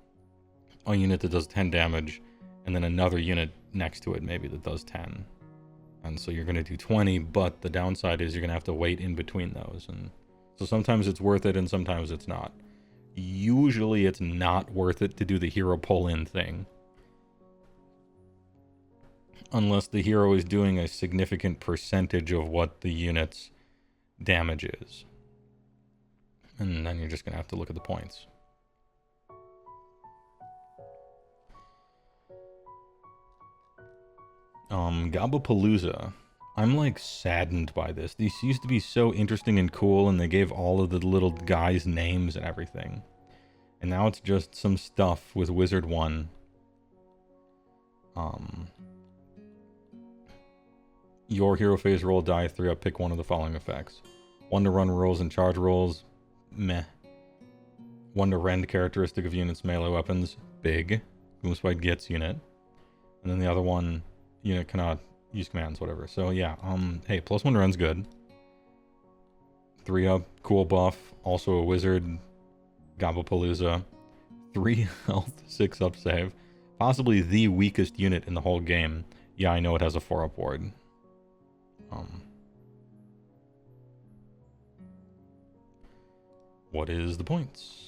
a unit that does 10 damage and then another unit next to it maybe that does 10. And so you're going to do 20, but the downside is you're going to have to wait in between those. And so sometimes it's worth it and sometimes it's not. Usually it's not worth it to do the hero pull-in thing, unless the hero is doing a significant percentage of what the unit's damage is. And then you're just going to have to look at the points. Gabapalooza. I'm like saddened by this. These used to be so interesting and cool, and they gave all of the little guys names and everything. And now it's just some stuff with Wizard 1. Your hero phase roll, die 3 up, pick one of the following effects. 1 to run rolls and charge rolls, meh. 1 to rend characteristic of units, melee weapons, big. Gloomspite gets unit. And then the other one, unit cannot use commands, whatever. So yeah, hey, +1 to rend's good. 3 up, cool buff, also a wizard, Gabapalooza. 3 health, 6 up save. Possibly the weakest unit in the whole game. Yeah, I know it has a 4 up ward. What is the points?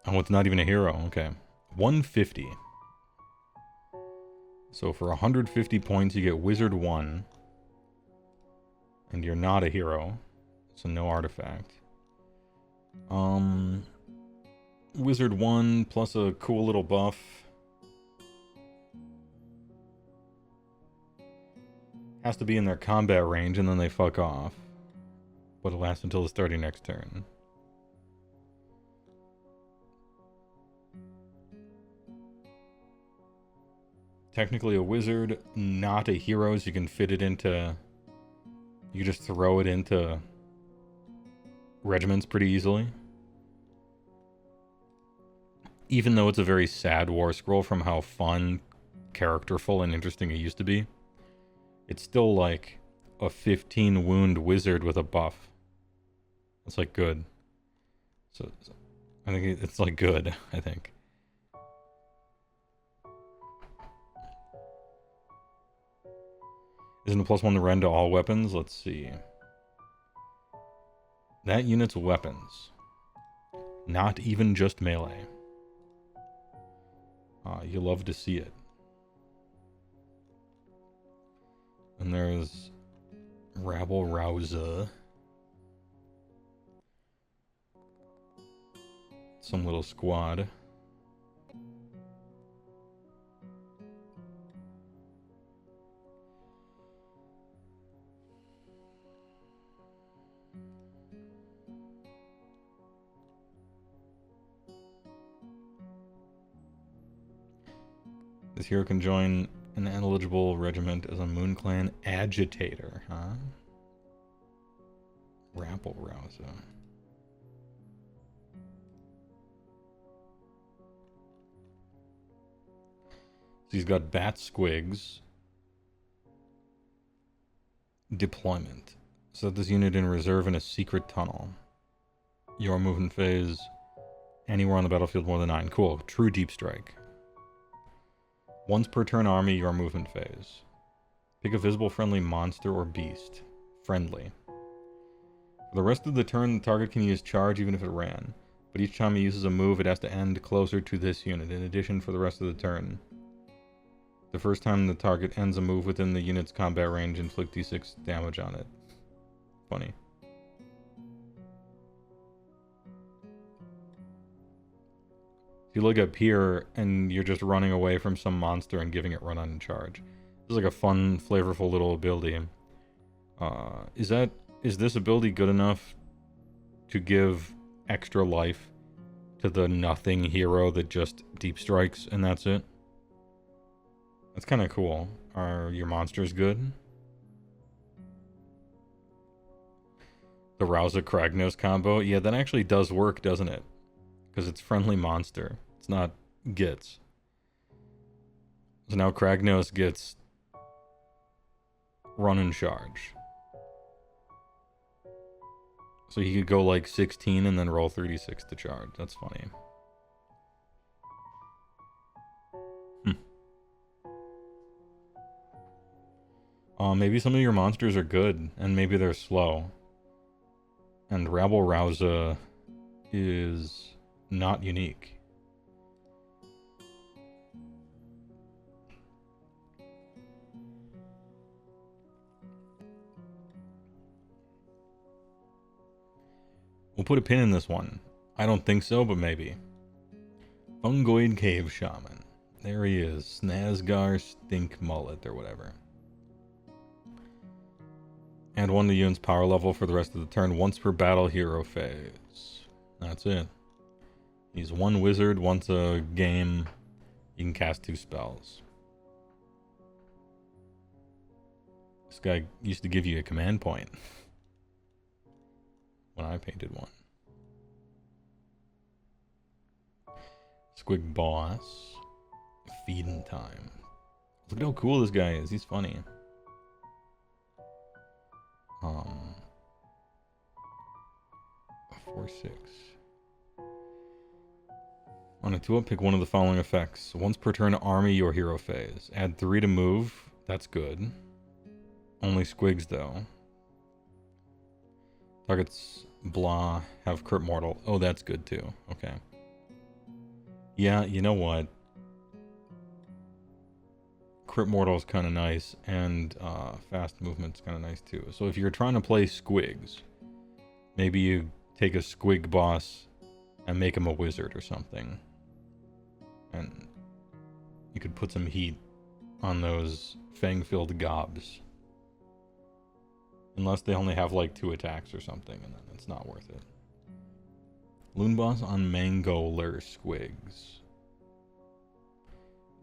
Oh, it's not even a hero. Okay. 150. So for 150 points, you get Wizard 1. And you're not a hero. So no artifact. Wizard 1 plus a cool little buff. Has to be in their combat range and then they fuck off. But it lasts until the starting next turn. Technically a wizard, not a hero, so you can fit it into... You can just throw it into regiments pretty easily. Even though it's a very sad war scroll from how fun, characterful, and interesting it used to be, it's still like a 15 wound wizard with a buff. It's like good. So I think it's like good, I think. Isn't a +1 to rend to all weapons? Let's see. That unit's weapons. Not even just melee. You love to see it. And there's Rabble Rouser. Some little squad. This hero can join an eligible regiment as a Moon Clan agitator, huh? Rabble rouser. So he's got bat squigs. Deployment. Set this unit in reserve in a secret tunnel. Your movement phase. Anywhere on the battlefield more than 9. Cool. True deep strike. Once per turn army, your movement phase. Pick a visible friendly monster or beast. Friendly. For the rest of the turn, the target can use charge even if it ran. But each time it uses a move, it has to end closer to this unit. In addition, for the rest of the turn. The first time the target ends a move within the unit's combat range, inflict d6 damage on it. Funny. If you look up here and you're just running away from some monster and giving it run on charge. This is like a fun, flavorful little ability. Is this ability good enough to give extra life to the nothing hero that just deep strikes and that's it? That's kind of cool. Are your monsters good? The Rouser Kragnos combo? Yeah, that actually does work, doesn't it? Because it's friendly monster. It's not gets. So now Kragnos gets run and charge. So he could go like 16 and then roll 36 to charge. That's funny. Maybe some of your monsters are good, and maybe they're slow. And Rabble Rouser is not unique. We'll put a pin in this one. I don't think so, but maybe. Fungoid Cave Shaman. There he is. Snazgar Stink Mullet, or whatever. And 1 to unit's power level for the rest of the turn, once per battle hero phase. That's it. He's 1 wizard, once a game. You can cast 2 spells. This guy used to give you a command point. When I painted one. Squig Boss. Feeding time. Look at how cool this guy is. He's funny. 4/6. On a 2-up, pick one of the following effects. Once per turn, army your hero phase. Add 3 to move. That's good. Only squigs, though. Targets blah have crit mortal. Oh, that's good, too. Okay. Yeah, you know what? Crit mortal is kind of nice, and fast movement's kind of nice, too. So if you're trying to play squigs, maybe you take a squig boss and make him a wizard or something. And you could put some heat on those fang-filled gobs. Unless they only have like 2 attacks or something, and then it's not worth it. Loon boss on Mangoler squigs.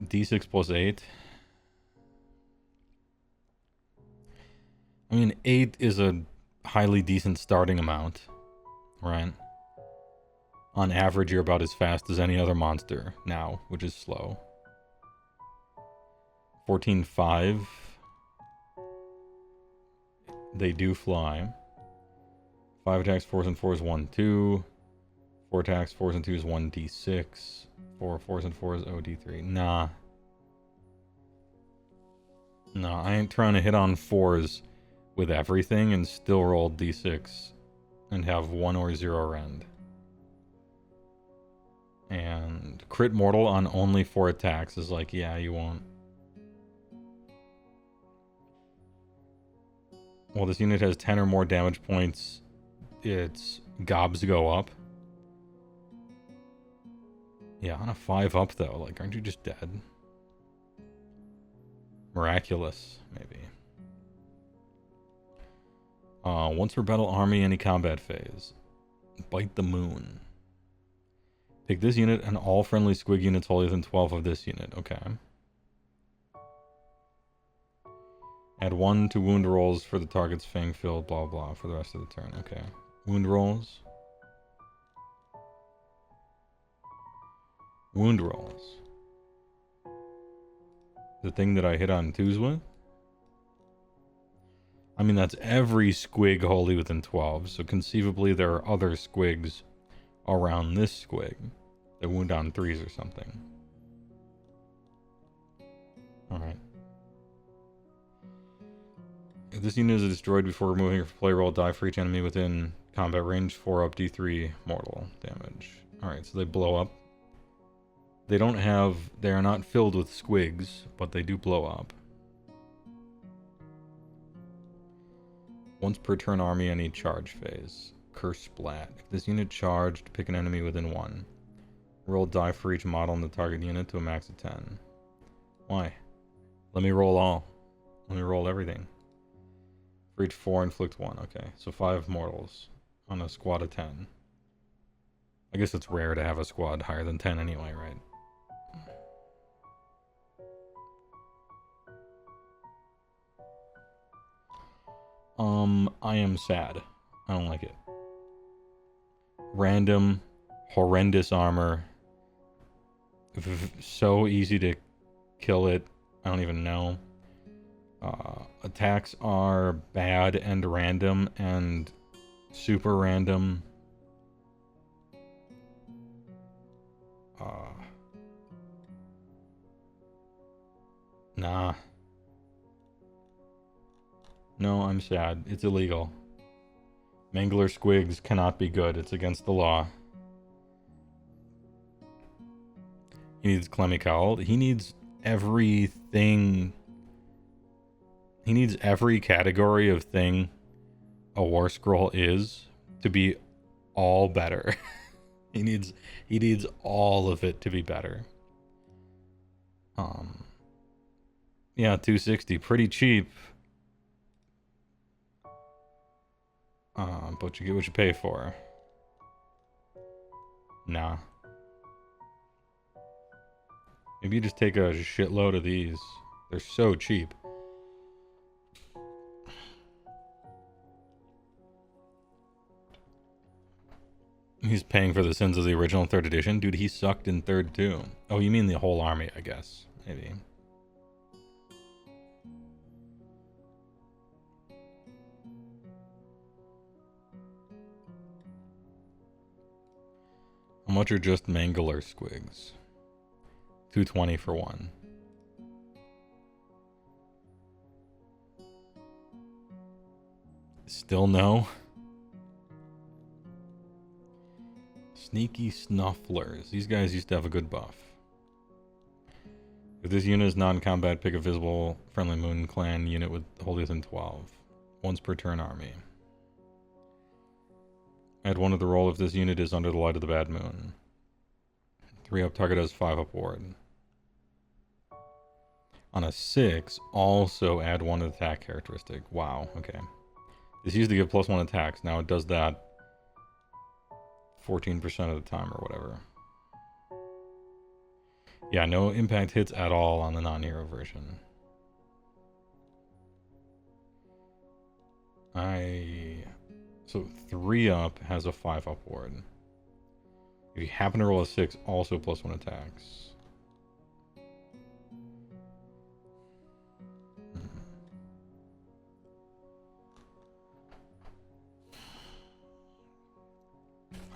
D6 plus 8. I mean, 8 is a highly decent starting amount, right? On average, you're about as fast as any other monster now, which is slow. 14/5. They do fly. 5 attacks, 4s and 4s, 1/2. 4 attacks, 4s and 2s, 1d6. 4 4s and 4s, OD3. Nah. Nah, I ain't trying to hit on 4s with everything and still roll d6 and have 1 or 0 rend. And crit mortal on only 4 attacks is like, yeah, you won't. Well, this unit has 10 or more damage points. Its gobs go up. Yeah, on a 5-up though, like, aren't you just dead? Miraculous, maybe. Once per battle army, any combat phase. Bite the Moon. Pick this unit and all friendly squig units wholly within 12 of this unit. Okay. Add 1 to wound rolls for the target's fang filled, blah blah, for the rest of the turn. Okay. Wound rolls. Wound rolls. The thing that I hit on 2s with? I mean, that's every squig wholly within 12, so conceivably there are other squigs around this squig that wound on 3s or something. Alright. If this unit is destroyed before removing your play roll, die for each enemy within combat range, 4 up D3 mortal damage. Alright, so they blow up. They don't have... They are not filled with squigs, but they do blow up. Once per turn army, any charge phase. Curse Splat. If this unit charged, pick an enemy within 1. Roll die for each model in the target unit to a max of 10. Why? Let me roll all. Let me roll everything. For each 4, inflict 1. Okay, so 5 mortals on a squad of 10. I guess it's rare to have a squad higher than 10 anyway, right? I am sad. I don't like it. Random, horrendous armor. So easy to kill it. I don't even know. Attacks are bad and random and super random. Nah. No, I'm sad. It's illegal. Mangler squigs cannot be good. It's against the law. He needs Clemmy Cowl. He needs everything. He needs every category of thing a War Scroll is to be all better. He needs all of it to be better. Yeah, 260, pretty cheap. But you get what you pay for. Nah. Maybe you just take a shitload of these. They're so cheap. He's paying for the sins of the original 3rd edition. Dude, he sucked in 3rd too. Oh, you mean the whole army, I guess. Maybe. How much are just Mangler squigs? 220 for 1. Still no? Sneaky Snufflers. These guys used to have a good buff. If this unit is non-combat, pick a visible friendly Moon Clan unit with wholly within 12. Once per turn army. Add 1 to the roll if this unit is under the light of the bad moon. 3 up, target has 5 upward. On a 6, also add 1 attack characteristic. Wow, okay. This used to give +1 attacks. Now it does that 14% of the time or whatever. Yeah, no impact hits at all on the non-hero version. So 3 up has a 5 upward. If you happen to roll a 6, also +1 attacks.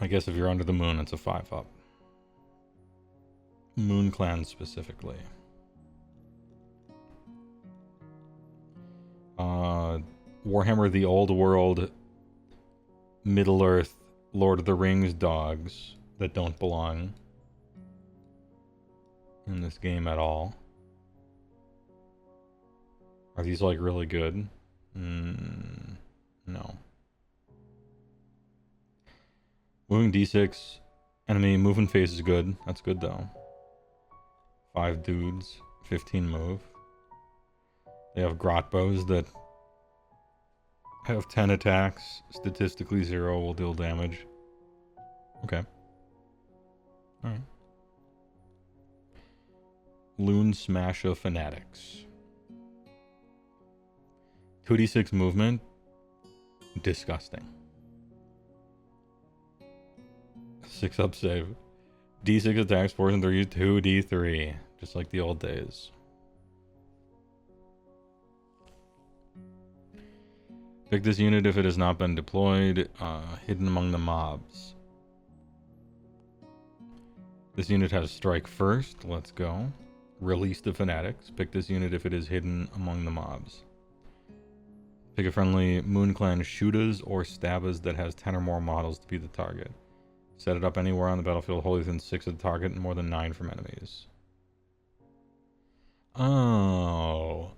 I guess if you're under the moon, it's a 5 up. Moon Clan specifically. Warhammer the Old World, Middle Earth, Lord of the Rings dogs that don't belong in this game at all. Are these like really good? No. Moving D6. Enemy movement phase is good. That's good though. 5 dudes. 15 move. They have grot bows that have 10 attacks. Statistically 0 will deal damage. Okay. Alright. Loon Smasher Fanatics. 2d6 movement, disgusting. 6 up save. D6 attacks, 4s and 3s, 2d3. Just like the old days. Pick this unit if it has not been deployed. Hidden among the mobs. This unit has strike first. Let's go. Release the fanatics. Pick this unit if it is hidden among the mobs. Pick a friendly Moon Clan Shootas or Stabbas that has 10 or more models to be the target. Set it up anywhere on the battlefield wholly within 6 of the target and more than 9 from enemies. Oh.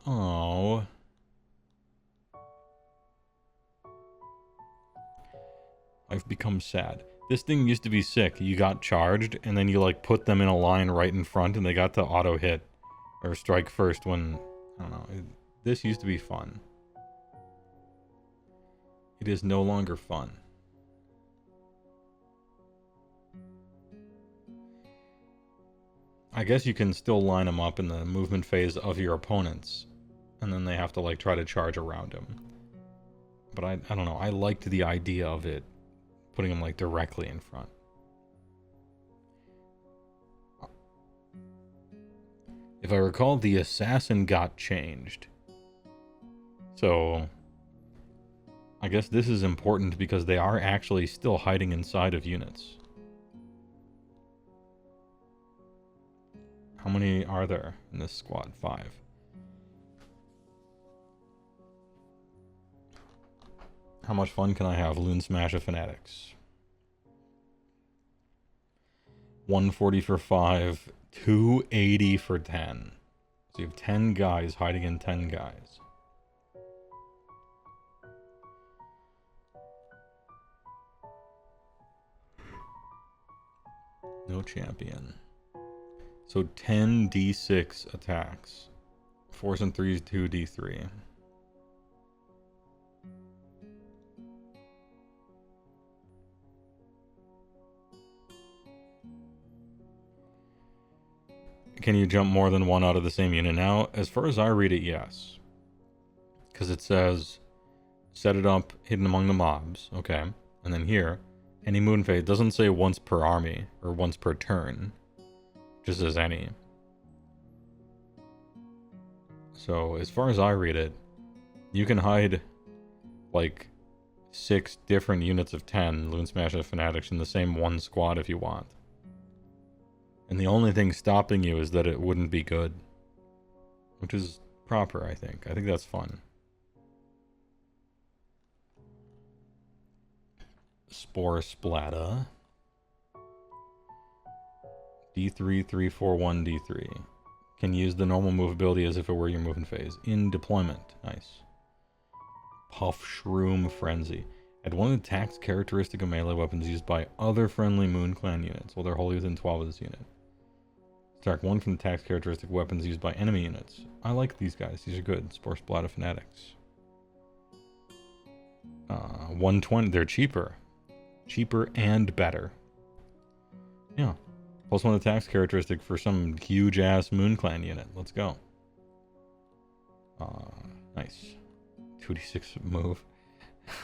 I've become sad. This thing used to be sick. You got charged, and then you like put them in a line right in front, and they got to auto hit or strike first when, I don't know. This used to be fun. It is no longer fun. I guess you can still line them up in the movement phase of your opponents, and then they have to like try to charge around him. But I don't know. I liked the idea of it, putting them like directly in front. If I recall, the assassin got changed. So I guess this is important because they are actually still hiding inside of units. How many are there in this squad? 5. How much fun can I have? Loon Smash of Fanatics. 140 for 5. 280 for 10. So you have 10 guys hiding in 10 guys. No champion. So 10 d6 attacks. 4s and 3s, 2d3. Can you jump more than one out of the same unit? Now, as far as I read it, yes. Because it says, set it up hidden among the mobs. Okay. And then here, any moon phase. It doesn't say once per army or once per turn. Just as any. So, as far as I read it, you can hide like 6 different units of 10 Loon Smash of Fanatics in the same one squad if you want. And the only thing stopping you is that it wouldn't be good. Which is proper, I think. I think that's fun. Spore Splatta. D3, 3, 4, 1, D3. Can use the normal move ability as if it were your movement phase. In deployment. Nice. Puff Shroom Frenzy. Add one of the tax characteristic of melee weapons used by other friendly Moon Clan units while they're wholly within 12 of this unit. Subtract 1 from the tax characteristic weapons used by enemy units. I like these guys. These are good. Spore Splatta Fanatics. 120. They're cheaper. Cheaper and better. Yeah. Plus 1 attacks characteristic for some huge ass Moon Clan unit. Let's go. Nice. 2d6 move.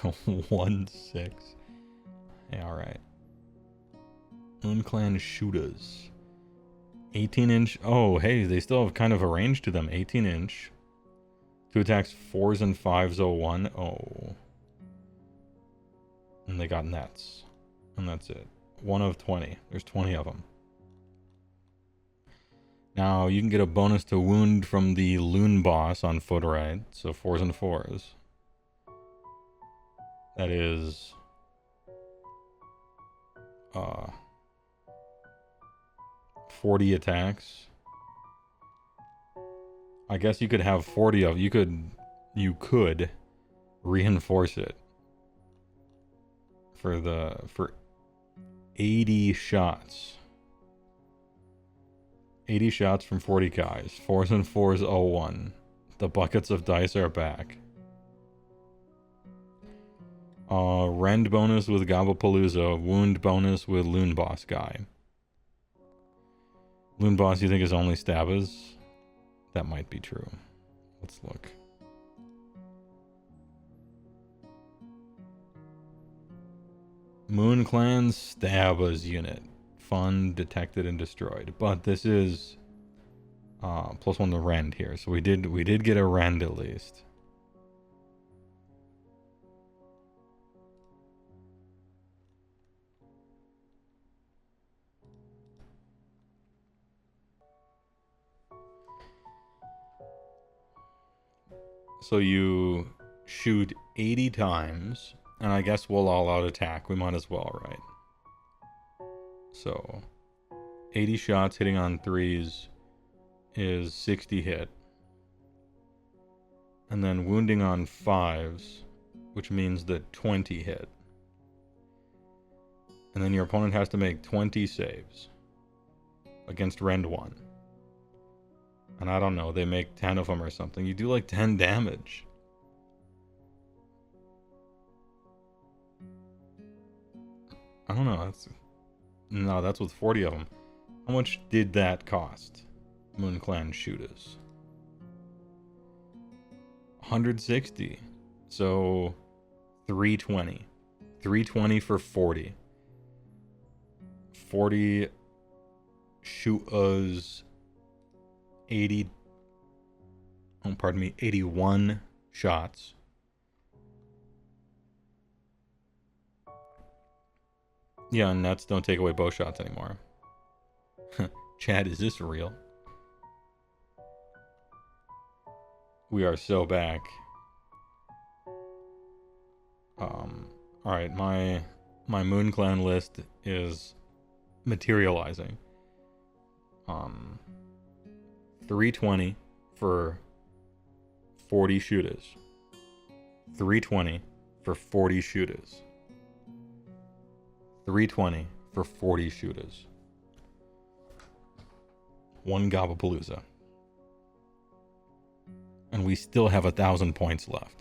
1-6. Yeah, alright. Moon Clan Shootas. 18-inch. Oh, hey, they still have kind of a range to them. 18-inch. 2 attacks, 4s and 5s, 01. Oh. And they got nets. And that's it. 1 of 20. There's 20 of them. Now, you can get a bonus to wound from the Loon Boss on foot ride. So 4s and 4s. That is... 40 attacks. I guess you could have 40 of... You could reinforce it. For 80 shots. 80 shots from 40 guys. 4s and 4s, 01. The buckets of dice are back. Rend bonus with Gobblepalooza. Wound bonus with Loon Boss guy. Loon Boss you think is only Stabbas? That might be true. Let's look. Moon Clan Stabba's unit. Fun, detected, and destroyed. But this is +1 to rend here, so we did get a rend at least. So you shoot 80 times, and I guess we'll all out attack. We might as well, right? So 80 shots hitting on 3s is 60 hit. And then wounding on 5s, which means that 20 hit. And then your opponent has to make 20 saves against rend 1. And I don't know, they make 10 of them or something. You do like 10 damage. I don't know, that's with 40 of them. How much did that cost? Moon Clan shooters. 160. So 320. 320 for 40. 40 shoot us 80. Oh, pardon me, 81 shots. Yeah, and nuts don't take away bow shots anymore. Chad, is this real? We are so back. Alright, my Moon Clan list is materializing. 320 for 40 shooters. 320 for 40 shooters. 320 for 40 shooters. 1 Gabapalooza. And we still have 1,000 points left.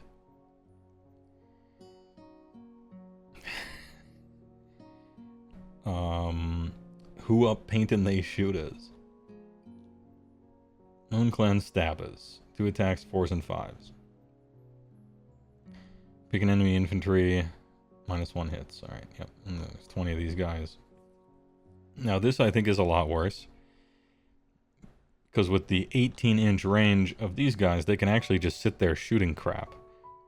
Who up painting they shooters? Moon Clan Stabbers. 2 attacks, 4s and 5s. Pick an enemy infantry. -1 hits. Alright, yep. And there's 20 of these guys. Now this I think is a lot worse. Because with the 18-inch range of these guys, they can actually just sit there shooting crap.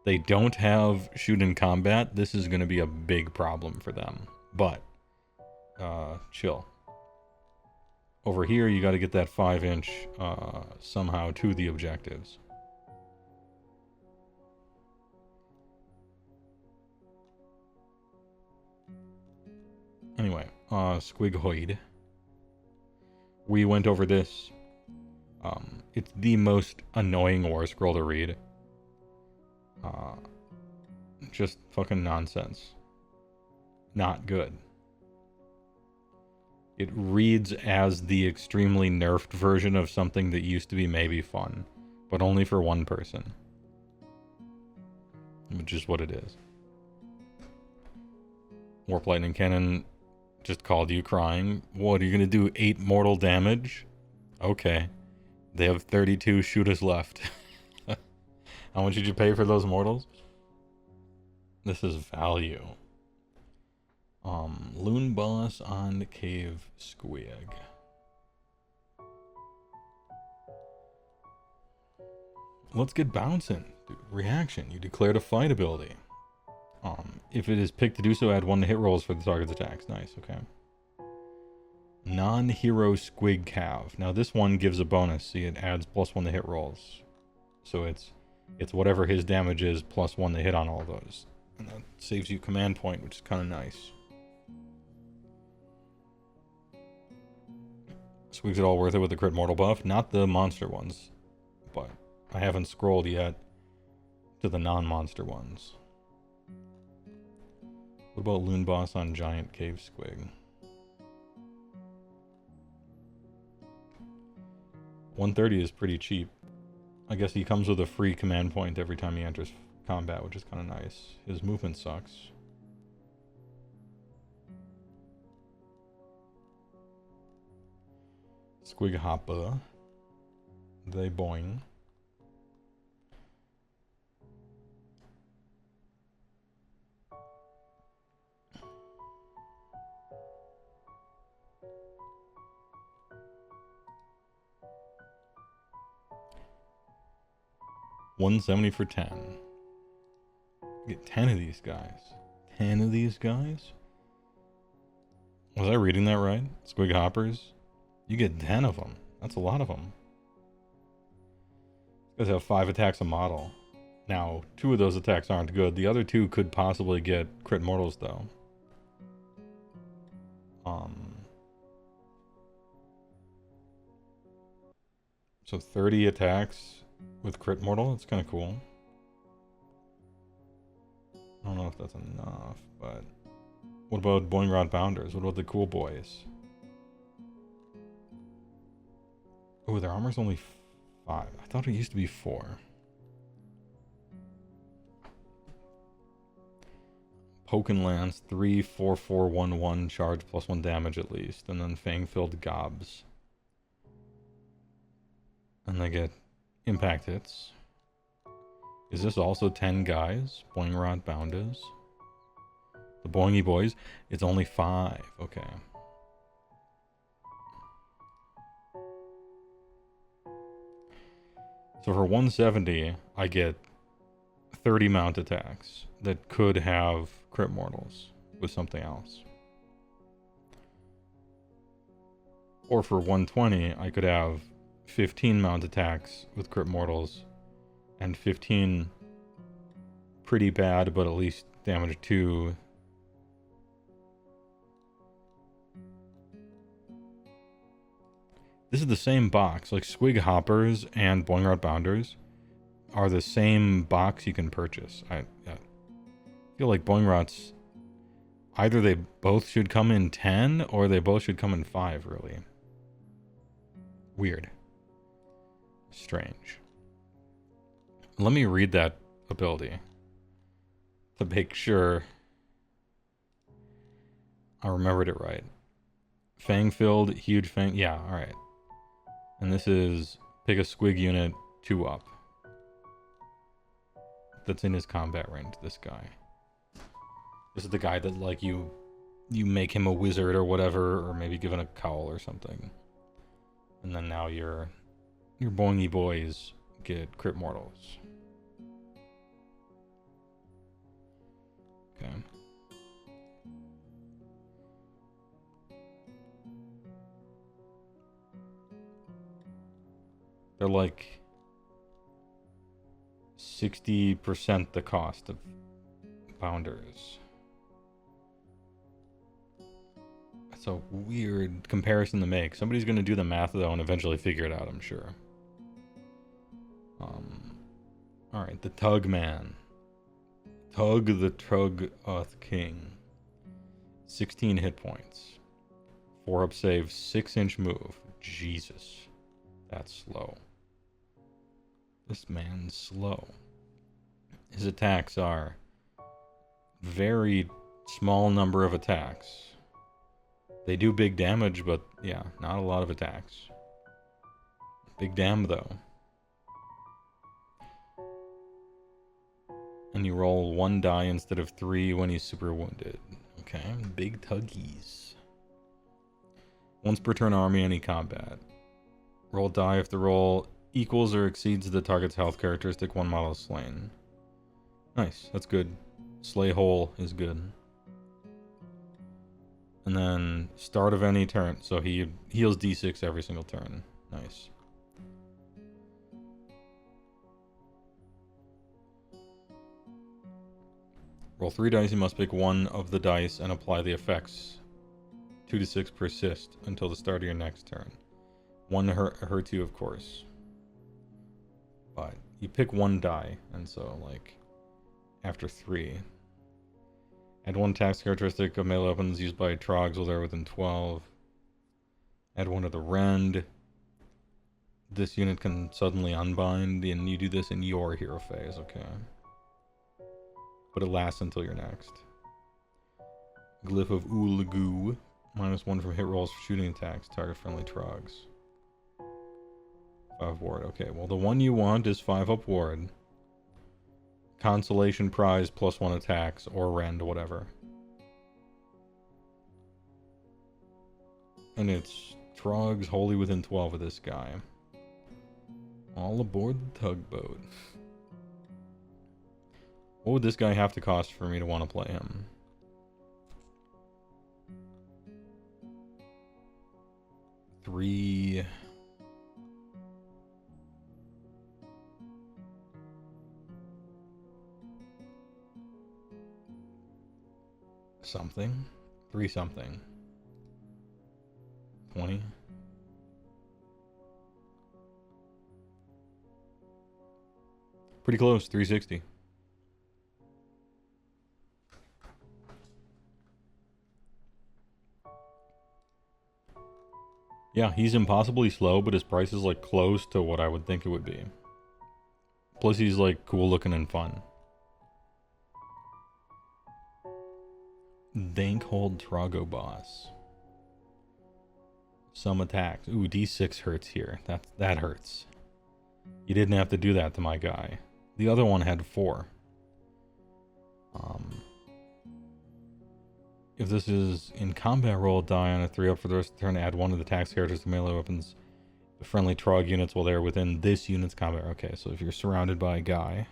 They don't have shoot in combat. This is going to be a big problem for them. But, chill. Over here, you got to get that 5-inch somehow to the objectives. Anyway, Squighoid. We went over this. It's the most annoying war scroll to read. Just fucking nonsense. Not good. It reads as the extremely nerfed version of something that used to be maybe fun, but only for one person. Which is what it is. Warp Lightning Cannon just called you crying. What, are you gonna do 8 mortal damage? Okay. They have 32 shooters left. How much did you pay for those mortals? This is value. Loon Boss on Cave Squig. Let's get bouncing. Dude, reaction. You declared a fight ability. If it is picked to do so, add 1 to hit rolls for the target's attacks. Nice, okay. Non-hero Squig Cav. Now this one gives a bonus. See, it adds +1 to hit rolls. So it's whatever his damage is +1 to hit on all those. And that saves you command point, which is kind of nice. Squig's it all worth it with the crit mortal buff? Not the monster ones, but I haven't scrolled yet to the non-monster ones. What about Loon Boss on Giant Cave Squig? 130 is pretty cheap. I guess he comes with a free command point every time he enters combat, which is kind of nice. His movement sucks. Squig Hoppa. They boing. 170 for 10. Get 10 of these guys. 10 of these guys? Was I reading that right? Squig hoppers? You get 10 of them. That's a lot of them. These guys have 5 attacks a model. Now, 2 of those attacks aren't good. The other 2 could possibly get crit mortals, though. So 30 attacks with crit mortal. That's kind of cool. I don't know if that's enough, but... What about Boing Rod Bounders? What about the cool boys? Oh, their armor's only 5. I thought it used to be 4. Pokin Lance, 3, 4, 4, 1, 1, charge plus 1 damage at least. And then Fang-filled Gobs. And they get impact hits. Is this also 10 guys? Boing Rod Bounders? The Boingy Boys? It's only 5. Okay. So for 170, I get 30 mount attacks that could have crit mortals with something else. Or for 120, I could have 15 mount attacks with crit mortals and 15 pretty bad, but at least damage 2. This is the same box. Like Squig Hoppers and Boing Rod Bounders are the same box you can purchase. I feel like Boing Rods, either they both should come in 10 or they both should come in 5, really. Weird. Strange. Let me read that ability to make sure I remembered it right. Fang-filled, huge fang. Yeah, alright. And this is pick a Squig unit 2 up. That's in his combat range, this guy. This is the guy that, like, you make him a wizard or whatever, or maybe given a cowl or something. And then now your boingy boys get crit mortals. Okay. They're like 60% the cost of Bounders. That's a weird comparison to make. Somebody's going to do the math, though, and eventually figure it out, I'm sure. Alright, the Tug Man. Tug the Trug-Uth King. 16 hit points. 4 up save, 6-inch move. Jesus. That's slow. This man's slow. His attacks are very small number of attacks. They do big damage, but yeah, not a lot of attacks. Big dam, though. And you roll 1 die instead of 3 when he's super wounded. Okay, big tuggies. Once per turn army, any combat. Roll die if the roll equals or exceeds the target's health characteristic, 1 model is slain. Nice, that's good. Slay whole is good. And then start of any turn, so he heals d6 every single turn. Nice. Roll 3 dice, you must pick 1 of the dice and apply the effects. 2 to 6 persist until the start of your next turn. 1 hurts you, of course. But you pick 1 die, and so, like, after 3. Add 1 tax characteristic of melee weapons used by Trogs while they're within 12. Add 1 of the Rend. This unit can suddenly unbind, and you do this in your hero phase, okay? But it lasts until your next. Glyph of Ulagu. -1 from hit rolls for shooting attacks. Target friendly Trogs. 5 ward. Okay, well the one you want is 5 up ward. Consolation prize +1 attacks, or rend, whatever. And it's Trogs wholly within 12 of this guy. All aboard the tugboat. What would this guy have to cost for me to want to play him? Three... something? 3 something. 20? Pretty close, 360. Yeah, he's impossibly slow, but his price is like close to what I would think it would be. Plus he's like cool looking and fun. Dankhold Trago Boss. Some attacks. Ooh, D6 hurts here. That hurts. You didn't have to do that to my guy. The other one had 4. If this is in combat, roll a die on a 3-up for the rest of the turn. Add 1 of the tax characters to melee weapons. The friendly Trog units while they're within this unit's combat. Okay, so if you're surrounded by a guy.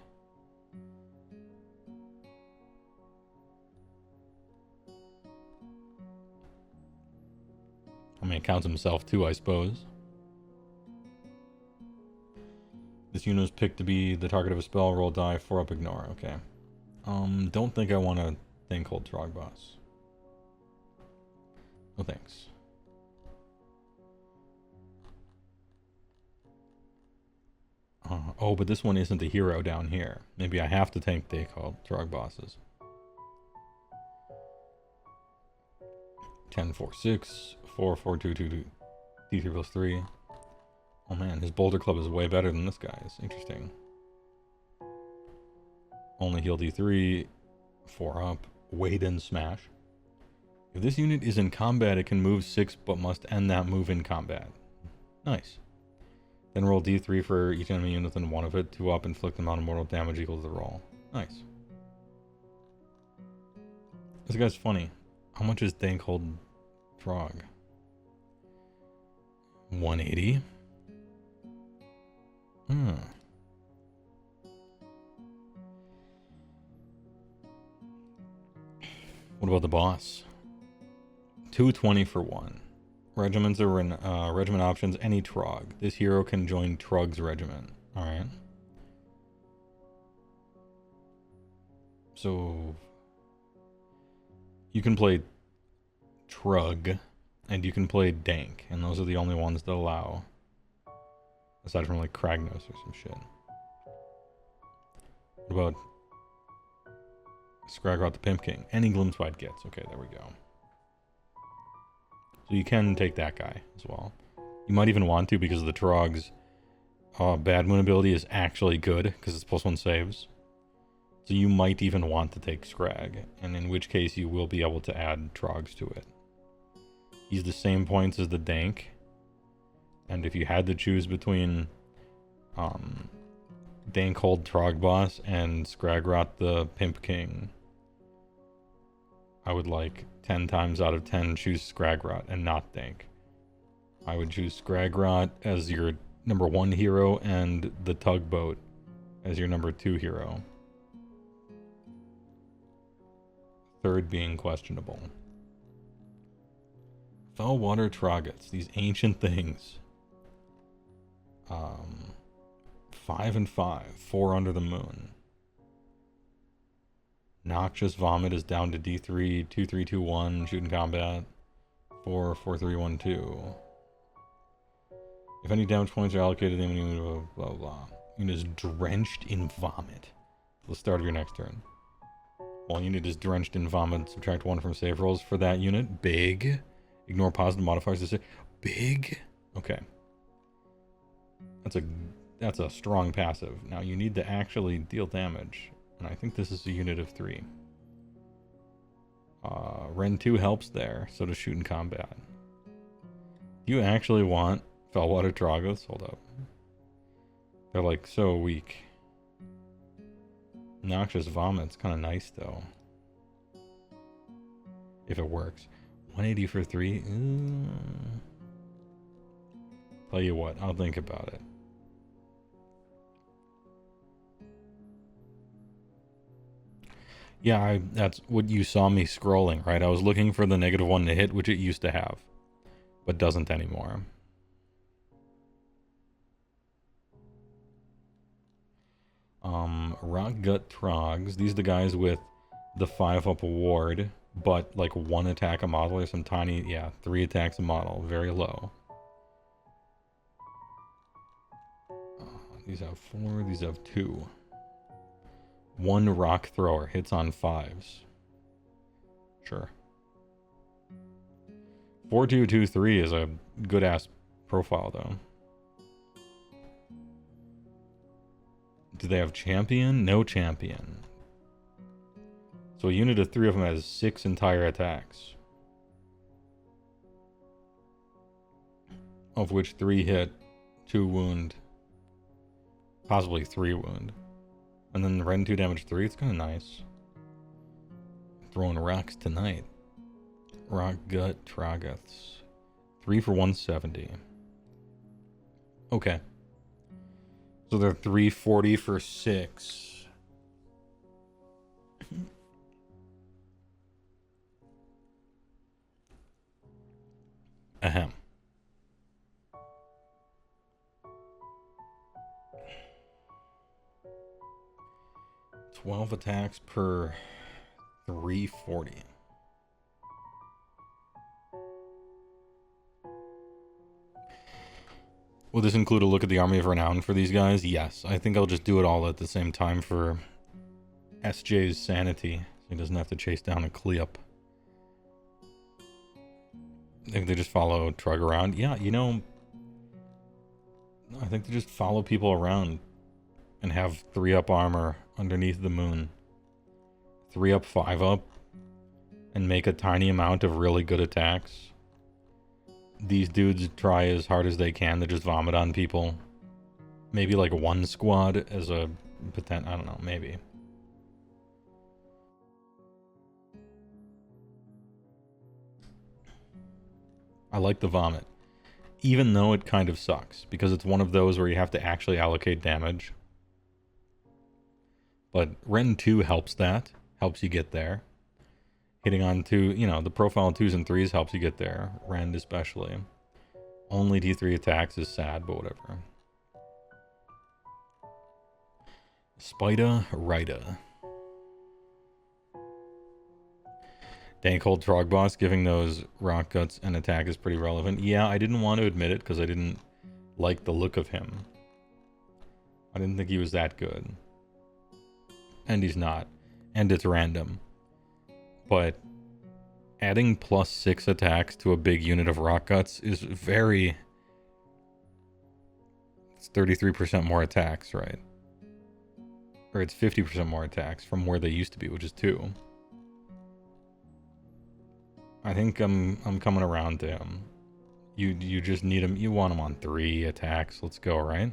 I mean, it counts himself too, I suppose. This unit is picked to be the target of a spell. Roll die, 4-up, ignore. Okay. Don't think I want to Dankhold Trog Boss. No thanks. Oh, but this one isn't a hero down here. Maybe I have to tank Dankhold Trog Bosses. 10, 4, 6, 4, 4, 2, 2, 2, D3 plus 3. Oh man, his Boulder Club is way better than this guy's. Interesting. Only heal D3, 4 up, wade and smash. If this unit is in combat, it can move 6, but must end that move in combat. Nice. Then roll D3 for each enemy unit within 1 of it. 2 up, inflict amount of mortal damage equal to the roll. Nice. This guy's funny. How much is Dankhold Trog? 180. What about the boss? 220 for 1. Regiments are in regiment options, any Trog. This hero can join Trog's regiment. Alright. So you can play Trug and you can play Dank, and those are the only ones that allow. Aside from like Kragnos or some shit. What about Scragrot the Pimp King? Any Gloomspite gets. Okay, there we go. So you can take that guy as well. You might even want to because of the Trog's Bad Moon ability is actually good because it's +1 saves. So you might even want to take Scrag, and in which case you will be able to add Trogs to it. He's the same points as the Dank. And if you had to choose between Dankhold Trog Boss and Scragrot the Pimp King, I would like 10 times out of 10 choose Scragrot and not Dank. I would choose Scragrot as your number 1 hero and the Tugboat as your number 2 hero. Third being questionable. Fellwater Troggots, these ancient things. 5 and 5, 4 under the moon. Noxious Vomit is down to D3, 2, 3, 2, 1, shoot in combat. 4, 4, 3, 1, 2. If any damage points are allocated, then blah, blah, blah. Unit is drenched in vomit. Till the start of your next turn. While unit is drenched in vomit, subtract 1 from save rolls for that unit. Big. Ignore positive modifiers to say. Big? Okay. That's a strong passive. Now you need to actually deal damage. And I think this is a unit of 3. Ren 2 helps there, so does shoot in combat. Do you actually want Fellwater Troggos? Hold up. They're like so weak. Noxious Vomit's kind of nice though. If it works. 180 for 3? Tell you what, I'll think about it. Yeah, that's what you saw me scrolling, right? I was looking for the -1 to hit, which it used to have, but doesn't anymore. Rock Gut Trogs. These are the guys with the 5-up award, but like 1 attack a model or some tiny, yeah, 3 attacks a model, very low. These have 4, these have 2. 1 rock thrower, hits on 5s. Sure. 4223 is a good ass profile though. Do they have champion? No champion. So a unit of 3 of them has 6 entire attacks, of which 3 hit, 2 wound, possibly 3 wound. And then Ren 2 damage 3, it's kind of nice. Throwing rocks tonight. Rock Gut Trogoths. 3 for 170. Okay. So they're 340 for 6. Ahem. 12 attacks per 340. Will this include a look at the Army of Renown for these guys? Yes. I think I'll just do it all at the same time for SJ's sanity, so he doesn't have to chase down a Cleop. I think they just follow Trug around. Yeah, you know, I think they just follow people around and have 3-up armor underneath the moon. 3-up, 5-up, and make a tiny amount of really good attacks. These dudes try as hard as they can to just vomit on people. Maybe like 1 squad as a potential, I don't know, maybe. I like the vomit, even though it kind of sucks, because it's one of those where you have to actually allocate damage. But Ren 2 helps that, helps you get there. Hitting on 2, you know, the profile 2s and 3s helps you get there, Rend especially. Only D3 attacks is sad, but whatever. Spida Rida. Dank Old Trog Boss giving those rock guts an attack is pretty relevant. Yeah, I didn't want to admit it because I didn't like the look of him. I didn't think he was that good. And he's not. And it's random. But adding +6 attacks to a big unit of rock guts is very... It's 33% more attacks, right? Or it's 50% more attacks from where they used to be, which is 2. I think I'm coming around to him. You just need him. You want him on 3 attacks. Let's go, right?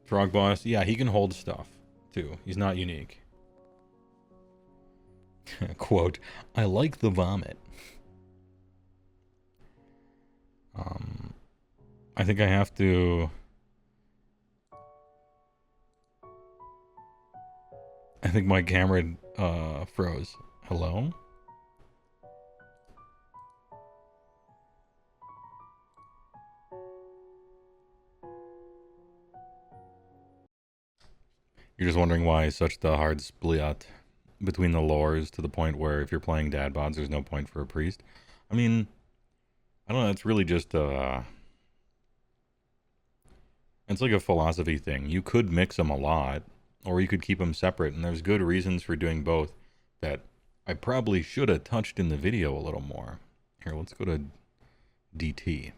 Frog Boss, yeah, he can hold stuff too. He's not unique. Quote, I like the vomit. I think I have to... I think my camera froze. Hello? You're just wondering why such the hard split between the lores to the point where if you're playing dad bods, there's no point for a priest. I mean, I don't know, it's really just it's like a philosophy thing. You could mix them a lot, or you could keep them separate, and there's good reasons for doing both that I probably should have touched in the video a little more. Here, let's go to DT.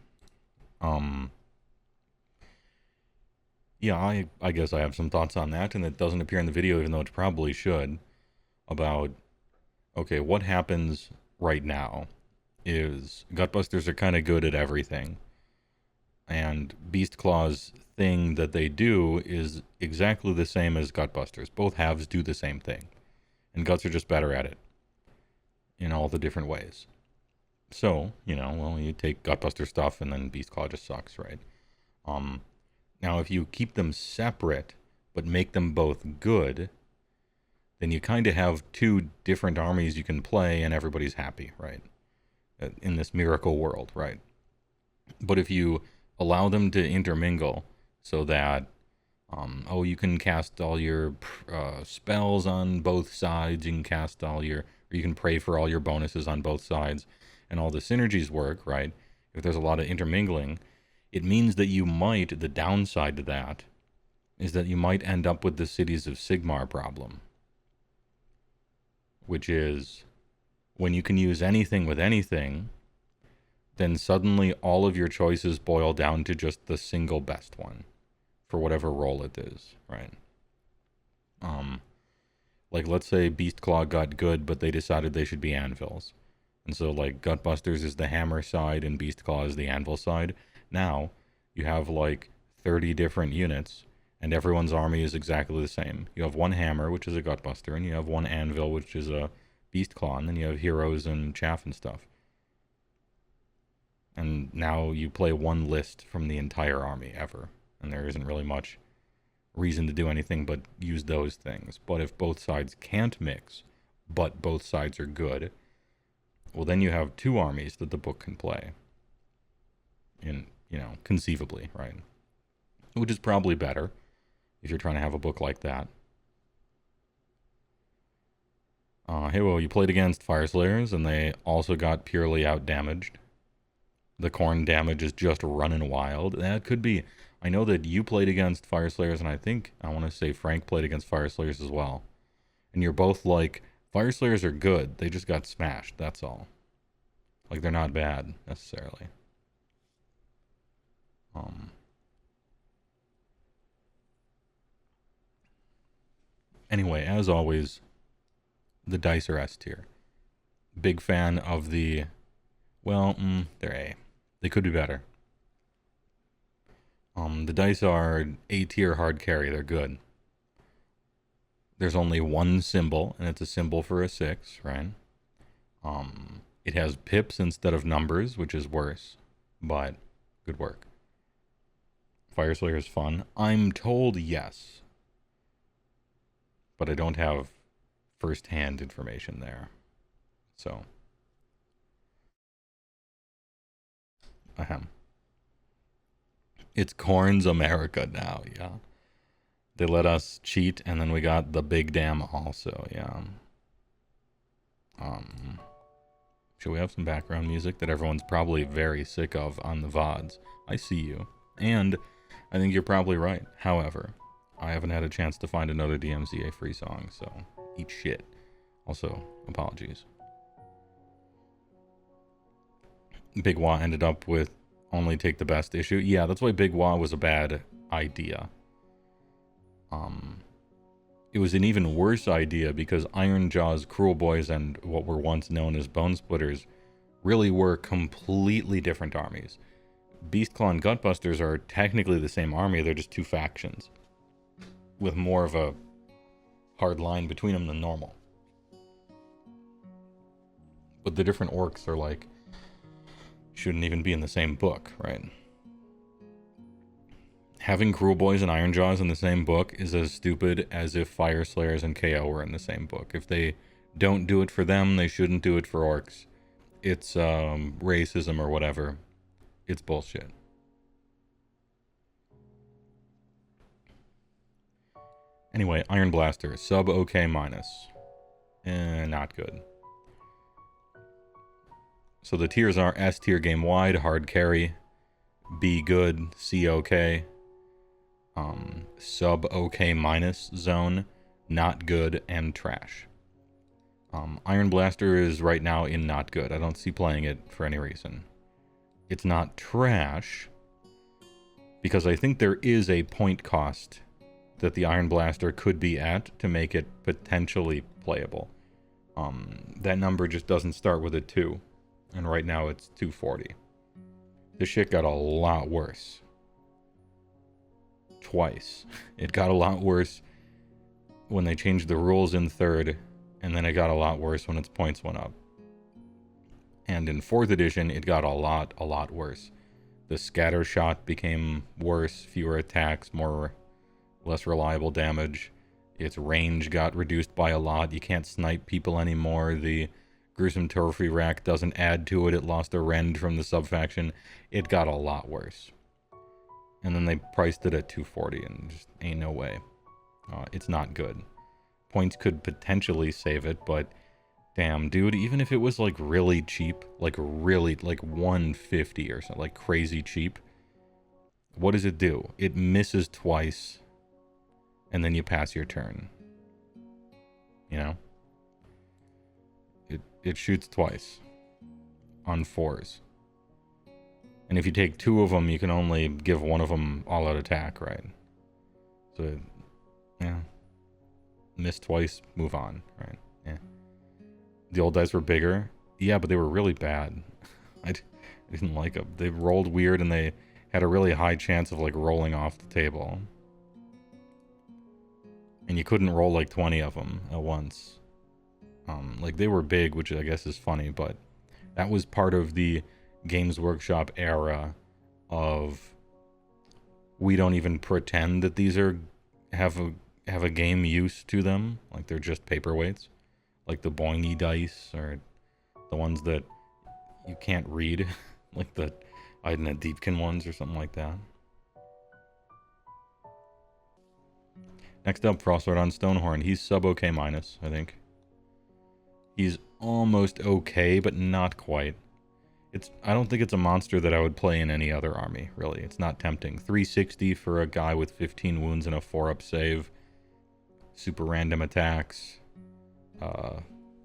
Yeah, I guess I have some thoughts on that, and it doesn't appear in the video, even though it probably should, about, okay, what happens right now is Gutbusters are kind of good at everything, and Beast Claw's thing that they do is exactly the same as Gutbusters. Both halves do the same thing, and Guts are just better at it in all the different ways. So, you know, well, you take Gutbuster stuff, and then Beast Claw just sucks, right? Now, if you keep them separate, but make them both good, then you kind of have two different armies you can play and everybody's happy, right? In this miracle world, right? But if you allow them to intermingle so that, you can cast all your spells on both sides, you can cast or you can pray for all your bonuses on both sides, and all the synergies work, right? If there's a lot of intermingling, it means that the downside to that is that you might end up with the Cities of Sigmar problem, which is when you can use anything with anything, then suddenly all of your choices boil down to just the single best one for whatever role it is, right? Like, let's say Beastclaw got good, but they decided they should be anvils. And so, like, Gutbusters is the hammer side and Beastclaw is the anvil side. Now, you have, like, 30 different units, and everyone's army is exactly the same. You have one hammer, which is a Gutbuster, and you have one anvil, which is a Beastclaw, and then you have heroes and chaff and stuff. And now you play one list from the entire army ever, and there isn't really much reason to do anything but use those things. But if both sides can't mix, but both sides are good, well, then you have two armies that the book can play. Conceivably, right? Which is probably better if you're trying to have a book like that. Heywoah, you played against Fire Slayers, and they also got purely outdamaged. The corn damage is just running wild. That could be. I know that you played against Fire Slayers, and I want to say Frank played against Fire Slayers as well. And you're both like, Fire Slayers are good. They just got smashed. That's all. Like, they're not bad, necessarily. Anyway, as always, the dice are S tier. Big fan of they're A. They could be better. The dice are A tier hard carry. They're good. There's only one symbol, and it's a symbol for a 6, right? It has pips instead of numbers, which is worse, but good work. Fire Slayer is fun. I'm told yes, but I don't have first-hand information there. So, ahem. It's Corn's America now, yeah. They let us cheat, and then we got the big dam also, yeah. Should we have some background music that everyone's probably very sick of on the VODs? I see you. And I think you're probably right. However, I haven't had a chance to find another DMZA free song, so eat shit. Also, apologies. Big Wah ended up with only take the best issue. Yeah, that's why Big Wah was a bad idea. It was an even worse idea because Iron Jaws, Cruel Boys, and what were once known as Bone Splitters really were completely different armies. Beastclaw and Gutbusters are technically the same army, they're just two factions, with more of a hard line between them than normal. But the different orcs are like, shouldn't even be in the same book, right? Having Cruel Boys and Iron Jaws in the same book is as stupid as if Fire Slayers and KO were in the same book. If they don't do it for them, they shouldn't do it for orcs. It's racism or whatever. It's bullshit. Anyway, Iron Blaster, sub OK minus. Not good. So the tiers are S tier game wide, hard carry, B good, C OK, sub OK minus zone, not good, and trash. Iron Blaster is right now in not good. I don't see playing it for any reason. It's not trash because I think there is a point cost that the Iron Blaster could be at to make it potentially playable. That number just doesn't start with a 2, and right now it's 240. This shit got a lot worse. Twice. It got a lot worse when they changed the rules in 3rd, and then it got a lot worse when its points went up. And in 4th edition, it got a lot worse. The scatter shot became worse, fewer attacks, more less reliable damage. Its range got reduced by a lot. You can't snipe people anymore. The gruesome trophy rack doesn't add to it. It lost a rend from the sub-faction. It got a lot worse. And then they priced it at 240, and just ain't no way. It's not good. Points could potentially save it, but damn, dude, even if it was like really cheap, like really, like 150 or something, like crazy cheap, what does it do? It misses twice, and then you pass your turn. You know? It shoots twice on 4s. And if you take 2 of them, you can only give one of them all-out attack, right? So, yeah. Miss twice, move on, right? Yeah. The old dice were bigger. Yeah, but they were really bad. I didn't like them. They rolled weird, and they had a really high chance of, like, rolling off the table. And you couldn't roll, like, 20 of them at once. Like, they were big, which I guess is funny, but that was part of the Games Workshop era of we don't even pretend that these are have a game use to them, like they're just paperweights, like the boingy dice or the ones that you can't read, like the Aiden Deepkin ones or something like that. Next up, Frostward on Stonehorn. He's sub OK minus, I think. He's almost okay, but not quite. I don't think it's a monster that I would play in any other army, really. It's not tempting. 360 for a guy with 15 wounds and a 4-up save. Super random attacks.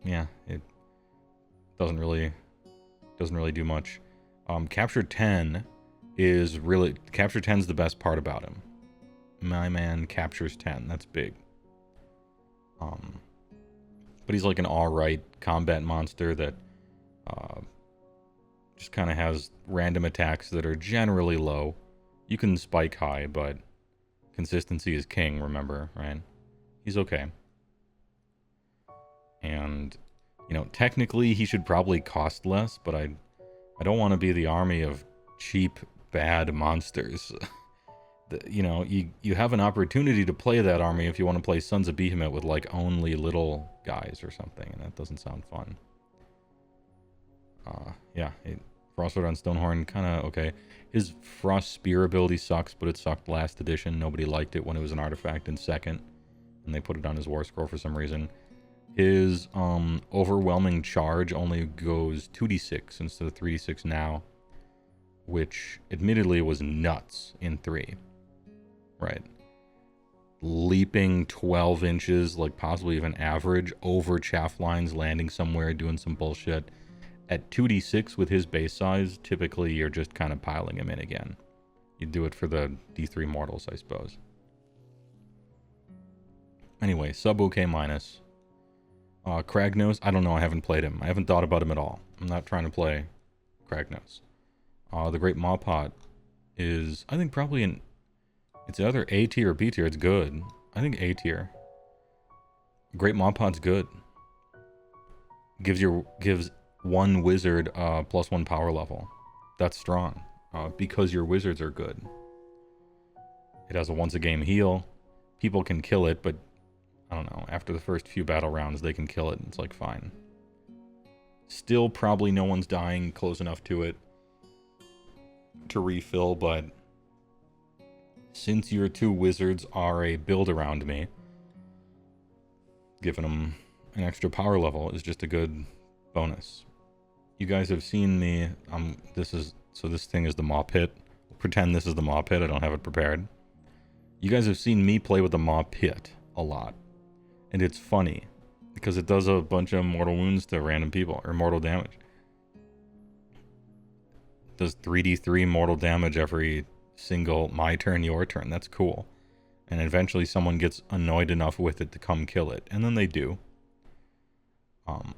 Yeah, it doesn't really do much. Capture 10 is really... Capture 10's the best part about him. My man captures 10. That's big. But he's like an alright combat monster that... just kind of has random attacks that are generally low. You can spike high, but consistency is king, remember, right? He's okay. And, you know, technically he should probably cost less, but I don't want to be the army of cheap, bad monsters. You know, you have an opportunity to play that army if you want to play Sons of Behemoth with, like, only little guys or something, and that doesn't sound fun. Yeah, Frostward on Stonehorn, kind of okay. His Frost Spear ability sucks, but it sucked last edition. Nobody liked it when it was an artifact in second, and they put it on his War Scroll for some reason. His Overwhelming Charge only goes 2d6 instead of 3d6 now, which admittedly was nuts in 3. Right. Leaping 12 inches, like possibly even average, over chaff lines, landing somewhere, doing some bullshit. At 2d6 with his base size, typically you're just kind of piling him in again. You do it for the D3 mortals, I suppose. Anyway, sub OK minus. Kragnos, I don't know, I haven't played him. I haven't thought about him at all. I'm not trying to play Kragnos. The Great Mawpot is, I think, probably it's either A tier or B tier. It's good. I think A tier. Great Mawpot's good. Gives one wizard +1 power level. That's strong. Because your wizards are good. It has a once a game heal. People can kill it, but I don't know, after the first few battle rounds they can kill it and it's like fine. Still probably no one's dying close enough to it to refill, but since your 2 wizards are a build around me, giving them an extra power level is just a good bonus. You guys have seen me, this thing is the Maw Pit. Pretend this is the Maw Pit, I don't have it prepared. You guys have seen me play with the Maw Pit a lot. And it's funny, because it does a bunch of mortal wounds to random people, or mortal damage. It does 3d3 mortal damage every single my turn, your turn. That's cool. And eventually someone gets annoyed enough with it to come kill it. And then they do.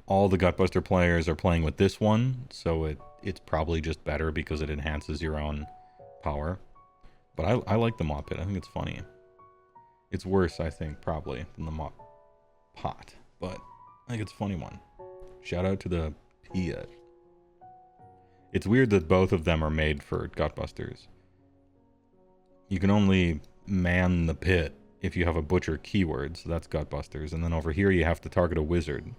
All the Gutbuster players are playing with this one, so it's probably just better because it enhances your own power. But I like the Maw Pit. I think it's funny. It's worse, I think, probably, than the Maw Pot. But I think it's a funny one. Shout out to the Pit. It's weird that both of them are made for Gutbusters. You can only man the pit if you have a butcher keyword, so that's Gutbusters. And then over here you have to target a wizard.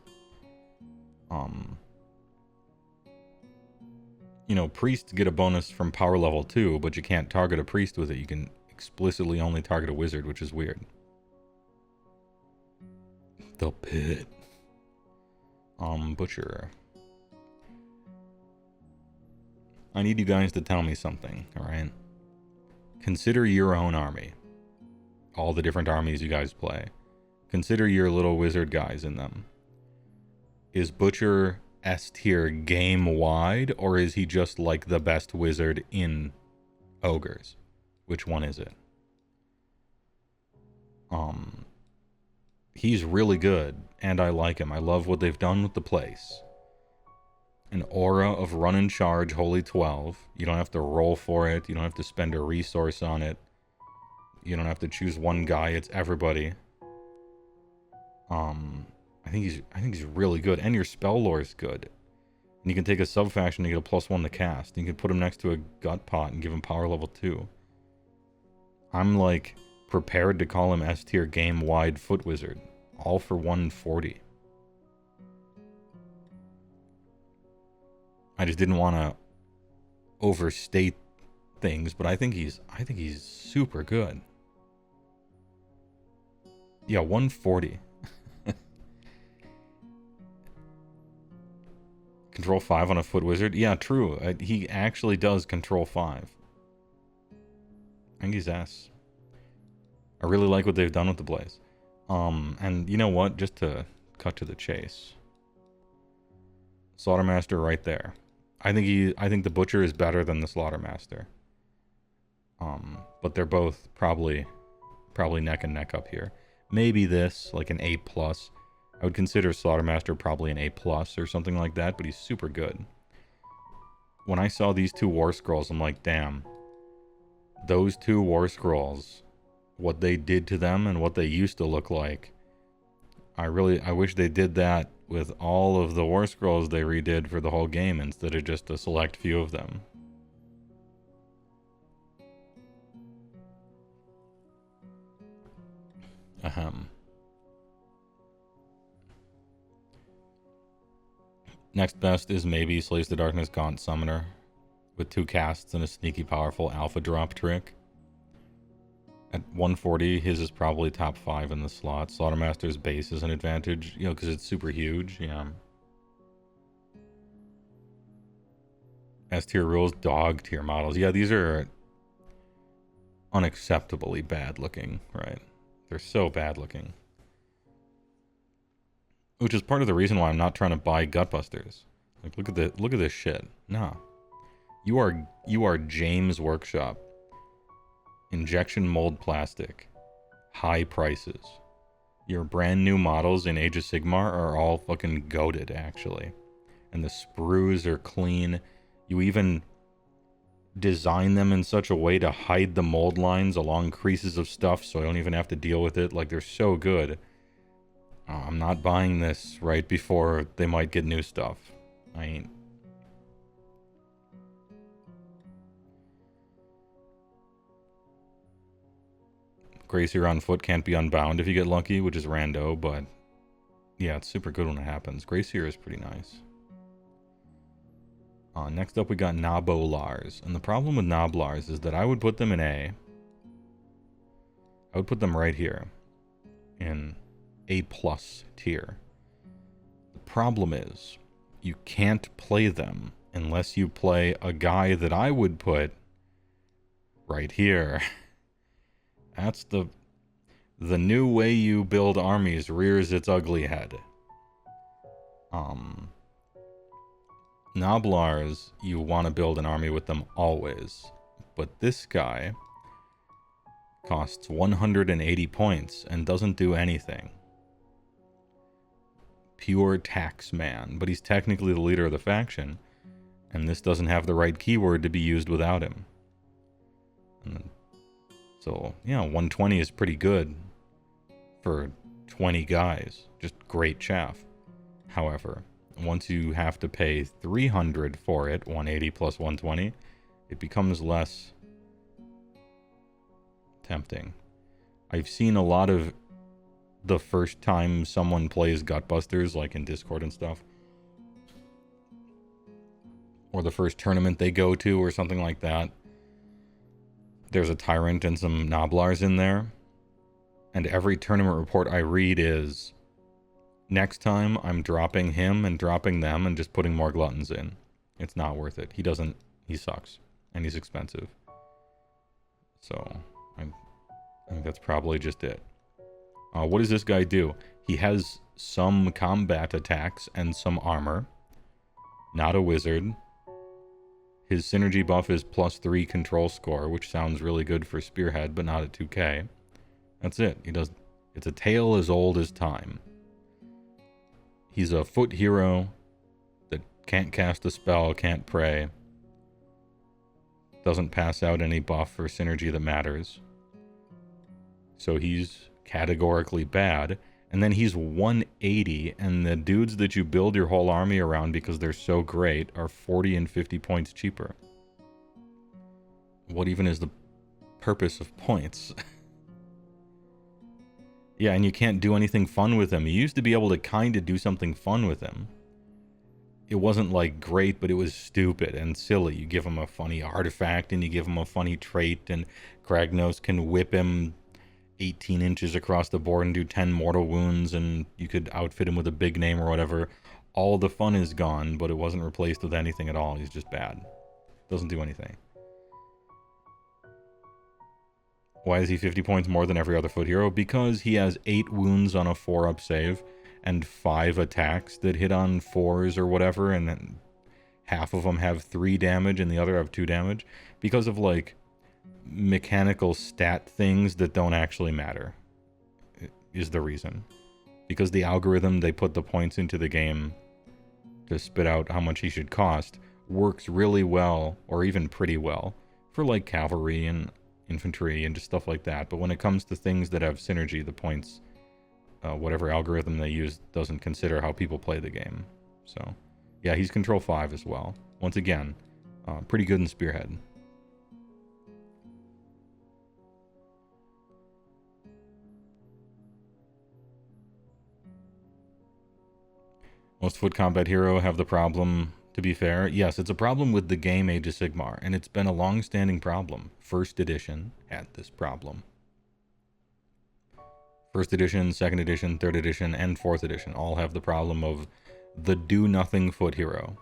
You know, priests get a bonus from power level 2, but you can't target a priest with it. You can explicitly only target a wizard, which is weird. The pit. Butcher. I need you guys to tell me something, alright? Consider your own army. All the different armies you guys play. Consider your little wizard guys in them. Is Butcher S tier game-wide, or is he just like the best wizard in Ogres? Which one is it? He's really good, and I like him. I love what they've done with the place. An aura of run and charge, Holy 12. You don't have to roll for it. You don't have to spend a resource on it. You don't have to choose one guy. It's everybody. I think he's really good, and your spell lore is good. And you can take a sub faction and get a +1 to cast. You can put him next to a gut pot and give him power level 2. I'm like prepared to call him S tier game wide foot wizard, all for 140. I just didn't want to overstate things, but I think he's super good. Yeah, 140. Control 5 on a foot wizard? Yeah, true. He actually does control 5. I think he's S. I really like what they've done with the Blaze. And you know what? Just to cut to the chase. Slaughtermaster right there. I think the Butcher is better than the Slaughtermaster. But they're both probably neck and neck up here. Maybe this, like an A+. I would consider Slaughtermaster probably an A+ or something like that, but he's super good. When I saw these two War Scrolls, I'm like, damn. Those two War Scrolls, what they did to them and what they used to look like. I wish they did that with all of the War Scrolls they redid for the whole game instead of just a select few of them. Ahem. Next best is maybe Slays the Darkness Gaunt Summoner with 2 casts and a sneaky powerful alpha drop trick. At 140, his is probably top 5 in the slot. Slaughtermaster's base is an advantage, you know, because it's super huge. Yeah. S tier rules, dog tier models. Yeah, these are unacceptably bad looking, right? They're so bad looking. Which is part of the reason why I'm not trying to buy Gutbusters. Like, look at this shit. Nah. You are James Workshop. Injection mold plastic. High prices. Your brand new models in Age of Sigmar are all fucking goated, actually. And the sprues are clean. You even design them in such a way to hide the mold lines along creases of stuff so I don't even have to deal with it. Like, they're so good. I'm not buying this right before they might get new stuff. I ain't. Gracier on foot can't be unbound if you get lucky, which is rando, but yeah, it's super good when it happens. Gracier is pretty nice. Next up we got Nobolars, and the problem with Noblars is that I would put them in A. I would put them right here in A+ tier. The problem is you can't play them unless you play a guy that I would put right here. That's the new way you build armies rears its ugly head. Noblars, you want to build an army with them always. But this guy costs 180 points and doesn't do anything. Pure tax man, but he's technically the leader of the faction, and this doesn't have the right keyword to be used without him. So, yeah, 120 is pretty good for 20 guys. Just great chaff. However, once you have to pay 300 for it, 180 plus 120, it becomes less tempting. I've seen a lot of the first time someone plays Gutbusters, like in Discord and stuff, or the first tournament they go to or something like that, there's a Tyrant and some Noblars in there, and every tournament report I read is, next time I'm dropping him and dropping them and just putting more Gluttons in. It's not worth it. He sucks, and he's expensive. So I think that's probably just it. What does this guy do? He has some combat attacks and some armor. Not a wizard. His synergy buff is +3 control score, which sounds really good for Spearhead, but not at 2k. That's it. It's a tale as old as time. He's a foot hero that can't cast a spell, can't pray. Doesn't pass out any buff or synergy that matters. So he's categorically bad. And then he's 180, and the dudes that you build your whole army around because they're so great are 40 and 50 points cheaper. What even is the purpose of points? Yeah, and you can't do anything fun with him. You used to be able to kind of do something fun with him. It wasn't like great, but it was stupid and silly. You give him a funny artifact, and you give him a funny trait, and Kragnos can whip him 18 inches across the board and do 10 mortal wounds, and you could outfit him with a big name or whatever. All the fun is gone, but it wasn't replaced with anything at all. He's just bad. Doesn't do anything. Why is he 50 points more than every other foot hero? Because he has 8 wounds on a 4-up save and 5 attacks that hit on 4s or whatever, and then half of them have 3 damage and the other have 2 damage. Because of, like, mechanical stat things that don't actually matter is the reason. Because the algorithm they put the points into the game to spit out how much he should cost works really well, or even pretty well, for like cavalry and infantry and just stuff like that. But when it comes to things that have synergy, the points, whatever algorithm they use, doesn't consider how people play the game. So yeah, he's control 5 as well. Once again, pretty good in Spearhead. Most foot combat hero have the problem, to be fair. Yes, it's a problem with the game Age of Sigmar, and it's been a long-standing problem. First edition had this problem. First edition, second edition, third edition, and fourth edition all have the problem of the do-nothing foot hero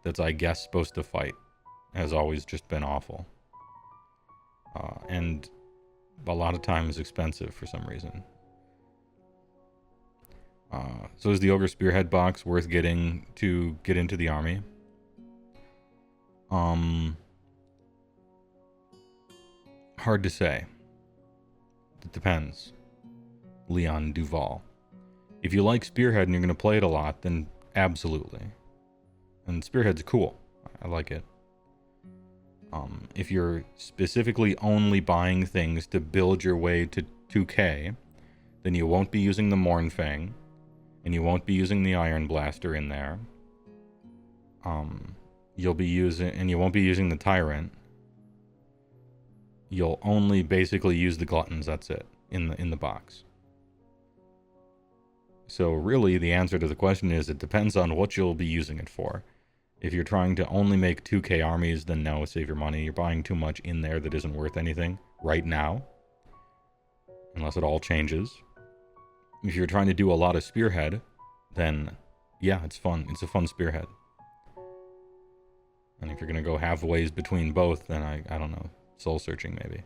that's, I guess, supposed to fight. Has always just been awful. And a lot of times expensive for some reason. So is the Ogre Spearhead box worth getting to get into the army? Hard to say. It depends. Leon Duval. If you like Spearhead and you're going to play it a lot, then absolutely. And Spearhead's cool. I like it. If you're specifically only buying things to build your way to 2k, then you won't be using the Mournfang. And you won't be using the Iron Blaster in there. You won't be using the Tyrant. You'll only basically use the Gluttons, that's it, in the box. So really, the answer to the question is, it depends on what you'll be using it for. If you're trying to only make 2k armies, then no, save your money. You're buying too much in there that isn't worth anything right now. Unless it all changes. If you're trying to do a lot of Spearhead, then yeah, it's fun. It's a fun Spearhead. And if you're going to go halfways between both, then I don't know, soul searching maybe.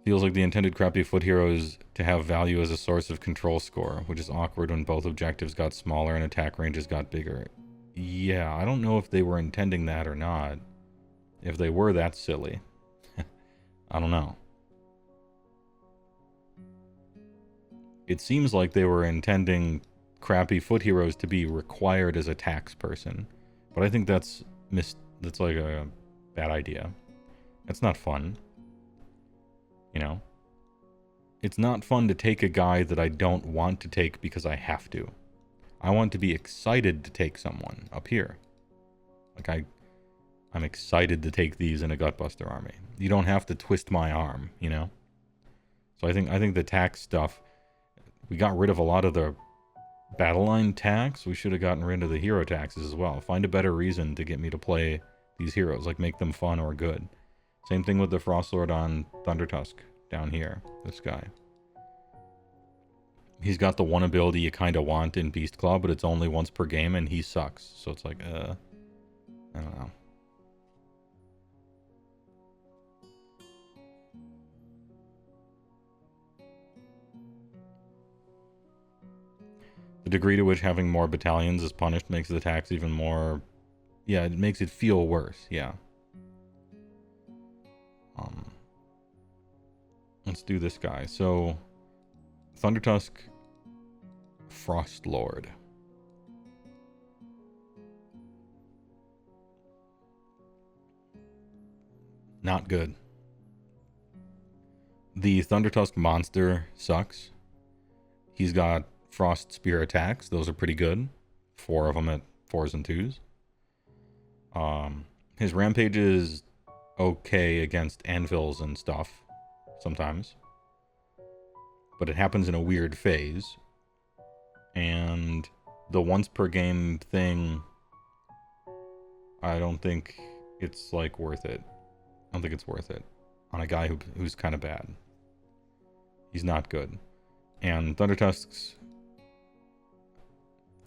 Feels like the intended crappy foot heroes to have value as a source of control score, which is awkward when both objectives got smaller and attack ranges got bigger. Yeah, I don't know if they were intending that or not. If they were, that's silly. I don't know. It seems like they were intending crappy foot heroes to be required as a tax person, but I think that's like a bad idea. That's not fun. You know? It's not fun to take a guy that I don't want to take because I have to. I want to be excited to take someone up here. Like I'm excited to take these in a Gutbuster army. You don't have to twist my arm, you know? So I think the tax stuff, we got rid of a lot of the battle line tax. We should have gotten rid of the hero taxes as well. Find a better reason to get me to play these heroes, like make them fun or good. Same thing with the Frostlord on Thundertusk down here, this guy. He's got the one ability you kind of want in Beast Claw, but it's only once per game, and he sucks. So it's like, I don't know. The degree to which having more battalions is punished makes the tax even more... Yeah, it makes it feel worse, yeah. Let's do this guy. So, Thundertusk, Frostlord. Not good. The Thundertusk monster sucks. He's got Frost Spear attacks. Those are pretty good. 4 of them at 4s and 2s. His Rampage is okay against anvils and stuff. Sometimes. But it happens in a weird phase. And the once per game thing, I don't think it's like worth it. I don't think it's worth it on a guy who's kind of bad. He's not good. And Thundertusk's,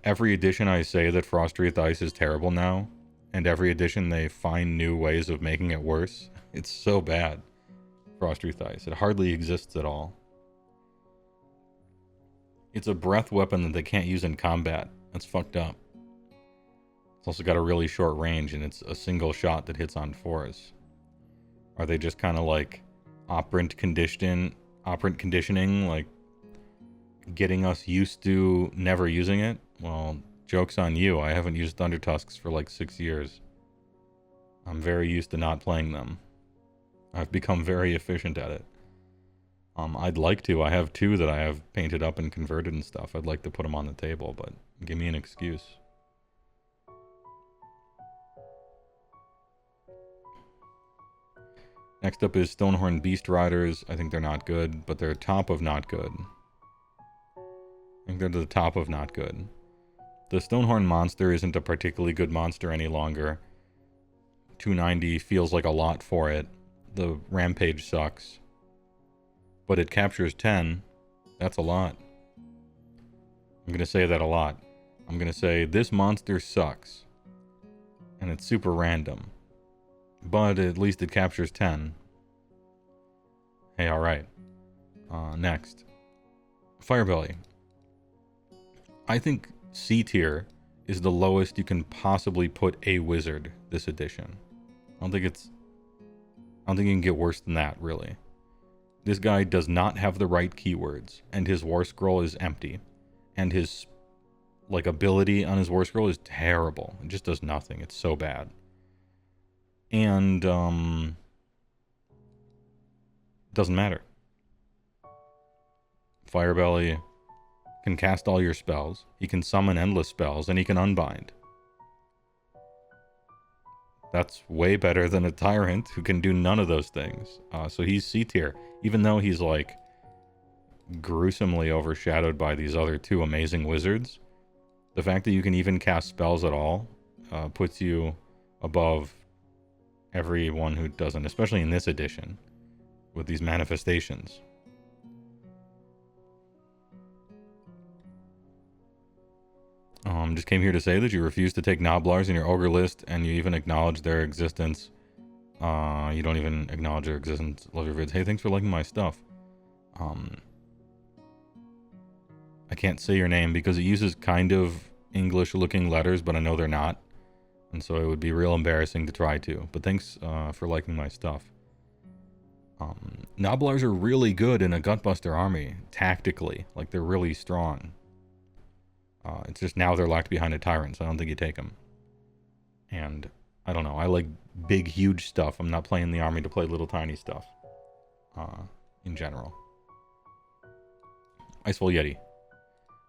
every edition I say that Frostwreath Ice is terrible now, and every edition they find new ways of making it worse. It's so bad. Frostwreath Ice. It hardly exists at all. It's a breath weapon that they can't use in combat. That's fucked up. It's also got a really short range, and it's a single shot that hits on 4s. Are they just kind of like operant conditioning, like getting us used to never using it? Well, joke's on you. I haven't used Thundertusks for like 6 years. I'm very used to not playing them. I've become very efficient at it. I'd like to. I have 2 that I have painted up and converted and stuff. I'd like to put them on the table, but give me an excuse. Next up is Stonehorn Beast Riders. I think they're not good, but they're top of not good. I think they're the top of not good. The Stonehorn monster isn't a particularly good monster any longer. 290 feels like a lot for it. The Rampage sucks. But it captures 10. That's a lot. I'm going to say that a lot. I'm going to say this monster sucks. And it's super random. But at least it captures 10. Hey, alright. Next. Firebelly. I think C tier is the lowest you can possibly put a wizard this edition. I don't think you can get worse than that, really. This guy does not have the right keywords, and his War Scroll is empty. And his, like, ability on his War Scroll is terrible. It just does nothing. It's so bad. And, doesn't matter. Firebelly can cast all your spells. He can summon endless spells, and he can unbind. That's way better than a Tyrant who can do none of those things. So he's C tier, even though he's like gruesomely overshadowed by these other 2 amazing wizards. The fact that you can even cast spells at all puts you above everyone who doesn't, especially in this edition with these manifestations. Just came here to say that you refuse to take Noblars in your Ogre list, and you even acknowledge their existence. You don't even acknowledge their existence. Love your vids. Hey, thanks for liking my stuff. I can't say your name because it uses kind of English-looking letters, but I know they're not. And so it would be real embarrassing to try to. But thanks for liking my stuff. Noblars are really good in a Gutbuster army, tactically. Like, they're really strong. It's just now they're locked behind a Tyrant, so I don't think you take them. And, I don't know, I like big, huge stuff. I'm not playing the army to play little, tiny stuff. In general. Icefall Yeti.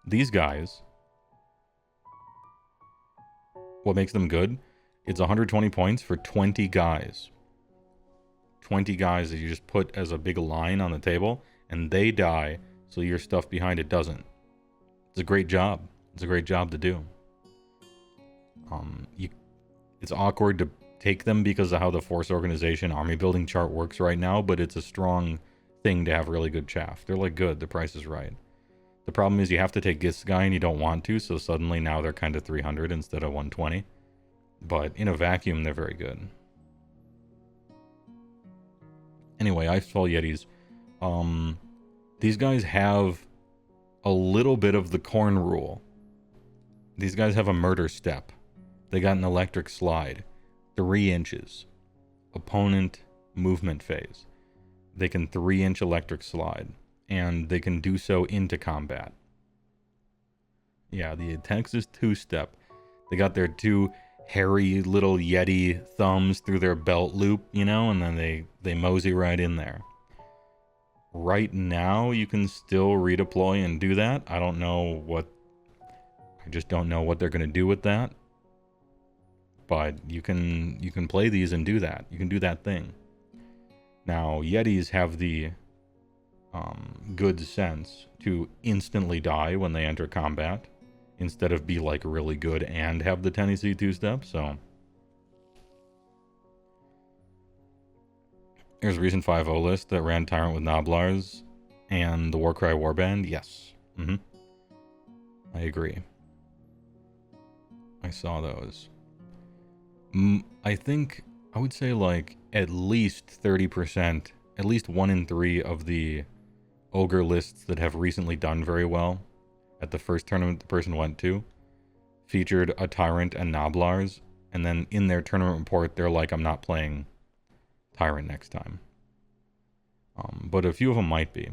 These guys, what makes them good It's 120 points for 20 guys. 20 guys that you just put as a big line on the table, and they die, so your stuff behind it doesn't. It's a great job. It's a great job to do. It's awkward to take them because of how the force organization army building chart works right now, but it's a strong thing to have really good chaff. They're like good. The price is right. The problem is you have to take this guy and you don't want to, so suddenly now they're kind of 300 instead of 120. But in a vacuum, they're very good. Anyway, Icefall Yetis. These guys have a little bit of the corn rule. These guys have a murder step. They got an electric slide. 3 inches. Opponent movement phase. They can 3-inch electric slide. And they can do so into combat. Yeah, the Texas 2-step. They got their 2 hairy little Yeti thumbs through their belt loop, you know, and then they mosey right in there. Right now, you can still redeploy and do that. I just don't know what they're going to do with that. But you can play these and do that. You can do that thing. Now, Yetis have the good sense to instantly die when they enter combat, instead of be like really good and have the Tennessee 2-step. So here's a recent 5.0 list that ran Tyrant with Noblars and the Warcry Warband. Yes. I agree. I saw those. I think I would say like at least 30%, at least 1 in 3 of the ogre lists that have recently done very well at the first tournament the person went to featured a Tyrant and Noblars, and then in their tournament report they're like, I'm not playing Tyrant next time. But a few of them might be.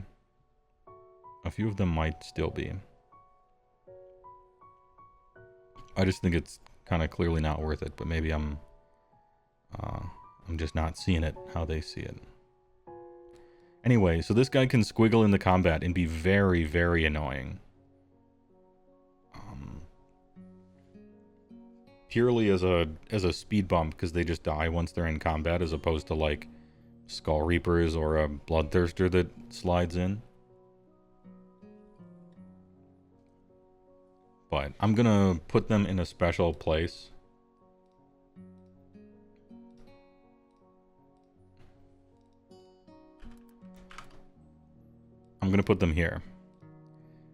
A few of them might still be. I just think it's kind of clearly not worth it, but maybe I'm just not seeing it how they see it. Anyway, so this guy can squiggle in the combat and be very, very annoying. Purely as a speed bump, because they just die once they're in combat, as opposed to like Skull Reapers or a Bloodthirster that slides in. But I'm gonna put them in a special place. I'm gonna put them here.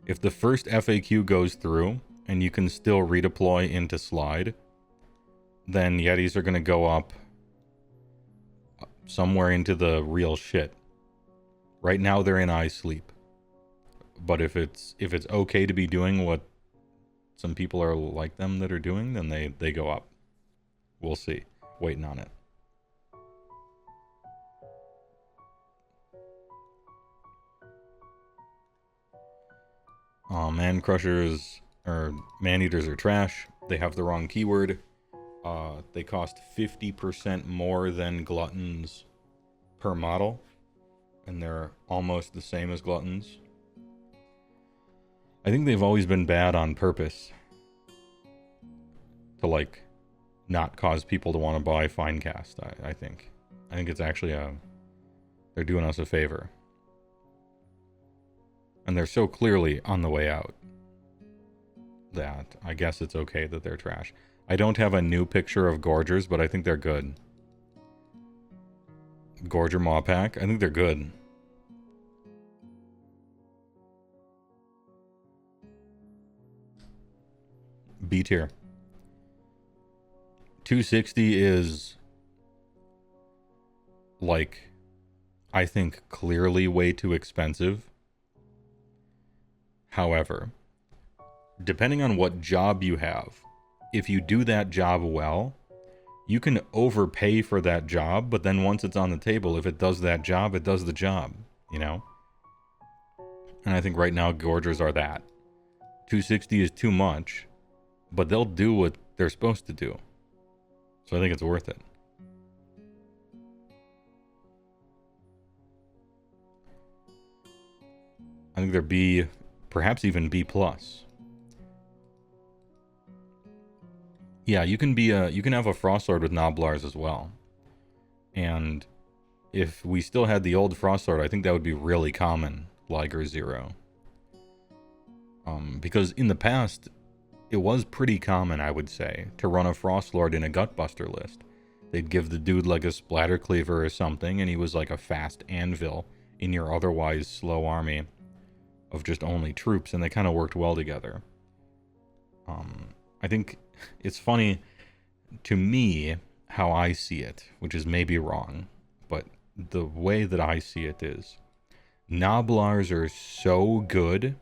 If the first FAQ goes through and you can still redeploy into slide, then Yetis are gonna go up somewhere into the real shit. Right now they're in eye sleep. But if it's okay to be doing what some people are like them that are doing, then they go up. We'll see. Waiting on it. Man crushers or man eaters are trash. They have the wrong keyword. They cost 50% more than gluttons per model, and they're almost the same as gluttons. I think they've always been bad on purpose to like not cause people to want to buy Finecast. I think it's actually they're doing us a favor. And they're so clearly on the way out that I guess it's okay that they're trash. I don't have a new picture of Gorgers, but I think they're good. Gorger Maw Pack, I think they're good. B tier. 260 is like, I think clearly way too expensive. However, depending on what job you have, if you do that job well, you can overpay for that job, but then once it's on the table, if it does that job, it does the job, you know? And I think right now Gorgers are that. 260 is too much, but they'll do what they're supposed to do. So I think it's worth it. I think they're B, perhaps even B+. Yeah, you can have a Frost Lord with Noblars as well. And if we still had the old Frost Lord, I think that would be really common, Liger 0. Because in the past, it was pretty common, I would say, to run a Frost Lord in a Gutbuster list. They'd give the dude like a Splatter Cleaver or something, and he was like a fast anvil in your otherwise slow army of just only troops, and they kind of worked well together. I think it's funny to me how I see it, which is maybe wrong, but the way that I see it is Noblars are so good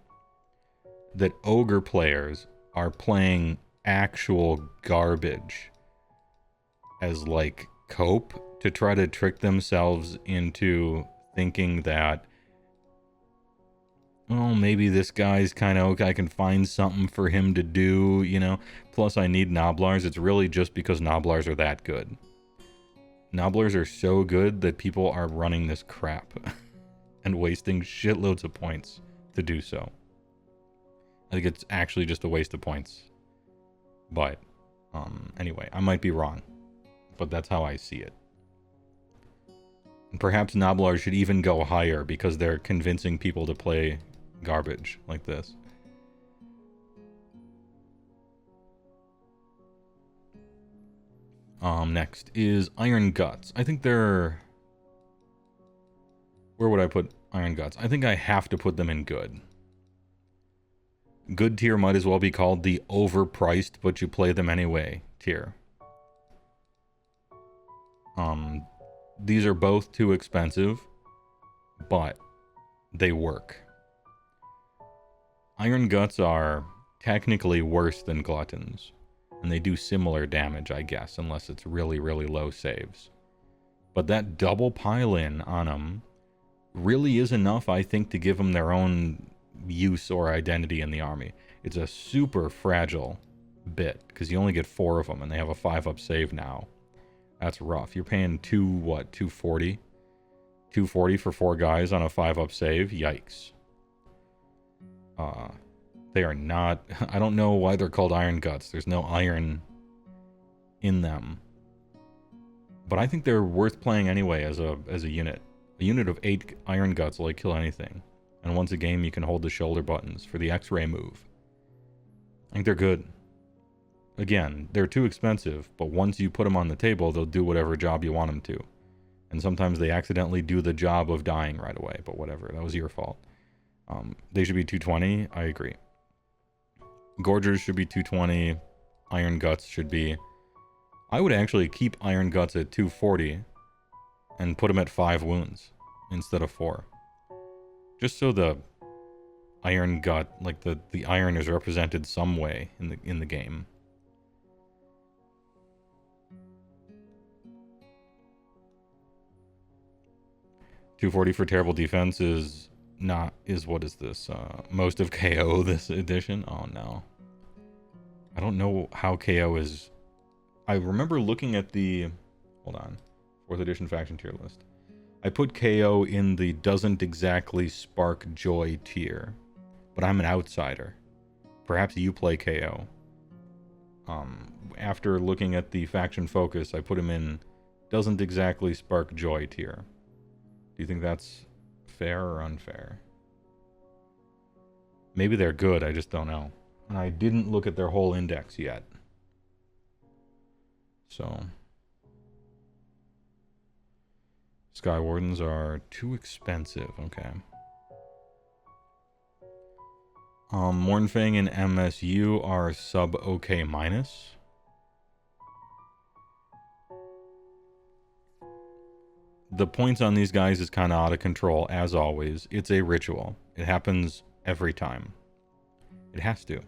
that Ogre players are playing actual garbage as like cope to try to trick themselves into thinking that, oh, maybe this guy's kind of okay, I can find something for him to do, you know. Plus, I need Noblars. It's really just because Noblars are that good. Noblars are so good that people are running this crap and wasting shitloads of points to do so. I think it's actually just a waste of points. But, anyway, I might be wrong. But that's how I see it. And perhaps Noblars should even go higher because they're convincing people to play garbage like this. Next is Iron Guts. I think they're... Where would I put Iron Guts? I think I have to put them in good. Good tier might as well be called the overpriced, but you play them anyway tier. These are both too expensive, but they work. Iron Guts are technically worse than Gluttons, and they do similar damage, I guess, unless it's really, really low saves. But that double pile-in on them really is enough, I think, to give them their own use or identity in the army. It's a super fragile bit, because you only get 4 of them, and they have a 5-up save now. That's rough. You're paying 240? 240 for 4 guys on a 5-up save? Yikes. They are not... I don't know why they're called Iron Guts. There's no iron in them. But I think they're worth playing anyway as a unit. A unit of 8 Iron Guts will like kill anything. And once a game, you can hold the shoulder buttons for the X-ray move. I think they're good. Again, they're too expensive, but once you put them on the table, they'll do whatever job you want them to. And sometimes they accidentally do the job of dying right away, but whatever, that was your fault. They should be 220, I agree. Gorgers should be 220, Iron Guts should be... I would actually keep Iron Guts at 240 and put them at 5 wounds instead of 4. Just so the Iron Gut, like the iron is represented some way in the game. $240 for terrible defense is what is this? Most of KO this edition? Oh no. I don't know how KO is. I remember looking at the, hold on, 4th edition faction tier list. I put KO in the doesn't exactly spark joy tier, but I'm an outsider. Perhaps you play KO. After looking at the faction focus, I put him in doesn't exactly spark joy tier. Do you think that's fair or unfair? Maybe they're good, I just don't know. And I didn't look at their whole index yet. So... Sky Wardens are too expensive, okay. Mornfang and MSU are sub OK minus. The points on these guys is kind of out of control, as always. It's a ritual. It happens every time. It has to.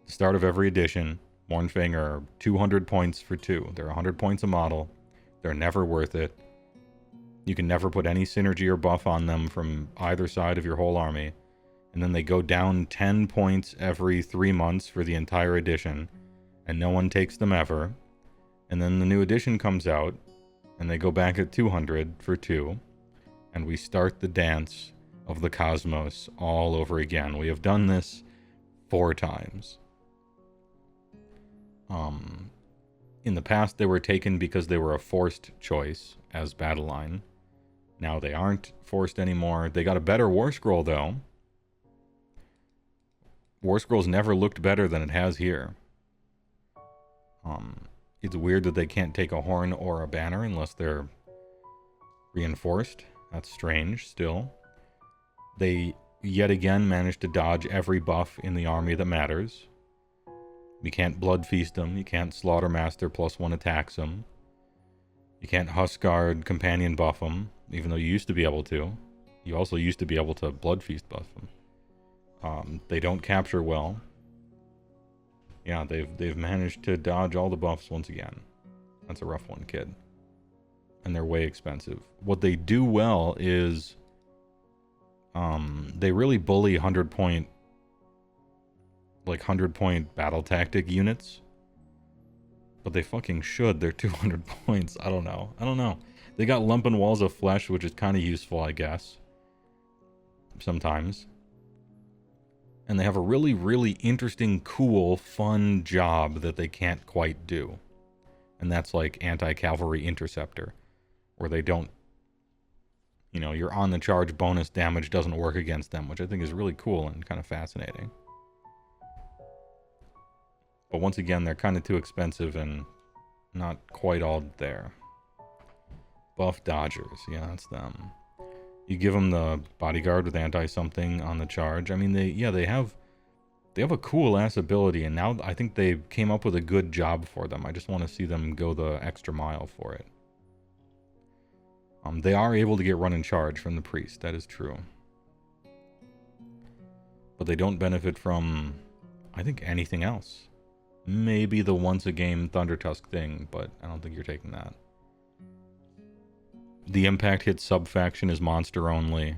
The start of every edition, Mornfang are 200 points for 2. They're 100 points a model. They're never worth it. You can never put any synergy or buff on them from either side of your whole army. And then they go down 10 points every 3 months for the entire edition. And no one takes them ever. And then the new edition comes out. And they go back at 200 for 2. And we start the dance of the cosmos all over again. We have done this 4 times. In the past, they were taken because they were a forced choice as battle line. Now they aren't forced anymore. They got a better War Scroll, though. War Scroll's never looked better than it has here. It's weird that they can't take a horn or a banner unless they're reinforced. That's strange, still. They, yet again, managed to dodge every buff in the army that matters. You can't Blood Feast them. You can't Slaughtermaster +1 attacks them. You can't Huskguard Companion buff them, even though you used to be able to. You also used to be able to Blood Feast buff them. They don't capture well. Yeah, they've managed to dodge all the buffs once again. That's a rough one, kid. And they're way expensive. What they do well is they really bully 100 point battle tactic units. But they fucking should. They're 200 points. I don't know. They got Lumping Walls of Flesh, which is kind of useful, I guess. Sometimes. And they have a really, really interesting, cool, fun job that they can't quite do. And that's like Anti-Cavalry Interceptor. Where they don't... You know, your on the charge bonus damage doesn't work against them, which I think is really cool and kind of fascinating. But once again, they're kind of too expensive and not quite all there. Buff Dodgers. Yeah, that's them. You give them the Bodyguard with anti-something on the charge. I mean, they have a cool-ass ability, and now I think they came up with a good job for them. I just want to see them go the extra mile for it. They are able to get run and charge from the Priest. That is true. But they don't benefit from, I think, anything else. Maybe the once-a-game Thundertusk thing, but I don't think you're taking that. The Impact Hit sub-faction is monster only.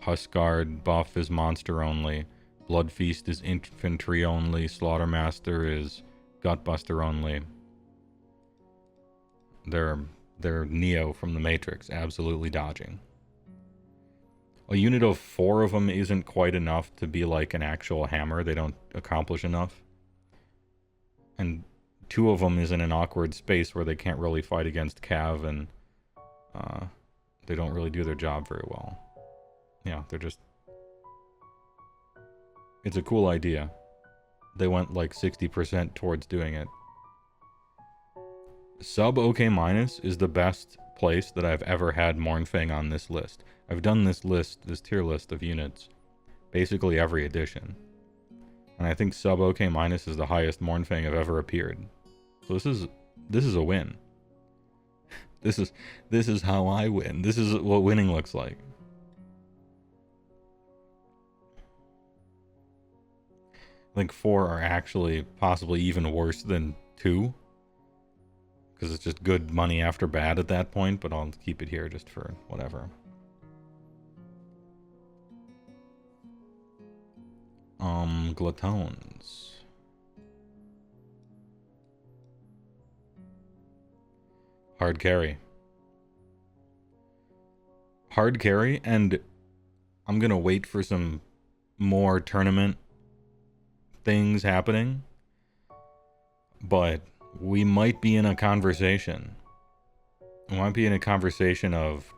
Huskguard buff is monster only. Blood Feast is infantry only. Slaughtermaster is Gutbuster only. They're Neo from the Matrix, absolutely dodging. A unit of 4 of them isn't quite enough to be like an actual hammer. They don't accomplish enough. And 2 of them is in an awkward space where they can't really fight against Cav, and they don't really do their job very well. Yeah, they're just... It's a cool idea. They went like 60% towards doing it. Sub OK- is the best place that I've ever had Mournfang on this list. I've done this tier list of units, basically every edition. And I think sub OK- is the highest Mournfang I've ever appeared. So this is a win. This is how I win. This is what winning looks like. I think 4 are actually possibly even worse than 2. Because it's just good money after bad at that point, but I'll keep it here just for whatever. Glatones. Hard carry. Hard carry, and I'm gonna wait for some more tournament things happening, but we might be in a conversation. We might be in a conversation of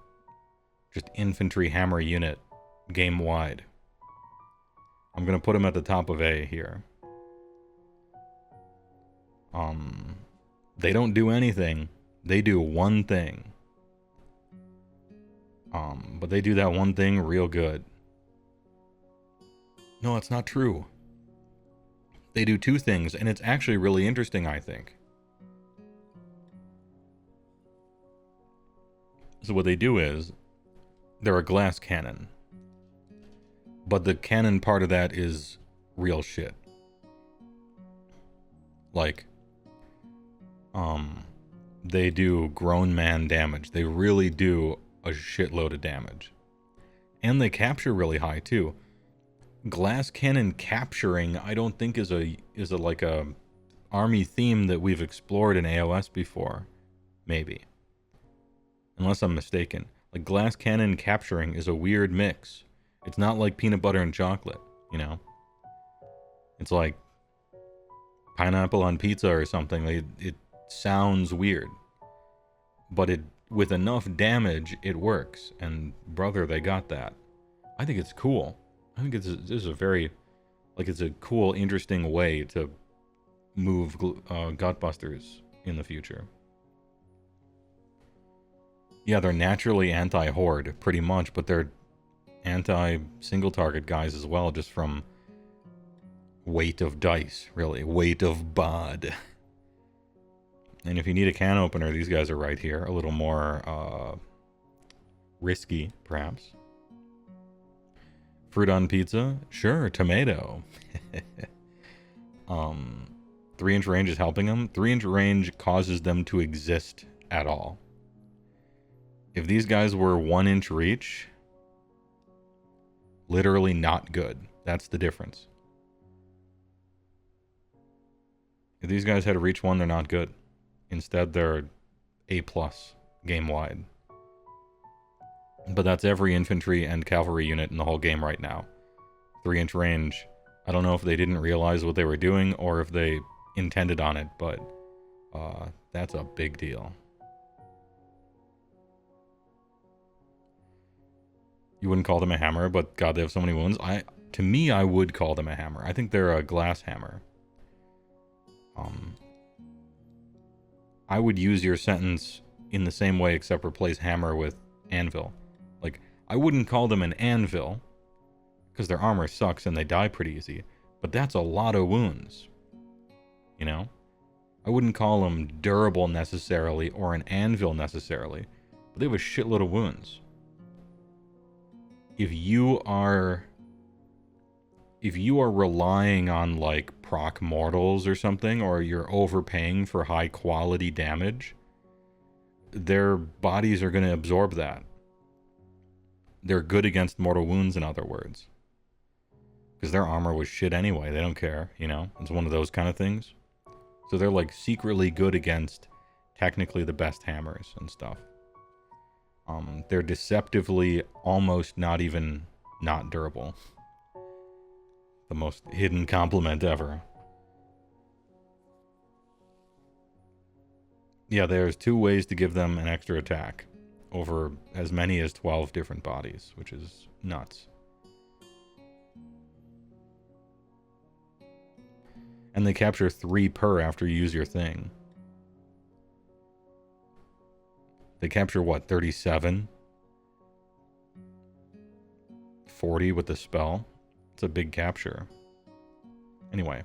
just infantry hammer unit game wide. I'm gonna put them at the top of A here. They don't do anything. They do one thing. But they do that one thing real good. No, it's not true. They do 2 things, and it's actually really interesting, I think. So what they do is, they're a glass cannon. But the cannon part of that is real shit. Like, they do grown man damage. They really do a shitload of damage. And they capture really high too. Glass cannon capturing, I don't think is a like a army theme that we've explored in AOS before. Maybe. Unless I'm mistaken. Like, glass cannon capturing is a weird mix. It's not like peanut butter and chocolate, you know? It's like pineapple on pizza or something. Like, it sounds weird, but with enough damage, it works. And brother, they got that. I think it's cool. I think this is a very, like, it's a cool, interesting way to move Gutbusters in the future. Yeah, they're naturally anti-horde, pretty much, but they're anti-single target guys as well, just from weight of dice, really. Weight of bod. And if you need a can opener, these guys are right here. A little more risky, perhaps. Fruit on pizza? Sure, tomato. 3-inch range is helping them. 3-inch range causes them to exist at all. If these guys were 1-inch reach, literally not good. That's the difference. If these guys had a reach 1, they're not good. Instead, they're A+ game-wide. But that's every infantry and cavalry unit in the whole game right now. 3-inch range. I don't know if they didn't realize what they were doing or if they intended on it, but that's a big deal. You wouldn't call them a hammer, but God, they have so many wounds. To me, I would call them a hammer. I think they're a glass hammer. I would use your sentence in the same way, except replace hammer with anvil. Like, I wouldn't call them an anvil, because their armor sucks and they die pretty easy, but that's a lot of wounds. You know? I wouldn't call them durable necessarily, or an anvil necessarily, but they have a shitload of wounds. If you are relying on, like, proc mortals or something, or you're overpaying for high quality damage, their bodies are going to absorb that. They're good against mortal wounds, in other words. Because their armor was shit anyway. They don't care, you know? It's one of those kind of things. So they're, like, secretly good against technically the best hammers and stuff. They're deceptively almost not even not durable. The most hidden compliment ever. Yeah, there's 2 ways to give them an extra attack over as many as 12 different bodies, which is nuts. And they capture 3 per after you use your thing. They capture, what, 37? 40 with the spell? It's a big capture. Anyway.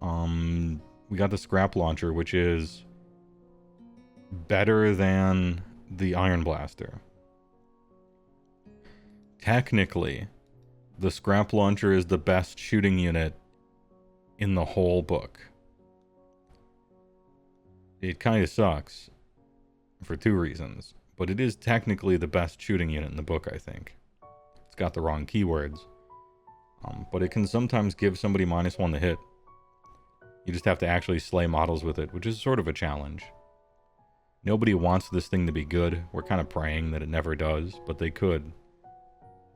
We got the scrap launcher, which is better than the Iron Blaster. Technically, the scrap launcher is the best shooting unit in the whole book. It kind of sucks for 2 reasons, but it is technically the best shooting unit in the book, I think. It's got the wrong keywords, but it can sometimes give somebody -1 to hit. You just have to actually slay models with it, which is sort of a challenge. Nobody wants this thing to be good. We're kind of praying that it never does, but they could.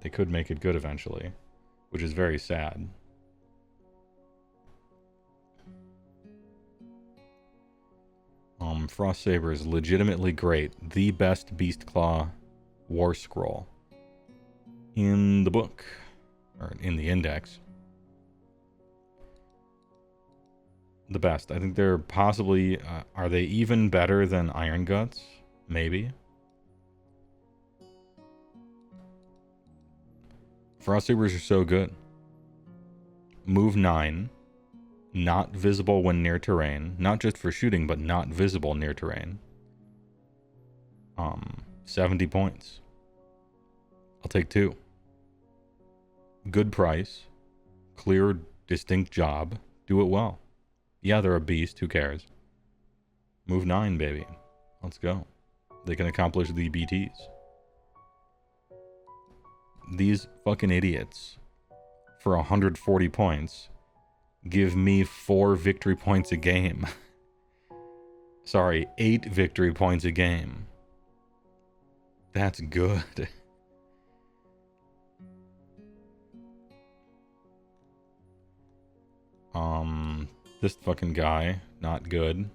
They could make it good eventually, which is very sad. Frost Saber is legitimately great. The best Beast Claw War Scroll in the book, or in the index. The best. I think they're possibly... are they even better than Iron Guts? Maybe. Frost Sabers are so good. Move 9. Not visible when near terrain. Not just for shooting, but not visible near terrain. 70 points. I'll take 2. Good price. Clear, distinct job. Do it well. Yeah, they're a beast. Who cares? Move 9, baby. Let's go. They can accomplish the BTs. These fucking idiots, for 140 points, give me 4 victory points a game. Sorry, 8 victory points a game. That's good. This fucking guy, not good.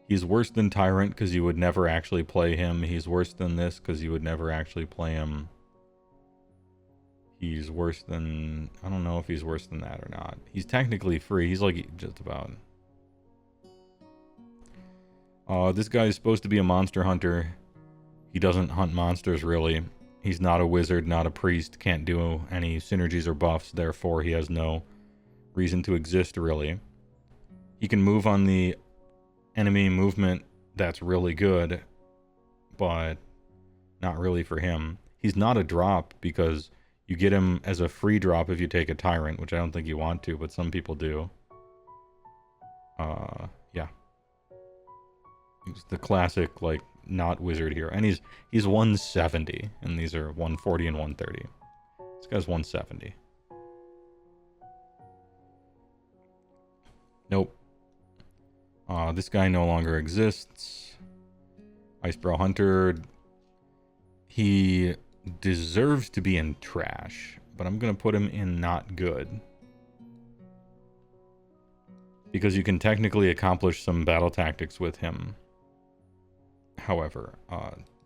He's worse than Tyrant because you would never actually play him. He's worse than this because you would never actually play him. He's worse than... I don't know if he's worse than that or not. He's technically free. He's like just about... this guy is supposed to be a monster hunter. He doesn't hunt monsters, really. He's not a wizard, not a priest, can't do any synergies or buffs, therefore he has no reason to exist, really. He can move on the enemy movement that's really good, but not really for him. He's not a drop because you get him as a free drop if you take a Tyrant, which I don't think you want to, but some people do. Yeah. He's the classic, like, not wizard hero. And he's 170, and these are 140 and 130. This guy's 170. Nope. This guy no longer exists. Icebrow Hunter. He deserves to be in trash, but I'm going to put him in not good. Because you can technically accomplish some battle tactics with him. However,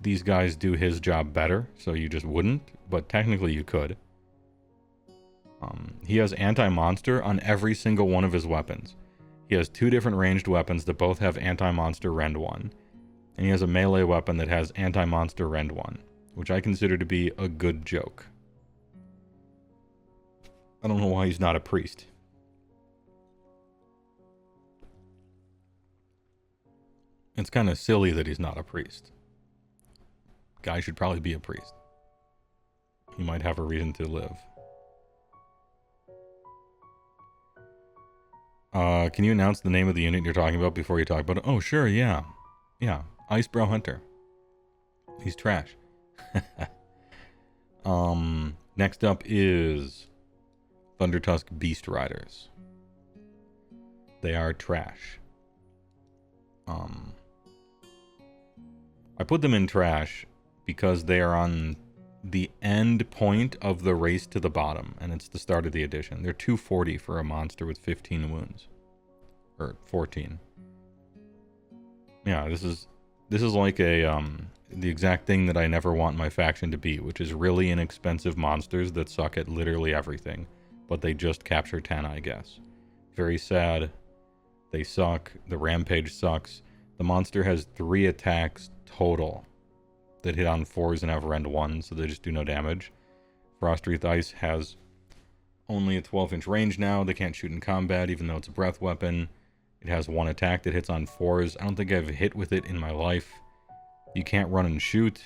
these guys do his job better, so you just wouldn't, but technically you could. He has anti-monster on every single one of his weapons. He has 2 different ranged weapons that both have anti-monster rend 1. And he has a melee weapon that has anti-monster rend 1, which I consider to be a good joke. I don't know why he's not a priest. It's kind of silly that he's not a priest. Guy should probably be a priest. He might have a reason to live. Can you announce the name of the unit you're talking about before you talk about it? Oh, sure, yeah. Yeah, Icebrow Hunter. He's trash. Next up is Thundertusk Beast Riders. They are trash. I put them in trash because they are on the end point of the race to the bottom, and it's the start of the edition. They're 240 for a monster with 15 wounds. Or 14. Yeah, this is like a the exact thing that I never want my faction to be, which is really inexpensive monsters that suck at literally everything, but they just capture 10, I guess. Very sad. They suck. The rampage sucks. The monster has 3 attacks total that hit on 4s and have rend 1, so they just do no damage. Frostwreath Ice has only a 12-inch range now. They can't shoot in combat, even though it's a breath weapon. It has 1 attack that hits on 4s. I don't think I've hit with it in my life. You can't run and shoot.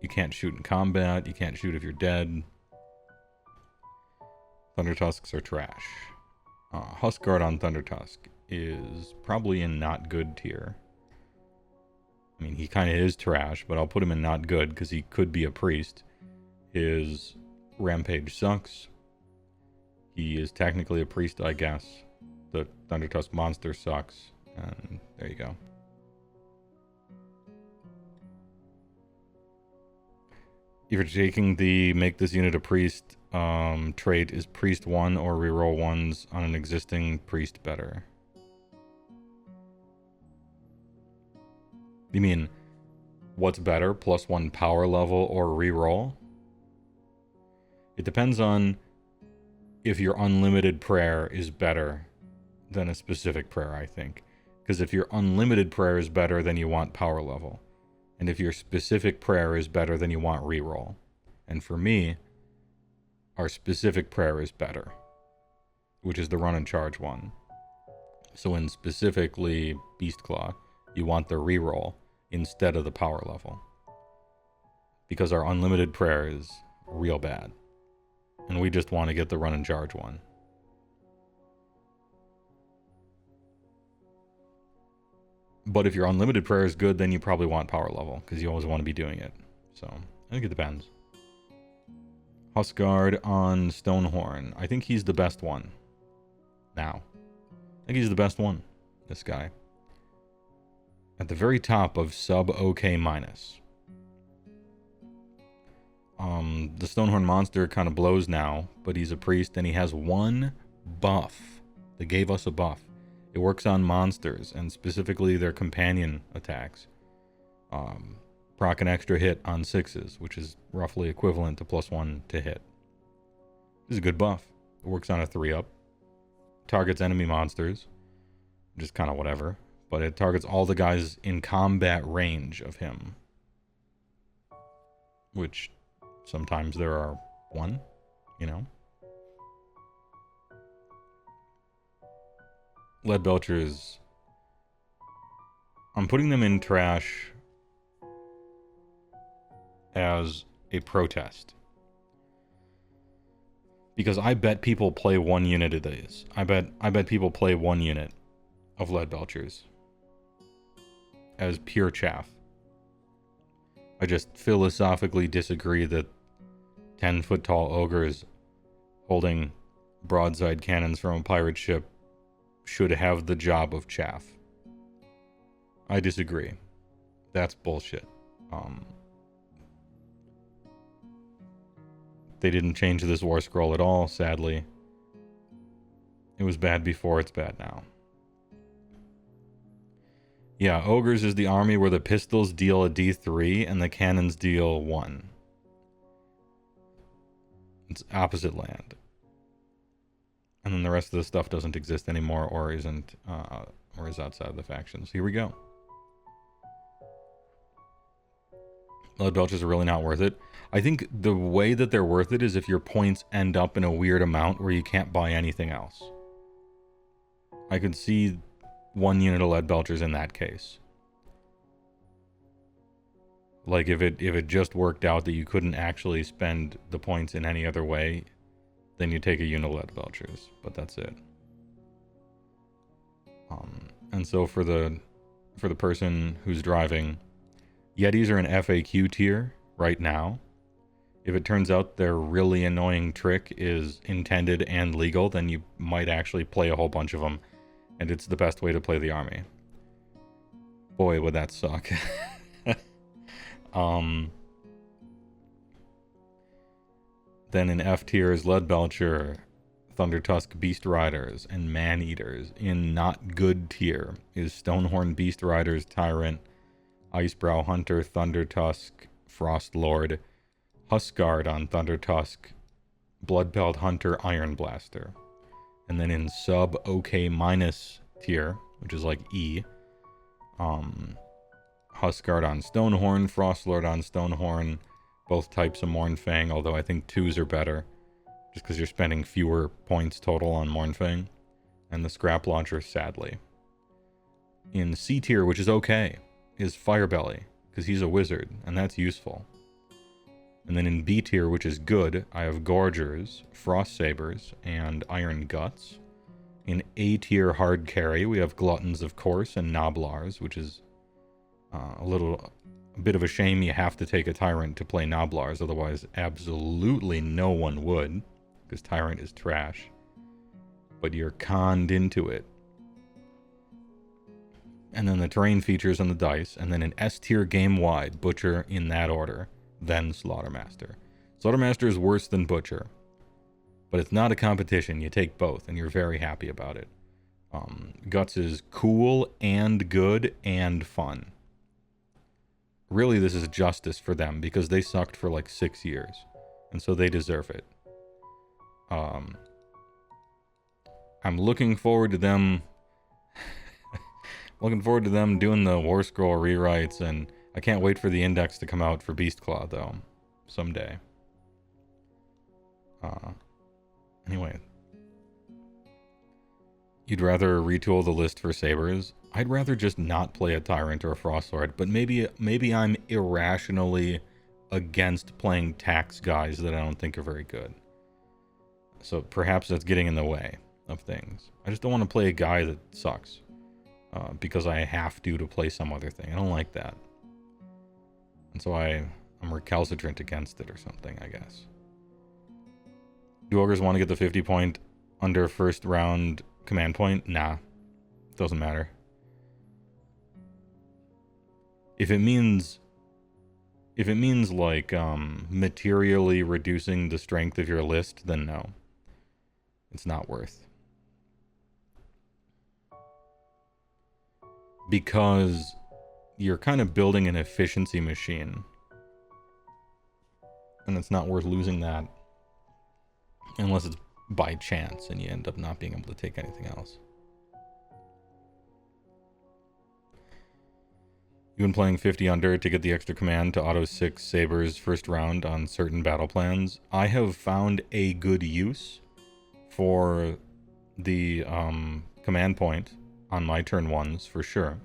You can't shoot in combat. You can't shoot if you're dead. Thundertusks are trash. Huskguard on Thundertusk is probably in not good tier. I mean, he kind of is trash, but I'll put him in not good because he could be a priest. His rampage sucks. He is technically a priest, I guess. The Thundertusk monster sucks. And there you go. If you're taking the make this unit a priest trait, is priest 1 or reroll 1s on an existing priest better? You mean, what's better, +1 power level or reroll? It depends on if your unlimited prayer is better than a specific prayer, I think. Because if your unlimited prayer is better, then you want power level. And if your specific prayer is better, then you want reroll. And for me, our specific prayer is better, which is the run and charge one. So in specifically Beastclaw, you want the reroll instead of the power level. Because our unlimited prayer is real bad. And we just want to get the run and charge one. But if your unlimited prayer is good, then you probably want power level, because you always want to be doing it. So, I think it depends. Huskguard on Stonehorn. I think he's the best one. Now. I think he's the best one. This guy. At the very top of sub OK minus. The Stonehorn monster kind of blows now, but he's a priest and he has one buff. They gave us a buff. It works on monsters, and specifically their companion attacks. Proc an extra hit on 6s, which is roughly equivalent to +1 to hit. This is a good buff. It works on a 3-up. Targets enemy monsters, just kind of whatever. But it targets all the guys in combat range of him. Which sometimes there are one, you know. Lead Belchers, I'm putting them in trash as a protest. Because I bet people play 1 unit of these. I bet people play 1 unit of Lead Belchers as pure chaff. I just philosophically disagree that 10-foot tall ogres holding broadside cannons from a pirate ship should have the job of chaff. I disagree. That's bullshit. They didn't change this war scroll at all, sadly. It was bad before, it's bad now. Yeah, ogres is the army where the pistols deal a D3 and the cannons deal 1. It's opposite land. And then the rest of the stuff doesn't exist anymore or isn't, or is outside of the factions. Here we go. Lead Belchers are really not worth it. I think the way that they're worth it is if your points end up in a weird amount where you can't buy anything else. I could see 1 unit of Lead Belchers in that case. Like if it just worked out that you couldn't actually spend the points in any other way, then you take a unit of Lead Belchers, but that's it. And so for the person who's driving, Yetis are an FAQ tier right now. If it turns out their really annoying trick is intended and legal, then you might actually play a whole bunch of them, and it's the best way to play the army. Boy, would that suck. Then in F tier is Lead Belcher, Thunder Tusk Beast Riders, and Man Eaters. In not good tier is Stonehorn Beast Riders, Tyrant, Icebrow Hunter, Thunder Tusk, Frost Lord, Huskguard on Thunder Tusk, Bloodpelt Hunter, Iron Blaster. And then in sub OK minus tier, which is like E, Huskguard on Stonehorn, Frostlord on Stonehorn, both types of Mournfang, although I think 2s are better, just because you're spending fewer points total on Mournfang, and the Scrap Launcher, sadly. In C tier, which is okay, is Firebelly, because he's a wizard, and that's useful. And then in B tier, which is good, I have Gorgers, Frost Sabers, and Iron Guts. In A tier hard carry, we have Gluttons, of course, and Noblars, which is a bit of a shame you have to take a Tyrant to play Noblars, otherwise absolutely no one would, because Tyrant is trash. But you're conned into it. And then the terrain features on the dice, and then in S tier game-wide, Butcher in that order, then Slaughtermaster. Slaughtermaster is worse than Butcher, but it's not a competition. You take both, and you're very happy about it. Guts is cool and good and fun. Really, this is justice for them, because they sucked for like 6 years, and so they deserve it. I'm looking forward to them doing the War Scroll rewrites, and I can't wait for the index to come out for Beastclaw, though, someday. Anyway. You'd rather retool the list for Sabers? I'd rather just not play a Tyrant or a Frostlord, but maybe I'm irrationally against playing tax guys that I don't think are very good. So perhaps that's getting in the way of things. I just don't want to play a guy that sucks. Because I have to play some other thing. I don't like that. And so I'm recalcitrant against it or something, I guess. Do ogres want to get the 50 point under first round command point? Nah. Doesn't matter. If it means like materially reducing the strength of your list, then no. It's not worth. because you're kind of building an efficiency machine. And it's not worth losing that unless it's by chance and you end up not being able to take anything else. You've been playing 50 under to get the extra command to auto 6 sabers first round on certain battle plans. I have found a good use for the command point on my turn ones for sure,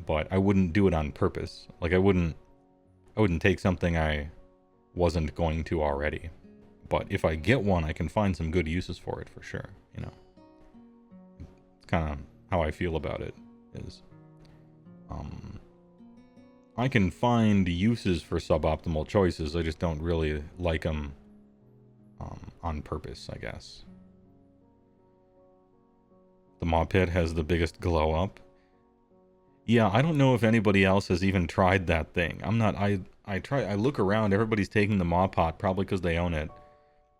but I wouldn't do it on purpose. Like I wouldn't take something I wasn't going to already. But if I get one, I can find some good uses for it for sure. You know, it's kind of how I feel about it. Is I can find uses for suboptimal choices. I just don't really like them on purpose, I guess. The Maw Pit has the biggest glow up. Yeah, I don't know if anybody else has even tried that thing. I look around, everybody's taking the Maw Pot, probably because they own it.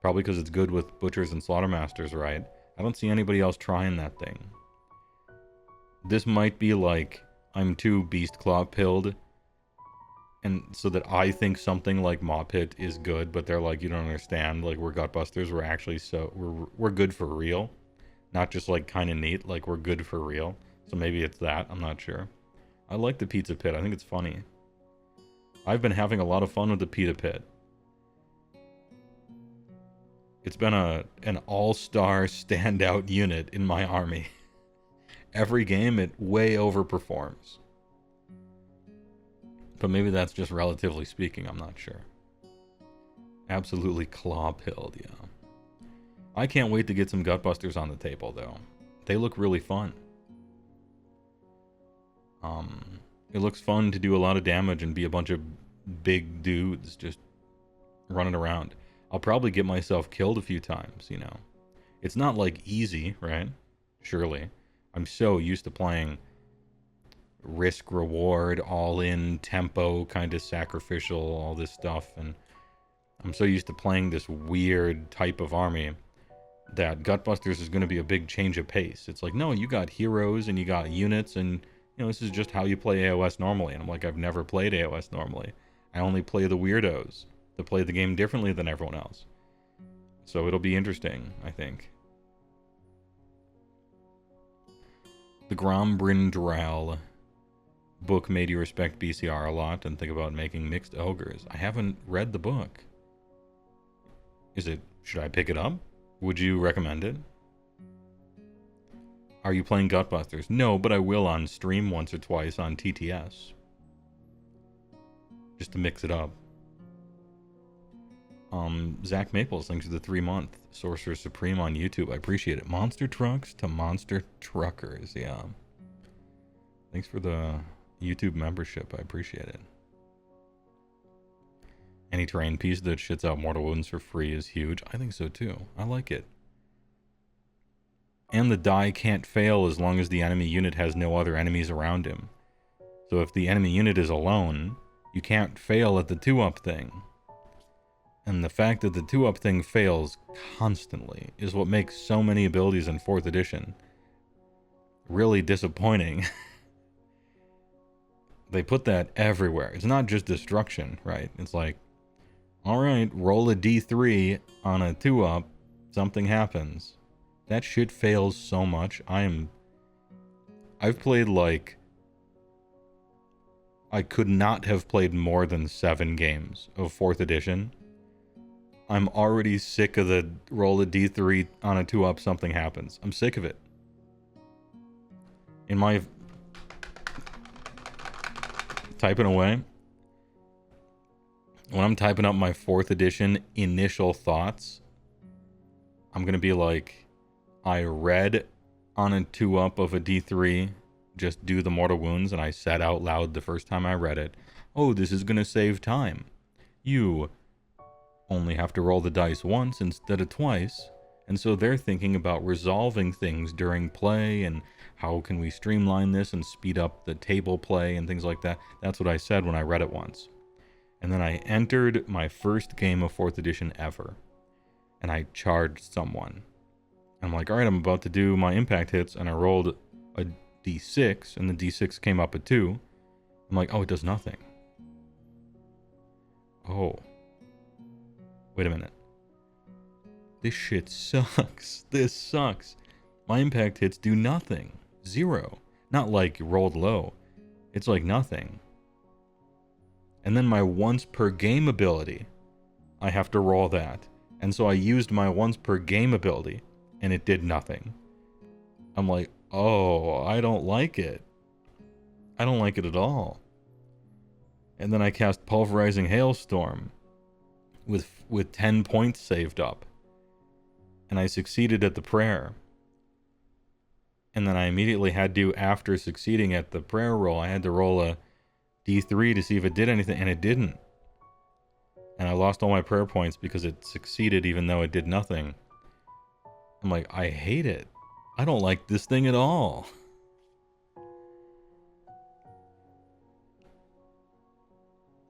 Probably because it's good with butchers and slaughtermasters, right? I don't see anybody else trying that thing. This might be like I'm too beast claw pilled, and so that I think something like Maw Pit is good, but they're like, you don't understand. Like, we're Gutbusters. We're actually we're good for real, not just like kind of neat. Like, we're good for real. So maybe it's that. I'm not sure. I like the Pizza Pit. I think it's funny. I've been having a lot of fun with the Pizza Pit. It's been an all-star standout unit in my army. Every game it way overperforms. But maybe that's just relatively speaking, I'm not sure. Absolutely claw-pilled, yeah. I can't wait to get some Gutbusters on the table, though. They look really fun. It looks fun to do a lot of damage and be a bunch of big dudes just running around. I'll probably get myself killed a few times, you know. It's not like easy, right? Surely. I'm so used to playing risk reward, all in tempo, kind of sacrificial, all this stuff, and I'm so used to playing this weird type of army that Gutbusters is going to be a big change of pace. It's like, no, you got heroes and you got units, and you know, this is just how you play AOS normally. And I'm like, I've never played AOS normally. I only play the weirdos that play the game differently than everyone else. So it'll be interesting, I think. The Grombrindral book made you respect BCR a lot and think about making mixed ogres. I haven't read the book. Should I pick it up? Would you recommend it? Are you playing Gutbusters? No, but I will on stream once or twice on TTS. Just to mix it up. Zach Maples, thanks for the 3-month. Sorcerer Supreme on YouTube. I appreciate it. Monster Trucks to Monster Truckers. Yeah. Thanks for the YouTube membership. I appreciate it. Any terrain piece that shits out mortal wounds for free is huge. I think so too. I like it. And the die can't fail as long as the enemy unit has no other enemies around him. So if the enemy unit is alone, you can't fail at the 2-up thing. And the fact that the 2-up thing fails constantly is what makes so many abilities in 4th edition really disappointing. They put that everywhere. It's not just destruction, right? It's like, alright, roll a d3 on a 2-up, something happens. That shit fails so much. I've played like, I could not have played more than 7 games of 4th edition. I'm already sick of the roll a d3 on a 2-up, something happens. I'm sick of it. In my typing away, when I'm typing up my 4th edition initial thoughts, I'm going to be like, I read on a 2-up of a d3, just do the mortal wounds, and I said out loud the first time I read it, oh, this is going to save time. You only have to roll the dice once instead of twice, and so they're thinking about resolving things during play, and how can we streamline this and speed up the table play and things like that. That's what I said when I read it once. And then I entered my first game of 4th edition ever, and I charged someone. I'm like, all right, I'm about to do my impact hits, and I rolled a D6, and the D6 came up a 2. I'm like, oh, it does nothing. Oh. Wait a minute. This shit sucks. This sucks. My impact hits do nothing. 0. Not like rolled low. It's like nothing. And then my once per game ability, I have to roll that. And so I used my once per game ability, and it did nothing. I'm like, oh, I don't like it. I don't like it at all. And then I cast Pulverizing Hailstorm with 10 points saved up. And I succeeded at the prayer. And then I immediately had to, after succeeding at the prayer roll, I had to roll a D3 to see if it did anything, and it didn't. And I lost all my prayer points because it succeeded even though it did nothing. I'm like, I hate it. I don't like this thing at all.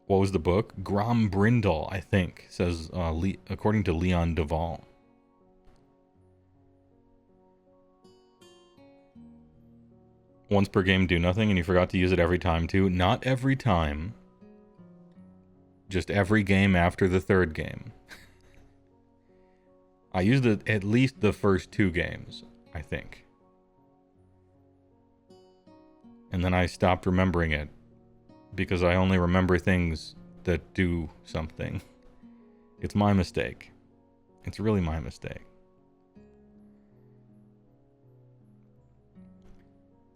What was the book? Grom Brindle, I think, says, according to Leon Duvall. Once per game, do nothing, and you forgot to use it every time, too. Not every time. Just every game after the third game. I used it at least the first 2 games, I think. And then I stopped remembering it. Because I only remember things that do something. It's my mistake. It's really my mistake.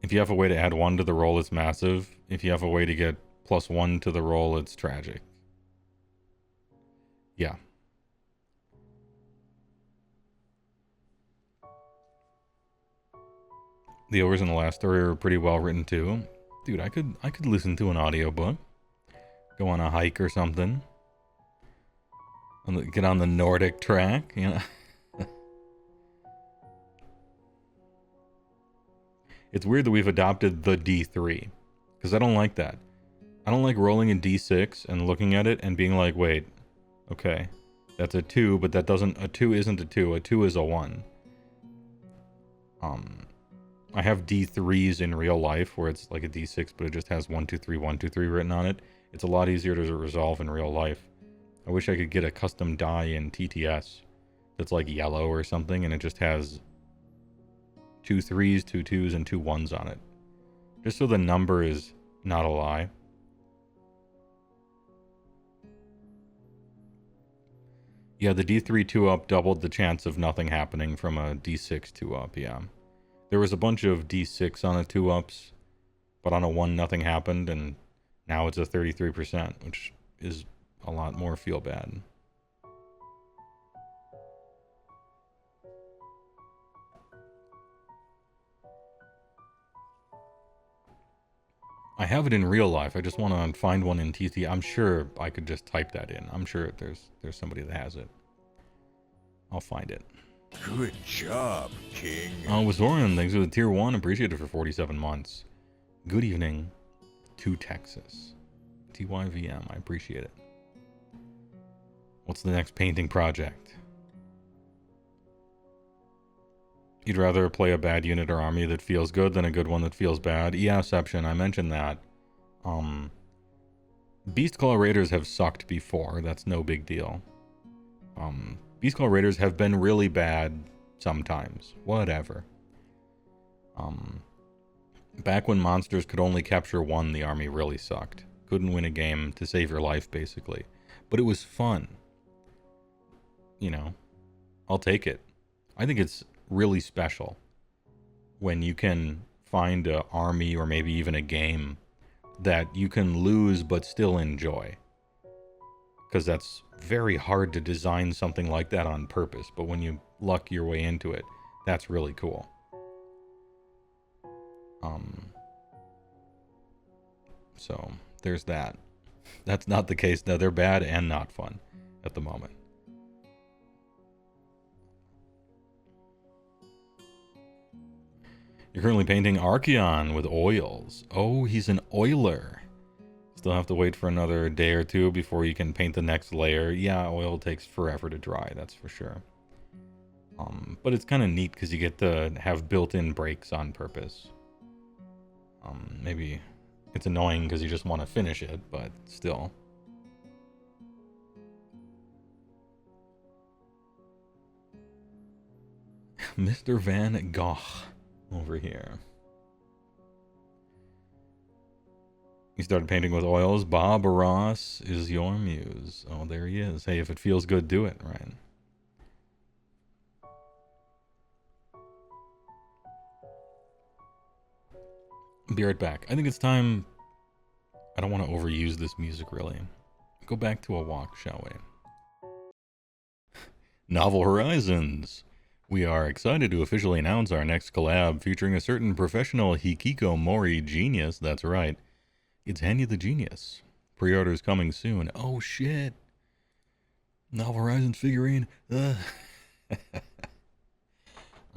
If you have a way to add 1 to the roll, it's massive. If you have a way to get +1 to the roll, it's tragic. Yeah. The overs in the last story are pretty well written too. Dude, I could listen to an audiobook. Go on a hike or something. And get on the Nordic track, you know. It's weird that we've adopted the D3. Because I don't like that. I don't like rolling a D6 and looking at it and being like, wait, okay, that's a 2, but that doesn't, a 2 isn't a 2, a 2 is a 1. I have D3s in real life where it's like a D6, but it just has 1, 2, 3, 1, 2, 3 written on it. It's a lot easier to resolve in real life. I wish I could get a custom die in TTS that's like yellow or something, and it just has 2 3s, 2 2s, and 2 1s on it. Just so the number is not a lie. Yeah, the D3 2-up doubled the chance of nothing happening from a D6 2-up, yeah. There was a bunch of D6 on a 2-ups, but on a 1 nothing happened, and now it's a 33%, which is a lot more feel bad. I have it in real life. I just want to find one in TT. I'm sure I could just type that in. I'm sure there's somebody that has it. I'll find it. Good job, King. Was Zorian, thanks for the tier 1. Appreciated for 47 months. Good evening to Texas. TYVM, I appreciate it. What's the next painting project? You'd rather play a bad unit or army that feels good than a good one that feels bad? Yeah, Seption, I mentioned that. Beastclaw Raiders have sucked before. That's no big deal. Beastclaw Raiders have been really bad sometimes. Whatever. Back when monsters could only capture 1, the army really sucked. Couldn't win a game to save your life, basically. But it was fun. You know, I'll take it. I think it's really special when you can find an army or maybe even a game that you can lose but still enjoy. Because that's very hard to design something like that on purpose, but when you luck your way into it, that's really cool. So there's that. That's not the case. No, they're bad and not fun at the moment. You're currently painting Archeon with oils. Oh, he's an oiler. Still have to wait for another day or 2 before you can paint the next layer. Yeah, oil takes forever to dry, that's for sure. But it's kind of neat because you get to have built-in breaks on purpose. Maybe it's annoying because you just want to finish it, but still. Mr. Van Gogh over here. You started painting with oils. Bob Ross is your muse. Oh, there he is. Hey, if it feels good, do it, right? Be right back. I think it's time. I don't want to overuse this music, really. Go back to a walk, shall we? Novel Horizons. We are excited to officially announce our next collab featuring a certain professional hikikomori genius. That's right. It's Hanya the Genius. Pre-orders coming soon. Oh, shit. Novel Horizons figurine.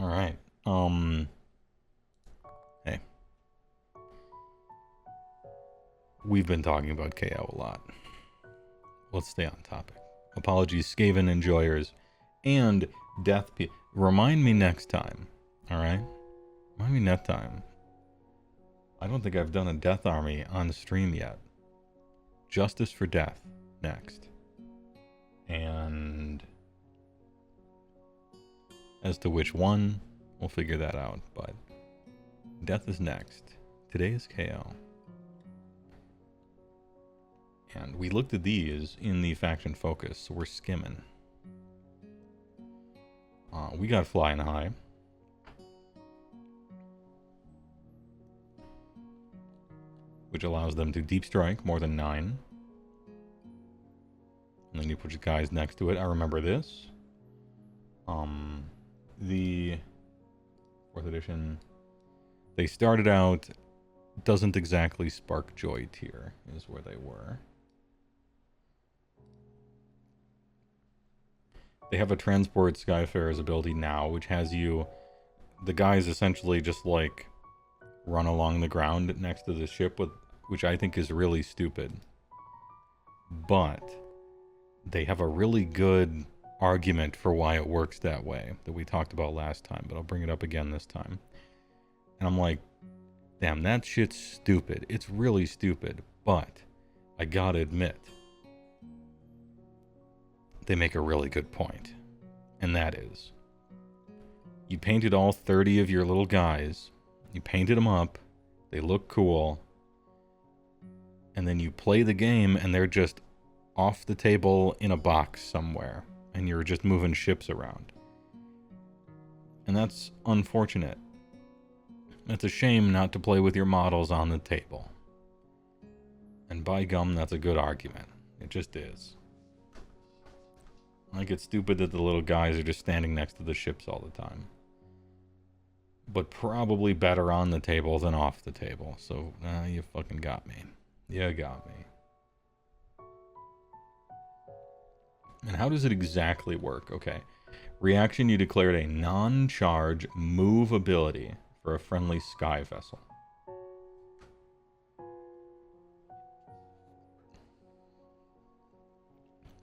Alright. Hey. We've been talking about KO a lot. Let's stay on topic. Apologies, Skaven enjoyers. And Death P. Remind me next time. Alright? Remind me next time. I don't think I've done a Death Army on stream yet. Justice for Death next. And as to which one, we'll figure that out. But Death is next. Today is KO. And we looked at these in the faction focus, so we're skimming. We got Flying High. Which allows them to deep strike more than 9. And then you put your guys next to it. I remember this. The 4th edition, they started out, doesn't exactly spark joy tier, is where they were. They have a Transport Skyfarer's ability now, which has you, the guys essentially just like run along the ground next to the ship, with which I think is really stupid. But they have a really good argument for why it works that way that we talked about last time, but I'll bring it up again this time. And I'm like, damn, that shit's stupid. It's really stupid, but I gotta admit, they make a really good point. And that is, you painted all 30 of your little guys, you painted them up, they look cool, and then you play the game and they're just off the table in a box somewhere, and you're just moving ships around. And that's unfortunate. It's a shame not to play with your models on the table. And by gum, that's a good argument. It just is. Like, it's stupid that the little guys are just standing next to the ships all the time. But probably better on the table than off the table. So, you fucking got me. You got me. And how does it exactly work? Okay. Reaction, you declared a non-charge move ability for a friendly sky vessel.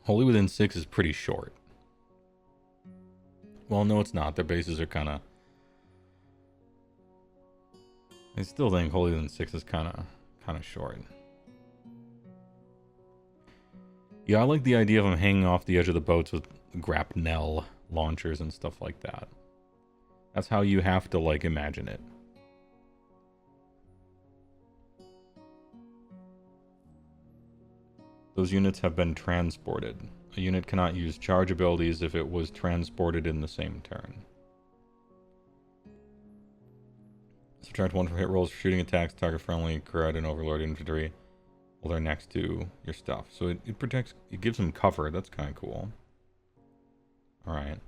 Wholly Within 6 is pretty short. Well, no, it's not. Their bases are kind of... I still think Wholly Within 6 is kind of short. Yeah, I like the idea of them hanging off the edge of the boats with grapnel launchers and stuff like that. That's how you have to, like, imagine it. Those units have been transported. A unit cannot use charge abilities if it was transported in the same turn. Subtract 1 from hit rolls for shooting attacks, target friendly, Karate, and Overlord infantry while they're next to your stuff. So it protects, it gives them cover. That's kind of cool. Alright.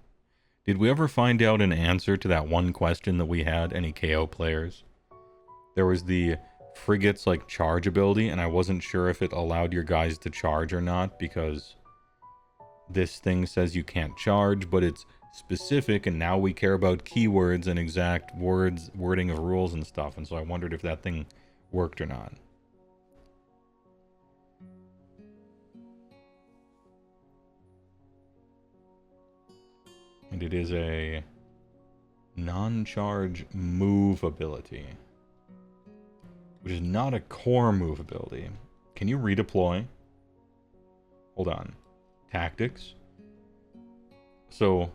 Did we ever find out an answer to that one question that we had, any KO players? There was the frigate's like charge ability, and I wasn't sure if it allowed your guys to charge or not, because this thing says you can't charge, but it's specific, and now we care about keywords and exact wording of rules and stuff, and so I wondered if that thing worked or not. And it is a non-charge move ability. which is not a core move ability. Can you redeploy? Hold on. Tactics. So,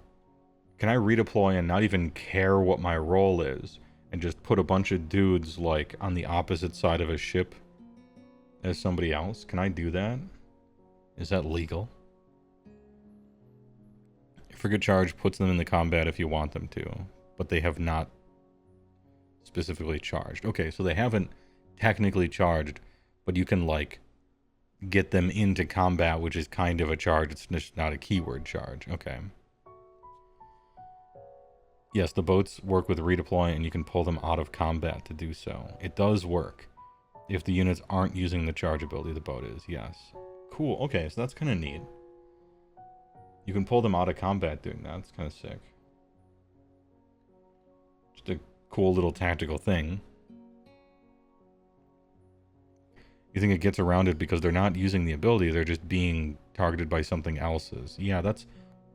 can I redeploy and not even care what my role is, and just put a bunch of dudes, like, on the opposite side of a ship as somebody else? Can I do that? Is that legal? Frigate charge puts them in the combat if you want them to, but they have not specifically charged. Okay, so they haven't technically charged, but you can, like, get them into combat, which is kind of a charge. It's just not a keyword charge. Okay. Yes, the boats work with redeploy, and you can pull them out of combat to do so. It does work. If the units aren't using the charge ability, the boat is, yes. Cool, okay, so that's kind of neat. You can pull them out of combat doing that. It's kind of sick. Just a cool little tactical thing. You think it gets around it because they're not using the ability, they're just being targeted by something else's. Yeah,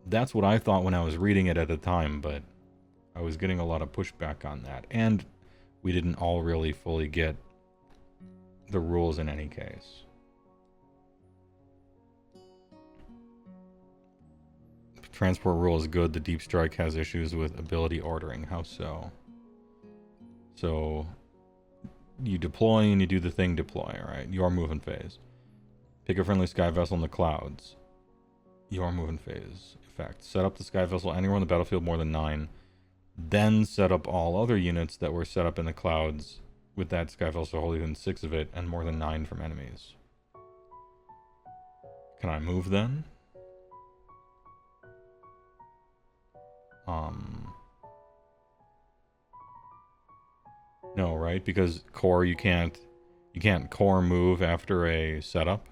that's what I thought when I was reading it at the time, but I was getting a lot of pushback on that. And we didn't all really fully get the rules in any case. Transport rule is good. The Deep Strike has issues with ability ordering. How so? So, you deploy and you do the thing deploy, right? Your movement phase. Pick a friendly sky vessel in the clouds. Your movement phase. Effect. Set up the sky vessel anywhere on the battlefield more than 9. Then set up all other units that were set up in the clouds with that sky vessel holding within 6 of it and more than 9 from enemies. Can I move then? No, right? Because core, you can't core move after a setup.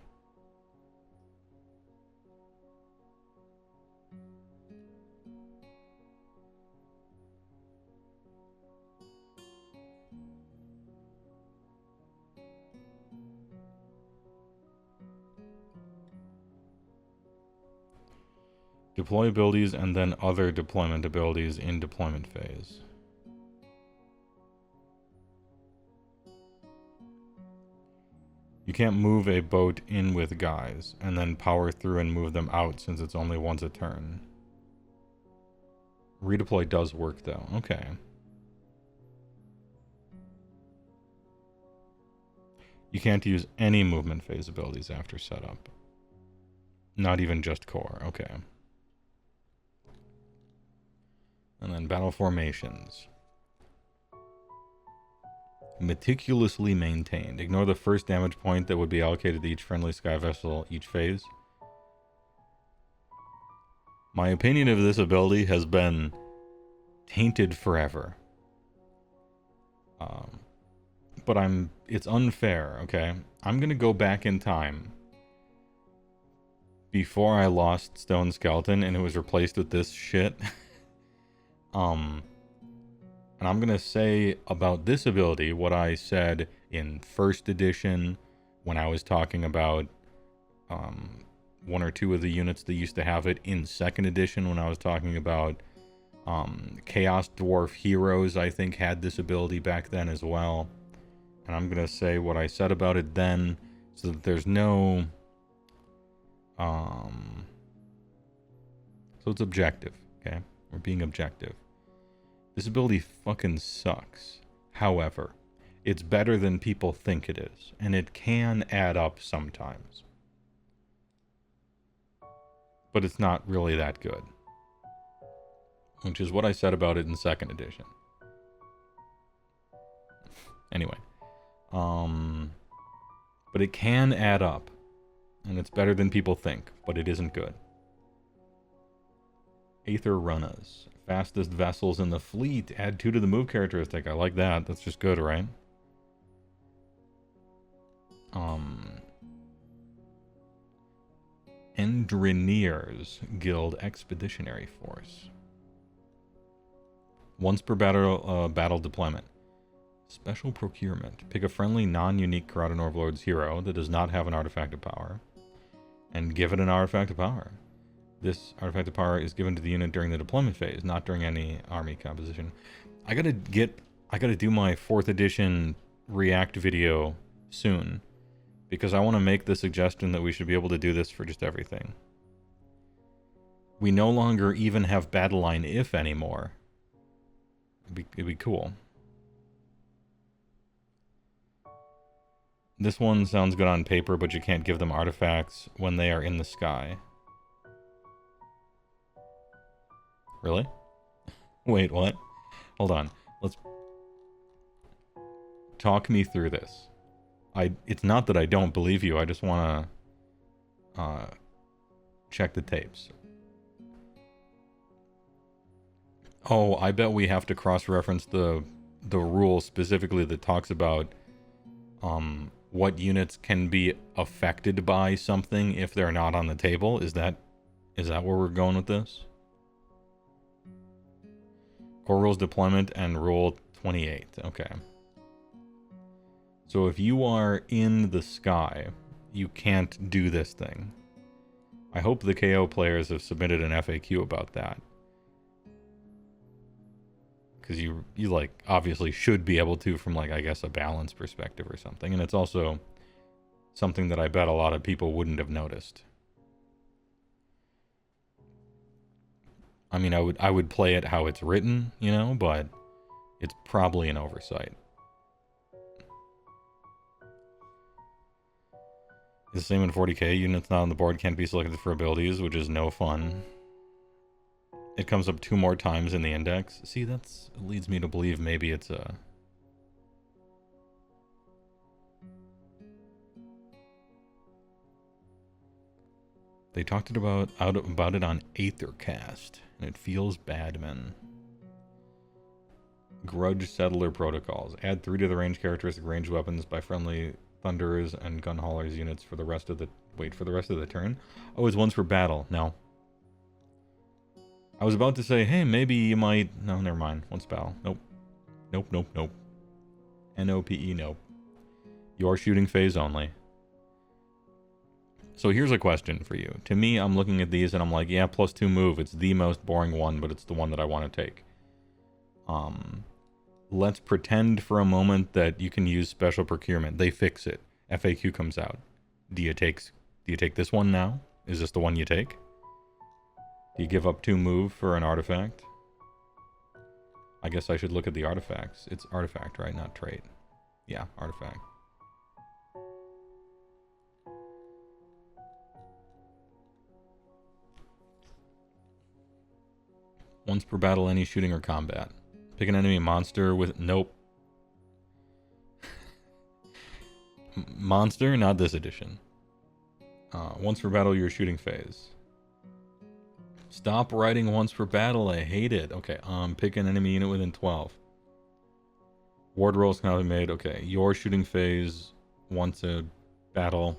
Deploy abilities and then other deployment abilities in deployment phase. You can't move a boat in with guys and then power through and move them out since it's only once a turn. Redeploy does work though. Okay. You can't use any movement phase abilities after setup. Not even just core. Okay. And then battle formations. Meticulously maintained. Ignore the first damage point that would be allocated to each friendly sky vessel each phase. My opinion of this ability has been tainted forever. But it's unfair, okay? I'm gonna go back in time before I lost Stone Skeleton and it was replaced with this shit. And I'm gonna say about this ability what I said in first edition when I was talking about one or two of the units that used to have it, in second edition when I was talking about Chaos Dwarf Heroes, I think had this ability back then as well. And I'm gonna say what I said about it then so that there's no so it's objective, okay? We're being objective. This ability fucking sucks. However, it's better than people think it is, and it can add up sometimes. But it's not really that good. Which is what I said about it in second edition. Anyway. But it can add up. And it's better than people think, but it isn't good. Aether Runnas. Fastest vessels in the fleet. Add 2 to the move characteristic. I like that. That's just good, right? Endrinier's Guild Expeditionary Force. Once per battle deployment. Special procurement. Pick a friendly, non-unique Corrado Overlord's hero that does not have an artifact of power, and give it an artifact of power. This artifact of power is given to the unit during the deployment phase, not during any army composition. I gotta do my 4th edition react video soon, because I want to make the suggestion that we should be able to do this for just everything. We no longer even have battle line if anymore. It'd be cool. This one sounds good on paper, but you can't give them artifacts when they are in the sky. Really? Wait, what? Hold on. Let's talk me through this. It's not that I don't believe you. I just want to check the tapes. Oh, I bet we have to cross-reference the rule specifically that talks about what units can be affected by something if they're not on the table. Is that where we're going with this? Core rules deployment and rule 28. Okay. So if you are in the sky, you can't do this thing. I hope the KO players have submitted an FAQ about that. Because you like, obviously should be able to from, like, I guess a balance perspective or something. And it's also something that I bet a lot of people wouldn't have noticed. I mean, I would play it how it's written, you know, but it's probably an oversight. It's the same in 40k. Units not on the board can't be selected for abilities, which is no fun. It comes up 2 more times in the index. See, it leads me to believe maybe it's a... They talked about it on Aethercast, and it feels bad, man. Grudge Settler Protocols. Add 3 to the range characteristic ranged weapons by friendly Thunderers and Gun Haulers units for the rest of the... Wait, for the rest of the turn? Oh, it's once per battle. No. I was about to say, hey, maybe you might... No, never mind. Once battle. Nope. Nope, nope, nope. N-O-P-E, nope. Your shooting phase only. So here's a question for you. To me, I'm looking at these and I'm like, yeah, +2 move. It's the most boring one, but it's the one that I want to take. Let's pretend for a moment that you can use special procurement. They fix it. FAQ comes out. Do you take this one now? Is this the one you take? Do you give up 2 move for an artifact? I guess I should look at the artifacts. It's artifact, right? Not trait. Yeah, artifact. Once per battle, any shooting or combat. Pick an enemy monster with... Nope. Monster? Not this edition. Once per battle, your shooting phase. Stop writing once per battle. I hate it. Okay, pick an enemy unit within 12. Ward rolls cannot be made. Okay, your shooting phase once a battle.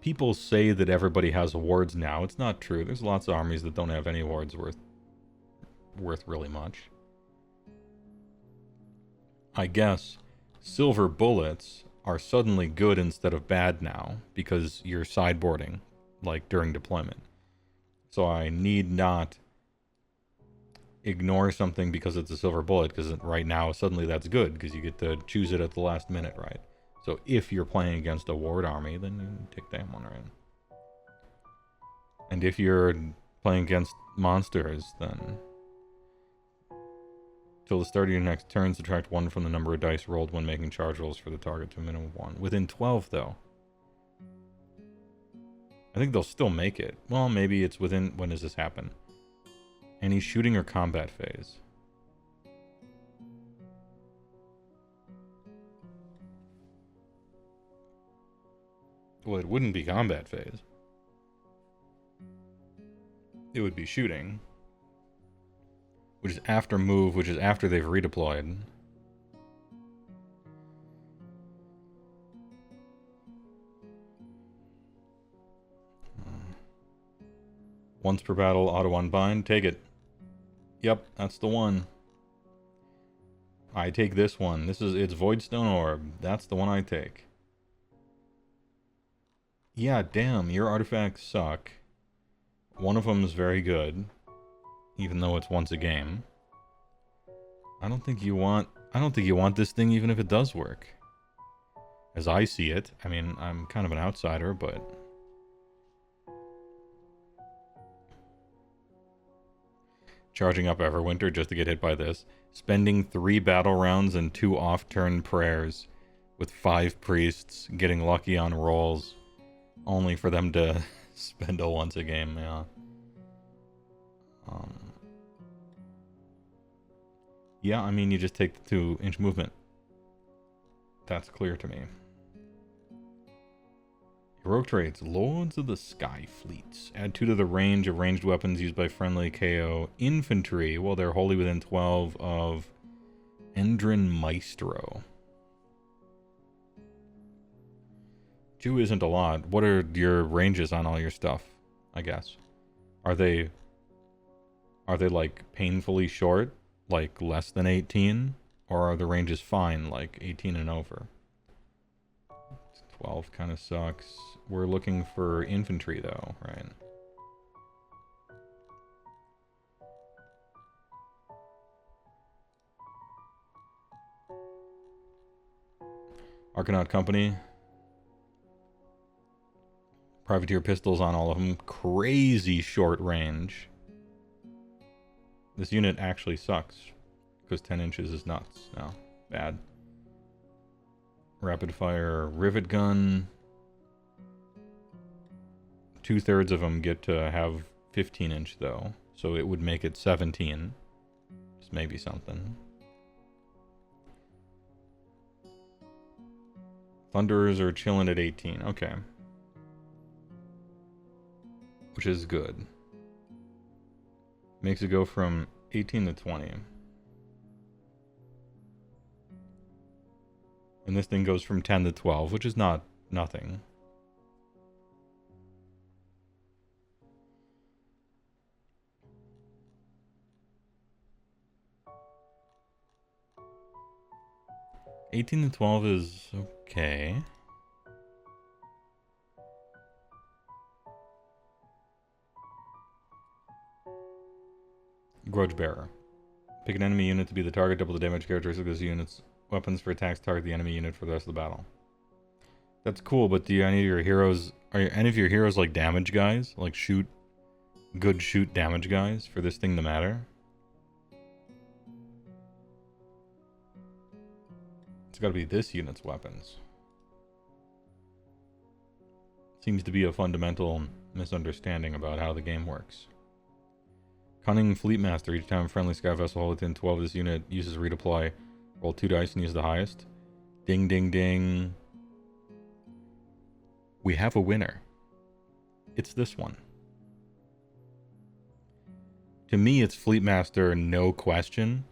People say that everybody has wards now. It's not true. There's lots of armies that don't have any wards worth really much. I guess silver bullets are suddenly good instead of bad now because you're sideboarding, like during deployment. So I need not ignore something because it's a silver bullet, because right now suddenly that's good because you get to choose it at the last minute, right? So if you're playing against a ward army, then you take that one right. And if you're playing against monsters, then till the start of your next turn, subtract 1 from the number of dice rolled when making charge rolls for the target to a minimum of 1. Within 12, though. I think they'll still make it. Well, maybe it's within... When does this happen? Any shooting or combat phase? Well, it wouldn't be combat phase. It would be shooting. Which is after move, which is after they've redeployed. Once per battle, auto unbind. Take it. Yep, that's the one. I take this one. It's Voidstone Orb. That's the one I take. Yeah, damn, your artifacts suck. One of them is very good, even though it's once a game. I don't think you want I don't think you want this thing even if it does work. As I see it. I mean, I'm kind of an outsider, but... Charging up Everwinter just to get hit by this. Spending 3 battle rounds and 2 off-turn prayers with 5 priests, getting lucky on rolls, only for them to spend a once a game, yeah. Yeah, I mean, you just take the 2-inch movement. That's clear to me. Heroic traits. Lords of the Sky Fleets. Add 2 to the range of ranged weapons used by friendly KO infantry while they're wholly within 12 of Endrin Maestro. 2 isn't a lot. What are your ranges on all your stuff, I guess? Are they like painfully short, like less than 18? Or are the ranges fine, like 18 and over? 12 kind of sucks. We're looking for infantry though, right? Arcanaut Company. Privateer pistols on all of them. Crazy short range. This unit actually sucks. Because 10 inches is nuts. No. Bad. Rapid fire rivet gun. 2/3 of them get to have 15-inch though. So it would make it 17. Just maybe something. Thunderers are chilling at 18. Okay. Which is good. Makes it go from 18 to 20. And this thing goes from 10 to 12, which is not nothing. $18 to $12 is okay. Grudge Bearer. Pick an enemy unit to be the target, double the damage characteristic of this unit's weapons for attacks, target the enemy unit for the rest of the battle. That's cool, but do any of your heroes... Are any of your heroes like damage guys? Like good shoot damage guys for this thing to matter? It's gotta be this unit's weapons. Seems to be a fundamental misunderstanding about how the game works. Cunning Fleetmaster. Each time a friendly sky vessel within 12 of this unit uses redeploy, roll 2 dice and use the highest. Ding, ding, ding. We have a winner. It's this one. To me, it's Fleetmaster, no question.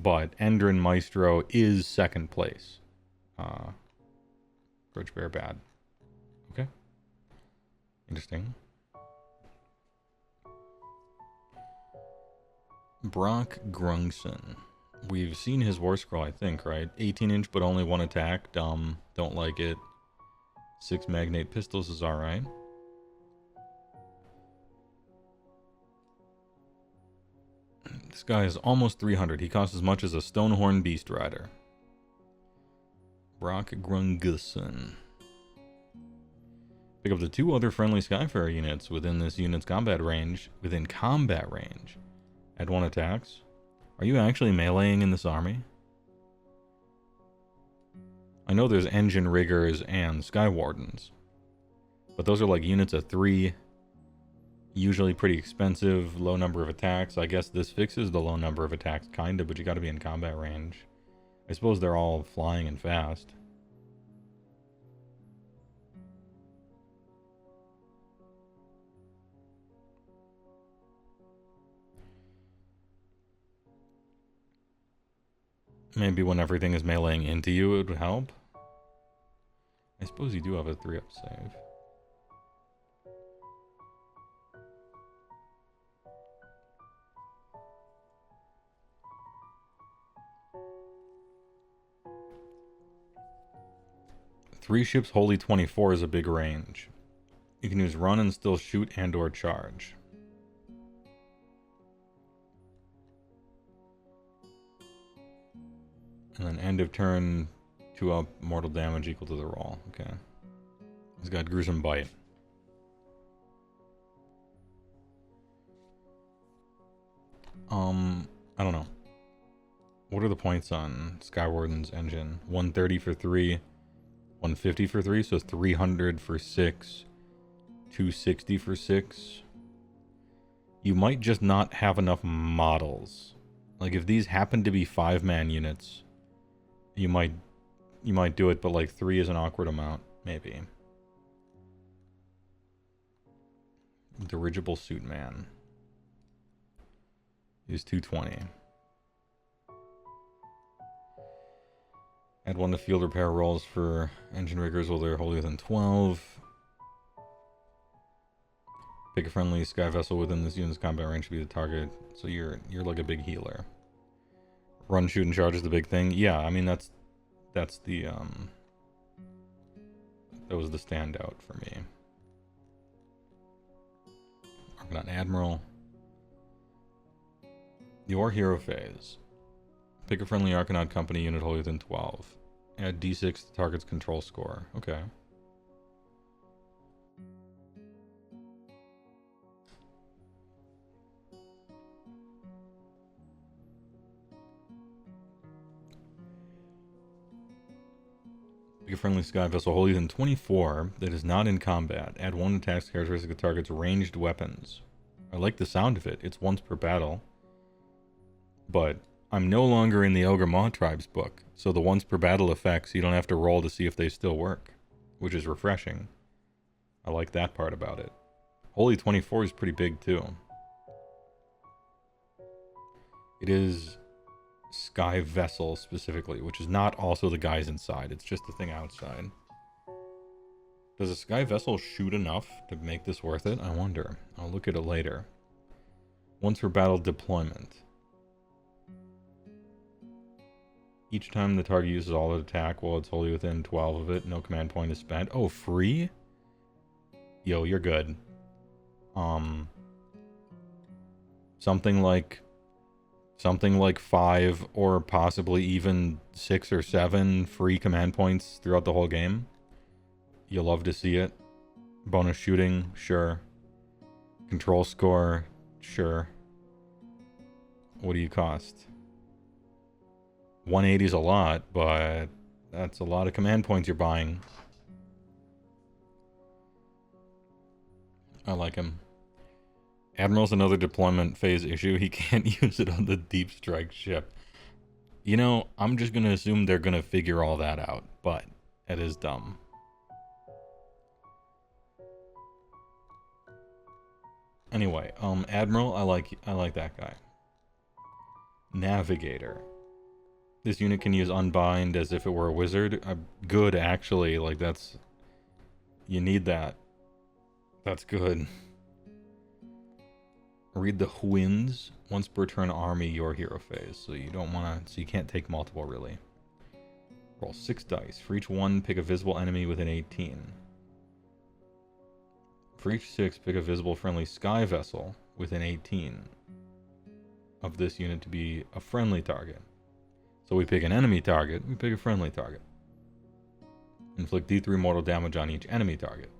But Endrin Maestro is second place. Grudge Bear bad. Okay. Interesting. Brock Grungson. We've seen his war scroll, I think, right? 18-inch, but only 1 attack. Dumb. Don't like it. 6 magnate pistols is alright. This guy is almost 300. He costs as much as a Stonehorn Beast Rider. Brock Grungson. Pick up the 2 other friendly Skyfarer units within this unit's combat range. Within combat range. Add 1 attacks. Are you actually meleeing in this army? I know there's Engine Riggers and Sky Wardens. But those are like units of 3. Usually pretty expensive, low number of attacks. I guess this fixes the low number of attacks, kinda, but you gotta be in combat range. I suppose they're all flying and fast. Maybe when everything is meleeing into you, it would help. I suppose you do have a 3-up save. Three ships, holy 24 is a big range. You can use run and still shoot and or charge. And then end of turn, 2 up, mortal damage equal to the roll. Okay. He's got gruesome bite. I don't know. What are the points on Skywarden's engine? 130 for 3, 150 for 3, so 300 for 6, 260 for 6. You might just not have enough models. Like, if these happen to be 5-man units, you might do it, but like 3 is an awkward amount, maybe. Dirigible suit man. He's 220. Add 1 to field repair rolls for engine riggers while they're wholly within 12. Pick a friendly sky vessel within this unit's combat range to be the target. So you're like a big healer. Run, shoot, and charge is the big thing. Yeah, I mean that's the that was the standout for me. Argonaut Admiral. Your hero phase. Pick a friendly Argonaut company unit wholly within 12. Add D6 to target's control score. Okay. Pick a friendly sky vessel wholly within 24 that is not in combat. Add 1 attack characteristic to target's ranged weapons. I like the sound of it. It's once per battle. But I'm no longer in the Ogre Maw Tribe's book, so the once per battle effects, you don't have to roll to see if they still work, which is refreshing. I like that part about it. Holy 24 is pretty big too. It is Sky Vessel specifically, which is not also the guys inside, it's just the thing outside. Does a Sky Vessel shoot enough to make this worth it? I wonder. I'll look at it later. Once per battle deployment. Each time the target uses all its attack while it's wholly within 12 of it, no command point is spent. Oh, free? Yo, you're good. Something like 5 or possibly even 6 or 7 free command points throughout the whole game. You'll love to see it. Bonus shooting, sure. Control score, sure. What do you cost? 180 is a lot, but that's a lot of command points you're buying. I like him. Admiral's another deployment phase issue. He can't use it on the deep strike ship. You know, I'm just going to assume they're going to figure all that out, but it is dumb. Anyway, Admiral, I like that guy. Navigator. This unit can use Unbind as if it were a wizard. Good, actually. Like, that's... You need that. That's good. Read the Winds. Once per turn army, your hero phase. So you don't want to... So you can't take multiple, really. Roll 6 dice. For each 1, pick a visible enemy within 18. For each 6, pick a visible friendly sky vessel within 18 of this unit to be a friendly target. So we pick an enemy target, we pick a friendly target. Inflict D3 mortal damage on each enemy target.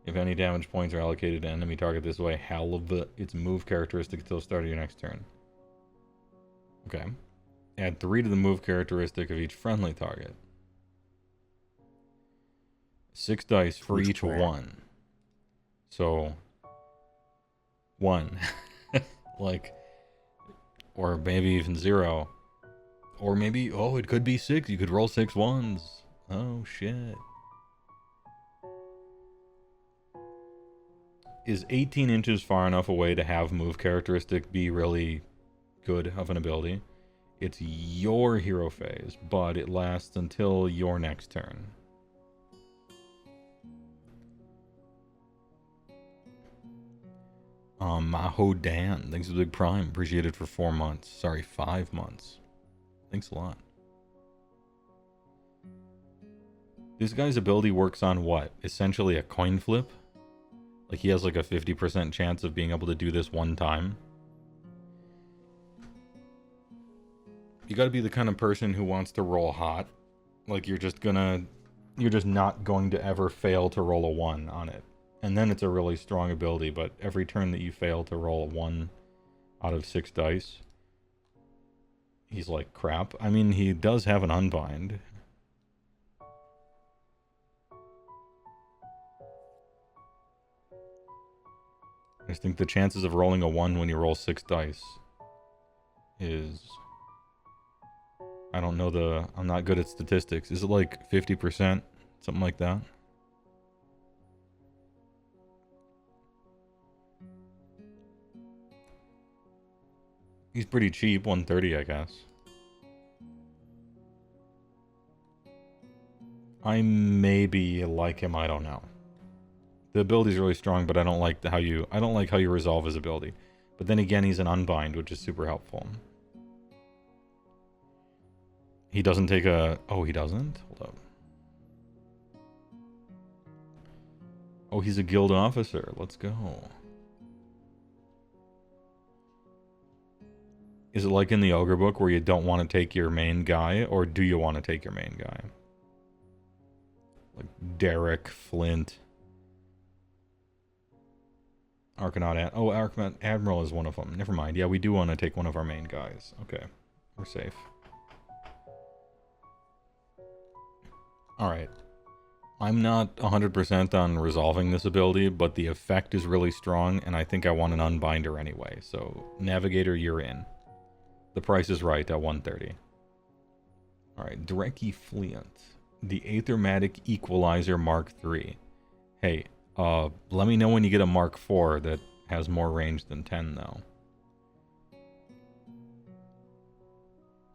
If any damage points are allocated to an enemy target this way, halve its move characteristic until the start of your next turn. Okay. Add 3 to the move characteristic of each friendly target. 6 dice for each 1. So 1. Like, or maybe even 0. Or maybe, oh, it could be 6. You could roll 6 1s. Oh, shit. Is 18 inches far enough away to have move characteristic be really good of an ability? It's your hero phase, but it lasts until your next turn. Maho Dan, thanks for the big prime. Appreciated for 4 months. Sorry, 5 months. Thanks a lot. This guy's ability works on what? Essentially a coin flip? Like he has like a 50% chance of being able to do this one time. You got to be the kind of person who wants to roll hot. Like you're just not going to ever fail to roll a 1 on it. And then it's a really strong ability, but every turn that you fail to roll a 1 out of 6 dice, he's like crap. I mean, he does have an unbind. I just think the chances of rolling a 1 when you roll 6 dice is... I don't know I'm not good at statistics. Is it like 50%? Something like that? He's pretty cheap, 130, I guess. I maybe like him, I don't know. The ability's really strong, but I don't like how you resolve his ability. But then again, he's an unbind, which is super helpful. He doesn't take a... Oh, he doesn't? Hold up. Oh, he's a guild officer. Let's go. Is it like in the Ogre book where you don't want to take your main guy, or do you want to take your main guy? Like Derek, Flint, Arcanaut. Oh, Arcanaut Admiral is one of them. Never mind. Yeah, we do want to take one of our main guys. Okay, we're safe. Alright. I'm not 100% on resolving this ability, but the effect is really strong, and I think I want an unbinder anyway. So, Navigator, you're in. The price is right at 130. Alright, Dreki Fleet. The Aethermatic Equalizer Mark III. Hey, let me know when you get a Mark IV that has more range than 10, though.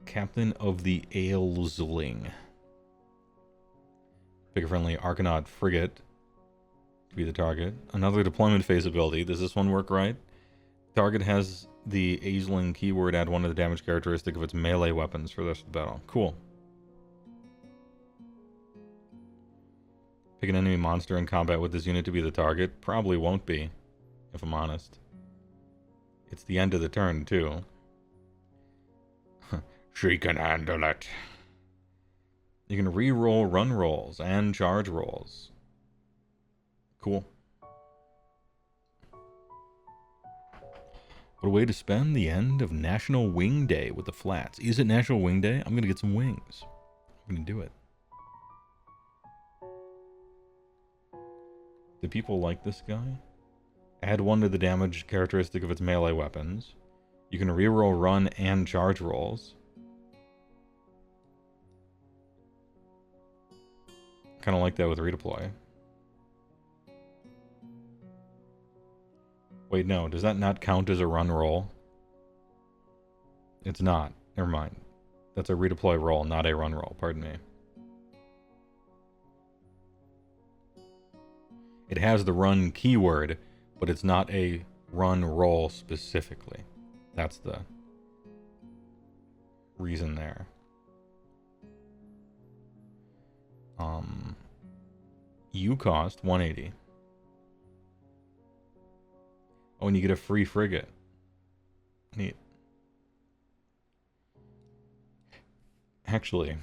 Captain of the Ailsling. Picker-friendly Arcanaut Frigate to be the target. Another deployment phase ability. Does this one work right? Target has the Aisling keyword, add 1 to the damage characteristic of its melee weapons for the rest of the battle. Cool. Pick an enemy monster in combat with this unit to be the target. Probably won't be, if I'm honest. It's the end of the turn, too. She can handle it. You can re-roll run rolls and charge rolls. Cool. What a way to spend the end of National Wing Day with the flats. Is it National Wing Day? I'm going to get some wings. I'm going to do it. Do people like this guy? Add 1 to the damage characteristic of its melee weapons. You can re-roll run and charge rolls. Kind of like that with redeploy. Wait, no. Does that not count as a run roll? It's not. Never mind. That's a redeploy roll, not a run roll. Pardon me. It has the run keyword, but it's not a run roll specifically. That's the reason there. You cost 180. Oh, and you get a free frigate. Neat. Actually,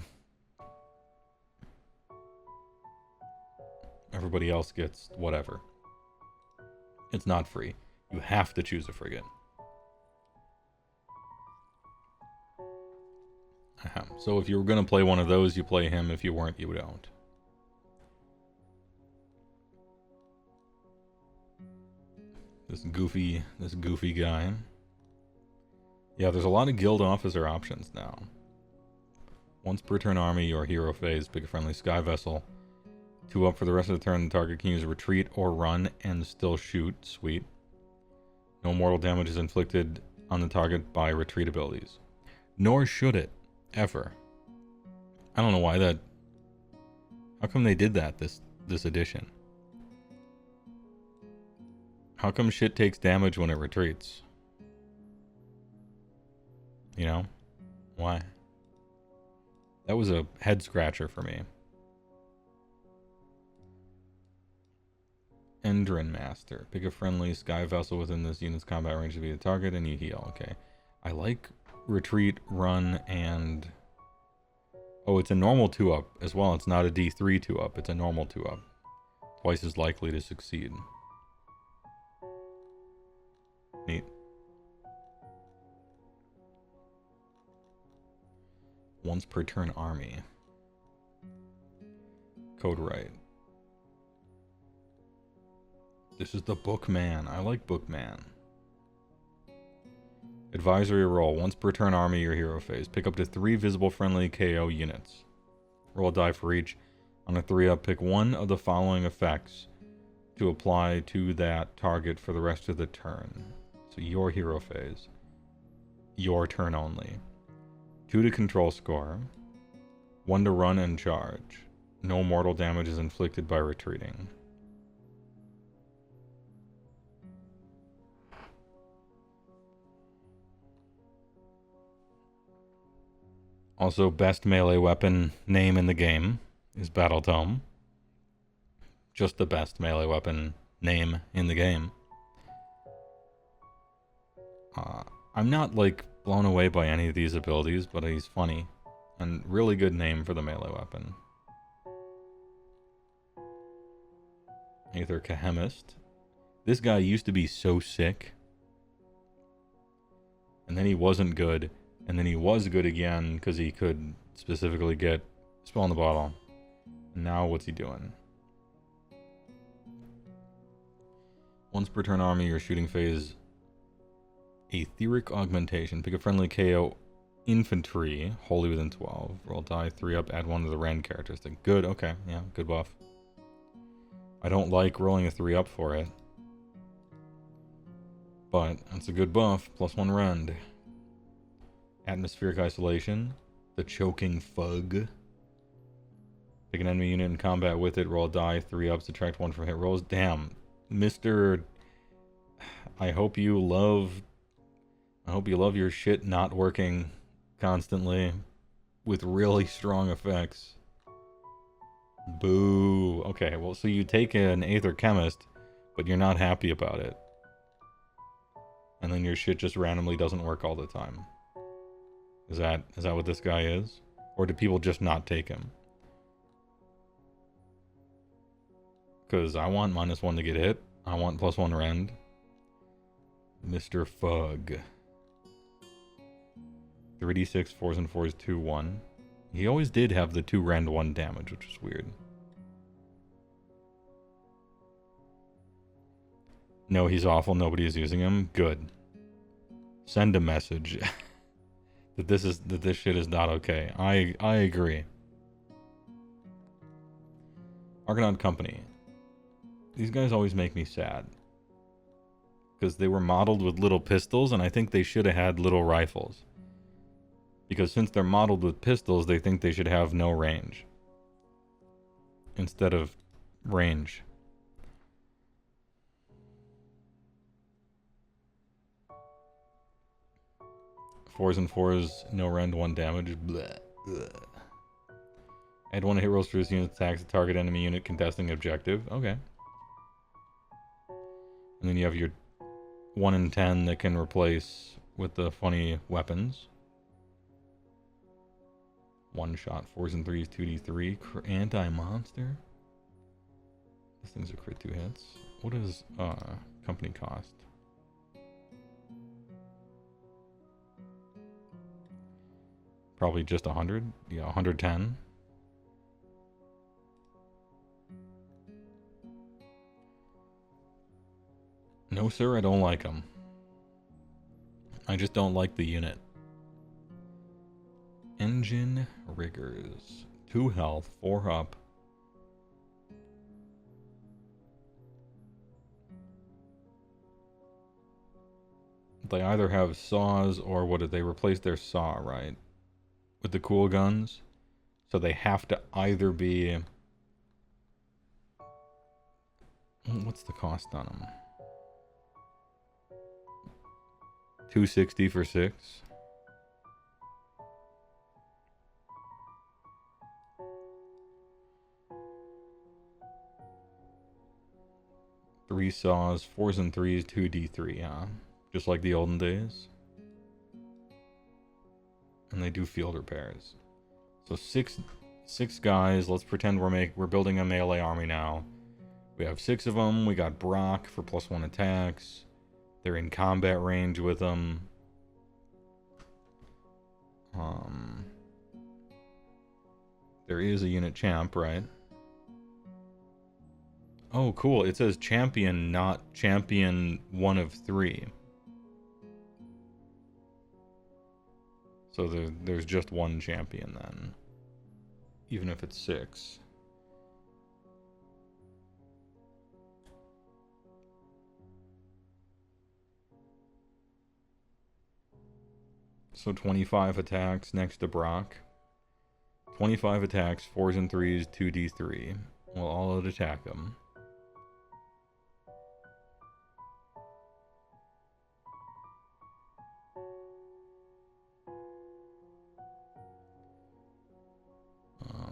everybody else gets whatever. It's not free. You have to choose a frigate. So if you were going to play one of those, you play him. If you weren't, you don't. This goofy guy. Yeah, there's a lot of guild officer options now. Once per turn army or hero phase, pick a friendly sky vessel. 2 up for the rest of the turn. The target can use retreat or run and still shoot. Sweet. No mortal damage is inflicted on the target by retreat abilities. Nor should it. Ever. I don't know why that... How come they did that this edition? How come shit takes damage when it retreats? You know? Why? That was a head scratcher for me. Endrin Master. Pick a friendly sky vessel within this unit's combat range to be the target and you heal. Okay. I like retreat, run, and... Oh, it's a normal 2-up as well. It's not a D3 2-up. It's a normal 2-up. Twice as likely to succeed. Neat. Once per turn army. Code right. This is the Bookman. I like Bookman. Advisory roll. Once per turn army or hero phase. Pick up to 3 visible friendly KO units. Roll a die for each. On a 3-up, pick one of the following effects to apply to that target for the rest of the turn. So your hero phase. Your turn only. 2 to control score. 1 to run and charge. No mortal damage is inflicted by retreating. Also, best melee weapon name in the game is Battle Tome. Just the best melee weapon name in the game. I'm not, like, blown away by any of these abilities, but he's funny. And really good name for the melee weapon. Aether Chemist. This guy used to be so sick. And then he wasn't good. And then he was good again because he could specifically get Spell in the Bottle. And now what's he doing? Once per turn army or shooting phase. Etheric Augmentation. Pick a friendly KO infantry. Wholly within 12. Roll die 3-up. Add 1 to the rend characteristic. Good. Okay. Yeah. Good buff. I don't like rolling a 3-up for it. But that's a good buff. +1 rend. Atmospheric Isolation. The Choking Fug. Pick an enemy unit in combat with it. Roll a die. 3-up. Subtract 1 from hit rolls. Damn. Mr. I hope you love your shit not working constantly with really strong effects. Boo. Okay, well, so you take an Aether Chemist, but you're not happy about it. And then your shit just randomly doesn't work all the time. Is that what this guy is? Or do people just not take him? Because I want -1 to get hit. I want +1 rend. Mr. Fug. 3d6, 4s and 4s, 2-1. He always did have the 2 rend 1 damage, which is weird. No, he's awful. Nobody is using him. Good. Send a message that this shit is not okay. I agree. Argonaut Company. These guys always make me sad. Because they were modeled with little pistols, and I think they should have had little rifles. Because since they're modeled with pistols, they think they should have no range. Instead of range. Fours and 4s, no rend, 1 damage. Bleh. Bleh. Add 1 hit rolls for this unit attacks the target enemy unit contesting objective. Okay. And then you have your 1 in 10 that can replace with the funny weapons. 1 shot, 4s and 3s, 2d3. Anti-monster? This thing's a crit 2 hits. What does company cost? Probably just 100? Yeah, 110. No, sir, I don't like them. I just don't like the unit. Engine Riggers. 2 health, 4 up. They either have saws or what did they replace their saw, right? With the cool guns. So they have to either be... What's the cost on them? 260 for 6. Three saws, 4s and 3s, 2d3, huh? Just like the olden days. And they do field repairs. So six guys. Let's pretend we're building a melee army now. We have 6 of them. We got Brock for +1 attacks. They're in combat range with them. There is a unit champ, right? Oh, cool. It says champion, not champion 1 of 3. So there's just 1 champion then. Even if it's 6. So 25 attacks next to Brock. 25 attacks, 4s and 3s, 2d3. We'll all out attack him.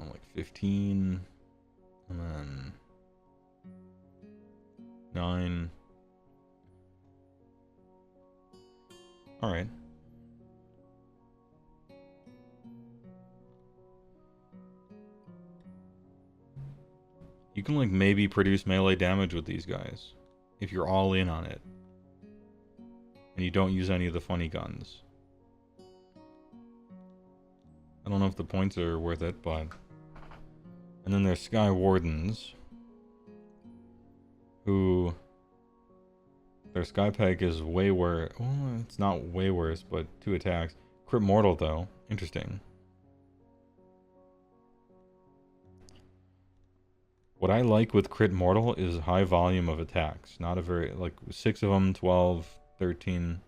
Like 15. And then 9. Alright. You can, like, maybe produce melee damage with these guys. If you're all in on it. And you don't use any of the funny guns. I don't know if the points are worth it, but... And then there's Sky Wardens. Who... Their Sky Peg is way worse. Well, it's not way worse, but 2 attacks. Crit Mortal, though. Interesting. What I like with Crit Mortal is high volume of attacks. Not a very... Like, 6 of them, 12, 13.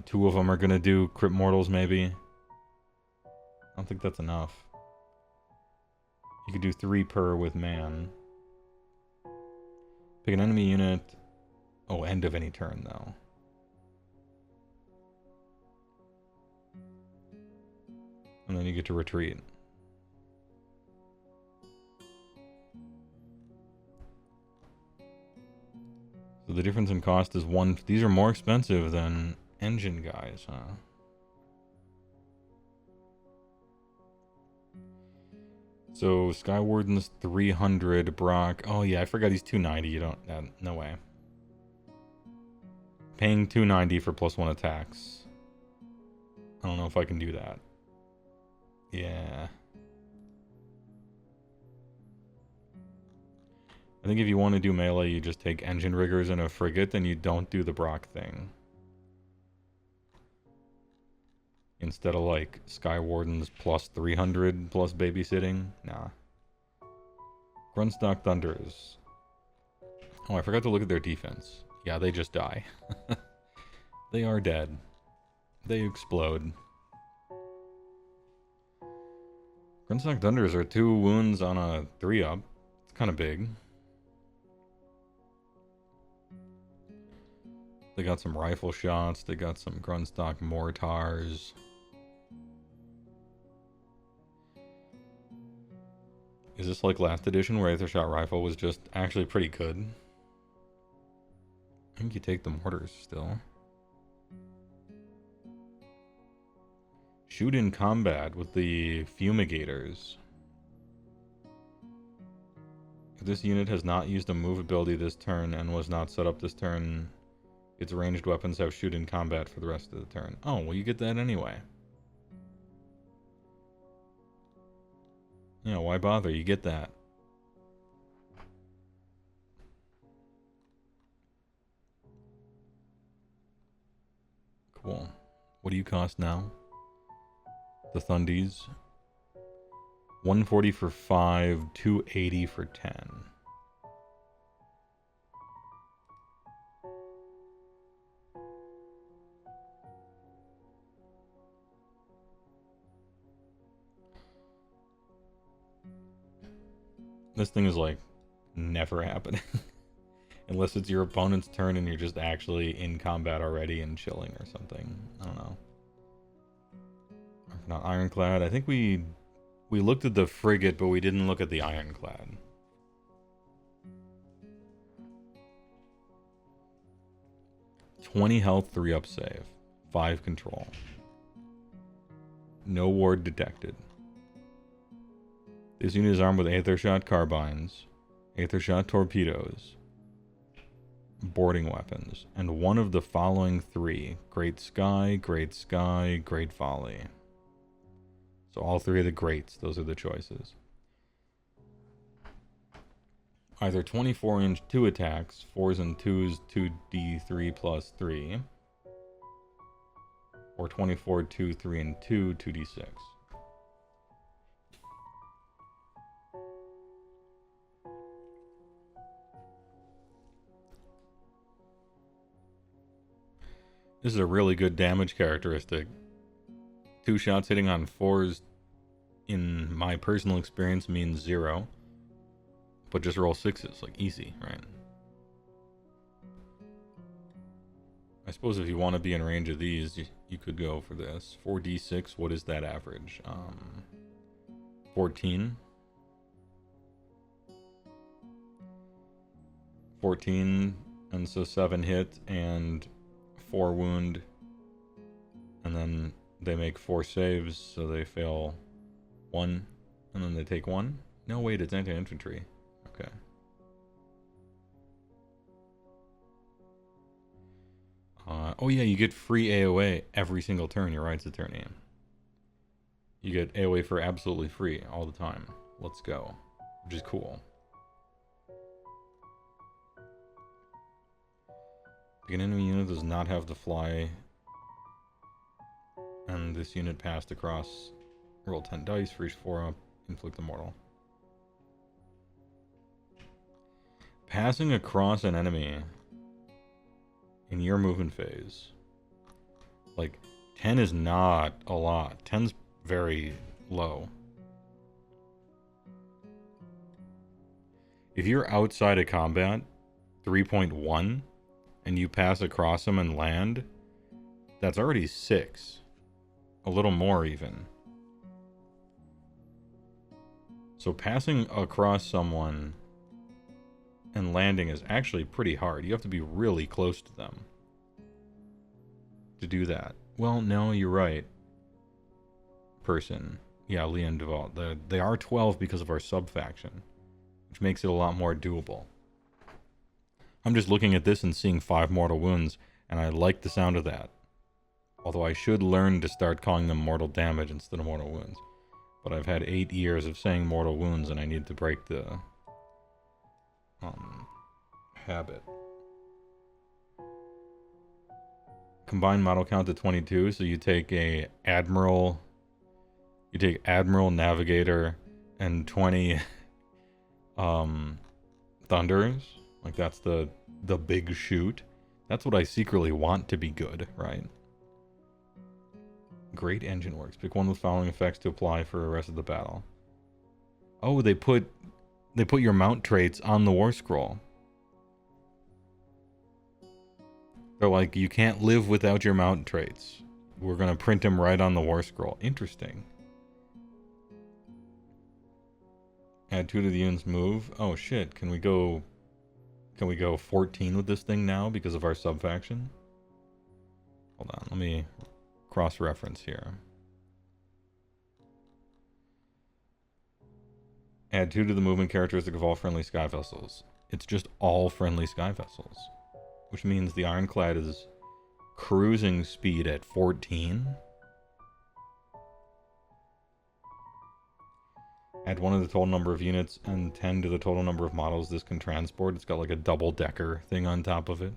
2 of them are gonna do Crit Mortals, maybe. I don't think that's enough. You could do 3 per with man. Pick an enemy unit. Oh, end of any turn, though. And then you get to retreat. So the difference in cost is 1. These are more expensive than engine guys, huh? So Sky Warden's 300, Brock. Oh yeah, I forgot he's 290. You don't. No way. Paying 290 for +1 attacks. I don't know if I can do that. Yeah. I think if you want to do melee, you just take engine riggers and a frigate, and you don't do the Brock thing. Instead of like Sky Wardens +300 plus babysitting. Nah. Grunstock Thunders. Oh, I forgot to look at their defense. Yeah, they just die. They are dead. They explode. Grunstock Thunders are 2 wounds on a 3-up. It's kind of big. They got some rifle shots. They got some Grunstock mortars. Is this like last edition where Aethershot Rifle was just actually pretty good? I think you take the mortars still. Shoot in combat with the fumigators. If this unit has not used a move ability this turn and was not set up this turn, its ranged weapons have shoot in combat for the rest of the turn. Oh, well, you get that anyway. Yeah, why bother? You get that. Cool. What do you cost now? The Thundies. 140 for 5, 280 for 10. This thing is like never happening. Unless it's your opponent's turn and you're just actually in combat already and chilling or something. I don't know. Not Ironclad. I think we looked at the frigate, but we didn't look at the Ironclad. $20 health, 3-up save. 5 control. No ward detected. This unit is armed with Aether Shot carbines, Aether Shot torpedoes, boarding weapons, and one of the following 3. Great Sky, Great Sky, Great Volley. So all 3 of the greats, those are the choices. Either 24-inch 2 attacks, 4s and 2s, 2d3 plus 3, or 24, 2, 3, and 2, 2d6. This is a really good damage characteristic. 2 shots hitting on 4s, in my personal experience, means 0. But just roll 6s, like easy, right? I suppose if you want to be in range of these, you could go for this. 4d6, what is that average? 14. 14, and so 7 hit and 4 wound. And then they make 4 saves, so they fail 1, and then they take 1. No, wait, it's anti-infantry. Okay. Oh yeah, you get free AOA every single turn your rights attorney. You get AOA for absolutely free all the time. Let's go. Which is cool. The enemy unit does not have to fly. And this unit passed across. Roll 10 dice for each 4 up. Inflict the mortal. Passing across an enemy in your movement phase. Like, 10 is not a lot. 10's very low. If you're outside of combat, 3.1, and you pass across them and land, that's already 6. A little more even. So passing across someone and landing is actually pretty hard. You have to be really close to them to do that. Well, no, you're right. Person. Yeah, Leon Duval. They are 12 because of our sub-faction, which makes it a lot more doable. I'm just looking at this and seeing 5 mortal wounds, and I like the sound of that. Although I should learn to start calling them mortal damage instead of mortal wounds. But I've had 8 years of saying mortal wounds, and I need to break the habit. Combined model count to 22, so you take Admiral, Navigator, and 20 Thunders. Like, that's the big shoot. That's what I secretly want to be good, right? Great engine works. Pick one of the following effects to apply for the rest of the battle. Oh, they put your mount traits on the war scroll. They're like, you can't live without your mount traits. We're gonna print them right on the war scroll. Interesting. Add 2 to the unit's move. Oh shit, can we go 14 with this thing now because of our sub-faction? Hold on, let me cross-reference here. Add 2 to the movement characteristic of all friendly sky vessels. It's just all friendly sky vessels. Which means the Ironclad is cruising speed at 14. Add 1 to the total number of units and 10 to the total number of models this can transport. It's got like a double-decker thing on top of it.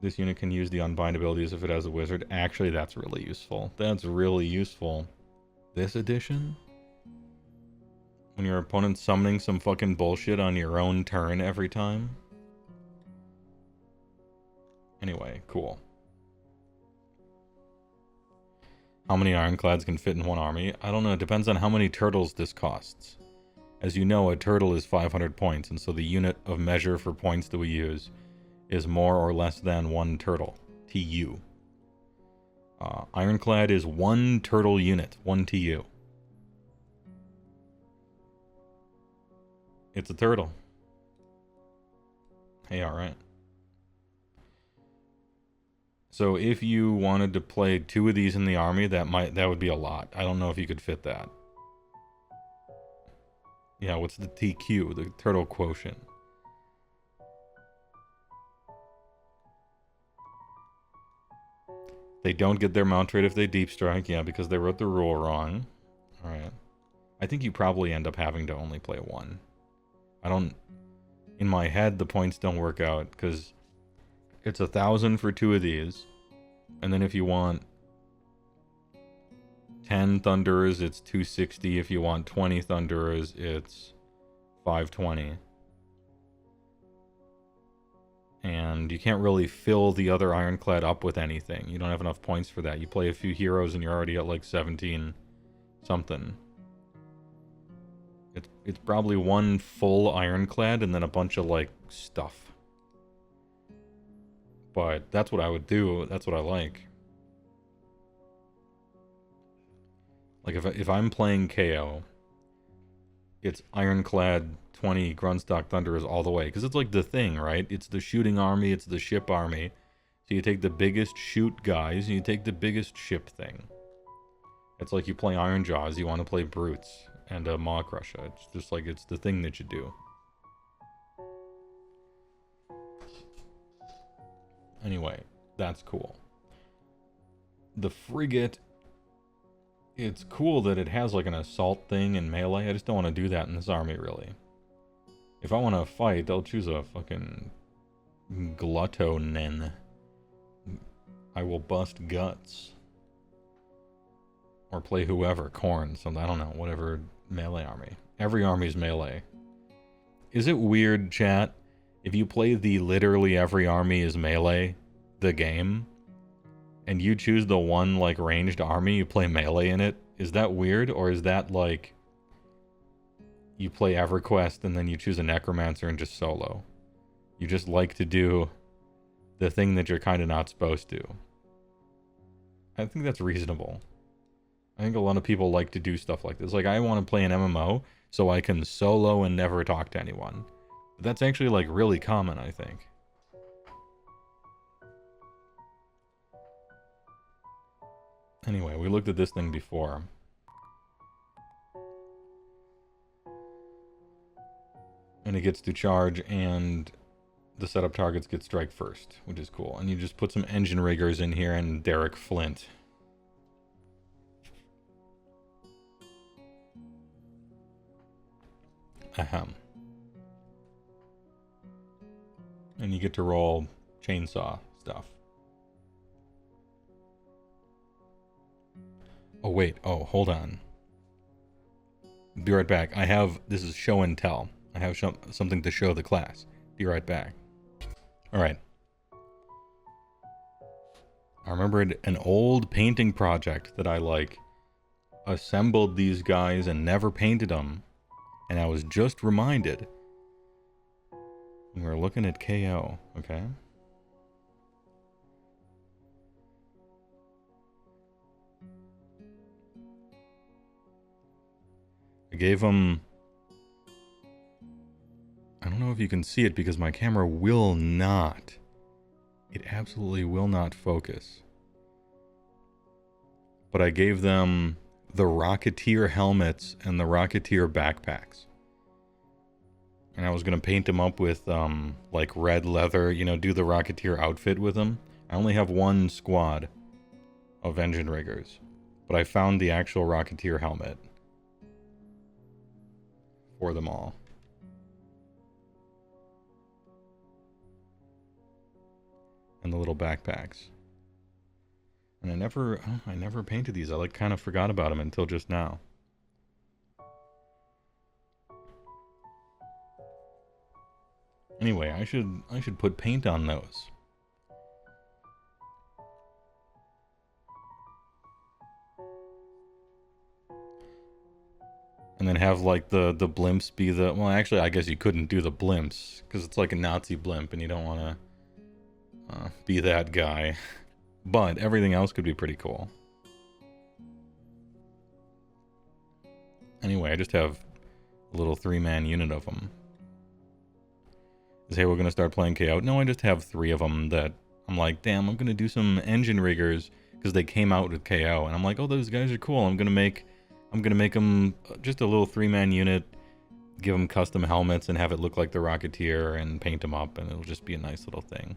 This unit can use the Unbind abilities if it has a wizard. Actually, that's really useful. That's really useful. This edition? When your opponent's summoning some fucking bullshit on your own turn every time? Anyway, cool. How many Ironclads can fit in one army? I don't know. It depends on how many turtles this costs. As you know, a turtle is 500 points, and so the unit of measure for points that we use is more or less than 1 turtle. TU. Ironclad is 1 turtle unit. 1 TU. It's a turtle. Hey, alright. So if you wanted to play 2 of these in the army, that would be a lot. I don't know if you could fit that. Yeah, what's the TQ, the turtle quotient? They don't get their mount rate if they deep strike, yeah, because they wrote the rule wrong. Alright. I think you probably end up having to only play 1. I don't... In my head, the points don't work out, because it's 1,000 for 2 of these. And then if you want 10 Thunderers, it's 260. If you want 20 Thunderers, it's 520. And you can't really fill the other Ironclad up with anything. You don't have enough points for that. You play a few heroes and you're already at like 17 something. It's probably 1 full Ironclad and then a bunch of like stuff. But that's what I would do. That's what I like. Like if I'm playing KO, it's Ironclad 20 Grunstock Thunderers all the way. Because it's like the thing, right? It's the shooting army, it's the ship army. So you take the biggest shoot guys, and you take the biggest ship thing. It's like you play Iron Jaws, you want to play Brutes and Maw Crusher. It's just like it's the thing that you do. Anyway, that's cool. The frigate, it's cool that it has like an assault thing and melee. I just don't want to do that in this army, really. If I want to fight, they'll choose a fucking Gluttonen. I will bust guts. Or play whoever, Corn, so I don't know, whatever melee army. Every army's melee. Is it weird, chat, if you play the literally every army is melee, the game, and you choose the one, like, ranged army, you play melee in it? Is that weird, or is that, like, you play EverQuest and then you choose a Necromancer and just solo? You just like to do the thing that you're kind of not supposed to. I think that's reasonable. I think a lot of people like to do stuff like this. Like, I want to play an MMO so I can solo and never talk to anyone. But that's actually, like, really common, I think. Anyway, we looked at this thing before. And it gets to charge, and the setup targets get strike first, which is cool. And you just put some engine riggers in here and Derek Flint. Ahem. And you get to roll chainsaw stuff. Oh, wait. Oh, hold on. Be right back. This is show and tell. I have something to show the class. Be right back. Alright. I remembered an old painting project that I, like, assembled these guys and never painted them. And I was just reminded. We're looking at KO, okay? I gave him... I don't know if you can see it because my camera will not. It absolutely will not focus. But I gave them the Rocketeer helmets and the Rocketeer backpacks. And I was going to paint them up with, like, red leather, you know, do the Rocketeer outfit with them. I only have one squad of engine riggers. But I found the actual Rocketeer helmet for them all. And the little backpacks. And I never painted these. I, like, kind of forgot about them until just now. Anyway, I should put paint on those. And then have, like, the blimps be the... Well, actually, I guess you couldn't do the blimps, because it's like a Nazi blimp, and you don't want to be that guy. But everything else could be pretty cool. Anyway, I just have a little 3-man unit of them. Is Heywoah going to start playing KO? No, I just have 3 of them that I'm like, damn, I'm gonna do some engine riggers because they came out with KO, and I'm like, oh, those guys are cool. I'm gonna make them just a little 3-man unit, give them custom helmets, and have it look like the Rocketeer, and paint them up, and it'll just be a nice little thing.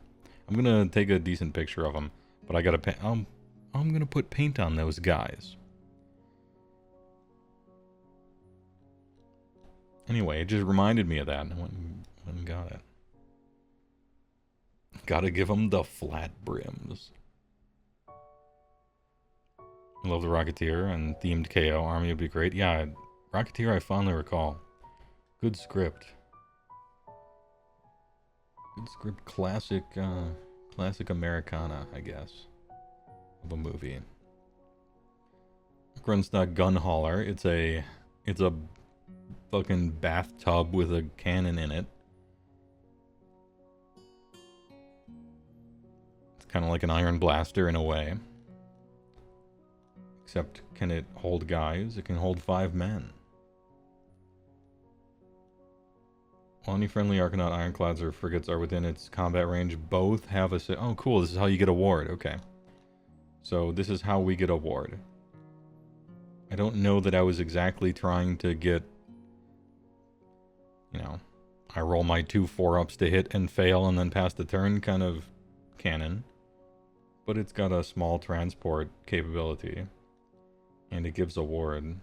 I'm gonna take a decent picture of them, but I gotta I'm gonna put paint on those guys. Anyway, it just reminded me of that, and I went and got it. Gotta give them the flat brims. I love the Rocketeer, and themed KO army would be great. Yeah, Rocketeer I fondly recall. Good script. Good script. Classic Americana, I guess, of a movie. Grunstock Gun Hauler. It's a fucking bathtub with a cannon in it. It's kind of like an iron blaster in a way. Except, can it hold guys? It can hold 5 men. While any friendly Argonaut ironclads or frigates are within its combat range, both have a... Oh, cool. This is how you get a ward. Okay. So, this is how we get a ward. I don't know that I was exactly trying to get... You know, I roll my 2 4-ups to hit and fail and then pass the turn kind of cannon. But it's got a small transport capability. And it gives a ward.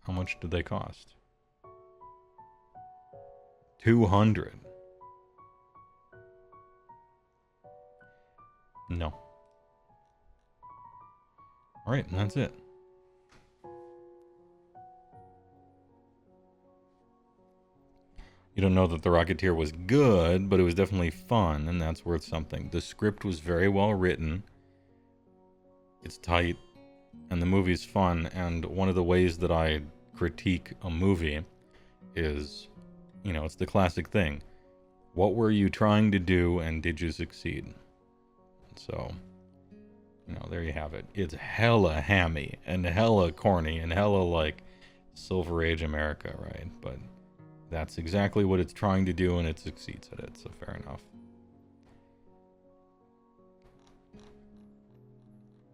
How much do they cost? 200. No. Alright, and that's it. You don't know that the Rocketeer was good, but it was definitely fun, and that's worth something. The script was very well written. It's tight, and the movie's fun, and one of the ways that I critique a movie is, you know, it's the classic thing. What were you trying to do, and did you succeed? So, you know, there you have it. It's hella hammy, and hella corny, and hella, like, Silver Age America, right? But... that's exactly what it's trying to do, and it succeeds at it, so fair enough.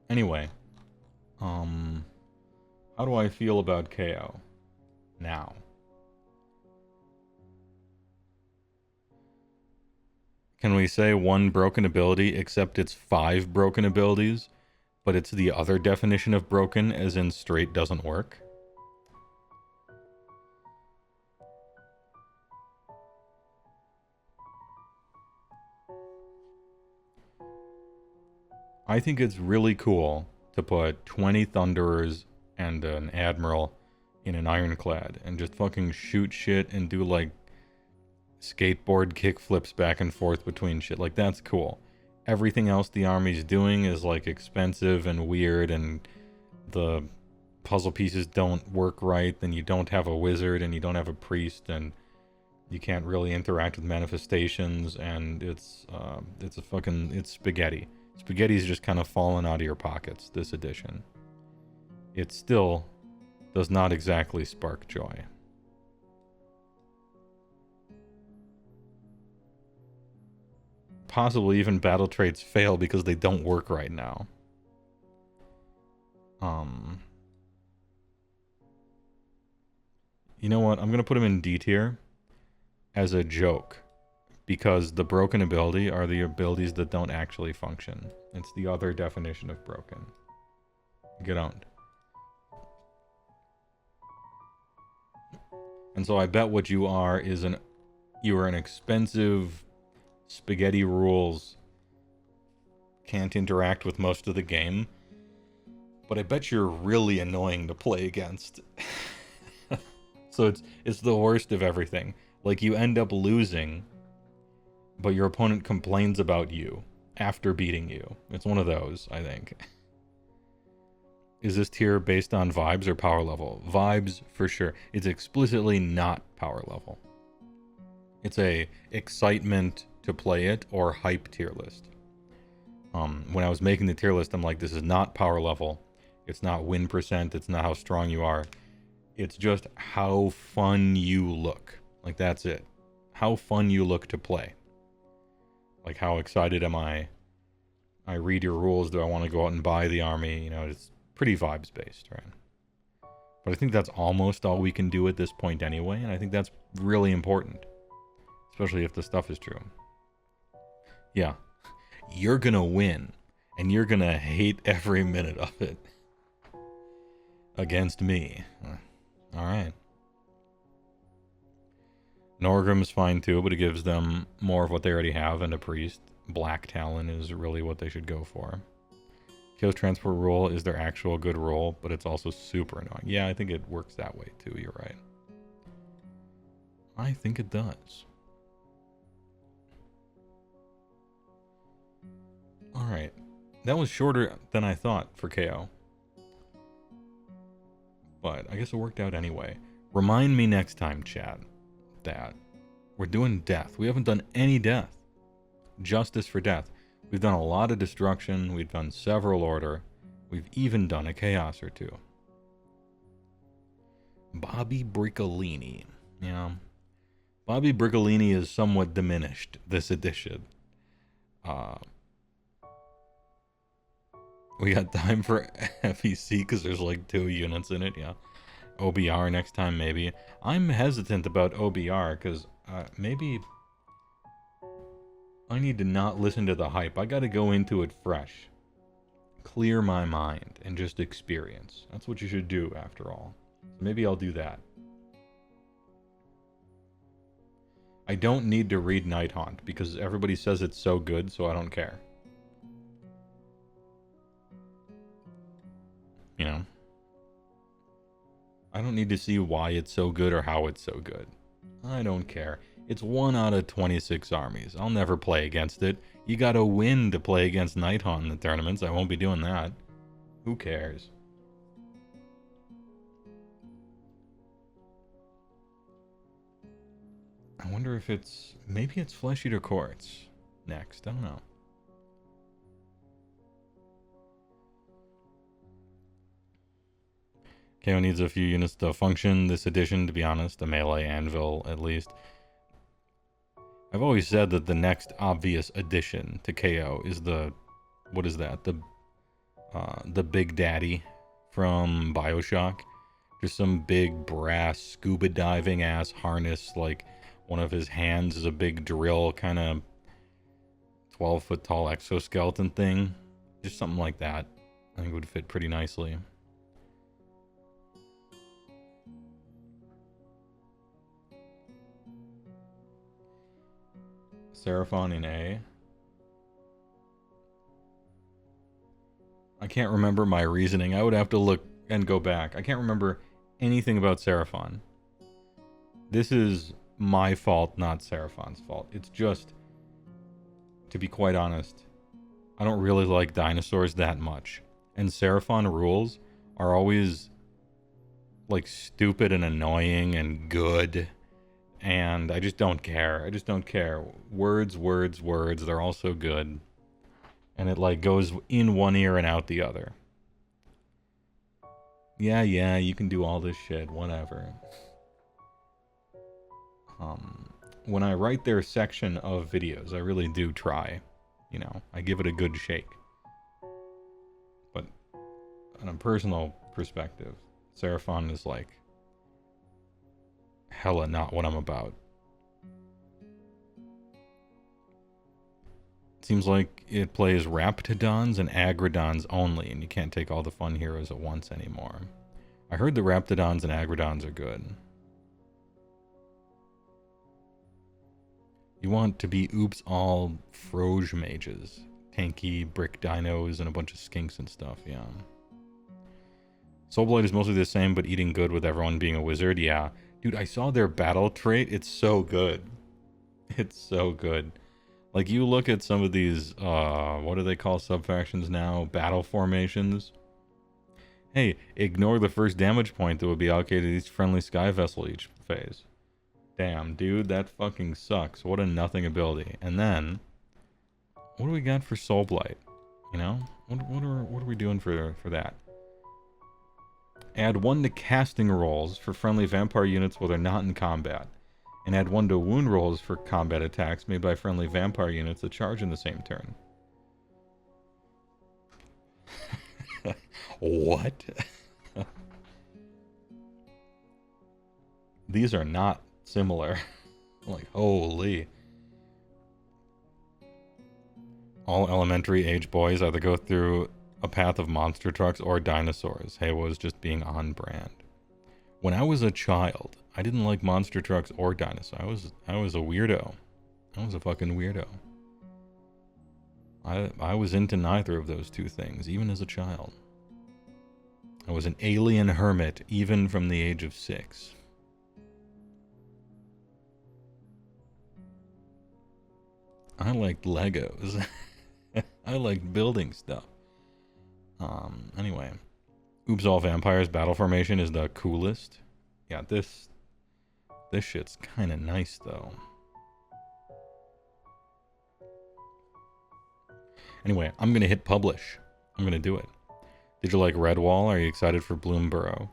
Anyway, how do I feel about KO now? Can we say 1 broken ability, except it's 5 broken abilities, but it's the other definition of broken, as in straight doesn't work? I think it's really cool to put 20 Thunderers and an Admiral in an Ironclad and just fucking shoot shit and do, like, skateboard kickflips back and forth between shit. Like, that's cool. Everything else the army's doing is, like, expensive and weird, and the puzzle pieces don't work right, then you don't have a wizard, and you don't have a priest, and you can't really interact with manifestations, and it's spaghetti. Spaghetti's just kind of fallen out of your pockets, this edition. It still does not exactly spark joy. Possibly even battle traits fail because they don't work right now. You know what? I'm going to put them in D tier as a joke. Because the broken ability are the abilities that don't actually function. It's the other definition of broken. Get owned. And so I bet what you are is you are an expensive spaghetti rules, can't interact with most of the game, but I bet you're really annoying to play against. So it's the worst of everything. Like, you end up losing, but your opponent complains about you after beating you. It's one of those, I think. Is this tier based on vibes or power level? Vibes, for sure. It's explicitly not power level. It's a excitement to play it or hype tier list. When I was making the tier list, I'm like, this is not power level. It's not win percent. It's not how strong you are. It's just how fun you look. Like, that's it. how fun you look to play. Like, how excited am I? I read your rules. Do I want to go out and buy the army? You know, it's pretty vibes based, right? But I think that's almost all we can do at this point anyway, and I think that's really important. Especially if the stuff is true. Yeah. You're gonna win, and you're gonna hate every minute of it. Against me. Alright. Norgrim's fine too, but it gives them more of what they already have, and a priest. Black Talon is really what they should go for. Chaos Transport rule is their actual good rule, but it's also super annoying. Yeah, I think it works that way too, you're right. I think it does. Alright. That was shorter than I thought for KO. But I guess it worked out anyway. Remind me next time, chat, that we're doing death. We haven't done any death. Justice for death. We've done a lot of destruction. We've done several order. We've even done a chaos or two. Bobby Briccolini. Yeah. Bobby Briccolini is somewhat diminished this edition. We got time for FEC because there's like 2 units in it, yeah. OBR next time, maybe. I'm hesitant about OBR because maybe I need to not listen to the hype. I got to go into it fresh. Clear my mind and just experience. That's what you should do, after all. So maybe I'll do that. I don't need to read Night Haunt because everybody says it's so good, so I don't care. You know? I don't need to see why it's so good or how it's so good. I don't care. It's 1 out of 26 armies. I'll never play against it. You gotta win to play against Night Haunt in the tournaments. I won't be doing that. Who cares? I wonder if it's... Maybe it's Flesh Eater Courts next. I don't know. KO needs a few units to function this edition, to be honest. A melee anvil, at least. I've always said that the next obvious addition to KO is the... What is that? The Big Daddy from BioShock. Just some big brass scuba diving ass harness. Like, one of his hands is a big drill, kind of 12-foot tall exoskeleton thing. Just something like that. I think would fit pretty nicely. Seraphon in A. I can't remember my reasoning. I would have to look and go back. I can't remember anything about Seraphon. This is my fault, not Seraphon's fault. It's just, to be quite honest, I don't really like dinosaurs that much. And Seraphon rules are always like stupid and annoying and good. And I just don't care. I just don't care. Words, words, words. They're all so good. And it like goes in one ear and out the other. Yeah, you can do all this shit. Whatever. When I write their section of videos, I really do try. You know, I give it a good shake. But on a personal perspective, Seraphon is like hella not what I'm about. It seems like it plays Raptidons and Agridons only, and you can't take all the fun heroes at once anymore. I heard the Raptidons and Agridons are good. You want to be oops all Froge mages. Tanky, brick dinos, and a bunch of skinks and stuff, yeah. Soulblight is mostly the same, but eating good with everyone being a wizard, yeah. Dude, I saw their battle trait. It's so good. It's so good. Like, you look at some of these, what do they call subfactions now? Battle formations. Hey, ignore the first damage point that would be allocated to each friendly sky vessel each phase. Damn, dude, that fucking sucks. What a nothing ability. And then, what do we got for Soulblight? You know? What are we doing for that? Add 1 to casting rolls for friendly vampire units while they're not in combat. and add 1 to wound rolls for combat attacks made by friendly vampire units that charge in the same turn. What? These are not similar. Like, holy. All elementary age boys either go through a path of monster trucks or dinosaurs. Heywoah was just being on brand. When I was a child, I didn't like monster trucks or dinosaurs. I was a weirdo. I was a fucking weirdo. I was into neither of those two things, even as a child. I was an alien hermit, even from the age of 6. I liked Legos. I liked building stuff. Anyway. Oops All Vampires battle formation is the coolest. Yeah, this shit's kinda nice though. Anyway, I'm gonna hit publish. I'm gonna do it. Did you like Redwall? Are you excited for Bloomborough?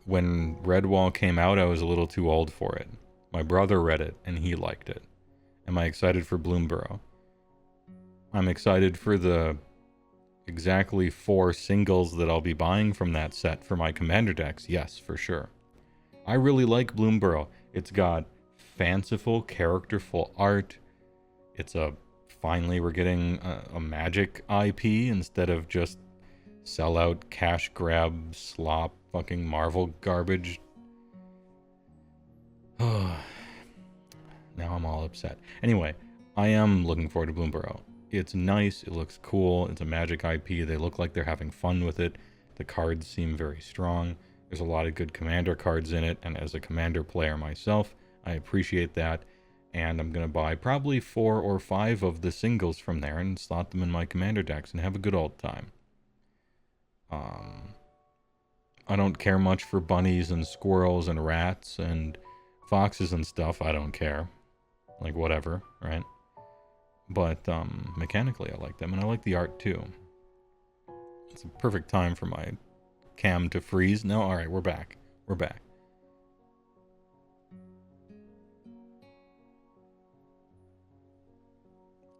When Redwall came out, I was a little too old for it. My brother read it, and he liked it. Am I excited for Bloomborough? I'm excited for the exactly 4 singles that I'll be buying from that set for my commander decks. Yes, for sure. I really like Bloomborough. It's got fanciful, characterful art. It's finally we're getting a Magic IP instead of just sellout, cash grab, slop, fucking Marvel garbage. Now I'm all upset. Anyway, I am looking forward to Bloomborough. It's nice, it looks cool, it's a Magic IP, they look like they're having fun with it. The cards seem very strong. There's a lot of good commander cards in it, and as a commander player myself, I appreciate that. And I'm going to buy probably 4 or 5 of the singles from there and slot them in my commander decks and have a good old time. I don't care much for bunnies and squirrels and rats and foxes and stuff. I don't care. Like, whatever, right? But mechanically, I like them, and I like the art too. It's a perfect time for my cam to freeze. No, all right, we're back. We're back.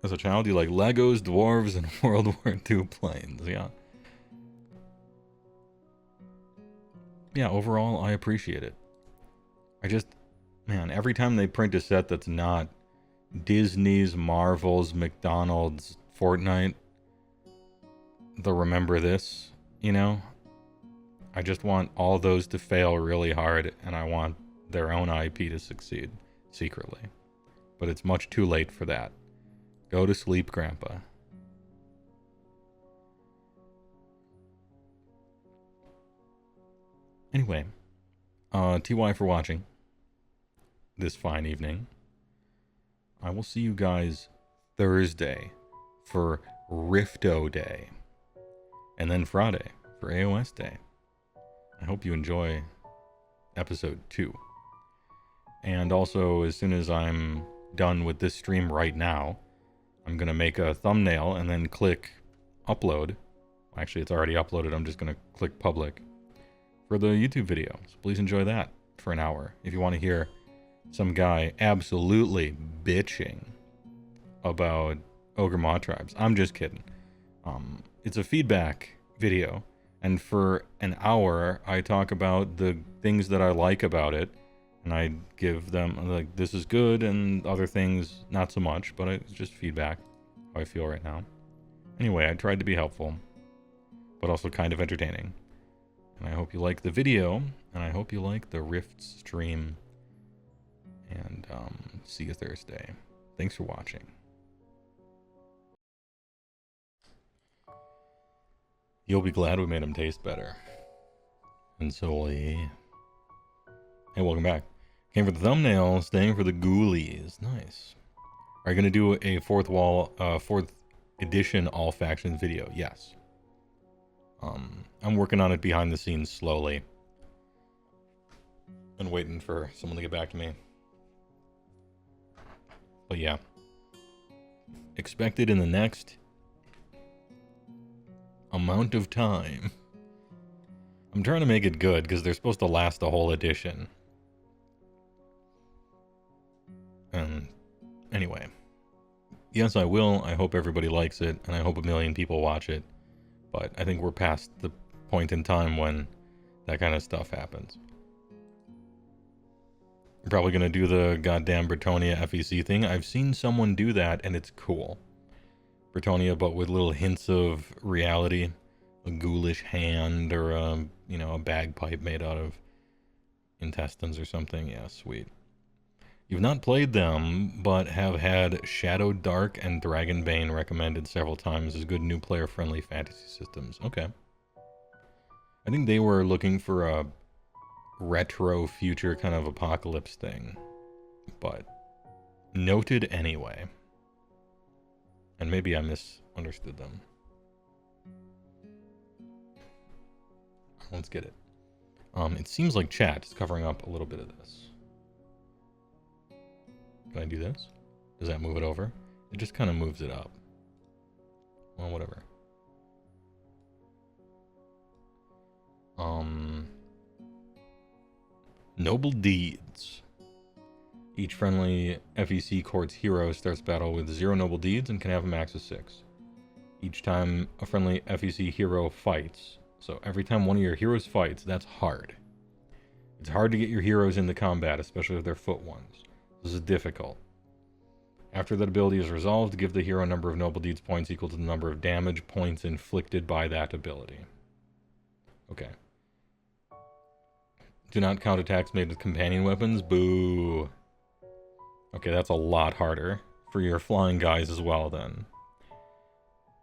As a child, you like Legos, dwarves, and World War II planes, yeah. Yeah, overall, I appreciate it. Man, every time they print a set that's not Disney's, Marvel's, McDonald's, Fortnite, they'll remember this, you know? I just want all those to fail really hard, and I want their own IP to succeed, secretly. But it's much too late for that. Go to sleep, Grandpa. Anyway, TY for watching this fine evening. I will see you guys Thursday for Rifto Day. And then Friday for AOS Day. I hope you enjoy episode 2. And also, as soon as I'm done with this stream right now, I'm going to make a thumbnail and then click upload. Actually, it's already uploaded. I'm just going to click public for the YouTube video. So please enjoy that for an hour. If you want to hear some guy absolutely bitching about Ogre Maw Tribes. I'm just kidding. It's a feedback video. And for an hour, I talk about the things that I like about it. And I give them, like, this is good, and other things, not so much, but it's just feedback, how I feel right now. Anyway, I tried to be helpful, but also kind of entertaining. And I hope you like the video, and I hope you like the Rift stream. And see you Thursday. Thanks for watching. You'll be glad we made them taste better. And so will he. Hey, welcome back. Came for the thumbnail, staying for the ghoulies. Nice. Are you going to do a 4th edition all factions video? Yes. I'm working on it behind the scenes slowly. And waiting for someone to get back to me. But yeah. Expected in the next amount of time. I'm trying to make it good because they're supposed to last the whole edition. And anyway, yes, I will. I hope everybody likes it, and I hope a million people watch it. But I think we're past the point in time when that kind of stuff happens. I'm probably going to do the goddamn Britonia FEC thing. I've seen someone do that, and it's cool. Britonia, but with little hints of reality. A ghoulish hand, or a bagpipe made out of intestines or something. Yeah, sweet. You've not played them, but have had Shadow Dark and Dragonbane recommended several times as good new player-friendly fantasy systems. Okay. I think they were looking for a retro future kind of apocalypse thing, but noted anyway. And maybe I misunderstood them. Let's get it. It seems like chat is covering up a little bit of this. Can I do this? Does that move it over? It just kind of moves it up. Well, whatever. Noble Deeds. Each friendly FEC court's hero starts battle with 0 noble deeds and can have a max of 6. Each time a friendly FEC hero fights, so every time one of your heroes fights, that's hard. It's hard to get your heroes into combat, especially if they're foot ones. This is difficult. After that ability is resolved, give the hero a number of noble deeds points equal to the number of damage points inflicted by that ability. Okay. Do not count attacks made with companion weapons. Boo. Okay, that's a lot harder for your flying guys as well then.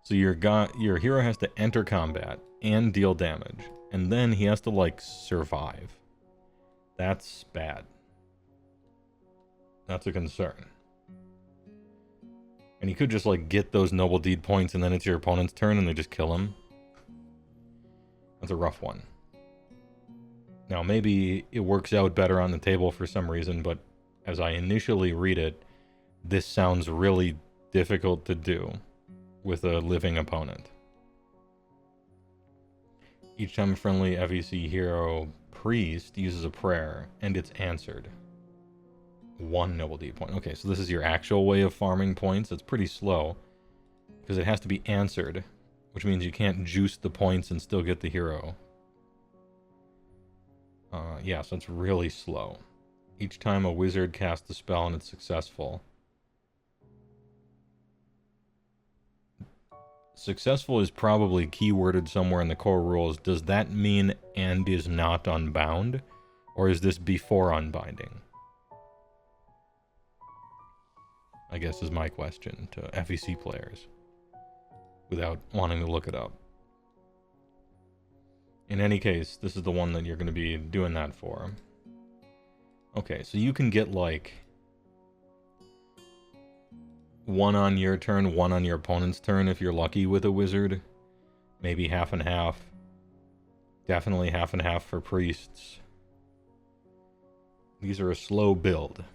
So your hero has to enter combat and deal damage, and then he has to like survive. That's bad. That's a concern. And he could just like get those noble deed points and then it's your opponent's turn and they just kill him. That's a rough one. Now maybe it works out better on the table for some reason, but as I initially read it, this sounds really difficult to do with a living opponent. Each time a friendly FEC hero priest uses a prayer and it's answered. 1 noble deed point. Okay, so this is your actual way of farming points. It's pretty slow because it has to be answered, which means you can't juice the points and still get the hero. Yeah, so it's really slow. Each time a wizard casts a spell and it's successful. Successful is probably keyworded somewhere in the core rules. Does that mean and is not unbound? Or is this before unbinding? I guess is my question to FEC players, without wanting to look it up. In any case, this is the one that you're going to be doing that for. Okay, so you can get like 1 on your turn, 1 on your opponent's turn if you're lucky with a wizard. Maybe half and half. Definitely half and half for priests. These are a slow build.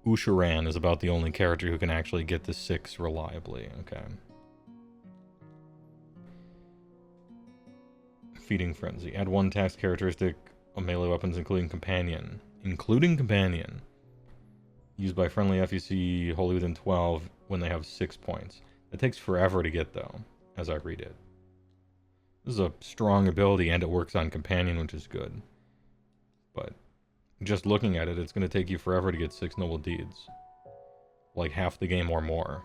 Usharan is about the only character who can actually get to 6 reliably. Okay. Feeding Frenzy. Add 1 tax characteristic of melee weapons, including Companion. Including Companion. Used by friendly FEC wholly within 12 when they have 6 points. It takes forever to get, though, as I read it. This is a strong ability, and it works on Companion, which is good. But just looking at it, it's going to take you forever to get 6 noble deeds. Like half the game or more.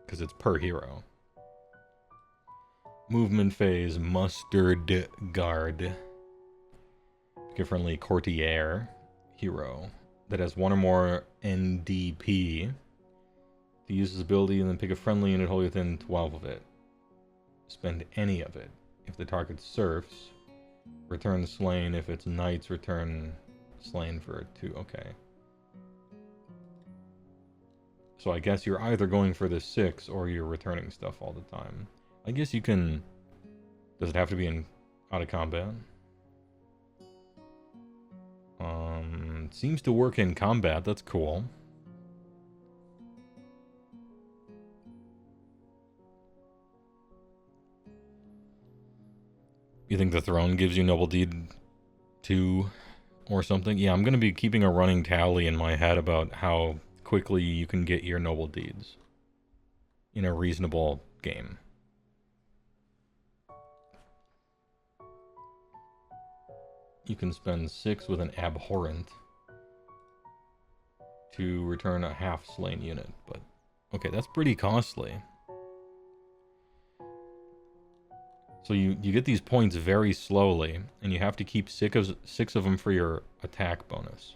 Because it's per hero. Movement phase, Mustard Guard. Pick a friendly Courtier hero that has 1 or more NDP. To use this ability and then pick a friendly unit wholly within 12 of it. Spend any of it. If the target's serfs, return slain. If it's knights, return slain for 2. Okay. So I guess you're either going for the 6 or you're returning stuff all the time. I guess you can... Does it have to be out of combat? It seems to work in combat. That's cool. You think the throne gives you noble deed 2 or something. Yeah, I'm going to be keeping a running tally in my head about how quickly you can get your noble deeds in a reasonable game. You can spend 6 with an abhorrent to return a half-slain unit, but okay, that's pretty costly. So you get these points very slowly, and you have to keep 6 of them for your attack bonus.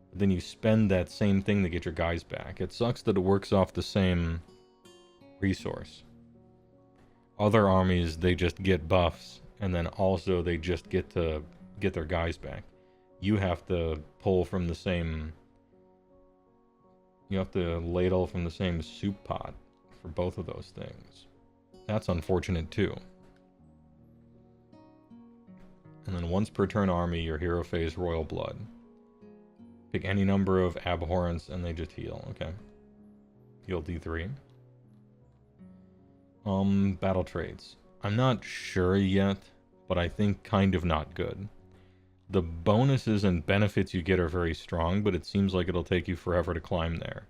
But then you spend that same thing to get your guys back. It sucks that it works off the same resource. Other armies, they just get buffs, and then also they just get to get their guys back. You have to pull from the same... You have to ladle from the same soup pot for both of those things. That's unfortunate too. And then once per turn army, your hero phase Royal Blood. Pick any number of abhorrents and they just heal. Okay. Heal D3. Battle traits. I'm not sure yet, but I think kind of not good. The bonuses and benefits you get are very strong, but it seems like it'll take you forever to climb there.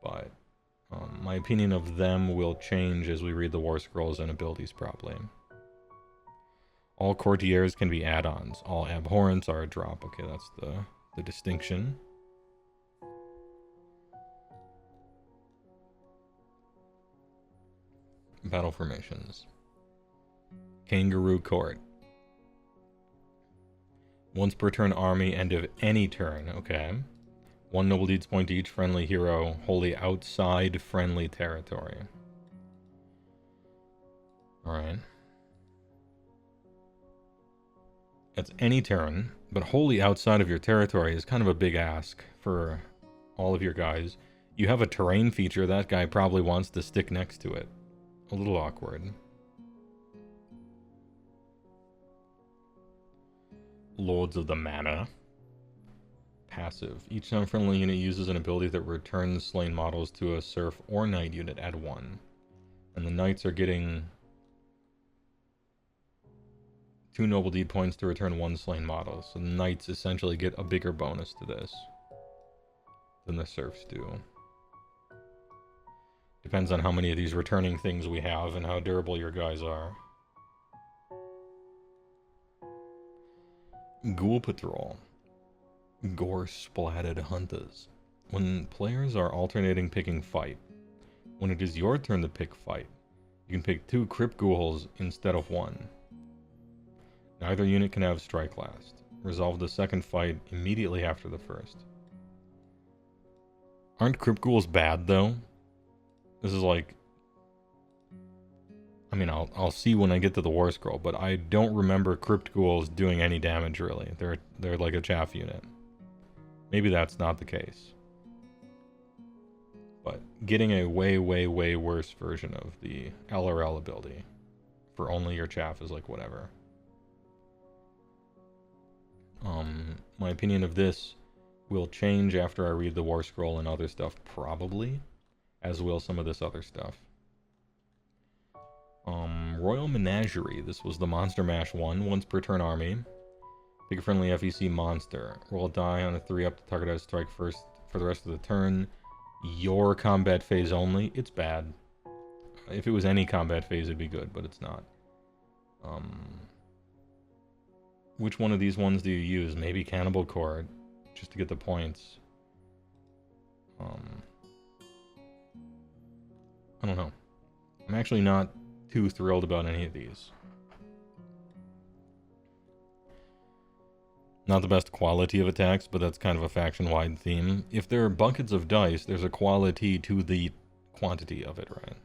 But my opinion of them will change as we read the War Scrolls and abilities probably. All courtiers can be add-ons. All abhorrents are a drop. Okay, that's the distinction. Battle formations. Kangaroo Court. Once per turn army, end of any turn. Okay. 1 noble deeds point to each friendly hero wholly outside friendly territory. Alright. It's any turn, but wholly outside of your territory is kind of a big ask for all of your guys. You have a terrain feature, that guy probably wants to stick next to it. A little awkward. Lords of the Mana. Passive. Each time friendly unit uses an ability that returns slain models to a serf or knight unit, add 1. And the knights are getting 2 noble deed points to return 1 slain model. So the knights essentially get a bigger bonus to this than the serfs do. Depends on how many of these returning things we have and how durable your guys are. Ghoul Patrol. Gore-splatted hunters. When players are alternating picking fight, when it is your turn to pick fight, you can pick 2 Crypt Ghouls instead of 1. Neither unit can have strike last. Resolve the second fight immediately after the first. Aren't Crypt Ghouls bad though? This is like... I mean, I'll see when I get to the War Scroll, but I don't remember Crypt Ghouls doing any damage really. They're like a chaff unit. Maybe that's not the case. But getting a way, way, way worse version of the LRL ability for only your chaff is like whatever. My opinion of this will change after I read the War Scroll and other stuff, probably, as will some of this other stuff. Royal Menagerie. This was the Monster Mash one. Once per turn army. Pick a friendly FEC monster. Roll a die on a 3-up. The target has strike first for the rest of the turn. Your combat phase only. It's bad. If it was any combat phase, it'd be good, but it's not. Which one of these ones do you use? Maybe Cannibal Cord, just to get the points. I don't know. I'm actually not too thrilled about any of these. Not the best quality of attacks, but that's kind of a faction-wide theme. If there are buckets of dice, there's a quality to the quantity of it, right?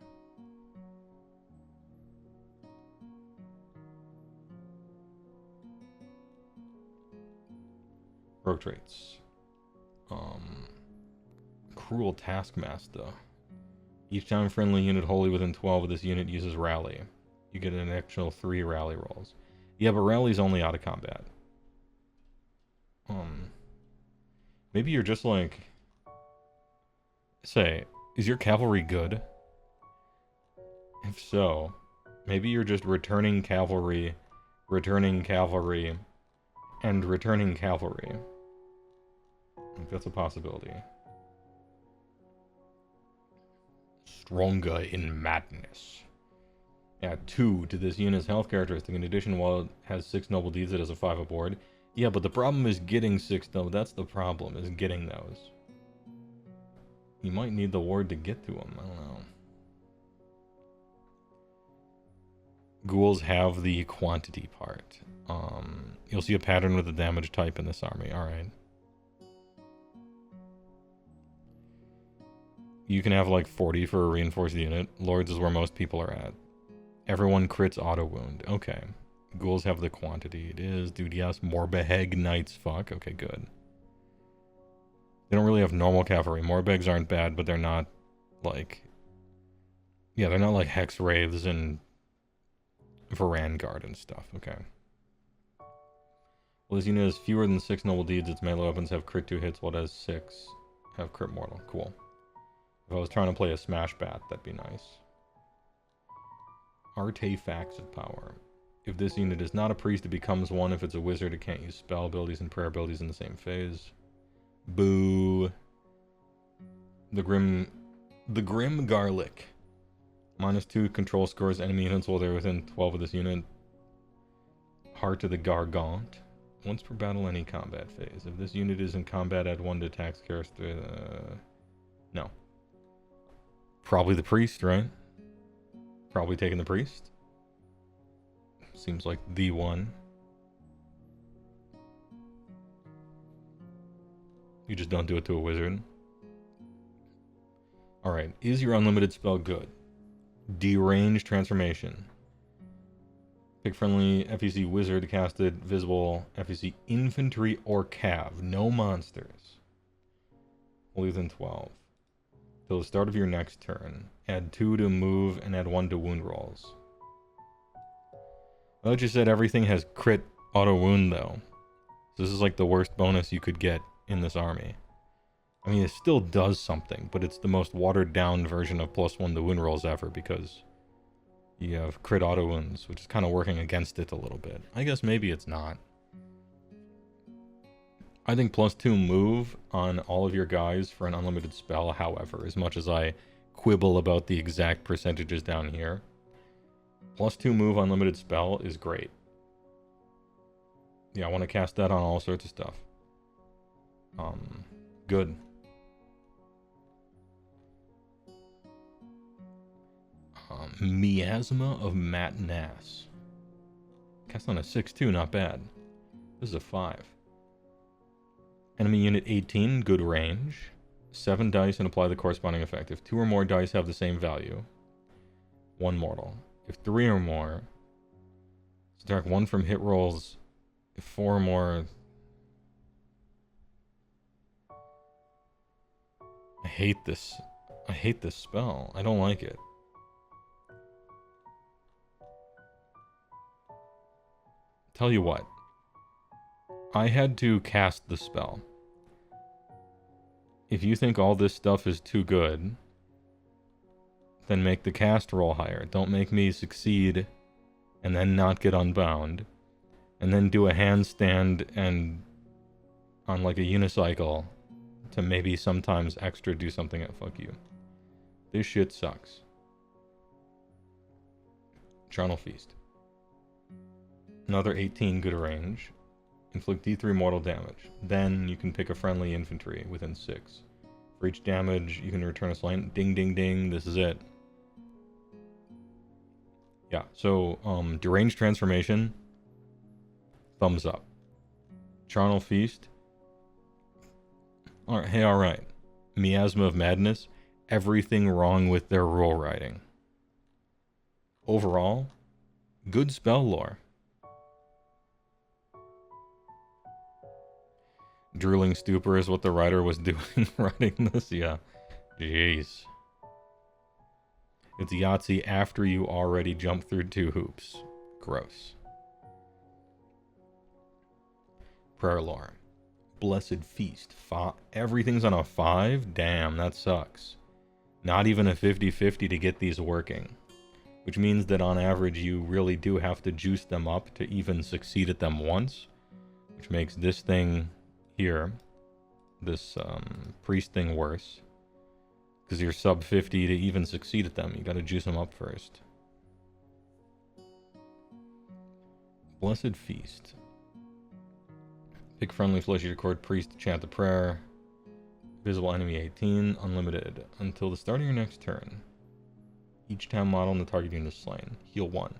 Rogue traits. Cruel Taskmaster. Each time friendly unit wholly within 12 of this unit uses Rally, you get an additional 3 Rally rolls. Yeah, but Rally's only out of combat. Maybe you're just like... Say, is your cavalry good? If so, maybe you're just returning cavalry, and returning cavalry. If that's a possibility. Stronger in madness. Add 2 to this unit's health characteristic. In addition, while it has 6 noble deeds, it has a 5 aboard. Yeah, but the problem is getting 6 though. That's the problem, is getting those. You might need the ward to get to them. I don't know. Ghouls have the quantity part. You'll see a pattern with the damage type in this army. Alright. You can have like 40 for a reinforced unit. Lords is where most people are at. Everyone crits auto wound. Okay. Ghouls have the quantity. It is. Dude, yes. Morbeheg Knights. Fuck. Okay, good. They don't really have normal cavalry. Morbegs aren't bad, but they're not like... Yeah, they're not like Hex Wraiths and Varan Guard and stuff. Okay. Well, this unit has fewer than 6 noble deeds. Its melee weapons have crit 2 hits, while it has 6 have crit mortal. Cool. If I was trying to play a smash bat, that'd be nice. Artifacts of power. If this unit is not a priest, it becomes one. If it's a wizard, it can't use spell abilities and prayer abilities in the same phase. Boo. The Grim Garlic. -2 control scores enemy units while they're within 12 of this unit. Heart of the Gargant. Once per battle, any combat phase. If this unit is in combat, add 1 to attacks characteristic. No. Probably the priest, right? Probably taking the priest. Seems like the one. You just don't do it to a wizard. Alright, is your unlimited spell good? Deranged transformation. Pick friendly FEC wizard casted visible FEC infantry or cav. No monsters. Only within 12. Till the start of your next turn. Add 2 to move and add 1 to wound rolls. I thought you said everything has crit auto wound though. So this is like the worst bonus you could get in this army. I mean, it still does something, but it's the most watered down version of +1 to wound rolls ever because you have crit auto wounds, which is kind of working against it a little bit. I guess maybe it's not. I think +2 move on all of your guys for an unlimited spell, however, as much as I quibble about the exact percentages down here, +2 move unlimited spell is great. Yeah, I want to cast that on all sorts of stuff. Good. Miasma of Matnas. Cast on a 6-2, not bad. This is a 5. Enemy unit 18, good range. 7 dice and apply the corresponding effect. If 2 or more dice have the same value, 1 mortal. If 3 or more, subtract 1 from hit rolls. If 4 or more... I hate this. I hate this spell. I don't like it. Tell you what. I had to cast the spell. If you think all this stuff is too good, then make the cast roll higher. Don't make me succeed and then not get unbound. And then do a handstand and on like a unicycle to maybe sometimes extra do something at fuck you. This shit sucks. Charnel Feast. Another 18 good range. Inflict D3 mortal damage. Then you can pick a friendly infantry within 6. For each damage, you can return a slant. Ding, ding, ding. This is it. Yeah, so, deranged transformation. Thumbs up. Charnel Feast. Alright, hey, alright. Miasma of Madness. Everything wrong with their rule writing. Overall, good spell lore. Drooling Stupor is what the writer was doing writing this, yeah. Jeez. It's Yahtzee after you already jumped through 2 hoops. Gross. Prayer lore. Blessed Feast. Everything's on a 5? Damn, that sucks. Not even a 50-50 to get these working. Which means that on average you really do have to juice them up to even succeed at them once. which makes this thing here, this priest thing, worse. Because you're sub 50 to even succeed at them. You gotta juice them up first. Blessed Feast. Pick friendly fleshy record priest to chant the prayer. Visible enemy 18, unlimited. Until the start of your next turn. Each town model in the target unit is slain. Heal 1.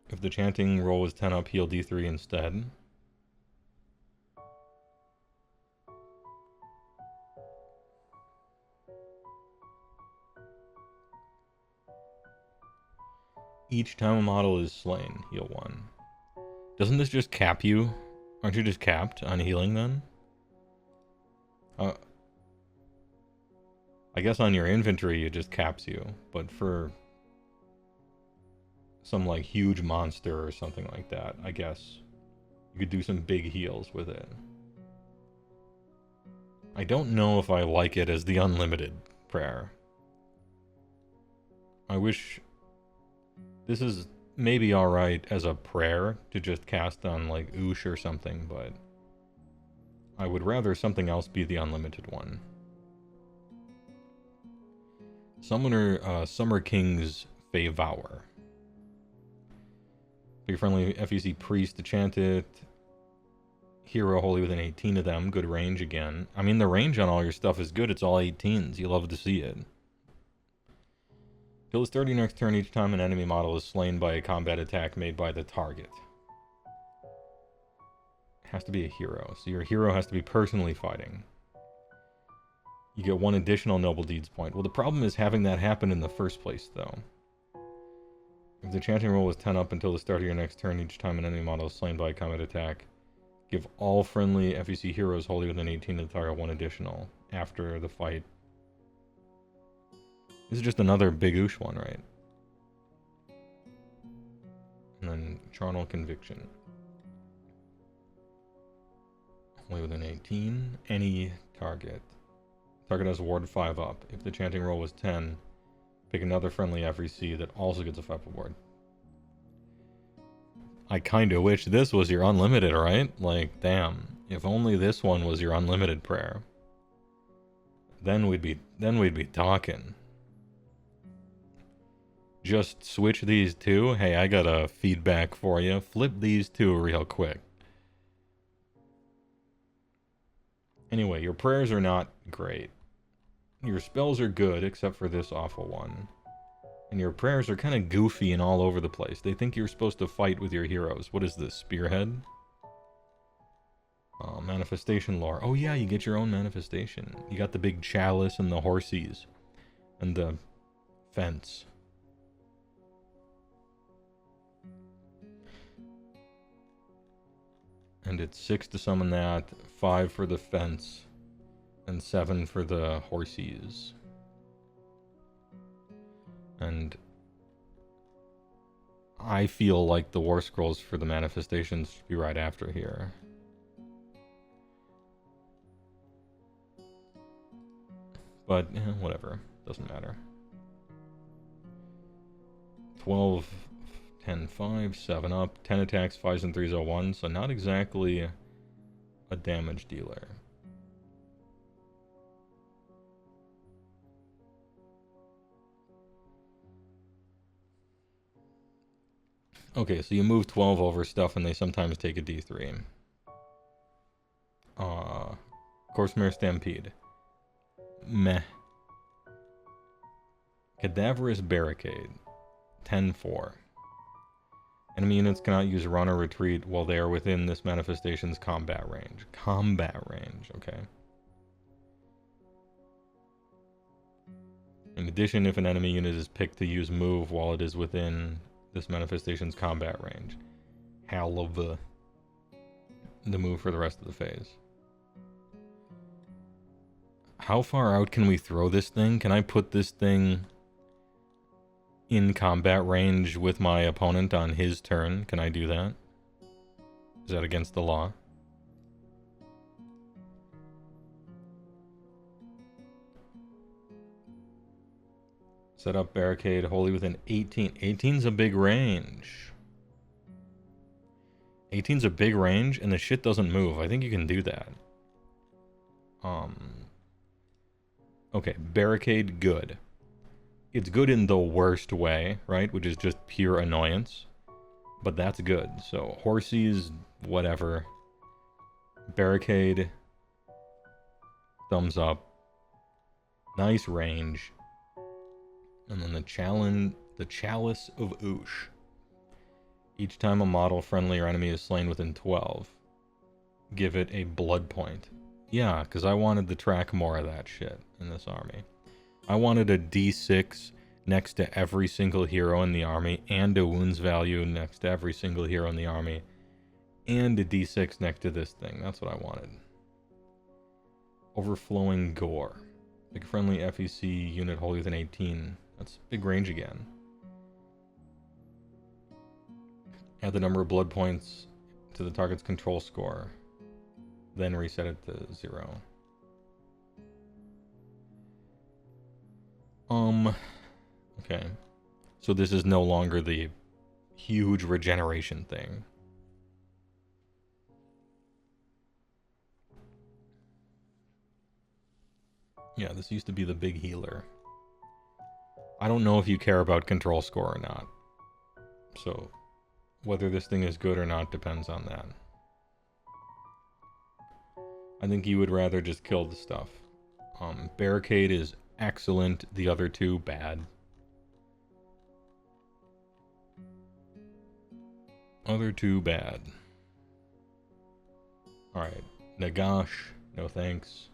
If the chanting roll was 10 up, heal D3 instead. Each time a model is slain, heal 1. Doesn't this just cap you? Aren't you just capped on healing then? I guess on your inventory it just caps you, but for some like huge monster or something like that, I guess you could do some big heals with it. I don't know if I like it as the unlimited prayer. I wish this is maybe alright as a prayer to just cast on like Oosh or something, but I would rather something else be the unlimited one. Summoner, Summer King's Heywoah. Pick a friendly FEC priest to chant it. Hero holy within 18 of them. Good range again. I mean, the range on all your stuff is good. It's all 18s. You love to see it. Till the start of your next turn, each time an enemy model is slain by a combat attack made by the target. It has to be a hero. So your hero has to be personally fighting. You get 1 additional Noble Deeds point. Well, the problem is having that happen in the first place, though. If the chanting roll is 10 up until the start of your next turn, each time an enemy model is slain by a combat attack, give all friendly FEC heroes wholly within 18 of the target 1 additional after the fight. This is just another big Oosh one, right? And then Charnel Conviction. Wholly within 18. Any target. Target has ward 5 up. If the chanting roll was 10, pick another friendly FEC that also gets a 5 ward. I kinda wish this was your unlimited, right? Like, damn. If only this one was your unlimited prayer. Then we'd be talking. Just switch these two. Hey, I got a feedback for you. Flip these two real quick. Anyway, your prayers are not great. Your spells are good, except for this awful one. And your prayers are kind of goofy and all over the place. They think you're supposed to fight with your heroes. What is this, Spearhead? Manifestation lore. Oh yeah, you get your own manifestation. You got the big chalice and the horsies. And the fence. And it's 6 to summon that, 5 for the fence, and 7 for the horsies. And I feel like the War Scrolls for the manifestations should be right after here. But, whatever. Doesn't matter. 12... 10, 5, 7 up, 10 attacks, 5s and 3s, 01, so not exactly a damage dealer. Okay, so you move 12 over stuff and they sometimes take a D3. Corsemare Stampede. Meh. Cadaverous Barricade. 10-4. Enemy units cannot use run or retreat while they are within this manifestation's combat range. Combat range, okay. In addition, if an enemy unit is picked to use move while it is within this manifestation's combat range. Hell of the move for the rest of the phase. How far out can we throw this thing? Can I put this thing in combat range with my opponent on his turn? Can I do that? Is that against the law? Set up barricade wholly within 18. 18's a big range. 18's a big range, and the shit doesn't move. I think you can do that. Okay, barricade, good. It's good in the worst way, right? Which is just pure annoyance. But that's good. So, horsies, whatever. Barricade. Thumbs up. Nice range. And then the Chalice of Oosh. Each time a model, friendly, or enemy is slain within 12, give it a blood point. Yeah, because I wanted to track more of that shit in this army. I wanted a D6 next to every single hero in the army, and a wounds value next to every single hero in the army, and a D6 next to this thing. That's what I wanted. Overflowing Gore. Pick a friendly FEC unit wholly within 18. That's big range again. Add the number of blood points to the target's control score. Then reset it to 0. Okay. So this is no longer the huge regeneration thing. Yeah, this used to be the big healer. I don't know if you care about control score or not. So, whether this thing is good or not depends on that. I think you would rather just kill the stuff. Barricade is excellent. The other two, bad. Other two, bad. Alright. Nagash, no thanks.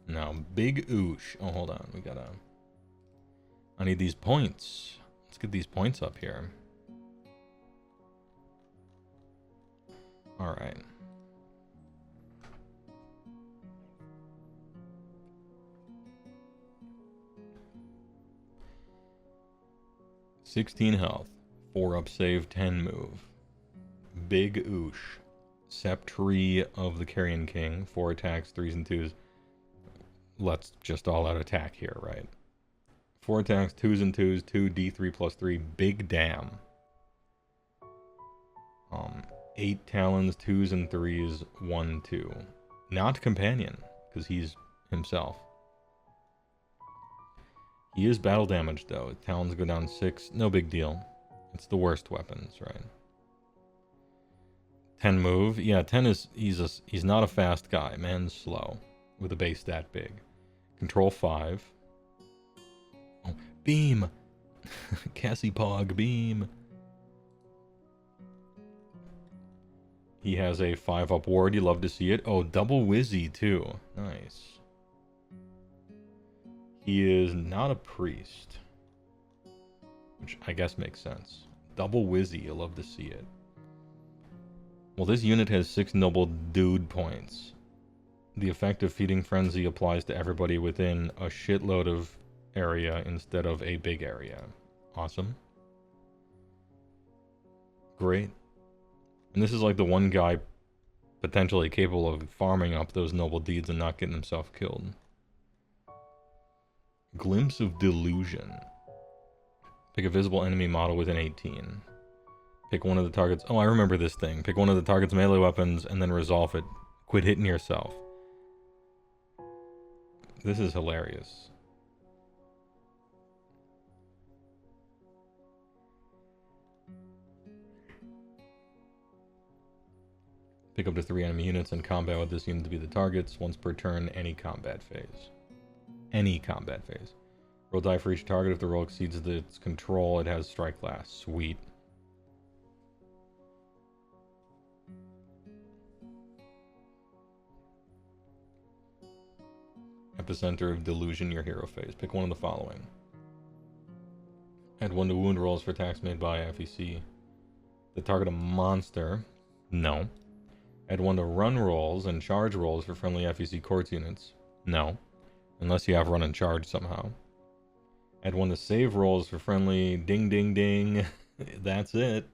Now, Big Oosh. Oh, hold on. We gotta... I need these points. Let's get these points up here. Alright. $16 health. 4 up save, 10 move. Big Oosh. Sceptre of the Carrion King. 4 attacks, 3s and 2s. Let's just all out attack here, right? 4 attacks, 2s and 2s, 2 D3 plus 3. Big damn. 8 talons, 2s and 3s, 1, 2. Not companion, because he's himself. He is battle damaged though. Talons go down 6. No big deal. It's the worst weapons, right? 10 move. Yeah, 10 is... He's not a fast guy. Man's slow. With a base that big. Control 5. Oh, beam! Cassie Pog, beam! He has a 5-up ward. You love to see it. Oh, double Wizzy, too. Nice. He is not a priest. Which I guess makes sense. Double Wizzy. You love to see it. Well, this unit has 6 noble dude points. The effect of Feeding Frenzy applies to everybody within a shitload of area instead of a big area. Awesome. Great. And this is like the one guy potentially capable of farming up those noble deeds and not getting himself killed. Glimpse of Delusion. Pick a visible enemy model within 18. Pick one of the targets... Oh, I remember this thing. Pick one of the target's melee weapons and then resolve it. Quit hitting yourself. This is hilarious. Pick up to 3 enemy units in combat with this unit to be the targets. Once per turn, any combat phase. Any combat phase. Roll die for each target. If the roll exceeds its control, it has strike class. Sweet. Epicenter of Delusion, your hero phase. Pick one of the following. Add 1 to wound rolls for attacks made by FEC. The target a monster. No. Add 1 to run rolls and charge rolls for friendly FEC courts units. No. Unless you have run and charge somehow. Add 1 to save rolls for friendly ding ding ding. That's it.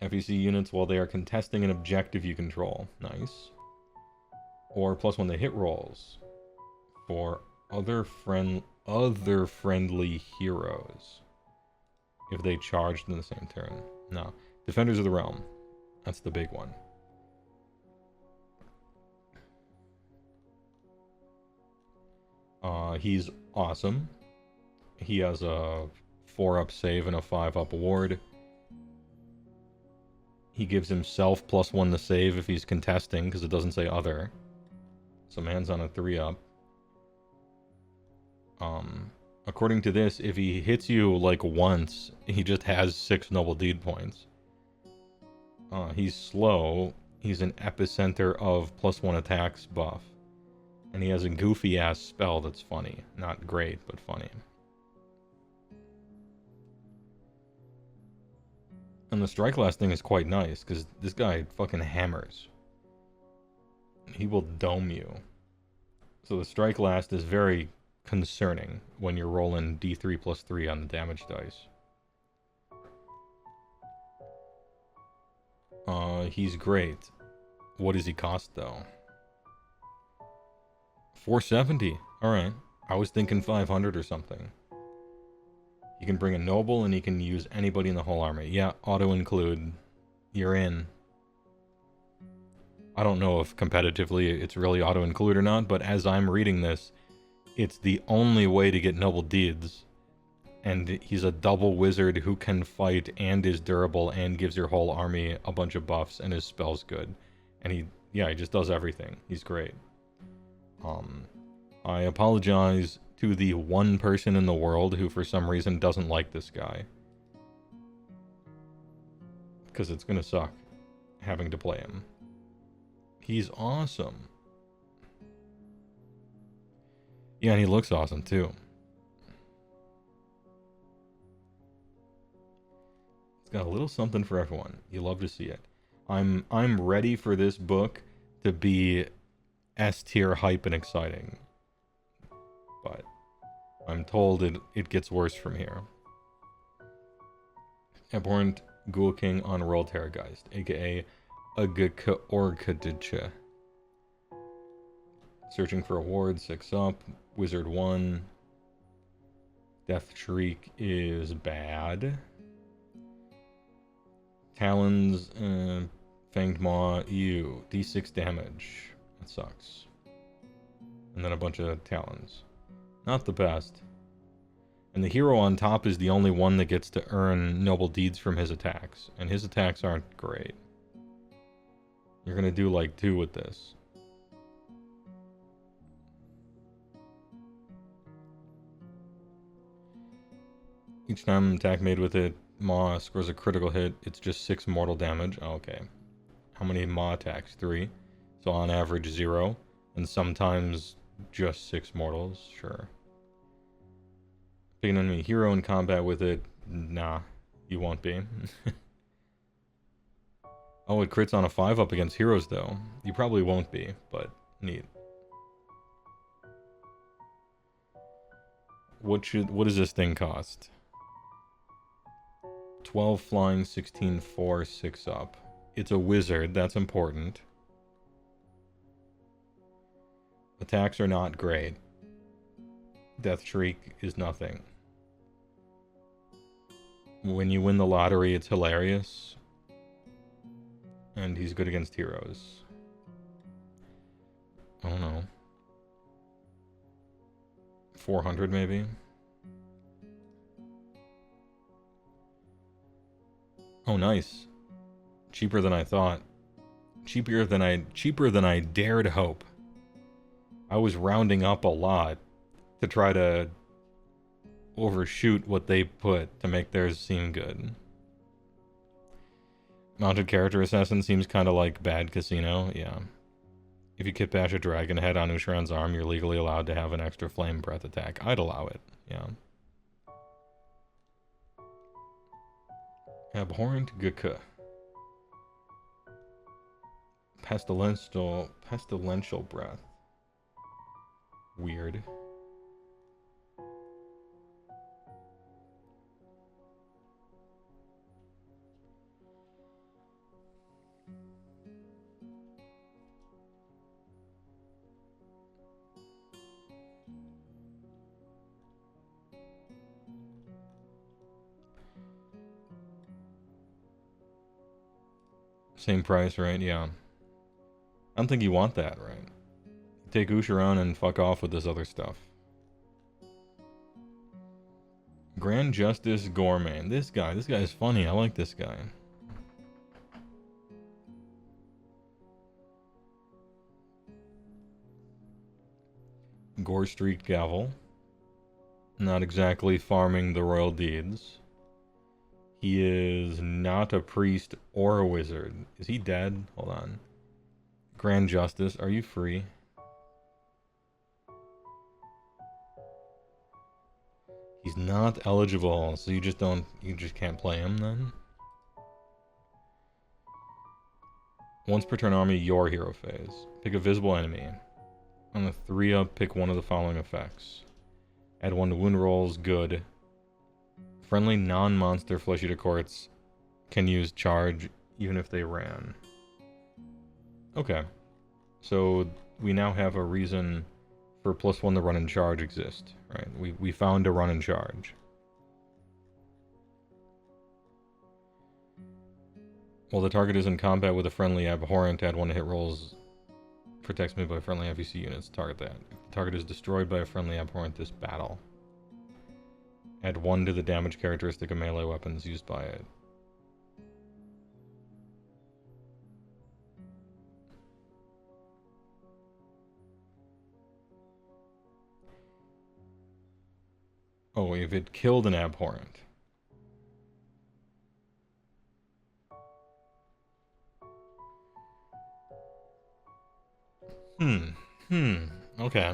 FEC units while they are contesting an objective you control. Nice. Or +1 to hit rolls for other friendly heroes if they charged in the same turn. No. Defenders of the Realm. That's the big one. He's awesome. He has a 4-up save and a 5-up ward. He gives himself +1 to save if he's contesting, because it doesn't say other. So man's on a 3-up. According to this, if he hits you like once, he just has 6 noble deed points. He's slow. He's an epicenter of +1 attacks buff. And he has a goofy ass spell that's funny. Not great, but funny. And the strike last thing is quite nice, because this guy fucking hammers. He will dome you. So the strike last is very concerning when you're rolling D3 + 3 on the damage dice. He's great. What does he cost, though? 470. Alright. I was thinking 500 or something. You can bring a noble and he can use anybody in the whole army. Yeah, auto-include. You're in. I don't know if competitively it's really auto-include or not, but as I'm reading this, it's the only way to get noble deeds. And he's a double wizard who can fight and is durable and gives your whole army a bunch of buffs and his spell's good. And he just does everything. He's great. I apologize to the one person in the world who for some reason doesn't like this guy. Because it's gonna suck having to play him. He's awesome. Yeah, and he looks awesome too. It's got a little something for everyone. You love to see it. I'm ready for this book to be S-tier hype and exciting. But I'm told it gets worse from here. Abhorrent Ghoul King on Royal Terrorgeist, aka Agakaorkaditcha. Searching for a ward, 6 up. Wizard 1. Death Shriek is bad. Talons, Fanged Maw, ew. D6 damage. That sucks. And then a bunch of Talons. Not the best. And the hero on top is the only one that gets to earn noble deeds from his attacks. And his attacks aren't great. You're gonna do like 2 with this. Each time attack made with it, Maw scores a critical hit. It's just 6 mortal damage. Oh, okay. How many Maw attacks? 3. So on average 0. And sometimes just 6 mortals. Sure. Pick an enemy hero in combat with it. Nah, you won't be. Oh, it crits on a 5-up against heroes though. You probably won't be, but neat. What does this thing cost? 12 flying, 16 4, 6 up. It's a wizard, that's important. Attacks are not great. Death Shriek is nothing. When you win the lottery, it's hilarious. And he's good against heroes. I don't know. 400 maybe? Oh, nice. Cheaper than I thought. Cheaper than I dared hope. I was rounding up a lot to try to overshoot what they put to make theirs seem good. Mounted character assassin seems kind of like bad casino, yeah. If you kit bash a dragon head on Usharan's arm, you're legally allowed to have an extra flame breath attack. I'd allow it, yeah. Abhorrent Gaka. Pestilential breath. Weird. Same price, right? Yeah. I don't think you want that, right? Take Ushiran and fuck off with this other stuff. Grand Justice Gorman. This guy is funny. I like this guy. Gore Street Gavel. Not exactly farming the royal deeds. He is not a priest or a wizard. Is he dead? Hold on. Grand Justice, are you free? He's not eligible, so you just can't play him then? Once per turn army, your hero phase. Pick a visible enemy. On the 3-up, pick one of the following effects. Add 1 to wound rolls, good. Friendly non-monster Flesh Eater Courts can use charge even if they ran. Okay. So we now have a reason for +1 to run and charge exist, right? We found a run and charge. While the target is in combat with a friendly abhorrent, add 1 to hit rolls. Protects me by friendly FEC units. Target that. If the target is destroyed by a friendly abhorrent this battle. Add 1 to the damage characteristic of melee weapons used by it. Oh, if it killed an abhorrent. Okay.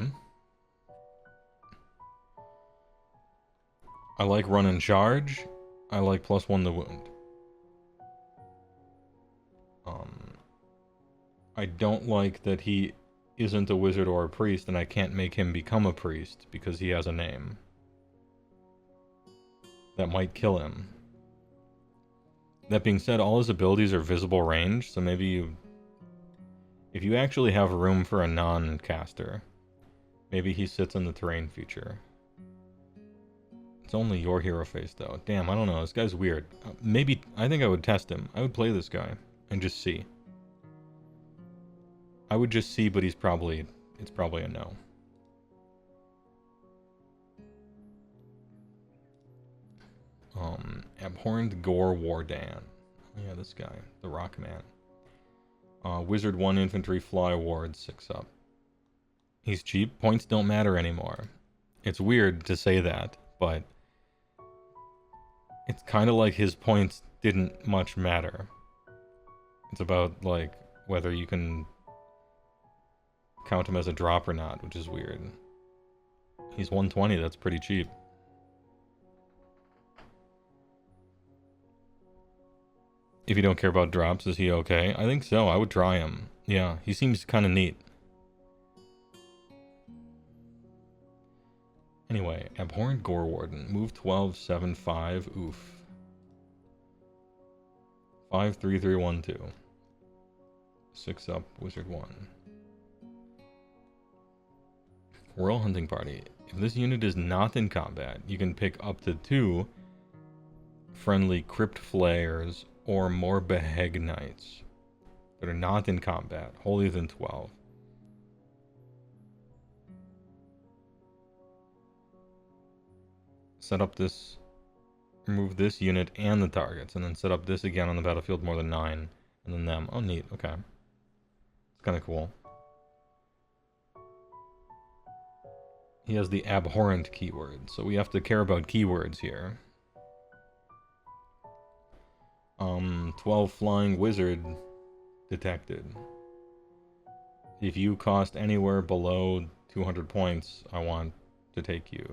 I like run and charge. I like +1 to wound. I don't like that he isn't a wizard or a priest, and I can't make him become a priest because he has a name. That might kill him. That being said, all his abilities are visible range, so maybe you... If you actually have room for a non-caster, maybe he sits in the terrain feature. It's only your hero face, though. Damn, I don't know. This guy's weird. Maybe... I think I would test him. I would play this guy and just see. I would just see, but he's probably... It's probably a no. Abhorrent Gore Wardan. Oh, yeah, this guy. The Rockman. Wizard 1 Infantry Fly Ward 6-up. He's cheap. Points don't matter anymore. It's weird to say that, but... It's kind of like his points didn't much matter. It's about, like, whether you can count him as a drop or not, which is weird. He's 120, that's pretty cheap. If you don't care about drops, is he okay? I think so, I would try him. Yeah, he seems kind of neat. Anyway, Abhorrent Gore Warden. Move 12, 7, 5. Oof. 5, 3, 3, 1, 2. 6-up, Wizard 1. Royal Hunting Party. If this unit is not in combat, you can pick up to 2 friendly Crypt Flayers or more Beheg Knights that are not in combat, holier than 12. Set up this, remove this unit and the targets, and then set up this again on the battlefield more than 9, and then them. Oh, neat, okay. It's kind of cool. He has the abhorrent keyword, so we have to care about keywords here. 12 flying wizard detected. If you cost anywhere below 200 points, I want to take you.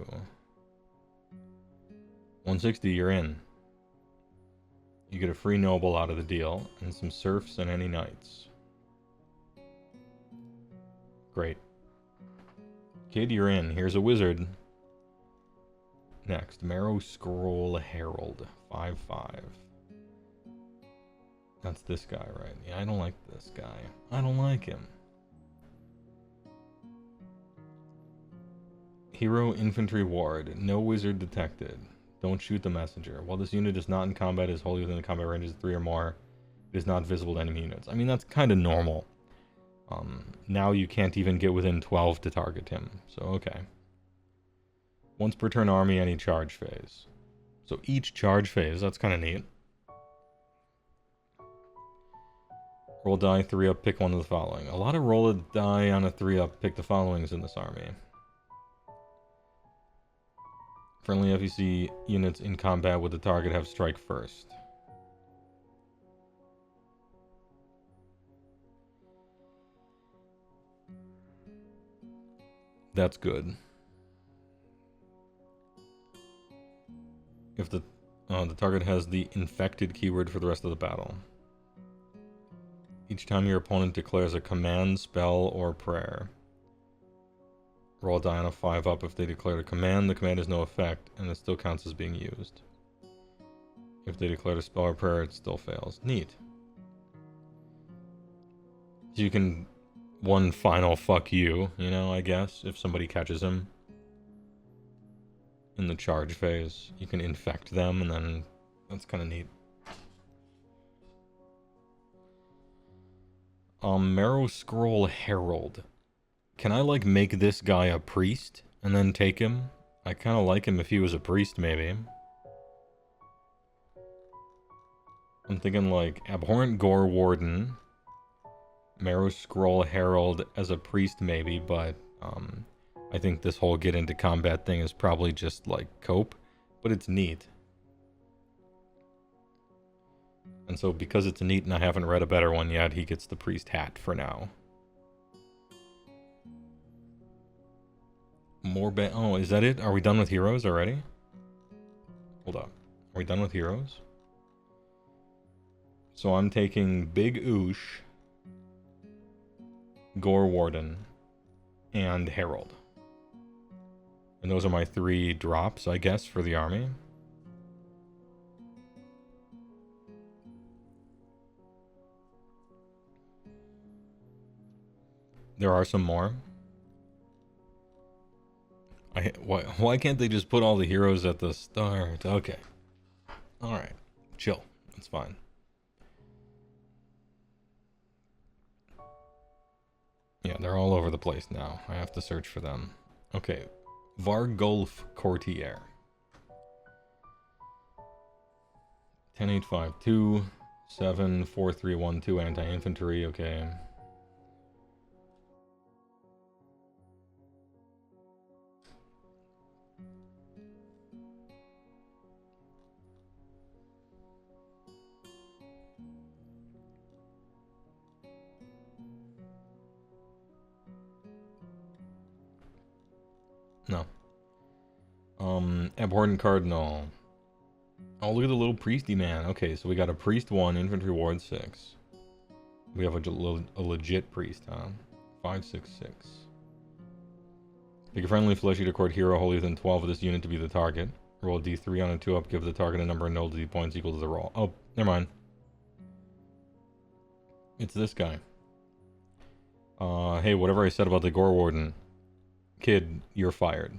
160, you're in. You get a free noble out of the deal, and some serfs and any knights. Great. Kid, you're in. Here's a wizard. Next, Marrow Scroll Herald. 5/5. That's this guy, right? Yeah, I don't like this guy. I don't like him. Hero Infantry Ward. No wizard detected. Don't shoot the messenger. While this unit is not in combat, is wholly within the combat ranges of 3 or more. It is not visible to enemy units. I mean, that's kind of normal. Now you can't even get within 12 to target him. So, okay. Once per turn army, any charge phase. So each charge phase, that's kind of neat. Roll die, 3-up, pick one of the following. A lot of roll a die on a 3-up, pick the followings in this army. Friendly FEC units in combat with the target have strike first. That's good. If the target has the infected keyword for the rest of the battle. Each time your opponent declares a command, spell, or prayer, roll a die on a 5-up. If they declare a command, the command has no effect, and it still counts as being used. If they declare a spell or prayer, it still fails. Neat. So you can one final fuck you, you know, I guess, if somebody catches him in the charge phase. You can infect them, and then that's kind of neat. Marrow Scroll Herald. Can I, like, make this guy a priest and then take him? I kind of like him if he was a priest, maybe. I'm thinking, like, Abhorrent Gore Warden, Marrow Scroll Herald as a priest, maybe, but, I think this whole get into combat thing is probably just, like, cope, but it's neat. And so, because it's neat and I haven't read a better one yet, he gets the priest hat for now. More oh, is that it? Are we done with heroes already? Hold up. Are we done with heroes? So I'm taking Big Oosh, Gore Warden, and Herald. And those are my 3 drops, I guess, for the army. There are some more. Why can't they just put all the heroes at the start? Okay. Alright. Chill. It's fine. Yeah, they're all over the place now. I have to search for them. Okay. Vargulf Courtier. 10852 74312 anti-infantry, okay. No. Abhorrent Cardinal. Oh, look at the little priesty man. Okay, so we got a priest 1, infantry ward 6. We have a legit priest, huh? 566. Pick a friendly flesh-eater court hero wholly within 12 of this unit to be the target. Roll a d3 on a 2-up, give the target a number of nullity points equal to the roll. Oh, never mind. It's this guy. Hey, whatever I said about the Gore Warden, kid, you're fired.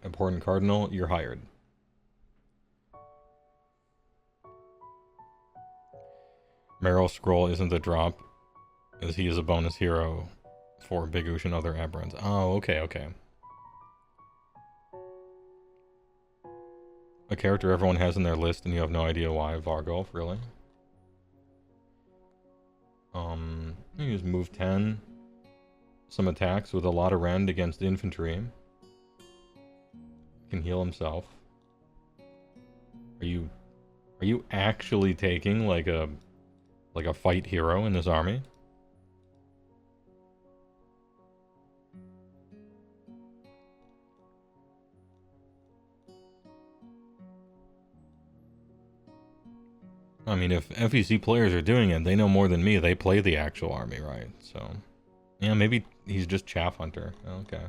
Important Cardinal, you're hired. Marrow Scroll isn't a drop, as he is a bonus hero for Big Oosh and other aberrants. Oh, okay, okay. A character everyone has in their list and you have no idea why. Vargulf, really? You just move 10. Some attacks with a lot of rend against infantry. Can heal himself. Are you actually taking like a fight hero in this army? I mean, if FEC players are doing it, they know more than me. They play the actual army, right? So, yeah, maybe he's just Chaff Hunter. Okay.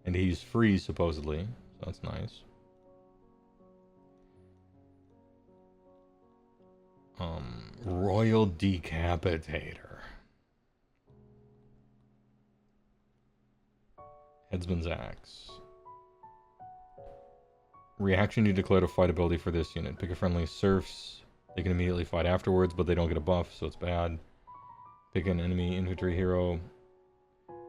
And he's free, supposedly. So that's nice. Royal Decapitator. Headsman's Axe. Reaction, you declare a fight ability for this unit. Pick a friendly serfs They can immediately fight afterwards, but they don't get a buff, so it's bad. Pick an enemy infantry hero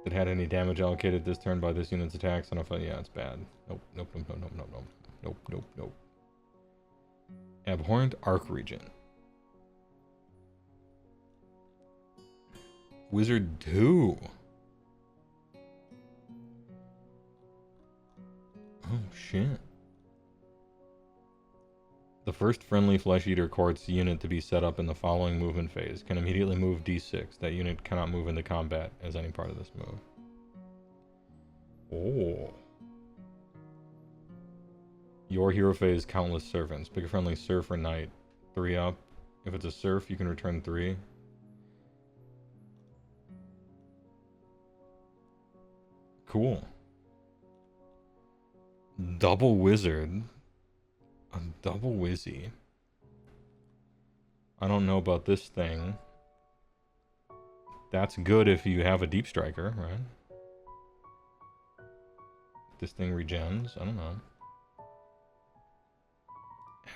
that had any damage allocated this turn by this unit's attacks. I don't know if yeah, it's bad. Nope, nope, nope, nope, nope, nope, nope, nope, nope, nope. Abhorrent Arc Regent. Wizard 2. Oh shit. The first friendly Flesh Eater Courts unit to be set up in the following movement phase can immediately move D6. That unit cannot move into combat as any part of this move. Oh. Your hero phase, Countless Servants. Pick a friendly Serf or Knight. 3 up. If it's a Serf, you can return 3. Cool. Double Wizard. A double Wizzy. I don't know about this thing. That's good if you have a Deep Striker, right? This thing regens. I don't know.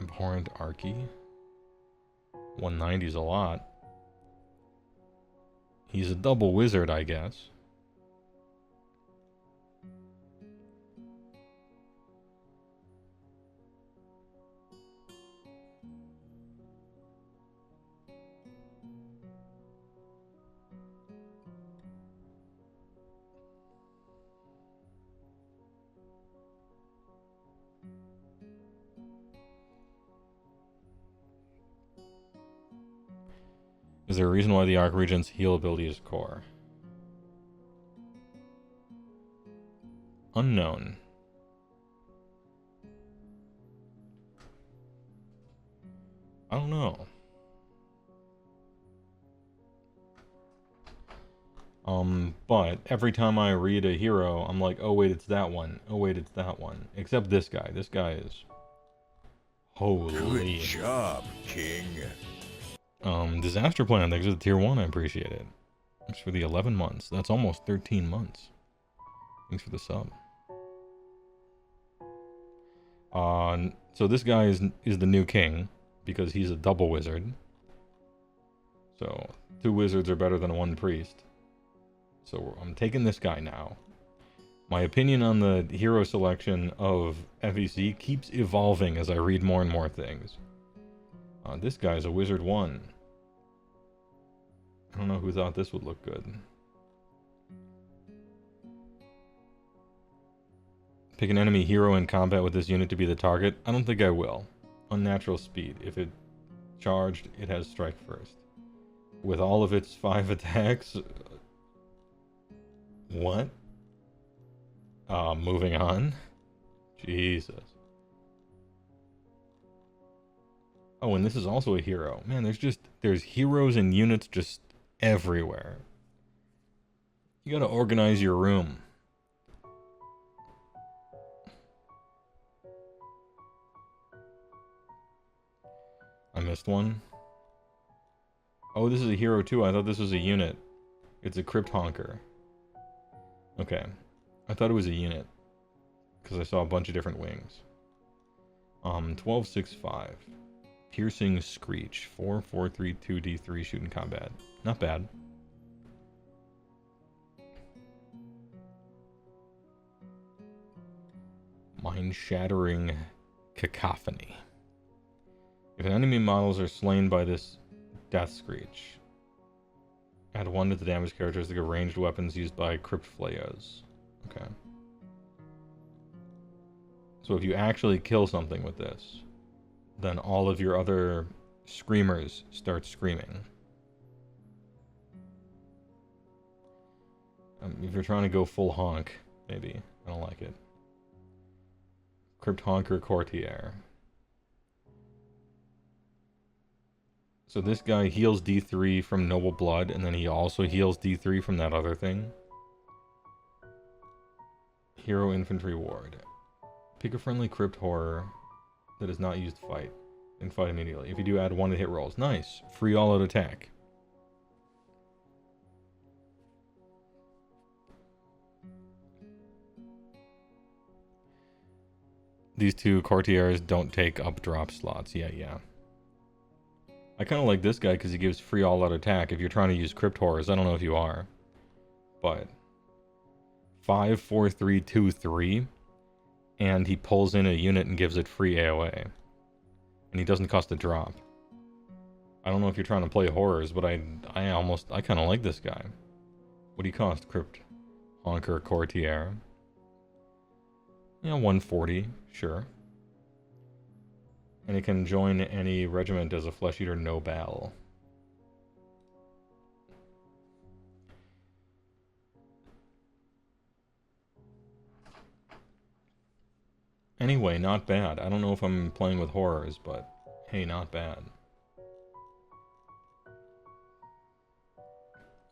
Abhorrent Archie. 190's a lot. He's a double wizard, I guess. Is there a reason why the Arc Regent's heal ability is core? Unknown. I don't know. But every time I read a hero, I'm like, oh wait, it's that one. Oh wait, it's that one. Except this guy. This guy is... Holy. Good job, King. Disaster Plan. Thanks for the tier 1. I appreciate it. Thanks for the 11 months. That's almost 13 months. Thanks for the sub. So this guy is the new king because he's a double wizard. So 2 wizards are better than 1 priest. So I'm taking this guy now. My opinion on the hero selection of FEC keeps evolving as I read more and more things. This guy's a wizard 1. I don't know who thought this would look good. Pick an enemy hero in combat with this unit to be the target. I don't think I will. Unnatural speed. If it charged, it has strike first. With all of its 5 attacks... What? Moving on. Jesus. Oh, and this is also a hero. Man, there's heroes and units just everywhere. You gotta organize your room. I missed one. Oh, this is a hero too. I thought this was a unit. It's a Crypt Honker. Okay. I thought it was a unit. Because I saw a bunch of different wings. 1265. Piercing Screech. 4-4-3 2d3 shooting combat. Not bad. Mind-shattering Cacophony. If enemy models are slain by this Death Screech, add 1 to the damage characteristic of ranged weapons used by Crypt Flayers. Okay. So if you actually kill something with this, then all of your other screamers start screaming. If you're trying to go full honk, maybe. I don't like it. Crypt Honker Courtier. So this guy heals D3 from Noble Blood, and then he also heals D3 from that other thing. Hero Infantry Ward. Pick a friendly Crypt Horror that is not used to fight, and fight immediately. If you do, add 1 to hit rolls. Nice! Free all-out attack. These 2 courtiers don't take up drop slots. Yeah. I kind of like this guy because he gives free all-out attack if you're trying to use Crypt Horrors. I don't know if you are. But 5, 4, 3, 2, 3. And he pulls in a unit and gives it free AOA. And he doesn't cost a drop. I don't know if you're trying to play horrors, but I kind of like this guy. What do you cost, Crypt Honker Courtier? Yeah, 140, sure. And he can join any regiment as a Flesh Eater Noble. Anyway, not bad. I don't know if I'm playing with horrors, but hey, not bad.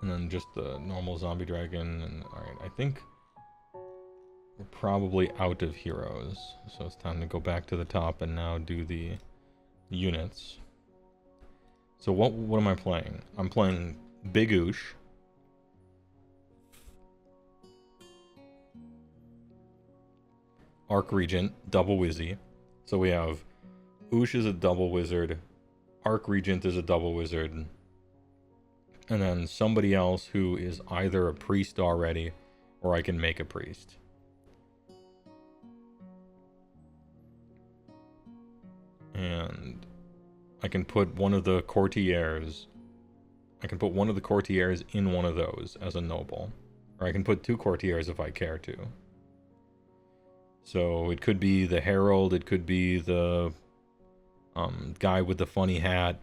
And then just the normal zombie dragon, and alright, I think we're probably out of heroes. So it's time to go back to the top and now do the units. So what am I playing? I'm playing Big Oosh. Arc Regent, double Wizzy. So we have Oosh is a double wizard, Arc Regent is a double wizard, and then somebody else who is either a priest already, or I can make a priest. And I can put one of the courtiers, in one of those as a noble. Or I can put 2 courtiers if I care to. So it could be the herald, it could be the guy with the funny hat.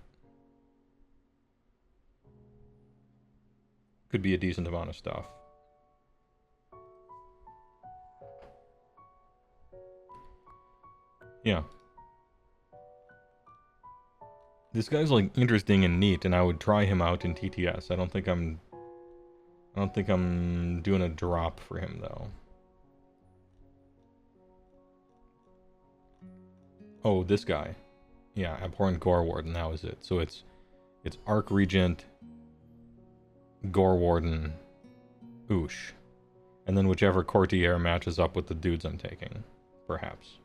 Could be a decent amount of stuff. Yeah. This guy's like interesting and neat, and I would try him out in TTS. I don't think I'm doing a drop for him though. Oh, this guy. Yeah, Abhorrent Gore Warden, that was it. So it's Arc Regent, Gore Warden, Oosh. And then whichever courtier matches up with the dudes I'm taking, perhaps.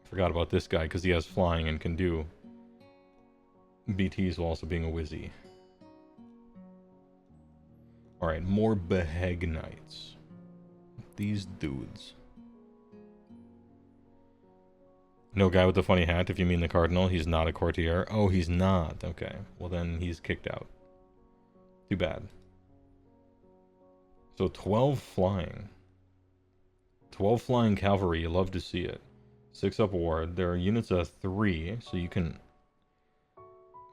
Forgot about this guy because he has flying and can do BTs while also being a wizzy. Alright, more Beheg Knights. These dudes. No guy with the funny hat, if you mean the Cardinal. He's not a courtier. Oh, he's not. Okay. Well, then he's kicked out. Too bad. So 12 flying. 12 flying cavalry. You love to see it. 6 up ward. There are units of 3, so you can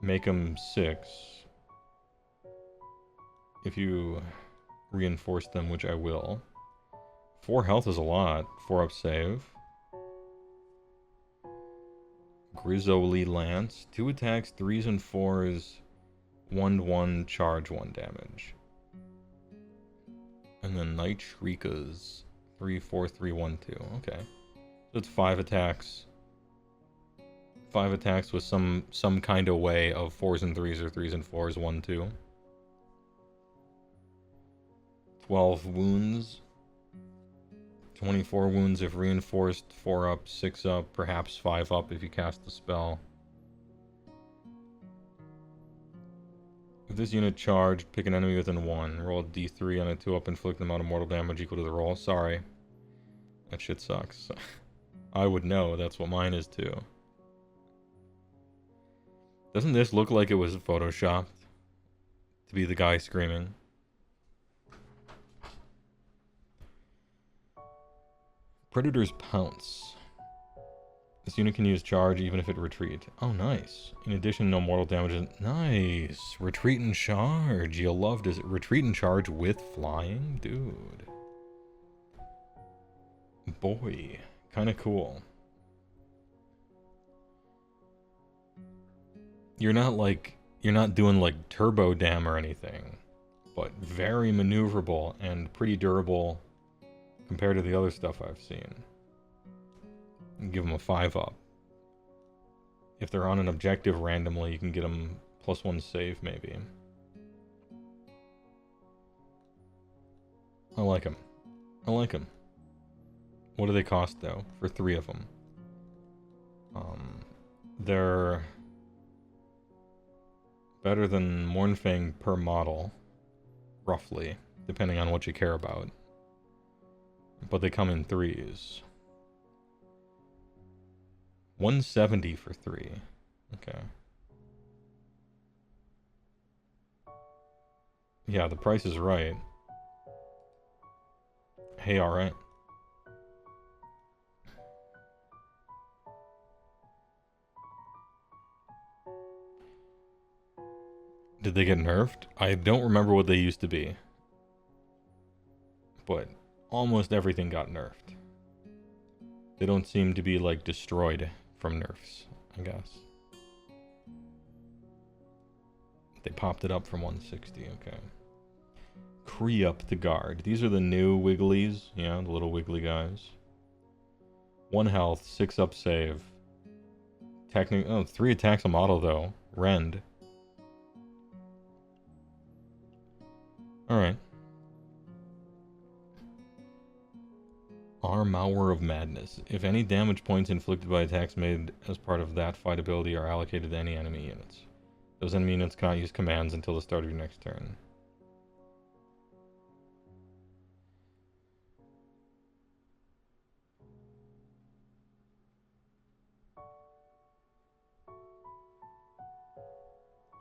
make them 6. If you reinforce them, which I will. 4 health is a lot. 4 up save. Grizzoli Lance, 2 attacks, 3s and 4s, 1-1, charge 1 damage. And then Night Shriekas, 3-4, 3-1-2. Okay. So it's 5 attacks. 5 attacks with some kind of way of 4s and 3s or 3s and 4s, 1-2. 12 wounds. 24 wounds if reinforced, 4 up, 6 up, perhaps 5 up if you cast the spell. If this unit charged, pick an enemy within 1. Roll a d3 on a 2 up, inflict the amount of mortal damage equal to the roll. Sorry. That shit sucks. I would know, that's what mine is too. Doesn't this look like it was photoshopped? To be the guy screaming? Predator's Pounce. This unit can use charge even if it retreat. Oh, nice. In addition, no mortal damage. Nice. Retreat and charge. You'll love to retreat and charge with flying? Dude. Boy. Kind of cool. You're not doing like turbo dam or anything. But very maneuverable and pretty durable compared to the other stuff I've seen. Give them a 5 up. If they're on an objective randomly, you can get them +1 save maybe. I like them. I like them. What do they cost though for 3 of them? They're better than Mornfang per model, roughly, depending on what you care about. But they come in threes. 170 for 3. Okay. Yeah, the price is right. Hey, alright. Did they get nerfed? I don't remember what they used to be. But almost everything got nerfed. They don't seem to be, like, destroyed from nerfs, I guess. They popped it up from 160, okay. Cree up the guard. These are the new wigglies. Yeah, the little wiggly guys. 1 health, 6 up save. Oh, 3 attacks a model, though. Rend. Alright. Armour of Madness. If any damage points inflicted by attacks made as part of that fight ability are allocated to any enemy units. Those enemy units cannot use commands until the start of your next turn.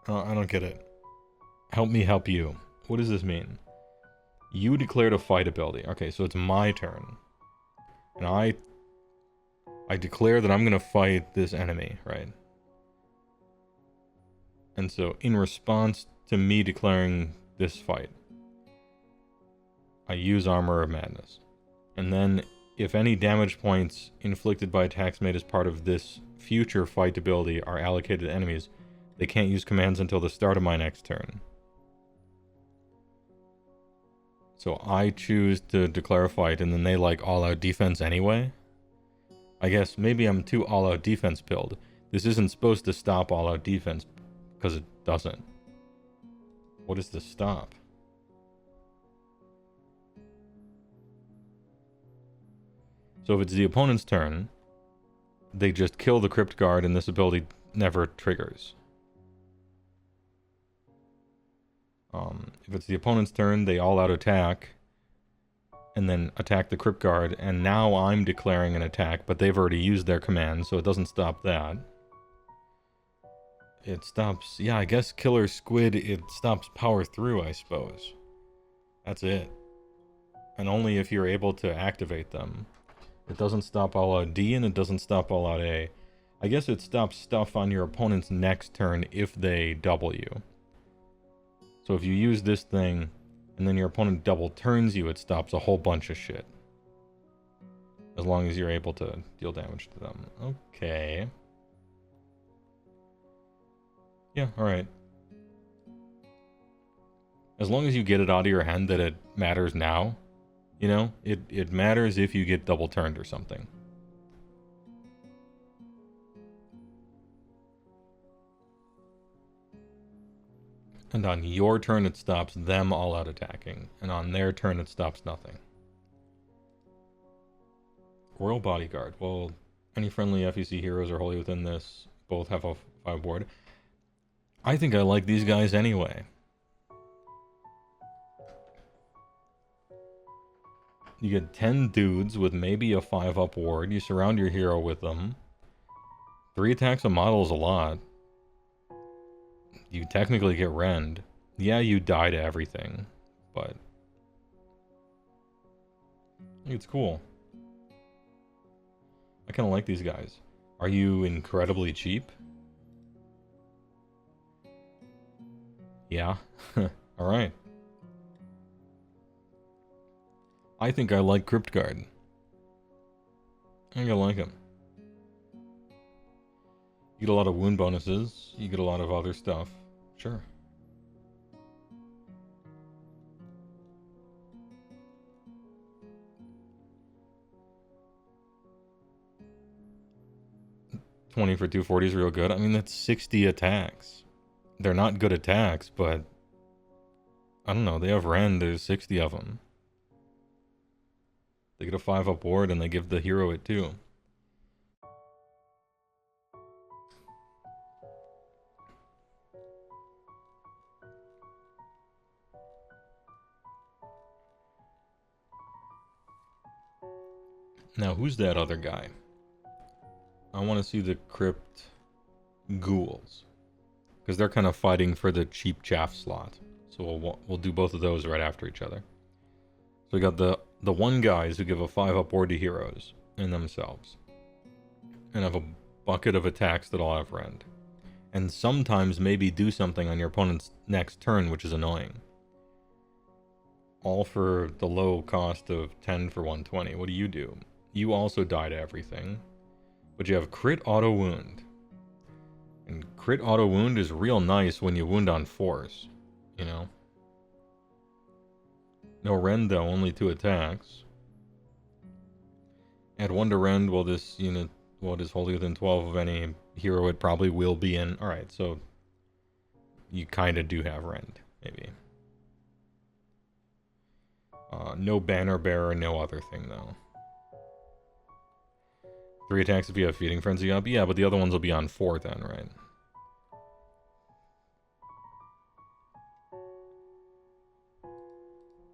I don't get it. Help me help you. What does this mean? You declared a fight ability. Okay, so it's my turn. And I declare that I'm going to fight this enemy, right? And so, in response to me declaring this fight, I use Armor of Madness. And then, if any damage points inflicted by attacks made as part of this future fight ability are allocated to enemies, they can't use commands until the start of my next turn. So I choose to declare a fight, and then they like all-out defense anyway? I guess maybe I'm too all-out defense pilled. This isn't supposed to stop all-out defense, because it doesn't. What is the stop? So if it's the opponent's turn, they just kill the Crypt Guard, and this ability never triggers. If it's the opponent's turn, they all-out attack, and then attack the Crypt Guard, and now I'm declaring an attack, but they've already used their command, so it doesn't stop that. It stops... Yeah, I guess Killer Squid, it stops power through, I suppose. That's it. And only if you're able to activate them. It doesn't stop all-out D, and it doesn't stop all-out A. I guess it stops stuff on your opponent's next turn if they double you. So if you use this thing, and then your opponent double turns you, it stops a whole bunch of shit. As long as you're able to deal damage to them. Okay. Yeah, alright. As long as you get it out of your hand that it matters now, you know, it matters if you get double turned or something. And on your turn, it stops them all out attacking. And on their turn, it stops nothing. Royal Bodyguard. Well, any friendly FEC heroes are wholly within this. Both have a 5 board. I think I like these guys anyway. You get 10 dudes with maybe a 5-up ward. You surround your hero with them. 3 attacks a model is a lot. You technically get rend. Yeah, you die to everything, but I think it's cool. I kind of like these guys. Are you incredibly cheap? Yeah. Alright. I think I like Crypt Guard. I think I like him. You get a lot of wound bonuses. You get a lot of other stuff. Sure. $20 for 240 is real good. I mean, that's 60 attacks. They're not good attacks, but I don't know. They have rend. There's 60 of them. They get a 5-up ward and they give the hero it too. Now, who's that other guy? I want to see the Crypt Ghouls. Because they're kind of fighting for the cheap chaff slot. So we'll do both of those right after each other. So we got the one guys who give a 5-up ward to heroes in themselves. And have a bucket of attacks that all have rend. And sometimes maybe do something on your opponent's next turn, which is annoying. All for the low cost of 10 for 120. What do? You also die to everything. But you have crit auto wound. And crit auto wound is real nice when you wound on force. You know? No rend though, only 2 attacks. Add 1 to rend while this unit is wholly within 12 of any hero it probably will be in. Alright, so you kinda do have rend, maybe. No banner bearer, no other thing though. 3 attacks if you have feeding frenzy up. Yeah, but the other ones will be on 4 then, right?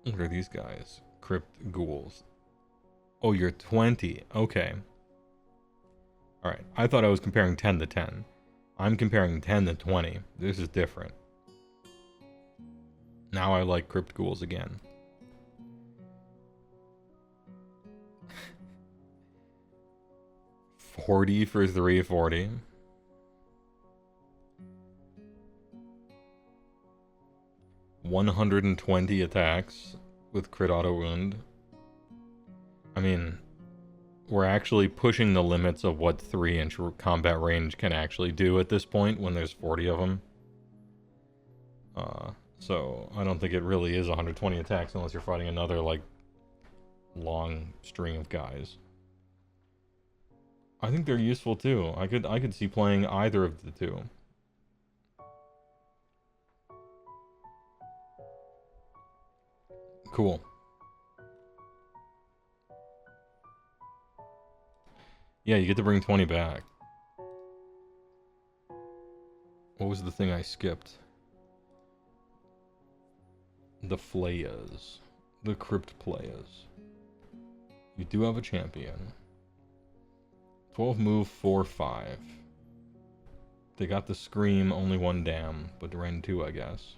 What are these guys? Crypt Ghouls. Oh, you're 20. Okay. Alright, I thought I was comparing 10 to 10. I'm comparing 10 to 20. This is different. Now I like Crypt Ghouls again. $40 for 340. $120 attacks with crit auto wound. I mean, we're actually pushing the limits of what 3-inch combat range can actually do at this point when there's 40 of them. So I don't think it really is 120 attacks unless you're fighting another, like, long string of guys. I think they're useful too. I could see playing either of the two. Cool. Yeah, you get to bring 20 back. What was the thing I skipped? The Flayas. The Crypt Playas. You do have a champion. 12 move, 4-5. They got the Scream, only 1 dam, but Rend 2, I guess.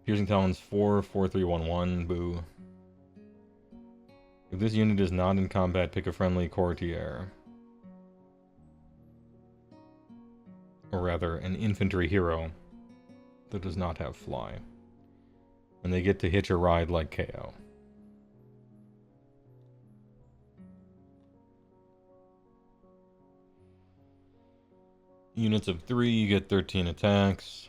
Piercing Talons 4, 4-3-1-1, boo. If this unit is not in combat, pick a friendly courtier. Or rather, an infantry hero that does not have fly. And they get to hitch a ride like KO. Units of 3, you get 13 attacks.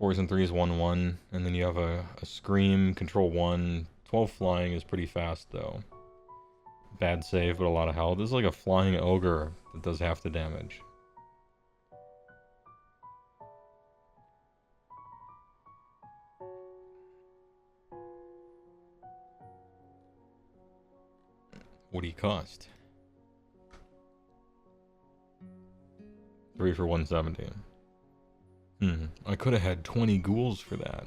4s and 3s, 1-1. And then you have a Scream, control 1. 12 flying is pretty fast, though. Bad save, but a lot of health. This is like a flying ogre that does half the damage. What do you cost? 3 for 170. I could have had 20 ghouls for that.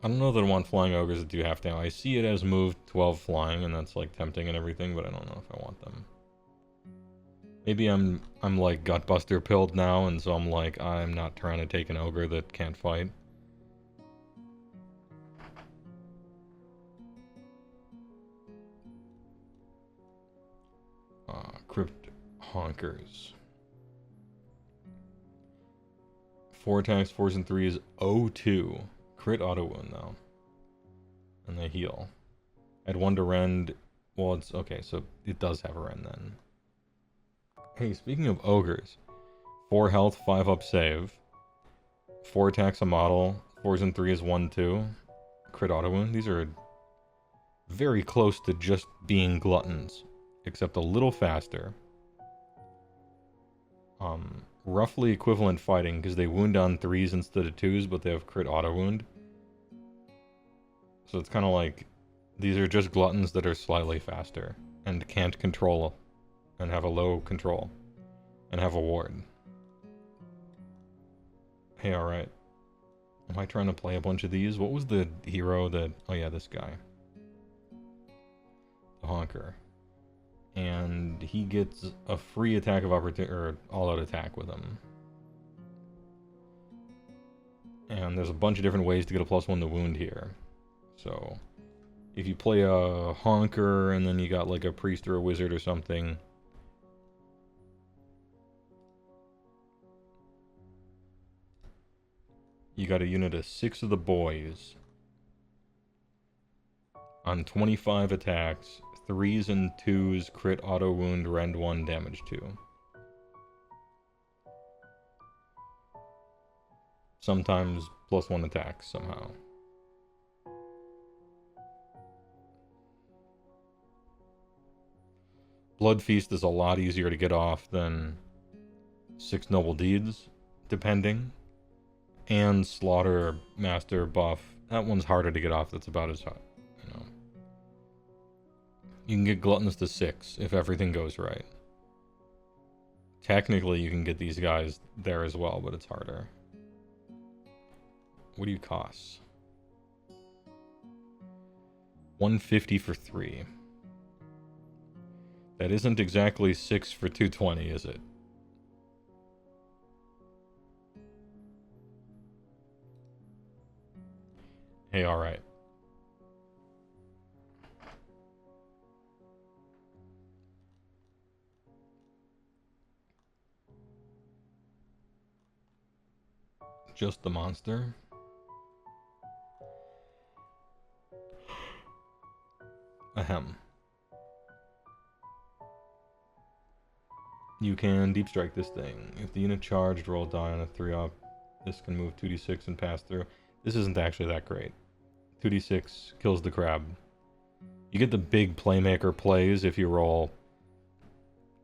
I don't know that I want flying ogres that do half damage. I see it as move 12 flying, and that's like tempting and everything, but I don't know if I want them. Maybe I'm like gutbuster pilled now, and so I'm like, I'm not trying to take an ogre that can't fight. Crypt Honkers. 4 attacks, 4s and 3s, 0-2. Crit auto wound though. And they heal. Add 1 to rend. Well, it's okay, so it does have a rend then. Hey, speaking of ogres, 4 health, 5 up save. 4 attacks a model, 4s and 3s, 1-2. Crit auto wound. These are very close to just being gluttons, except a little faster. Roughly equivalent fighting, because they wound on 3s instead of 2s, but they have crit auto wound. So it's kind of like, these are just gluttons that are slightly faster, and can't control, and have a low control, and have a ward. Hey, alright. Am I trying to play a bunch of these? What was the hero that... Oh yeah, this guy. The Honker. And he gets a free attack of opportunity, or all-out attack with him. And there's a bunch of different ways to get a +1 to wound here. So, if you play a Honker and then you got like a priest or a wizard or something... You got a unit of 6 of the boys. On 25 attacks, 3s and 2s, crit auto wound, rend 1, damage 2. Sometimes +1 attacks somehow. Blood Feast is a lot easier to get off than 6 Noble Deeds, depending. And Slaughter Master buff. That one's harder to get off, that's about as hard, you know. You can get Gluttonous to 6 if everything goes right. Technically, you can get these guys there as well, but it's harder. What do you cost? 150 for 3. That isn't exactly 6 for 220, is it? Hey, alright. Just the monster? Ahem. You can deep strike this thing. If the unit charged, roll die on a 3-up. This can move 2d6 and pass through. This isn't actually that great. 2d6 kills the crab. You get the big playmaker plays if you roll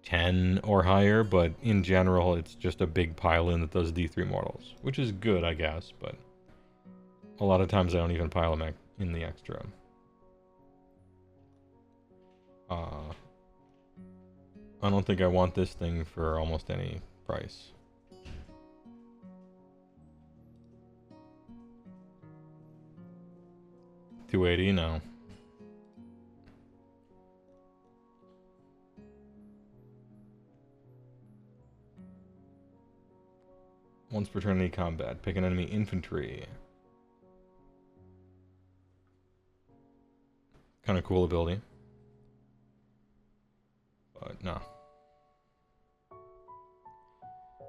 10 or higher, but in general it's just a big pile-in that does d3 mortals. Which is good, I guess, but a lot of times I don't even pile them in the extra. I don't think I want this thing for almost any price. $280? No. Once per turn in any combat, pick an enemy infantry. Kind of cool ability. But no.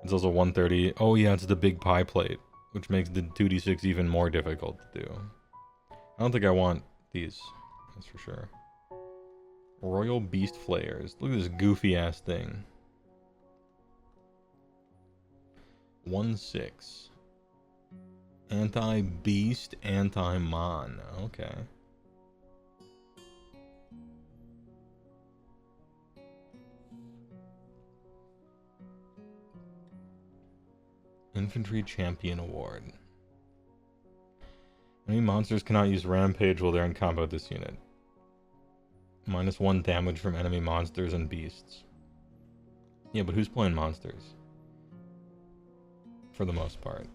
It's also 130. Oh yeah, it's the big pie plate, which makes the 2d6 even more difficult to do. I don't think I want these, that's for sure. Royal Beast Flayers. Look at this goofy ass thing. 1/6. Anti-beast, anti-mon. Okay. Infantry Champion Award. Enemy monsters cannot use Rampage while they're in combat with this unit. -1 damage from enemy monsters and beasts. Yeah, but who's playing monsters? For the most part.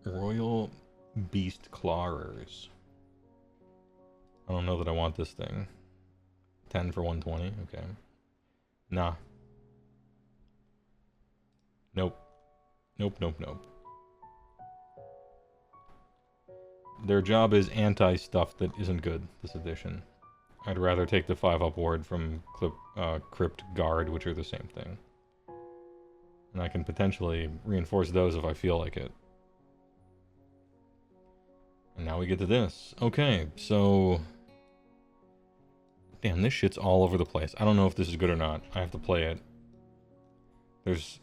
Royal Beast Clawers. I don't know that I want this thing. 10 for 120, okay. Nah. Nope. Nope, nope, nope. Their job is anti-stuff that isn't good, this edition. I'd rather take the 5-up ward from Crypt Guard, which are the same thing. And I can potentially reinforce those if I feel like it. And now we get to this. Okay, so... Damn, this shit's all over the place. I don't know if this is good or not. I have to play it. There's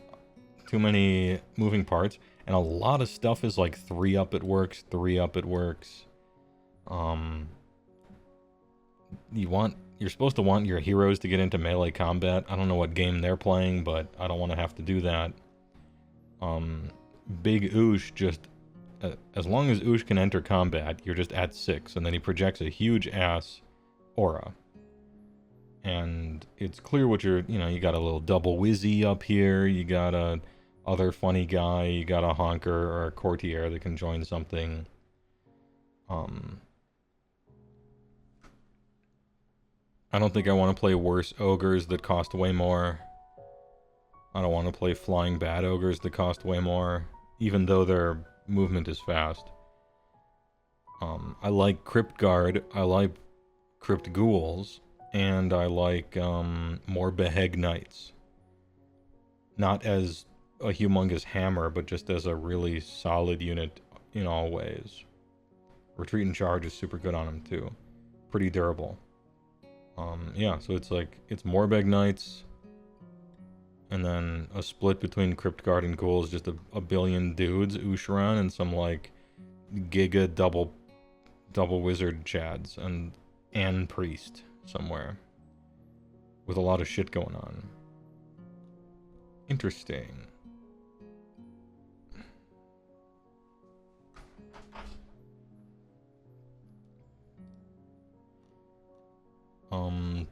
too many moving parts. And a lot of stuff is like 3-up it works, 3-up it works. You're supposed to want your heroes to get into melee combat. I don't know what game they're playing, but I don't want to have to do that. Big Oosh just... as long as Oosh can enter combat, you're just at 6. And then he projects a huge ass aura. And it's clear what you're, you know, you got a little double wizzy up here, you got a other funny guy, you got a honker or a courtier that can join something. I don't think I want to play worse ogres that cost way more. I don't want to play flying bad ogres that cost way more, even though their movement is fast. I like Crypt Guard, I like Crypt Ghouls, and I like more Beheg Knights. Not as a humongous hammer, but just as a really solid unit in all ways. Retreat and Charge is super good on them too. Pretty durable. Yeah, so it's like, it's Morbeg Knights, and then a split between Crypt Guard and Ghouls, just a billion dudes, Usharan, and some like Giga double wizard chads, and priest somewhere. With a lot of shit going on. Interesting.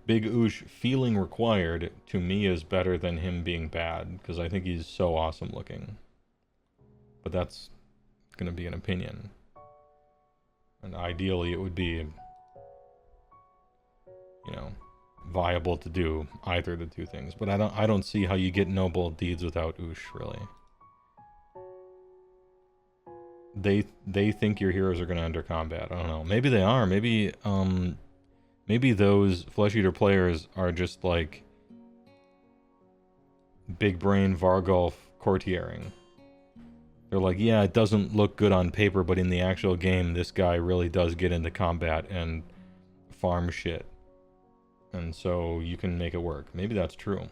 Big Oosh feeling required to me is better than him being bad, because I think he's so awesome looking. But that's gonna be an opinion. And ideally it would be, you know, viable to do either of the two things. But I don't see how you get noble deeds without Oosh, really. They think your heroes are gonna enter combat. I don't know. Maybe they are. Maybe maybe those Flesh Eater players are just like big brain Vargulf courtiering. They're like, yeah, it doesn't look good on paper, but in the actual game, this guy really does get into combat and farm shit. And so you can make it work. Maybe that's true.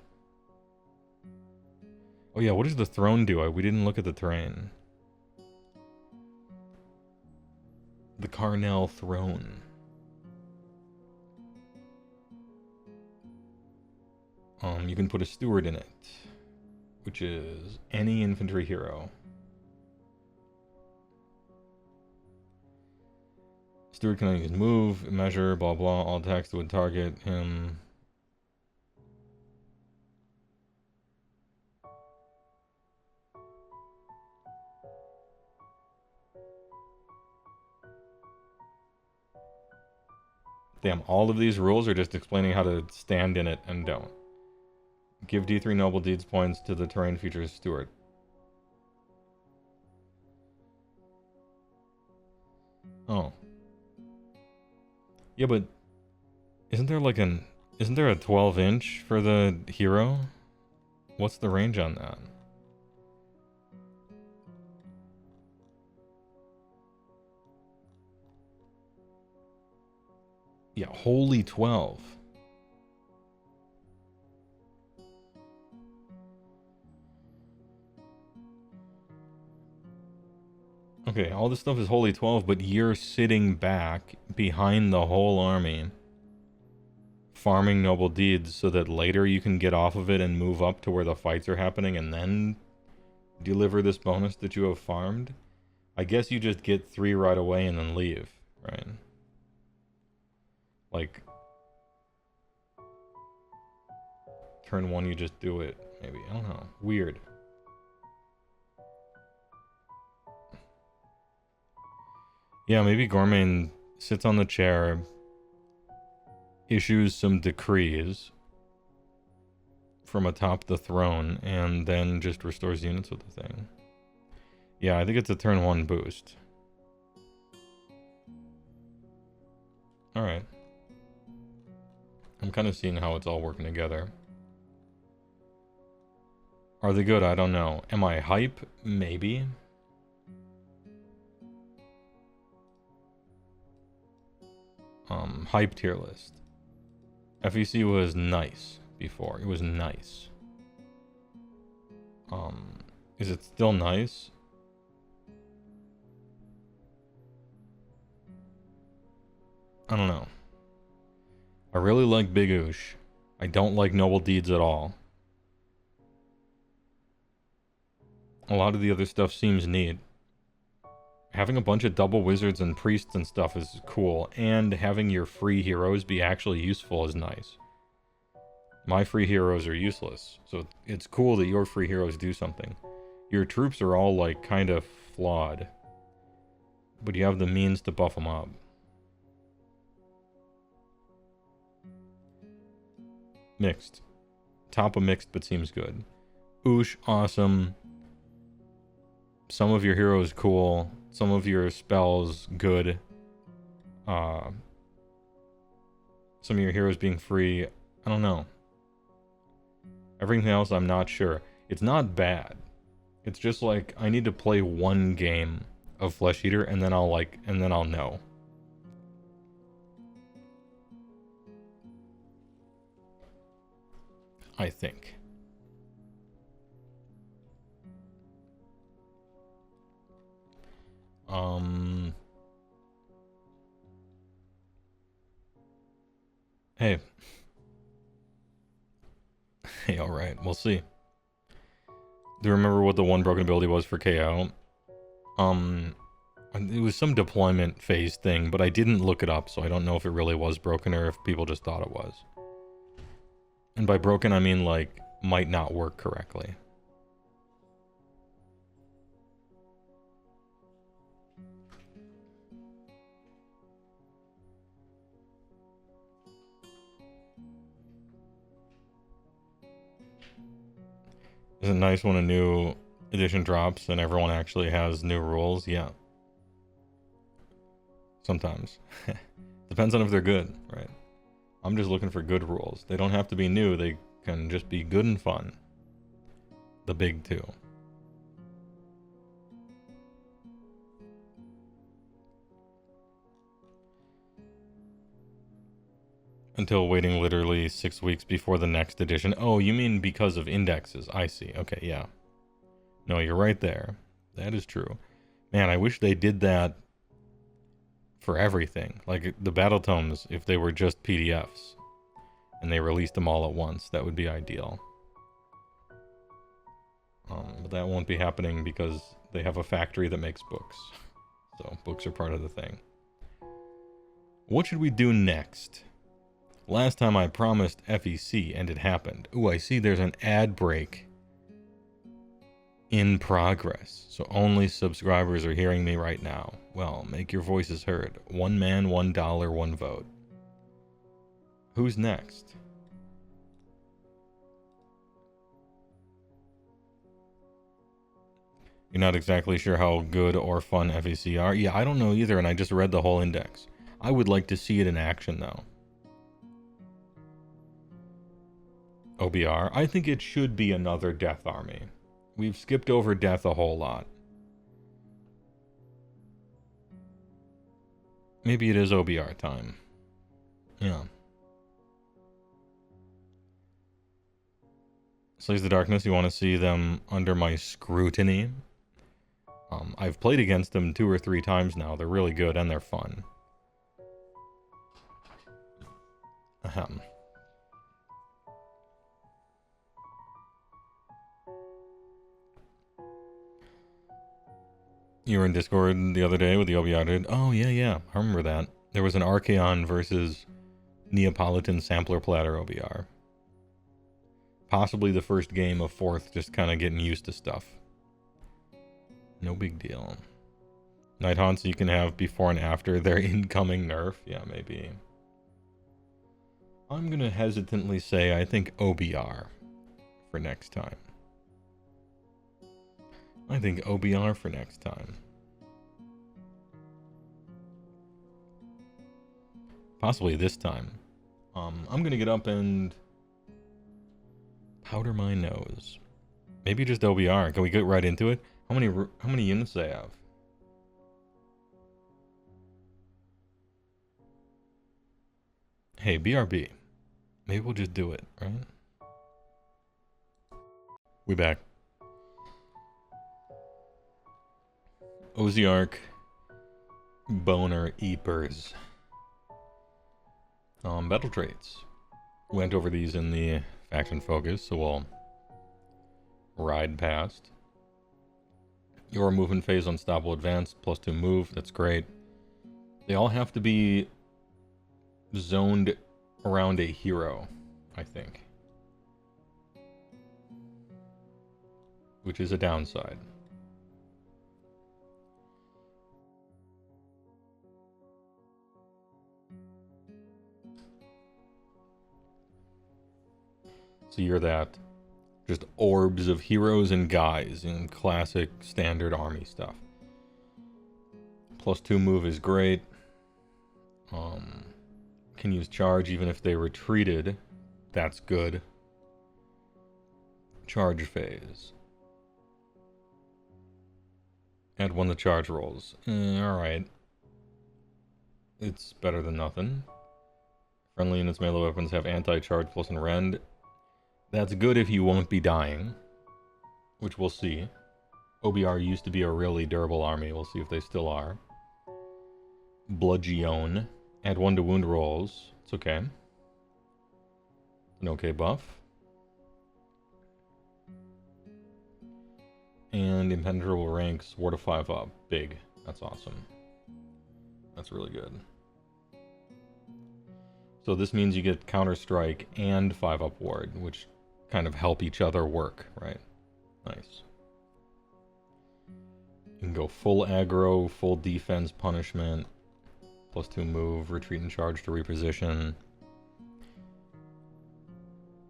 Oh yeah, what does the throne do? We didn't look at the terrain. The Carnell throne. You can put a steward in it, which is any infantry hero. Steward can only use move, measure, blah blah, all attacks that would target him. Damn, all of these rules are just explaining how to stand in it and don't. Give D3 Noble Deeds points to the terrain features steward. Oh. Yeah, but isn't there like isn't there a 12-inch for the hero? What's the range on that? Yeah, holy 12. Okay, all this stuff is holy 12, but you're sitting back behind the whole army, farming noble deeds so that later you can get off of it and move up to where the fights are happening and then deliver this bonus that you have farmed. I guess you just get 3 right away and then leave, right? Like, turn 1 you just do it, maybe. I don't know. Weird. Yeah, maybe Gormain sits on the chair, issues some decrees from atop the throne, and then just restores units with the thing. Yeah, I think it's a turn 1 boost. Alright. I'm kind of seeing how it's all working together. Are they good? I don't know. Am I hype? Maybe. Hype tier list. FEC was nice before. It was nice. Is it still nice? I don't know. I really like Big Oosh. I don't like Noble Deeds at all. A lot of the other stuff seems neat. Having a bunch of double wizards and priests and stuff is cool, and having your free heroes be actually useful is nice. My free heroes are useless, so it's cool that your free heroes do something. Your troops are all, like, kind of flawed, but you have the means to buff them up. Mixed. Top of mixed, but seems good. Oosh, awesome. Some of your heroes cool. Some of your spells good. Some of your heroes being free. I don't know. Everything else, I'm not sure. It's not bad. It's just like, I need to play one game of Flesh Eater, and then I'll know. I think. Hey. Hey, alright, we'll see. Do you remember what the one broken ability was for KO? It was some deployment phase thing, but I didn't look it up, so I don't know if it really was broken or if people just thought it was. And by broken, I mean, like, might not work correctly. Isn't it nice when a new edition drops and everyone actually has new rules? Yeah. Sometimes. Depends on if they're good, right? I'm just looking for good rules. They don't have to be new, they can just be good and fun. The big two. Until waiting literally 6 weeks before the next edition. Oh, you mean because of indexes. I see. Okay, yeah. No, you're right there. That is true. Man, I wish they did that for everything. Like the battle tomes, if they were just PDFs and they released them all at once, that would be ideal. But that won't be happening because they have a factory that makes books. So books are part of the thing. What should we do next? Last time I promised FEC and it happened. Ooh, I see there's an ad break in progress. So only subscribers are hearing me right now. Well, make your voices heard. One man, $1, one vote. Who's next? You're not exactly sure how good or fun FEC are? Yeah, I don't know either, and I just read the whole index. I would like to see it in action, though. OBR? I think it should be another Death Army. We've skipped over Death a whole lot. Maybe it is OBR time. Yeah. Slays the Darkness, you want to see them under my scrutiny? I've played against them 2 or 3 times now. They're really good and they're fun. Ahem. You were in Discord the other day with the OBR dude. Oh, yeah. I remember that. There was an Archaon versus Neapolitan Sampler Platter OBR. Possibly the first game of 4th, just kind of getting used to stuff. No big deal. Night Haunts you can have before and after their incoming nerf. Yeah, maybe. I'm going to hesitantly say I think OBR for next time. I think OBR for next time. Possibly this time. I'm gonna get up and powder my nose. Maybe just OBR. Can we get right into it? How many units do they have? Hey, BRB. Maybe we'll just do it, right? We back. Oziark Boner Eepers. Battle traits. Went over these in the faction focus, so we'll ride past. Your movement phase unstoppable advance, +2 move, that's great. They all have to be zoned around a hero, I think. which is a downside. So you're that just orbs of heroes and guys in classic standard army stuff. +2 move is great. Can use charge even if they retreated. That's good. Charge phase. Add 1 to charge rolls. Alright. It's better than nothing. Friendly units melee weapons have anti-charge plus and rend. That's good if you won't be dying, which we'll see. OBR used to be a really durable army. We'll see if they still are. Bludgeon. Add 1 to wound rolls. It's okay. An okay buff. And impenetrable ranks 4 to 5 up. Big. That's awesome. That's really good. So this means you get counter strike and 5 up ward, which kind of help each other work, right? Nice. You can go full aggro, full defense punishment, +2 move, retreat and charge to reposition.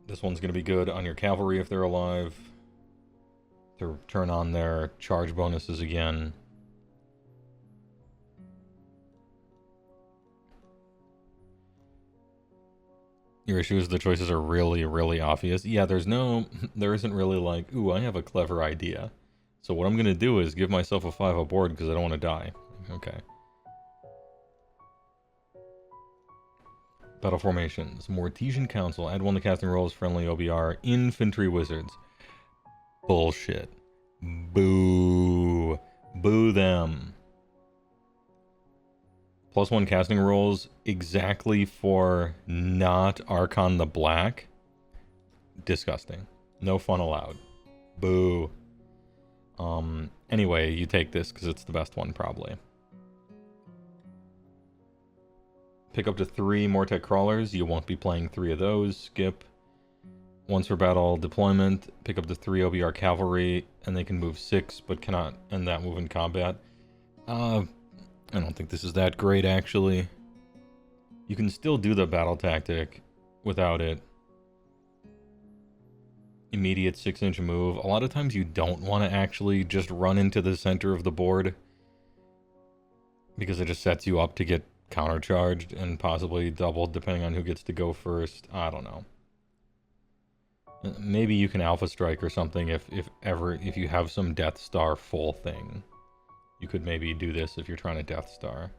This one's going to be good on your cavalry if they're alive, to turn on their charge bonuses again. Your issue is the choices are really, really obvious. Yeah, there isn't really like, ooh, I have a clever idea. So what I'm going to do is give myself a 5 up board because I don't want to die. Okay. Battle formations. Mortesian Council. Add 1 to casting rolls, friendly OBR. Infantry wizards. Bullshit. Boo. Boo them. +1 casting rolls exactly for not Archon the Black. Disgusting. No fun allowed. Boo. Anyway, you take this because it's the best one probably. Pick up to 3 Mortec Crawlers. You won't be playing 3 of those. Skip. Once for battle deployment, pick up to 3 OBR Cavalry, and they can move 6, but cannot end that move in combat. I don't think this is that great, actually. You can still do the battle tactic without it. Immediate 6-inch move. A lot of times you don't want to actually just run into the center of the board, because it just sets you up to get countercharged and possibly doubled depending on who gets to go first. I don't know. Maybe you can Alpha Strike or something if you have some Death Star full thing. You could maybe do this if you're trying to Death Star.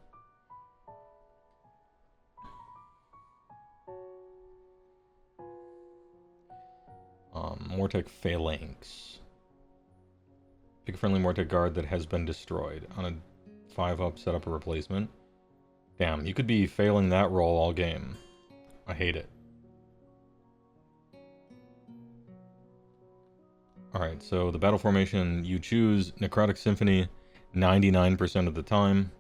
Mortec Phalanx. Pick a friendly Mortec guard that has been destroyed. On a 5-up, set up a replacement. Damn, you could be failing that roll all game. I hate it. Alright, so the battle formation, you choose Necrotic Symphony 99% of the time.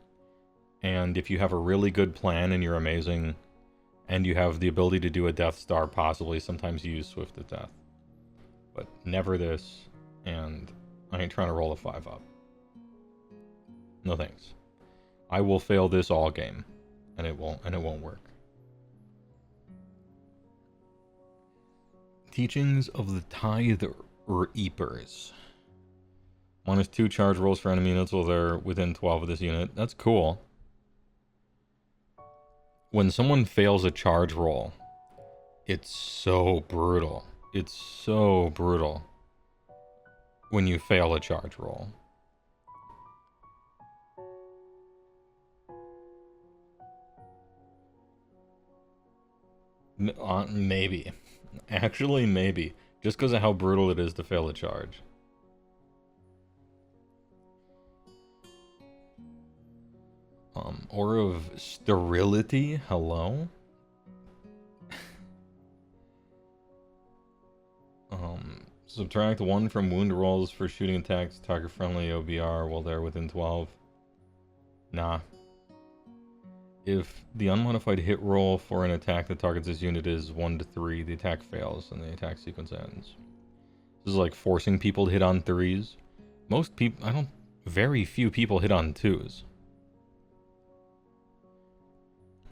And if you have a really good plan and you're amazing, and you have the ability to do a Death Star, possibly, sometimes you use Swift of Death. But never this, and I ain't trying to roll a 5-up. No thanks. I will fail this all game, and it won't work. Teachings of the Tithe Reapers. -2 charge rolls for enemy units while they're within 12 of this unit. That's cool. When someone fails a charge roll, it's so brutal. It's so brutal when you fail a charge roll. Maybe. Actually, maybe. Just because of how brutal it is to fail a charge. Aura of Sterility? Hello? Subtract 1 from wound rolls for shooting attacks, target friendly OBR while they're within 12. Nah. If the unmodified hit roll for an attack that targets this unit is 1 to 3, the attack fails and the attack sequence ends. This is like forcing people to hit on 3s. Most people, very few people hit on 2s.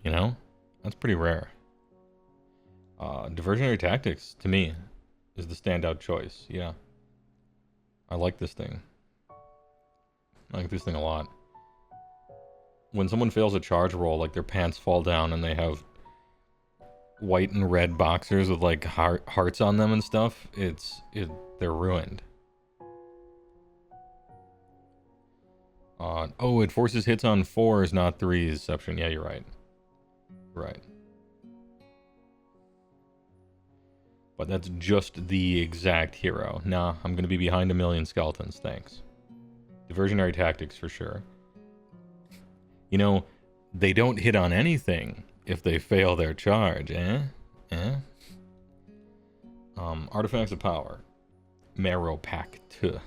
You know? That's pretty rare. Diversionary Tactics, to me, is the standout choice. Yeah. I like this thing. I like this thing a lot. When someone fails a charge roll, like their pants fall down and they have white and red boxers with like hearts on them and stuff, they're ruined. Oh, it forces hits on 4s, not 3s, Exception. Yeah, you're right. Right. But that's just the exact hero. Nah, I'm gonna be behind a million skeletons, thanks. Diversionary Tactics for sure. You know, they don't hit on anything if they fail their charge, eh? Artifacts of Power. Marrow Pack 2.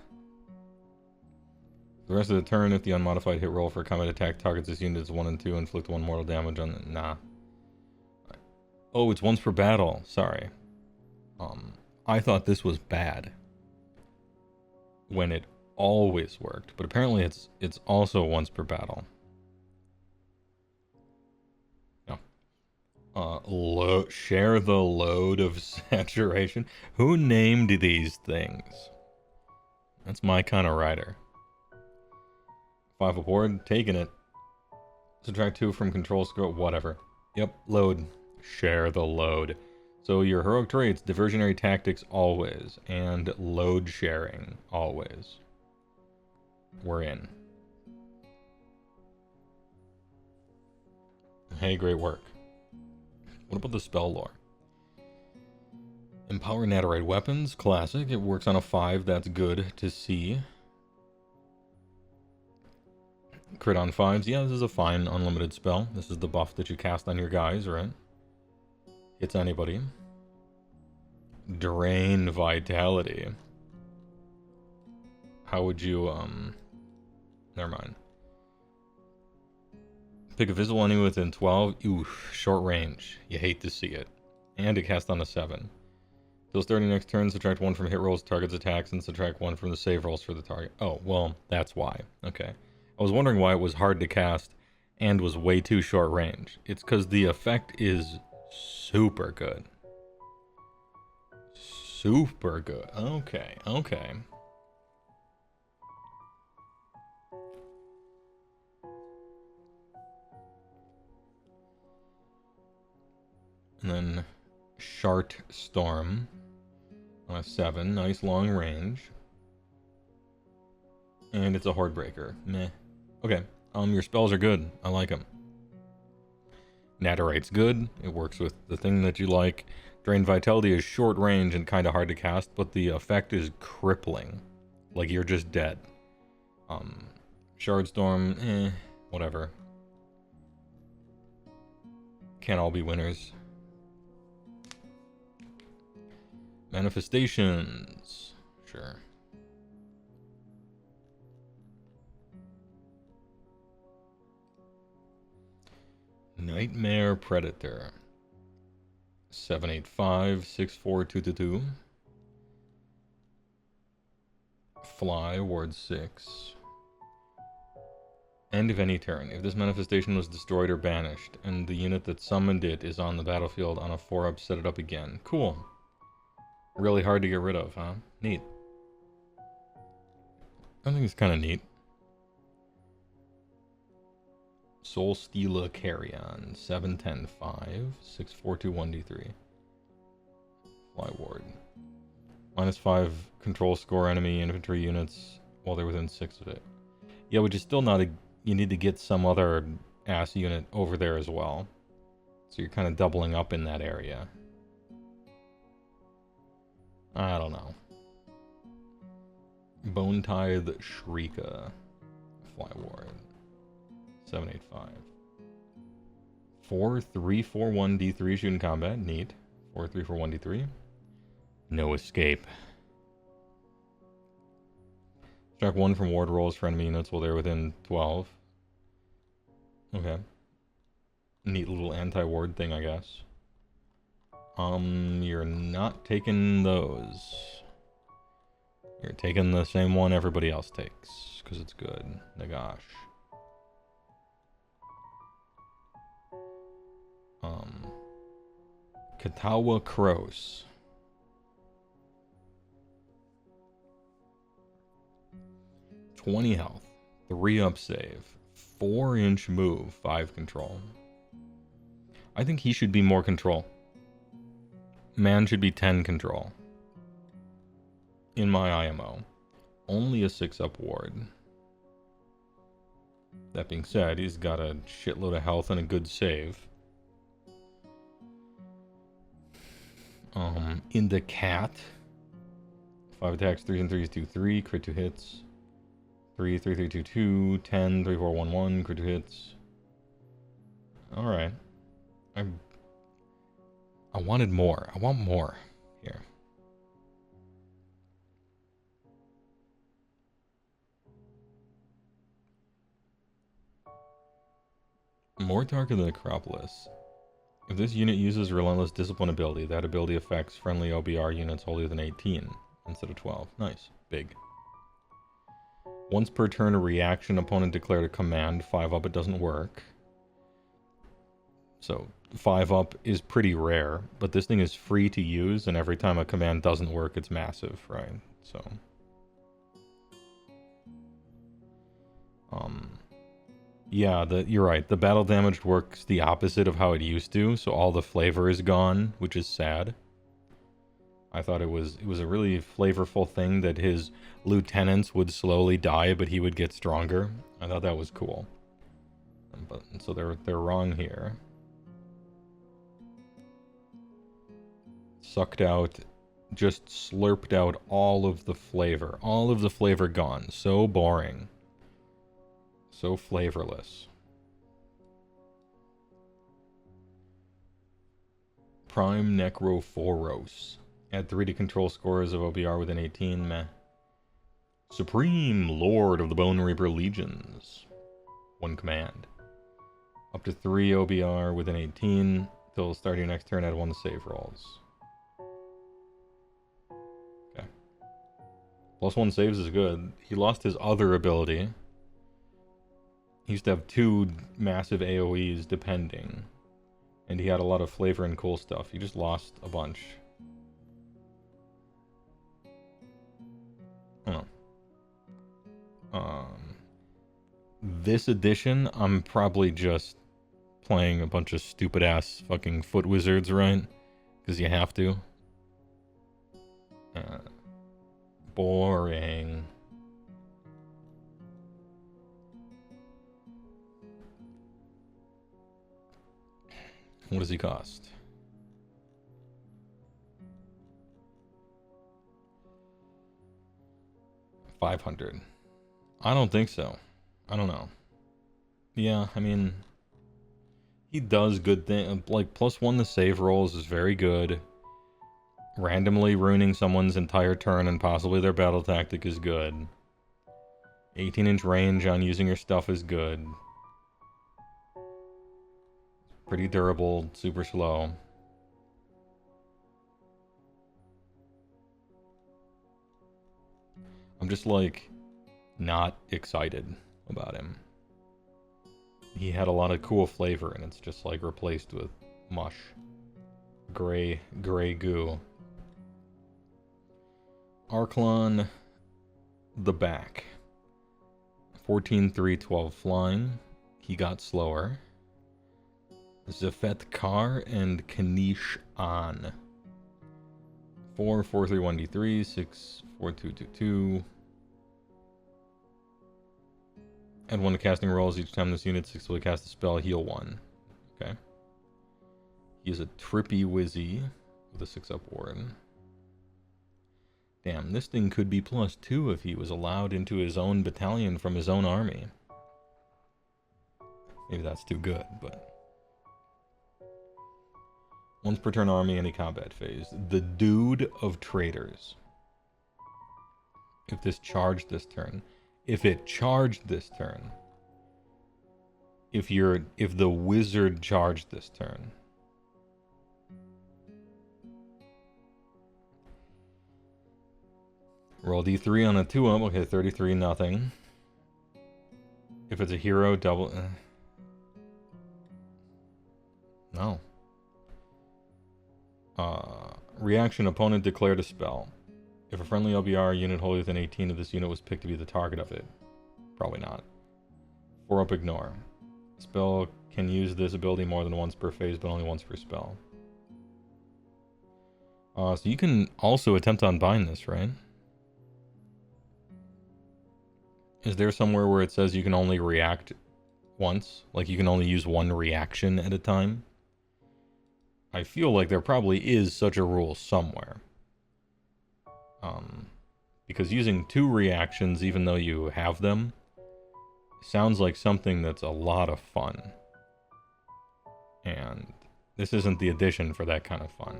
The rest of the turn, if the unmodified hit roll for a combat attack targets this unit is 1 and 2, inflict 1 mortal damage on the... Nah. Oh, it's once per battle. Sorry. I thought this was bad. When it always worked. But apparently it's also once per battle. Share the load of saturation. Who named these things? That's my kind of rider. 5 aboard, taking it. Subtract 2 from control score, whatever. Yep, load. Share the load. So your heroic traits, diversionary tactics always, and load sharing always. We're in. Hey, great work. What about the spell lore? Empower Nadirite weapons, classic. It works on a 5, that's good to see. Crit on 5s, yeah, this is a fine unlimited spell. This is the buff that you cast on your guys, right? Hits anybody. Drain vitality. How would you, never mind. Pick a visible enemy within 12. Oof, short range. You hate to see it. And it cast on a 7. Till starting next turn, subtract 1 from hit rolls, target's attacks, and subtract 1 from the save rolls for the target. Oh, well, that's why. Okay. I was wondering why it was hard to cast and was way too short range. It's because the effect is super good. Super good. Okay, okay. And then Shart Storm on a 7. Nice long range. And it's a Horde Breaker. Meh. Okay. Your spells are good. I like them. Nadirite's good. It works with the thing that you like. Drain Vitality is short range and kind of hard to cast, but the effect is crippling. Like you're just dead. Shard Storm, whatever. Can't all be winners. Manifestations. Sure. Nightmare Predator. 785, 64222. Fly, ward 6. End of any turn. If this manifestation was destroyed or banished, and the unit that summoned it is on the battlefield on a 4-up, set it up again. Cool. Really hard to get rid of, huh? Neat. I think it's kind of neat. Soul Stealer Carrion, 710-5, 642-1d3. Fly Ward. -5 control score enemy infantry units while they're within 6 of it. Yeah, which is still not a... You need to get some other ass unit over there as well. So you're kind of doubling up in that area. I don't know. Bone Tithe Shrieker. Fly Ward. 785. 4-3-4-1 D3 shoot in combat. Neat. 4-3-4-1 D3. No escape. Subtract 1 from ward rolls for enemy units while they're within 12. Okay. Neat little anti-ward thing, I guess. You're not taking those. You're taking the same one everybody else takes, because it's good. Nagash. Katawa Crows. 20 health, 3 up save, 4-inch move, 5 control. I think he should be more control. Man should be 10 control. In my IMO. Only a 6-up ward. That being said, he's got a shitload of health and a good save. In the cat. 5 attacks, 3s and 3s, 2-3, crit 2 hits. 3, 3, 3, 2, 2, 10, 3, 4, 1, 1, crit 2 hits. Alright. I wanted more. I want more here. More Dark of the Necropolis. If this unit uses Relentless Discipline ability, that ability affects friendly OBR units older than 18 instead of 12. Nice. Big. Once per turn, a reaction opponent declared a command. 5 up, it doesn't work. So 5 up is pretty rare, but this thing is free to use, and every time a command doesn't work, it's massive, right? So yeah, you're right. The battle damage works the opposite of how it used to, so all the flavor is gone, which is sad. I thought it was a really flavorful thing that his lieutenants would slowly die, but he would get stronger. I thought that was cool. But so they're wrong here. Sucked out, just slurped out all of the flavor. All of the flavor gone. So boring. So flavorless. Prime Necrophoros. Add 3 to control scores of OBR within 18. Meh. Supreme Lord of the Bone Reaper Legions. 1 command. Up to 3 OBR within 18. Till start your next turn, add 1 to save rolls. Okay. +1 saves is good. He lost his other ability. He used to have 2 massive AoEs depending. And he had a lot of flavor and cool stuff. He just lost a bunch. I don't know. This edition, I'm probably just playing a bunch of stupid ass fucking foot wizards, right? Because you have to. Boring. What does he cost? $500. I don't think so. I don't know. Yeah, I mean, he does good things. Like, +1 to save rolls is very good. Randomly ruining someone's entire turn and possibly their battle tactic is good. 18-inch range on using your stuff is good. Pretty durable, super slow. I'm just like not excited about him. He had a lot of cool flavor and it's just like replaced with mush. Gray goo. Arklon the back. 14, 3, 12 flying. He got slower. Zafet Kar and Kanish An. 4, 4, 3, 1, D3, 6, 4, 2, 2, 2. Add 1 to casting rolls each time this unit successfully casts a spell, heal 1. Okay. He is a trippy wizzy with a 6-up ward. Damn, this thing could be +2 if he was allowed into his own battalion from his own army. Maybe that's too good, but... Once per turn army, any combat phase. The Dude of Traitors. If this charged this turn. If it charged this turn. If the wizard charged this turn. Roll d3 on a 2-up. Okay, 33 nothing. If it's a hero, double... No. Reaction, opponent declared a spell. If a friendly LBR unit wholly within 18 of this unit was picked to be the target of it. Probably not. 4-up ignore. Spell can use this ability more than once per phase, but only once per spell. So you can also attempt to unbind this, right? Is there somewhere where it says you can only react once? Like you can only use one reaction at a time? I feel like there probably is such a rule somewhere. Because using 2 reactions, even though you have them, sounds like something that's a lot of fun. And this isn't the edition for that kind of fun.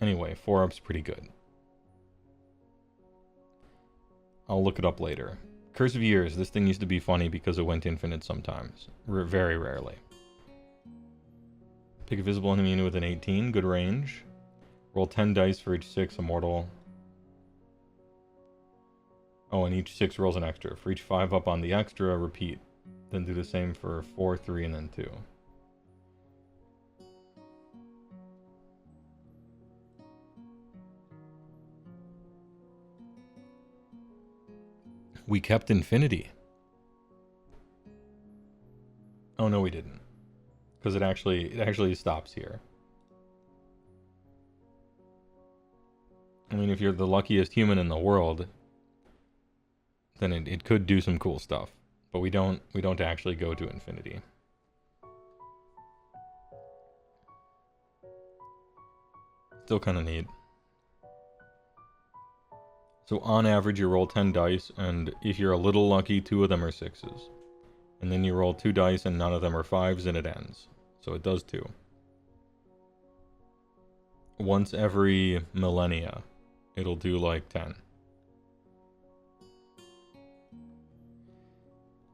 Anyway, 4-up's pretty good. I'll look it up later. Curse of Years. This thing used to be funny because it went infinite sometimes. Very rarely. Pick a visible enemy unit with an 18. Good range. Roll 10 dice for each 6 immortal. Oh, and each 6 rolls an extra. For each 5 up on the extra, repeat. Then do the same for 4, 3, and then 2. We kept infinity. Oh no, we didn't. Because it actually stops here. I mean, if you're the luckiest human in the world, then it could do some cool stuff. But we don't actually go to infinity. Still kind of neat. So on average, you roll 10 dice, and if you're a little lucky, 2 of them are 6s. And then you roll 2 dice, and none of them are 5s, and it ends. So it does 2. Once every millennia, it'll do like 10.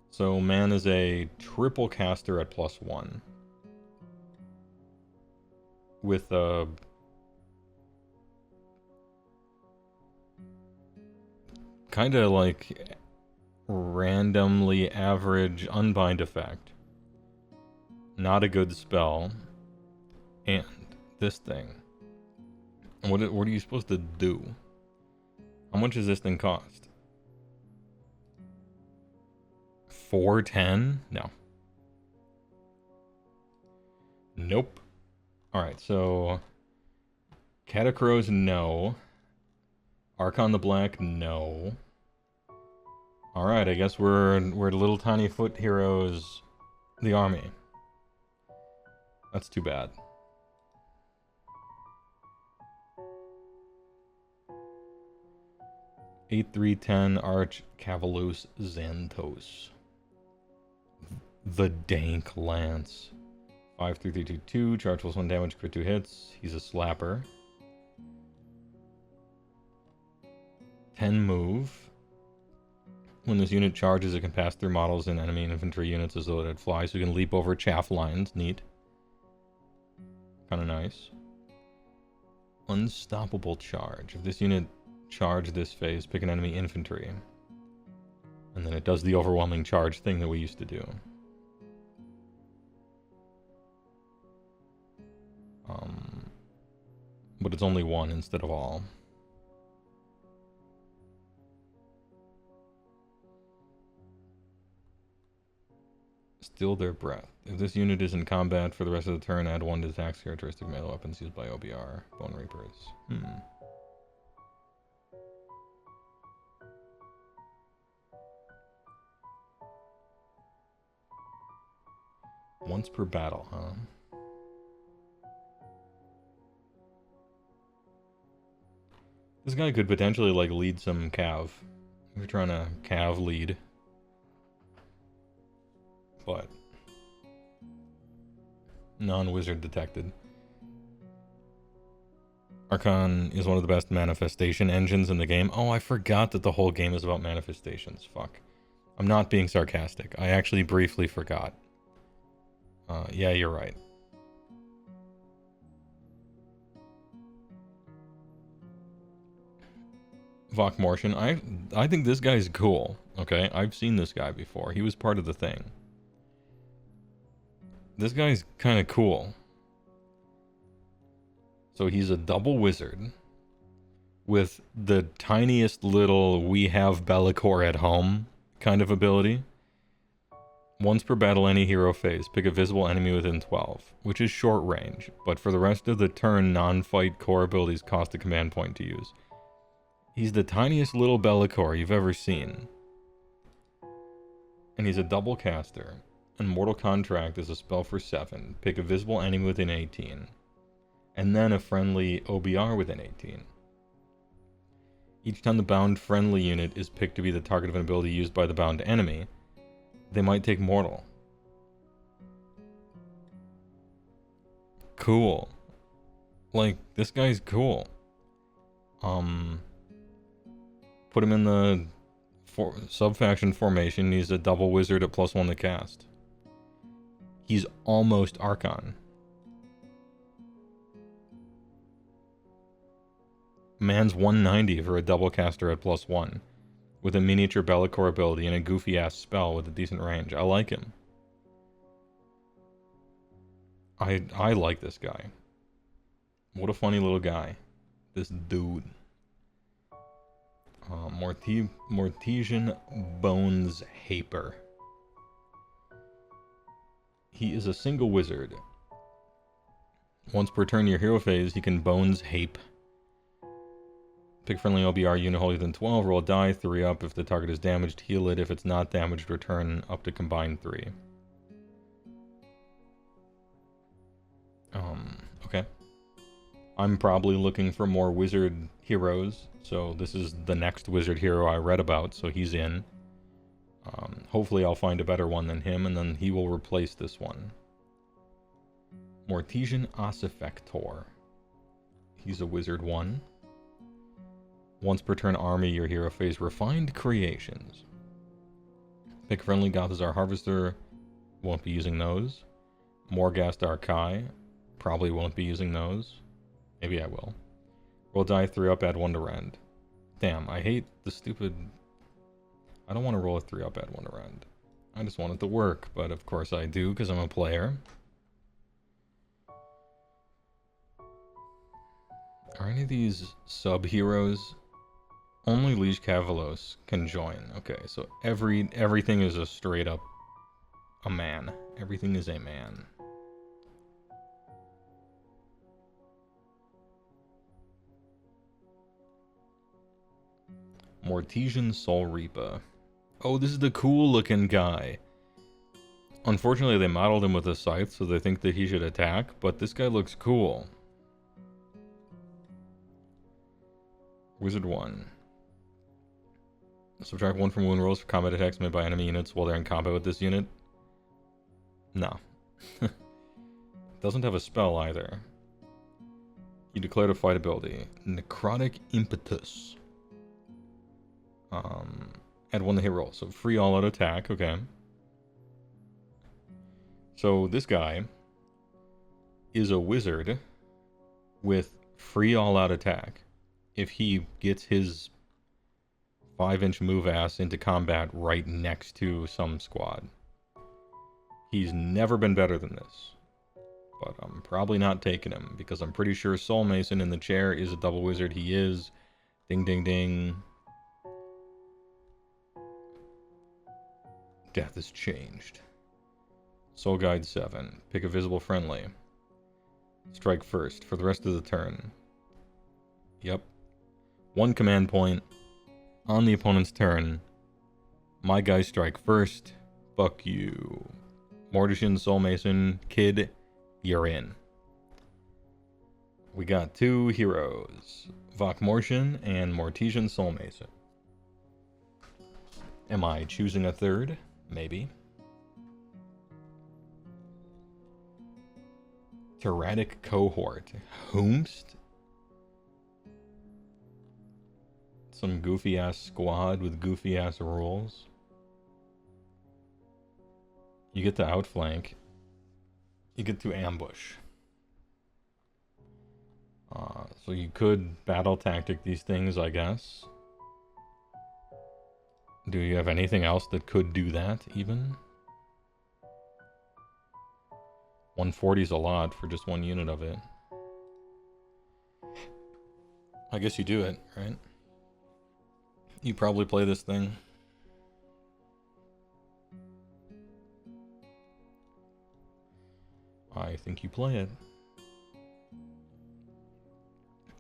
So man is a triple caster at +1. With a... kind of like randomly average unbind effect. Not a good spell. And this thing. What are you supposed to do? How much does this thing cost? 410? No. Nope. Alright, so Catacrows, no. Archon the Black, no. Alright, I guess we're little tiny foot heroes, the army. That's too bad. Eight, 3, 10, Arch, Cavalos, Xanthos. The Dank Lance. 5, 3, 3, 2, 2, charge plus 1 damage, crit 2 hits. He's a slapper. 10 move. When this unit charges, it can pass through models and enemy and infantry units as though it flies, so you can leap over chaff lines. Neat. Kind of nice. Unstoppable charge. If this unit charge this phase, pick an enemy infantry. And then it does the overwhelming charge thing that we used to do. But it's only 1 instead of all. Still their breath. If this unit is in combat for the rest of the turn, add 1 to attacks characteristic melee weapons used by OBR. Bone Reapers. Once per battle, huh? This guy could potentially, like, lead some cav. If you're trying to cav lead. But non-wizard detected. Archon is one of the best manifestation engines in the game. Oh, I forgot that the whole game is about manifestations. Fuck. I'm not being sarcastic. I actually briefly forgot. Yeah, you're right. Vokmortian. I think this guy's cool. Okay, I've seen this guy before. He was part of the thing. This guy's kind of cool. So he's a double wizard with the tiniest little we have Bellicor at home kind of ability. Once per battle, any hero phase, pick a visible enemy within 12, which is short range, but for the rest of the turn, non-fight core abilities cost a command point to use. He's the tiniest little Bellicor you've ever seen. And he's a double caster. And Mortal Contract is a spell for 7. Pick a visible enemy within 18. And then a friendly OBR within 18. Each time the bound friendly unit is picked to be the target of an ability used by the bound enemy, they might take mortal. Cool. Like, this guy's cool. Put him in the sub-faction formation. He's a double wizard at +1 to cast. He's almost Archon. Man's 190 for a double caster at +1. With a miniature Bellicor ability and a goofy-ass spell with a decent range. I like him. I like this guy. What a funny little guy. This dude. Mortesian Bones Haper. He is a single wizard. Once per turn your hero phase, he can Bones Hape. Pick friendly OBR unit holding within 12, roll a die, 3 up. If the target is damaged, heal it. If it's not damaged, return up to combined 3. Okay. I'm probably looking for more wizard heroes, so this is the next wizard hero I read about, so he's in. Hopefully I'll find a better one than him, and then he will replace this one. Mortesian Ossifactor. He's a wizard 1. Once per turn army, your hero phase Refined Creations. Pick friendly Gothazar Harvester. Won't be using those. Morghast Archai. Probably won't be using those. Maybe I will. Roll die 3 up, add 1 to rend. Damn, I hate the stupid... I don't want to roll a 3 up, add 1 to rend. I just want it to work, but of course I do because I'm a player. Are any of these sub-heroes? Only Liege Cavalos can join. Okay, so everything is a straight up a man. Everything is a man. Mortesian Soul Reaper. Oh, this is the cool looking guy. Unfortunately, they modeled him with a scythe, so they think that he should attack, but this guy looks cool. Wizard 1. Subtract 1 from wound rolls for combat attacks made by enemy units while they're in combat with this unit. No. Doesn't have a spell either. You declared a fight ability. Necrotic Impetus. Add 1 to hit roll. So free all-out attack. Okay. So this guy is a wizard with free all-out attack. If he gets his 5-inch move ass into combat right next to some squad. He's never been better than this. But I'm probably not taking him, because I'm pretty sure Soul Mason in the chair is a double wizard. He is. Ding, ding, ding. Death is changed. Soul Guide 7. Pick a visible friendly. Strike first for the rest of the turn. Yep. 1 command point. On the opponent's turn. My guys strike first. Fuck you. Mortesian Soul Mason. Kid, you're in. We got 2 heroes. Vokmortian and Mortesian Soul Mason. Am I choosing a third? Maybe. Tyrannic Cohort. Whomst? Some goofy-ass squad with goofy-ass rules. You get to outflank. You get to ambush. So you could battle tactic these things, I guess. Do you have anything else that could do that, even? 140 is a lot for just one unit of it. I guess you do it, right? You probably play this thing. I think you play it.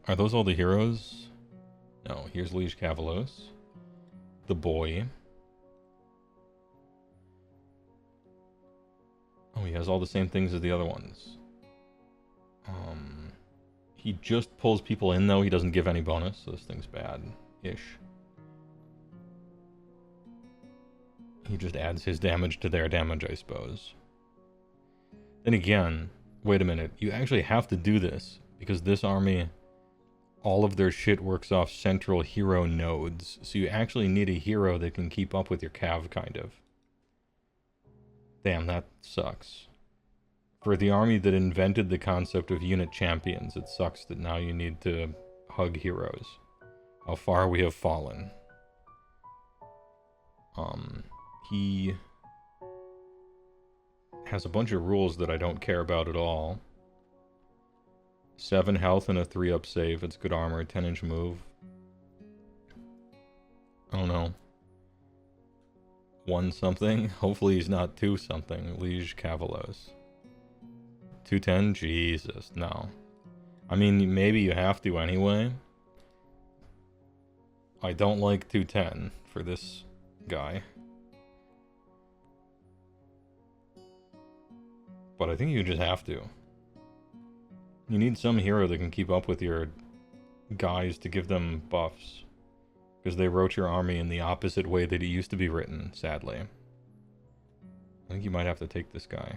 Are those all the heroes? No, here's Liege Cavalos. The boy. Oh, he has all the same things as the other ones. He just pulls people in, though. He doesn't give any bonus, so this thing's bad-ish. He just adds his damage to their damage, I suppose. Then again, wait a minute. You actually have to do this, because this army, all of their shit works off central hero nodes. So you actually need a hero that can keep up with your cav, kind of. Damn, that sucks. For the army that invented the concept of unit champions, it sucks that now you need to hug heroes. How far we have fallen. He has a bunch of rules that I don't care about at all. 7 health and a 3-up save. It's good armor, 10-inch move. I don't know. 1 something? Hopefully he's not 2 something. Liege Cavalos. 210? Jesus, no. I mean, maybe you have to anyway. I don't like 210 for this guy. But I think you just have to. You need some hero that can keep up with your guys to give them buffs. Because they wrote your army in the opposite way that it used to be written, sadly. I think you might have to take this guy.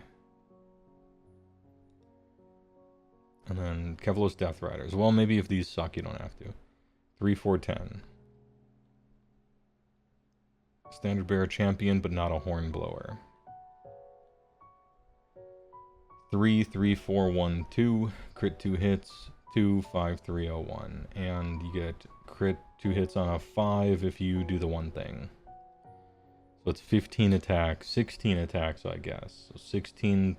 And then Kevlos Death Riders. Well, maybe if these suck, you don't have to. 3, 4, 10. Standard Bearer Champion, but not a Hornblower. 3, 3, 4, 1, 2. Crit 2 hits. 2, 5, 3, 0, 1. And you get crit 2 hits on a 5 if you do the one thing. So it's 15 attacks. 16 attacks, I guess. So 16...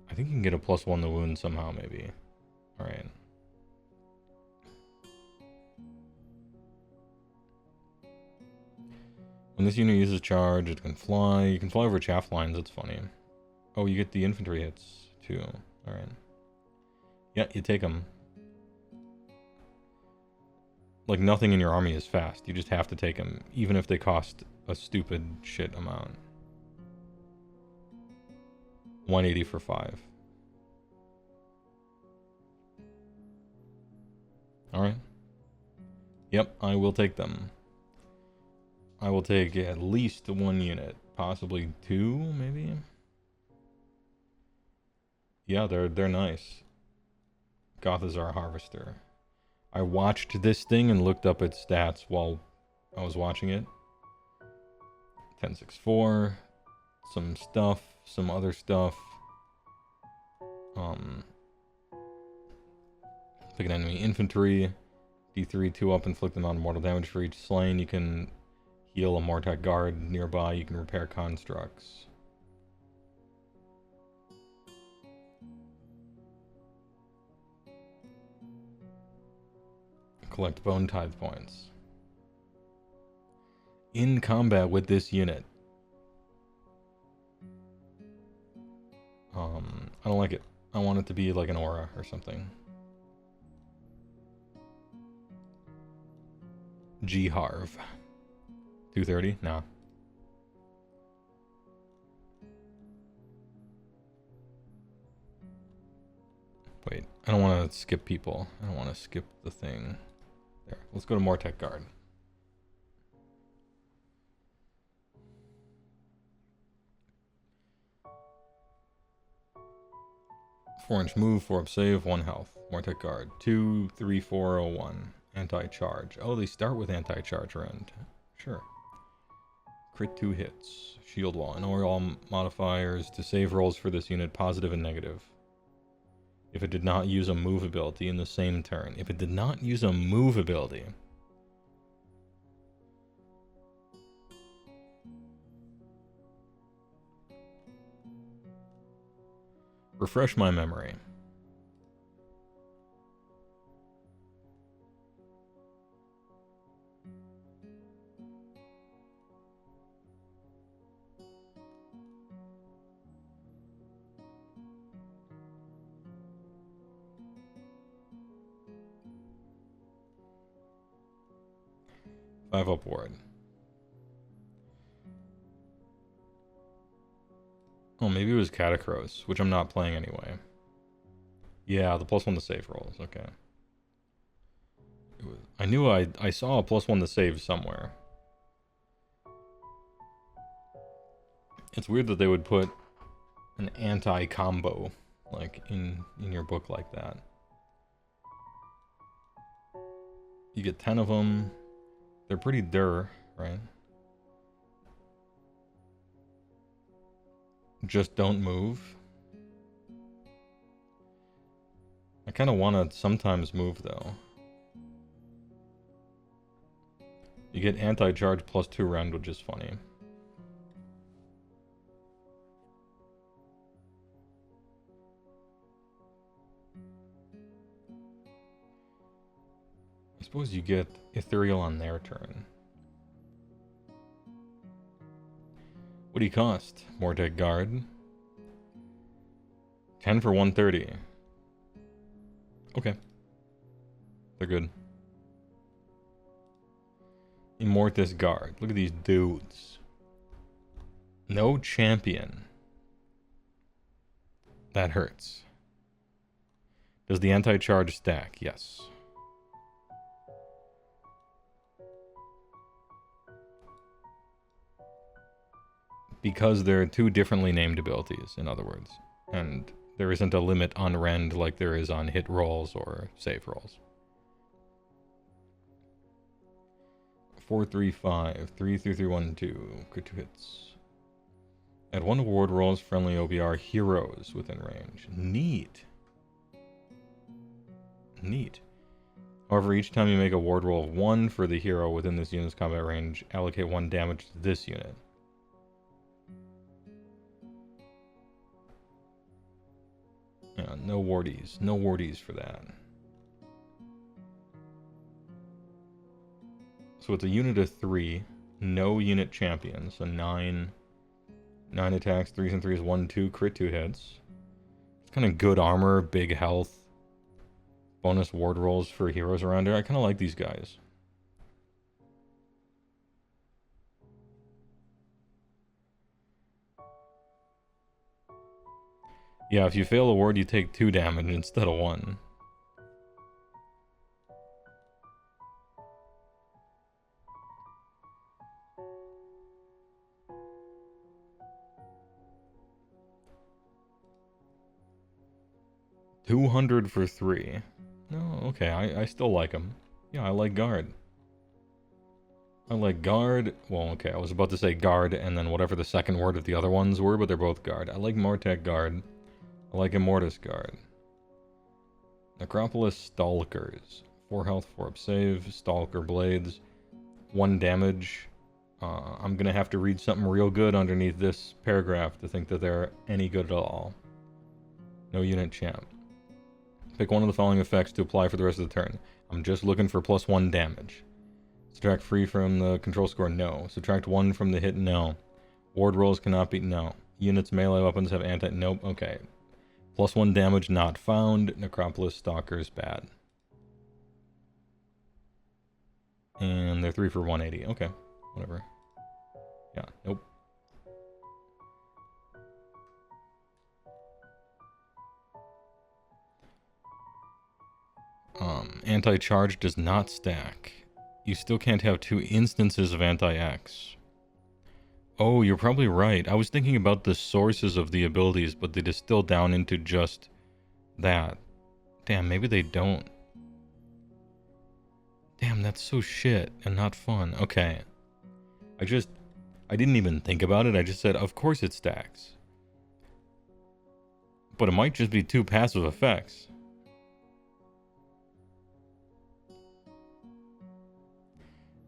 I think you can get a +1 to wound somehow, maybe. Alright. When this unit uses charge, it can fly. You can fly over chaff lines, that's funny. Oh, you get the infantry hits, too. Alright. Yeah, you take them. Like, nothing in your army is fast. You just have to take them, even if they cost a stupid shit amount. 180 for 5. Alright. Yep, I will take them. I will take at least 1 unit. Possibly 2, maybe? Yeah, they're nice. Gothazar Harvester. I watched this thing and looked up its stats while I was watching it. 1064. Some stuff. Some other stuff. Pick an enemy infantry. D3, 2 up, inflict them on mortal damage for each slain. You can heal a Mortec guard nearby. You can repair constructs. Collect bone tithe points. In combat with this unit. I don't like it. I want it to be like an aura or something. G Harv. 230? Nah. Wait, I don't want to skip people. I don't want to skip the thing. There, let's go to Mortec Guard. Four-inch move, 4-up save, 1 health. Mortec Guard. 2, 3, 4, 0, 1. Anti-charge. Oh, they start with anti-charge round. Sure. Crit 2 hits. Shield wall. And all modifiers to save rolls for this unit, positive and negative. If it did not use a move ability in the same turn. If it did not use a move ability. Refresh my memory. Five upward. Oh, maybe it was Catacross, which I'm not playing anyway. Yeah, the +1 to save rolls. Okay. I knew I saw a +1 to save somewhere. It's weird that they would put an anti-combo like in your book like that. You get 10 of them. They're pretty right? Just don't move. I kind of want to sometimes move though. You get anti-charge +2 round, which is funny. I suppose you get ethereal on their turn. What do you cost? Mortec Guard. 10 for 130. Okay. They're good. Immortus Guard. Look at these dudes. No champion. That hurts. Does the anti-charge stack? Yes. Because they're two differently named abilities, in other words. And there isn't a limit on rend like there is on hit rolls or save rolls. 4-3-5, 3-3-3-1-2, crit 2 hits. Add 1 award rolls, friendly OBR heroes within range. Neat. Neat. However, each time you make a ward roll of 1 for the hero within this unit's combat range, allocate 1 damage to this unit. Yeah, no wardies. No wardies for that. So it's a unit of 3, no unit champion, so 9 attacks, 3s and 3s, 1-2, crit 2 hits. It's kind of good armor, big health, bonus ward rolls for heroes around here. I kind of like these guys. Yeah, if you fail a ward, you take 2 damage instead of 1. $200 for 3. No, okay, I still like them. Yeah, I like guard. I like guard. Well, okay, I was about to say guard and then whatever the second word of the other ones were, but they're both guard. I like Mortec Guard. I like Immortus Guard. Necropolis Stalkers. 4 health, 4 up save. Stalker Blades. 1 damage. I'm gonna have to read something real good underneath this paragraph to think that they're any good at all. No unit champ. Pick one of the following effects to apply for the rest of the turn. I'm just looking for +1 damage. Subtract free from the control score? No. Subtract 1 from the hit? No. Ward rolls cannot be? No. Units melee weapons have anti? Nope. Okay. +1 damage not found. Necropolis Stalkers bad. And they're 3 for 180. Okay. Whatever. Yeah. Nope. Anti-charge does not stack. You still can't have 2 instances of anti-X. Oh, you're probably right. I was thinking about the sources of the abilities, but they distill down into just that. Damn, maybe they don't. Damn, that's so shit and not fun. Okay. I didn't even think about it. I just said, of course it stacks. But it might just be 2 passive effects.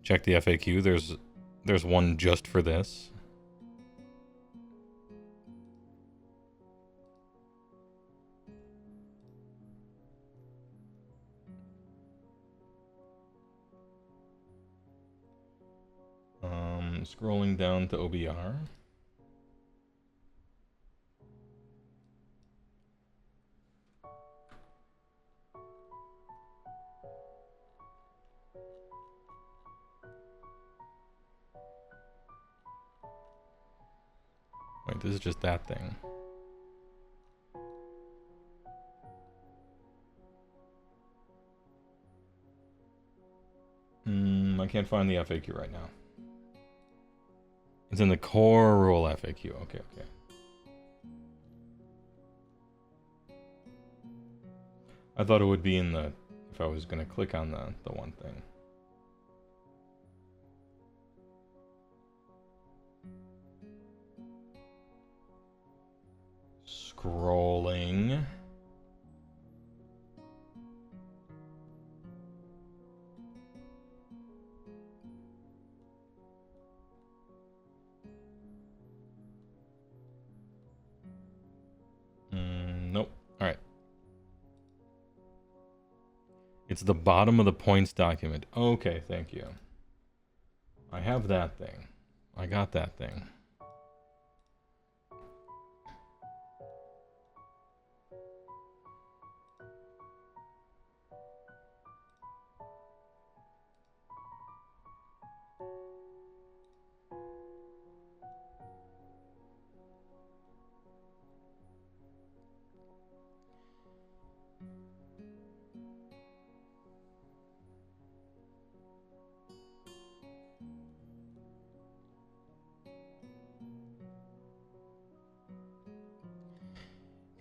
Check the FAQ. There's one just for this. I'm scrolling down to OBR. Wait, this is just that thing. I can't find the FAQ right now. It's in the core rule FAQ. Okay, okay. I thought it would be in the, if I was going to click on the one thing. Scrolling. Nope. All right. It's the bottom of the points document. Okay, thank you. I have that thing. I got that thing.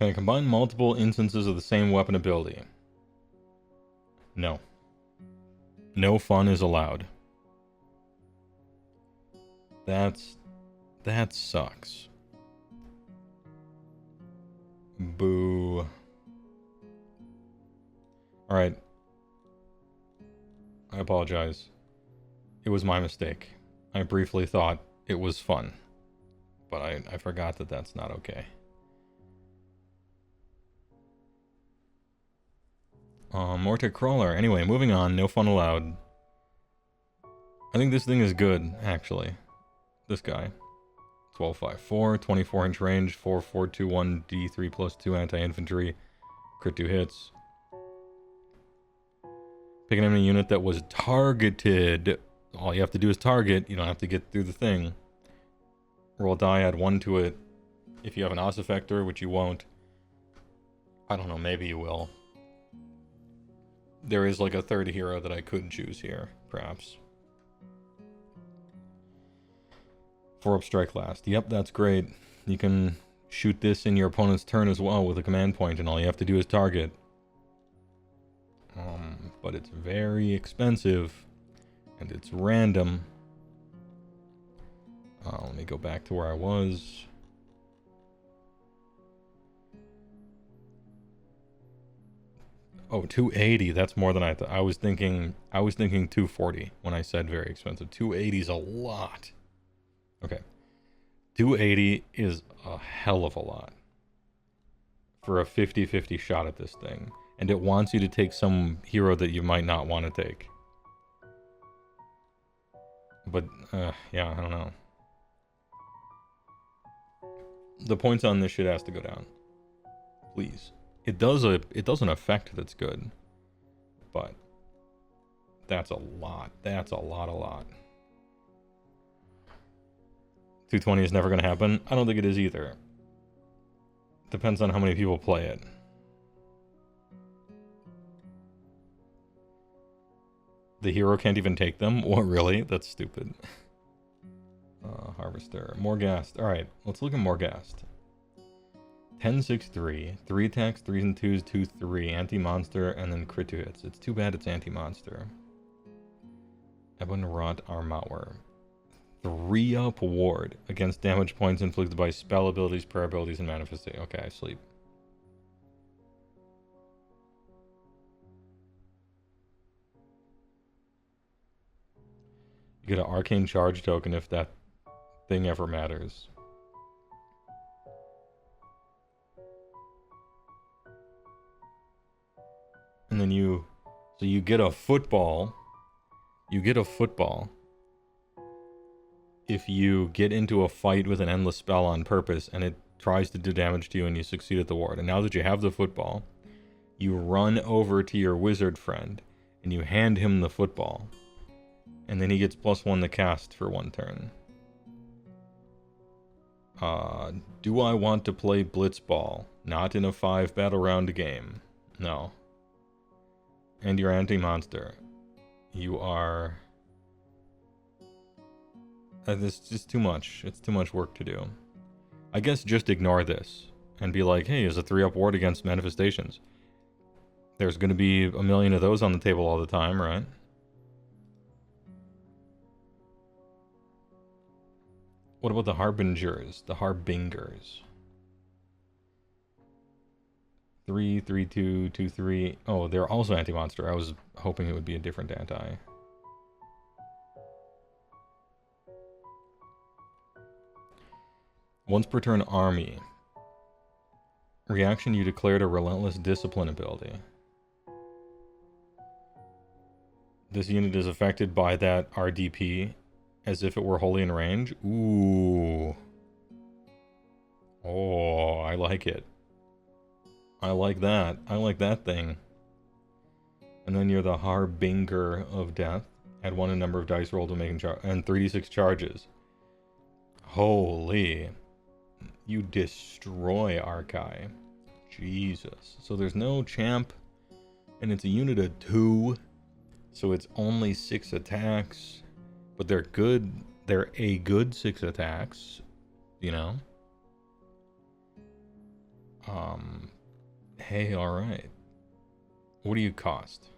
Can I combine multiple instances of the same weapon ability? No. No fun is allowed. That sucks. Boo. Alright. I apologize. It was my mistake. I briefly thought it was fun. But I forgot that that's not okay. Mortar Crawler. Anyway, moving on. No fun allowed. I think this thing is good, actually. This guy. 12.54, 24-inch range, 4.421 D3 plus 2 anti-infantry, crit 2 hits. Pick an enemy unit that was targeted. All you have to do is target. You don't have to get through the thing. Roll die, add 1 to it. If you have an OS effector, which you won't. I don't know, maybe you will. There is like a third hero that I could choose here, perhaps. 4-up strike last. Yep, that's great. You can shoot this in your opponent's turn as well with a command point, and all you have to do is target. But it's very expensive, and it's random. Let me go back to where I was. Oh, 280. That's more than I thought. I was thinking 240 when I said very expensive. 280 is a lot. Okay. 280 is a hell of a lot for a 50-50 shot at this thing. And it wants you to take some hero that you might not want to take. But, yeah, I don't know. The points on this shit has to go down. Please. It does an effect that's good. But that's a lot. That's a lot. 220 is never going to happen. I don't think it is either. Depends on how many people play it. The hero can't even take them? What, really? That's stupid. Harvester. Morghast. Alright, let's look at Morghast. 10-6-3. 3 attacks, 3s and 2s, 2-3. Anti-monster, and then crit 2 hits. It's too bad it's anti-monster. Ebon Rot Armauer. 3-up ward against damage points inflicted by spell abilities, prayer abilities, and manifestation. Okay, I sleep. You get an arcane charge token if that thing ever matters. And then you get a football. You get a football if you get into a fight with an endless spell on purpose and it tries to do damage to you and you succeed at the ward. And now that you have the football, you run over to your wizard friend and you hand him the football. And then he gets +1 to cast for 1 turn. Do I want to play Blitzball? Not in a 5 battle round game. No. And your anti-monster. You are... It's just too much. It's too much work to do. I guess just ignore this. And be like, hey, there's a 3-up ward against manifestations. There's going to be a million of those on the table all the time, right? What about the Harbingers? The Harbingers. 3, 3, 2, 2, 3. Oh, they're also anti-monster. I was hoping it would be a different anti. Once per turn army. Reaction, you declared a relentless discipline ability. This unit is affected by that RDP as if it were wholly in range. Ooh. Oh, I like it. I like that. I like that thing. And then you're the Harbinger of Death. Add 1 in number of dice rolled to making and 3d6 charges. Holy. You destroy Archive. Jesus. So there's no champ. And it's a unit of 2. So it's only 6 attacks. But they're good. They're a good 6 attacks. You know? Hey, alright. What do you cost?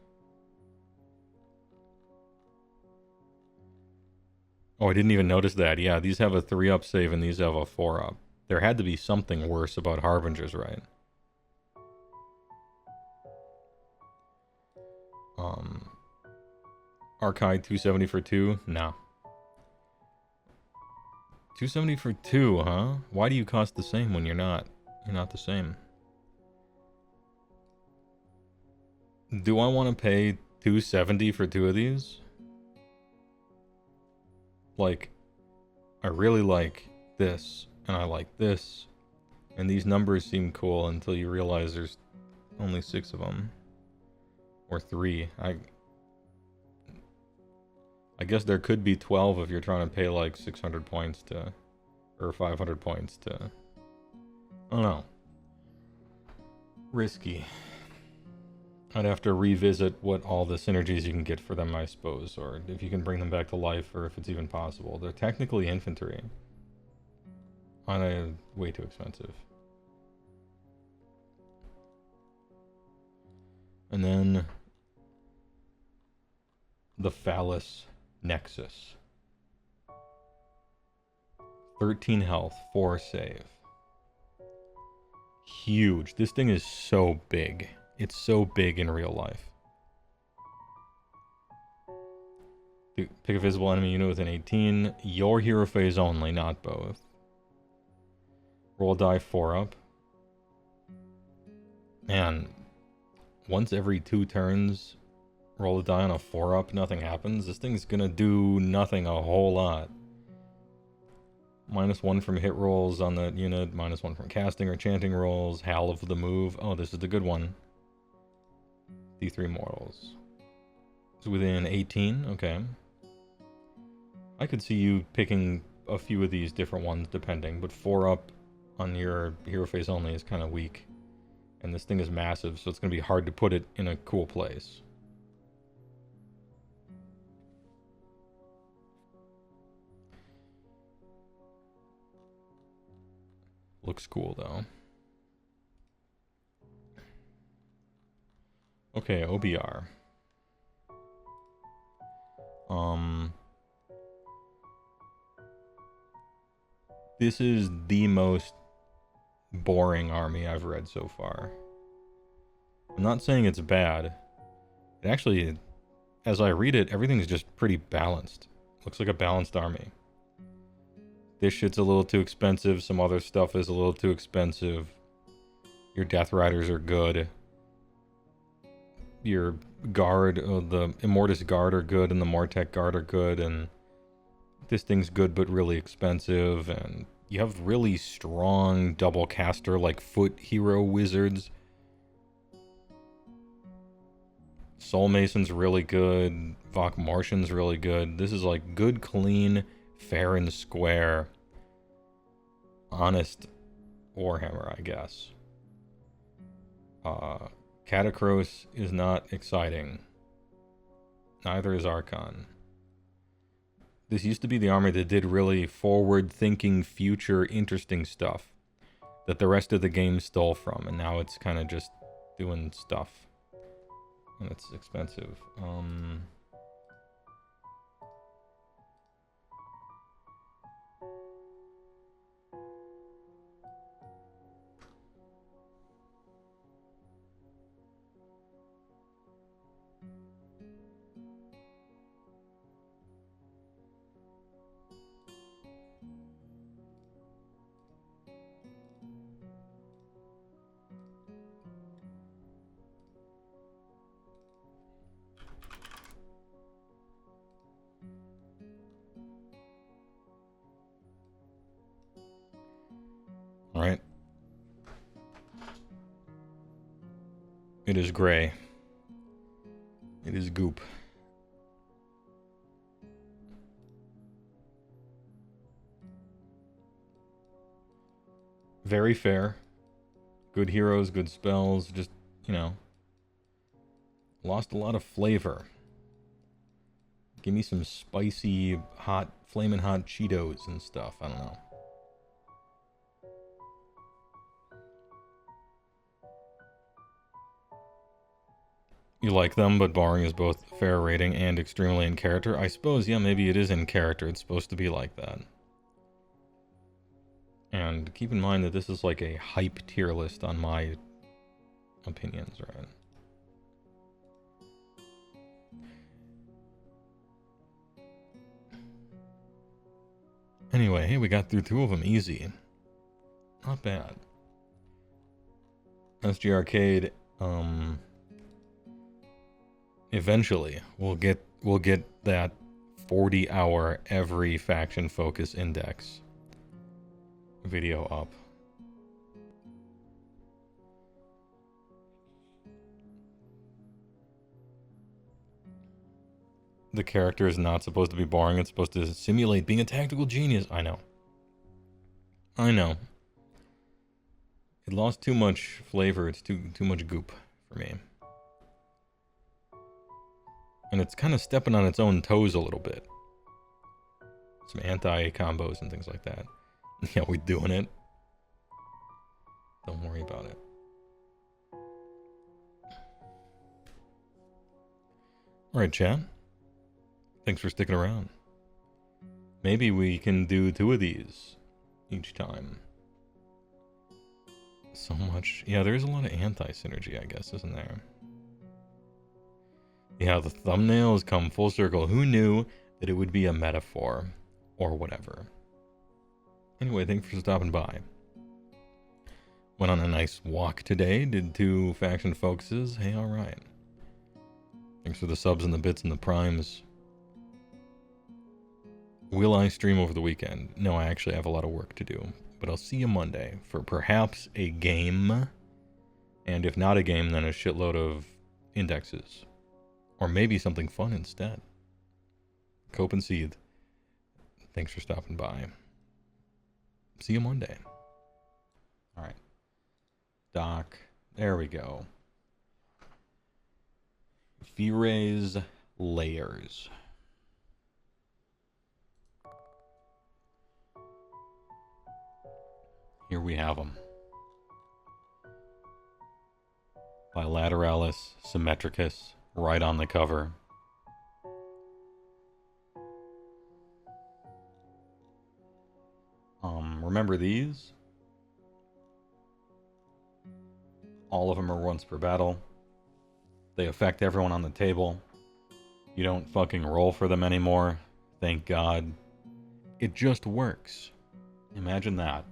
Oh, I didn't even notice that. Yeah, these have a 3-up save and these have a 4-up. There had to be something worse about Harbingers, right? Archive 270 for 2? No. 270 for 2, huh? Why do you cost the same when you're not? You're not the same. Do I want to pay 270 for 2 of these? Like, I really like this, and I like this, and these numbers seem cool until you realize there's only 6 of them. Or 3. I guess there could be 12 if you're trying to pay like 600 points to... Or 500 points to... I don't know. Risky. I'd have to revisit what all the synergies you can get for them, I suppose, or if you can bring them back to life, or if it's even possible. They're technically infantry. Way too expensive. And then the Phallus Nexus. 13 health, 4 save. Huge. This thing is so big. It's so big in real life. Pick a visible enemy unit with an 18. Your hero phase only, not both. Roll a die 4-up. Man, once every 2 turns, roll a die on a 4-up, nothing happens. This thing's gonna do nothing a whole lot. -1 from hit rolls on that unit, -1 from casting or chanting rolls. Howl of the move. Oh, this is the good one. D3 mortals. It's within 18? Okay. I could see you picking a few of these different ones depending, but 4-up on your hero phase only is kind of weak. And this thing is massive, so it's going to be hard to put it in a cool place. Looks cool, though. Okay, OBR. This is the most boring army I've read so far. I'm not saying it's bad. It actually, as I read it, everything's just pretty balanced. Looks like a balanced army. This shit's a little too expensive. Some other stuff is a little too expensive. Your Death Riders are good. Your Guard, the Immortus Guard are good, and the Mortec Guard are good, and This thing's good but really expensive, and you have really strong double caster like foot hero wizards. Soul Mason's really good. Vok Martian's really good. This is like good, clean, fair and square, honest Warhammer, I guess. Catacross is not exciting. Neither is Archon. This used to be the army that did really forward-thinking, future, interesting stuff that the rest of the game stole from, and now it's kind of just doing stuff. And it's expensive. Right. It is gray. It is goop. Very fair. Good heroes, good spells, just, you know, lost a lot of flavor. Give me some spicy, hot, flaming hot Cheetos and stuff. I don't know. You like them, but Barring is both fair rating and extremely in character. I suppose, yeah, maybe it is in character. It's supposed to be like that. And keep in mind that this is like a hype tier list on my opinions, right? Anyway, hey, we got through 2 of them easy. Not bad. SG Arcade, eventually we'll get that 40-hour every faction focus index video up. The character is not supposed to be boring. It's supposed to simulate being a tactical genius. I know. It lost too much flavor. It's too much goop for me. And it's kind of stepping on its own toes a little bit. Some anti-combos and things like that. Yeah, we're doing it. Don't worry about it. Alright, chat. Thanks for sticking around. Maybe we can do 2 of these each time. So much. Yeah, there's a lot of anti-synergy, I guess, isn't there? Yeah, the thumbnails come full circle. Who knew that it would be a metaphor or whatever? Anyway, thanks for stopping by. Went on a nice walk today. Did 2 faction focuses. Hey, alright. Thanks for the subs and the bits and the primes. Will I stream over the weekend? No, I actually have a lot of work to do. But I'll see you Monday for perhaps a game. And if not a game, then a shitload of indexes. Or maybe something fun instead. Cope and Seethe. Thanks for stopping by. See you Monday. Alright. Doc. There we go. V-Ray's Layers. Here we have them. Bilateralis Symmetricus, right on the cover. Remember these? All of them are once per battle. They affect everyone on the table. You don't fucking roll for them anymore. Thank God. It just works. Imagine that.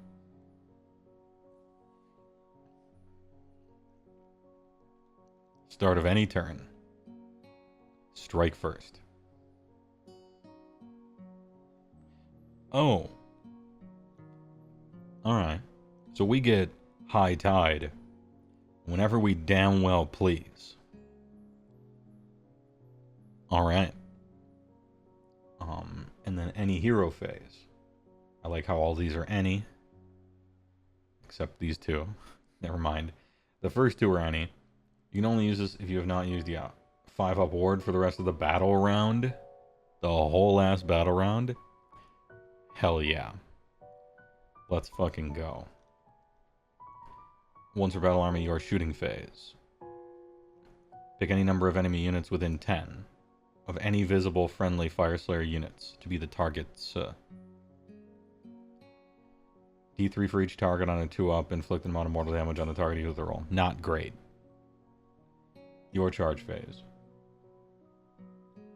Start of any turn. Strike first. Oh. Alright. So we get High Tide whenever we damn well please. Alright. And then any hero phase. I like how all these are any. Except these two. Never mind. The first two are any. You can only use this if you have not used, 5-up ward for the rest of the battle round. The whole ass battle round. Hell yeah. Let's fucking go. Once per battle army, your shooting phase. Pick any number of enemy units within 10 of any visible friendly Fire Slayer units to be the targets. D3 for each target on a 2-up, inflict an amount of mortal damage on the target you with the roll. Not great. Your charge phase.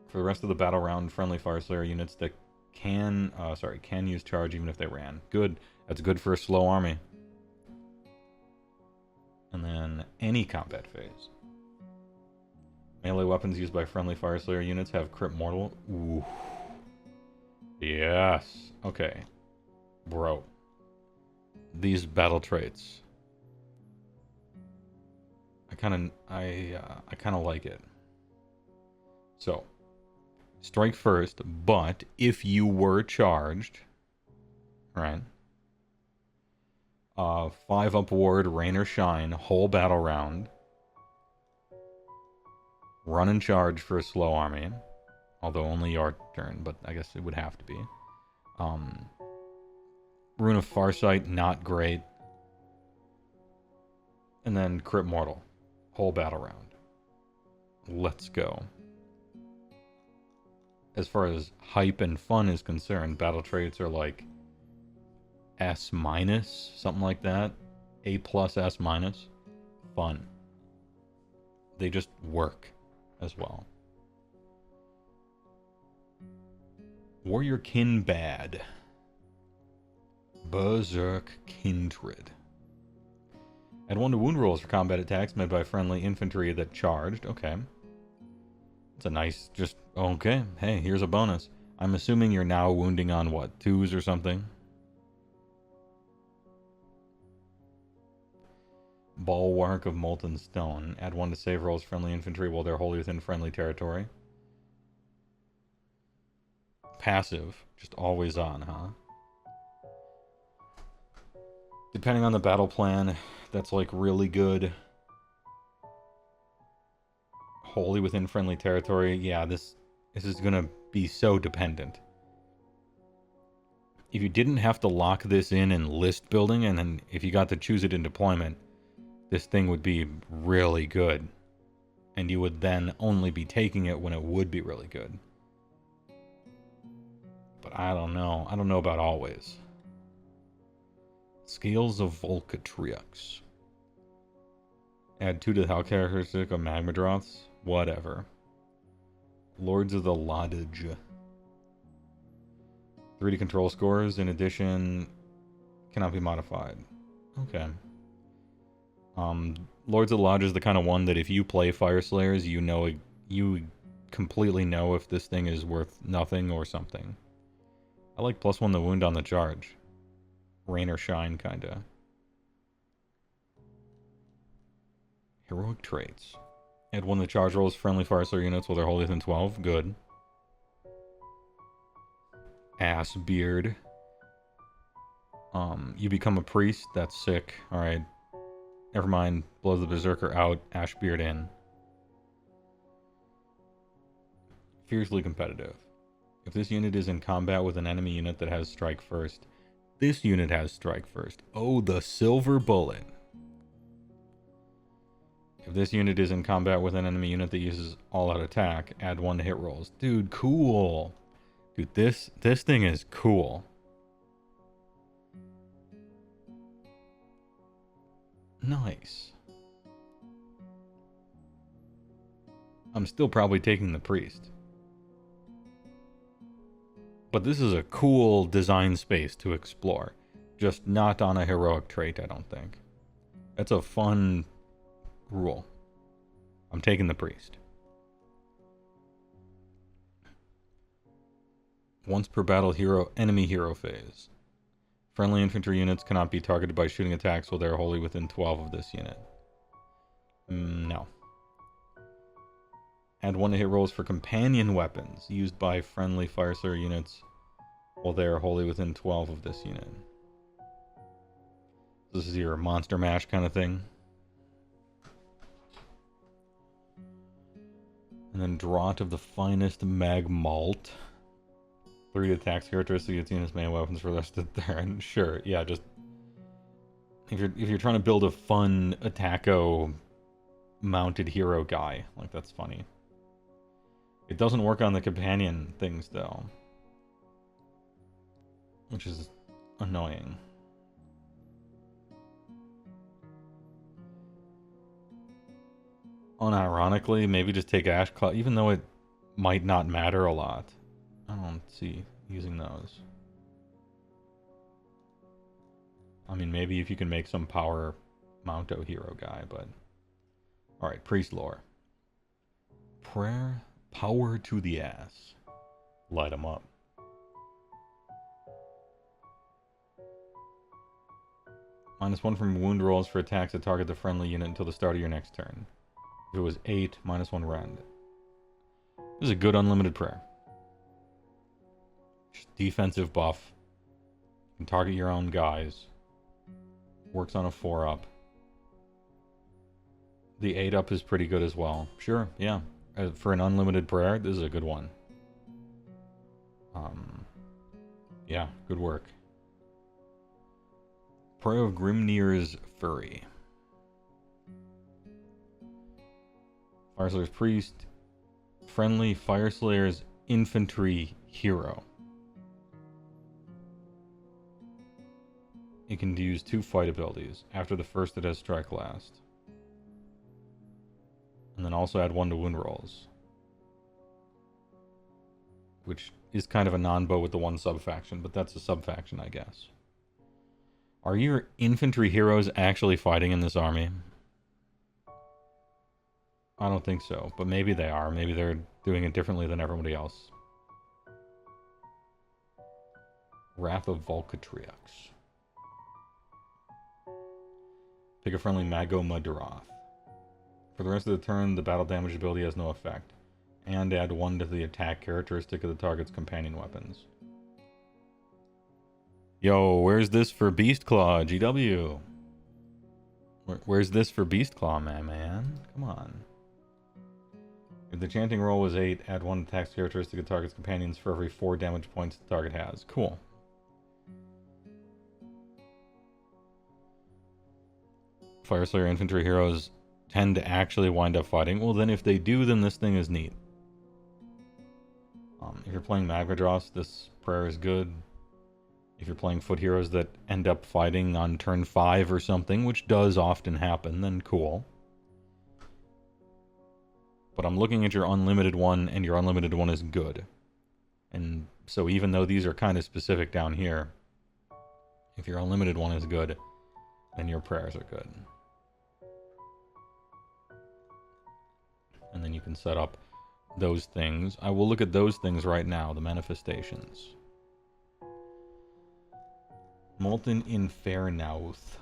For the rest of the battle round, friendly Fire Slayer units that can use charge even if they ran. Good. That's good for a slow army. And then any combat phase. Melee weapons used by friendly Fire Slayer units have crit mortal. Ooh. Yes. Okay. Bro. These battle traits. I kind of like it. So, strike first, but if you were charged, right? 5-up ward, rain or shine, whole battle round. Run and charge for a slow army. Although only your turn, but I guess it would have to be. Rune of Farsight, not great. And then crit mortal. Whole battle round. Let's go. As far as hype and fun is concerned, battle traits are like S-, something like that. A+, S-. Fun. They just work as well. Warrior Kin Bad. Berserk Kindred. Add 1 to wound rolls for combat attacks made by friendly infantry that charged. Okay. It's a nice, just, okay. Hey, here's a bonus. I'm assuming you're now wounding on what, 2s or something? Bulwark of Molten Stone. Add 1 to save rolls friendly infantry while they're wholly within friendly territory. Passive. Just always on, huh? Depending on the battle plan, that's like really good. Wholly within friendly territory. Yeah, this is gonna be so dependent. If you didn't have to lock this in list building, and then if you got to choose it in deployment, this thing would be really good. And you would then only be taking it when it would be really good. But I don't know. I don't know about always. Scales of Volcatrix. Add 2 to the health characteristic of Magmadroths. Whatever. Lords of the Lodge. 3 to control scores. In addition, cannot be modified. Okay. Lords of the Lodge is the kind of one that if you play Fire Slayers, you completely know if this thing is worth nothing or something. I like +1 the wound on the charge. Rain or shine, kinda. Heroic traits. Add 1 to charge rolls friendly Fire Slayer units while they're wholly within 12. Good. Ass beard. You become a priest. That's sick. Alright. Never mind. Blow the Berserker out. Ashbeard in. Fiercely competitive. If this unit is in combat with an enemy unit that has strike first, this unit has strike first. Oh, the silver bullet. If this unit is in combat with an enemy unit that uses all-out attack, add 1 to hit rolls. Dude, cool. Dude, this thing is cool. Nice. I'm still probably taking the priest. But this is a cool design space to explore. Just not on a heroic trait, I don't think. That's a fun rule. I'm taking the priest. Once per battle enemy hero phase. Friendly infantry units cannot be targeted by shooting attacks while they are wholly within 12 of this unit. No. Add 1 to hit rolls for companion weapons used by friendly fire slayer units while they are wholly within 12 of this unit. This is your monster mash kind of thing. And then Draught of the Finest Mag Malt. 3 attacks characteristic its units main weapons for the rest of the turn. Sure, yeah, just if you're trying to build a fun attacko mounted hero guy, like that's funny. It doesn't work on the companion things though, which is annoying. Unironically, maybe just take Ash Cloud, even though it might not matter a lot. I don't see using those. I mean, maybe if you can make some power Mounto hero guy, but... Alright, Priest Lore. Prayer, power to the ass. Light 'em up. -1 from wound rolls for attacks that target the friendly unit until the start of your next turn. If it was 8, -1 rend. This is a good unlimited prayer. Just defensive buff. You can target your own guys. Works on a 4-up. The 8-up is pretty good as well. Sure, yeah. For an unlimited prayer, this is a good one. Yeah, good work. Prayer of Grimnir's Fury. Fireslayer's Priest. Friendly Fireslayer's Infantry Hero. It can use 2 fight abilities. After the first, it has Strike Last. And then also add 1 to wound rolls. Which is kind of a non-bow with the 1 sub-faction, but that's a sub-faction, I guess. Are your infantry heroes actually fighting in this army? I don't think so, but maybe they are. Maybe they're doing it differently than everybody else. Wrath of Volcatrix. Pick a friendly Mago Mudaroth. For the rest of the turn, the battle damage ability has no effect. And add 1 to the attack characteristic of the target's companion weapons. Yo, where's this for Beast Claw, GW? Where's this for Beast Claw, man? Come on. If the chanting roll was 8, add 1 attack characteristic of the target's companions for every 4 damage points the target has. Cool. Fireslayer infantry heroes tend to actually wind up fighting. Well, then if they do, then this thing is neat. If you're playing Magmadross, this prayer is good. If you're playing foot heroes that end up fighting on turn 5 or something, which does often happen, then cool. But I'm looking at your unlimited one, and your unlimited one is good. And so even though these are kind of specific down here, if your unlimited one is good, then your prayers are good. And then you can set up those things. I will look at those things right now, the manifestations. Molten Infernauth.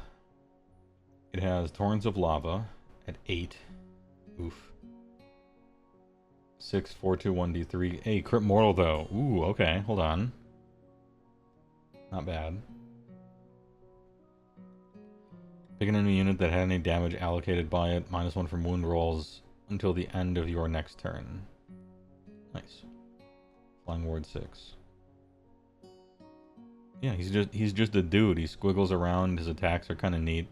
It has Torrents of Lava at 8. Oof. 6, 4, 2, 1, D3. Hey, Crit Mortal though. Ooh, okay, hold on. Not bad. Pick an enemy unit that had any damage allocated by it. -1 from wound rolls until the end of your next turn. Nice. Flying Ward 6. Yeah, he's just a dude. He squiggles around. His attacks are kind of neat.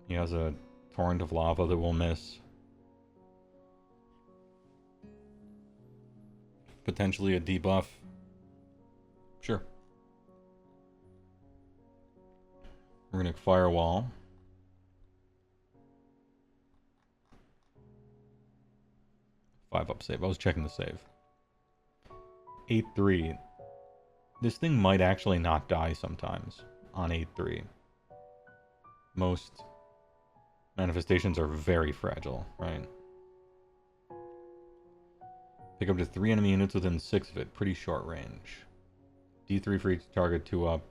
He has a torrent of lava that will miss. Potentially a debuff. Sure. Runic Firewall. Five-up save. I was checking the save. 8-3. This thing might actually not die sometimes on 8-3. Most manifestations are very fragile, right? Pick up to 3 enemy units within 6 of it. Pretty short range. D3 for each target, 2 up.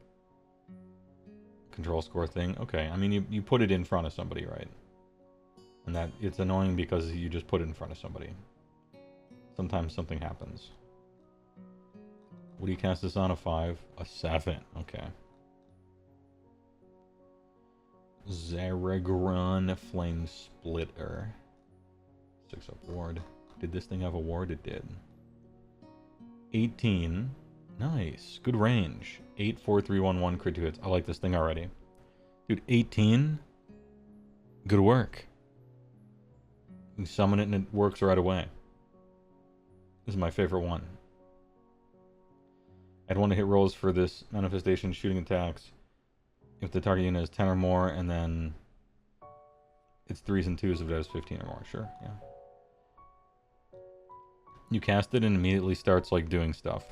Control score thing. Okay, I mean, you put it in front of somebody, right? And that it's annoying because you just put it in front of somebody. Sometimes something happens. What do you cast this on? A 5? A 7. Okay. Zaragron Flame Splitter. 6 up ward. Did this thing have a ward? It did. 18. Nice. Good range. 8, 4, 3, 1, 1 crit 2 hits. I like this thing already. Dude, 18? Good work. You summon it and it works right away. This is my favorite one. I'd want to hit rolls for this manifestation shooting attacks if the target unit is 10 or more, and then it's 3s and 2s if it has 15 or more. Sure, yeah. You cast it and immediately starts like doing stuff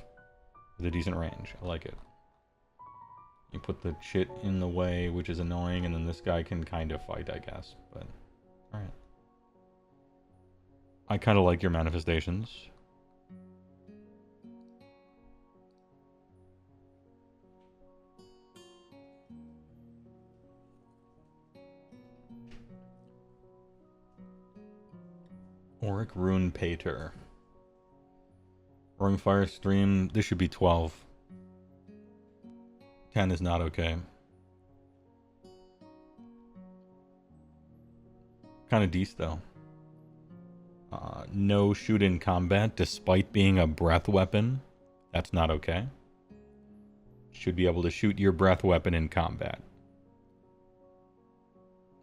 with a decent range. I like it. You put the shit in the way, which is annoying, and then this guy can kind of fight, I guess. But, alright. I kind of like your manifestations. Auric Rune Pater. Roaring Fire Stream. This should be 12. 10 is not okay. Kind of decent though. No shoot in combat despite being a breath weapon. That's not okay. Should be able to shoot your breath weapon in combat.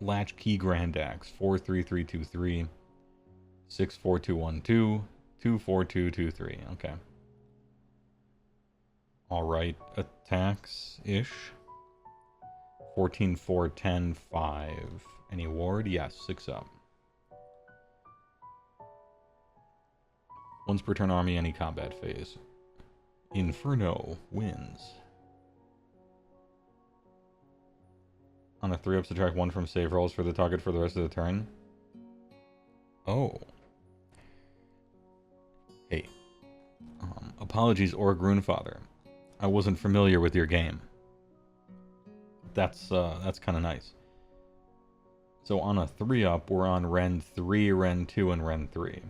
Latchkey Grand Axe. 43323. 64212. 24223. Okay. Alright. Attacks-ish. 14, 4, 10, 5. Any ward? Yes, 6 up. Once per turn army, any combat phase. Inferno wins. On a 3 up, subtract 1 from save rolls for the target for the rest of the turn. Oh. Hey. Apologies, Org Runefather. I wasn't familiar with your game. That's kind of nice. So on a 3 up, we're on Ren 3, Ren 2, and Ren 3.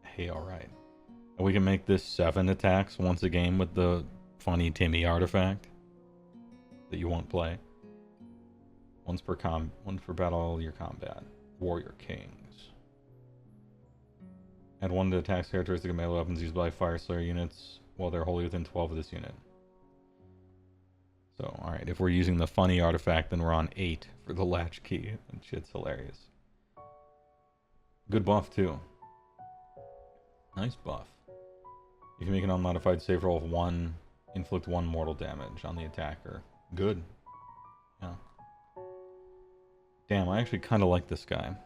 Hey, alright. And we can make this 7 attacks once a game with the funny Timmy artifact that you won't play. Once per battle, your combat. Warrior Kings. Add 1 to attacks characteristic of melee weapons used by Fire Slayer units while they're wholly within 12 of this unit. So, alright, if we're using the funny artifact, then we're on 8 for the latchkey. That shit's hilarious. Good buff, too. Nice buff. You can make an unmodified save roll of 1, inflict 1 mortal damage on the attacker. Good. Yeah. Damn, I actually kind of like this guy.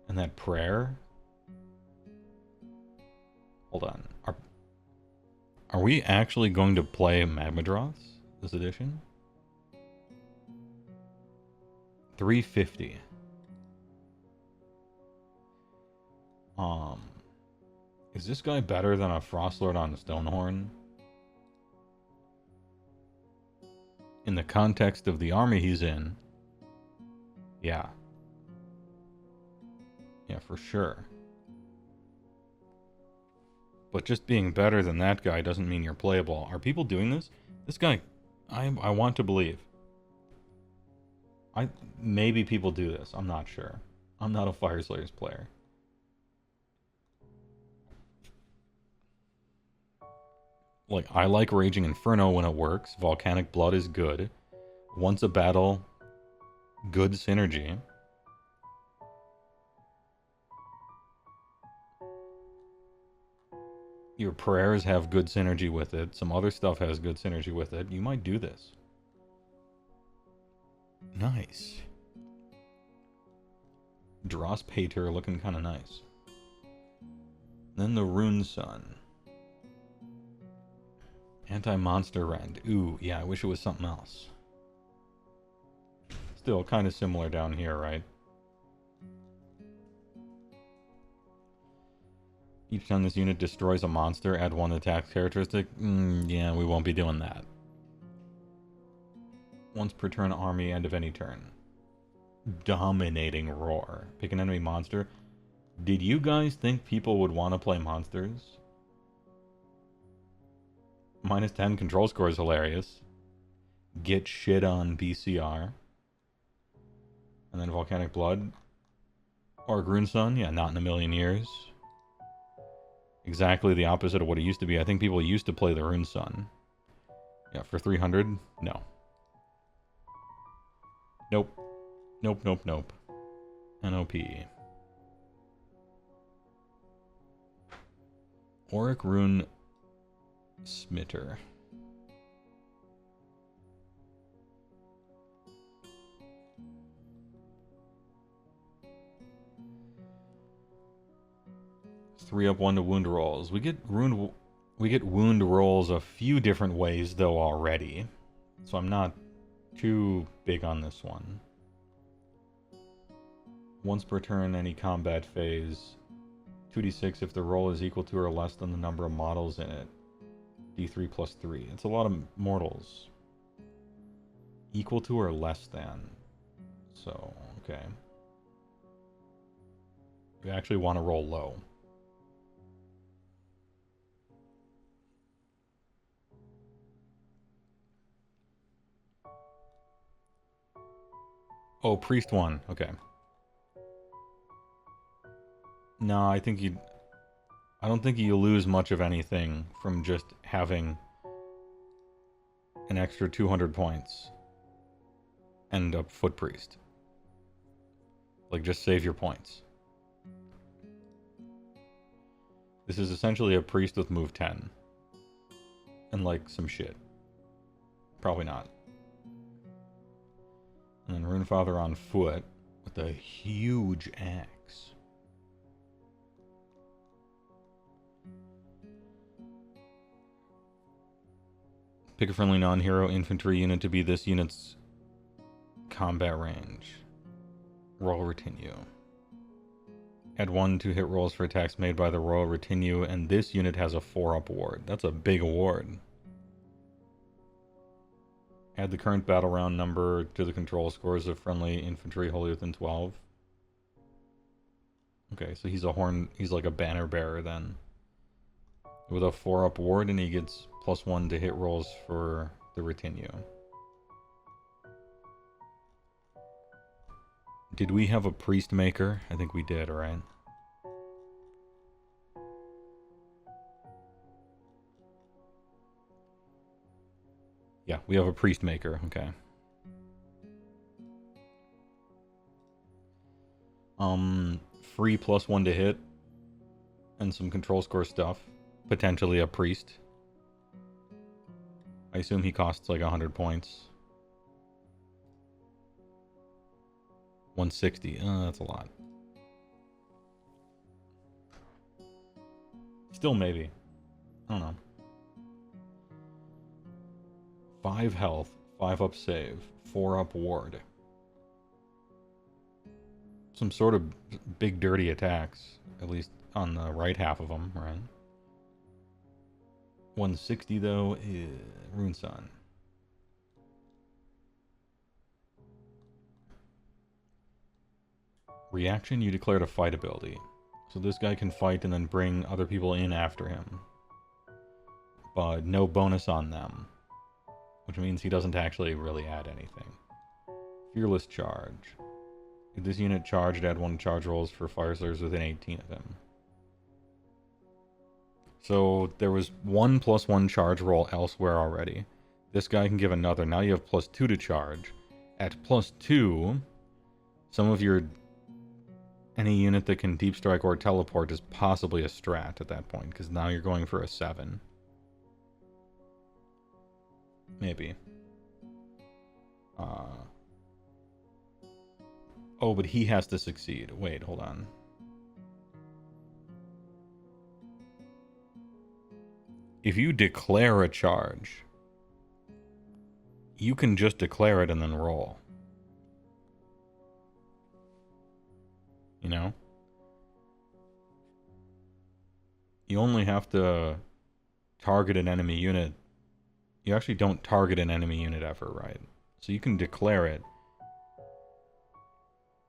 And that prayer? Hold on. Are we actually going to play Magmadroths this edition? 350. Is this guy better than a Frostlord on Stonehorn? In the context of the army he's in, yeah. Yeah, for sure. But just being better than that guy doesn't mean you're playable. Are people doing this? This guy, I want to believe. Maybe people do this. I'm not sure. I'm not a Fire Slayers player. Like, I like Raging Inferno when it works. Volcanic Blood is good. Once a battle, good synergy. Your prayers have good synergy with it. Some other stuff has good synergy with it. You might do this. Nice. Dross Pater looking kind of nice. Then the Rune Sun. Anti-monster rend. Ooh, yeah, I wish it was something else. It's still kind of similar down here, right? Each time this unit destroys a monster, add 1 attack characteristic. Yeah, we won't be doing that. Once per turn army, end of any turn. Dominating roar. Pick an enemy monster. Did you guys think people would want to play monsters? Minus 10 control score is hilarious. Get shit on BCR. And then Volcanic Blood. Or Rune Sun. Yeah, not in a million years. Exactly the opposite of what it used to be. I think people used to play the Rune Sun. Yeah, for 300? No. Nope. Nope, nope, nope. NOP. Auric Rune Smitter. Three up 1 to wound rolls. We get wound rolls a few different ways though already. So I'm not too big on this one. Once per turn, any combat phase. 2d6 if the roll is equal to or less than the number of models in it. D3 plus 3. It's a lot of mortals. Equal to or less than. So, okay. You actually want to roll low. Oh, priest 1. Okay. No, I don't think you lose much of anything from just having an extra 200 points and a foot priest. Like, just save your points. This is essentially a priest with move 10. And, like, some shit. Probably not. And then Runefather on foot with a huge axe. Pick a friendly non-hero infantry unit to be this unit's combat range. Royal Retinue. Add 1 to hit rolls for attacks made by the Royal Retinue, and this unit has a 4-up award. That's a big award. Add the current battle round number to the control scores of friendly infantry wholly within 12. Okay, so he's like a banner bearer then. With a 4-up ward, and he gets +1 to hit rolls for the retinue. Did we have a priest maker? I think we did, right? Yeah, we have a priest maker, okay. Free +1 to hit. And some control score stuff. Potentially a priest. I assume he costs like 100 points. 160. That's a lot. Still maybe. I don't know. 5 health, 5-up save, 4-up ward. Some sort of big dirty attacks, at least on the right half of them, right? 160 though is Rune Sun. Reaction, you declared a fight ability. So this guy can fight and then bring other people in after him. But no bonus on them. Which means he doesn't actually really add anything. Fearless Charge. If this unit charged, add 1 charge rolls for fire slurs within 18 of him. So there was 1 +1 charge roll elsewhere already. This guy can give another. Now you have +2 to charge. At +2, some of your... any unit that can deep strike or teleport is possibly a strat at that point, because now you're going for a 7. Maybe. Oh, but he has to succeed. Wait, hold on. If you declare a charge, you can just declare it and then roll. you know? You only have to target an enemy unit. You actually don't target an enemy unit ever, right? So you can declare it.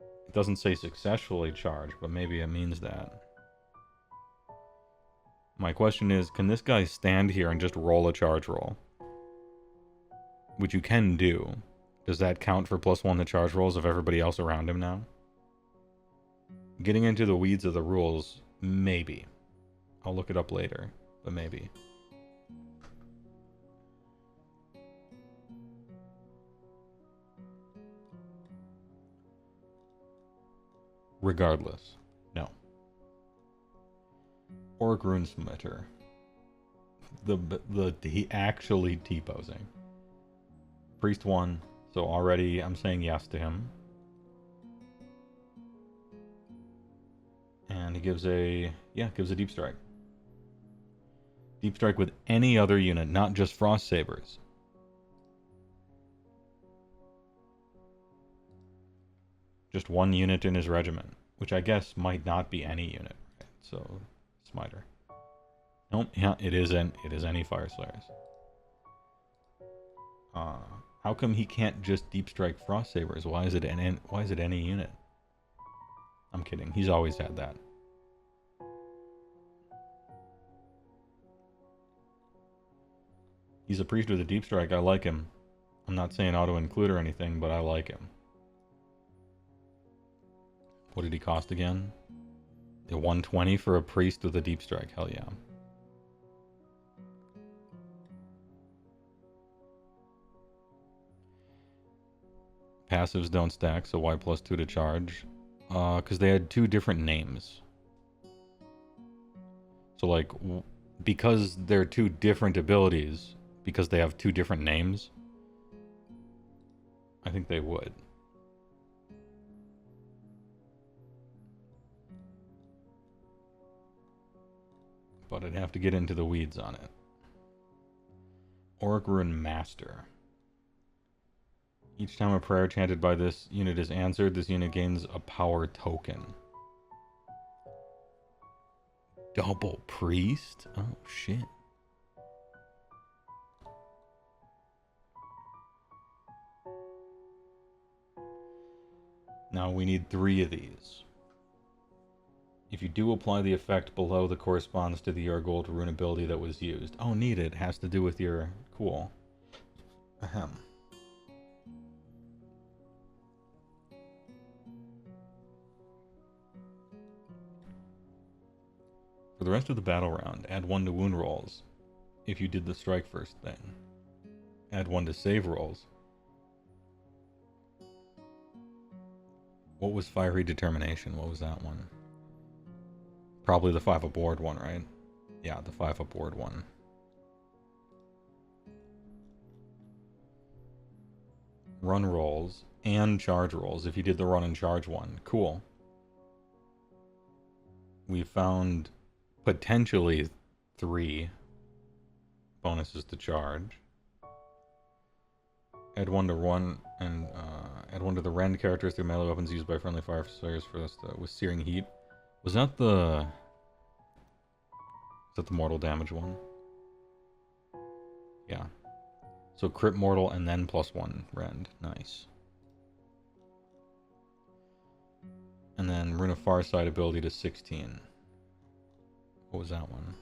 It doesn't say successfully charge, but maybe it means that. My question is, can this guy stand here and just roll a charge roll? Which you can do. Does that count for +1 to charge rolls of everybody else around him now? Getting into the weeds of the rules, maybe. I'll look it up later, but maybe. Regardless, no. Orc Runesmiter. He actually T-posing. Priest 1, so already I'm saying yes to him. And he gives a Deep Strike. Deep Strike with any other unit, not just Frost Sabers. Just one unit in his regiment, which I guess might not be any unit, right? So, Smiter. Nope, yeah, it is any Fire Slayers. How come he can't just Deep Strike Frost Sabers? Why is it any unit? I'm kidding. He's always had that. He's a priest with a Deep Strike. I like him. I'm not saying auto-include or anything, but I like him. What did he cost again? The 120 for a priest with a Deep Strike. Hell yeah. Passives don't stack, so why +2 to charge? Because they had 2 different names. So, like, because they're 2 different abilities, because they have 2 different names, I think they would. But I'd have to get into the weeds on it. Orc Rune Master. Each time a prayer chanted by this unit is answered, this unit gains a power token. Double priest? Oh, shit. Now we need 3 of these. If you do apply the effect below that corresponds to the Urgold rune ability that was used. Oh, neat, it has to do with your... Cool. Ahem. For the rest of the battle round, add 1 to wound rolls, if you did the strike first thing. Add 1 to save rolls. What was Fiery Determination? What was that one? Probably the 5 aboard one, right? Yeah, the 5 aboard one. Run rolls and charge rolls if you did the run and charge one. Cool. We found potentially 3 bonuses to charge. Add 1 to run and add 1 to the rend characters through melee weapons used by friendly fire slayers for this with searing heat. Was that the mortal damage one? Yeah. So crit mortal and then +1 rend. Nice. And then Rune of Farsight ability to 16. What was that one?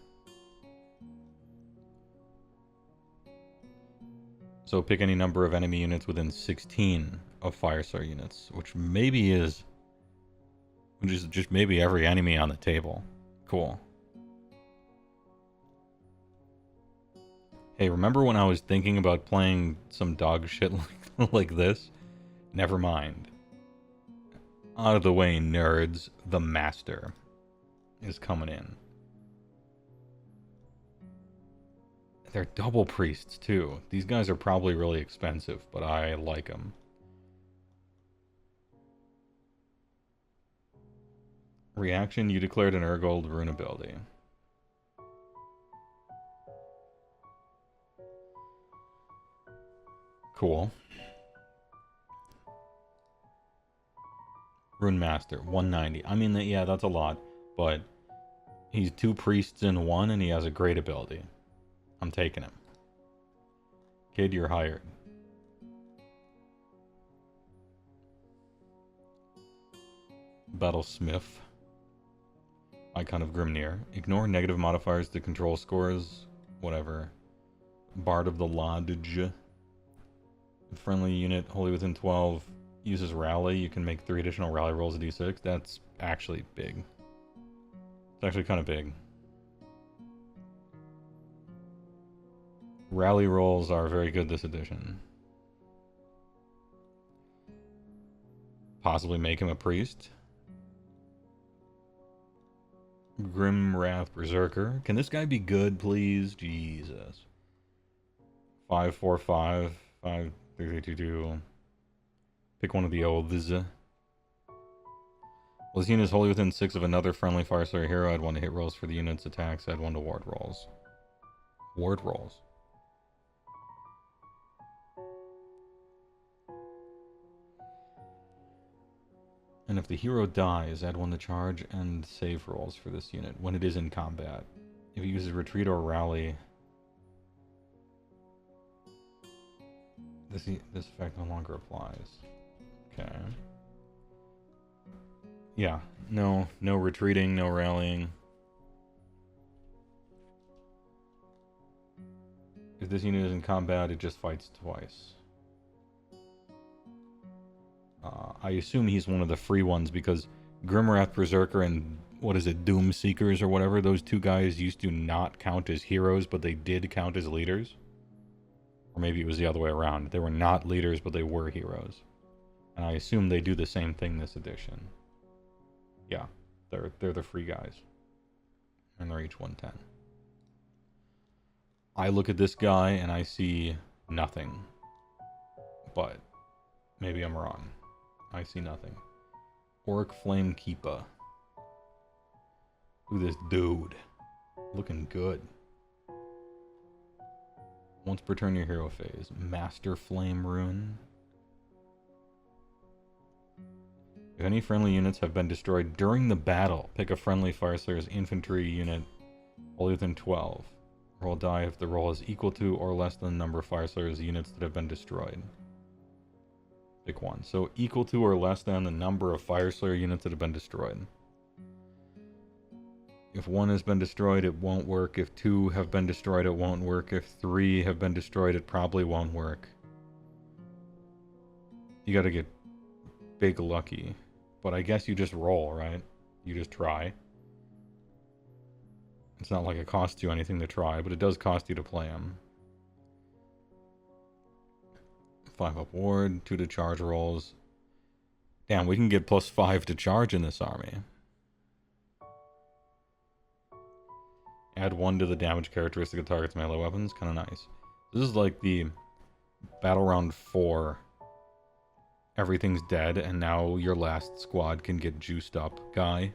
So pick any number of enemy units within 16 of Firestar units, which is just maybe every enemy on the table. Cool. Hey, remember when I was thinking about playing some dog shit like this? Never mind. Out of the way, nerds. The Master is coming in. They're double priests, too. These guys are probably really expensive, but I like them. Reaction, you declared an Urgold rune ability. Cool. Rune Master, 190. I mean, yeah, that's a lot, but he's 2 priests in 1, and he has a great ability. I'm taking him. Kid, you're hired. Battlesmith. Icon of Grimnir. Ignore negative modifiers to control scores. Whatever. Bard of the Lodge. Friendly unit wholly within 12 uses rally. You can make 3 additional rally rolls at d6. That's actually big. It's actually kind of big. Rally rolls are very good this edition. Possibly make him a priest. Grimwrath Berserker. Can this guy be good, please? Jesus. 545, 53322. Pick one of the oaths. Well, this unit is wholly within 6 of another friendly Fire Slayer hero. Add 1 to hit rolls for the unit's attacks. Add 1 to ward rolls. Ward rolls. And if the hero dies, add 1 to charge and save rolls for this unit when it is in combat. If it uses retreat or rally, this effect no longer applies. Okay. Yeah, no retreating, no rallying. If this unit is in combat, it just fights twice. I assume he's one of the free ones because Grimwrath Berserker and what is it, Doom Seekers or whatever, those 2 guys used to not count as heroes, but they did count as leaders. Or maybe it was the other way around. They were not leaders, but they were heroes. And I assume they do the same thing this edition. Yeah, they're the free guys. And they're each 110. I look at this guy and I see nothing. But maybe I'm wrong. I see nothing. Orc Flame Keeper. Look at this dude. Looking good. Once per turn your hero phase. Master Flame Rune. If any friendly units have been destroyed during the battle, pick a friendly Fire Slayer's infantry unit wholly within 12. Roll die if the roll is equal to or less than the number of Fire Slayer's units that have been destroyed. Pick 1. So equal to or less than the number of Fire Slayer units that have been destroyed. If 1 has been destroyed, it won't work. If 2 have been destroyed, it won't work. If 3 have been destroyed, it probably won't work. You gotta get big lucky. But I guess you just roll, right? You just try. It's not like it costs you anything to try, but it does cost you to play them. 5 up ward, 2 to charge rolls. Damn, we can get +5 to charge in this army. Add 1 to the damage characteristic of target's melee weapons. Kind of nice. This is like the Battle Round 4. Everything's dead, and now your last squad can get juiced up guy.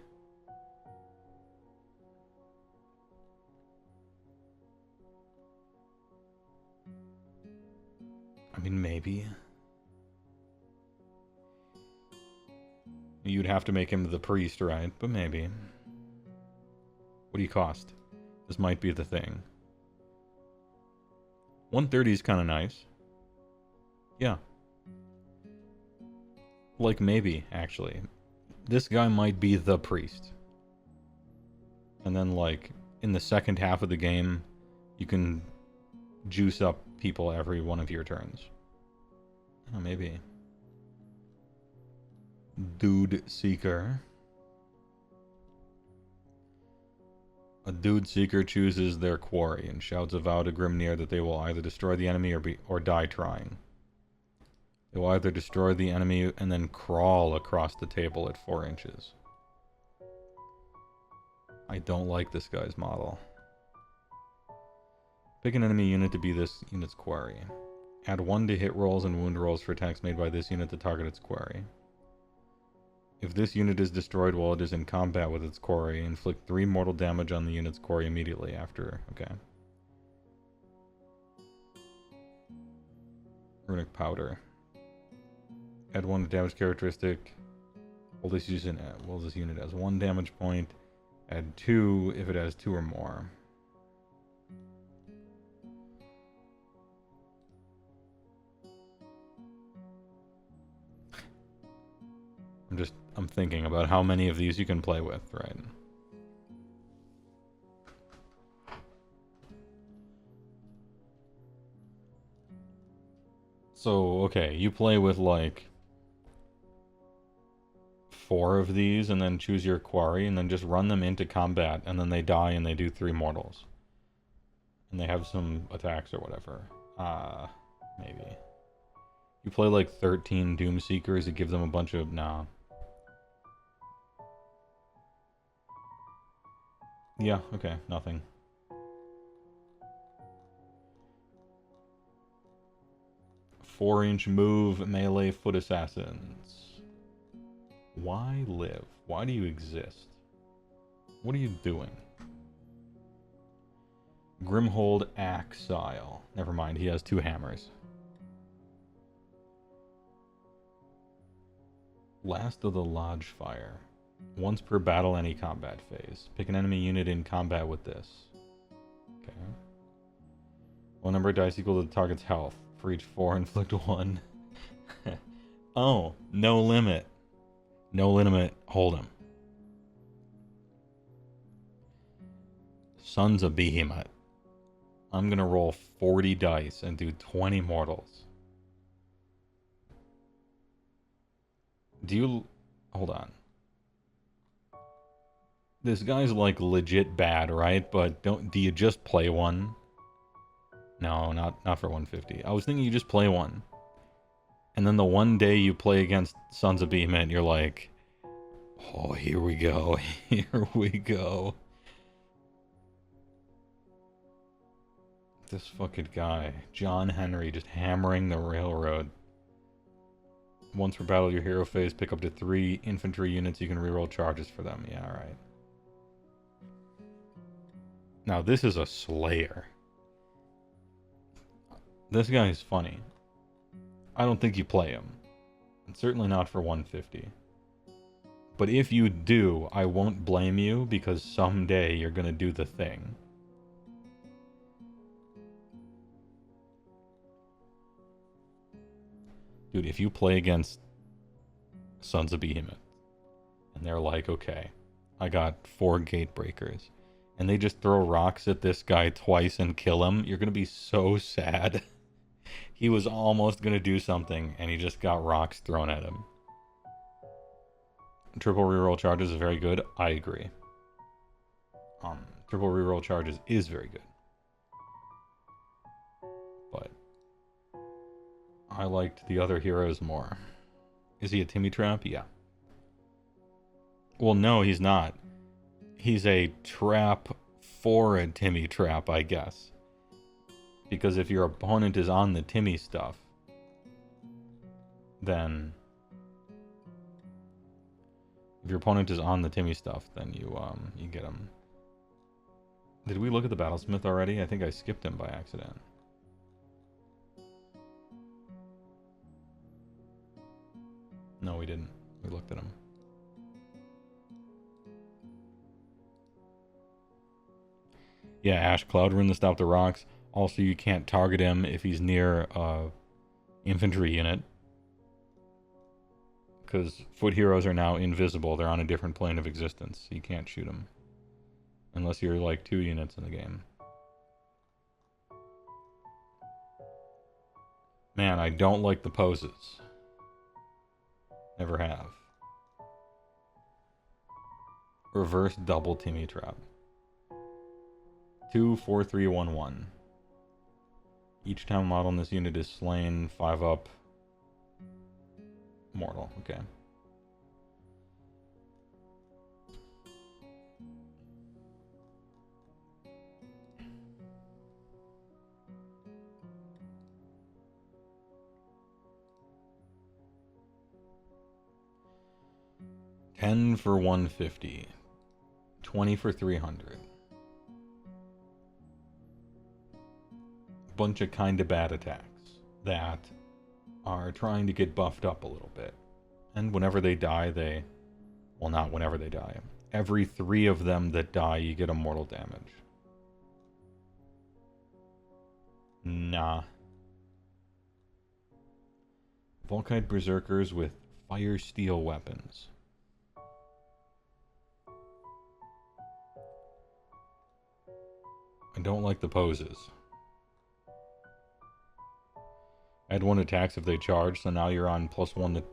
I mean, maybe. You'd have to make him the priest, right? But maybe. What do you cost? This might be the thing. 130 is kind of nice. Yeah. Like, maybe, actually. This guy might be the priest. And then, like, in the second half of the game, you can juice up people every one of your turns. Oh, maybe. Dude Seeker. A Dude Seeker chooses their quarry and shouts a vow to Grimnir that they will either destroy the enemy or die trying. They will either destroy the enemy and then crawl across the table at 4 inches. I don't like this guy's model. Pick an enemy unit to be this unit's quarry. Add 1 to hit rolls and wound rolls for attacks made by this unit to target its quarry. If this unit is destroyed while it is in combat with its quarry, inflict 3 mortal damage on the unit's quarry immediately after. Okay. Runic Powder. Add 1 to damage characteristic Well, this unit has 1 damage point. Add 2 if it has 2 or more. I'm thinking about how many of these you can play with, right? So, okay, you play with like 4 of these and then choose your quarry and then just run them into combat and then they die and they do 3 mortals. And they have some attacks or whatever. Maybe. You play like 13 Doomseekers, you give them a bunch of... Nah. Yeah, okay, nothing. Four-inch move, melee foot assassins. Why live? Why do you exist? What are you doing? Grimhold Axile. Never mind, he has 2 hammers. Last of the Lodge Fire. Once per battle, any combat phase. Pick an enemy unit in combat with this. Okay. One number of dice equal to the target's health. For each 4, inflict 1. Oh, no limit. No limit, hold him. Sons of Behemoth. I'm gonna roll 40 dice and do 20 mortals. Do you... Hold on. This guy's like legit bad, right? But do you just play one? No, not for 150. I was thinking you just play one. And then the one day you play against Sons of Behemoth, you're like, oh, here we go. Here we go. This fucking guy. John Henry just hammering the railroad. Once per battle, your hero phase, pick up to 3 infantry units. You can reroll charges for them. Yeah, alright. Now, this is a Slayer. This guy is funny. I don't think you play him. And certainly not for 150. But if you do, I won't blame you, because someday you're gonna do the thing. Dude, if you play against Sons of Behemoth, and they're like, okay, I got 4 gate breakers, and they just throw rocks at this guy twice and kill him, you're gonna be so sad. He was almost gonna do something, and he just got rocks thrown at him. Triple reroll charges is very good. I agree. Triple reroll charges is very good. But I liked the other heroes more. Is he a Timmy Trap? Yeah. Well, no, he's not. He's a trap for a Timmy Trap, I guess. Because if your opponent is on the Timmy stuff, then... If your opponent is on the Timmy stuff, then you get him. Did we look at the Battlesmith already? I think I skipped him by accident. No, we didn't. We looked at him. Yeah, Ash Cloud Rune to stop the rocks. Also, you can't target him if he's near infantry unit. Because foot heroes are now invisible. They're on a different plane of existence. You can't shoot them. Unless you're like 2 units in the game. Man, I don't like the poses. Never have. Reverse double Timmy Trap. 2, 4, 3, 1, 1. Each time a model in this unit is slain, 5 up. Mortal, okay. $10 for 150. 20 for 300. Bunch of kinda bad attacks that are trying to get buffed up a little bit. And whenever they die, they Well, not whenever they die. Every 3 of them that die, you get immortal damage. Nah. Volkite Berserkers with fire steel weapons. I don't like the poses. Add 1 attacks if they charge, so now you're on +1 to...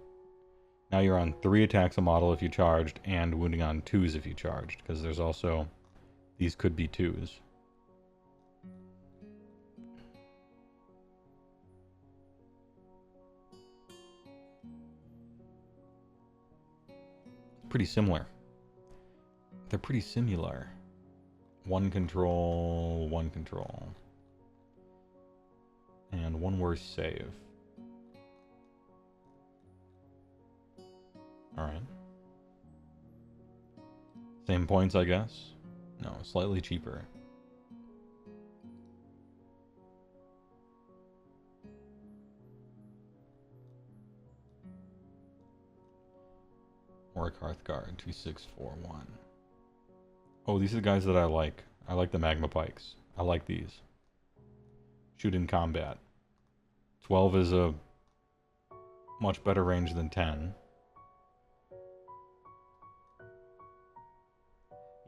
Now you're on 3 attacks a model if you charged, and wounding on 2s if you charged, because there's also... These could be 2s. Pretty similar. They're pretty similar. 1 control, 1 control. And 1 worse save. Alright. Same points, I guess? No, slightly cheaper. Orc Hearthguard, 2641. Oh, these are the guys that I like. I like the Magma Pikes. I like these. Shoot in combat. 12 is a much better range than 10.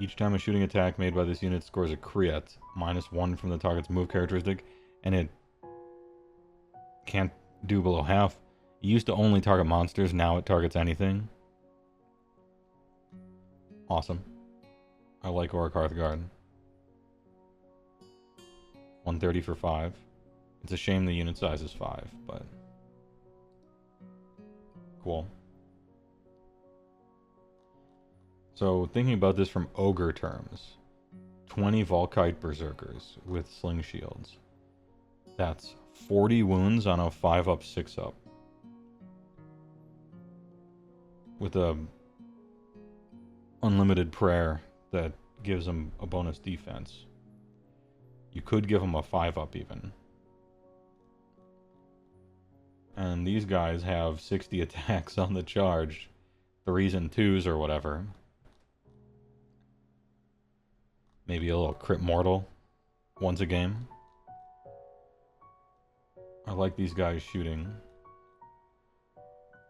Each time a shooting attack made by this unit scores a crit, -1 from the target's move characteristic, and it can't do below half. It used to only target monsters, now it targets anything. Awesome. I like Orc Hearthguard. 130 for 5. It's a shame the unit size is 5, but... Cool. So, thinking about this from Ogre terms. 20 Volkite Berserkers with Sling Shields. That's 40 wounds on a 5-up, 6-up. With a... unlimited prayer that gives them a bonus defense. You could give them a 5-up even. And these guys have 60 attacks on the charge. 3s and 2s or whatever. Maybe a little crit mortal once a game. I like these guys shooting.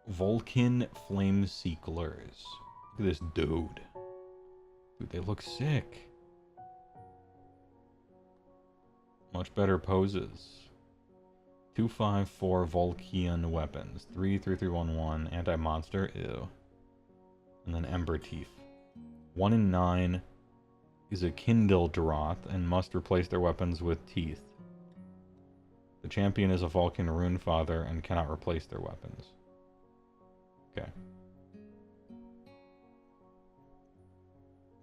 Vulcan Flame Seeklers. Look at this dude. Dude, they look sick. Much better poses. 254 Volkian weapons. 33311 anti-monster. Ew. And then Ember Teeth. 1 in 9 is a Kindle Droth and must replace their weapons with teeth. The champion is a Vulcan Rune Father and cannot replace their weapons. Okay.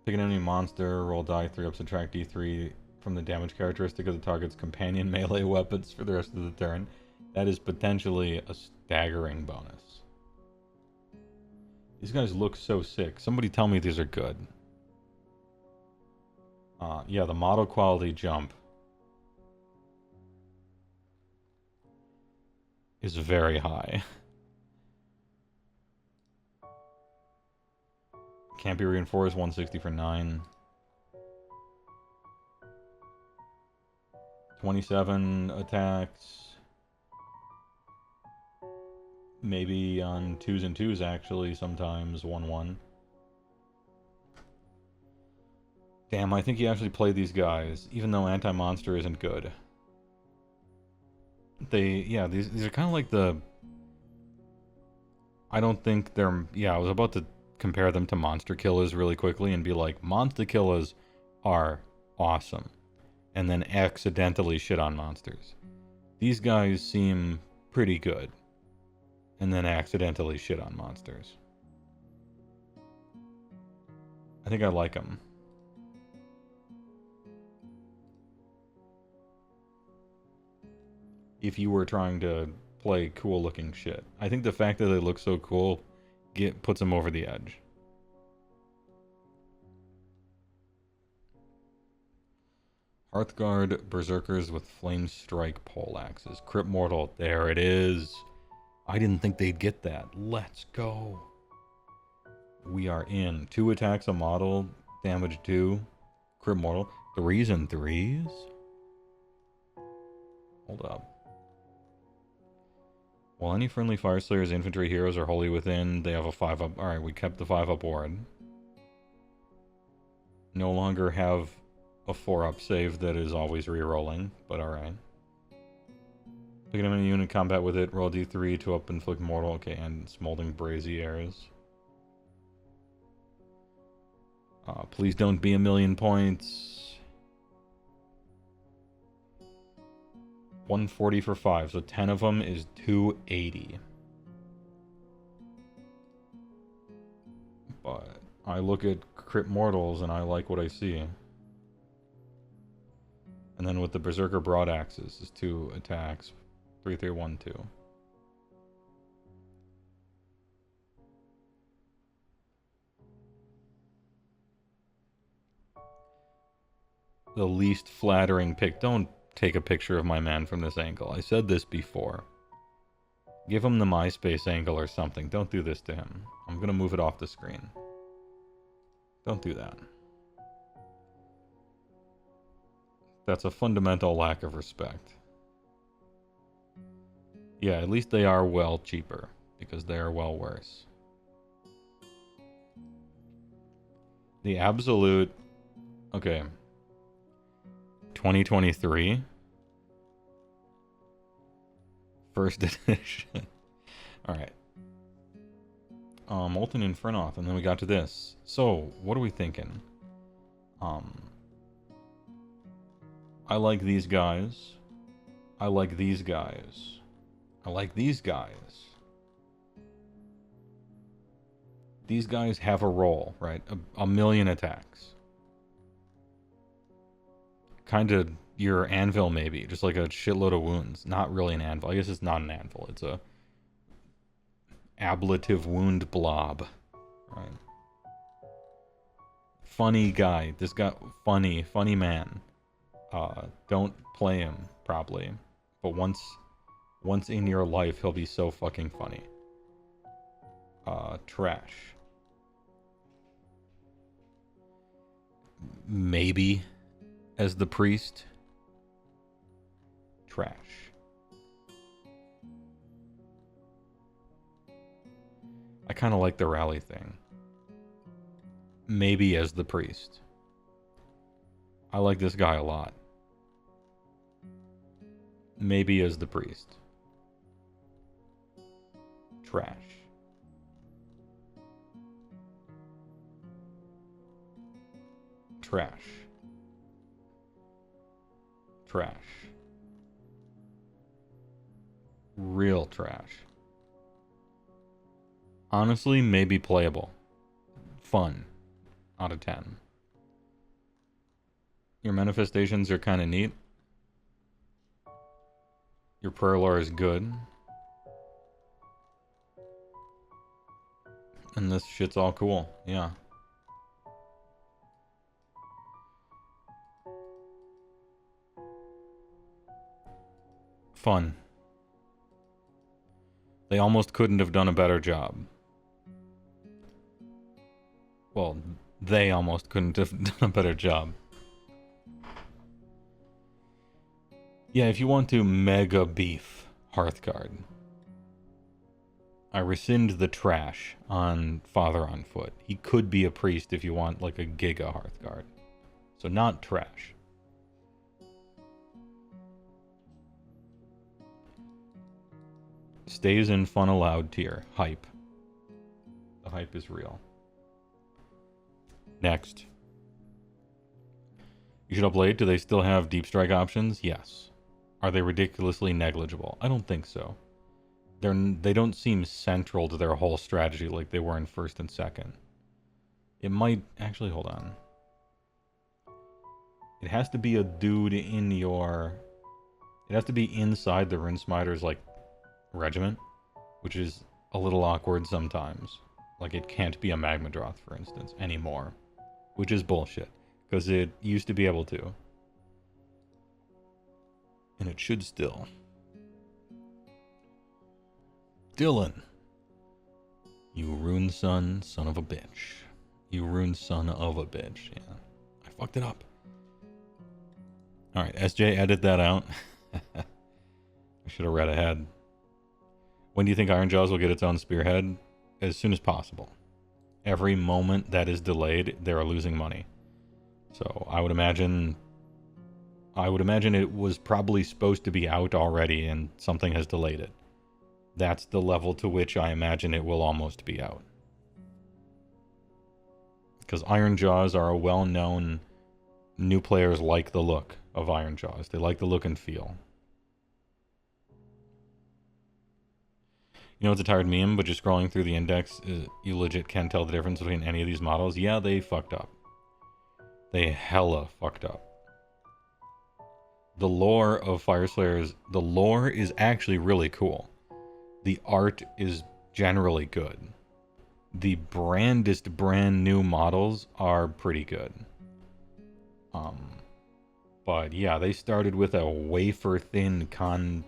Pick an enemy monster, roll die 3-up, subtract d3 from the damage characteristic of the target's companion melee weapons for the rest of the turn. That is potentially a staggering bonus. These guys look so sick. Somebody tell me these are good. Yeah, the model quality jump is very high. Can't be reinforced, 160 for 9. 27 attacks. Maybe on 2s and 2s actually, sometimes 1-1. Damn, I think you actually play these guys, even though anti-monster isn't good. Yeah, these are kind of like the... I don't think they're... Yeah, I was about to compare them to monster killers really quickly and be like, monster killers are awesome. And then accidentally shit on monsters. These guys seem pretty good. And then accidentally shit on monsters. I think I like them. If you were trying to play cool looking shit. I think the fact that they look so cool puts them over the edge. Hearthguard Berserkers with Flame Strike Poleaxes. Crit Mortal. There it is. I didn't think they'd get that. Let's go. We are in 2 attacks a model, damage 2, crit mortal, 3s and 3s? Hold up. While any friendly Fire Slayer's infantry heroes are wholly within, they have a 5-up. Alright, we kept the 5-up ward. No longer have a 4-up save that is always re-rolling, but alright. Pick an enemy unit in combat with it, roll d3 to up inflict mortal, okay, and smoldering braziers. Please don't be 1,000,000 points. 140 for 5, so 10 of them is 280. But I look at crit mortals and I like what I see. And then with the Berserker Broad Axes is 2 attacks. 3, 3, 1, 2. The least flattering pick. Don't take a picture of my man from this angle. I said this before. Give him the MySpace angle or something. Don't do this to him. I'm gonna move it off the screen. Don't do that. That's a fundamental lack of respect. Yeah, at least they are well cheaper, because they are well worse. The absolute... Okay. 2023. First edition. Alright. Molten Infernoth, and then we got to this. So, what are we thinking? I like these guys. I like these guys. I like these guys. These guys have a role, right? A million attacks. Kind of your anvil, maybe. Just like a shitload of wounds. Not really an anvil. I guess it's not an anvil. It's a ablative wound blob. Right? Funny guy. This guy, funny man. Don't play him probably. But once in your life, he'll be so fucking funny. Trash. Maybe as the priest. Trash. I kind of like the rally thing. Maybe as the priest. I like this guy a lot. Maybe as the priest. Trash. Trash. Trash. Real trash. Honestly, maybe playable. Fun. Out of 10. Your manifestations are kind of neat. Your prayer lore is good. And this shit's all cool. Yeah. Fun. They almost couldn't have done a better job. Well, they almost couldn't have done a better job. Yeah, if you want to mega beef Hearthguard, I rescind the trash on Father on Foot. He could be a priest if you want like a giga Hearthguard. So not trash. Stays in fun allowed tier. Hype. The hype is real. Next. You should upload. Do they still have deep strike options? Yes. Are they ridiculously negligible? I don't think so. They don't seem central to their whole strategy like they were in first and second. It might... Actually, hold on. It has to be a dude in your... It has to be inside the Rinsmiter's, like, regiment, which is a little awkward sometimes. Like, it can't be a Magmadroth, for instance, anymore. Which is bullshit, because it used to be able to. And it should still. Dylan. You ruined son of a bitch. You ruined son of a bitch. Yeah, I fucked it up. All right, SJ, edit that out. I should have read ahead. When do you think Iron Jaws will get its own spearhead? As soon as possible. Every moment that is delayed, they're losing money. So I would imagine it was probably supposed to be out already and something has delayed it. That's the level to which I imagine it will almost be out. Because Iron Jaws are a well-known... New players like the look of Iron Jaws. They like the look and feel. You know, it's a tired meme, but just scrolling through the index, you legit can't tell the difference between any of these models. Yeah, they fucked up. They hella fucked up. The lore of Fire Slayers, the lore is actually really cool. The art is generally good. The brand new models are pretty good. But yeah, they started with a wafer thin concept.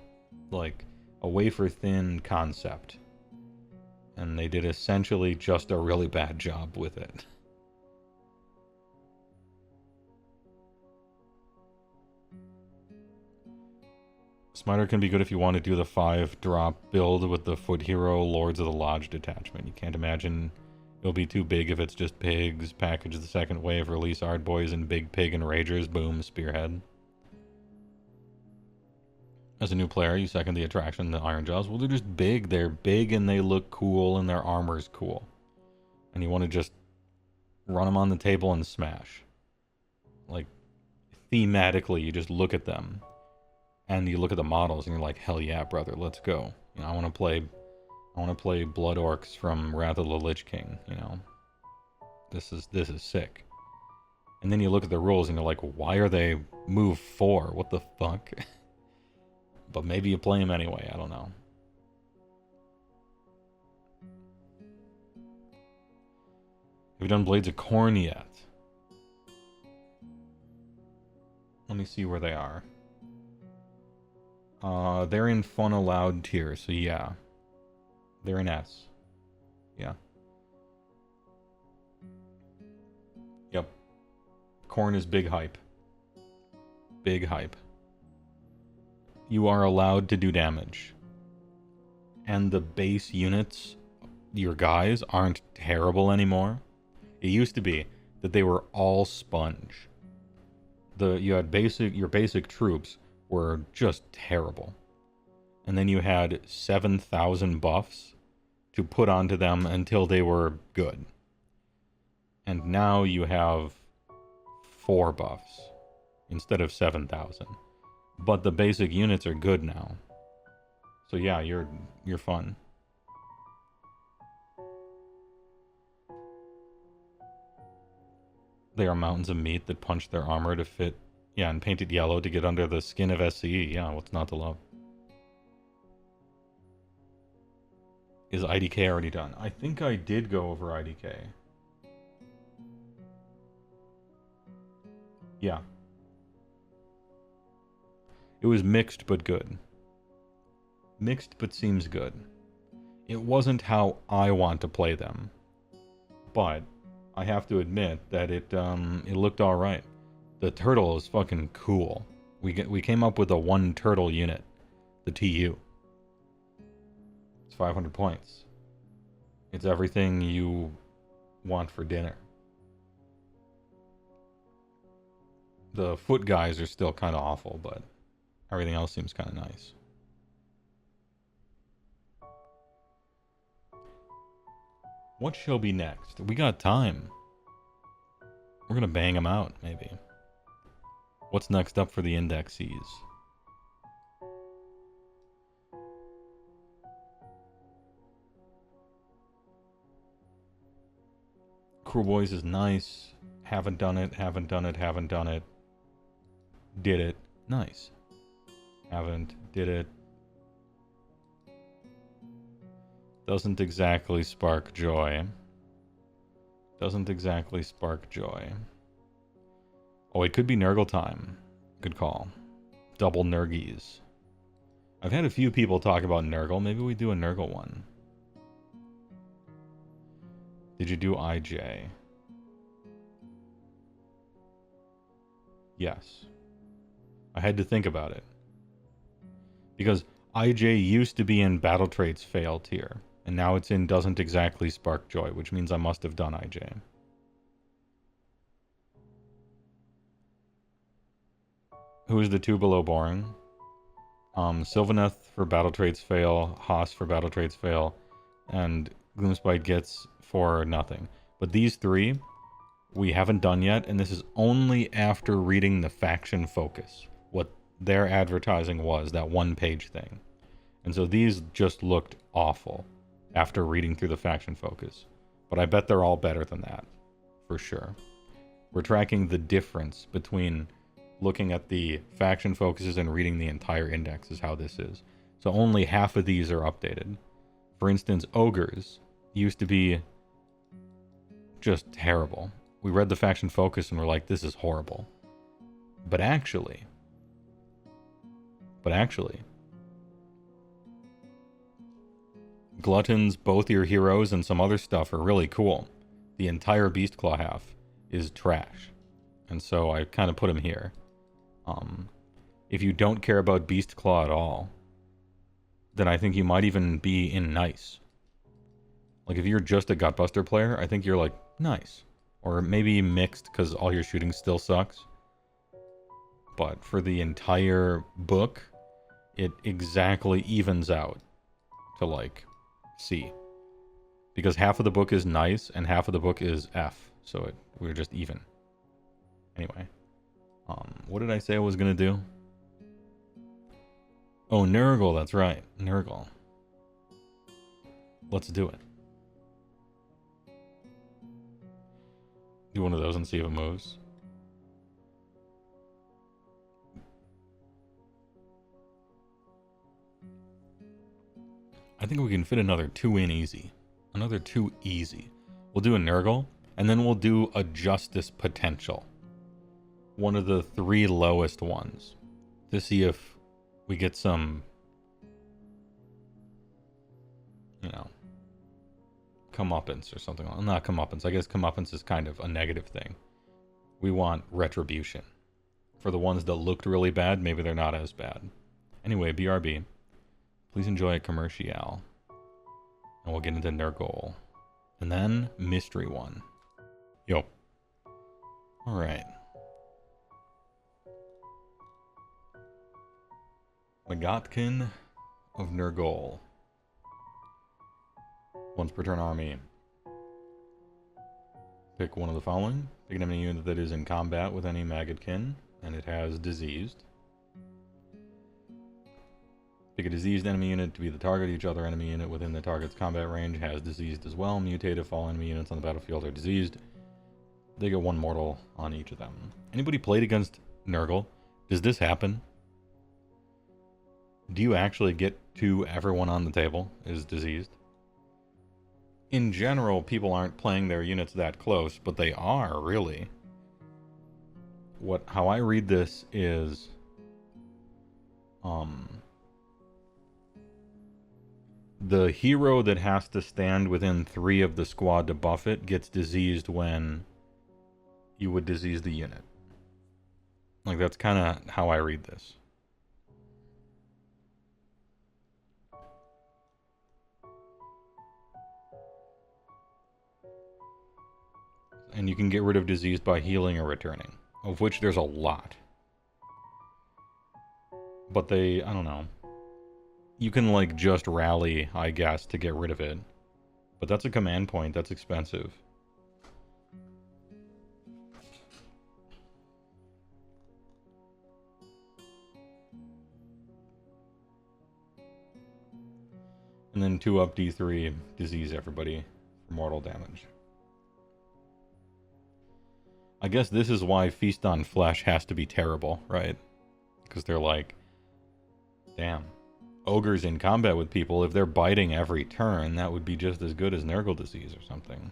And they did essentially just a really bad job with it. Smiter can be good if you want to do the 5-drop build with the Foot Hero Lords of the Lodge detachment. You can't imagine it'll be too big if it's just pigs. Package the second wave, release Ard Boys and Big Pig and Ragers. Boom, Spearhead. As a new player, you second the attraction to Iron Jaws. Well, they're just big. They're big and they look cool and their armor's cool. And you want to just run them on the table and smash. Like, thematically, you just look at them. And you look at the models and you're like, hell yeah, brother, let's go. You know, I want to play Blood Orcs from Wrath of the Lich King, you know. This is sick. And then you look at the rules and you're like, why are they move 4? What the fuck? But maybe you play them anyway, I don't know. Have you done Blades of Corn yet? Let me see where they are. They're in Fun Allowed tier, so yeah. They're in S. Yeah. Yep. Corn is big hype. Big hype. You are allowed to do damage. And the base units, your guys, aren't terrible anymore. It used to be that they were all sponge. You had your basic troops were just terrible. And then you had 7,000 buffs to put onto them until they were good. And now you have 4 buffs instead of 7,000. But the basic units are good now. So yeah, you're fun. They are mountains of meat that punch their armor to fit. Yeah, and painted yellow to get under the skin of SCE. Yeah, what's not to love? Is IDK already done? I think I did go over IDK. Yeah. It was mixed but good. Mixed but seems good. It wasn't how I want to play them. But I have to admit that it looked alright. The turtle is fucking cool. We came up with a 1 turtle unit. The TU. It's 500 points. It's everything you want for dinner. The foot guys are still kind of awful, but everything else seems kind of nice. What shall be next? We got time. We're gonna bang them out, maybe. What's next up for the indexes? Cruel Boys is nice. Haven't done it, haven't done it, haven't done it. Did it. Nice. Haven't, did it. Doesn't exactly spark joy. Doesn't exactly spark joy. Oh, it could be Nurgle time. Good call. Double Nurgies. I've had a few people talk about Nurgle. Maybe we do a Nurgle one. Did you do IJ? Yes. I had to think about it. Because IJ used to be in Battle Traits Fail tier, and now it's in Doesn't Exactly Spark Joy, which means I must have done IJ. Who is the two below boring? Sylvaneth for Battle Traits Fail, Haas for Battle Traits Fail, and Gloomspite gets for nothing. But these three, we haven't done yet, and this is only after reading the faction focus. What their advertising was, that one-page thing. And so these just looked awful after reading through the faction focus. But I bet they're all better than that, for sure. We're tracking the difference between looking at the faction focuses and reading the entire index is how this is. So only half of these are updated. For instance, Ogres used to be just terrible. We read the faction focus and we're like, this is horrible. But actually, Gluttons, both your heroes, and some other stuff are really cool. The entire Beastclaw half is trash. And so I kind of put him here. If you don't care about Beastclaw at all, then I think you might even be in nice. Like if you're just a Gutbuster player, I think you're like nice. Or maybe mixed because all your shooting still sucks. But for the entire book, it exactly evens out to like C. Because half of the book is nice and half of the book is F. So we're just even. Anyway. What did I say I was going to do? Oh, Nurgle, that's right. Nurgle. Let's do it. Do one of those and see if it moves. I think we can fit another 2 in easy. Another 2 easy. We'll do a Nurgle, and then we'll do a Justice Potential. One of the 3 lowest ones. To see if we get some, you know, comeuppance or something. Well, not comeuppance. I guess comeuppance is kind of a negative thing. We want retribution. For the ones that looked really bad, maybe they're not as bad. Anyway, BRB. Please enjoy a commercial. And we'll get into Nurgle. And then Mystery One. Yo. Alright. Magatkin of Nurgle. Once per turn army. Pick one of the following. Pick an enemy unit that is in combat with any Magatkin, and it has diseased. Pick a diseased enemy unit to be the target. Each other enemy unit within the target's combat range has diseased as well. Mutate if all enemy units on the battlefield are diseased. They get 1 mortal on each of them. Anybody played against Nurgle? Does this happen? Do you actually get to everyone on the table is diseased? In general, people aren't playing their units that close, but they are, really. How I read this is... the hero that has to stand within 3 of the squad to buff it gets diseased when you would disease the unit. Like, that's kind of how I read this. And you can get rid of disease by healing or returning, of which there's a lot. But I don't know. You can, like, just rally, I guess, to get rid of it. But that's a command point, that's expensive. And then 2 up D3, disease everybody for mortal damage. I guess this is why Feast on Flesh has to be terrible, right? Because they're like, damn, ogres in combat with people, if they're biting every turn, that would be just as good as Nurgle disease or something.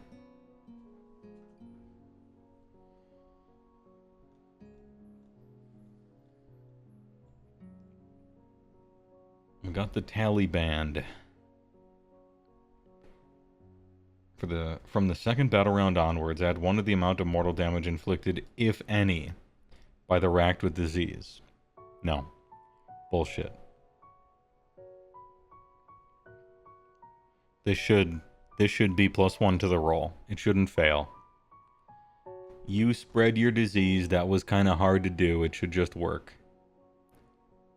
We got the Tally Band. For from the second battle round onwards, add 1 to the amount of mortal damage inflicted, if any, by the racked with disease. No. Bullshit. This should be +1 to the roll. It shouldn't fail. You spread your disease. That was kind of hard to do. It should just work.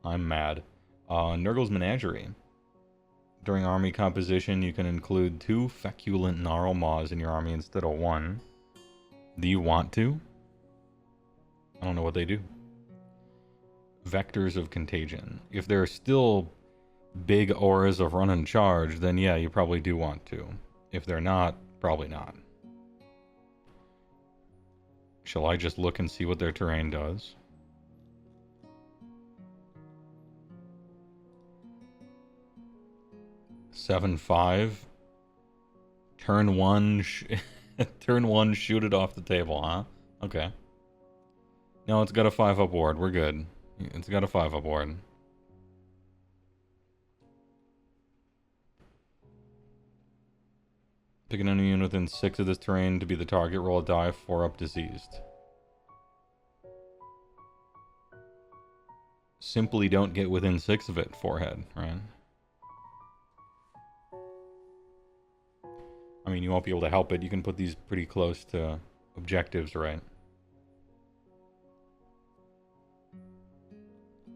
I'm mad. Nurgle's Menagerie. During army composition, you can include 2 feculent gnarl maws in your army instead of 1. Do you want to? I don't know what they do. Vectors of contagion. If there are still big auras of run and charge, then yeah, you probably do want to. If they're not, probably not. Shall I just look and see what their terrain does? (7-5). Turn 1, turn 1, shoot it off the table, huh? Okay. No, it's got a 5-up ward. We're good. It's got a 5-up ward. Pick an enemy unit within 6 of this terrain to be the target. Roll a die, 4-up diseased. Simply don't get within 6 of it, forehead, right? I mean, you won't be able to help it. You can put these pretty close to objectives, right?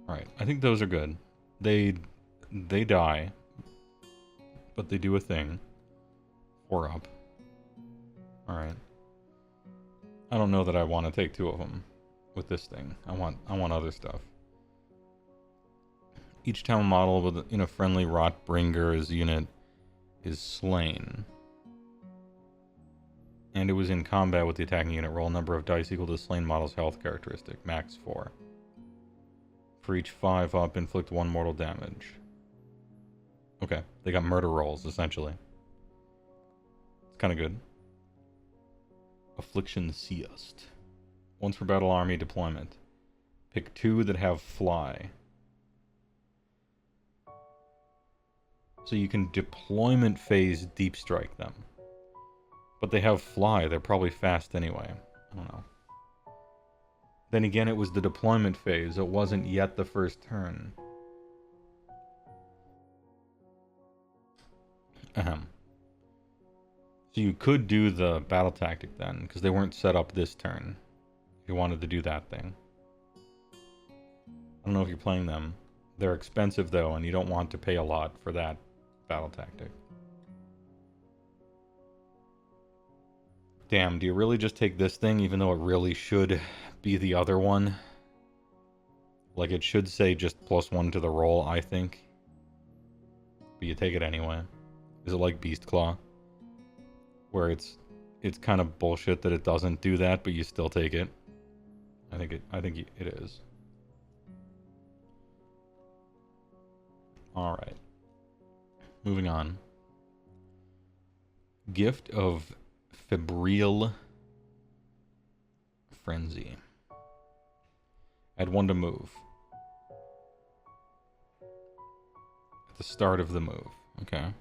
Alright, I think those are good. They die, but they do a thing. 4-up. Alright. I don't know that I want to take 2 of them with this thing. I want other stuff. Each town model with a friendly Rotbringer's unit is slain. And it was in combat with the attacking unit. Roll number of dice equal to the slain model's health characteristic. Max 4. For each 5-up, inflict 1 mortal damage. Okay, they got murder rolls, essentially. It's kind of good. Affliction Seest. Once per battle army deployment. Pick 2 that have fly. So you can deployment phase deep strike them. But they have fly. They're probably fast anyway. I don't know. Then again, it was the deployment phase. It wasn't yet the first turn. Ahem. So you could do the battle tactic then, because they weren't set up this turn. If you wanted to do that thing. I don't know if you're playing them. They're expensive though, and you don't want to pay a lot for that battle tactic. Damn, do you really just take this thing even though it really should be the other one? Like, it should say just +1 to the roll, I think. But you take it anyway. Is it like Beast Claw? Where it's kind of bullshit that it doesn't do that, but you still take it. I think it is. Alright. Moving on. Gift of Febrile Frenzy. Add 1 to move. At the start of the move. Okay.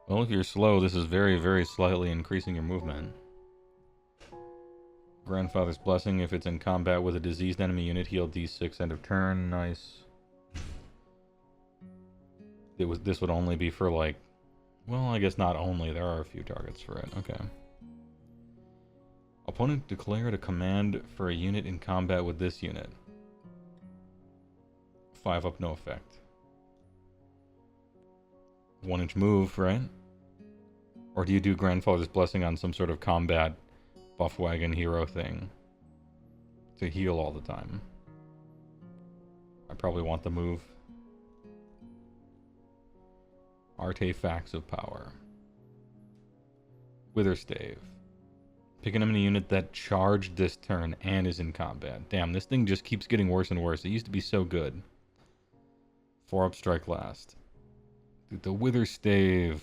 Well, if you're slow, this is very, very slightly increasing your movement. Grandfather's Blessing. If it's in combat with a diseased enemy unit, heal D6 end of turn. Nice. This would only be for, like... Well, I guess not only. There are a few targets for it. Okay. Opponent declared a command for a unit in combat with this unit. 5-up, no effect. 1-inch move, right? Or do you do Grandfather's Blessing on some sort of combat buff wagon hero thing to heal all the time? I probably want the move. Artifacts of Power. Witherstave. Pick an enemy unit that charged this turn and is in combat. Damn, this thing just keeps getting worse and worse. It used to be so good. 4-up, strike last. Dude, the Witherstave.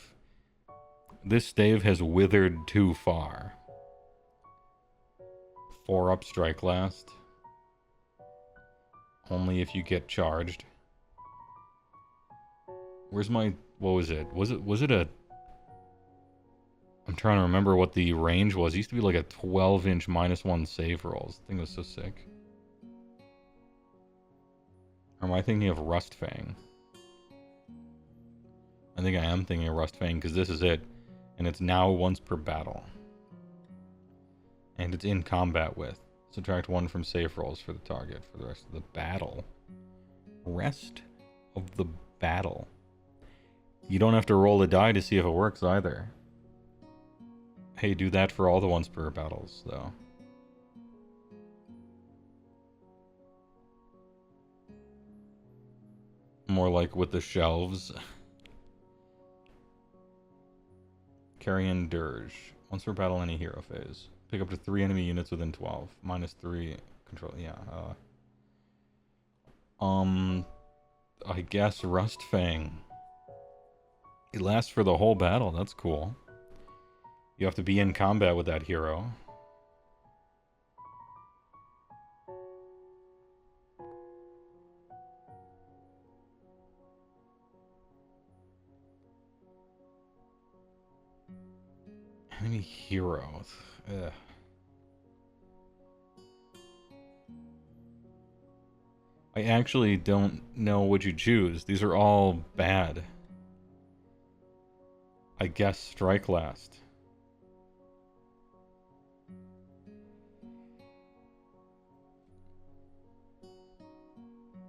This stave has withered too far. 4-up, strike last. Only if you get charged. Where's my... What was it? Was it a... I'm trying to remember what the range was. It used to be like a 12-inch -1 save rolls. The thing was so sick. Or am I thinking of Rustfang? I think I am thinking of Rustfang because this is it. And it's now once per battle. And it's in combat with. Subtract 1 from save rolls for the target for the rest of the battle. Rest of the battle. You don't have to roll a die to see if it works either. Hey, do that for all the once per battles, though. More like with the shelves. Carrion Dirge. Once per battle, any hero phase. Pick up to 3 enemy units within 12. -3 control. Yeah. I guess Rustfang. It lasts for the whole battle. That's cool. You have to be in combat with that hero. Enemy heroes. Ugh. I actually don't know what you choose. These are all bad. I guess Strike Last.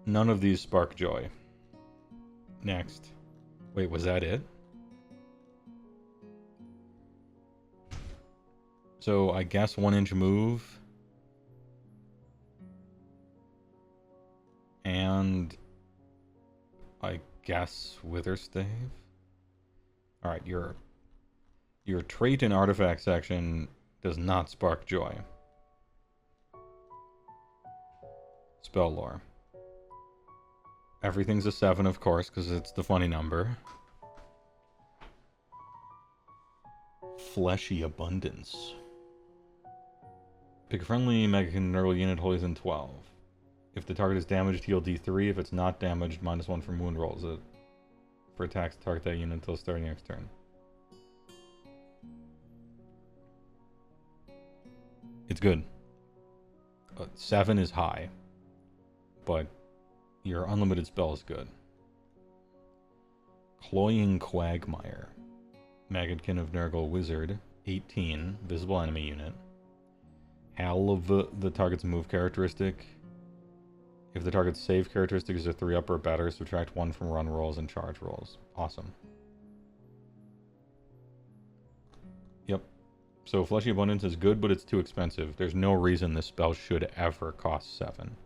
None of these spark joy. Next. Wait, was that it? So I guess 1-inch move. And I guess Witherstave. Alright, your trait and artifact section does not spark joy. Spell lore. Everything's a 7, of course, because it's the funny number. Fleshy Abundance. Pick a friendly Mega Neural unit wholly within 12. If the target is damaged, heal D3. If it's not damaged, -1 from wound rolls. For attacks, target that unit until starting next turn. It's good. 7 is high. But your unlimited spell is good. Cloying Quagmire. Maggotkin of Nurgle Wizard. 18. Visible enemy unit. Howl of the target's move characteristic. If the target's save characteristic is a 3-up or better, subtract 1 from run rolls and charge rolls. Awesome. Yep. So Fleshy Abundance is good, but it's too expensive. There's no reason this spell should ever cost 7.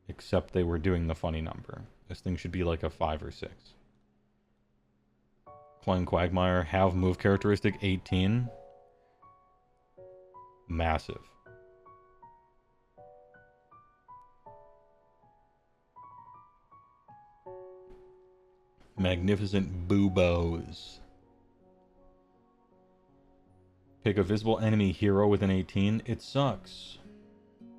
Except they were doing the funny number. This thing should be like a 5 or 6. Cloying Quagmire, have move characteristic 18. Massive. Magnificent Boobos. Pick a visible enemy hero within 18. It sucks.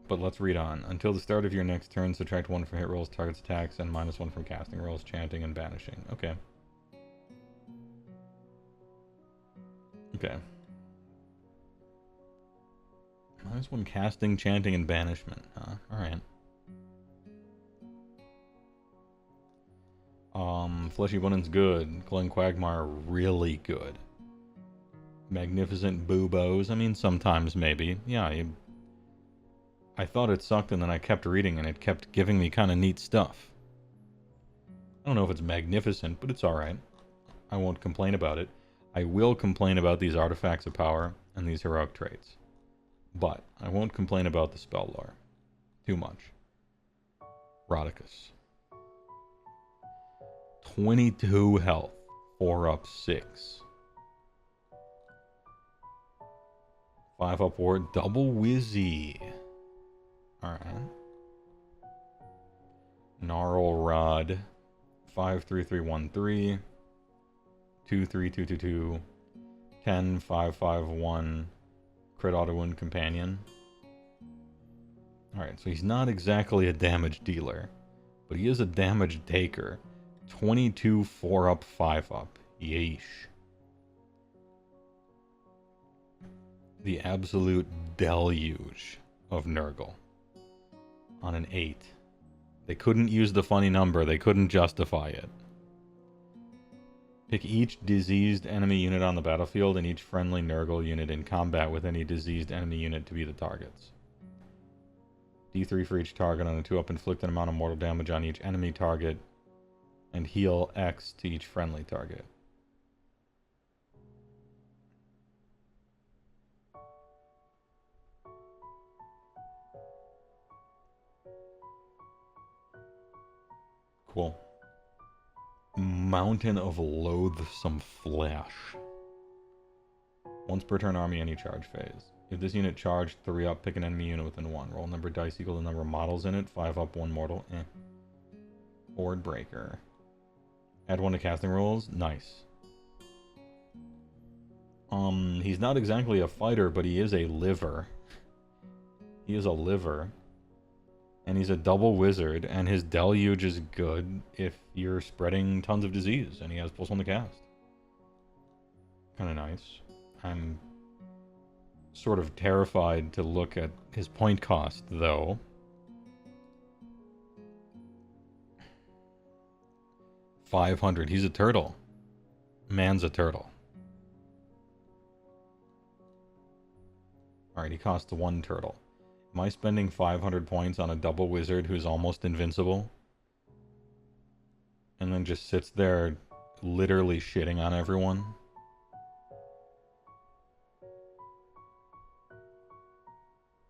But let's read on. Until the start of your next turn, subtract 1 from hit rolls, target's attacks, and -1 from casting rolls, chanting, and banishing. Okay. Okay. -1 casting, chanting, and banishment. Huh? Alright. Fleshy Abundance good. Cloying Quagmire really good. Magnificent Boobos. I mean, sometimes maybe. Yeah, I thought it sucked and then I kept reading and it kept giving me kind of neat stuff. I don't know if it's magnificent, but it's alright. I won't complain about it. I will complain about these artifacts of power and these heroic traits. But I won't complain about the spell lore. Too much. Rodicus. 22 health. 4-up 6. 5-up ward. Double Wizzy. Alright. Gnarl Rod. 5-3-3-1-3. 2-3-2-2-2. 10-5-5-1. Crit auto wound companion. Alright, so he's not exactly a damage dealer, but he is a damage taker. 22 4-up 5-up. Yeesh. The absolute deluge of Nurgle on an 8. They couldn't use the funny number. They couldn't justify it. Pick each diseased enemy unit on the battlefield and each friendly Nurgle unit in combat with any diseased enemy unit to be the targets. D3 for each target on a 2-up. Inflict an amount of mortal damage on each enemy target and heal X to each friendly target. Cool. Mountain of Loathsome Flesh. Once per turn, army any charge phase. If this unit charged 3-up, pick an enemy unit within 1. Roll number of dice equal to the number of models in it. 5-up, 1 mortal. Board breaker. Add 1 to casting rolls. Nice. He's not exactly a fighter, but he is a liver. He is a liver. And he's a double wizard, and his deluge is good if you're spreading tons of disease, and he has +1 to cast. Kinda nice. I'm sort of terrified to look at his point cost, though. $500. He's a turtle. Man's a turtle. Alright, he costs 1 turtle. Am I spending 500 points on a double wizard who's almost invincible? And then just sits there literally shitting on everyone?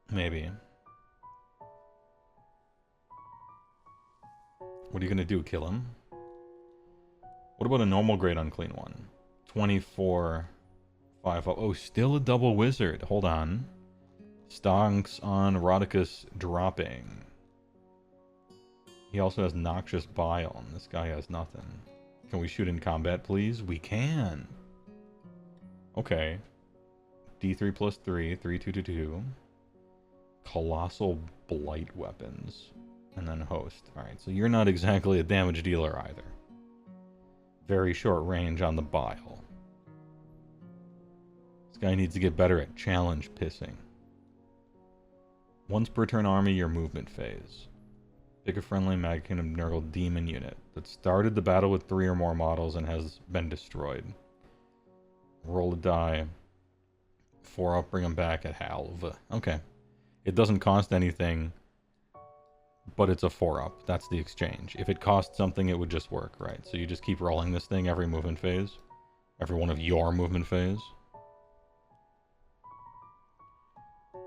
Maybe. What are you gonna do, kill him? What about a normal grade unclean one? 24, 5. Oh, still a double wizard. Hold on. Stonks on Rodicus dropping. He also has Noxious Bile, and this guy has nothing. Can we shoot in combat, please? We can. Okay. D3 plus 3, 3, 2, 2, 2. Colossal Blight weapons. And then host. Alright, so you're not exactly a damage dealer either. Very short range on the bile. This guy needs to get better at challenge pissing. Once per turn army, your movement phase. Pick a friendly Mag Kingdom Nurgle demon unit that started the battle with 3 or more models and has been destroyed. Roll a die. 4-up, bring them back at halve. Okay. It doesn't cost anything, but it's a 4-up. That's the exchange. If it cost something, it would just work, right? So you just keep rolling this thing every movement phase. Every one of your movement phase.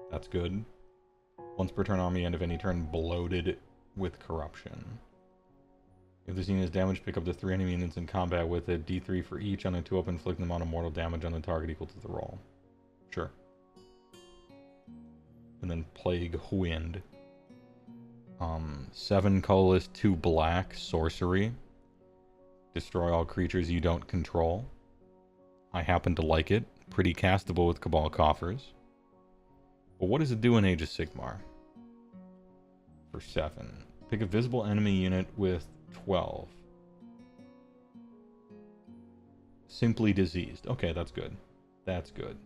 That's good. Once per turn army, end of any turn, bloated with corruption. If this unit is damaged, pick up the 3 enemy units in combat with it. D3 for each on a 2-up, inflict an amount of mortal damage on the target equal to the roll. Sure. And then Plague Wind. 7 colorless, 2 black, sorcery. Destroy all creatures you don't control. I happen to like it. Pretty castable with Cabal Coffers. But what does it do in Age of Sigmar? For 7. Pick a visible enemy unit with 12. Simply diseased. Okay, that's good. That's good.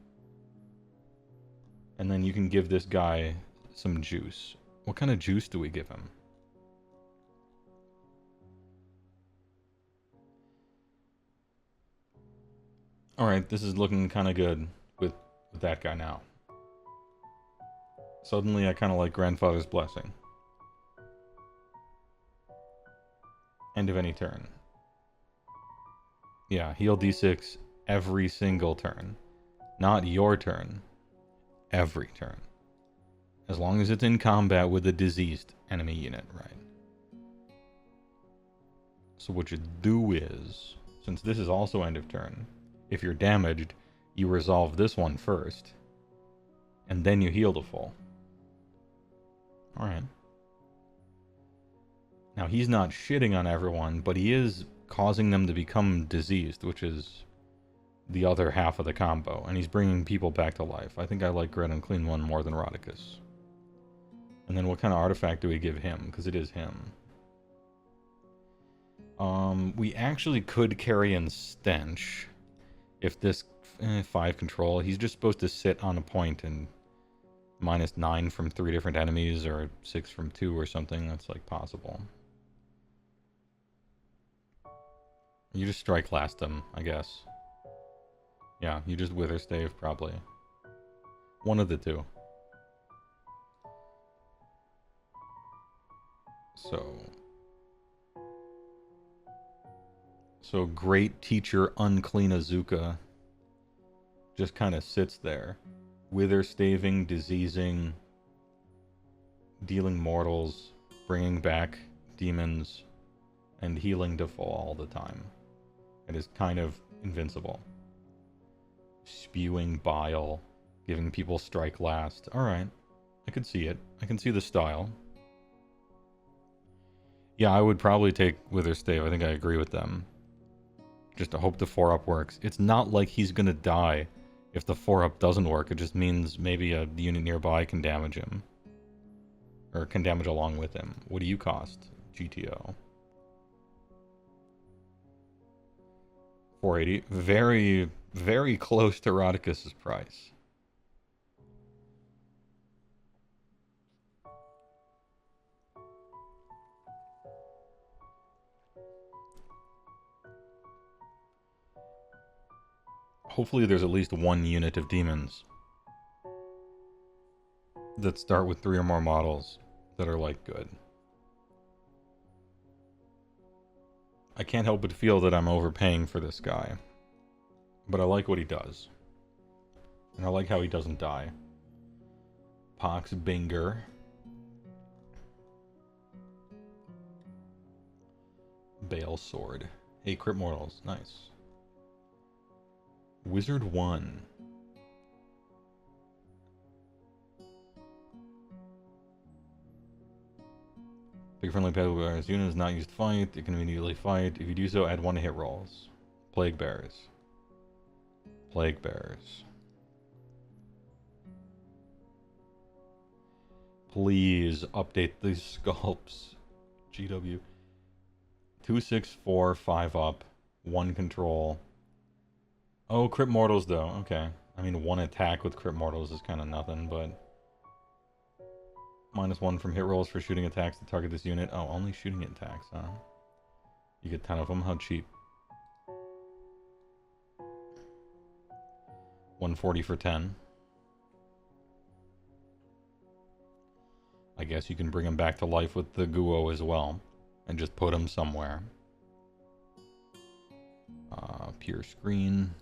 And then you can give this guy some juice. What kind of juice do we give him? Alright, this is looking kind of good with that guy now. Suddenly I kind of like Grandfather's Blessing. End of any turn. Yeah, heal d6 every single turn. Not your turn. Every turn. As long as it's in combat with a diseased enemy unit, right? So what you do is, since this is also end of turn, if you're damaged, you resolve this one first, and then you heal to full. Alright. Now, he's not shitting on everyone, but he is causing them to become diseased, which is the other half of the combo, and he's bringing people back to life. I think I like Red Unclean One more than Rodicus. And then what kind of artifact do we give him? Because it is him. We actually could carry in Stench if this 5 control. He's just supposed to sit on a point and -9 from 3 different enemies or 6 from 2 or something. That's like possible. You just strike last him, I guess. Yeah, you just wither stave probably. One of the two. So great teacher unclean Azuka just kind of sits there, wither staving, diseasing, dealing mortals, bringing back demons, and healing Default all the time. It is kind of invincible. Spewing bile, giving people strike last. Alright, I could see it. I can see the style. Yeah, I would probably take Wither Stave. I think I agree with them. Just to hope the 4-up works. It's not like he's gonna die if the 4-up doesn't work. It just means maybe a unit nearby can damage him. Or can damage along with him. What do you cost, GTO? 480. Very, very close to Rodicus's price. Hopefully there's at least one unit of demons that start with 3 or more models that are, like, good. I can't help but feel that I'm overpaying for this guy. But I like what he does. And I like how he doesn't die. Pox Binger. Bale Sword. Hey, Crit Mortals. Nice. Wizard 1. Pick friendly passive bears. Unit is not used to fight. It can immediately fight. If you do so, add 1 to hit rolls. Plague Bears. Plague Bears. Please update these sculpts. GW. 2, 6, 4, 5 up. 1 control. Oh, Crit Mortals though. Okay. I mean, 1 attack with Crit Mortals is kind of nothing, but... -1 from hit rolls for shooting attacks to target this unit. Oh, only shooting attacks, huh? You get 10 of them? How cheap? 140 for 10. I guess you can bring him back to life with the Guo as well. And just put him somewhere. Pure screen.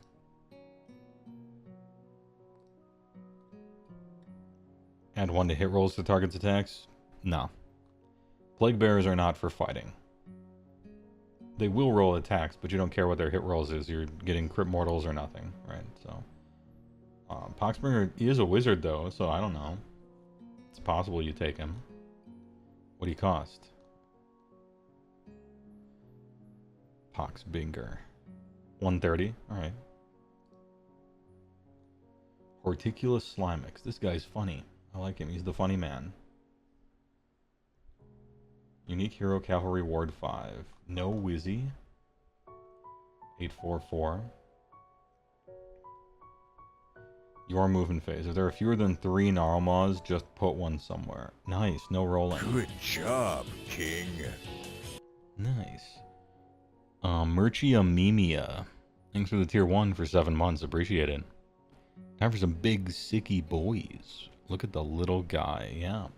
Add 1 to hit rolls to target's attacks? No. Plague Bearers are not for fighting. They will roll attacks, but you don't care what their hit rolls is. You're getting Crit Mortals or nothing, right? So, Poxbringer is a wizard though, so I don't know. It's possible you take him. What do you cost? Poxbinger. 130? Alright. Horticulus Slimix. This guy's funny. I like him. He's the funny man. Unique Hero Cavalry Ward 5. No Wizzy. 844. Your movement phase. If there are fewer than 3 Gnarlmaws, just put 1 somewhere. Nice. No rolling. Good job, King. Nice. Merchiamemia. Thanks for the tier 1 for 7 months. Appreciate it. Time for some big sicky boys. Look at the little guy. Yeah.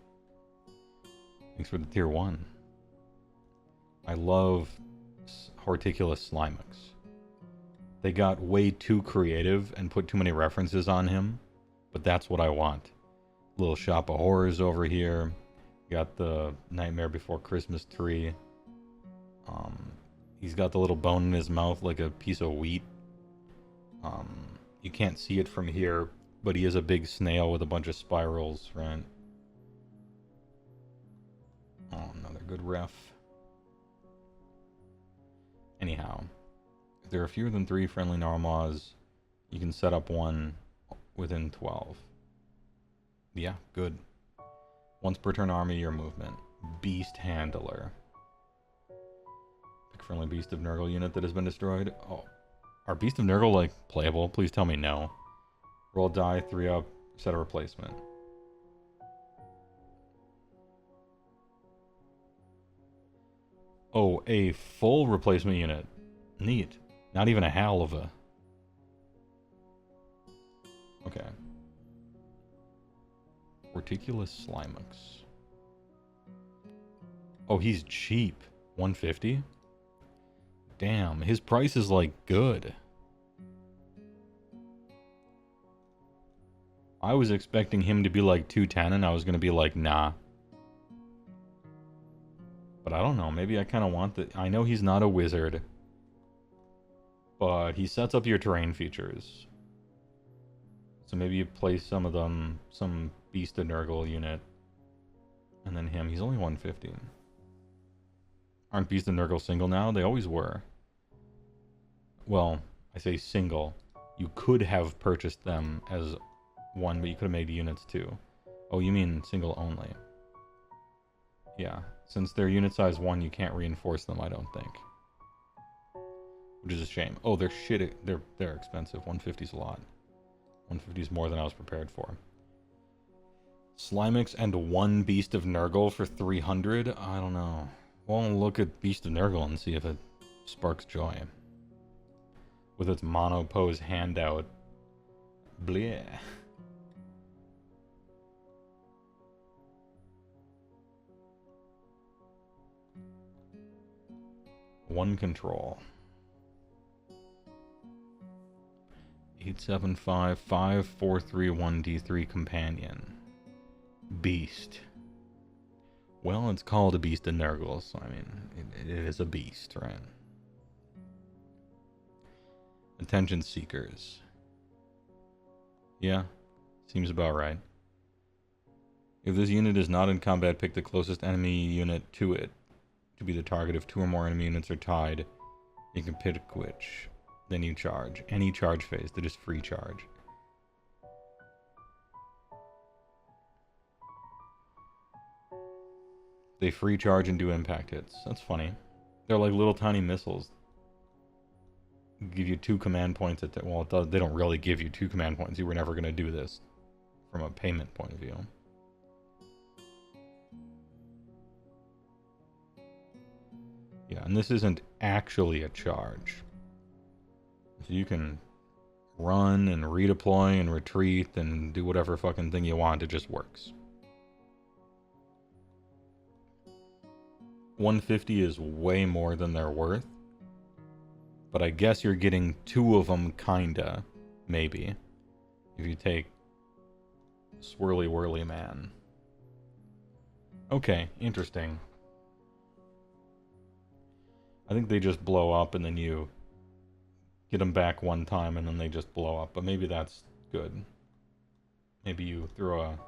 Thanks for the tier 1. I love Horticulus Slimix. They got way too creative and put too many references on him. But that's what I want. Little shop of horrors over here. Got the Nightmare Before Christmas tree. He's got the little bone in his mouth like a piece of wheat. You can't see it from here, but he is a big snail with a bunch of spirals, right? Oh, another good ref. Anyhow, if there are fewer than 3 friendly Gnarlmaws, you can set up 1 within 12. Yeah, good. Once per turn army, your movement. Beast Handler. Pick friendly beast of Nurgle unit that has been destroyed. Oh, Are Beast of Nurgle, like, playable? Please tell me no. Roll die, 3 up, set a replacement. Oh, a full replacement unit. Neat. Not even a Heywoah. Okay. Reticulus Slimux. Oh, he's cheap. 150? Damn, his price is, like, good. I was expecting him to be, like, 210, and I was gonna be like, nah. But I don't know, maybe I kind of want the... I know he's not a wizard. But he sets up your terrain features. So maybe you place some of them, some Beast of Nurgle unit. And then him, he's only 150. Aren't Beast of Nurgle single now? They always were. Well, I say single. You could have purchased them as one, but you could have made units too. Oh, you mean single only. Yeah, since they're unit size 1, you can't reinforce them, I don't think. Which is a shame. Oh, they're shit. They're expensive. 150's a lot. 150's more than I was prepared for. Slimix and 1 Beast of Nurgle for 300? I don't know. Well, look at Beast of Nurgle and see if it sparks joy. With its mono pose handout. Bleh. One control. 8755431D3 companion. Beast. Well, it's called a Beast of Nurgle, so I mean, it is a beast, right? Attention seekers. Yeah, seems about right. If this unit is not in combat, pick the closest enemy unit to it to be the target. If 2 or more enemy units are tied, you can pick which. Then you charge. Any charge phase, they just free charge. They free charge and do impact hits. That's funny. They're like little tiny missiles. Give you 2 command points at well, they don't really give you 2 command points. You were never going to do this from a payment point of view. Yeah, and this isn't actually a charge. So you can run and redeploy and retreat and do whatever fucking thing you want. It just works. 150 is way more than they're worth. But I guess you're getting 2 of them, kinda. Maybe. If you take Swirly Whirly Man. Okay, interesting. I think they just blow up and then you get them back one time and then they just blow up. But maybe that's good. Maybe you throw a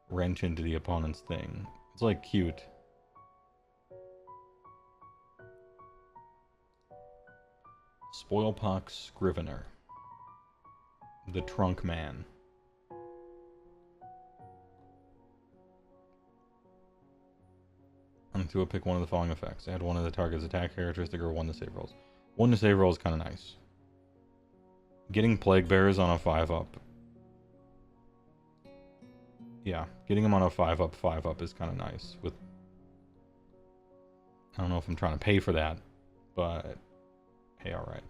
wrench into the opponent's thing. It's like cute. Spoilpox Scrivener. The Trunk Man. To pick one of the following effects. Add one of the target's attack characteristic or 1 to save rolls. 1 to save rolls is kind of nice. Getting Plague Bearers on a 5-up. Yeah, getting them on a 5-up is kind of nice. With, I don't know if I'm trying to pay for that, but hey, alright.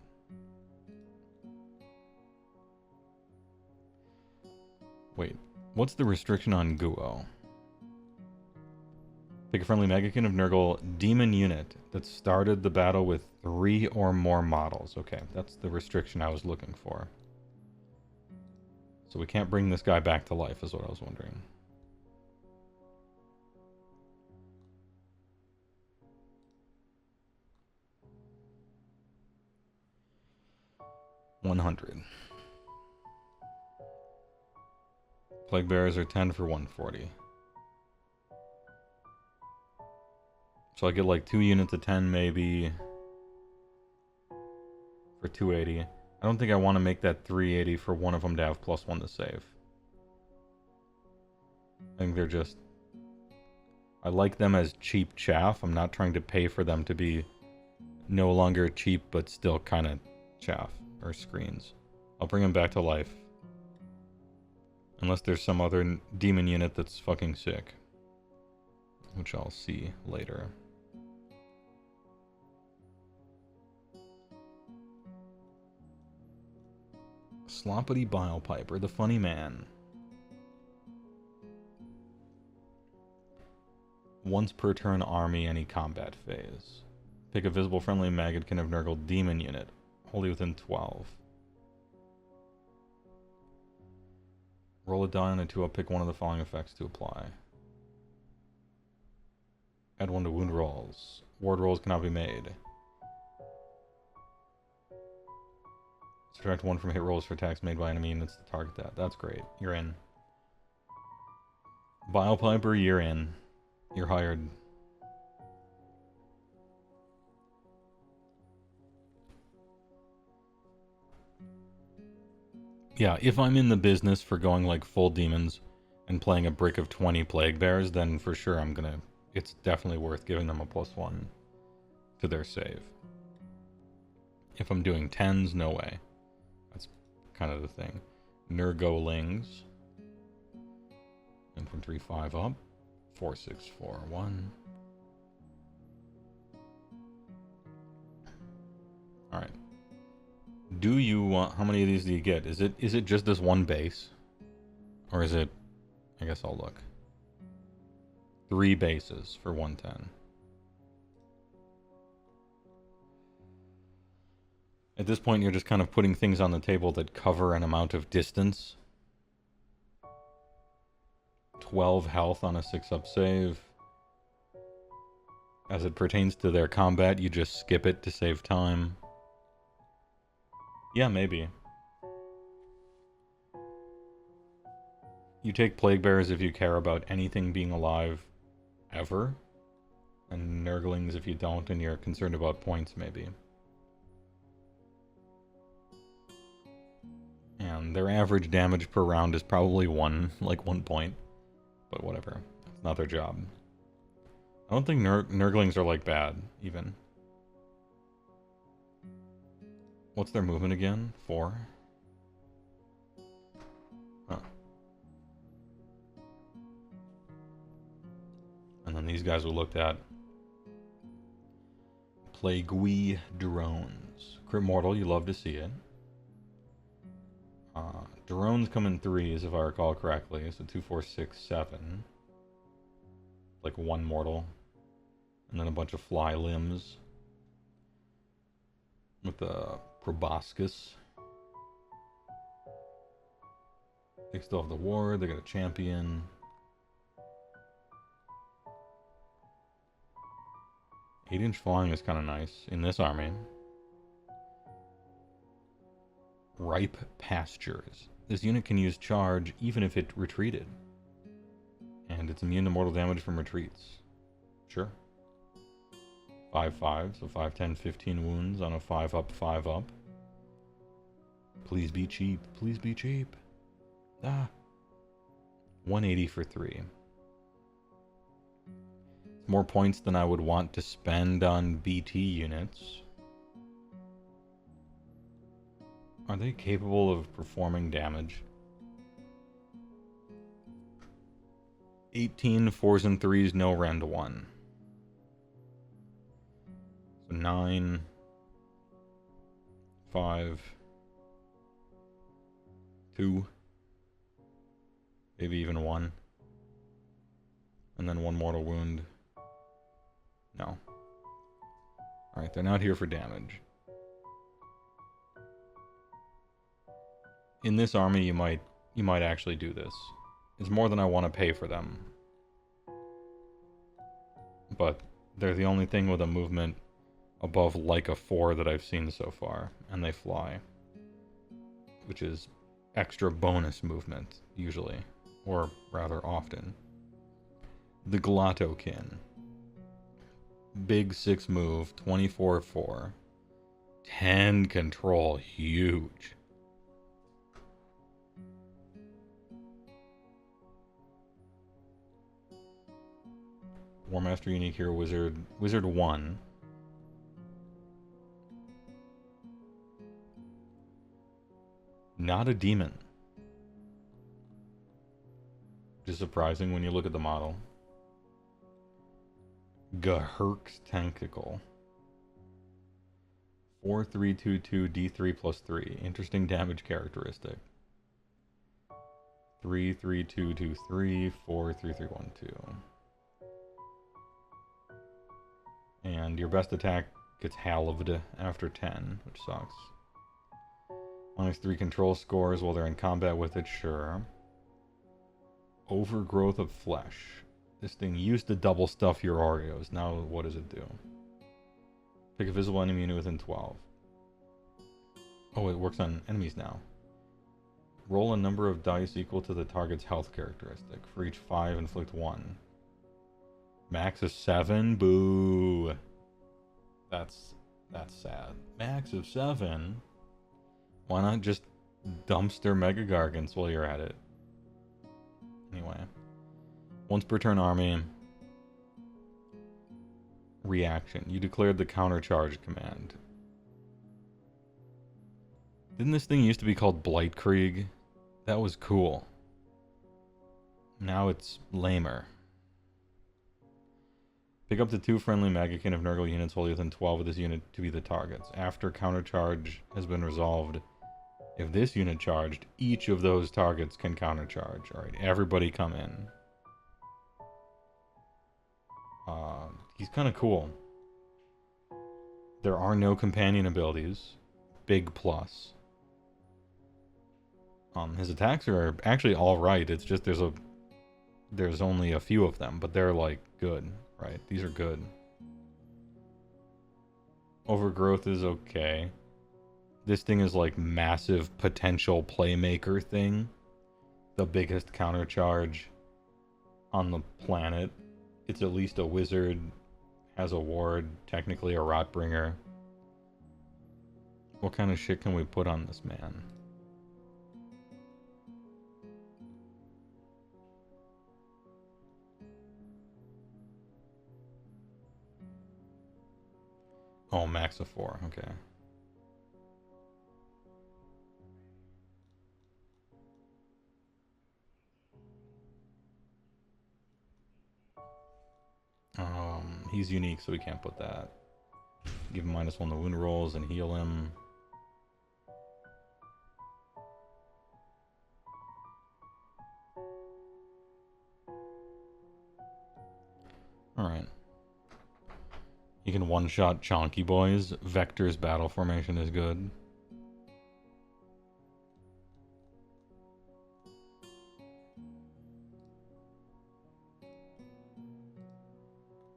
Wait, what's the restriction on Guo? Pick a friendly Megakin of Nurgle demon unit that started the battle with 3 or more models. Okay, that's the restriction I was looking for. So we can't bring this guy back to life, is what I was wondering. $100. Plague Bearers are 10 for 140. So I get like 2 units of 10 maybe for 280. I don't think I want to make that 380 for one of them to have +1 to save. I think they're just... I like them as cheap chaff. I'm not trying to pay for them to be no longer cheap but still kind of chaff. or screens. I'll bring him back to life. Unless there's some other demon unit that's fucking sick. Which I'll see later. Sloppity Bile Piper, the funny man. Once per turn army, any combat phase. Pick a visible friendly Maggot-kin of Nurgle demon unit. Wholly within 12. Roll a die on a 2-up, pick one of the following effects to apply. Add 1 to wound rolls. Ward rolls cannot be made. Subtract 1 from hit rolls for attacks made by enemy units to target that. That's great. You're in. Bile Piper, you're in. You're hired. Yeah, if I'm in the business for going like full demons and playing a brick of 20 plague bears, then for sure it's definitely worth giving them a +1 to their save. If I'm doing 10s, no way. That's kind of the thing. Nurgolings. Infantry 5 up. 4, 6, 4, 1. Alright. Do you want... How many of these do you get? Is it just this one base? Or is it... I guess I'll look. 3 bases for 110. At this point, you're just kind of putting things on the table that cover an amount of distance. 12 health on a 6-up save. As it pertains to their combat, you just skip it to save time. Yeah, maybe. You take Plague Bearers if you care about anything being alive ever. And Nurglings if you don't and you're concerned about points, maybe. And their average damage per round is probably 1 point. But whatever. It's not their job. I don't think Nurglings are like bad, even. What's their movement again? 4? Huh. And then these guys we looked at. Plaguey drones. Crit Mortal, you love to see it. Drones come in 3s, if I recall correctly. So 2, 4, 6, 7. Like 1 mortal. And then a bunch of fly limbs. With the proboscis. They still have the ward. They got a champion. Eight-inch flying is kind of nice in this army. Ripe Pastures. This unit can use charge even if it retreated. And it's immune to mortal damage from retreats. Sure. 5/5, so 5, 10, 15 wounds on a 5-up, 5-up. Please be cheap. Please be cheap. 180 for 3. It's more points than I would want to spend on BT units. Are they capable of performing damage? 18 4s and 3s, no rend 1. So 9, 5, 2, maybe even 1. And then 1 mortal wound. No. Alright, they're not here for damage. In this army, you might actually do this. It's more than I want to pay for them. But they're the only thing with a movement above like a 4 that I've seen so far. And they fly. Which is extra bonus movement, usually. Or rather often. The Glottokin. Big 6 move, 24/4. 10 control, huge. War Master Unique Hero Wizard 1. not a demon. Which is surprising when you look at the model. Gahurk's Tentacle. 4322 D3 plus 3. Interesting damage characteristic. 33223 43312. And your best attack gets halved after 10, which sucks. -3 control scores while they're in combat with it, sure. Overgrowth of flesh. This thing used to double stuff your Oreos. Now what does it do? Pick a visible enemy unit within 12. Oh, it works on enemies now. Roll a number of dice equal to the target's health characteristic. For each 5, inflict 1. Max of 7? Boo. That's sad. Max of 7? Why not just dumpster Mega Gargants while you're at it? Anyway. Once per turn army. Reaction. You declared the countercharge command. Didn't this thing used to be called Blightkrieg? That was cool. Now it's lamer. Pick up to 2 friendly Magikin of Nurgle units wholly within 12 of this unit to be the targets. After countercharge has been resolved, if this unit charged, each of those targets can countercharge. Alright, everybody come in. He's kind of cool. There are no companion abilities. Big plus. His attacks are actually alright. It's just there's only a few of them, but they're like good, right? These are good. Overgrowth is okay. This thing is like massive potential playmaker thing. The biggest countercharge on the planet. It's at least a wizard, has a ward, technically a Rotbringer. What kind of shit can we put on this man? Oh, max of 4, okay. He's unique, so we can't put that. Give him -1 to wound rolls and heal him. Alright. You can one-shot Chonky Boys. Vector's battle formation is good.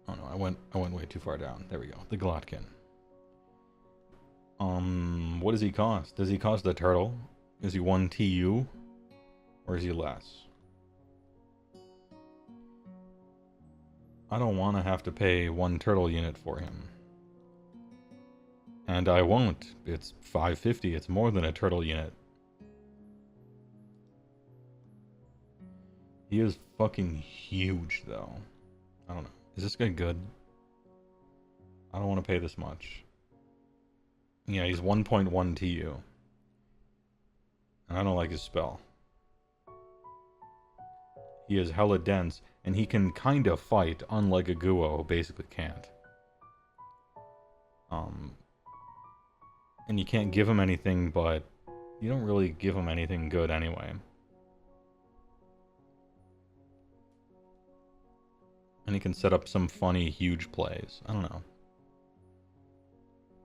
Oh no, I went way too far down. There we go. The Glotkin. What does he cost? Does he cost a turtle? Is he 1 TU? Or is he less? I don't want to have to pay 1 turtle unit for him. And I won't. It's 550. It's more than a turtle unit. He is fucking huge, though. I don't know. Is this guy good? I don't want to pay this much. Yeah, he's 1.1 TU. And I don't like his spell. He is hella dense, and he can kind of fight, unlike a Guo who basically can't. And you can't give him anything, but you don't really give him anything good anyway. And he can set up some funny, huge plays. I don't know.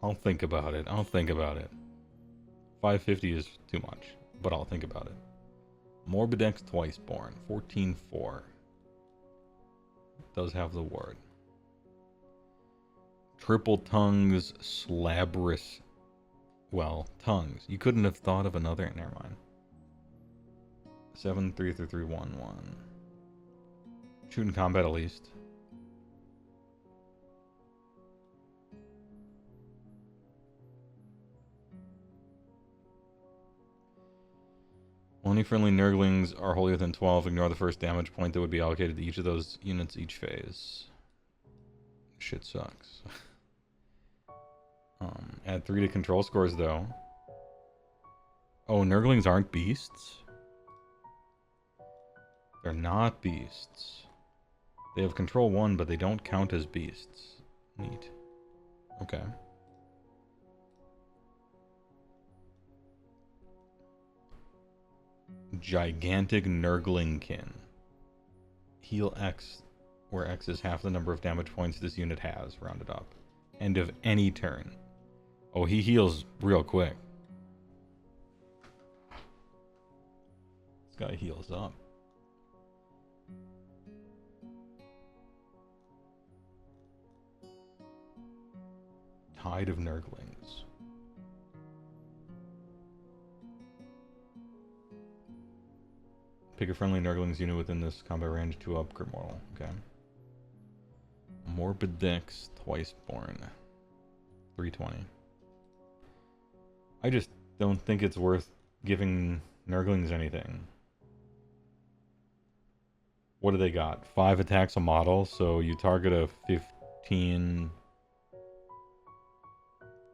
I'll think about it. 550 is too much, but I'll think about it. Morbidex Twiceborn, 14-4. Does have the word. Triple Tongues Slabrous. Well, tongues. You couldn't have thought of another. Never mind. 7-3-3-3-1-1. Shoot in combat at least. Only friendly Nurglings are wholly within 12. Ignore the first damage point that would be allocated to each of those units each phase. Shit sucks. Add 3 to control scores, though. Oh, Nurglings aren't beasts? They're not beasts. They have control 1, but they don't count as beasts. Neat. Okay. Gigantic Nurglingkin. Heal X, where X is half the number of damage points this unit has, rounded up. End of any turn. Oh, he heals real quick. This guy heals up. Tide of Nurglings. Pick a friendly Nurglings unit within this combat range to upgrade model. Okay. Morbid Dex, Twiceborn. 320. I just don't think it's worth giving Nurglings anything. What do they got? 5 attacks a model, so you target a 15...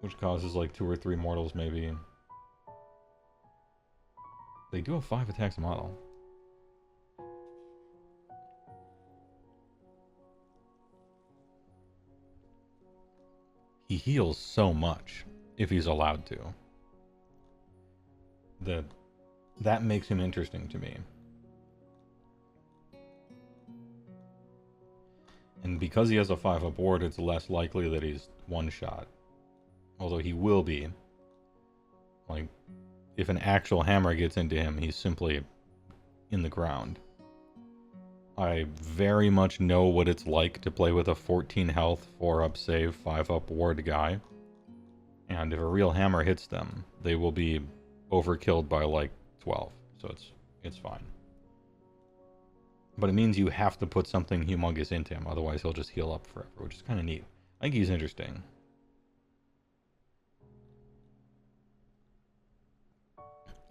which causes like 2 or 3 mortals maybe. They do have 5 attacks a model. He heals so much if he's allowed to. That makes him interesting to me. And because he has a 5-up ward, it's less likely that he's one-shot. Although he will be. Like, if an actual hammer gets into him, he's simply in the ground. I very much know what it's like to play with a 14 health, 4-up save, 5-up ward guy. And if a real hammer hits them, they will be overkilled by like 12. So it's fine. But it means you have to put something humongous into him, otherwise he'll just heal up forever, which is kind of neat. I think he's interesting.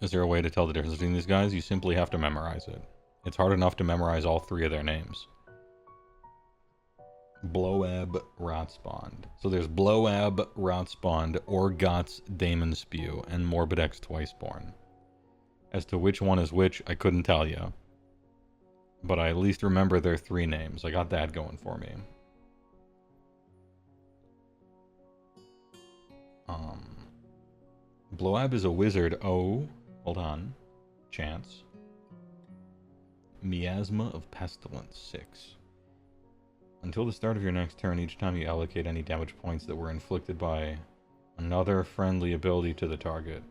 Is there a way to tell the difference between these guys? You simply have to memorize it. It's hard enough to memorize all 3 of their names. Blowab, Rotspawned. So there's Blowab, Rotspawned, Orgots, Damon Spew, and Morbidex Twiceborn. As to which one is which, I couldn't tell you. But I at least remember their 3 names. I got that going for me. Blowab is a wizard. Oh, hold on. Chance. Miasma of Pestilence 6. Until the start of your next turn, each time you allocate any damage points that were inflicted by another friendly ability to the target.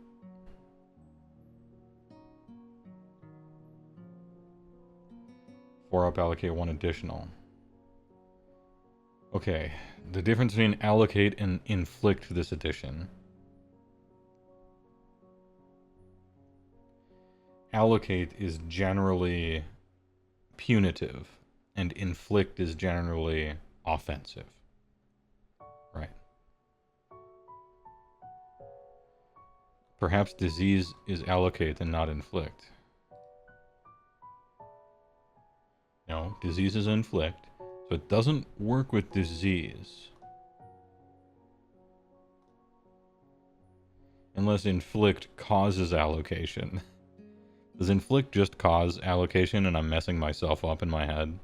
Four up, allocate 1 additional. Okay, the difference between allocate and inflict this addition. Allocate is generally punitive, and inflict is generally offensive. Right. Perhaps disease is allocate and not inflict. No, disease is inflict, so it doesn't work with disease. Unless inflict causes allocation. Does inflict just cause allocation and I'm messing myself up in my head?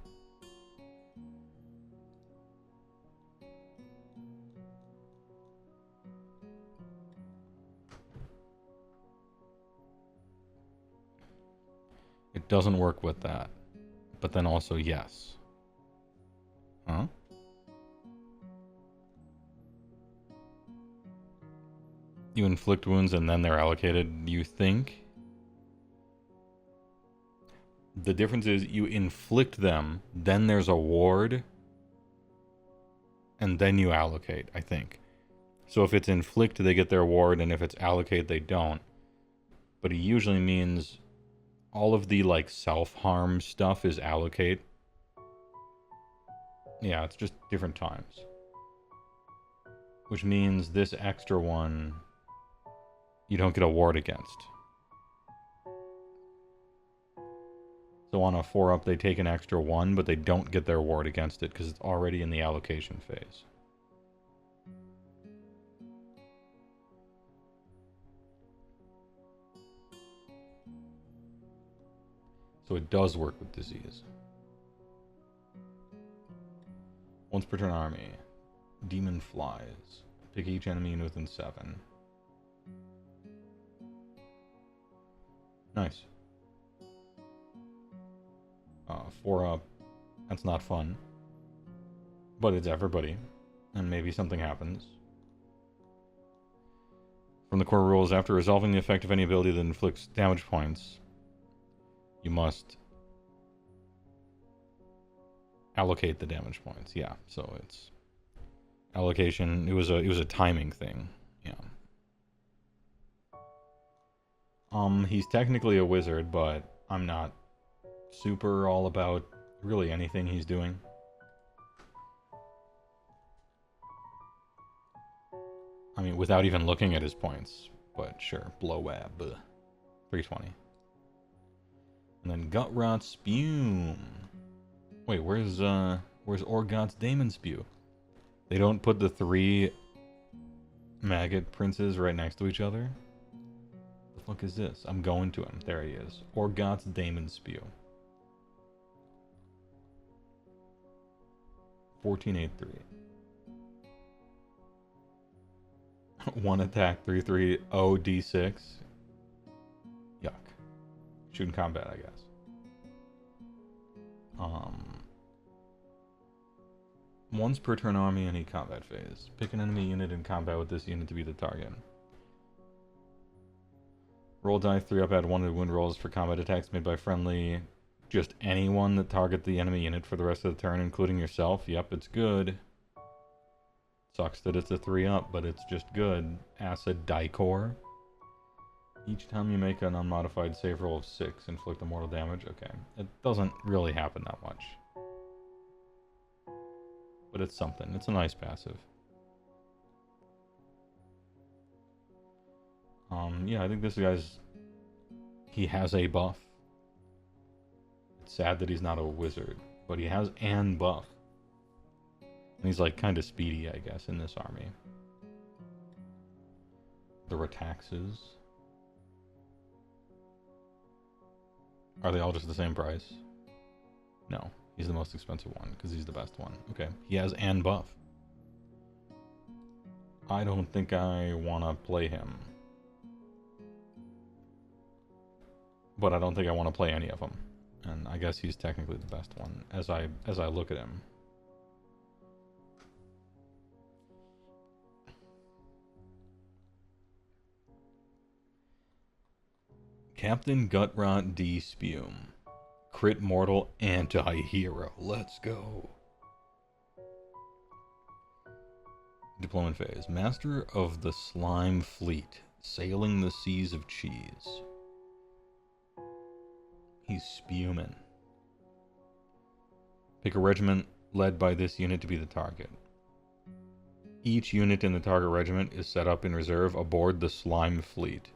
It doesn't work with that. But then also yes. Huh? You inflict wounds and then they're allocated, you think? The difference is you inflict them, then there's a ward, and then you allocate, I think. So if it's inflict, they get their ward, and if it's allocate, they don't. But it usually means all of the, like, self-harm stuff is allocate. Yeah, it's just different times. Which means this extra one, you don't get a ward against. So on a 4-up, they take an extra 1, but they don't get their ward against it because it's already in the allocation phase. So it does work with disease. Once per turn army. Demon flies. Pick each enemy unit within 7. Nice. 4 up. That's not fun. But it's everybody. And maybe something happens. From the core rules, after resolving the effect of any ability that inflicts damage points, you must allocate the damage points. Yeah, so it's allocation. It was a timing thing. Yeah. He's technically a wizard, but I'm not super all about really anything he's doing. I mean, without even looking at his points. But sure, blow web. 320. And then Gut Rot Spume. Wait, where's Orgot's Daemon Spew? They don't put the 3 maggot princes right next to each other? The fuck is this? I'm going to him. There he is. Orgot's Daemon Spew. 1483. 1 attack, 3/3, d6. Yuck. Shoot in combat, I guess. Once per turn army, any combat phase. Pick an enemy unit in combat with this unit to be the target. Roll die 3 up, add 1 to wound rolls for combat attacks made by friendly. Just anyone that target the enemy unit for the rest of the turn, including yourself. Yep, it's good. Sucks that it's a 3 up, but it's just good. Acid Dicor. Each time you make an unmodified save roll of 6, inflict a mortal damage. Okay, it doesn't really happen that much. But it's something. It's a nice passive. Yeah, I think this guy's... He has a buff. It's sad that he's not a wizard, but he has an buff. And he's like kind of speedy, I guess, in this army. The Retaxes. Are they all just the same price? No. He's the most expensive one, because he's the best one. Okay. He has an buff. I don't think I want to play him. But I don't think I want to play any of them. And I guess he's technically the best one, as I look at him. Captain Gutrot D. Spume. Crit mortal anti-hero. Let's go. Deployment phase. Master of the Slime Fleet. Sailing the seas of cheese. He's spuming. Pick a regiment led by this unit to be the target. Each unit in the target regiment is set up in reserve aboard the Slime Fleet.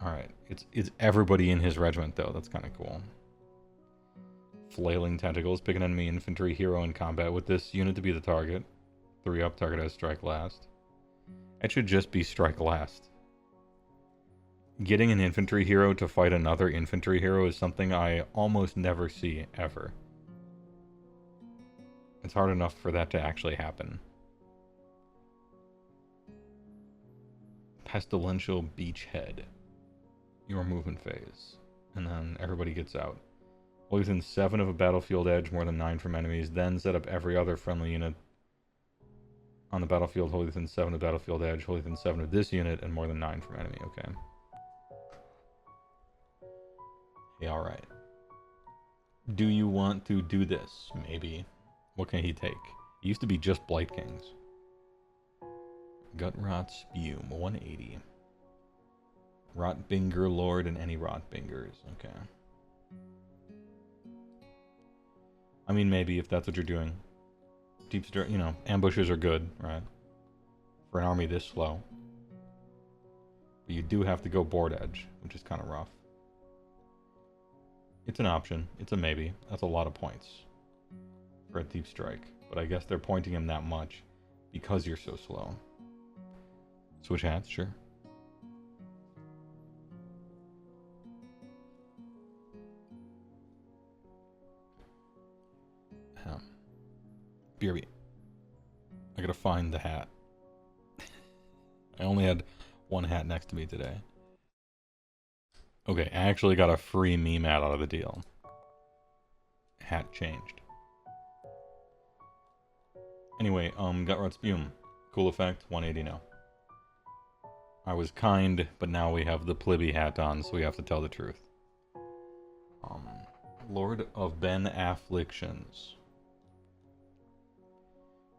Alright, it's everybody in his regiment, though. That's kind of cool. Flailing Tentacles. Pick an enemy infantry hero in combat with this unit to be the target. 3 up, target has strike last. It should just be strike last. Getting an infantry hero to fight another infantry hero is something I almost never see, ever. It's hard enough for that to actually happen. Pestilential Beachhead. Your movement phase. And then everybody gets out. Hold within 7 of a battlefield edge, more than 9 from enemies. Then set up every other friendly unit on the battlefield. Hold within 7 of the battlefield edge. Hold within 7 of this unit and more than 9 from enemy. Okay. Yeah, alright. Do you want to do this? Maybe. What can he take? He used to be just Blight Kings. Gutrot Spume, 180. Rotbinger Lord and any Rotbingers. Okay. I mean, maybe if that's what you're doing. Deep, you know, ambushes are good, right? For an army this slow. But you do have to go board edge, which is kind of rough. It's an option. It's a maybe. That's a lot of points for a deep strike. But I guess they're pointing him that much because you're so slow. Switch hats, sure. BRB. I gotta find the hat. I only had one hat next to me today. Okay, I actually got a free meme hat out of the deal. Hat changed. Anyway, Gutrot Spume. Cool effect, 180 now. I was kind, but now we have the Plibby hat on, so we have to tell the truth. Lord of Ben Afflictions.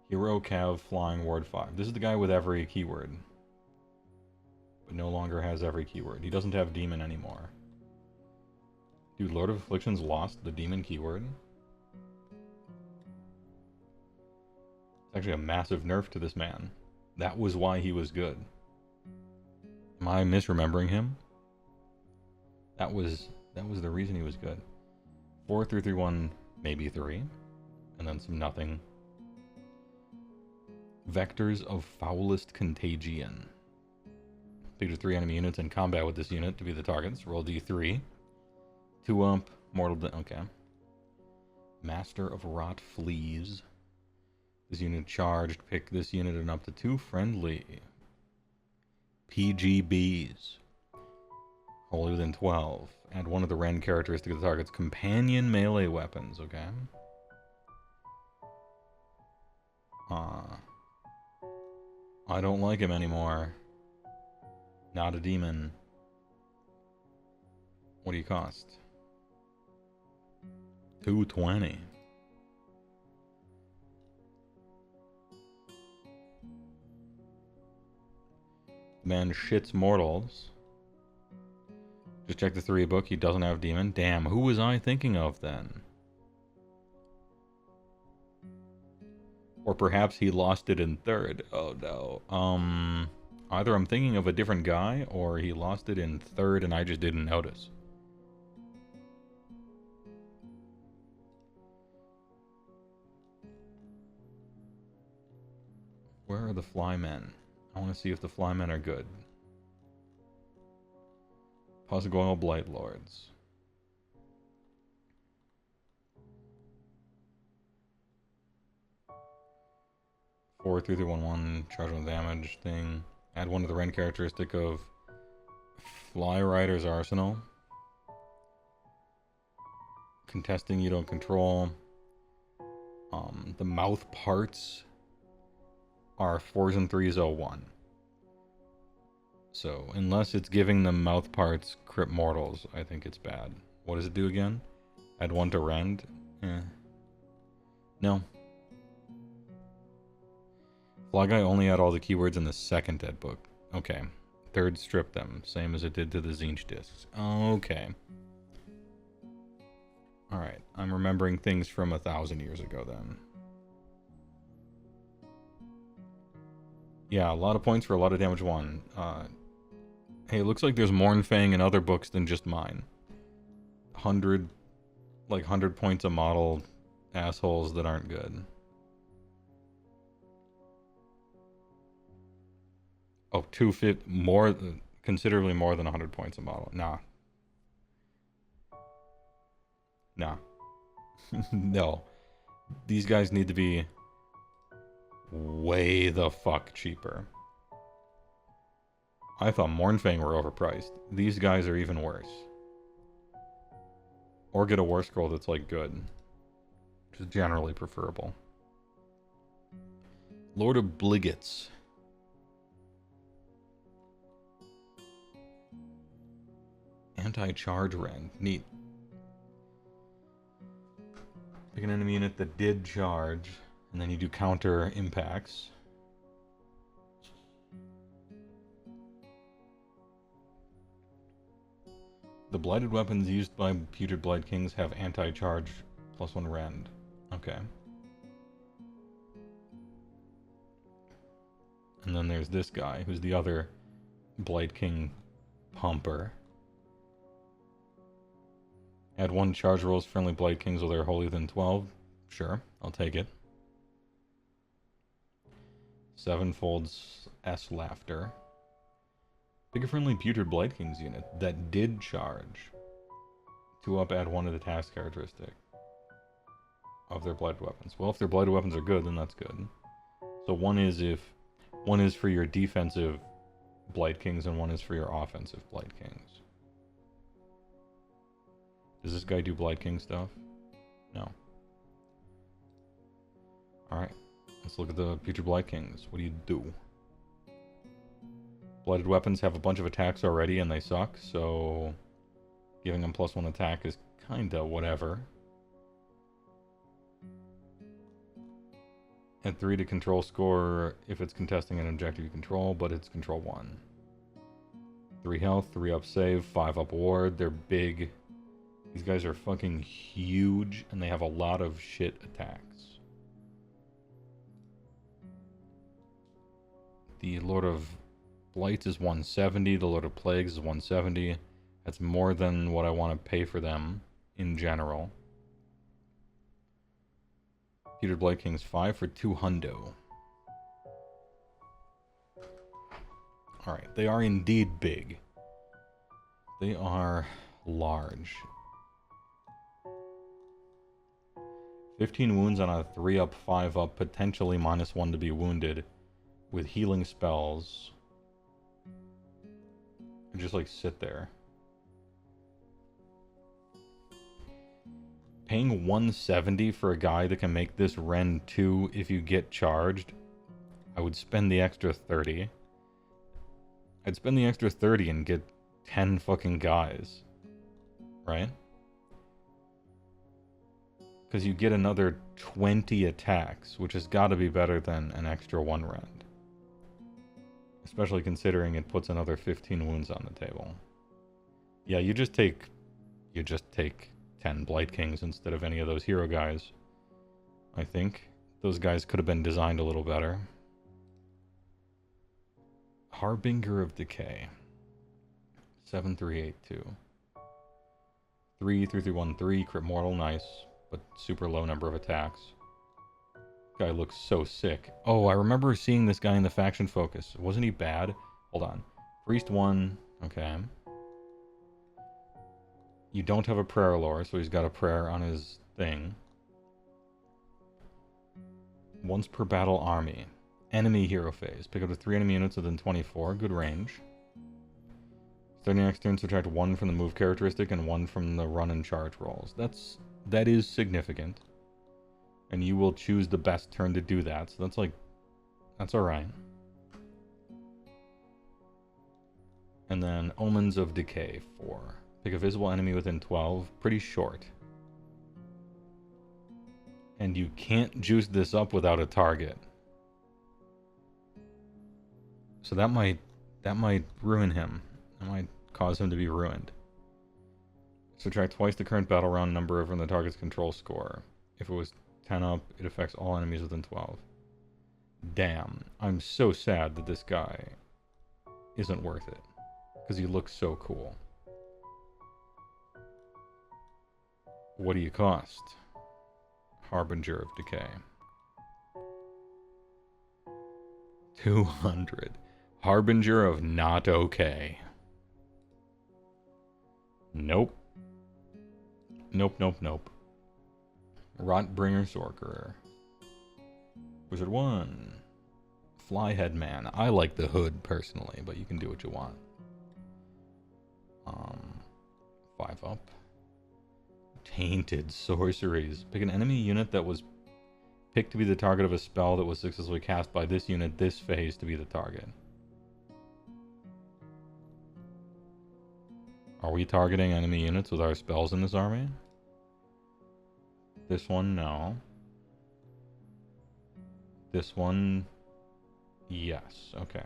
Hero Cav Flying Ward 5. This is the guy with every keyword. But no longer has every keyword. He doesn't have demon anymore. Dude, Lord of Afflictions lost the demon keyword? It's actually a massive nerf to this man. That was why he was good. Am I misremembering him? That was the reason he was good. 4, 3, 3, 1, maybe 3. And then some nothing. Vectors of Foulest Contagion. Pick 3 enemy units in combat with this unit to be the targets. Roll d3. 2 up. Mortal. Okay. Master of Rot Fleas. This unit charged. Pick this unit and up to 2 friendly. PGBs. Wholly within 12. Add one of the Ren characteristics of the target's companion melee weapons. Okay. I don't like him anymore. Not a demon. What do you cost? 220. Man shits mortals. Just check the 3 book. He doesn't have demon. Damn, who was I thinking of then? Or perhaps he lost it in 3rd. Oh no. Either I'm thinking of a different guy, or he lost it in 3rd and I just didn't notice. Where are the flymen? I want to see if the flymen are good. Posgoyle Blight Lords. Four, 3, 3, 1, 1, charge on damage thing. Add one to the Ren characteristic of Fly Rider's Arsenal. Contesting you don't control. The mouth parts are 4s and 3s 01. So, unless it's giving them mouth parts crit mortals, I think it's bad. What does it do again? Add one to rend? No. Fly Guy only had all the keywords in the 2nd Dead book. Okay. 3rd stripped them, same as it did to the Zinch discs. Okay. Alright, I'm remembering things from 1,000 years ago then. Yeah, a lot of points for a lot of damage won. Hey, it looks like there's Mournfang in other books than just mine. 100 points a model assholes that aren't good. Oh, 250 more, considerably more than 100 points a model. Nah. Nah. No. These guys need to be way the fuck cheaper. I thought Mournfang were overpriced. These guys are even worse. Or get a war scroll that's like good. Which is generally preferable. Lord of Bliggets. Anti-charge rend. Neat. Pick an enemy unit that did charge, and then you do counter impacts. The blighted weapons used by Putrid Blight Kings have anti-charge +1 rend. Okay. And then there's this guy, who's the other Blight King pumper. Add 1 charge rolls friendly Blight Kings while they're holier than 12. Sure, I'll take it. 7 folds S Laughter. Pick a friendly Putrid Blight Kings unit that did charge. 2 up, add 1 to the task characteristic. of their blighted weapons. Well, if their blighted weapons are good, then that's good. So one is for your defensive Blight Kings and one is for your offensive Blight Kings. Does this guy do Blight King stuff? No. Alright, let's look at the future Blight Kings. What do you do? Blighted weapons have a bunch of attacks already and they suck, so giving them +1 attack is kinda whatever. Add 3 to control score if it's contesting an objective you control, but it's control 1. 3 health, 3 up save, 5 up ward. They're big. These guys are fucking huge, and they have a lot of shit attacks. The Lord of Blights is 170. The Lord of Plagues is 170. That's more than what I want to pay for them in general. Peter Blight King's 5 for 2 hundo. Alright, they are indeed big. They are large. 15 wounds on a 3 up, 5 up, potentially -1 to be wounded, with healing spells. And just like sit there. Paying 170 for a guy that can make this Ren 2 if you get charged, I would spend the extra 30. I'd spend the extra 30 and get 10 fucking guys. Right? Because you get another 20 attacks, which has got to be better than an extra 1 rend. Especially considering it puts another 15 wounds on the table. Yeah, you just take 10 Blight Kings instead of any of those hero guys. I think those guys could have been designed a little better. Harbinger of Decay. 7382. 33313 crit mortal, nice, but super low number of attacks. Guy looks so sick. Oh, I remember seeing this guy in the faction focus. Wasn't he bad? Hold on. Priest 1, okay. You don't have a prayer lore, so he's got a prayer on his thing. Once per battle army. Enemy hero phase. Pick up to 3 enemy units within 24. Good range. Starting next turn, subtract 1 from the move characteristic and 1 from the run and charge rolls. That is significant. And you will choose the best turn to do that. So that's alright. And then Omens of Decay 4. Pick a visible enemy within 12. Pretty short. And you can't juice this up without a target. So that might ruin him. That might cause him to be ruined. Subtract twice the current battle round number from the target's control score. If it was 10 up, it affects all enemies within 12. Damn. I'm so sad that this guy isn't worth it. Because he looks so cool. What do you cost? Harbinger of Decay. 200. Harbinger of not okay. Nope. Nope. Rotbringer Sorcerer. Wizard 1. Flyhead Man. I like the hood personally, but you can do what you want. 5 up. Tainted Sorceries. Pick an enemy unit that was picked to be the target of a spell that was successfully cast by this unit this phase to be the target. Are we targeting enemy units with our spells in this army? This one, no. This one, yes. Okay.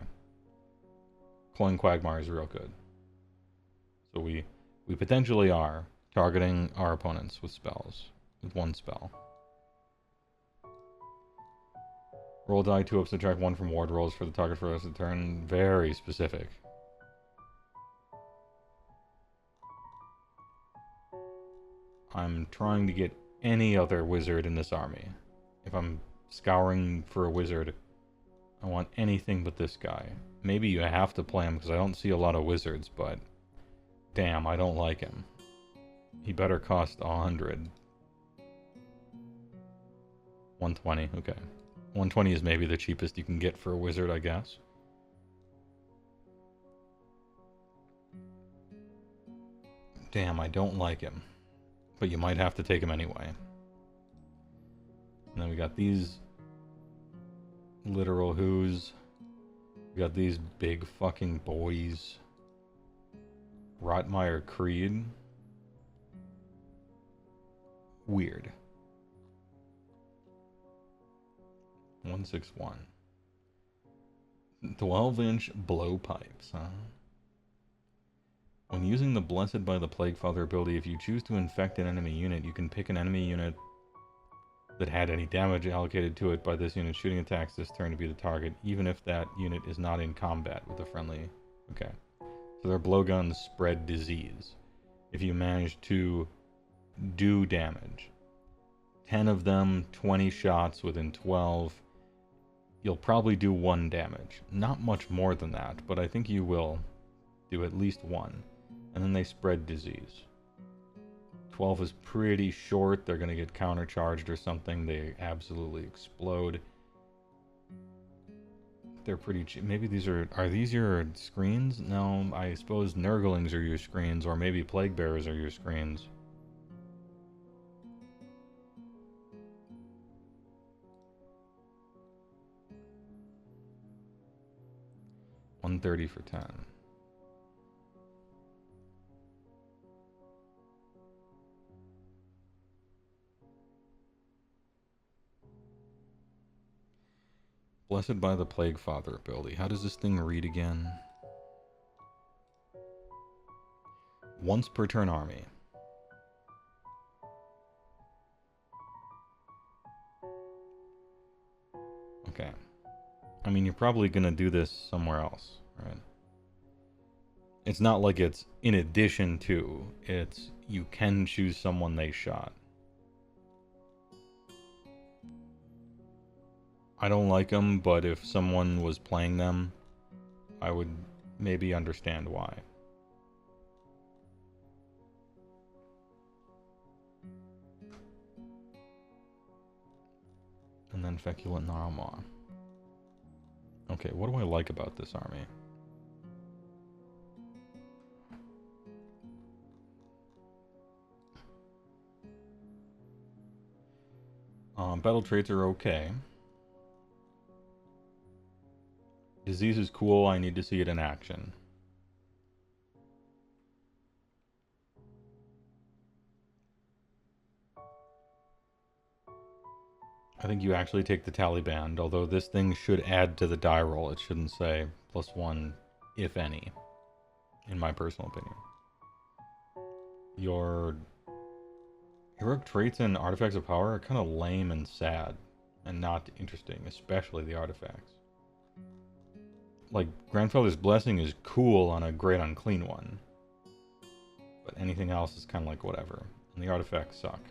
Cloying Quagmire is real good. So we potentially are targeting our opponents with spells. With 1 spell. Roll die 2 up, subtract 1 from ward rolls for the target for the rest of the turn. Very specific. I'm trying to get any other wizard in this army. If I'm scouring for a wizard, I want anything but this guy. Maybe you have to play him because I don't see a lot of wizards, but damn, I don't like him. He better cost 100. 120, okay. 120 is maybe the cheapest you can get for a wizard, I guess. Damn, I don't like him. But you might have to take him anyway. And then we got these literal who's. We got these big fucking boys. Rotmeyer Creed. Weird. 161. 12-inch blowpipes, huh? When using the Blessed by the Plaguefather ability, if you choose to infect an enemy unit, you can pick an enemy unit that had any damage allocated to it by this unit's shooting attacks this turn to be the target, even if that unit is not in combat with a friendly. Okay. So their blowguns spread disease. If you manage to do damage, 10 of them, 20 shots within 12, you'll probably do 1 damage. Not much more than that, but I think you will do at least 1. And then they spread disease. 12 is pretty short. They're going to get countercharged or something. They absolutely explode. They're pretty cheap. Maybe these are these your screens? No, I suppose Nurglings are your screens, or maybe Plague Bearers are your screens. $130 for 10. Blessed by the Plaguefather ability. How does this thing read again? Once per turn army. Okay. I mean, you're probably going to do this somewhere else, right? It's not like it's in addition to. It's you can choose someone they shot. I don't like them, but if someone was playing them, I would maybe understand why. And then Feculent Narumar. Okay, what do I like about this army? Battle traits are okay. Disease is cool, I need to see it in action. I think you actually take the Taliban, although this thing should add to the die roll. It shouldn't say +1, if any, in my personal opinion. Your heroic traits and artifacts of power are kind of lame and sad, and not interesting, especially the artifacts. Like, Grandfather's Blessing is cool on a Great Unclean one. But anything else is kind of like whatever. And the artifacts suck.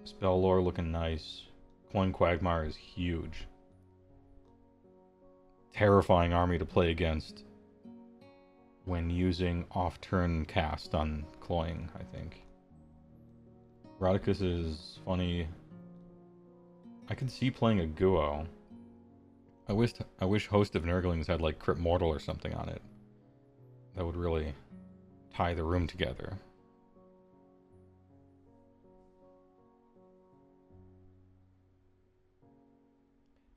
Spell lore looking nice. Cloying Quagmire is huge. Terrifying army to play against when using off-turn cast on Cloying, I think. Rodicus is funny. I could see playing a Guo. I wish Host of Nurglings had like Crypt Mortal or something on it. That would really tie the room together.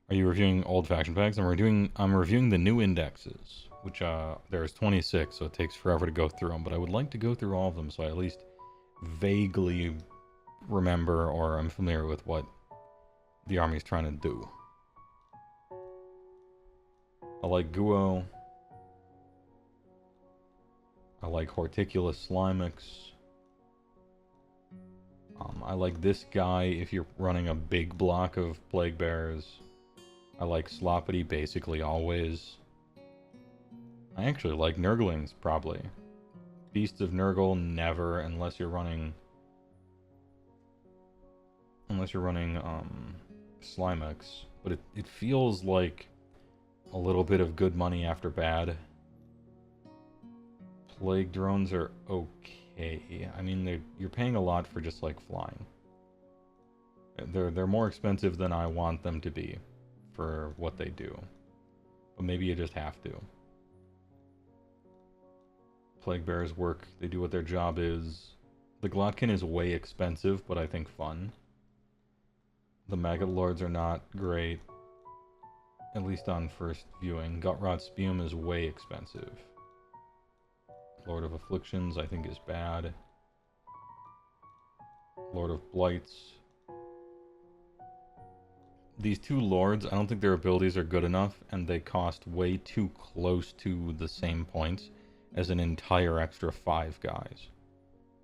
Are you reviewing old faction packs? I'm reviewing the new indexes, which there's 26, so it takes forever to go through them. But I would like to go through all of them, so I at least vaguely remember or I'm familiar with what the army's trying to do. I like Guo. I like Horticulus Slimix. I like this guy if you're running a big block of Plague Bearers. I like Sloppity basically always. I actually like Nurglings, probably. Beasts of Nurgle, never, unless you're running Slimix. But it feels like a little bit of good money after bad. Plague drones are okay. I mean, you're paying a lot for just like flying. They're more expensive than I want them to be for what they do. But maybe you just have to. Plague Bears work. They do what their job is. The Glotkin is way expensive, but I think fun. The Maggot Lords are not great. At least on first viewing. Gutrot Spume is way expensive. Lord of Afflictions, I think, is bad. Lord of Blights. These two lords, I don't think their abilities are good enough, and they cost way too close to the same points as an entire extra 5 guys.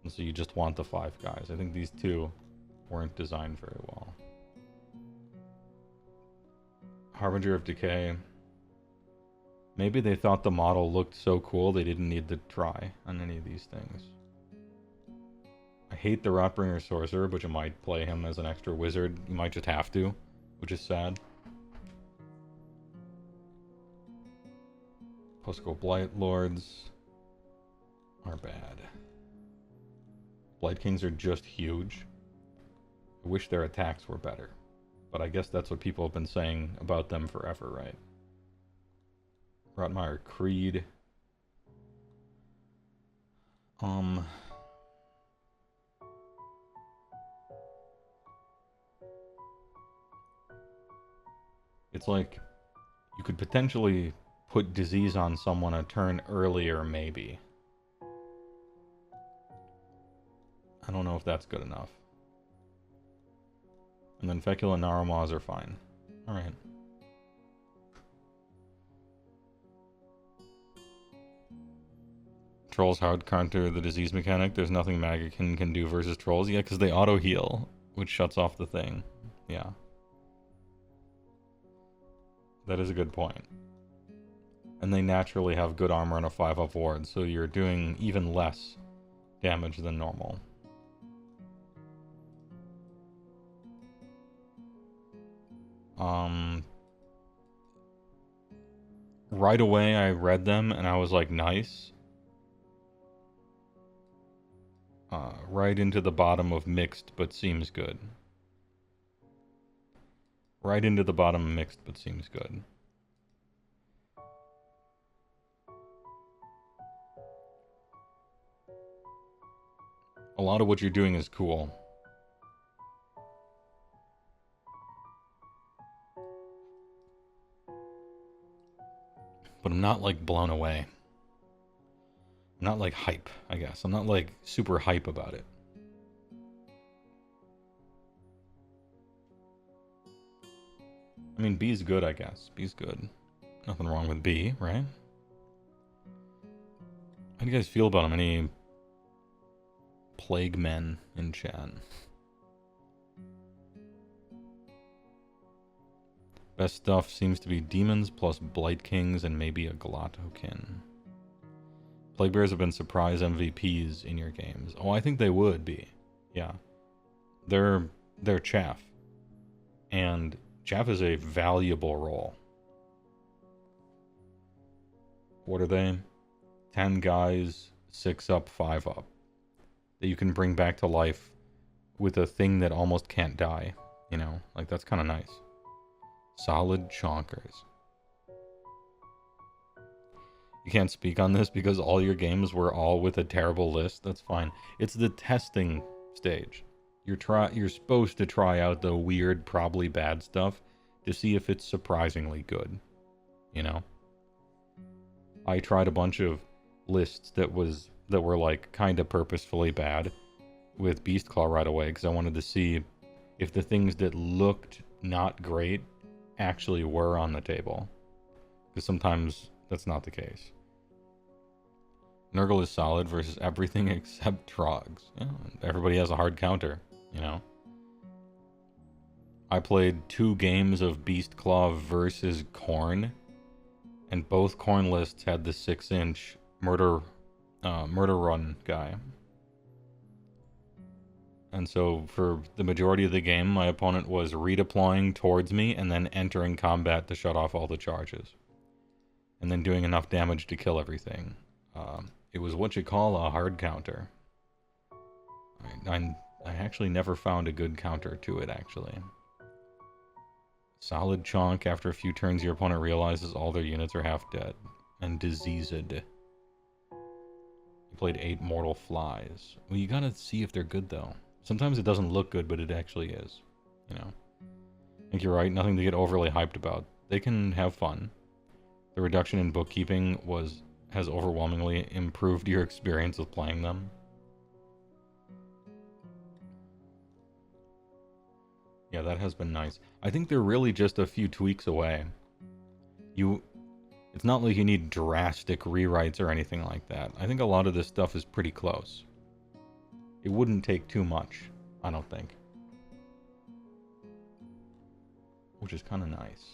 And so you just want the 5 guys. I think these two weren't designed very well. Harbinger of Decay. Maybe they thought the model looked so cool they didn't need to try on any of these things. I hate the Rotbringer Sorcerer, but you might play him as an extra wizard. You might just have to, which is sad. Postco Blight Lords are bad. Blight Kings are just huge. I wish their attacks were better. But I guess that's what people have been saying about them forever, right? Rotmire Creed. It's like you could potentially put disease on someone a turn earlier, maybe. I don't know if that's good enough. And then Fecula and Narumaz are fine. Alright. Trolls hard counter the disease mechanic. There's nothing Magican can do versus trolls. Yeah, because they auto heal, which shuts off the thing. Yeah. That is a good point. And they naturally have good armor and a 5-up ward, so you're doing even less damage than normal. Right away I read them and I was like, nice. Right into the bottom of mixed, but seems good. Right into the bottom mixed, but seems good. A lot of what you're doing is cool. But I'm not like blown away. I'm not like hype, I guess. I'm not like super hype about it. I mean, B's good, I guess. B's good. Nothing wrong with B, right? How do you guys feel about him? Any plague men in chat? Best stuff seems to be demons plus Blight Kings and maybe a Glottokin. Plague Bears have been surprise MVPs in your games. Oh, I think they would be. Yeah. They're chaff. And chaff is a valuable role. What are they? 10 guys, 6-up, 5-up. That you can bring back to life with a thing that almost can't die. You know? Like, that's kind of nice. Solid chonkers. You can't speak on this because all your games were all with a terrible list. That's fine. It's the testing stage. You're supposed to try out the weird, probably bad stuff to see if it's surprisingly good. You know? I tried a bunch of lists that were like kind of purposefully bad with Beastclaw right away because I wanted to see if the things that looked not great actually were on the table. Because sometimes that's not the case. Nurgle is solid versus everything except Trogs. Yeah, everybody has a hard counter, you know? I played 2 games of Beastclaw versus Khorne, and both Khorne lists had the 6-inch murder run guy. And so for the majority of the game, my opponent was redeploying towards me and then entering combat to shut off all the charges. And then doing enough damage to kill everything. It was what you call a hard counter. I I actually never found a good counter to it, actually. Solid chonk. After a few turns, your opponent realizes all their units are half dead. And diseased. You played 8 mortal flies. Well, you gotta see if they're good, though. Sometimes it doesn't look good, but it actually is. You know? I think you're right. Nothing to get overly hyped about. They can have fun. The reduction in bookkeeping has overwhelmingly improved your experience with playing them. Yeah, that has been nice. I think they're really just a few tweaks away. It's not like you need drastic rewrites or anything like that. I think a lot of this stuff is pretty close. It wouldn't take too much, I don't think. Which is kind of nice.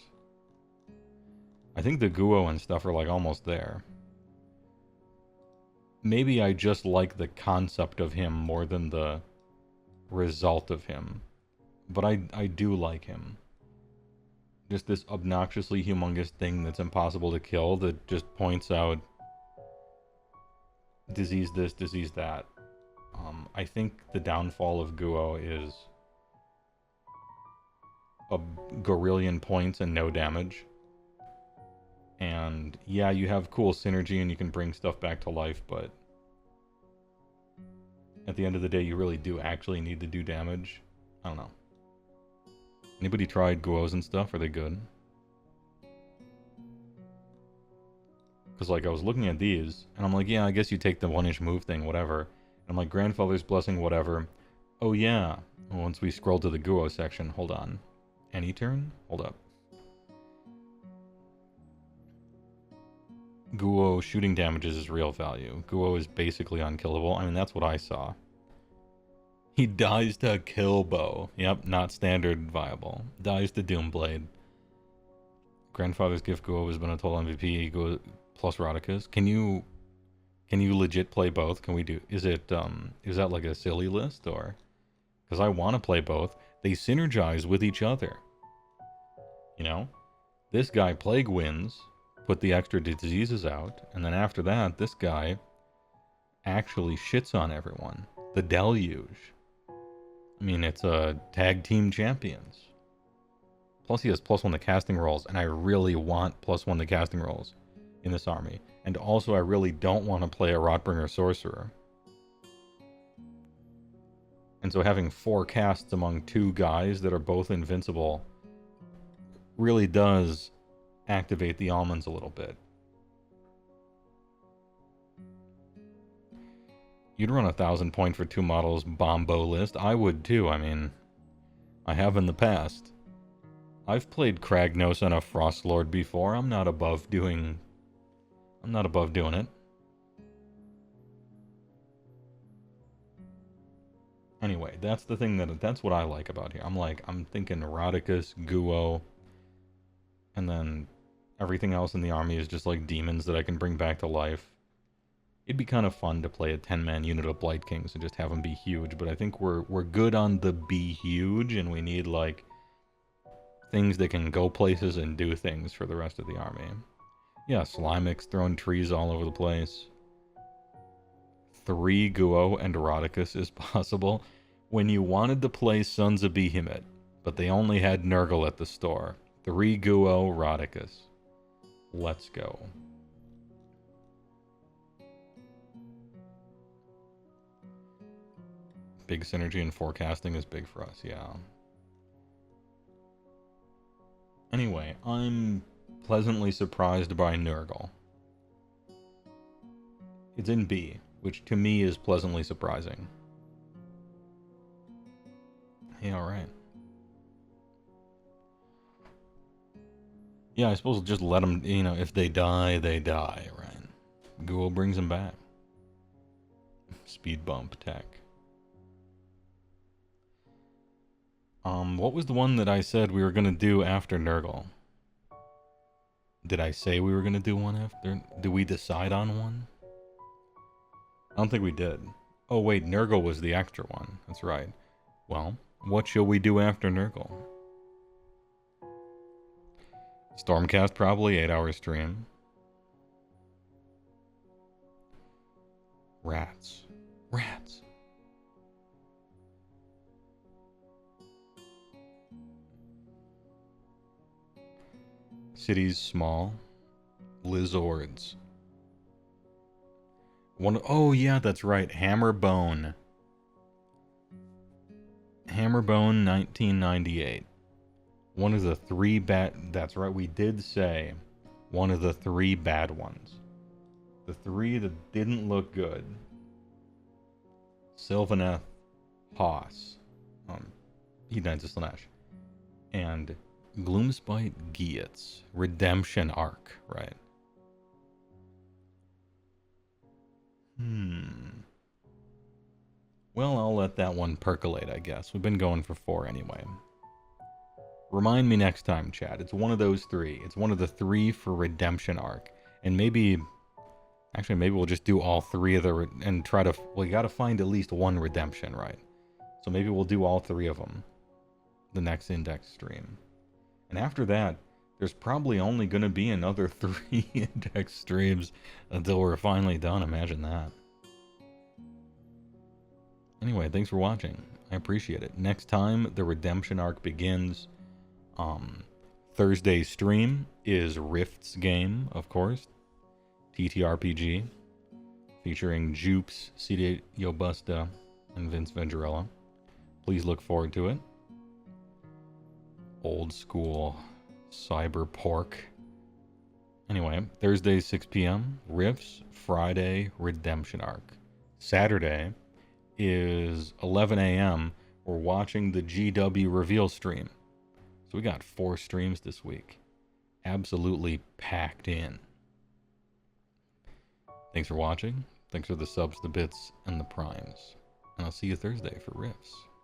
I think the Guo and stuff are like almost there. Maybe I just like the concept of him more than the result of him. But I do like him. Just this obnoxiously humongous thing that's impossible to kill that just points out disease this, disease that. I think the downfall of Guo is a gorillion points and no damage. And yeah, you have cool synergy and you can bring stuff back to life, but at the end of the day, you really do actually need to do damage. I don't know. Anybody tried Guos and stuff? Are they good? Because, like, I was looking at these, and I'm like, yeah, I guess you take the 1-inch move thing, whatever. And I'm like, Grandfather's Blessing, whatever. Oh, yeah. Once we scroll to the Guo section, hold on. Any turn? Hold up. Guo shooting damages is real value. Guo is basically unkillable. I mean, that's what I saw. He dies to Killbow. Yep, not standard viable. Dies to Doomblade. Grandfather's Gift Guo has been a total MVP. Guo plus Rodicus. Can you legit play both? Can we do? Is that like a silly list or? Because I want to play both. They synergize with each other. You know, this guy Plague wins, put the extra diseases out, and then after that, this guy actually shits on everyone. The Deluge. I mean, it's a tag team champions. Plus he has +1 to casting rolls, and I really want +1 to casting rolls in this army. And also I really don't want to play a Rotbringer Sorcerer. And so having 4 casts among 2 guys that are both invincible really does activate the almonds a little bit. You'd run 1,000 point for 2 models Bombo list. I would too. I mean, I have in the past. I've played Kragnos and a Frostlord before. I'm not above doing it. Anyway, that's the thing that's what I like about here. I'm thinking Rodicus, Guo, and then everything else in the army is just like demons that I can bring back to life. It'd be kind of fun to play a 10-man unit of Blight Kings and just have them be huge, but I think we're good on the be huge, and we need, like, things that can go places and do things for the rest of the army. Yeah, Slimix throwing trees all over the place. 3 Guo and Rodicus is possible. When you wanted to play Sons of Behemoth, but they only had Nurgle at the store. 3 Guo, Rodicus. Let's go. Big synergy and forecasting is big for us, yeah. Anyway, I'm pleasantly surprised by Nurgle. It's in B, which to me is pleasantly surprising. Yeah, alright. Yeah, I suppose just let them, you know, if they die, they die, right? Google brings them back. Speed bump tech. What was the one that I said we were going to do after Nurgle? Did I say we were going to do one after? Did we decide on one? I don't think we did. Oh wait, Nurgle was the extra one. That's right. Well, what shall we do after Nurgle? Stormcast probably, 8-hour stream. Rats. Rats. Cities small. Lizards. Oh yeah, that's right. Hammerbone. Hammerbone 1998. One of the three bad... That's right, we did say one of the three bad ones. The three that didn't look good. Sylvaneth, Haas, Hedonite Slanesh, and Gloomspite Gietz. Redemption Arc, right? Well, I'll let that one percolate, I guess. We've been going for 4 anyway. Remind me next time, chat. It's one of those 3. It's one of the 3 for Redemption Arc. And maybe... Actually, maybe we'll just do all 3 of the... And try to... We gotta find at least one redemption, right? So maybe we'll do all 3 of them. The next index stream. And after that, there's probably only gonna be another 3 index streams until we're finally done. Imagine that. Anyway, thanks for watching. I appreciate it. Next time, the Redemption Arc begins. Thursday's stream is Rift's game, of course. TTRPG. Featuring Jupes, CD Yobusta, and Vince Venturella. Please look forward to it. Old school cyber pork. Anyway, Thursday 6 p.m. Rifts. Friday Redemption Arc. Saturday is 11 a.m. We're watching the GW reveal stream. So we got 4 streams this week. Absolutely packed in. Thanks for watching. Thanks for the subs, the bits, and the primes. And I'll see you Thursday for Riffs.